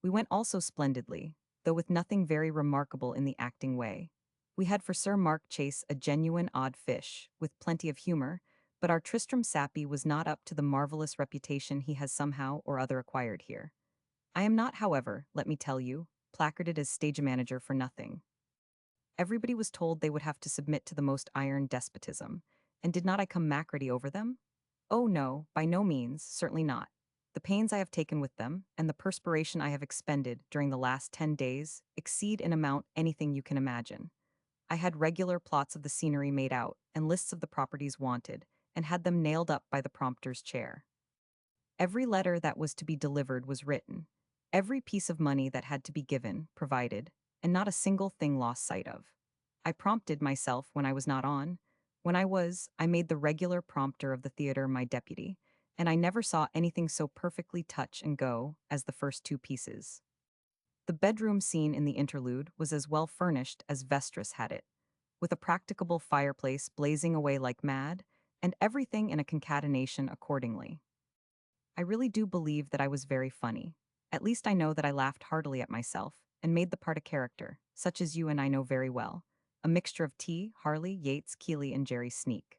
We went also splendidly, though with nothing very remarkable in the acting way. We had for Sir Mark Chase a genuine odd fish, with plenty of humor, but our Tristram Sappy was not up to the marvelous reputation he has somehow or other acquired here. I am not, however, let me tell you, placarded as stage manager for nothing. Everybody was told they would have to submit to the most iron despotism, and did not I come macrady over them? Oh no, by no means, certainly not. The pains I have taken with them, and the perspiration I have expended during the last 10 days, exceed in amount anything you can imagine. I had regular plots of the scenery made out, and lists of the properties wanted, and had them nailed up by the prompter's chair. Every letter that was to be delivered was written, every piece of money that had to be given, provided, and not a single thing lost sight of. I prompted myself when I was not on. When I was, I made the regular prompter of the theatre my deputy, and I never saw anything so perfectly touch and go as the first two pieces. The bedroom scene in the interlude was as well furnished as Vestris had it, with a practicable fireplace blazing away like mad, and everything in a concatenation accordingly. I really do believe that I was very funny. At least I know that I laughed heartily at myself, and made the part a character, such as you and I know very well. A mixture of T, Harley, Yates, Keeley, and Jerry Sneak.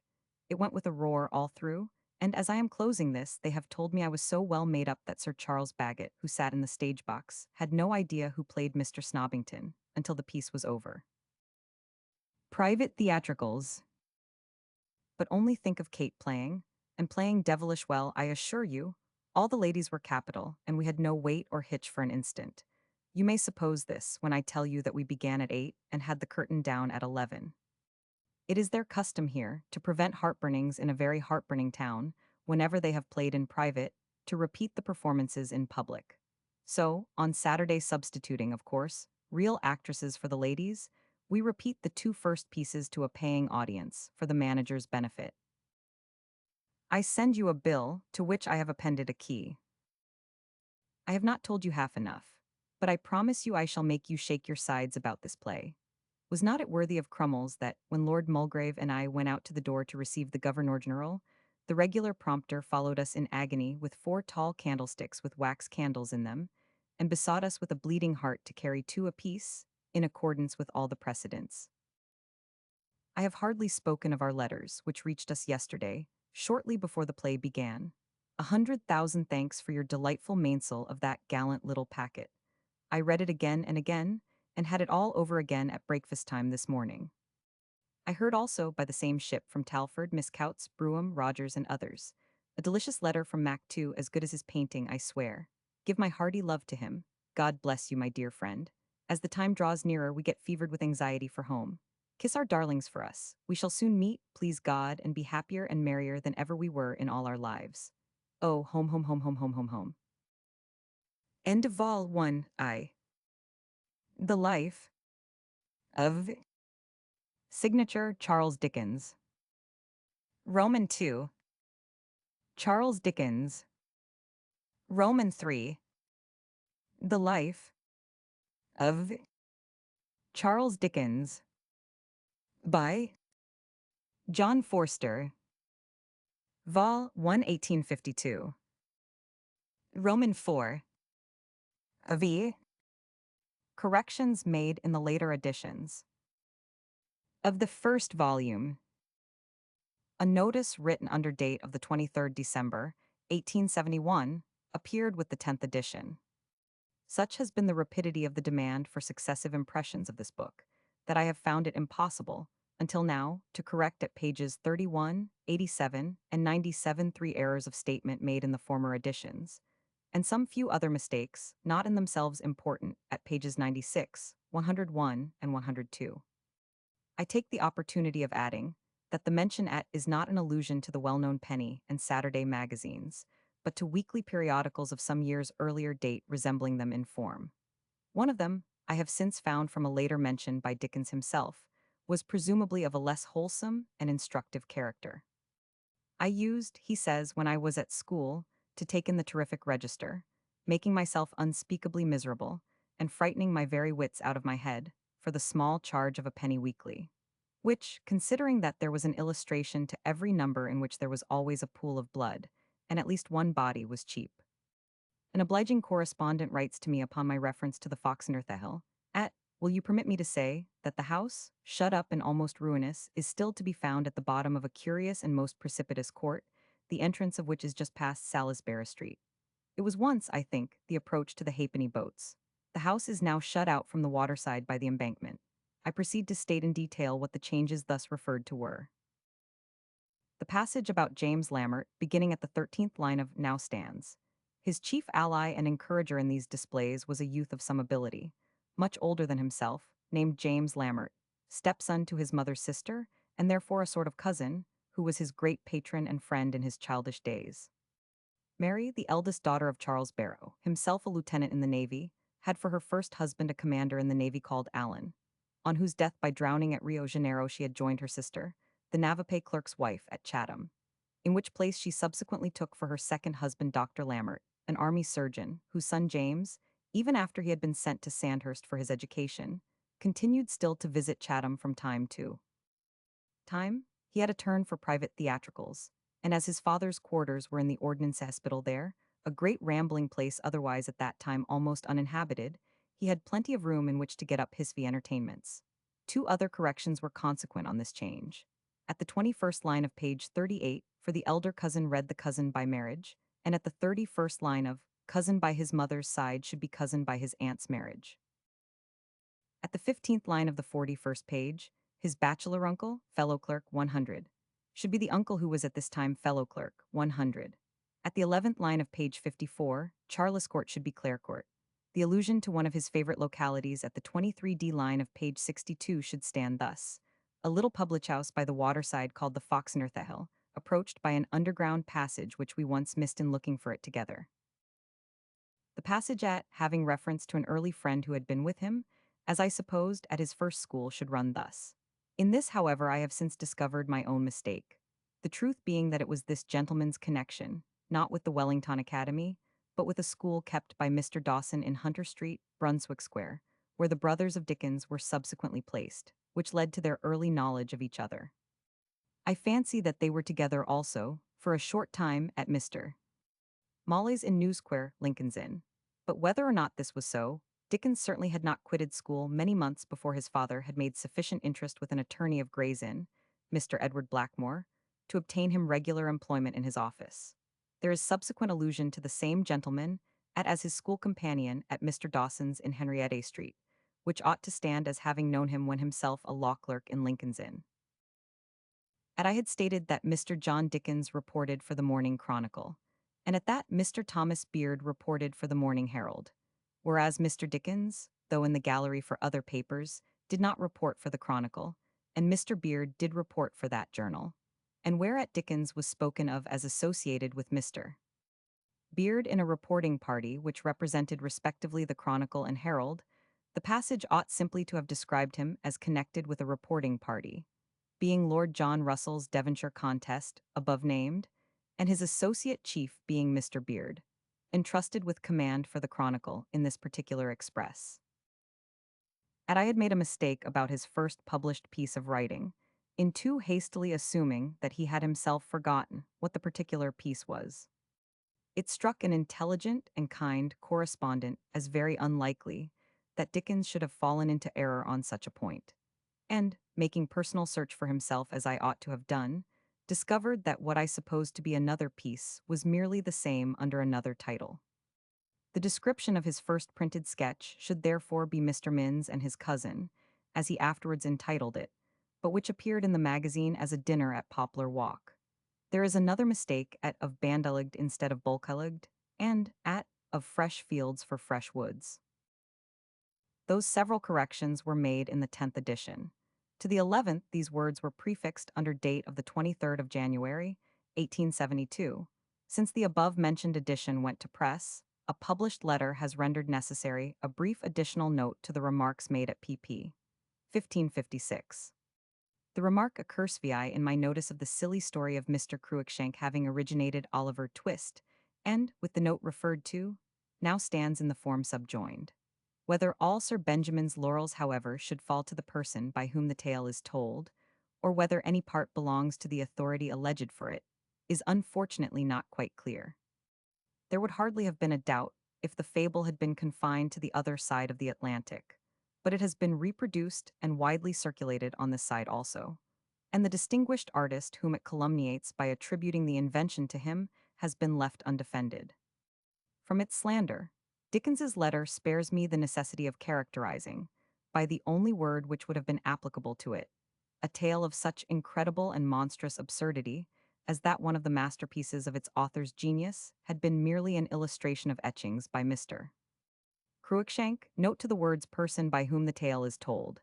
It went with a roar all through, and as I am closing this, they have told me I was so well made up that Sir Charles Bagot, who sat in the stage box, had no idea who played Mr. Snobbington, until the piece was over. Private theatricals. But only think of Kate playing, and playing devilish well, I assure you. All the ladies were capital, and we had no wait or hitch for an instant. You may suppose this when I tell you that we began at 8 and had the curtain down at 11. It is their custom here, to prevent heartburnings in a very heartburning town, whenever they have played in private, to repeat the performances in public. So, on Saturday substituting, of course, real actresses for the ladies, we repeat the two first pieces to a paying audience, for the manager's benefit. I send you a bill, to which I have appended a key. I have not told you half enough, but I promise you I shall make you shake your sides about this play. Was not it worthy of Crummles that, when Lord Mulgrave and I went out to the door to receive the Governor-General, the regular prompter followed us in agony with 4 tall candlesticks with wax candles in them, and besought us with a bleeding heart to carry 2 apiece, in accordance with all the precedents. I have hardly spoken of our letters, which reached us yesterday, shortly before the play began. 100,000 thanks for your delightful mainsail of that gallant little packet. I read it again and again, and had it all over again at breakfast time this morning. I heard also by the same ship from Talford, Miss Coutts, Brougham, Rogers, and others. A delicious letter from Mac too, as good as his painting, I swear. Give my hearty love to him. God bless you, my dear friend. As the time draws nearer, we get fevered with anxiety for home. Kiss our darlings for us. We shall soon meet, please God, and be happier and merrier than ever we were in all our lives. Oh, home, home, home, home, home, home, home. End of Vol 1, I. The Life of Signature Charles Dickens. Roman 2. Charles Dickens. Roman 3. The Life of Charles Dickens. By John Forster. Vol 1, 1852. Roman 4. V. Corrections made in the later editions. Of the first volume, a notice written under date of the 23rd December, 1871, appeared with the 10th edition. Such has been the rapidity of the demand for successive impressions of this book, that I have found it impossible, until now, to correct at pages 31, 87, and 97 3 errors of statement made in the former editions, and some few other mistakes, not in themselves important, at pages 96, 101, and 102. I take the opportunity of adding that the mention at is not an allusion to the well-known penny and Saturday magazines, but to weekly periodicals of some years earlier date resembling them in form. One of them, I have since found from a later mention by Dickens himself, was presumably of a less wholesome and instructive character. I used, he says, when I was at school, to take in the terrific register, making myself unspeakably miserable, and frightening my very wits out of my head, for the small charge of a penny weekly, which, considering that there was an illustration to every number in which there was always a pool of blood, and at least one body was cheap. An obliging correspondent writes to me upon my reference to the Foxener at, will you permit me to say that the house, shut up and almost ruinous, is still to be found at the bottom of a curious and most precipitous court, the entrance of which is just past Salisbury Street. It was once, I think, the approach to the halfpenny boats. The house is now shut out from the waterside by the embankment. I proceed to state in detail what the changes thus referred to were. The passage about James Lambert, beginning at the 13th line of Now Stands. His chief ally and encourager in these displays was a youth of some ability, much older than himself, named James Lambert, stepson to his mother's sister, and therefore a sort of cousin, who was his great patron and friend in his childish days. Mary, the eldest daughter of Charles Barrow, himself a lieutenant in the Navy, had for her first husband a commander in the Navy called Allen, on whose death by drowning at Rio Janeiro she had joined her sister, the Navape clerk's wife, at Chatham, in which place she subsequently took for her second husband Dr. Lambert, an army surgeon, whose son James, even after he had been sent to Sandhurst for his education, continued still to visit Chatham from time to time. He had a turn for private theatricals, and as his father's quarters were in the Ordnance Hospital there, a great rambling place otherwise at that time almost uninhabited, he had plenty of room in which to get up hisvy entertainments. Two other corrections were consequent on this change. At the 21st line of page 38, for the elder cousin read the cousin by marriage, and at the 31st line of cousin by his mother's side should be cousin by his aunt's marriage. At the 15th line of the 41st page, his bachelor uncle, fellow clerk 100, should be the uncle who was at this time fellow clerk 100. At the 11th line of page 54, Charles Court should be Clare Court. The allusion to one of his favorite localities at the 23D line of page 62 should stand thus: a little public house by the waterside called the Foxener approached by an underground passage which we once missed in looking for it together. The passage at, having reference to an early friend who had been with him, as I supposed, at his first school, should run thus. In this, however, I have since discovered my own mistake. The truth being that it was this gentleman's connection, not with the Wellington Academy, but with a school kept by Mr. Dawson in Hunter Street, Brunswick Square, where the brothers of Dickens were subsequently placed, which led to their early knowledge of each other. I fancy that they were together also, for a short time, at Mr. Molly's in New Square, Lincoln's Inn. But whether or not this was so, Dickens certainly had not quitted school many months before his father had made sufficient interest with an attorney of Gray's Inn, Mr. Edward Blackmore, to obtain him regular employment in his office. There is subsequent allusion to the same gentleman as his school companion at Mr. Dawson's in Henrietta Street, which ought to stand as having known him when himself a law clerk in Lincoln's Inn. I had stated that Mr. John Dickens reported for the Morning Chronicle, and at that Mr. Thomas Beard reported for the Morning Herald, whereas Mr. Dickens, though in the gallery for other papers, did not report for the Chronicle, and Mr. Beard did report for that journal, and whereat Dickens was spoken of as associated with Mr. Beard in a reporting party which represented respectively the Chronicle and Herald, the passage ought simply to have described him as connected with a reporting party, being Lord John Russell's Devonshire contest, above named, and his associate chief being Mr. Beard, entrusted with command for the Chronicle in this particular express. I had made a mistake about his first published piece of writing, in too hastily assuming that he had himself forgotten what the particular piece was. It struck an intelligent and kind correspondent as very unlikely that Dickens should have fallen into error on such a point, and, making personal search for himself as I ought to have done, discovered that what I supposed to be another piece was merely the same under another title. The description of his first printed sketch should therefore be Mr. Minns and his cousin, as he afterwards entitled it, but which appeared in the magazine as a dinner at Poplar Walk. There is another mistake at of Bandalegd instead of Bulkalegd, and at of fresh fields for fresh woods. Those several corrections were made in the 10th edition. To the 11th, these words were prefixed under date of the 23rd of January, 1872. Since the above-mentioned edition went to press, a published letter has rendered necessary a brief additional note to the remarks made at pp. 1556. The remark occurs via in my notice of the silly story of Mr. Cruikshank having originated Oliver Twist, and, with the note referred to, now stands in the form subjoined. Whether all Sir Benjamin's laurels, however, should fall to the person by whom the tale is told, or whether any part belongs to the authority alleged for it, is unfortunately not quite clear. There would hardly have been a doubt if the fable had been confined to the other side of the Atlantic, but it has been reproduced and widely circulated on this side also, and the distinguished artist whom it calumniates by attributing the invention to him has been left undefended. From its slander, Dickens's letter spares me the necessity of characterizing, by the only word which would have been applicable to it, a tale of such incredible and monstrous absurdity as that one of the masterpieces of its author's genius had been merely an illustration of etchings by Mr. Cruikshank. Note to the words person by whom the tale is told.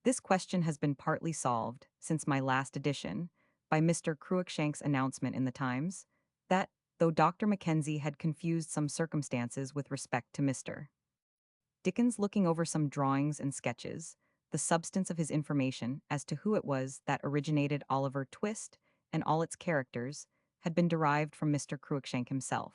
This question has been partly solved, since my last edition, by Mr. Cruikshank's announcement in the Times, that, though Dr. Mackenzie had confused some circumstances with respect to Mr. Dickens looking over some drawings and sketches, the substance of his information as to who it was that originated Oliver Twist and all its characters had been derived from Mr. Cruikshank himself.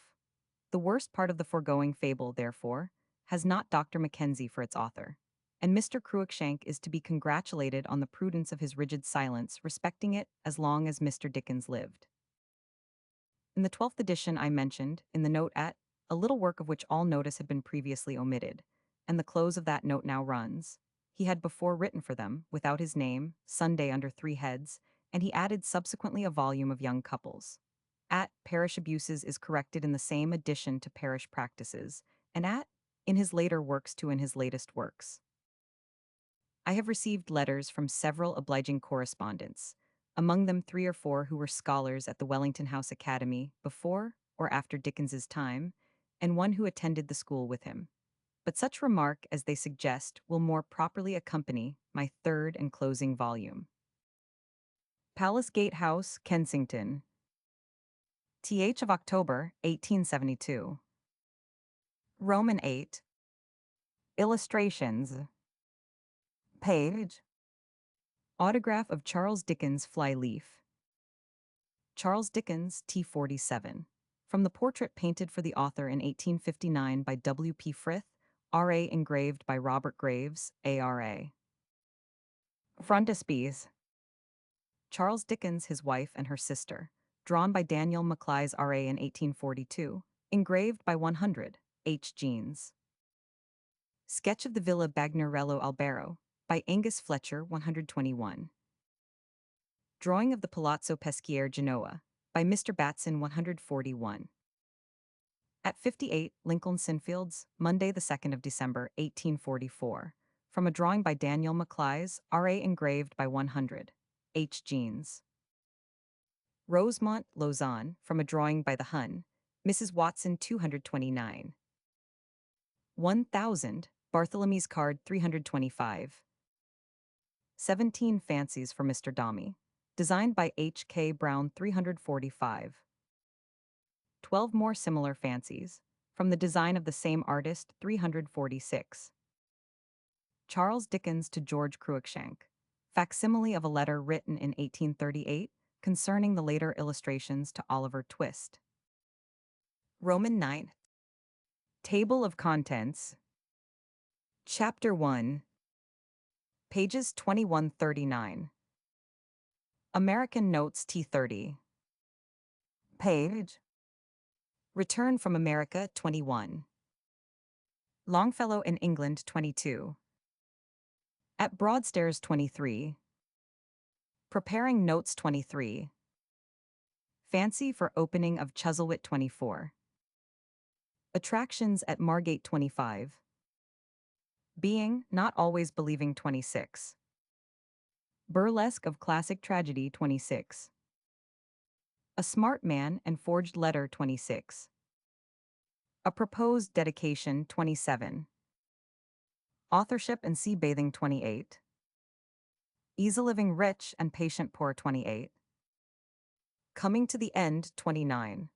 The worst part of the foregoing fable, therefore, has not Dr. Mackenzie for its author, and Mr. Cruikshank is to be congratulated on the prudence of his rigid silence respecting it as long as Mr. Dickens lived. In the 12th edition I mentioned, in the note at, a little work of which all notice had been previously omitted, and the close of that note now runs, he had before written for them, without his name, Sunday under 3 heads, and he added subsequently a volume of young couples. At parish abuses is corrected in the same addition to parish practices, and at in his later works to in his latest works. I have received letters from several obliging correspondents, among them 3 or 4 who were scholars at the Wellington House Academy before or after Dickens's time, and one who attended the school with him. But such remark as they suggest will more properly accompany my third and closing volume. Palace Gate House, Kensington, th of October, 1872. Roman 8. Illustrations. Page. Autograph of Charles Dickens Flyleaf. Charles Dickens, T47. From the portrait painted for the author in 1859 by W. P. Frith, R.A. engraved by Robert Graves, A.R.A. Frontispiece. Charles Dickens, his wife, and her sister, drawn by Daniel Maclise, R.A. in 1842, engraved by 100, H. Jeans. Sketch of the Villa Bagnerello Albero, by Angus Fletcher, 121. Drawing of the Palazzo Peschiere Genoa, by Mr. Batson, 141. At 58, Lincoln Sinfields, Monday the 2nd of December, 1844. From a drawing by Daniel Maclise, R.A. engraved by 100, H. Jeans. Rosemont, Lausanne, from a drawing by the Hun, Mrs. Watson, 229. 1000, Bartholomew's Card, 325. 17 Fancies for Mr. Domy, designed by H. K. Brown, 345. 12 more similar fancies, from the design of the same artist, 346. Charles Dickens to George Cruikshank, facsimile of a letter written in 1838 concerning the later illustrations to Oliver Twist. Roman 9. Table of Contents. Chapter 1. Pages 2139. American Notes T30. Page. Return from America 21. Longfellow in England 22. At Broadstairs 23. Preparing Notes 23. Fancy for opening of Chuzzlewit 24. Attractions at Margate 25. Being, not always believing 26. Burlesque of classic tragedy 26. A smart man and forged letter 26. A proposed dedication 27. Authorship and sea bathing 28. Easy living rich and patient poor 28. Coming to the end 29.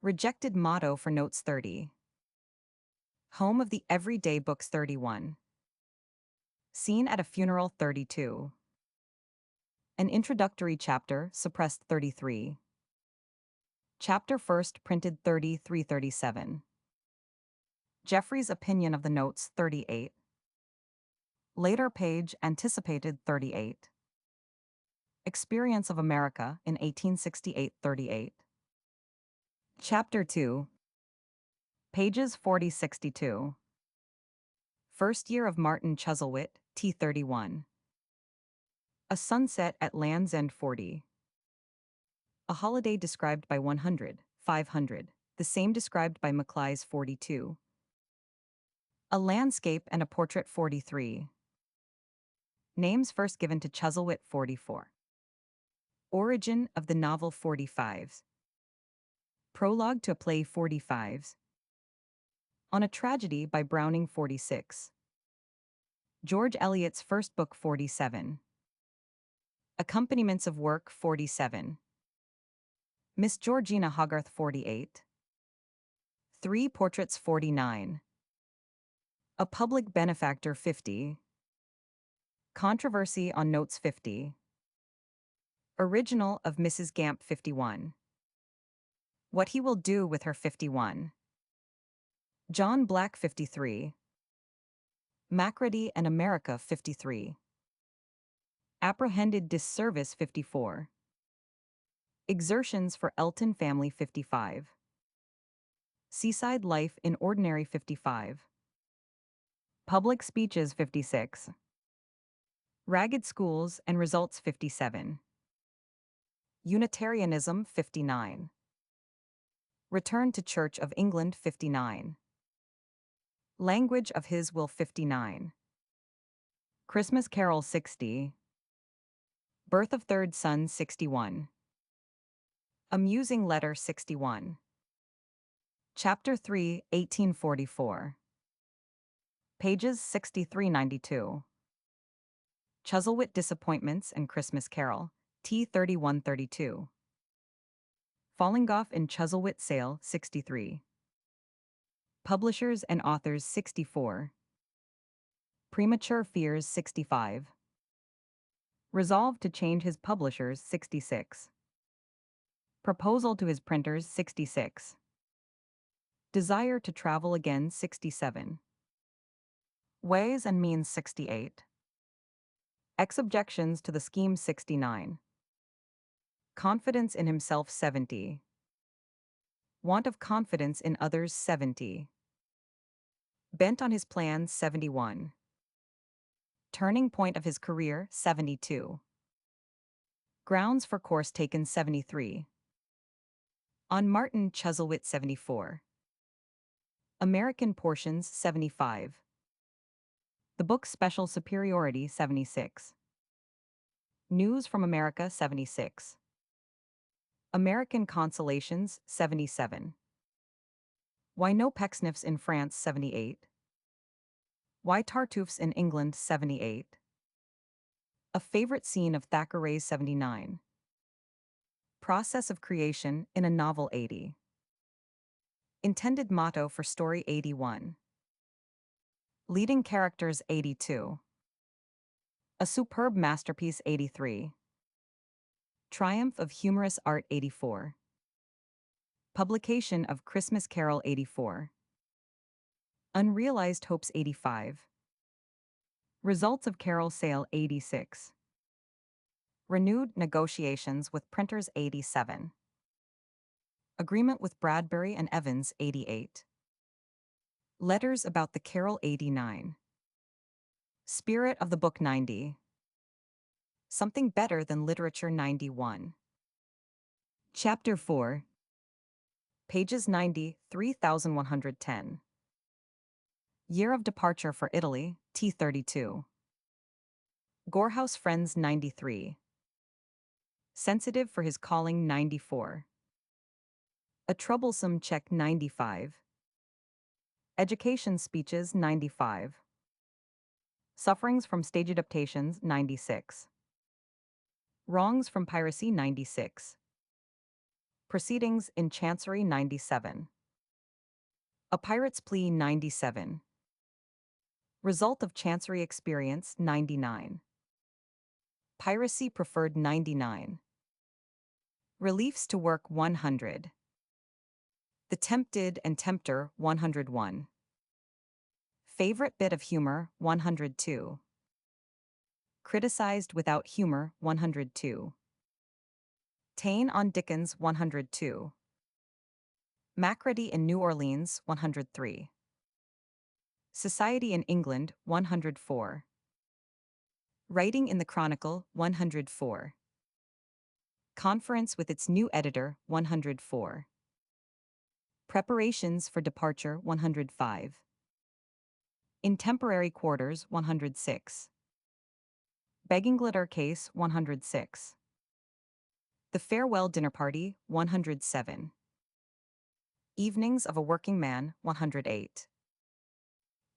Rejected motto for notes 30. Home of the everyday books 31. Scene at a funeral 32. An introductory chapter suppressed 33. Chapter first printed 3337. Jeffrey's opinion of the notes 38. Later page anticipated 38. Experience of America in 1868-38. Chapter 2. Pages 40-62. First year of Martin Chuzzlewit, T31. A sunset at Land's End 40. A holiday described by 100, 500, the same described by Maclay's 42. A landscape and a portrait 43. Names first given to Chuzzlewit 44. Origin of the novel 45. Prologue to a play 45. On a tragedy by Browning 46. George Eliot's first book 47. Accompaniments of work 47. Miss Georgina Hogarth 48. Three portraits 49. A public benefactor 50. Controversy on notes 50. Original of Mrs. Gamp 51. What he will do with her 51. John Black 53. Macready and America 53. Apprehended disservice 54. Exertions for Elton family 55. Seaside life in ordinary 55. Public speeches 56. Ragged schools and results 57. Unitarianism 59. Return to Church of England 59. Language of his will 59. Christmas Carol 60. Birth of third son 61. Amusing letter 61. Chapter 3, 1844. Pages 63-92. Chuzzlewit Disappointments and Christmas Carol, T3132. Fallingoff and Chuzzlewit Sale 63. Publishers and Authors 64. Premature Fears 65. Resolve to change his publishers 66. Proposal to his printers 66. Desire to travel again 67. Ways and Means 68. Ex-objections to the scheme 69. Confidence in himself 70. Want of confidence in others 70. Bent on his plans 71. Turning point of his career 72. Grounds for course taken 73. On Martin Chuzzlewit 74. American portions 75. The book's special superiority 76. News from America 76. American consolations 77. Why no Pecksniffs in France 78. Why Tartuffes in England 78. A favorite scene of Thackeray's 79. Process of creation in a novel 80. Intended motto for story 81. Leading characters 82. A superb masterpiece 83. Triumph of humorous art 84. Publication of Christmas Carol 84. Unrealized hopes 85. Results of Carol sale 86. Renewed negotiations with printers 87. Agreement with Bradbury and Evans 88. Letters about the Carol 89. Spirit of the Book 90. Something better than literature 91. Chapter 4. Pages 90, 3110. Year of departure for Italy, T32. Gorehouse Friends 93. Sensitive for his calling 94. A troublesome check 95. Education speeches 95. Sufferings from stage adaptations 96. Wrongs from piracy 96. Proceedings in Chancery 97. A Pirate's Plea 97. Result of Chancery experience 99. Piracy preferred 99. Reliefs to work 100. The Tempted and Tempter 101. Favorite bit of humor 102. Criticized without humor, 102. Taine on Dickens, 102. Macready in New Orleans, 103. Society in England, 104. Writing in the Chronicle, 104. Conference with its new editor, 104. Preparations for departure, 105. In temporary quarters, 106. Begging glitter case, 106. The farewell dinner party, 107. Evenings of a working man, 108.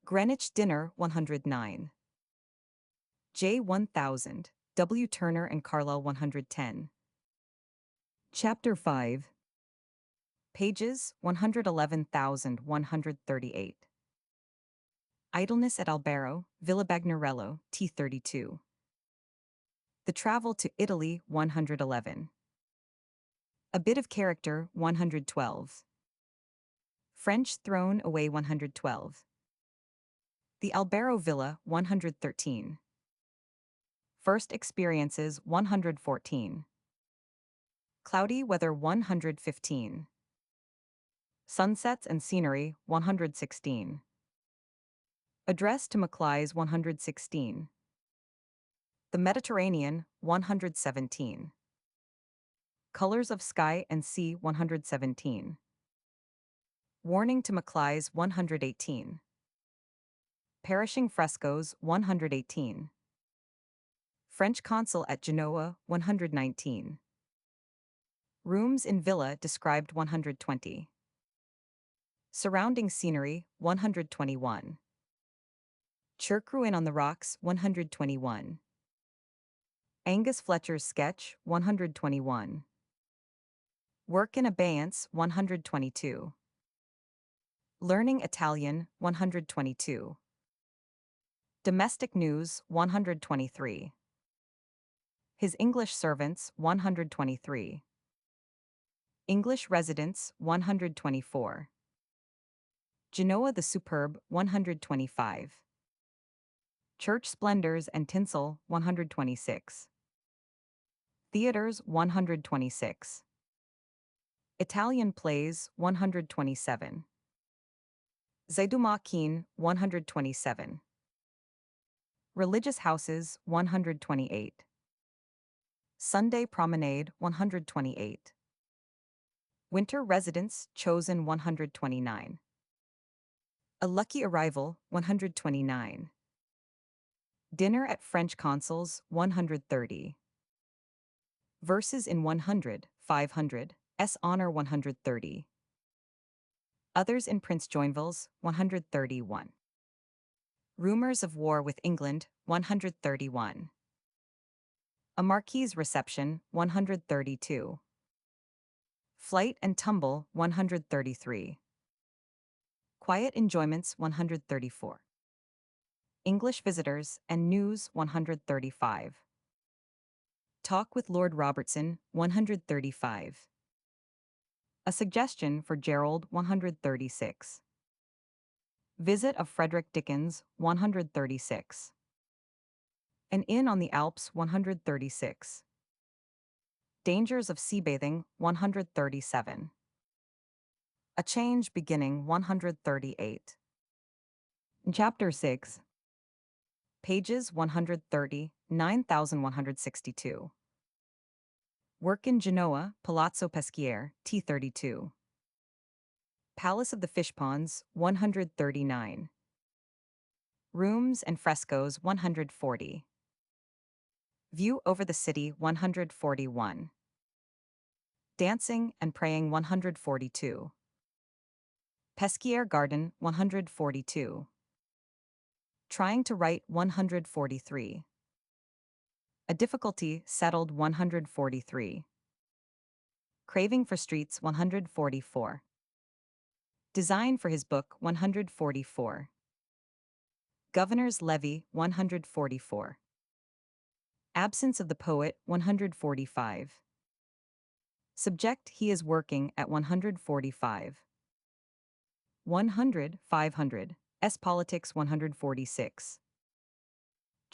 Greenwich dinner, 109. J 1000, W. Turner and Carlyle, 110. Chapter 5. Pages, 111,138. Idleness at Albaro, Villa Bagnerello, T32. The Travel to Italy, 111. A Bit of Character, 112. French Throne Away, 112. The Albaro Villa, 113. First Experiences, 114. Cloudy Weather, 115. Sunsets and Scenery, 116. Address to Maclay's, 116. The Mediterranean, 117. Colors of Sky and Sea, 117. Warning to Maclay's, 118. Perishing Frescoes, 118. French Consul at Genoa, 119. Rooms in Villa described, 120. Surrounding Scenery, 121. Church Ruin on the Rocks, 121. Angus Fletcher's Sketch, 121. Work in Abeyance, 122. Learning Italian, 122. Domestic News, 123. His English Servants, 123. English Residents, 124. Genoa the Superb, 125. Church Splendors and Tinsel, 126. Theaters, 126. Italian Plays, 127. Zaiduma Keen, 127. Religious Houses, 128. Sunday Promenade, 128. Winter Residence Chosen, 129. A Lucky Arrival, 129. Dinner at French Consuls, 130. Verses in 100, 500, S. Honor, 130. Others in Prince Joinville's, 131. Rumors of War with England, 131. A Marquis's Reception, 132. Flight and Tumble, 133. Quiet Enjoyments, 134. English Visitors and News, 135. Talk with Lord Robertson, 135. A Suggestion for Gerald, 136. Visit of Frederick Dickens, 136. An Inn on the Alps, 136. Dangers of Sea Bathing, 137. A Change Beginning, 138. Chapter 6. Pages 130, 9162. Work in Genoa, Palazzo Peschier, T32. Palace of the Fish Ponds, 139. Rooms and Frescoes, 140. View over the city, 141. Dancing and Praying, 142. Peschier Garden, 142. Trying to Write, 143. A Difficulty Settled, 143. Craving for Streets, 144. Design for his book, 144. Governor's Levy, 144. Absence of the Poet, 145. Subject He is Working at, 145. 100, 500, S. Politics, 146.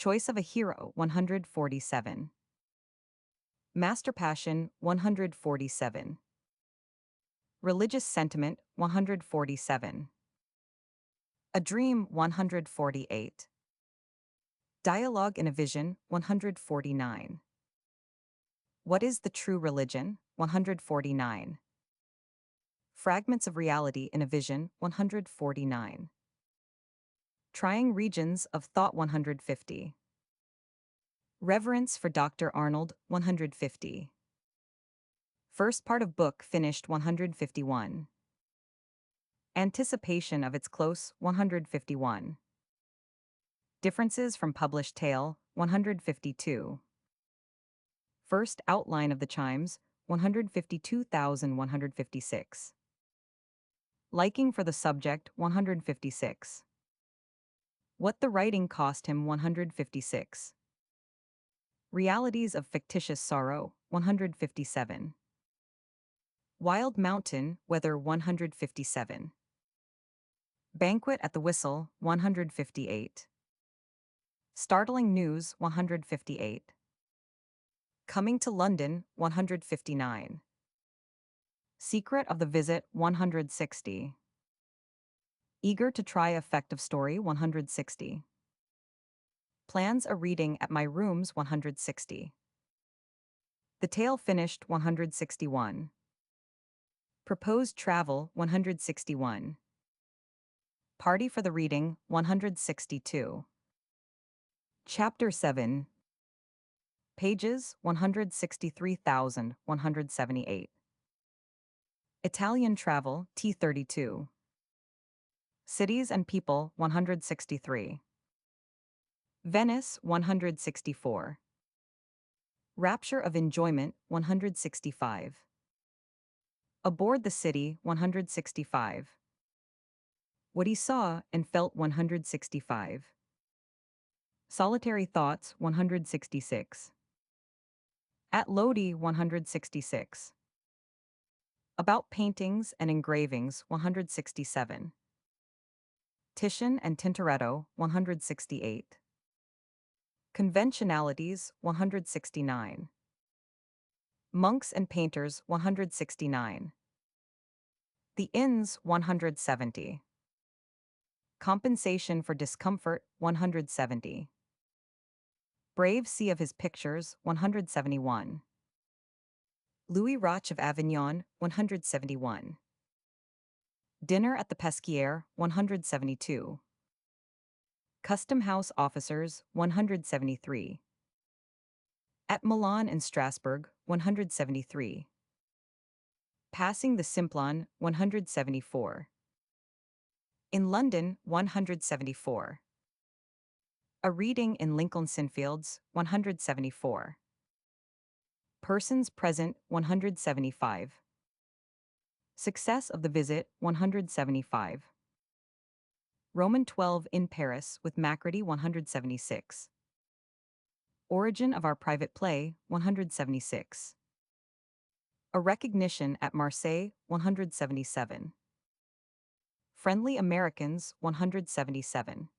Choice of a hero, 147. Master passion, 147. Religious sentiment, 147. A dream, 148. Dialogue in a vision, 149. What is the true religion, 149. Fragments of reality in a vision, 149. Trying regions of thought, 150. Reverence for Dr. Arnold, 150. First part of book finished, 151. Anticipation of its close, 151. Differences from published tale, 152. First outline of the chimes, 152,156. Liking for the subject, 156. What the writing cost him, 156. Realities of fictitious sorrow, 157. Wild Mountain, weather, 157. Banquet at the Whistle, 158. Startling news, 158. Coming to London, 159. Secret of the visit, 160. Eager to try effect of story, 160. Plans a reading at my rooms, 160. The tale finished, 161. Proposed travel, 161. Party for the reading, 162. Chapter 7. Pages, 163,178. Italian travel, T32. Cities and people, 163. Venice, 164. Rapture of enjoyment, 165. Aboard the city, 165. What he saw and felt, 165. Solitary thoughts, 166. At Lodi, 166. About paintings and engravings, 167. Titian and Tintoretto, 168. Conventionalities, 169. Monks and painters, 169. The inns, 170. Compensation for discomfort, 170. Brave sea of his pictures, 171. Louis Roch of Avignon, 171. Dinner at the Pesquier, 172. Custom House officers, 173. At Milan and Strasbourg, 173. Passing the Simplon, 174. In London, 174. A reading in Lincoln's Fields, 174. Persons present, 175. Success of the visit, 175. Roman 12 in Paris with Macready, 176. Origin of our private play, 176. A recognition at Marseille, 177. Friendly Americans, 177.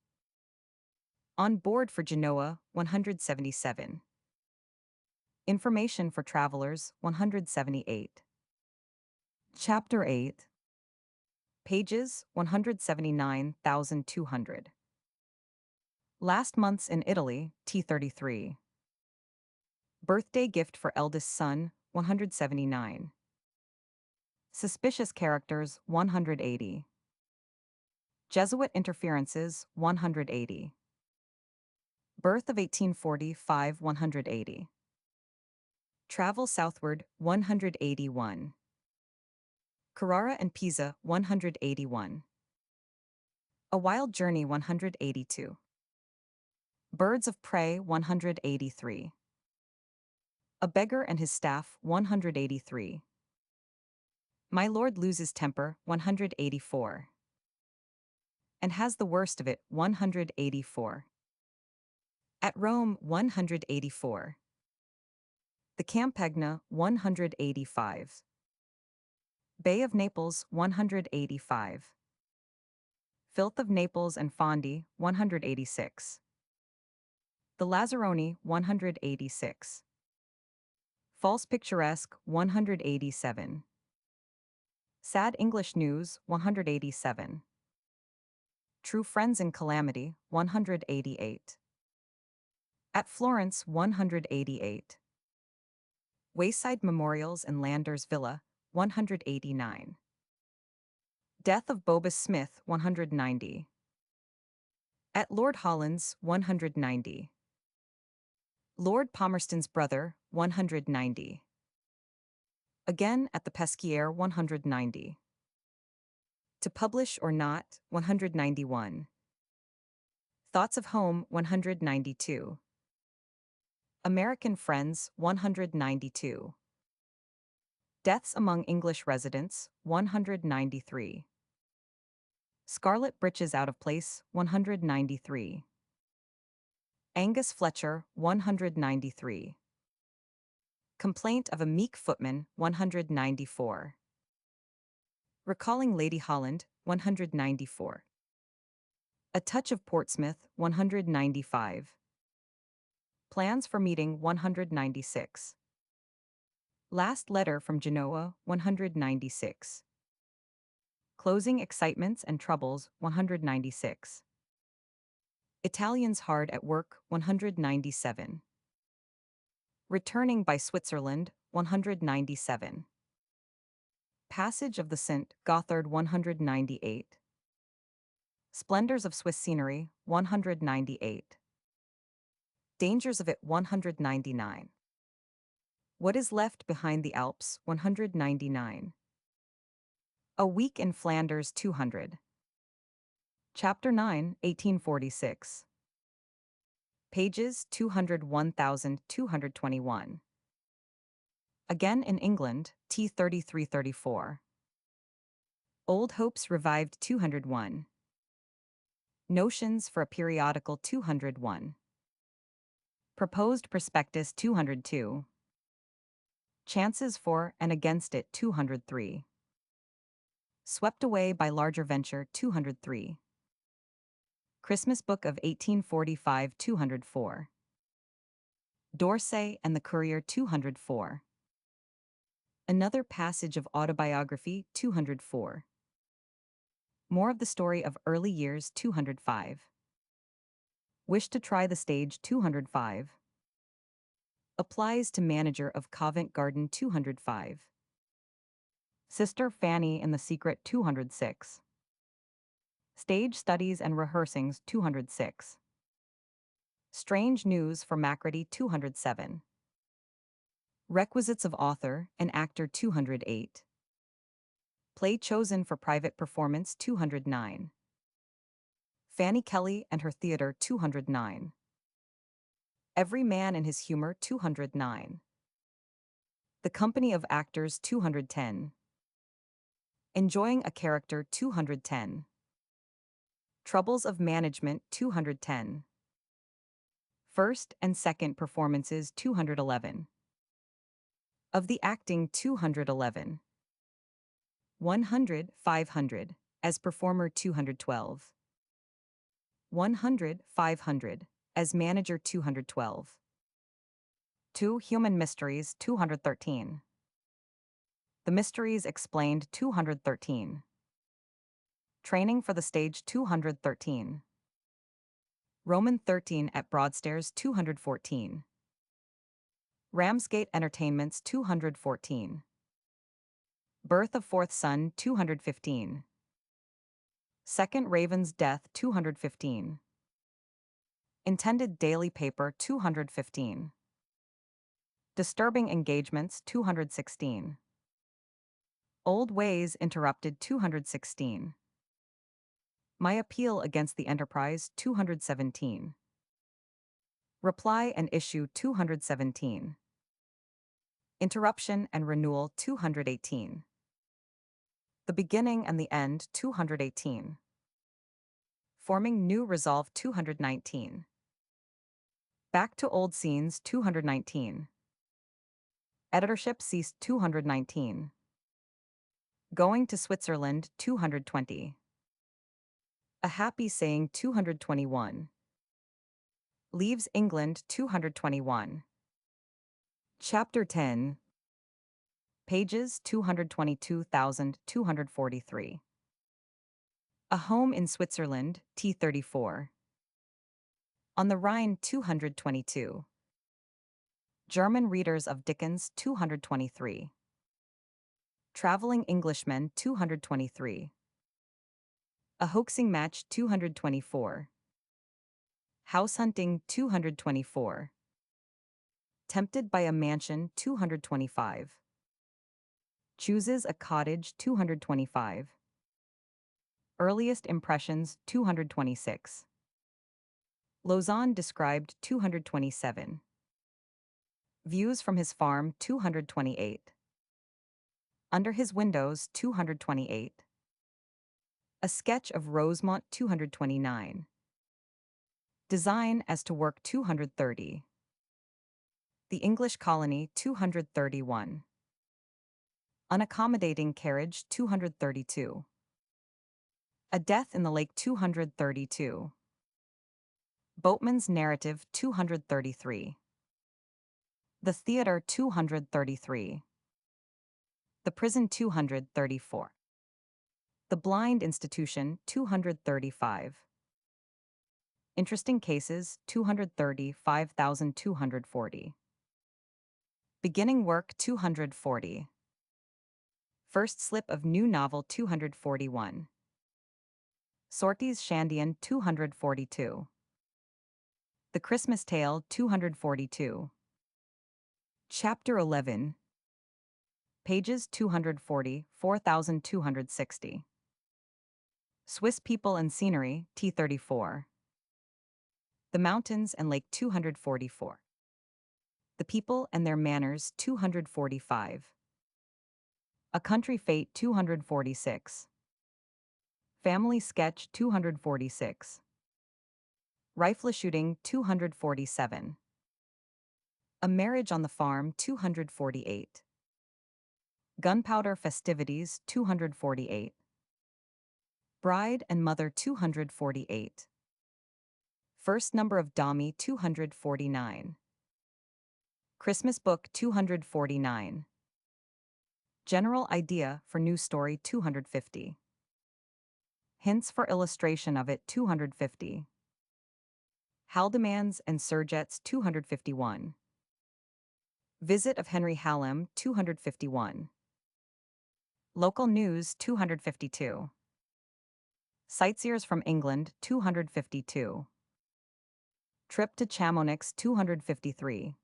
On board for Genoa, 177. Information for travelers, 178. Chapter 8. Pages, 179,200. Last months in Italy, T33. Birthday gift for eldest son, 179. Suspicious characters, 180. Jesuit interferences, 180. Birth of 1845, 180. Travel southward, 181. Carrara and Pisa, 181. A wild journey, 182. Birds of prey, 183. A beggar and his staff, 183. My lord loses temper, 184. And has the worst of it, 184. At Rome, 184. The Campagna, 185. Bay of Naples, 185. Filth of Naples and Fondi, 186. The Lazzaroni 186. False Picturesque 187. Sad English News 187. True Friends in Calamity 188. At Florence 188. Wayside Memorials in Landers Villa 189. Death of Bobus Smith 190. At Lord Holland's 190. Lord Palmerston's brother 190. Again at the Pesquier 190. To publish or not 191. Thoughts of Home 192. American Friends 192. Deaths among English residents 193. Scarlet Breeches Out of Place 193. Angus Fletcher 193. Complaint of a Meek Footman 194. Recalling Lady Holland 194. A Touch of Portsmouth 195. Plans for Meeting 196. Last Letter from Genoa 196. Closing Excitements and Troubles 196. Italians Hard at Work 197. Returning by Switzerland 197. Passage of the St. Gothard 198. Splendors of Swiss Scenery 198. Dangers of it 199. What is Left Behind the Alps 199. A Week in Flanders 200. Chapter 9, 1846. Pages 201,221. Again in England, T 3334. Old Hopes Revived 201. Notions for a Periodical 201. Proposed Prospectus 202. Chances for and against it 203. Swept Away by Larger Venture 203. Christmas Book of 1845 204. D'Orsay and the Courier 204. Another Passage of Autobiography 204. More of the Story of Early Years 205. Wish to Try the Stage 205. Applies to Manager of Covent Garden 205. Sister Fanny in the Secret 206. Stage Studies and Rehearsings 206. Strange News for Macready 207. Requisites of Author and Actor 208. Play Chosen for Private Performance 209. Fanny Kelly and Her Theatre 209. Every Man in His Humor 209. The Company of Actors 210. Enjoying a Character 210. Troubles of Management 210. First and Second Performances 211. Of the Acting 211. 100, 500, as Performer 212. 100, 500, as Manager 212. 2 Human Mysteries 213. The Mysteries Explained 213. Training for the Stage 213. Roman 13 at Broadstairs 214. Ramsgate Entertainments 214. Birth of Fourth Son 215. Second Raven's Death 215. Intended Daily Paper 215. Disturbing Engagements 216. Old Ways Interrupted 216. My Appeal Against the Enterprise 217. Reply and Issue 217. Interruption and Renewal 218. The Beginning and the End 218. Forming New Resolve 219. Back to Old Scenes 219. Editorship Ceased 219. Going to Switzerland 220. A Happy Saying 221. Leaves England 221. Chapter 10. Pages 222,243. A Home in Switzerland, T34. On the Rhine 222. German readers of Dickens 223. Traveling Englishmen 223. A Hoaxing Match 224. House Hunting 224. Tempted by a Mansion 225. Chooses a Cottage 225. Earliest Impressions 226. Lausanne described 227. Views from his farm 228. Under his windows 228. A sketch of Rosemont 229. Design as to work 230. The English Colony 231. Unaccommodating Carriage 232. A Death in the Lake 232. Boatman's Narrative 233. The Theatre 233. The Prison 234. The Blind Institution 235. Interesting Cases 235,240. Beginning Work 240. First Slip of New Novel 241. Sorties Shandian 242. The Christmas Tale 242. Chapter 11. Pages 240, 4,260. Swiss People and Scenery, T34. The Mountains and Lake 244. The People and Their Manners 245. A Country Fate 246. Family Sketch 246. Rifle Shooting 247. A Marriage on the Farm 248. Gunpowder Festivities 248. Bride and Mother 248. First Number of Dommy 249. Christmas Book 249. General Idea for New Story 250. Hints for Illustration of it 250. Haldeman's and Surjets 251. Visit of Henry Hallam 251. Local News 252. Sightseers from England 252. Trip to Chamonix 253.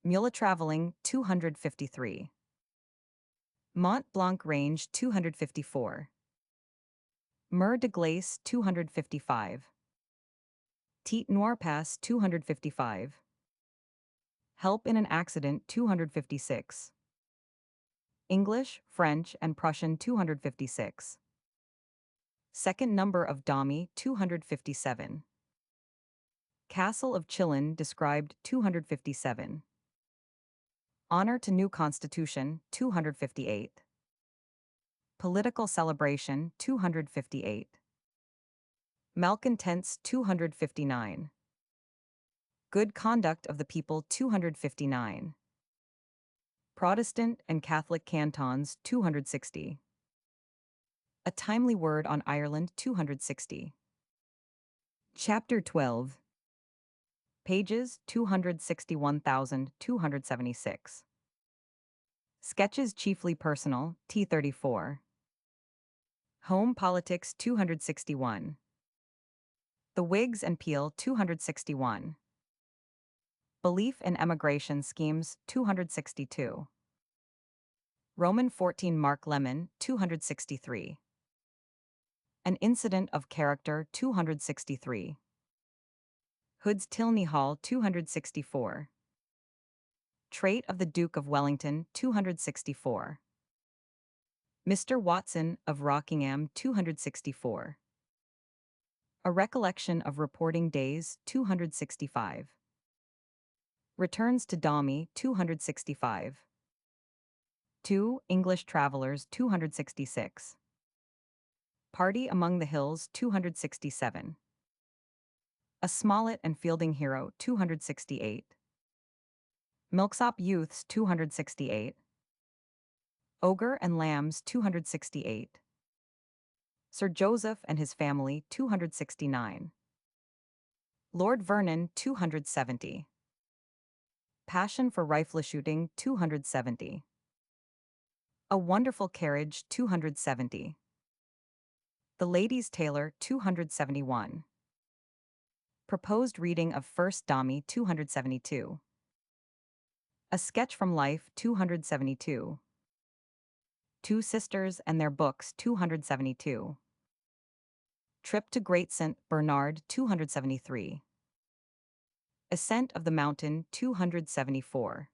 Mula Traveling 253. Mont Blanc Range 254. Mer de Glace 255. Tete Noir Pass 255. Help in an Accident 256. English, French, and Prussian 256. Second Number of Dommy 257. Castle of Chillon described 257. Honor to New Constitution 258. Political Celebration 258. Malcontents 259. Good Conduct of the People 259. Protestant and Catholic Cantons 260. A Timely Word on Ireland 260. Chapter 12. Pages 261,276. Sketches Chiefly Personal, T34. Home Politics 261. The Whigs and Peel 261. Belief in Emigration Schemes 262. Roman 14 Mark Lemon 263. An Incident of Character 263. Hood's Tilney Hall 264. Trait of the Duke of Wellington 264. Mr. Watson of Rockingham 264. A Recollection of Reporting Days 265. Returns to Dommy 265. 2 English Travelers 266. Party Among the Hills 267. A Smollett and Fielding Hero, 268. Milksop Youths, 268. Ogre and Lambs, 268. Sir Joseph and His Family, 269. Lord Vernon, 270. Passion for Rifle Shooting, 270. A Wonderful Carriage, 270. The Lady's Tailor, 271. Proposed Reading of First Domy, 272. A Sketch from Life, 272. Two Sisters and Their Books, 272. Trip to Great St. Bernard, 273. Ascent of the Mountain, 274.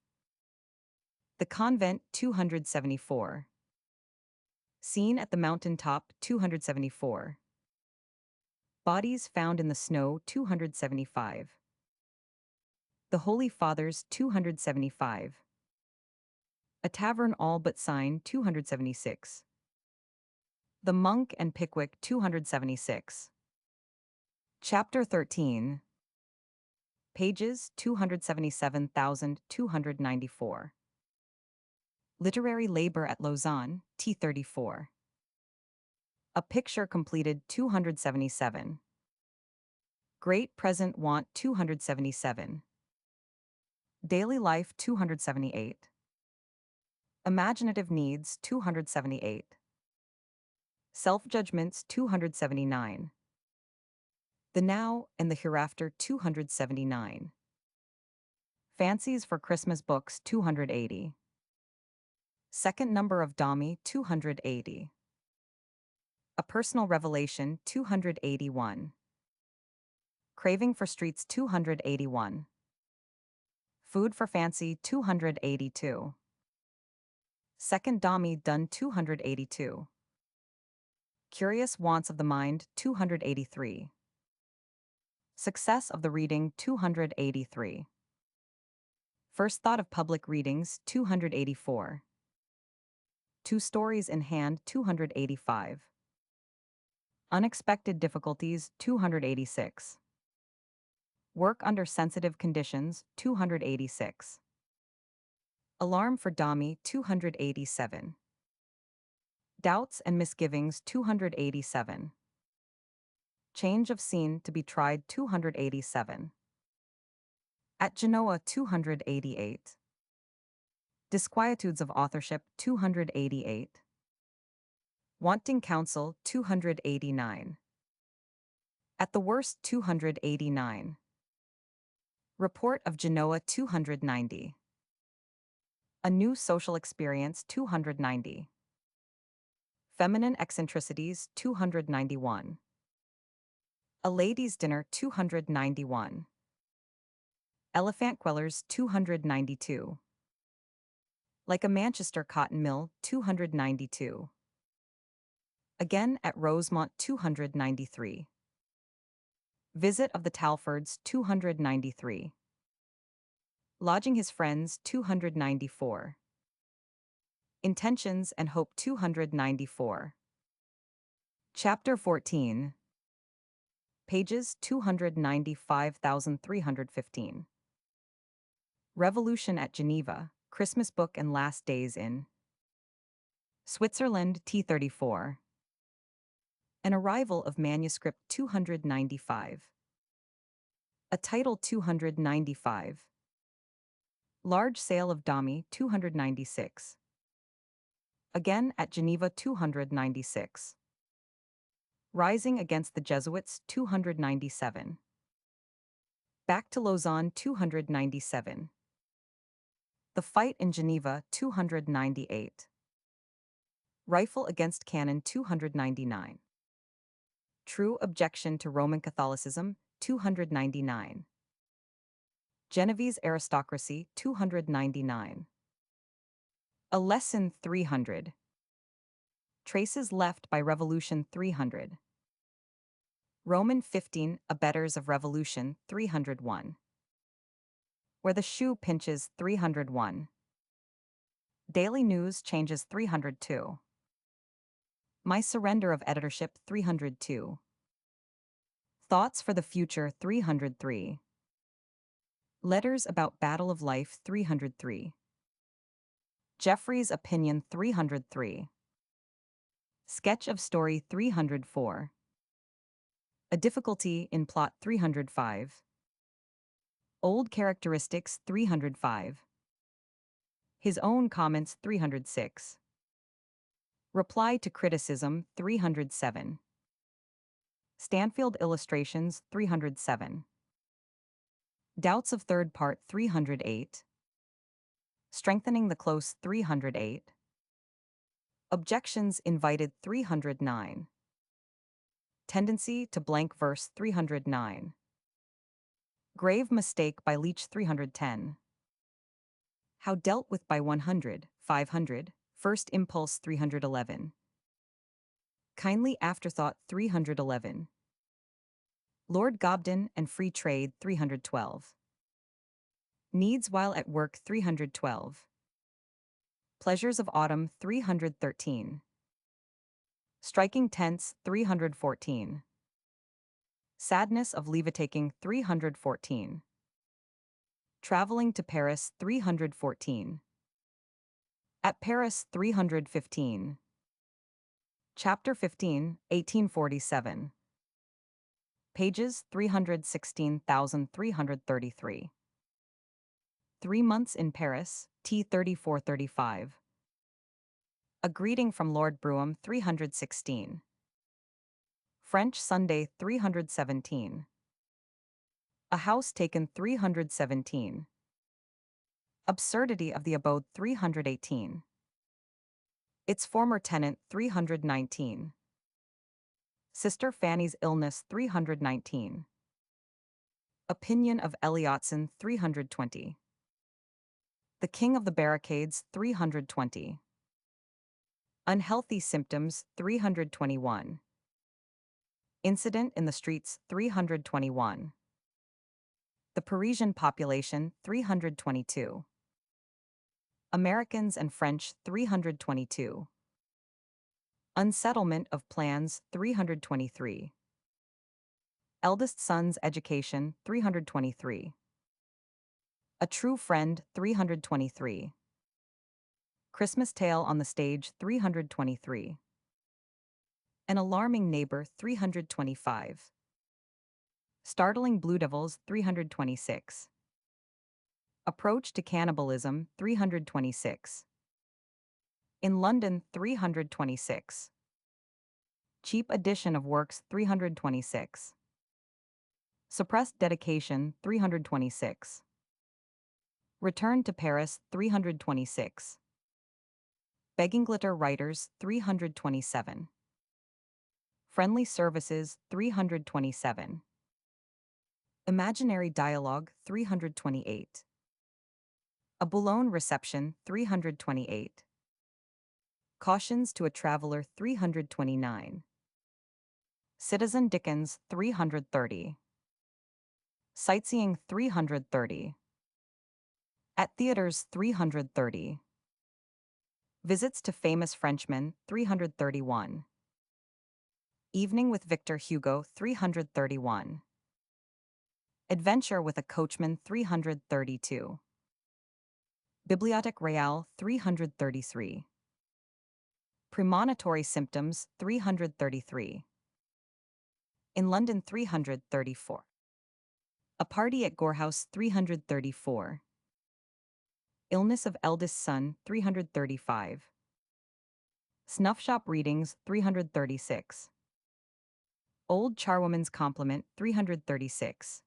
The Convent, 274. Scene at the Mountain Top, 274. Bodies Found in the Snow, 275. The Holy Fathers, 275. A Tavern All But Sign, 276. The Monk and Pickwick, 276. Chapter 13. Pages 277,294. Literary Labor at Lausanne, T34. A Picture Completed, 277. Great Present Want, 277. Daily Life, 278. Imaginative Needs, 278. Self-Judgments, 279. The Now and the Hereafter, 279. Fancies for Christmas Books, 280. Second Number of Domy, 280. A Personal Revelation, 281. Craving for Streets, 281. Food for Fancy, 282. Second Domy Done, 282. Curious Wants of the Mind, 283. Success of the Reading, 283. First Thought of Public Readings, 284. Two Stories in Hand, 285. Unexpected Difficulties, 286. Work Under Sensitive Conditions, 286. Alarm for Domy, 287. Doubts and Misgivings, 287. Change of Scene to be Tried, 287. At Genoa, 288. Disquietudes of Authorship, 288. Wanting Counsel, 289. At the Worst, 289. Report of Genoa, 290. A New Social Experience, 290. Feminine Eccentricities, 291. A Lady's Dinner, 291. Elephant Quellers, 292. Like a Manchester Cotton Mill, 292. Again at Rosemont, 293. Visit of the Talfords, 293. Lodging His Friends, 294. Intentions and Hope, 294. Chapter 14. Pages 295,315. Revolution at Geneva, Christmas Book and Last Days in Switzerland, T34. An Arrival of Manuscript, 295. A Title, 295. Large Sale of Domy, 296. Again at Geneva, 296. Rising Against the Jesuits, 297. Back to Lausanne, 297. The Fight in Geneva, 298. Rifle Against Cannon, 299. True Objection to Roman Catholicism, 299. Genovese Aristocracy, 299. A Lesson, 300. Traces Left by Revolution, 300. Roman 15 Abettors of Revolution, 301. Where the Shoe Pinches, 301. Daily News Changes, 302. My Surrender of Editorship, 302. Thoughts for the Future 303. Letters about Battle of Life 303. Jeffrey's Opinion 303. Sketch of Story 304. A Difficulty in Plot 305. Old Characteristics 305. His Own Comments 306. Reply to Criticism 307. Stanfield Illustrations 307. Doubts of Third Part 308. Strengthening the Close 308. Objections Invited 309. Tendency to Blank Verse 309. Grave Mistake by Leach 310. How Dealt with by 100, 500, First Impulse 311. Kindly Afterthought 311. Lord Gobden and Free Trade 312. Needs While at Work 312. Pleasures of Autumn 313. Striking Tents 314. Sadness of Leave-a-Taking 314. Traveling to Paris 314. At Paris 315. Chapter 15, 1847. Pages 316,333. 3 Months in Paris, T 3435. A Greeting from Lord Brougham 316. French Sunday 317. A House Taken 317. Absurdity of the Abode 318. Its Former Tenant 319. Sister Fanny's Illness 319. Opinion of Eliotson 320. The King of the Barricades 320. Unhealthy Symptoms 321. Incident in the Streets 321. The Parisian Population 322. Americans and French 322. Unsettlement of Plans 323. Eldest Son's Education 323. A True Friend 323. Christmas Tale on the Stage 323. An Alarming Neighbor 325. Startling Blue Devils 326. Approach to Cannibalism 326. In London 326. Cheap Edition of Works 326. Suppressed Dedication 326. Return to Paris 326. Begging Glitter Writers 327. Friendly Services 327. Imaginary Dialogue 328. A Boulogne Reception 328. Cautions to a Traveler 329. Citizen Dickens 330. Sightseeing 330. At Theaters 330. Visits to Famous Frenchmen 331. Evening with Victor Hugo 331. Adventure with a Coachman 332. Bibliothèque Reale 333. Premonitory Symptoms 333. In London 334. A Party at Gorehouse 334. Illness of Eldest Son 335. Snuff Shop Readings 336. Old Charwoman's Compliment 336.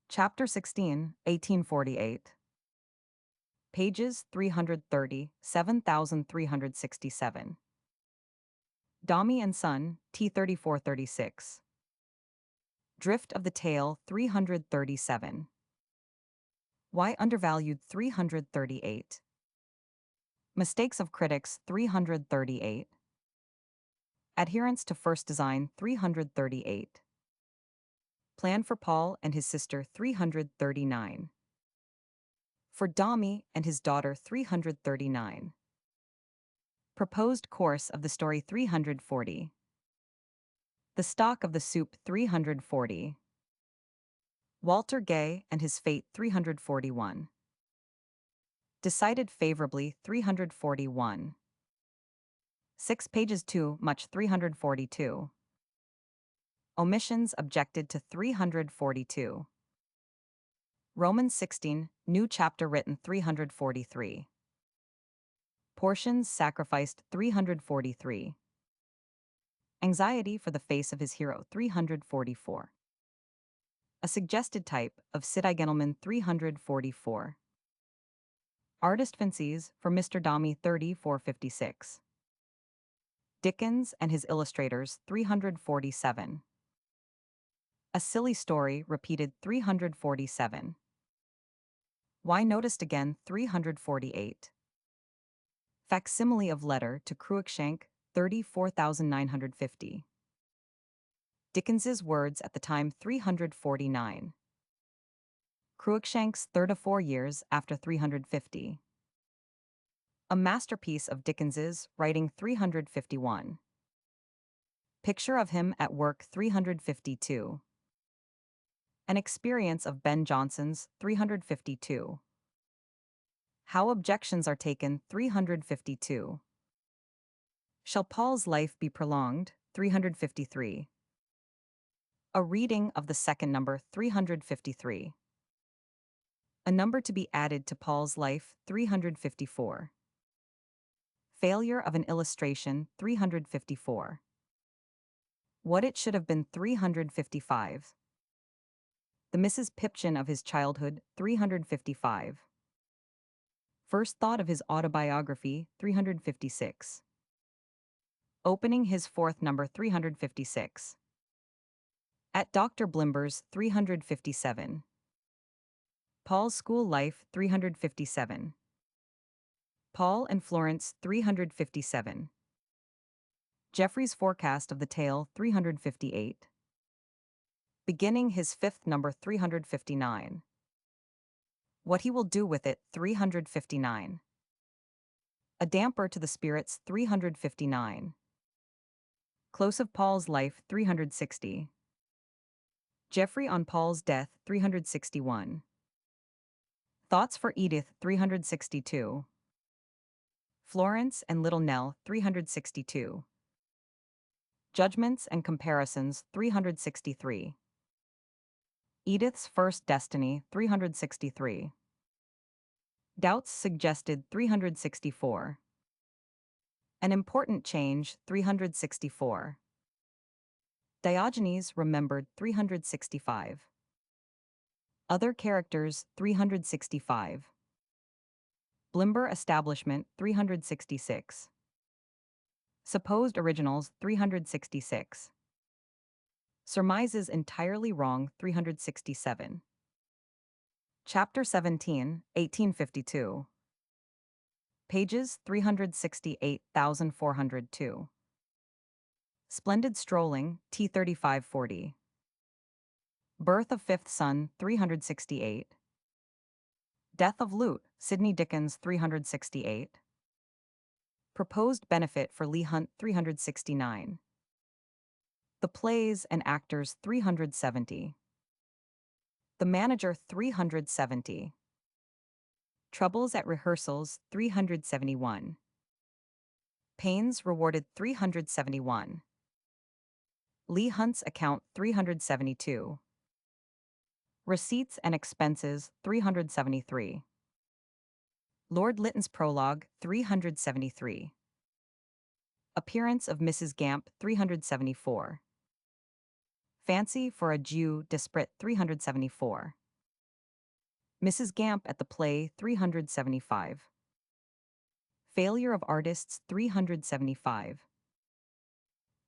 Chapter 16, 1848. Pages 330, 7367. Domi and Son, T 3436. Drift of the Tale 337. Why Undervalued 338. Mistakes of Critics 338. Adherence to First Design 338. Plan for Paul and his sister 339. For Domi and his daughter 339. Proposed course of the story 340. The Stock of the Soup 340. Walter Gay and His Fate 341. Decided favorably 341. 6 pages too much 342. Omissions objected to 342. Romans 16, new chapter written 343. Portions sacrificed 343. Anxiety for the face of his hero 344. A suggested type of City Gentleman 344. Artist fancies for Mr. Domy 3456. Dickens and his illustrators 347. A silly story repeated 347. Why noticed again 348. Facsimile of letter to Cruikshank 34,950. Dickens's words at the time 349. Cruikshank's 34 years after 350. A masterpiece of Dickens's writing 351. Picture of him at work 352. An experience of Ben Jonson's 352. How objections are taken 352. Shall Paul's life be prolonged 353. A reading of the second number 353. A number to be added to Paul's life 354. Failure of an illustration 354. What it should have been 355. The Mrs. Pipchin of his childhood 355. First thought of his autobiography 356. Opening his fourth number 356. At Dr. Blimber's 357. Paul's school life 357. Paul and Florence 357. Geoffrey's forecast of the tale 358. Beginning his fifth number 359. What he will do with it 359. A damper to the spirits 359. Close of Paul's life 360. Geoffrey on Paul's death 361. Thoughts for Edith 362. Florence and Little Nell 362. Judgments and comparisons 363. Edith's first destiny 363. Doubts suggested 364. An important change 364. Diogenes remembered 365. Other characters 365. Blimber establishment 366. Supposed originals 366. Surmises entirely wrong 367. Chapter 17, 1852. Pages 368,402. Splendid strolling T 3540. Birth of fifth son 368. Death of Lute Sidney Dickens 368. Proposed benefit for Leigh Hunt 369. The plays and actors 370. The manager 370. Troubles at rehearsals 371. Pains rewarded 371. Leigh Hunt's account 372. Receipts and expenses 373. Lord Lytton's prologue 373. Appearance of Mrs. Gamp 374. Fancy for a Jew Desprit 374. Mrs. Gamp at the play 375. Failure of artists 375.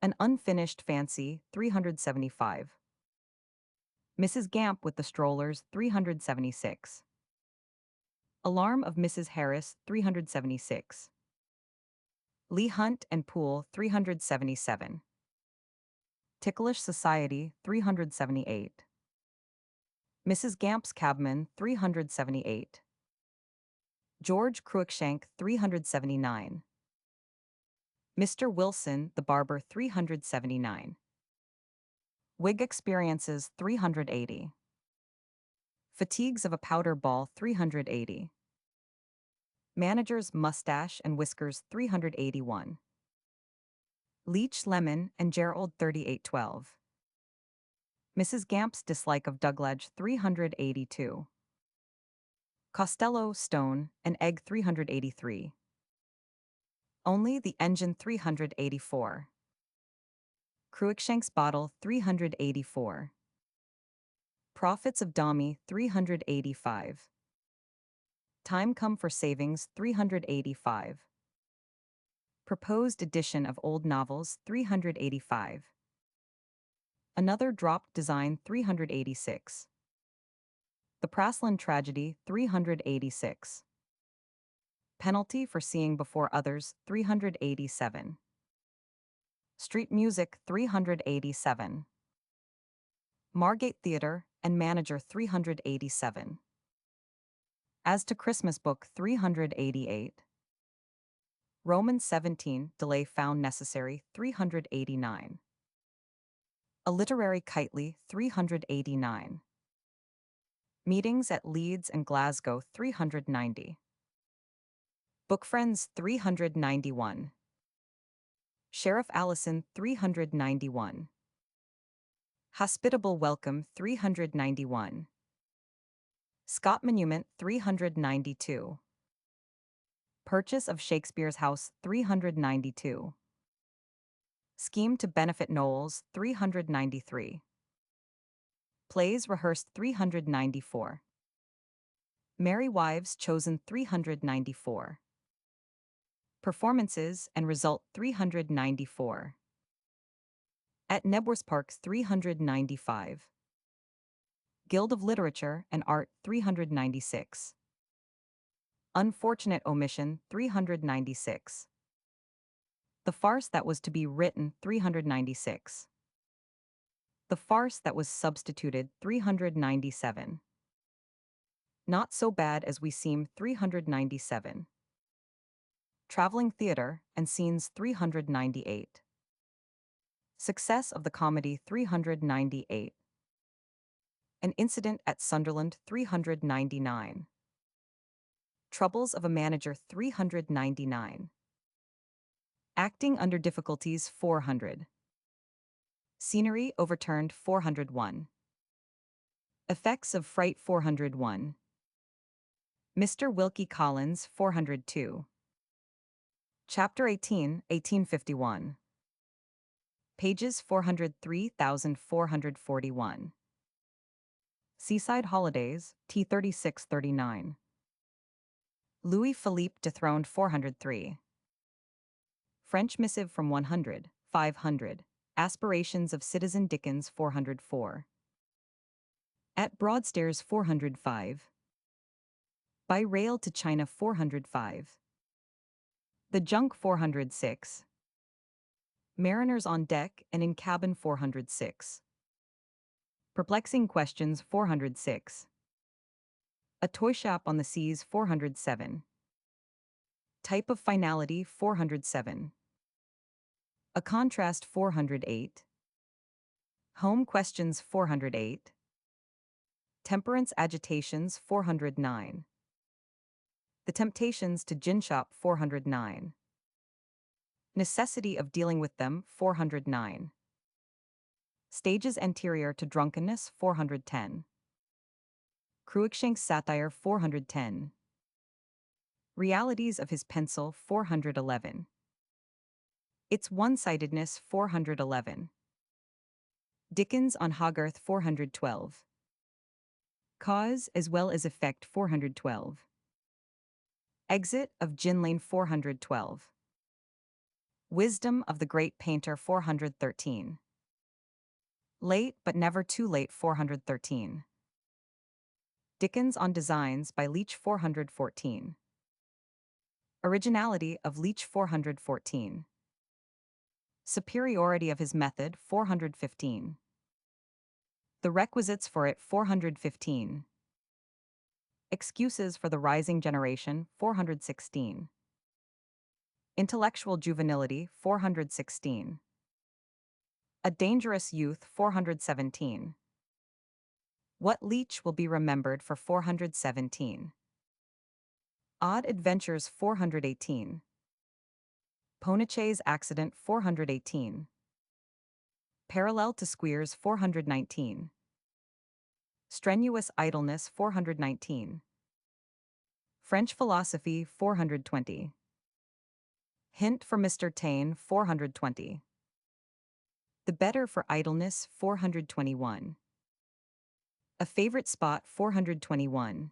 An unfinished fancy 375. Mrs. Gamp with the strollers 376. Alarm of Mrs. Harris 376. Leigh Hunt and Poole 377. Ticklish Society 378. Mrs. Gamp's cabman 378. George Cruikshank 379. Mr. Wilson the barber 379. Wig experiences 380. Fatigues of a powder ball 380. Manager's mustache and whiskers 381. Leech lemon and Gerald 3812. Mrs. Gamp's dislike of Dougledge 382. Costello stone and egg 383. Only the engine 384. Cruikshank's bottle 384. Profits of Dami 385. Time come for savings 385. Proposed edition of old novels 385. Another dropped design 386. The Praslin tragedy 386. Penalty for seeing before others 387. Street music 387. Margate Theatre and manager 387. As to Christmas book 388. Romans 17 delay found necessary 389. A literary kitely 389. Meetings at Leeds and Glasgow 390. Book Friends 391. Sheriff Allison 391. Hospitable Welcome 391. Scott Monument 392. Purchase of Shakespeare's House 392. Scheme to benefit Knowles 393. Plays rehearsed 394. Merry Wives chosen 394. Performances and result 394. At Nebworth Park 395. Guild of Literature and Art 396. Unfortunate omission 396. The farce that was to be written 396. The farce that was substituted 397. Not so bad as we seem 397. Traveling Theatre and Scenes 398. Success of the Comedy 398. An Incident at Sunderland 399. Troubles of a Manager 399. Acting Under Difficulties 400. Scenery Overturned 401. Effects of Fright 401. Mr. Wilkie Collins 402. Chapter 18, 1851. Pages 403,441. Seaside Holidays, T3639. Louis Philippe dethroned 403. French Missive from 100, 500. Aspirations of Citizen Dickens 404. At Broadstairs 405. By Rail to China 405. The Junk 406. Mariners on Deck and in Cabin 406. Perplexing Questions 406. A Toy Shop on the Seas 407. Type of Finality 407. A Contrast 408. Home Questions 408. Temperance Agitations 409. The Temptations to Gin Shop 409. Necessity of Dealing with Them 409. Stages Anterior to Drunkenness 410. Cruikshank's Satire 410. Realities of His Pencil 411. Its One-Sidedness 411. Dickens on Hogarth 412. Cause as well as Effect 412. Exit of Gin Lane 412. Wisdom of the Great Painter 413. Late but Never Too Late 413. Dickens on Designs by Leech 414. Originality of Leech 414. Superiority of his method 415. The requisites for it 415. Excuses for the rising generation 416. Intellectual juvenility 416. A dangerous youth 417. What leech will be remembered for 417? Odd adventures 418. Ponechay's accident 418. Parallel to Squeers 419. Strenuous idleness 419. French philosophy 420. Hint for Mr. Taine 420. The better for idleness 421. A favorite spot 421.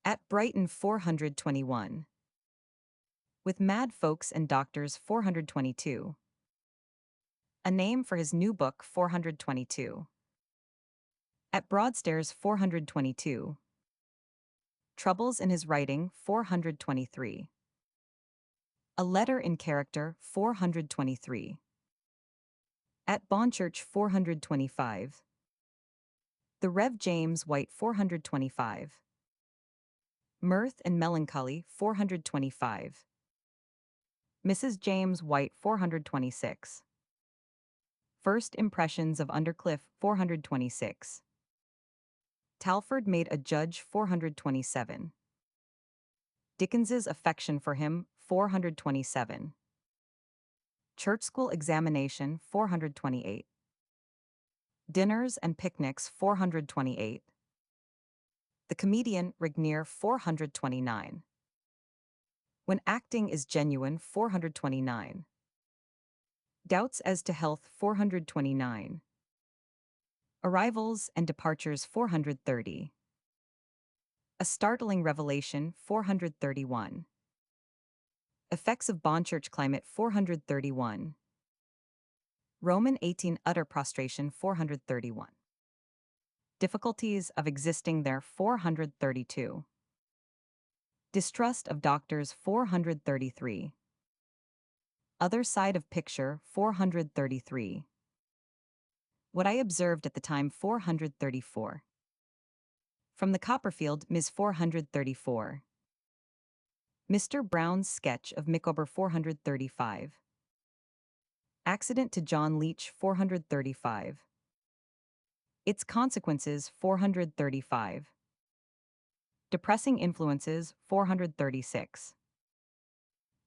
At Brighton 421. With mad folks and doctors 422. A name for his new book 422. At Broadstairs 422. Troubles in his writing 423. A letter in character 423. At Bonchurch 425. The Rev. James White 425. Mirth and Melancholy 425. Mrs. James White 426. First Impressions of Undercliff 426. Talfourd made a judge 427. Dickens's affection for him 427. Church school examination 428. Dinners and picnics 428. The comedian Regnier 429. When acting is genuine 429. Doubts as to health 429. Arrivals and departures 430. A startling revelation 431. Effects of Bonchurch climate 431. Roman 18 utter prostration 431. Difficulties of existing there 432. Distrust of doctors 433. Other side of picture 433. What I observed at the time 434. From the Copperfield Ms. 434. Mr. Brown's sketch of Micawber 435. Accident to John Leech 435. Its consequences 435. Depressing influences 436.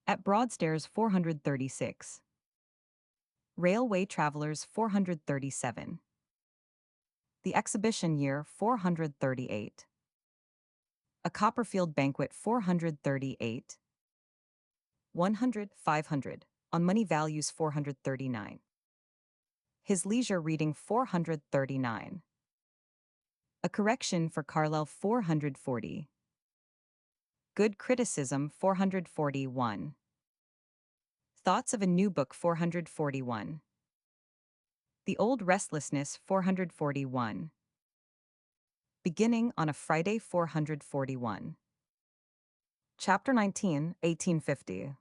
At Broadstairs 436. Railway Travelers 437. The Exhibition Year 438. A Copperfield Banquet 438. 100, 500. On Money Values 439. His Leisure Reading 439. A Correction for Carlyle 440. Good Criticism 441. Thoughts of a New Book 441. The Old Restlessness 441. Beginning on a Friday 441. Chapter 19, 1850.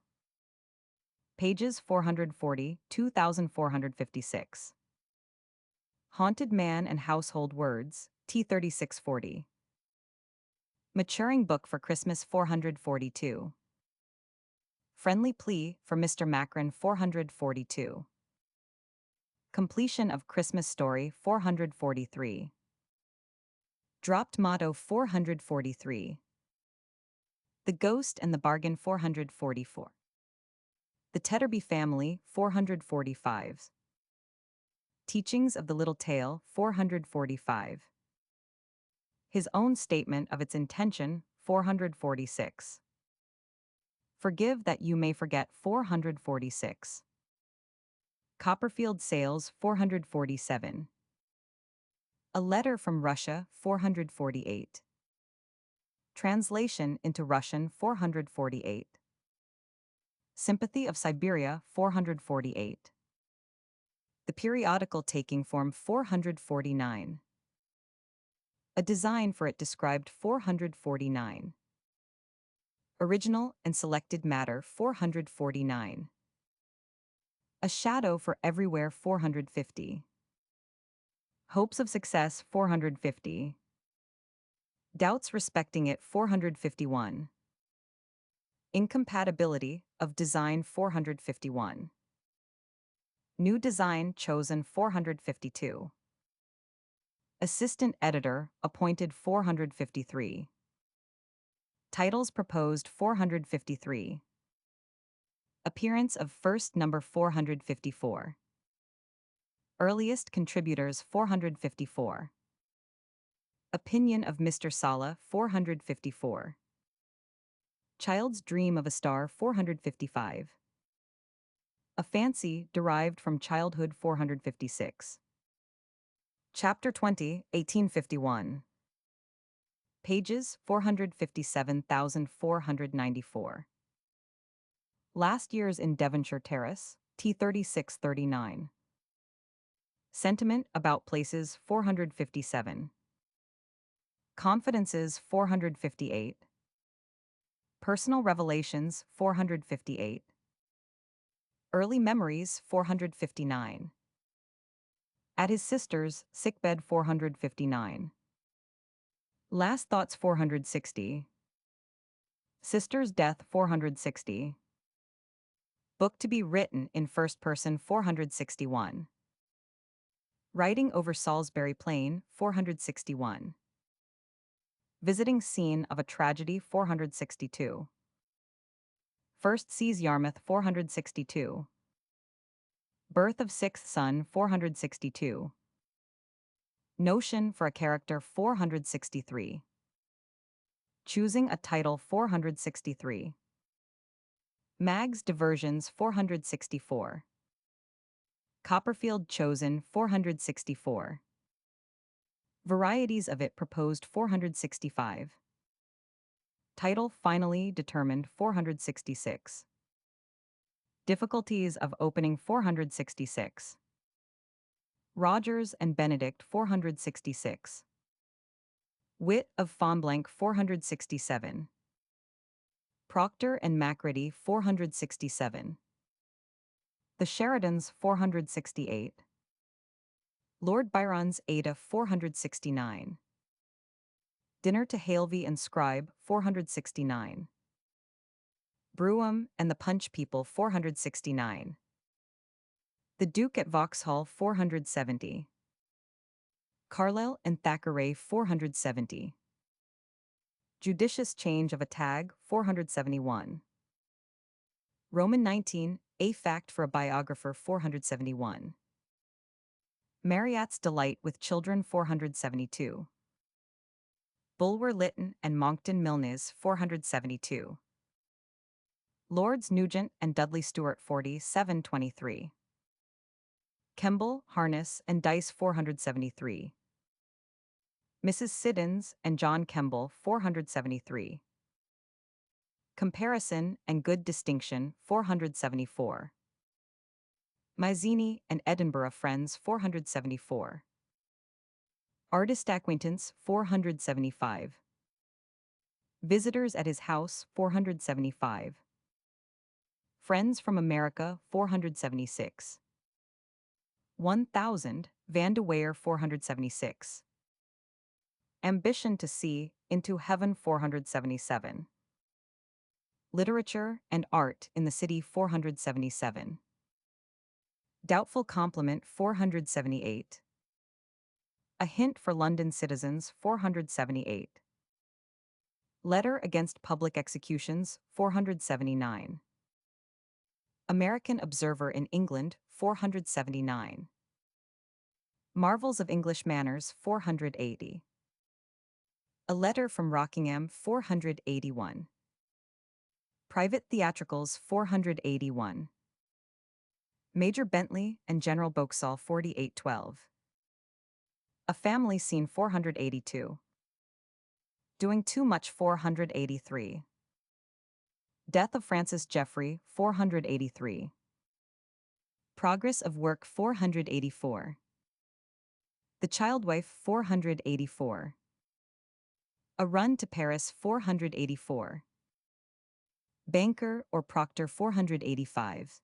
Pages 440, 2456. Haunted Man and Household Words, T3640. Maturing Book for Christmas 442. Friendly Plea for Mr. Macron 442. Completion of Christmas Story 443. Dropped Motto 443. The Ghost and the Bargain 444. The Tetterby Family 445. Teachings of the Little Tale 445. His own statement of its intention 446. Forgive that you may forget 446. Copperfield Sales 447. A Letter from Russia 448. Translation into Russian 448. Sympathy of Siberia 448. The Periodical Taking Form 449. A design for it described 449. Original and selected matter 449. A shadow for everywhere 450. Hopes of success 450. Doubts respecting it 451. Incompatibility of design 451. New design chosen 452. Assistant editor appointed 453. Titles proposed 453. Appearance of first number 454. Earliest contributors 454. Opinion of Mr. Sala 454. Child's Dream of a Star 455. A Fancy derived from Childhood 456. Chapter 20, 1851. Pages 457,494. Last Years in Devonshire Terrace, T3639. Sentiment About Places 457. Confidences 458. Personal Revelations 458. Early Memories 459. At His Sister's Sickbed 459. Last Thoughts 460. Sister's Death 460. Book to be written in first person 461. Writing over Salisbury Plain 461. Visiting scene of a tragedy 462. First sees Yarmouth 462. Birth of sixth son 462. Notion for a character 463. Choosing a title 463. Mag's Diversions 464. Copperfield chosen 464. Varieties of it proposed 465. Title finally determined 466. Difficulties of opening 466. Rogers and Benedict 466. Wit of Fonblanc 467. Proctor and Macready 467. The Sheridans 468. Lord Byron's Ada 469. Dinner to Halevy and Scribe 469. Brougham and the Punch People 469. The Duke at Vauxhall 470. Carlyle and Thackeray 470. Judicious Change of a Tag 471. Roman 19, A Fact for a Biographer 471. Marryat's Delight with Children 472. Bulwer Lytton and Monckton Milnes 472. Lords Nugent and Dudley Stewart 4723. Kemble, Harness, and Dice 473. Mrs. Siddons and John Kemble 473. Comparison and Good Distinction 474. Mazzini and Edinburgh Friends 474. Artist Acquaintance 475. Visitors at his house 475. Friends from America 476. 1000, Van de Weyer 476. Ambition to See, Into Heaven 477. Literature and Art in the City 477. Doubtful Compliment 478. A Hint for London Citizens 478. Letter Against Public Executions 479. American Observer in England 479. Marvels of English Manners 480. A Letter from Rockingham 481. Private Theatricals 481. Major Bentley and General Vauxhall 4812. A Family Scene 482. Doing Too Much 483. Death of Francis Jeffrey 483. Progress of Work 484. The Childwife 484. A Run to Paris 484. Banker or Proctor 485.